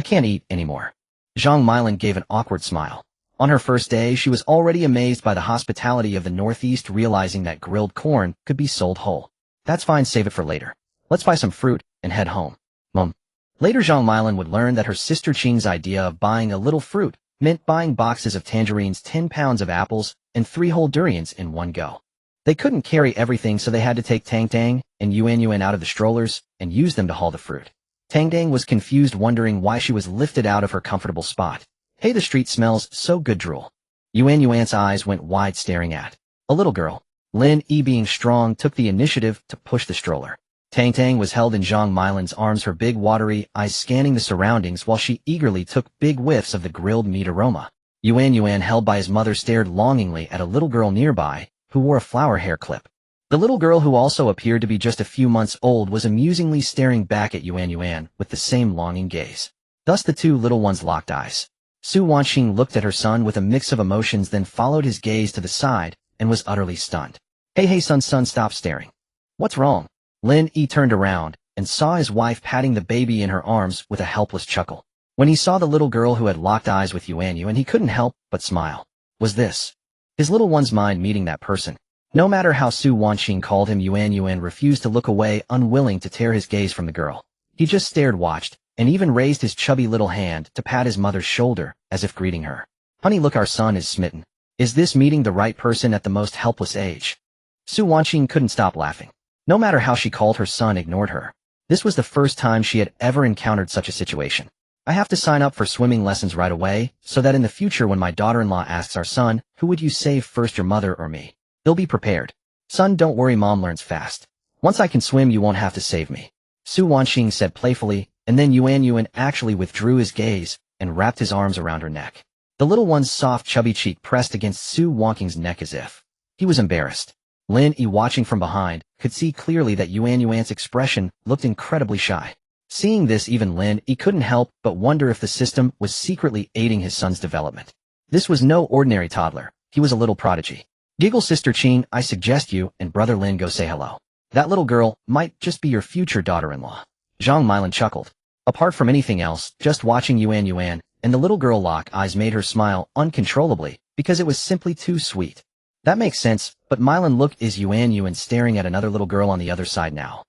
can't eat anymore. Zhang Mylan gave an awkward smile. On her first day, she was already amazed by the hospitality of the Northeast, realizing that grilled corn could be sold whole. That's fine, save it for later. Let's buy some fruit and head home. Mum. Later, Zhang Mylan would learn that her sister Qing's idea of buying a little fruit meant buying boxes of tangerines, 10 pounds of apples, and 3 whole durians in one go. They couldn't carry everything, so they had to take Tang Tang and Yuan out of the strollers and use them to haul the fruit. Tang Tang was confused, wondering why she was lifted out of her comfortable spot. Hey, the street smells so good, drool. Yuan's eyes went wide, staring at a little girl. Lin Yi, being strong, took the initiative to push the stroller. Tang Tang was held in Zhang Mylan's arms, her big watery eyes scanning the surroundings while she eagerly took big whiffs of the grilled meat aroma. Yuan, held by his mother, stared longingly at a little girl nearby who wore a flower hair clip. The little girl, who also appeared to be just a few months old, was amusingly staring back at Yuan with the same longing gaze. Thus the two little ones locked eyes. Su Wanqing looked at her son with a mix of emotions, then followed his gaze to the side and was utterly stunned. Hey, son, stop staring. What's wrong? Lin Yi turned around and saw his wife patting the baby in her arms with a helpless chuckle. When he saw the little girl who had locked eyes with Yuan, he couldn't help but smile. Was this his little one's mind meeting that person? No matter how Su Wanqing called him, Yuan refused to look away, unwilling to tear his gaze from the girl. He just stared, watched, and even raised his chubby little hand to pat his mother's shoulder, as if greeting her. Honey, look, our son is smitten. Is this meeting the right person at the most helpless age? Su Wanqing couldn't stop laughing. No matter how she called, her son ignored her. This was the first time she had ever encountered such a situation. I have to sign up for swimming lessons right away, so that in the future when my daughter-in-law asks our son, who would you save first, your mother or me? He'll be prepared. Son, don't worry, mom learns fast. Once I can swim, you won't have to save me. Su Wanqing said playfully, and then Yuan actually withdrew his gaze and wrapped his arms around her neck. The little one's soft, chubby cheek pressed against Su Wanqing's neck as if he was embarrassed. Lin Yi, watching from behind, could see clearly that Yuan's expression looked incredibly shy. Seeing this, even Lin Yi couldn't help but wonder if the system was secretly aiding his son's development. This was no ordinary toddler. He was a little prodigy. Giggle, Sister Qing, I suggest you and Brother Lin go say hello. That little girl might just be your future daughter-in-law. Zhang Mylan chuckled. Apart from anything else, just watching Yuan and the little girl lock eyes made her smile uncontrollably, because it was simply too sweet. That makes sense, but Mylan, look, is Yuan staring at another little girl on the other side now?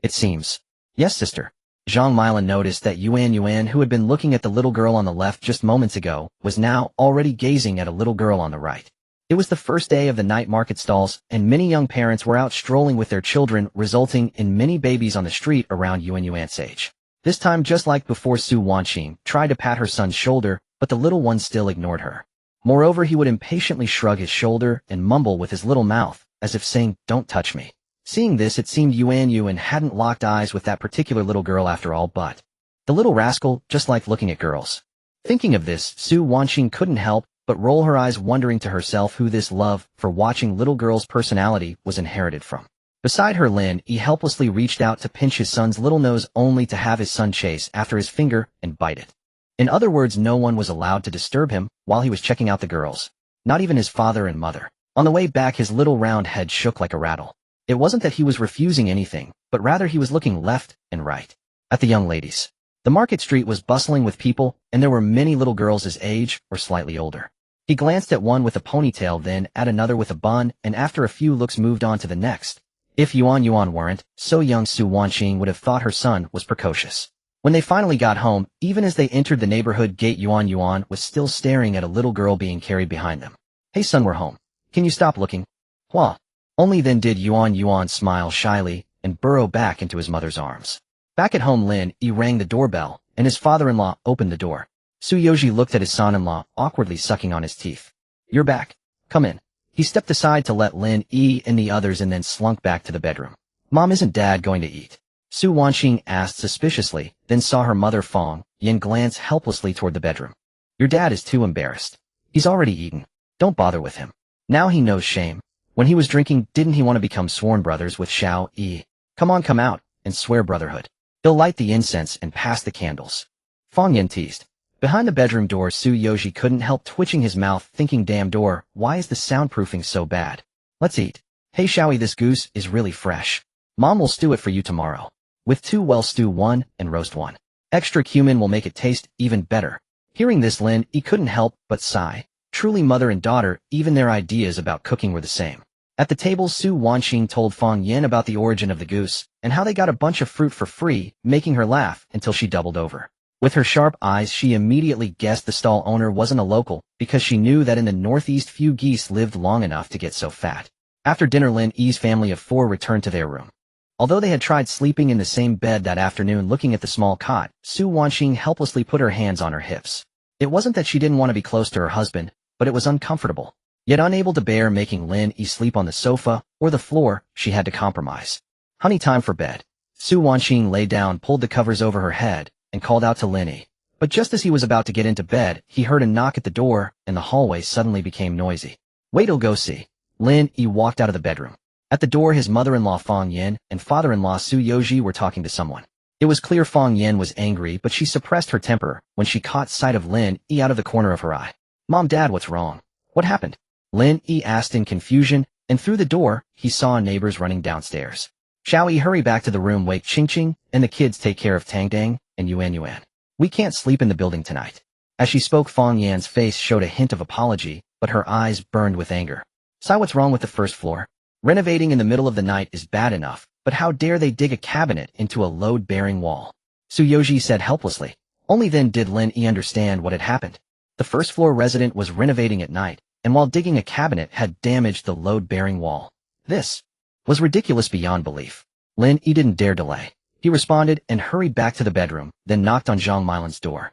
It seems. Yes, sister. Zhang Mylan noticed that Yuan, who had been looking at the little girl on the left just moments ago, was now already gazing at a little girl on the right. It was the first day of the night market stalls, and many young parents were out strolling with their children, resulting in many babies on the street around Yuan's age. This time, just like before, Su Wanqing tried to pat her son's shoulder, but the little one still ignored her. Moreover, he would impatiently shrug his shoulder and mumble with his little mouth, as if saying, don't touch me. Seeing this, it seemed Yuan hadn't locked eyes with that particular little girl after all, but the little rascal just liked looking at girls. Thinking of this, Su Wanqing couldn't help but roll her eyes, wondering to herself who this love for watching little girls' personality was inherited from. Beside her, Lin Yi helplessly reached out to pinch his son's little nose, only to have his son chase after his finger and bite it. In other words, no one was allowed to disturb him while he was checking out the girls. Not even his father and mother. On the way back, his little round head shook like a rattle. It wasn't that he was refusing anything, but rather he was looking left and right at the young ladies. The market street was bustling with people, and there were many little girls his age or slightly older. He glanced at one with a ponytail, then at another with a bun, and after a few looks moved on to the next. If Yuan weren't so young, Su Wanqing would have thought her son was precocious. When they finally got home, even as they entered the neighborhood gate, Yuan was still staring at a little girl being carried behind them. Hey son, we're home. Can you stop looking? Hua. Only then did Yuan smile shyly and burrow back into his mother's arms. Back at home, Lin Yi rang the doorbell, and his father-in-law opened the door. Su Yoji looked at his son-in-law, awkwardly sucking on his teeth. You're back. Come in. He stepped aside to let Lin Yi and the others and then slunk back to the bedroom. Mom, isn't Dad going to eat? Su Wanqing asked suspiciously, then saw her mother Fong Yin glance helplessly toward the bedroom. Your dad is too embarrassed. He's already eaten. Don't bother with him. Now he knows shame. When he was drinking, didn't he want to become sworn brothers with Xiao Yi? Come on, come out, and swear brotherhood. He'll light the incense and pass the candles. Fang Yin teased. Behind the bedroom door, Su Yoji couldn't help twitching his mouth, thinking, damn door, why is the soundproofing so bad? Let's eat. Hey Xiaoyi, this goose is really fresh. Mom will stew it for you tomorrow. With two, well, stew one and roast one. Extra cumin will make it taste even better. Hearing this, Lin Yi couldn't help but sigh. Truly mother and daughter, even their ideas about cooking were the same. At the table, Su Wanqing told Fang Yin about the origin of the goose and how they got a bunch of fruit for free, making her laugh until she doubled over. With her sharp eyes, she immediately guessed the stall owner wasn't a local because she knew that in the northeast few geese lived long enough to get so fat. After dinner, Lin Yi's family of 4 returned to their room. Although they had tried sleeping in the same bed that afternoon, looking at the small cot, Su Wanqing helplessly put her hands on her hips. It wasn't that she didn't want to be close to her husband, but it was uncomfortable. Yet unable to bear making Lin Yi sleep on the sofa or the floor, she had to compromise. Honey, time for bed. Su Wanqing lay down, pulled the covers over her head, and called out to Lin Yi. But just as he was about to get into bed, he heard a knock at the door, and the hallway suddenly became noisy. Wait till go see. Lin Yi walked out of the bedroom. At the door, his mother-in-law Fang Yin and father-in-law Su Yoji were talking to someone. It was clear Fang Yin was angry, but she suppressed her temper when she caught sight of Lin Yi out of the corner of her eye. Mom, Dad, what's wrong? What happened? Lin Yi asked in confusion, and through the door, he saw neighbors running downstairs. Xiaoyi, hurry back to the room, wake Ching Ching and the kids, take care of Tang Dang and Yuan. We can't sleep in the building tonight. As she spoke, Fang Yan's face showed a hint of apology, but her eyes burned with anger. Sai, what's wrong with the first floor? Renovating in the middle of the night is bad enough, but how dare they dig a cabinet into a load-bearing wall? Su Yoji said helplessly. Only then did Lin Yi understand what had happened. The first-floor resident was renovating at night, and while digging a cabinet had damaged the load-bearing wall. This was ridiculous beyond belief. Lin Yi didn't dare delay. He responded and hurried back to the bedroom, then knocked on Zhang Mailan's door.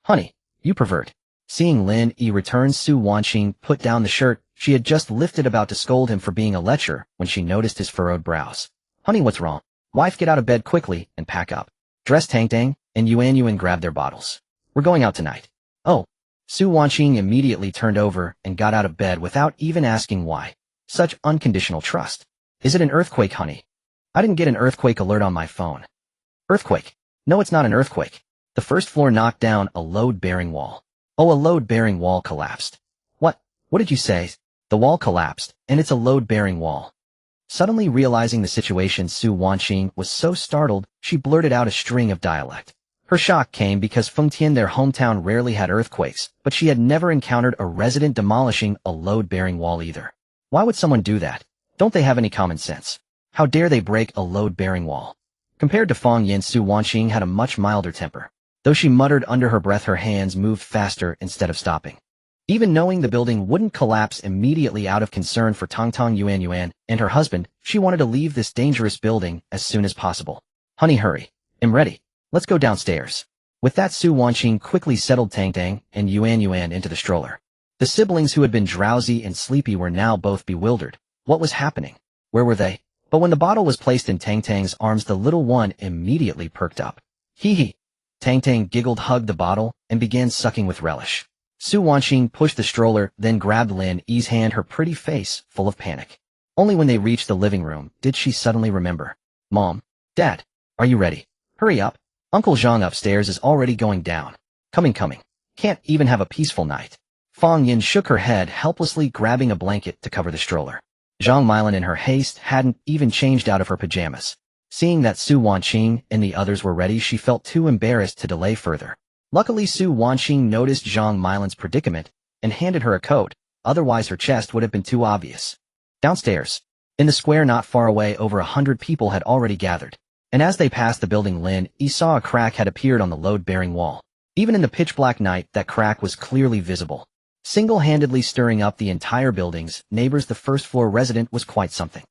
Honey, you pervert. Seeing Lin Yi return, Su Wanqing put down the shirt she had just lifted, about to scold him for being a lecher, when she noticed his furrowed brows. Honey, what's wrong? Wife, get out of bed quickly and pack up. Dress Tang Tang and Yuan grabbed their bottles. We're going out tonight. Oh. Su Wanqing immediately turned over and got out of bed without even asking why. Such unconditional trust. Is it an earthquake, honey? I didn't get an earthquake alert on my phone. Earthquake? No, it's not an earthquake. The first floor knocked down a load-bearing wall. Oh, a load-bearing wall collapsed. What did you say? The wall collapsed, and it's a load-bearing wall. Suddenly realizing the situation, Su Wanqing was so startled, she blurted out a string of dialect. Her shock came because Fengtian, their hometown, rarely had earthquakes, but she had never encountered a resident demolishing a load-bearing wall either. Why would someone do that? Don't they have any common sense? How dare they break a load-bearing wall? Compared to Fang Yin, Su Wanqing had a much milder temper. Though she muttered under her breath, her hands moved faster instead of stopping. Even knowing the building wouldn't collapse immediately, out of concern for Tang Yuan and her husband, she wanted to leave this dangerous building as soon as possible. Honey, hurry. I'm ready. Let's go downstairs. With that, Su Wanqing quickly settled Tang Tang and Yuan into the stroller. The siblings, who had been drowsy and sleepy, were now both bewildered. What was happening? Where were they? But when the bottle was placed in Tang Tang's arms, the little one immediately perked up. Hee hee. Tang Tang giggled, hugged the bottle, and began sucking with relish. Su Wanqing pushed the stroller, then grabbed Lin Yi's hand, her pretty face full of panic. Only when they reached the living room did she suddenly remember. Mom, Dad, are you ready? Hurry up. Uncle Zhang upstairs is already going down. Coming. Can't even have a peaceful night. Fang Yin shook her head helplessly, grabbing a blanket to cover the stroller. Zhang Mailan, in her haste, hadn't even changed out of her pajamas. Seeing that Su Wanqing and the others were ready, she felt too embarrassed to delay further. Luckily, Su Wanqing noticed Zhang Mailan's predicament and handed her a coat, otherwise her chest would have been too obvious. Downstairs, in the square not far away, over 100 people had already gathered, and as they passed the building, Lin Yi saw a crack had appeared on the load-bearing wall. Even in the pitch-black night, that crack was clearly visible. Single-handedly stirring up the entire building's neighbors, the first-floor resident was quite something.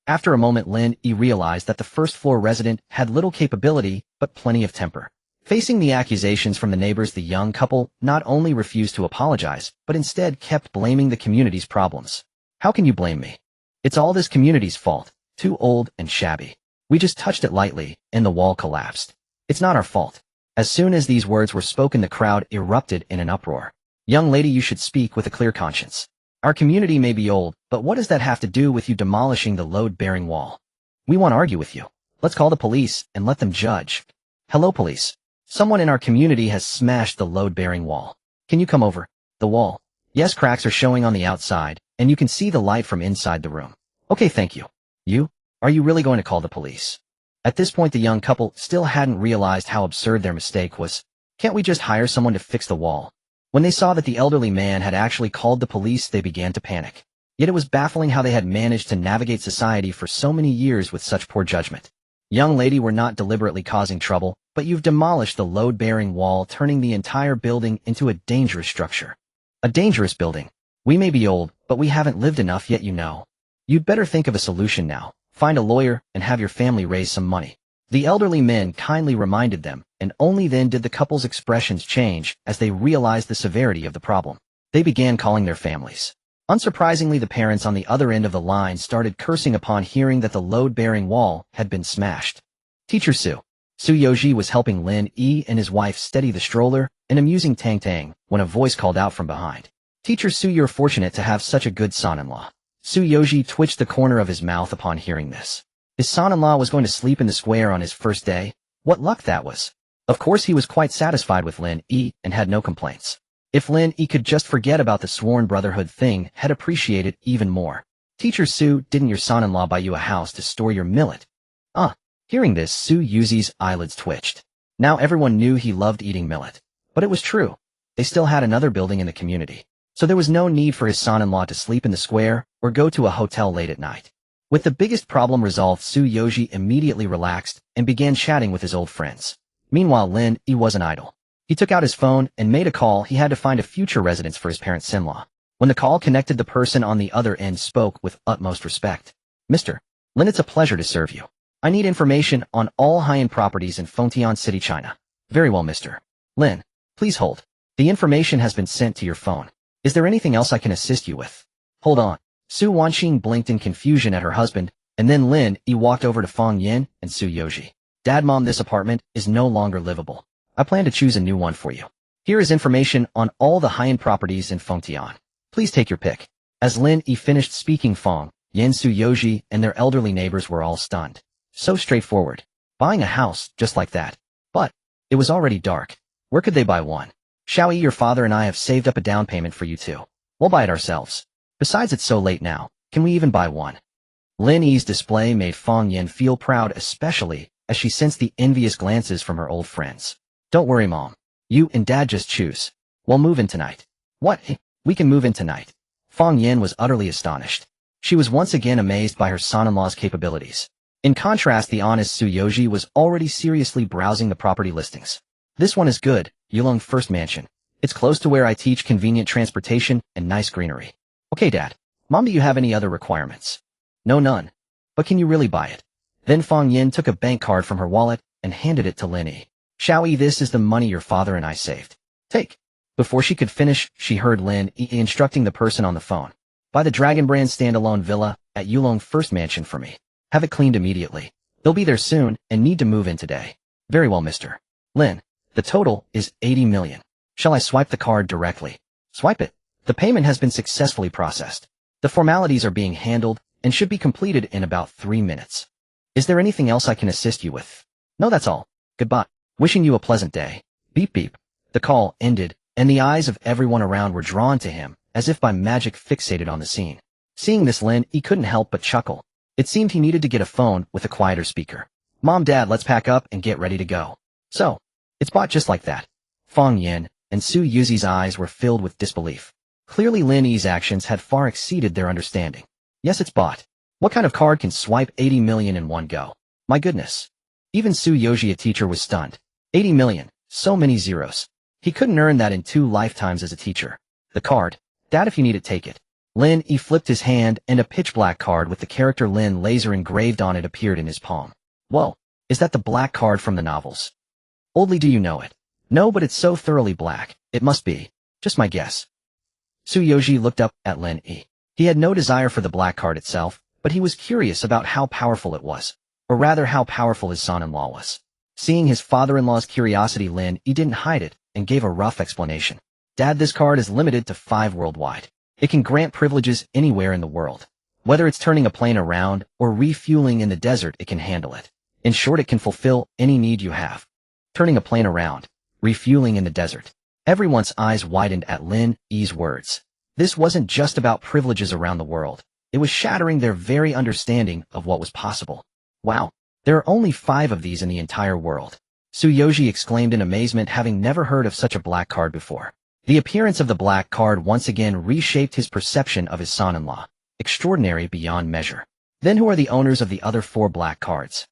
After a moment, Lin Yi realized that the first-floor resident had little capability, but plenty of temper. Facing the accusations from the neighbors, the young couple not only refused to apologize, but instead kept blaming the community's problems. How can you blame me? It's all this community's fault. Too old and shabby. We just touched it lightly, and the wall collapsed. It's not our fault. As soon as these words were spoken, the crowd erupted in an uproar. Young lady, you should speak with a clear conscience. Our community may be old, but what does that have to do with you demolishing the load-bearing wall? We won't argue with you. Let's call the police and let them judge. Hello, police. Someone in our community has smashed the load-bearing wall. Can you come over? The wall. Yes, cracks are showing on the outside, and you can see the light from inside the room. Okay, thank you. You? Are you really going to call the police? At this point, the young couple still hadn't realized how absurd their mistake was. Can't we just hire someone to fix the wall? When they saw that the elderly man had actually called the police, they began to panic. Yet it was baffling how they had managed to navigate society for so many years with such poor judgment. Young lady, we're not deliberately causing trouble, but you've demolished the load-bearing wall, turning the entire building into a dangerous structure. A dangerous building. We may be old, but we haven't lived enough yet, you know. You'd better think of a solution now. Find a lawyer and have your family raise some money. The elderly men kindly reminded them, and only then did the couple's expressions change as they realized the severity of the problem. They began calling their families. Unsurprisingly, the parents on the other end of the line started cursing upon hearing that the load-bearing wall had been smashed. Teacher Su Yoji was helping Lin Yi and his wife steady the stroller, an amusing tang-tang, when a voice called out from behind. Teacher Su, you're fortunate to have such a good son-in-law. Su Yoji twitched the corner of his mouth upon hearing this. His son-in-law was going to sleep in the square on his first day? What luck that was. Of course, he was quite satisfied with Lin Yi and had no complaints. If Lin Yi could just forget about the sworn brotherhood thing, had appreciated even more. Teacher Su, didn't your son-in-law buy you a house to store your millet? Hearing this, Su Yuzi's eyelids twitched. Now everyone knew he loved eating millet. But it was true. They still had another building in the community. So there was no need for his son-in-law to sleep in the square or go to a hotel late at night. With the biggest problem resolved, Su Yoji immediately relaxed and began chatting with his old friends. Meanwhile, Lin Yi wasn't idle. He took out his phone and made a call. He had to find a future residence for his parents-in-law. When the call connected, the person on the other end spoke with utmost respect. Mr. Lin, it's a pleasure to serve you. I need information on all high-end properties in Fengtian City, China. Very well, Mr. Lin. Please hold. The information has been sent to your phone. Is there anything else I can assist you with? Hold on. Su Wanxing blinked in confusion at her husband, and then Lin Yi walked over to Feng Yin and Su Yoji. Dad, Mom, this apartment is no longer livable. I plan to choose a new one for you. Here is information on all the high-end properties in Fengtian. Please take your pick. As Lin Yi finished speaking, Feng Yin, Su Yoji, and their elderly neighbors were all stunned. So straightforward. Buying a house just like that. But it was already dark. Where could they buy one? Xiaoyi, your father and I have saved up a down payment for you too. We'll buy it ourselves. Besides, it's so late now. Can we even buy one? Lin Yi's display made Feng Yin feel proud, especially as she sensed the envious glances from her old friends. Don't worry, Mom. You and Dad just choose. We'll move in tonight. What? We can move in tonight? Feng Yin was utterly astonished. She was once again amazed by her son-in-law's capabilities. In contrast, the honest Su Yoji was already seriously browsing the property listings. This one is good, Yulong First Mansion. It's close to where I teach, convenient transportation and nice greenery. Okay, Dad. Mom, do you have any other requirements? No, none. But can you really buy it? Then Feng Yin took a bank card from her wallet and handed it to Lin Yi. Xiaoyi, this is the money your father and I saved. Take. Before she could finish, she heard Lin Yi instructing the person on the phone. Buy the Dragon Brand standalone villa at Yulong First Mansion for me. Have it cleaned immediately. They'll be there soon and need to move in today. Very well, Mr. Lin. The total is 80 million. Shall I swipe the card directly? Swipe it. The payment has been successfully processed. The formalities are being handled and should be completed in about 3 minutes. Is there anything else I can assist you with? No, that's all. Goodbye. Wishing you a pleasant day. Beep beep. The call ended, and the eyes of everyone around were drawn to him, as if by magic fixated on the scene. Seeing this, Lin Yi couldn't help but chuckle. It seemed he needed to get a phone with a quieter speaker. Mom, Dad, let's pack up and get ready to go. So, it's bought just like that. Feng Yin and Su Yuzi's eyes were filled with disbelief. Clearly Lin Yi's actions had far exceeded their understanding. Yes, it's bought. What kind of card can swipe 80 million in one go? My goodness. Even Su Yoji, a teacher, was stunned. 80 million. So many zeros. He couldn't earn that in 2 lifetimes as a teacher. The card. Dad, if you need it, take it. Lin Yi flipped his hand, and a pitch-black card with the character Lin laser engraved on it appeared in his palm. Whoa. Is that the black card from the novels? Oldly, do you know it? No, but it's so thoroughly black. It must be. Just my guess. Su Yoji looked up at Lin Yi. He had no desire for the black card itself, but he was curious about how powerful it was. Or rather, how powerful his son-in-law was. Seeing his father-in-law's curiosity, Lin Yi didn't hide it and gave a rough explanation. Dad, this card is limited to 5 worldwide. It can grant privileges anywhere in the world. Whether it's turning a plane around or refueling in the desert, it can handle it. In short, it can fulfill any need you have. Turning a plane around. Refueling in the desert. Everyone's eyes widened at Lin Yi's words. This wasn't just about privileges around the world. It was shattering their very understanding of what was possible. Wow, there are only 5 of these in the entire world. Tsuyoshi exclaimed in amazement, having never heard of such a black card before. The appearance of the black card once again reshaped his perception of his son-in-law. Extraordinary beyond measure. Then who are the owners of the other 4 black cards?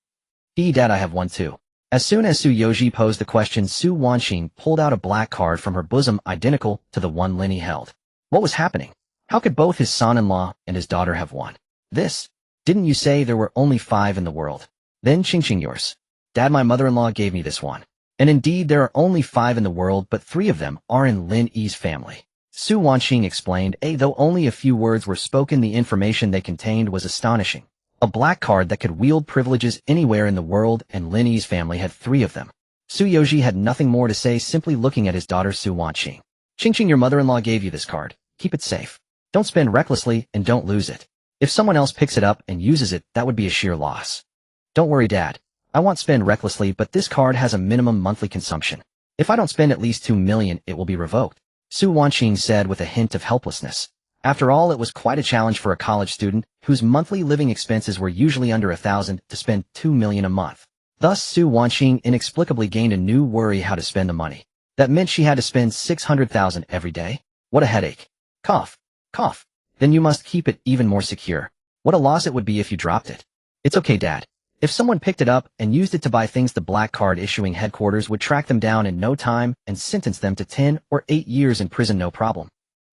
Dad, I have one too. As soon as Tsuyoshi posed the question, Su Wanxing pulled out a black card from her bosom identical to the one Lin Yi held. What was happening? How could both his son-in-law and his daughter have won? This? Didn't you say there were only 5 in the world? Then Qingqing, yours. Dad, my mother-in-law gave me this one. And indeed there are only 5 in the world, but 3 of them are in Lin Yi's family. Su Wanxing explained, though only a few words were spoken, the information they contained was astonishing. A black card that could wield privileges anywhere in the world, and Lin Yi's family had 3 of them. Tsuyoshi had nothing more to say, simply looking at his daughter Su Wanxing. Qingqing, your mother-in-law gave you this card. Keep it safe. Don't spend recklessly and don't lose it. If someone else picks it up and uses it, that would be a sheer loss. Don't worry, Dad. I won't spend recklessly, but this card has a minimum monthly consumption. If I don't spend at least 2 million, it will be revoked. Su Wanxing said with a hint of helplessness. After all, it was quite a challenge for a college student, whose monthly living expenses were usually under 1,000, to spend 2 million a month. Thus, Su Wanxing inexplicably gained a new worry: how to spend the money. That meant she had to spend 600,000 every day? What a headache. Cough. Cough. Then you must keep it even more secure. What a loss it would be if you dropped it. It's okay, Dad. If someone picked it up and used it to buy things, the black card issuing headquarters would track them down in no time and sentence them to 10 or 8 years in prison, no problem.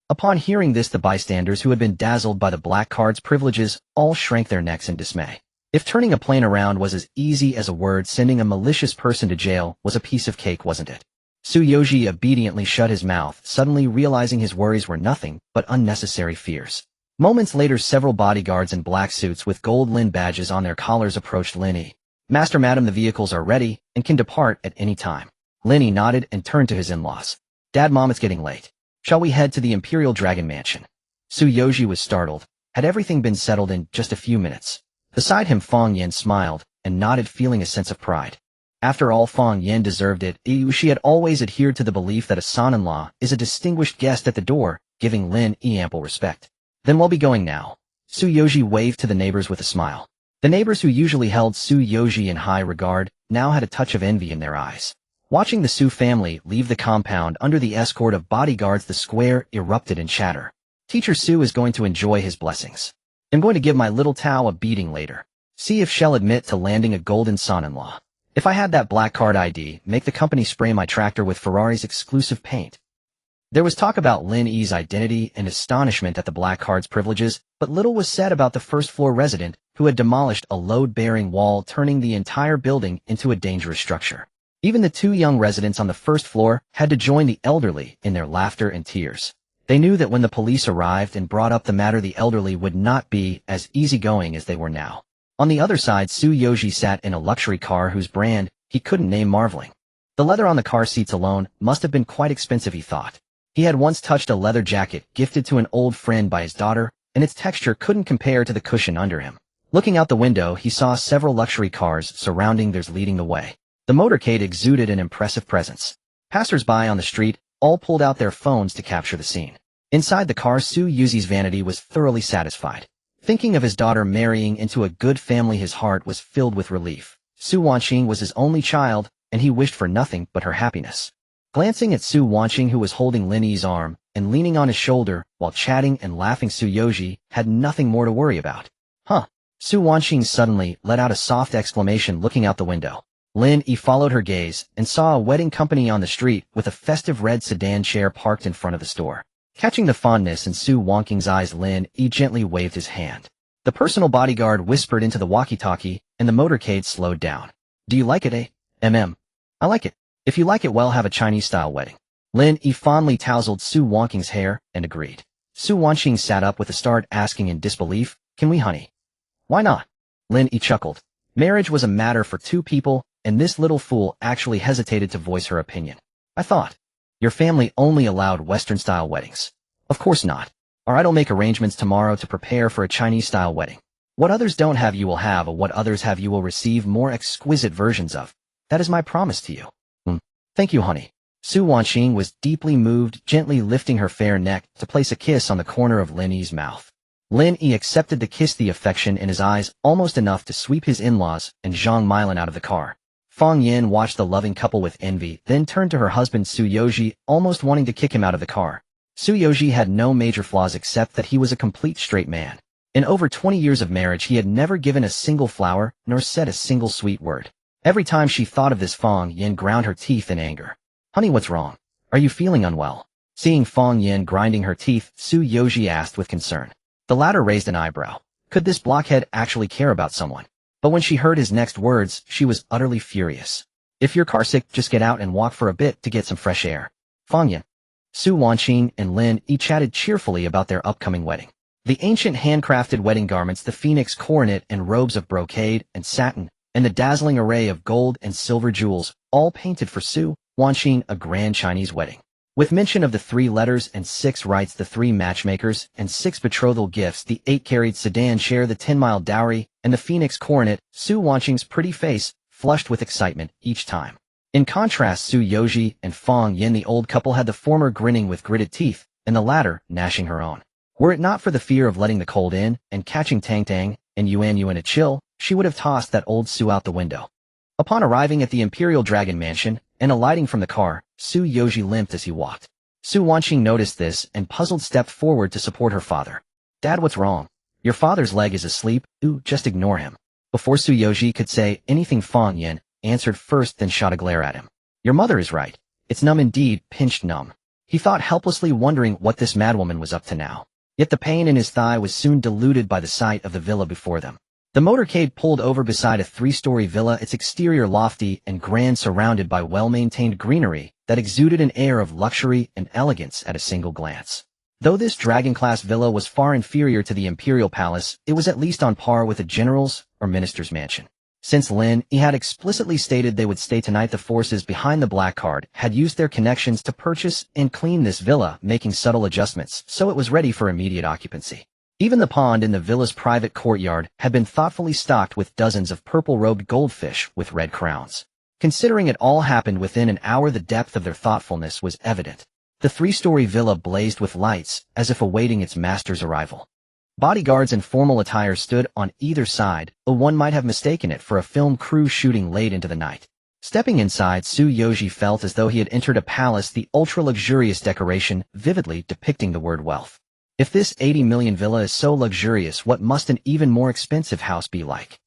Upon hearing this, the bystanders, who had been dazzled by the black card's privileges, all shrank their necks in dismay. If turning a plane around was as easy as a word, sending a malicious person to jail was a piece of cake, wasn't it? Tsuyoshi obediently shut his mouth, suddenly realizing his worries were nothing but unnecessary fears. Moments later, several bodyguards in black suits with gold Lin badges on their collars approached Lin Yi. Master, Madam, the vehicles are ready and can depart at any time. Lin Yi nodded and turned to his in-laws. Dad, Mom, it's getting late. Shall we head to the Imperial Dragon Mansion? Tsuyoshi was startled. Had everything been settled in just a few minutes? Beside him, Fang Yan smiled and nodded, feeling a sense of pride. After all, Fang Yan deserved it. She had always adhered to the belief that a son-in-law is a distinguished guest at the door, giving Lin Yi ample respect. Then we'll be going now. Tsuyoshi waved to the neighbors with a smile. The neighbors, who usually held Tsuyoshi in high regard, now had a touch of envy in their eyes. Watching the Su family leave the compound under the escort of bodyguards, the square erupted in chatter. Teacher Su is going to enjoy his blessings. I'm going to give my little Tao a beating later. See if she'll admit to landing a golden son-in-law. If I had that black card ID, make the company spray my tractor with Ferrari's exclusive paint. There was talk about Lin Yi's identity and astonishment at the black card's privileges, but little was said about the first-floor resident who had demolished a load-bearing wall, turning the entire building into a dangerous structure. Even the 2 young residents on the first floor had to join the elderly in their laughter and tears. They knew that when the police arrived and brought up the matter, the elderly would not be as easygoing as they were now. On the other side, Tsuyoshi sat in a luxury car whose brand he couldn't name, marveling. The leather on the car seats alone must have been quite expensive, he thought. He had once touched a leather jacket gifted to an old friend by his daughter, and its texture couldn't compare to the cushion under him. Looking out the window, he saw several luxury cars surrounding theirs, leading the way. The motorcade exuded an impressive presence. Passers-by on the street all pulled out their phones to capture the scene. Inside the car, Tsuyoshi's vanity was thoroughly satisfied. Thinking of his daughter marrying into a good family, his heart was filled with relief. Su Wanxing was his only child, and he wished for nothing but her happiness. Glancing at Su Wanxing, who was holding Lin Yi's arm and leaning on his shoulder while chatting and laughing, Tsuyoshi had nothing more to worry about. Huh. Su Wanxing suddenly let out a soft exclamation, looking out the window. Lin Yi followed her gaze and saw a wedding company on the street with a festive red sedan chair parked in front of the store. Catching the fondness in Su Wanxing's eyes, Lin Yi gently waved his hand. The personal bodyguard whispered into the walkie-talkie, and the motorcade slowed down. Do you like it, eh? I like it. If you like it, well, have a Chinese-style wedding. Lin Yi fondly tousled Su Wanxing's hair and agreed. Su Wanxing sat up with a start, asking in disbelief, Can we, honey? Why not? Lin Yi chuckled. Marriage was a matter for 2 people, and this little fool actually hesitated to voice her opinion. I thought your family only allowed Western-style weddings. Of course not. All right, I'll make arrangements tomorrow to prepare for a Chinese-style wedding. What others don't have you will have, or what others have you will receive more exquisite versions of. That is my promise to you. Thank you, honey. Su Wanqing was deeply moved, gently lifting her fair neck to place a kiss on the corner of Lin Yi's mouth. Lin Yi accepted the kiss, the affection in his eyes almost enough to sweep his in-laws and Zhang Milan out of the car. Fang Yin watched the loving couple with envy, then turned to her husband Su Yoji, almost wanting to kick him out of the car. Su Yoji had no major flaws except that he was a complete straight man. In over 20 years of marriage he had never given a single flower, nor said a single sweet word. Every time she thought of this, Fang Yin ground her teeth in anger. Honey, what's wrong? Are you feeling unwell? Seeing Fang Yin grinding her teeth, Su Yoji asked with concern. The latter raised an eyebrow. Could this blockhead actually care about someone? But when she heard his next words, she was utterly furious. If you're carsick, just get out and walk for a bit to get some fresh air. Fang Yin. Su Wanqing and Lin Yi chatted cheerfully about their upcoming wedding. The ancient handcrafted wedding garments, the phoenix coronet and robes of brocade and satin, and the dazzling array of gold and silver jewels, all painted for Su Wanqing a grand Chinese wedding. With mention of the 3 letters and 6 rites, the 3 matchmakers and 6 betrothal gifts, the 8-carried sedan share, the 10-mile dowry, and the phoenix coronet, Su Wanqing's pretty face flushed with excitement each time. In contrast, Su Yoji and Fang Yin, the old couple, had the former grinning with gritted teeth, and the latter gnashing her own. Were it not for the fear of letting the cold in and catching Tang Tang and Yuan a chill, she would have tossed that old Su out the window. Upon arriving at the Imperial Dragon Mansion and alighting from the car, Su Yoji limped as he walked. Su Wanqing noticed this and puzzled stepped forward to support her father. Dad, what's wrong? Your father's leg is asleep. Ooh, just ignore him. Before Su Yoji could say anything, Fang Yin answered first, then shot a glare at him. Your mother is right. It's numb indeed, pinched numb. He thought helplessly, wondering what this madwoman was up to now. Yet the pain in his thigh was soon diluted by the sight of the villa before them. The motorcade pulled over beside a 3-story villa, its exterior lofty and grand, surrounded by well-maintained greenery that exuded an air of luxury and elegance at a single glance. Though this dragon-class villa was far inferior to the imperial palace, it was at least on par with a general's or minister's mansion. Since Lin Yi had explicitly stated they would stay tonight, the forces behind the black card had used their connections to purchase and clean this villa, making subtle adjustments so it was ready for immediate occupancy. Even the pond in the villa's private courtyard had been thoughtfully stocked with dozens of purple-robed goldfish with red crowns. Considering it all happened within an hour, the depth of their thoughtfulness was evident. The 3-story villa blazed with lights, as if awaiting its master's arrival. Bodyguards in formal attire stood on either side, though one might have mistaken it for a film crew shooting late into the night. Stepping inside, Su Yoji felt as though he had entered a palace, the ultra-luxurious decoration vividly depicting the word wealth. If this 80 million villa is so luxurious, what must an even more expensive house be like?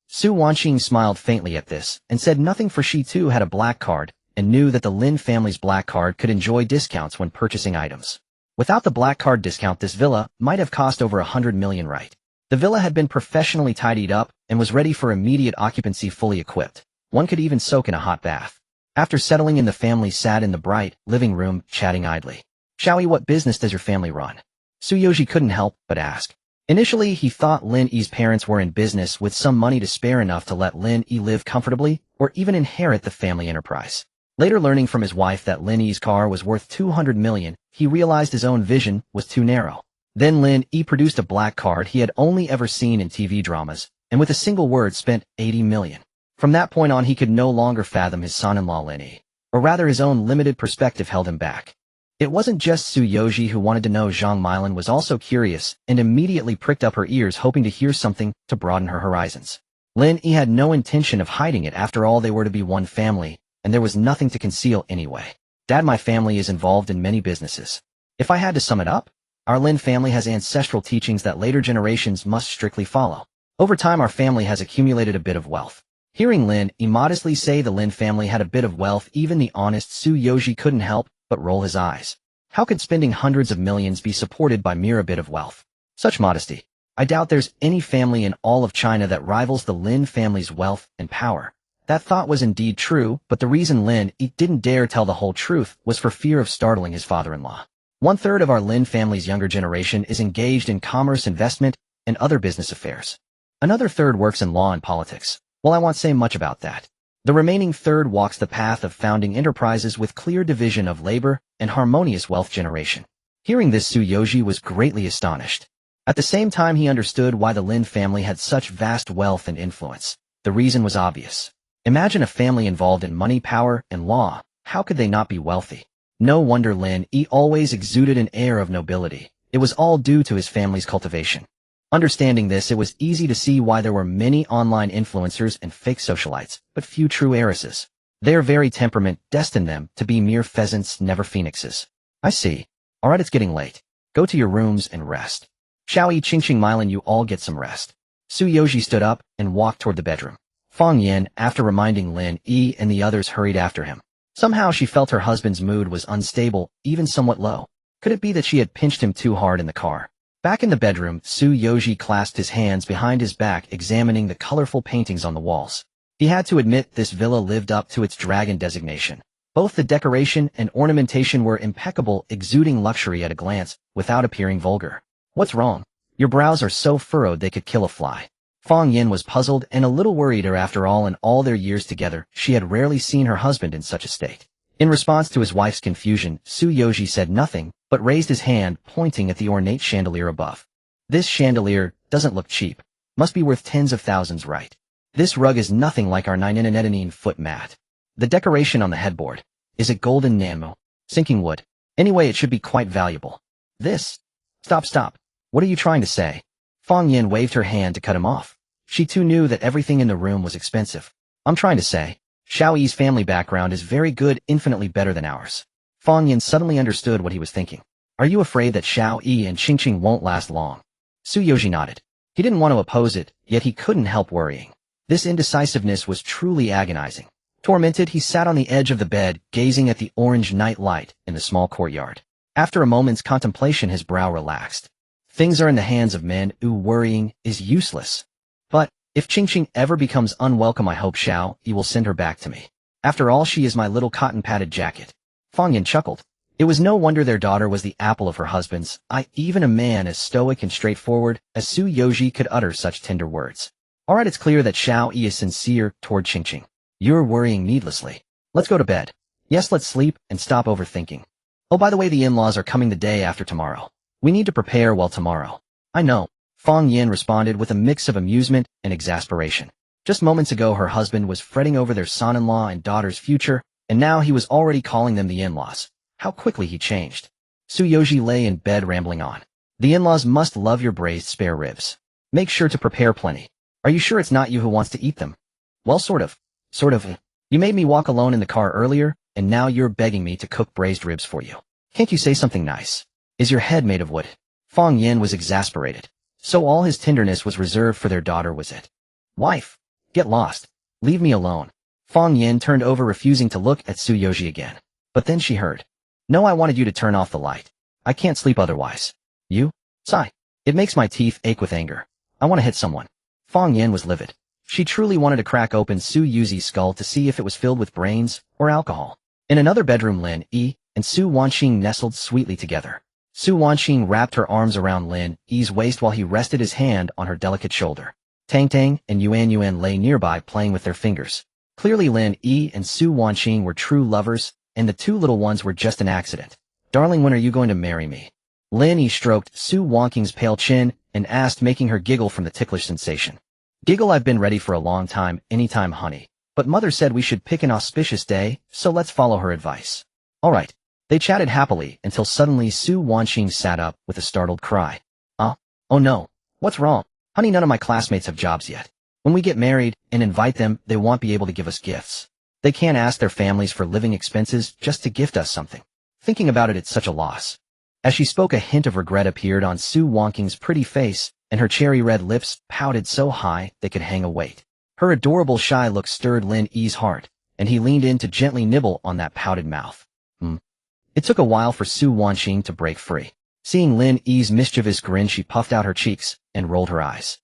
Su Wanqing smiled faintly at this, and said nothing, for she too had a black card, and knew that the Lin family's black card could enjoy discounts when purchasing items. Without the black card discount, this villa might have cost over 100 million, right? The villa had been professionally tidied up and was ready for immediate occupancy, fully equipped. One could even soak in a hot bath. After settling in, the family sat in the bright living room, chatting idly. Xiaoyi, what business does your family run? Su Yoji couldn't help but ask. Initially, he thought Lin Yi's parents were in business with some money to spare, enough to let Lin Yi live comfortably or even inherit the family enterprise. Later, learning from his wife that Lin Yi's car was worth 200 million, he realized his own vision was too narrow. Then Lin Yi produced a black card he had only ever seen in TV dramas, and with a single word spent 80 million. From that point on, he could no longer fathom his son-in-law Lin Yi, or rather his own limited perspective held him back. It wasn't just Su Yoji who wanted to know. Zhang Milan was also curious and immediately pricked up her ears, hoping to hear something to broaden her horizons. Lin Yi had no intention of hiding it. After all, they were to be one family, and there was nothing to conceal anyway. Dad, my family is involved in many businesses. If I had to sum it up, our Lin family has ancestral teachings that later generations must strictly follow. Over time, our family has accumulated a bit of wealth. Hearing Lin Yi modestly say the Lin family had a bit of wealth, even the honest Su Yoji couldn't help but roll his eyes. How could spending hundreds of millions be supported by mere a bit of wealth? Such modesty. I doubt there's any family in all of China that rivals the Lin family's wealth and power. That thought was indeed true, but the reason Lin Yi didn't dare tell the whole truth was for fear of startling his father-in-law. 1/3 of our Lin family's younger generation is engaged in commerce, investment, and other business affairs. Another third works in law and politics. Well, I won't say much about that. The remaining third walks the path of founding enterprises with clear division of labor and harmonious wealth generation. Hearing this, Su Yoji was greatly astonished. At the same time, he understood why the Lin family had such vast wealth and influence. The reason was obvious. Imagine a family involved in money, power, and law. How could they not be wealthy? No wonder Lin Yi always exuded an air of nobility. It was all due to his family's cultivation. Understanding this, it was easy to see why there were many online influencers and fake socialites, but few true heiresses. Their very temperament destined them to be mere pheasants, never phoenixes. I see. Alright, it's getting late. Go to your rooms and rest. Xiao Yi, Qingqing, Milin, you all get some rest. Su Yoji stood up and walked toward the bedroom. Fang Yin, after reminding Lin Yi and the others, hurried after him. Somehow she felt her husband's mood was unstable, even somewhat low. Could it be that she had pinched him too hard in the car? Back in the bedroom, Su Yoji clasped his hands behind his back, examining the colorful paintings on the walls. He had to admit this villa lived up to its dragon designation. Both the decoration and ornamentation were impeccable, exuding luxury at a glance, without appearing vulgar. What's wrong? Your brows are so furrowed they could kill a fly. Fang Yin was puzzled and a little worried. After all, in all their years together, she had rarely seen her husband in such a state. In response to his wife's confusion, Su Yoji said nothing, but raised his hand, pointing at the ornate chandelier above. This chandelier doesn't look cheap. Must be worth tens of thousands, right? This rug is nothing like our 9 foot mat. The decoration on the headboard. Is it golden enamel? Sinking wood? Anyway, it should be quite valuable. This? Stop. What are you trying to say? Fang Yin waved her hand to cut him off. She too knew that everything in the room was expensive. I'm trying to say, Xiao Yi's family background is very good, infinitely better than ours. Fang Yin suddenly understood what he was thinking. Are you afraid that Xiao Yi and Qingqing won't last long? Su Yoji nodded. He didn't want to oppose it, yet he couldn't help worrying. This indecisiveness was truly agonizing. Tormented, he sat on the edge of the bed, gazing at the orange night light in the small courtyard. After a moment's contemplation, his brow relaxed. Things are in the hands of men. Worrying is useless. But if Qingqing ever becomes unwelcome, I hope Xiao Yi will send her back to me. After all, she is my little cotton-padded jacket. Fang Yin chuckled. It was no wonder their daughter was the apple of her husband's eye. Even a man as stoic and straightforward as Su Yoji could utter such tender words. Alright, it's clear that Xiao Yi is sincere toward Qingqing. You're worrying needlessly. Let's go to bed. Yes, let's sleep and stop overthinking. Oh, by the way, the in-laws are coming the day after tomorrow. We need to prepare well tomorrow. I know. Fang Yin responded with a mix of amusement and exasperation. Just moments ago, her husband was fretting over their son-in-law and daughter's future, and now he was already calling them the in-laws. How quickly he changed. Su Yoji lay in bed rambling on. The in-laws must love your braised spare ribs. Make sure to prepare plenty. Are you sure it's not you who wants to eat them? Well, sort of. You made me walk alone in the car earlier, and now you're begging me to cook braised ribs for you. Can't you say something nice? Is your head made of wood? Fang Yin was exasperated. So all his tenderness was reserved for their daughter, was it? Wife, get lost. Leave me alone. Fang Yin turned over, refusing to look at Su Yoji again. But then she heard. No, I wanted you to turn off the light. I can't sleep otherwise. You? Sigh. It makes my teeth ache with anger. I want to hit someone. Fang Yin was livid. She truly wanted to crack open Su Yuzi's skull to see if it was filled with brains or alcohol. In another bedroom, Lin Yi and Su Wanqing nestled sweetly together. Su Wanqing wrapped her arms around Lin Yi's waist while he rested his hand on her delicate shoulder. Tang Tang and Yuan lay nearby, playing with their fingers. Clearly Lin Yi and Su Wanqing were true lovers, and the two little ones were just an accident. Darling, when are you going to marry me? Lin Yi stroked Su Wanqing's pale chin and asked, making her giggle from the ticklish sensation. Giggle, I've been ready for a long time, anytime, honey. But mother said we should pick an auspicious day, so let's follow her advice. Alright. They chatted happily until suddenly Su Wanqing sat up with a startled cry. Oh no. What's wrong? Honey, none of my classmates have jobs yet. When we get married and invite them, they won't be able to give us gifts. They can't ask their families for living expenses just to gift us something. Thinking about it, it's such a loss. As she spoke, a hint of regret appeared on Su Wanqing's pretty face, and her cherry-red lips pouted so high they could hang a weight. Her adorable shy look stirred Lin Yi's heart, and he leaned in to gently nibble on that pouted mouth. It took a while for Su Wanqing to break free. Seeing Lin Yi's mischievous grin, she puffed out her cheeks and rolled her eyes.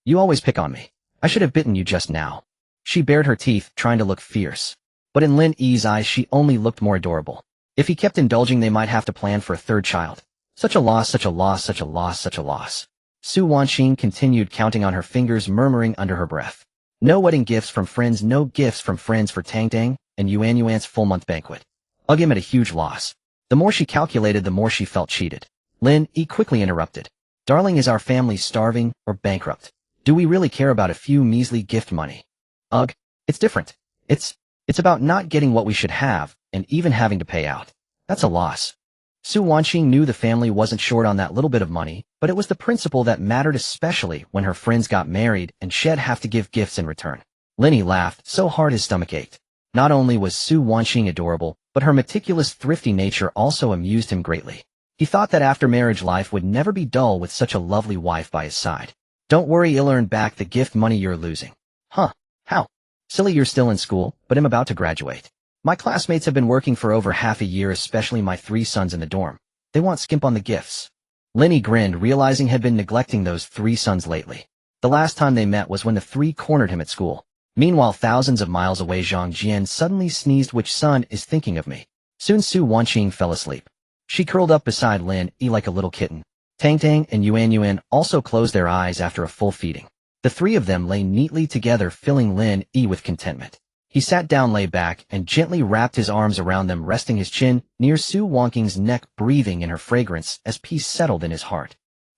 You always pick on me. I should have bitten you just now. She bared her teeth, trying to look fierce. But in Lin Yi's eyes, she only looked more adorable. If he kept indulging, they might have to plan for a third child. Such a loss, such a loss, such a loss, such a loss. Su Wanqing continued, counting on her fingers, murmuring under her breath. No wedding gifts from friends, no gifts from friends for Tang Tang and Yuan's full-month banquet. Ugh, him at a huge loss. The more she calculated, the more she felt cheated. Lin Yi quickly interrupted. Darling, is our family starving or bankrupt? Do we really care about a few measly gift money? Ugh, it's different. It's about not getting what we should have, and even having to pay out. That's a loss. Su Wanqing knew the family wasn't short on that little bit of money, but it was the principle that mattered, especially when her friends got married and she'd have to give gifts in return. Lin Yi laughed so hard his stomach ached. Not only was Su Wanqing adorable, but her meticulous, thrifty nature also amused him greatly. He thought that after marriage life would never be dull with such a lovely wife by his side. Don't worry, you'll earn back the gift money you're losing. Huh? How? Silly, you're still in school, but I'm about to graduate. My classmates have been working for over half a year, especially my 3 sons in the dorm. They won't skimp on the gifts. Lin Yi grinned, realizing he'd been neglecting those 3 sons lately. The last time they met was when the 3 cornered him at school. Meanwhile, thousands of miles away, Zhang Jian suddenly sneezed. Which son is thinking of me? Soon Su Wanqing fell asleep. She curled up beside Lin Yi like a little kitten. Tang Tang and Yuan also closed their eyes after a full feeding. The 3 of them lay neatly together, filling Lin Yi with contentment. He sat down, lay back, and gently wrapped his arms around them, resting his chin near Su Wanqing's neck, breathing in her fragrance as peace settled in his heart.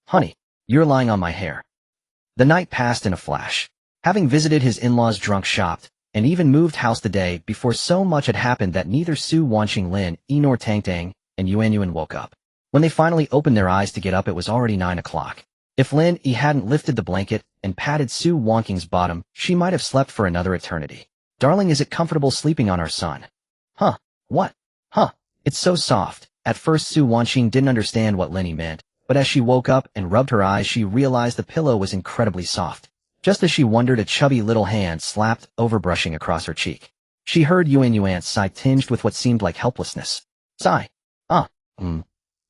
Honey, you're lying on my hair. The night passed in a flash. Having visited his in-laws, drunk, shopped, and even moved house the day before, so much had happened that neither Su Wanqing, Lin Yi, nor Tang Tang and Yuan woke up. When they finally opened their eyes to get up, it was already 9 o'clock. If Lin Yi hadn't lifted the blanket and patted Su Wanqing's bottom, she might have slept for another eternity. Darling, is it comfortable sleeping on our son? Huh? What? Huh? It's so soft. At first, Su Wanqing didn't understand what Lin Yi meant, but as she woke up and rubbed her eyes, she realized the pillow was incredibly soft. Just as she wondered, a chubby little hand slapped over, brushing across her cheek. She heard Yuan's sigh, tinged with what seemed like helplessness. Sigh.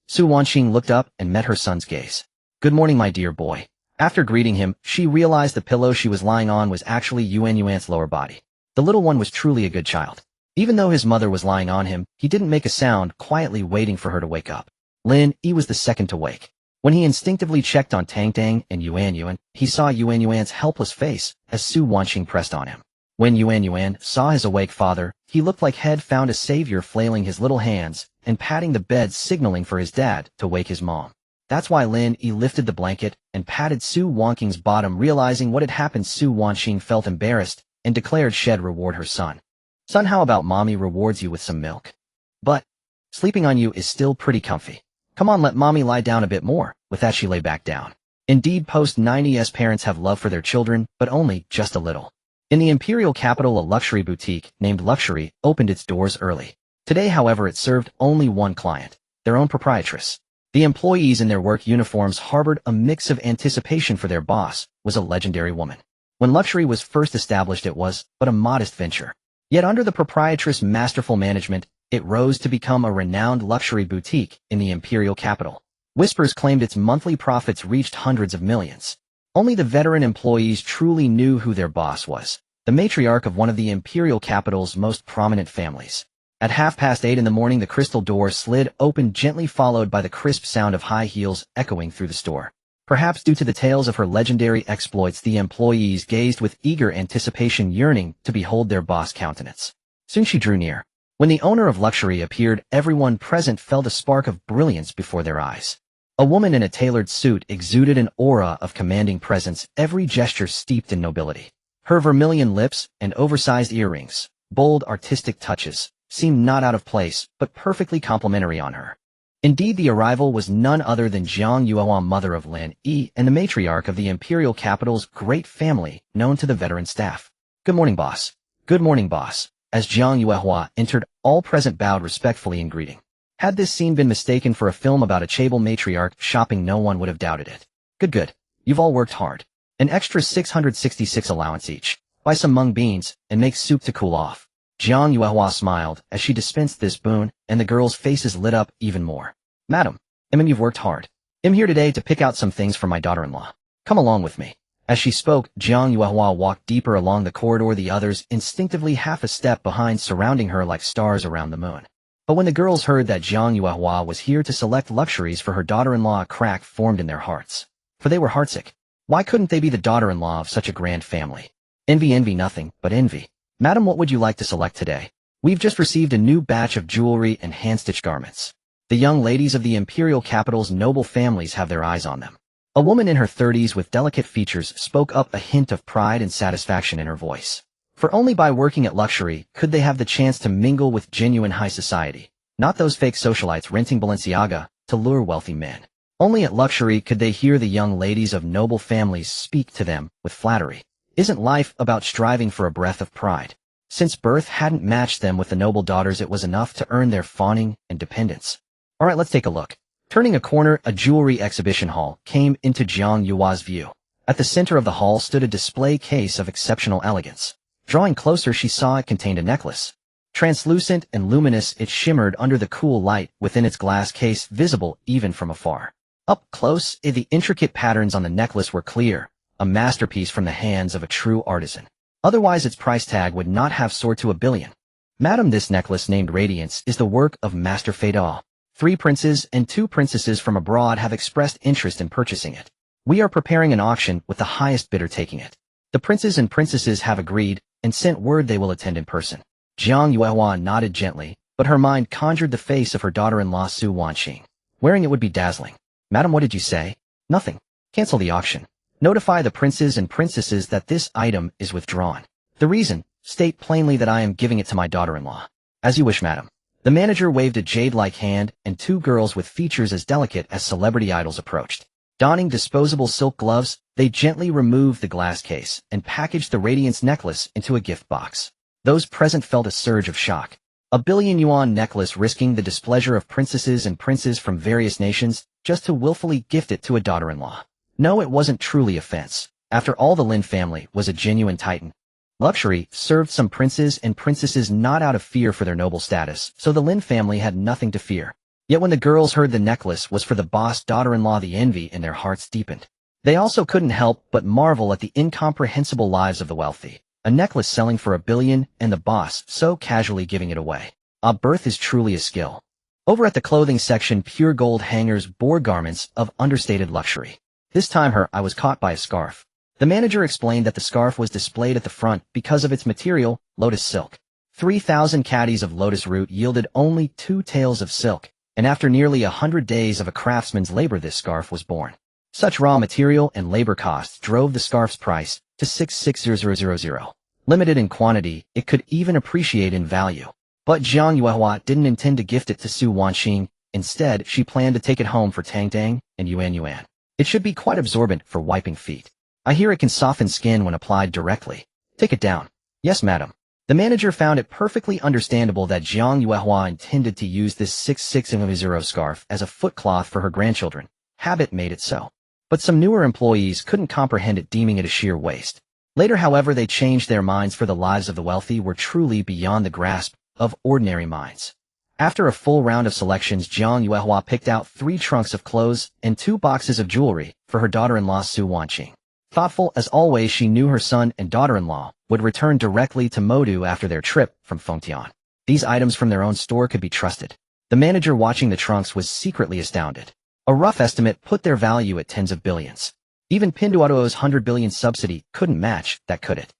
Su Wanqing looked up and met her son's gaze. Good morning, my dear boy. After greeting him, she realized the pillow she was lying on was actually Yuan's lower body. The little one was truly a good child. Even though his mother was lying on him, he didn't make a sound, quietly waiting for her to wake up. Lin Yi was the second to wake. When he instinctively checked on Tang Tang and Yuan, he saw Yuan's helpless face as Su Wanqing pressed on him. When Yuan saw his awake father, he looked like he'd found a savior, flailing his little hands and patting the bed, signaling for his dad to wake his mom. That's why Lin Yi lifted the blanket and patted Su Wanqing's bottom. Realizing what had happened, Su Wanqing felt embarrassed and declared she'd reward her son. Son, how about mommy rewards you with some milk? But sleeping on you is still pretty comfy. Come on, let mommy lie down a bit more. With that, she lay back down. Indeed, post-90s parents have love for their children, but only just a little. In the imperial capital, a luxury boutique named Luxury opened its doors early. Today, however, it served only one client, their own proprietress. The employees in their work uniforms harbored a mix of anticipation, for their boss was a legendary woman. When Luxury was first established, it was but a modest venture. Yet under the proprietress' masterful management, it rose to become a renowned luxury boutique in the imperial capital. Whispers claimed its monthly profits reached hundreds of millions. Only the veteran employees truly knew who their boss was, the matriarch of one of the imperial capital's most prominent families. At 8:30 in the morning, the crystal door slid open gently, followed by the crisp sound of high heels echoing through the store. Perhaps due to the tales of her legendary exploits, the employees gazed with eager anticipation, yearning to behold their boss' countenance. Soon she drew near. When the owner of Luxury appeared, everyone present felt a spark of brilliance before their eyes. A woman in a tailored suit exuded an aura of commanding presence, every gesture steeped in nobility. Her vermilion lips and oversized earrings, bold artistic touches, seemed not out of place, but perfectly complimentary on her. Indeed, the arrival was none other than Zhang Yuehua, mother of Lin Yi and the matriarch of the imperial capital's great family, known to the veteran staff. Good morning, boss. Good morning, boss. As Zhang Yuehua entered, all present bowed respectfully in greeting. Had this scene been mistaken for a film about a chaebol matriarch shopping, no one would have doubted it. Good. You've all worked hard. An extra 666 allowance each. Buy some mung beans and make soup to cool off. Zhang Yuehua smiled as she dispensed this boon, and the girls' faces lit up even more. Madam, you've worked hard. I'm here today to pick out some things for my daughter-in-law. Come along with me. As she spoke, Zhang Yuehua walked deeper along the corridor, the others instinctively half a step behind, surrounding her like stars around the moon. But when the girls heard that Zhang Yuehua was here to select luxuries for her daughter-in-law, a crack formed in their hearts. For they were heartsick. Why couldn't they be the daughter-in-law of such a grand family? Envy, nothing but envy. Madam, what would you like to select today? We've just received a new batch of jewelry and hand-stitched garments. The young ladies of the imperial capital's noble families have their eyes on them. A woman in her 30s with delicate features spoke up, a hint of pride and satisfaction in her voice. For only by working at luxury could they have the chance to mingle with genuine high society, not those fake socialites renting Balenciaga to lure wealthy men. Only at luxury could they hear the young ladies of noble families speak to them with flattery. Isn't life about striving for a breath of pride? Since birth hadn't matched them with the noble daughters, it was enough to earn their fawning and dependence. Alright, let's take a look. Turning a corner, a jewelry exhibition hall came into Jiang Yue's view. At the center of the hall stood a display case of exceptional elegance. Drawing closer, she saw it contained a necklace. Translucent and luminous, it shimmered under the cool light within its glass case, visible even from afar. Up close, the intricate patterns on the necklace were clear, a masterpiece from the hands of a true artisan. Otherwise, its price tag would not have soared to $1 billion. Madam, this necklace named Radiance is the work of Master Fadal. 3 princes and 2 princesses from abroad have expressed interest in purchasing it. We are preparing an auction with the highest bidder taking it. The princes and princesses have agreed and sent word they will attend in person. Jiang Yue nodded gently, but her mind conjured the face of her daughter-in-law Su Wanqing. Wearing it would be dazzling. Madam, what did you say? Nothing. Cancel the auction. Notify the princes and princesses that this item is withdrawn. The reason, state plainly that I am giving it to my daughter-in-law. As you wish, madam. The manager waved a jade-like hand, and 2 girls with features as delicate as celebrity idols approached. Donning disposable silk gloves, they gently removed the glass case and packaged the Radiance necklace into a gift box. Those present felt a surge of shock. $1 billion necklace risking the displeasure of princesses and princes from various nations just to willfully gift it to a daughter-in-law. No, it wasn't truly a fence. After all, the Lin family was a genuine titan. Luxury served some princes and princesses not out of fear for their noble status, so the Lin family had nothing to fear. Yet when the girls heard the necklace was for the boss daughter-in-law, the envy in their hearts deepened. They also couldn't help but marvel at the incomprehensible lives of the wealthy. A necklace selling for $1 billion and the boss so casually giving it away. Birth is truly a skill. Over at the clothing section, pure gold hangers bore garments of understated luxury. This time I was caught by a scarf. The manager explained that the scarf was displayed at the front because of its material, lotus silk. 3,000 caddies of lotus root yielded only 2 tails of silk, and after nearly 100 days of a craftsman's labor this scarf was born. Such raw material and labor costs drove the scarf's price to 660,000. Limited in quantity, it could even appreciate in value. But Jiang Yue didn't intend to gift it to Su Wanqing. Instead, she planned to take it home for Tang Tang and Yuan. It should be quite absorbent for wiping feet. I hear it can soften skin when applied directly. Take it down. Yes, madam. The manager found it perfectly understandable that Jiang Yue intended to use this 660 scarf as a footcloth for her grandchildren. Habit made it so. But some newer employees couldn't comprehend it, deeming it a sheer waste. Later, however, they changed their minds, for the lives of the wealthy were truly beyond the grasp of ordinary minds. After a full round of selections, Jiang Yue picked out 3 trunks of clothes and 2 boxes of jewelry for her daughter-in-law Su Wanqing. Thoughtful as always, she knew her son and daughter-in-law would return directly to Modu after their trip from Fengtian. These items from their own store could be trusted. The manager watching the trunks was secretly astounded. A rough estimate put their value at tens of billions. Even Pinduoduo's 100 billion subsidy couldn't match that, could it?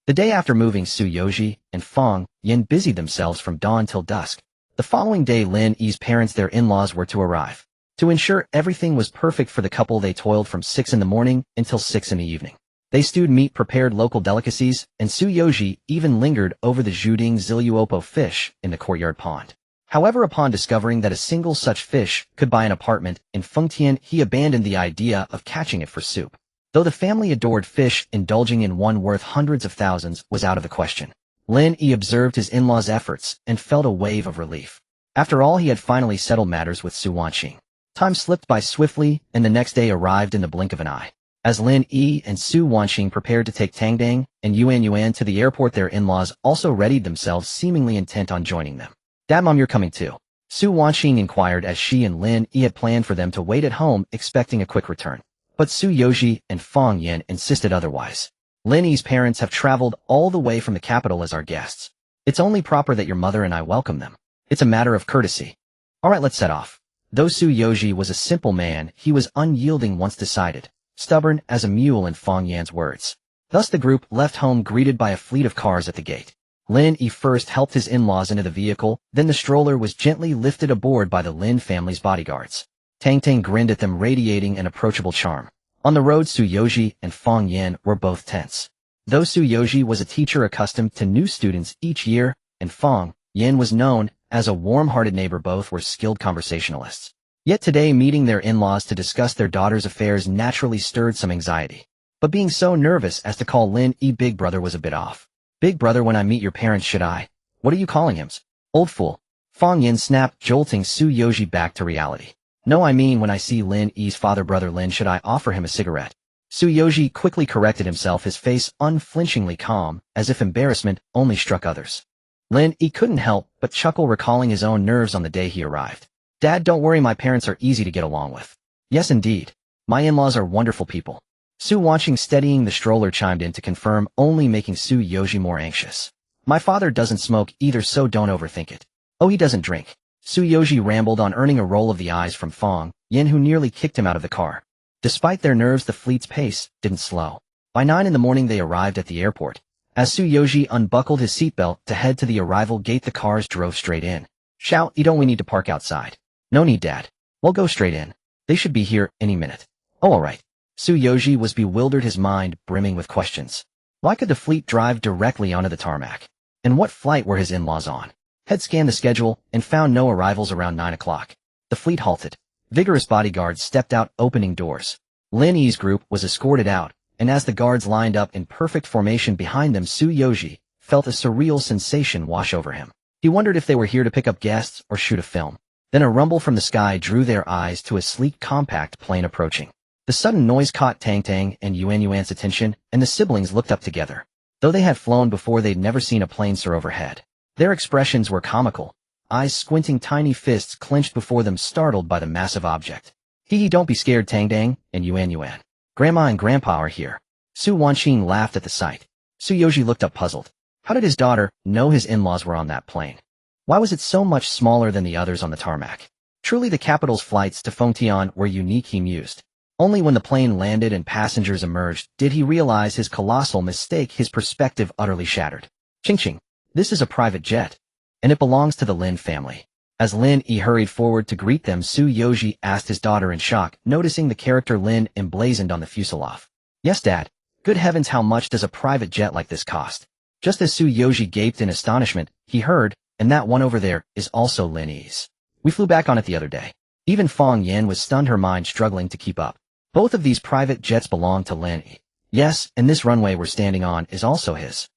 The day after moving, Su Yoji and Fang Yin busied themselves from dawn till dusk. The following day, Lin Yi's parents, their in-laws, were to arrive. To ensure everything was perfect for the couple, they toiled from 6 in the morning until 6 in the evening. They stewed meat, prepared local delicacies, and Su Yoji even lingered over the Zhuding Ziluopo fish in the courtyard pond. However, upon discovering that a single such fish could buy an apartment in Fengtian, he abandoned the idea of catching it for soup. Though the family adored fish, indulging in one worth hundreds of thousands was out of the question. Lin Yi observed his in-laws' efforts and felt a wave of relief. After all, he had finally settled matters with Su Wanqing. Time slipped by swiftly, and the next day arrived in the blink of an eye. As Lin Yi and Su Wanqing prepared to take Tangdang and Yuan to the airport, their in-laws also readied themselves, seemingly intent on joining them. "Dad, Mom, you're coming too?" Su Wanqing inquired as she and Lin Yi had planned for them to wait at home, expecting a quick return. But Su Yoji and Fang Yin insisted otherwise. "Lin Yi's parents have traveled all the way from the capital as our guests. It's only proper that your mother and I welcome them. It's a matter of courtesy." "Alright, let's set off." Though Su Yoji was a simple man, he was unyielding once decided, stubborn as a mule in Fang Yan's words. Thus the group left home, greeted by a fleet of cars at the gate. Lin Yi first helped his in-laws into the vehicle, then the stroller was gently lifted aboard by the Lin family's bodyguards. Tang Tang grinned at them, radiating an approachable charm. On the road, Su Yoji and Fong Yin were both tense. Though Su Yoji was a teacher accustomed to new students each year, and Fong Yin was known as a warm-hearted neighbor, both were skilled conversationalists. Yet today, meeting their in-laws to discuss their daughter's affairs naturally stirred some anxiety. But being so nervous as to call Lin Yi Big Brother was a bit off. Big Brother, when I meet your parents, should I? What are you calling him? Old fool. Fong Yin snapped, jolting Su Yoji back to reality. No, I mean when I see Lin Yi's father, Brother Lin, should I offer him a cigarette? Su Yoji quickly corrected himself, his face unflinchingly calm, as if embarrassment only struck others. Lin Yi couldn't help but chuckle, recalling his own nerves on the day he arrived. Dad, don't worry, my parents are easy to get along with. Yes, indeed. My in-laws are wonderful people. Su, watching steadying the stroller, chimed in to confirm, only making Su Yoji more anxious. My father doesn't smoke either, so don't overthink it. Oh, he doesn't drink. Su Yoji rambled on, earning a roll of the eyes from Fong Yin, who nearly kicked him out of the car. Despite their nerves, the fleet's pace didn't slow. By 9 in the morning, they arrived at the airport. As Su Yoji unbuckled his seatbelt to head to the arrival gate, the cars drove straight in. Shout, you don't we need to park outside. No need, Dad. We'll go straight in. They should be here any minute. Oh, all right. Su Yoji was bewildered, his mind brimming with questions. Why could the fleet drive directly onto the tarmac? And what flight were his in-laws on? Head scanned the schedule and found no arrivals around 9 o'clock. The fleet halted. Vigorous bodyguards stepped out, opening doors. Lin Yi's group was escorted out, and as the guards lined up in perfect formation behind them, Su Yoji felt a surreal sensation wash over him. He wondered if they were here to pick up guests or shoot a film. Then a rumble from the sky drew their eyes to a sleek, compact plane approaching. The sudden noise caught Tang Tang and Yuan's attention, and the siblings looked up together. Though they had flown before, they'd never seen a plane soar overhead. Their expressions were comical, eyes squinting, tiny fists clenched before them, startled by the massive object. Hee, don't be scared, Tang Tang and Yuan. Grandma and Grandpa are here. Su Wanqing laughed at the sight. Su Yoji looked up, puzzled. How did his daughter know his in-laws were on that plane? Why was it so much smaller than the others on the tarmac? Truly the capital's flights to Fengtian were unique, he mused. Only when the plane landed and passengers emerged did he realize his colossal mistake, his perspective utterly shattered. Ching. This is a private jet, and it belongs to the Lin family. As Lin Yi hurried forward to greet them, Su Yoji asked his daughter in shock, noticing the character Lin emblazoned on the fuselage. Yes, Dad. Good heavens, how much does a private jet like this cost? Just as Su Yoji gaped in astonishment, he heard, and that one over there is also Lin Yi's. We flew back on it the other day. Even Fong Yin was stunned, her mind struggling to keep up. Both of these private jets belong to Lin Yi. Yes, and this runway we're standing on is also his.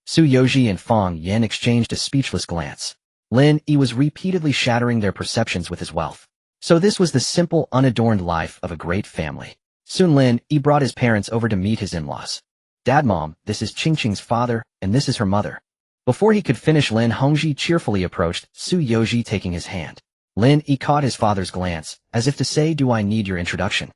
Su Yoji and Fong Yin exchanged a speechless glance. Lin Yi was repeatedly shattering their perceptions with his wealth. So this was the simple, unadorned life of a great family. Soon Lin Yi brought his parents over to meet his in-laws. Dad, Mom, this is Ching's father, and this is her mother. Before he could finish, Lin Hongji cheerfully approached, Su Yoji taking his hand. Lin Yi caught his father's glance, as if to say, do I need your introduction?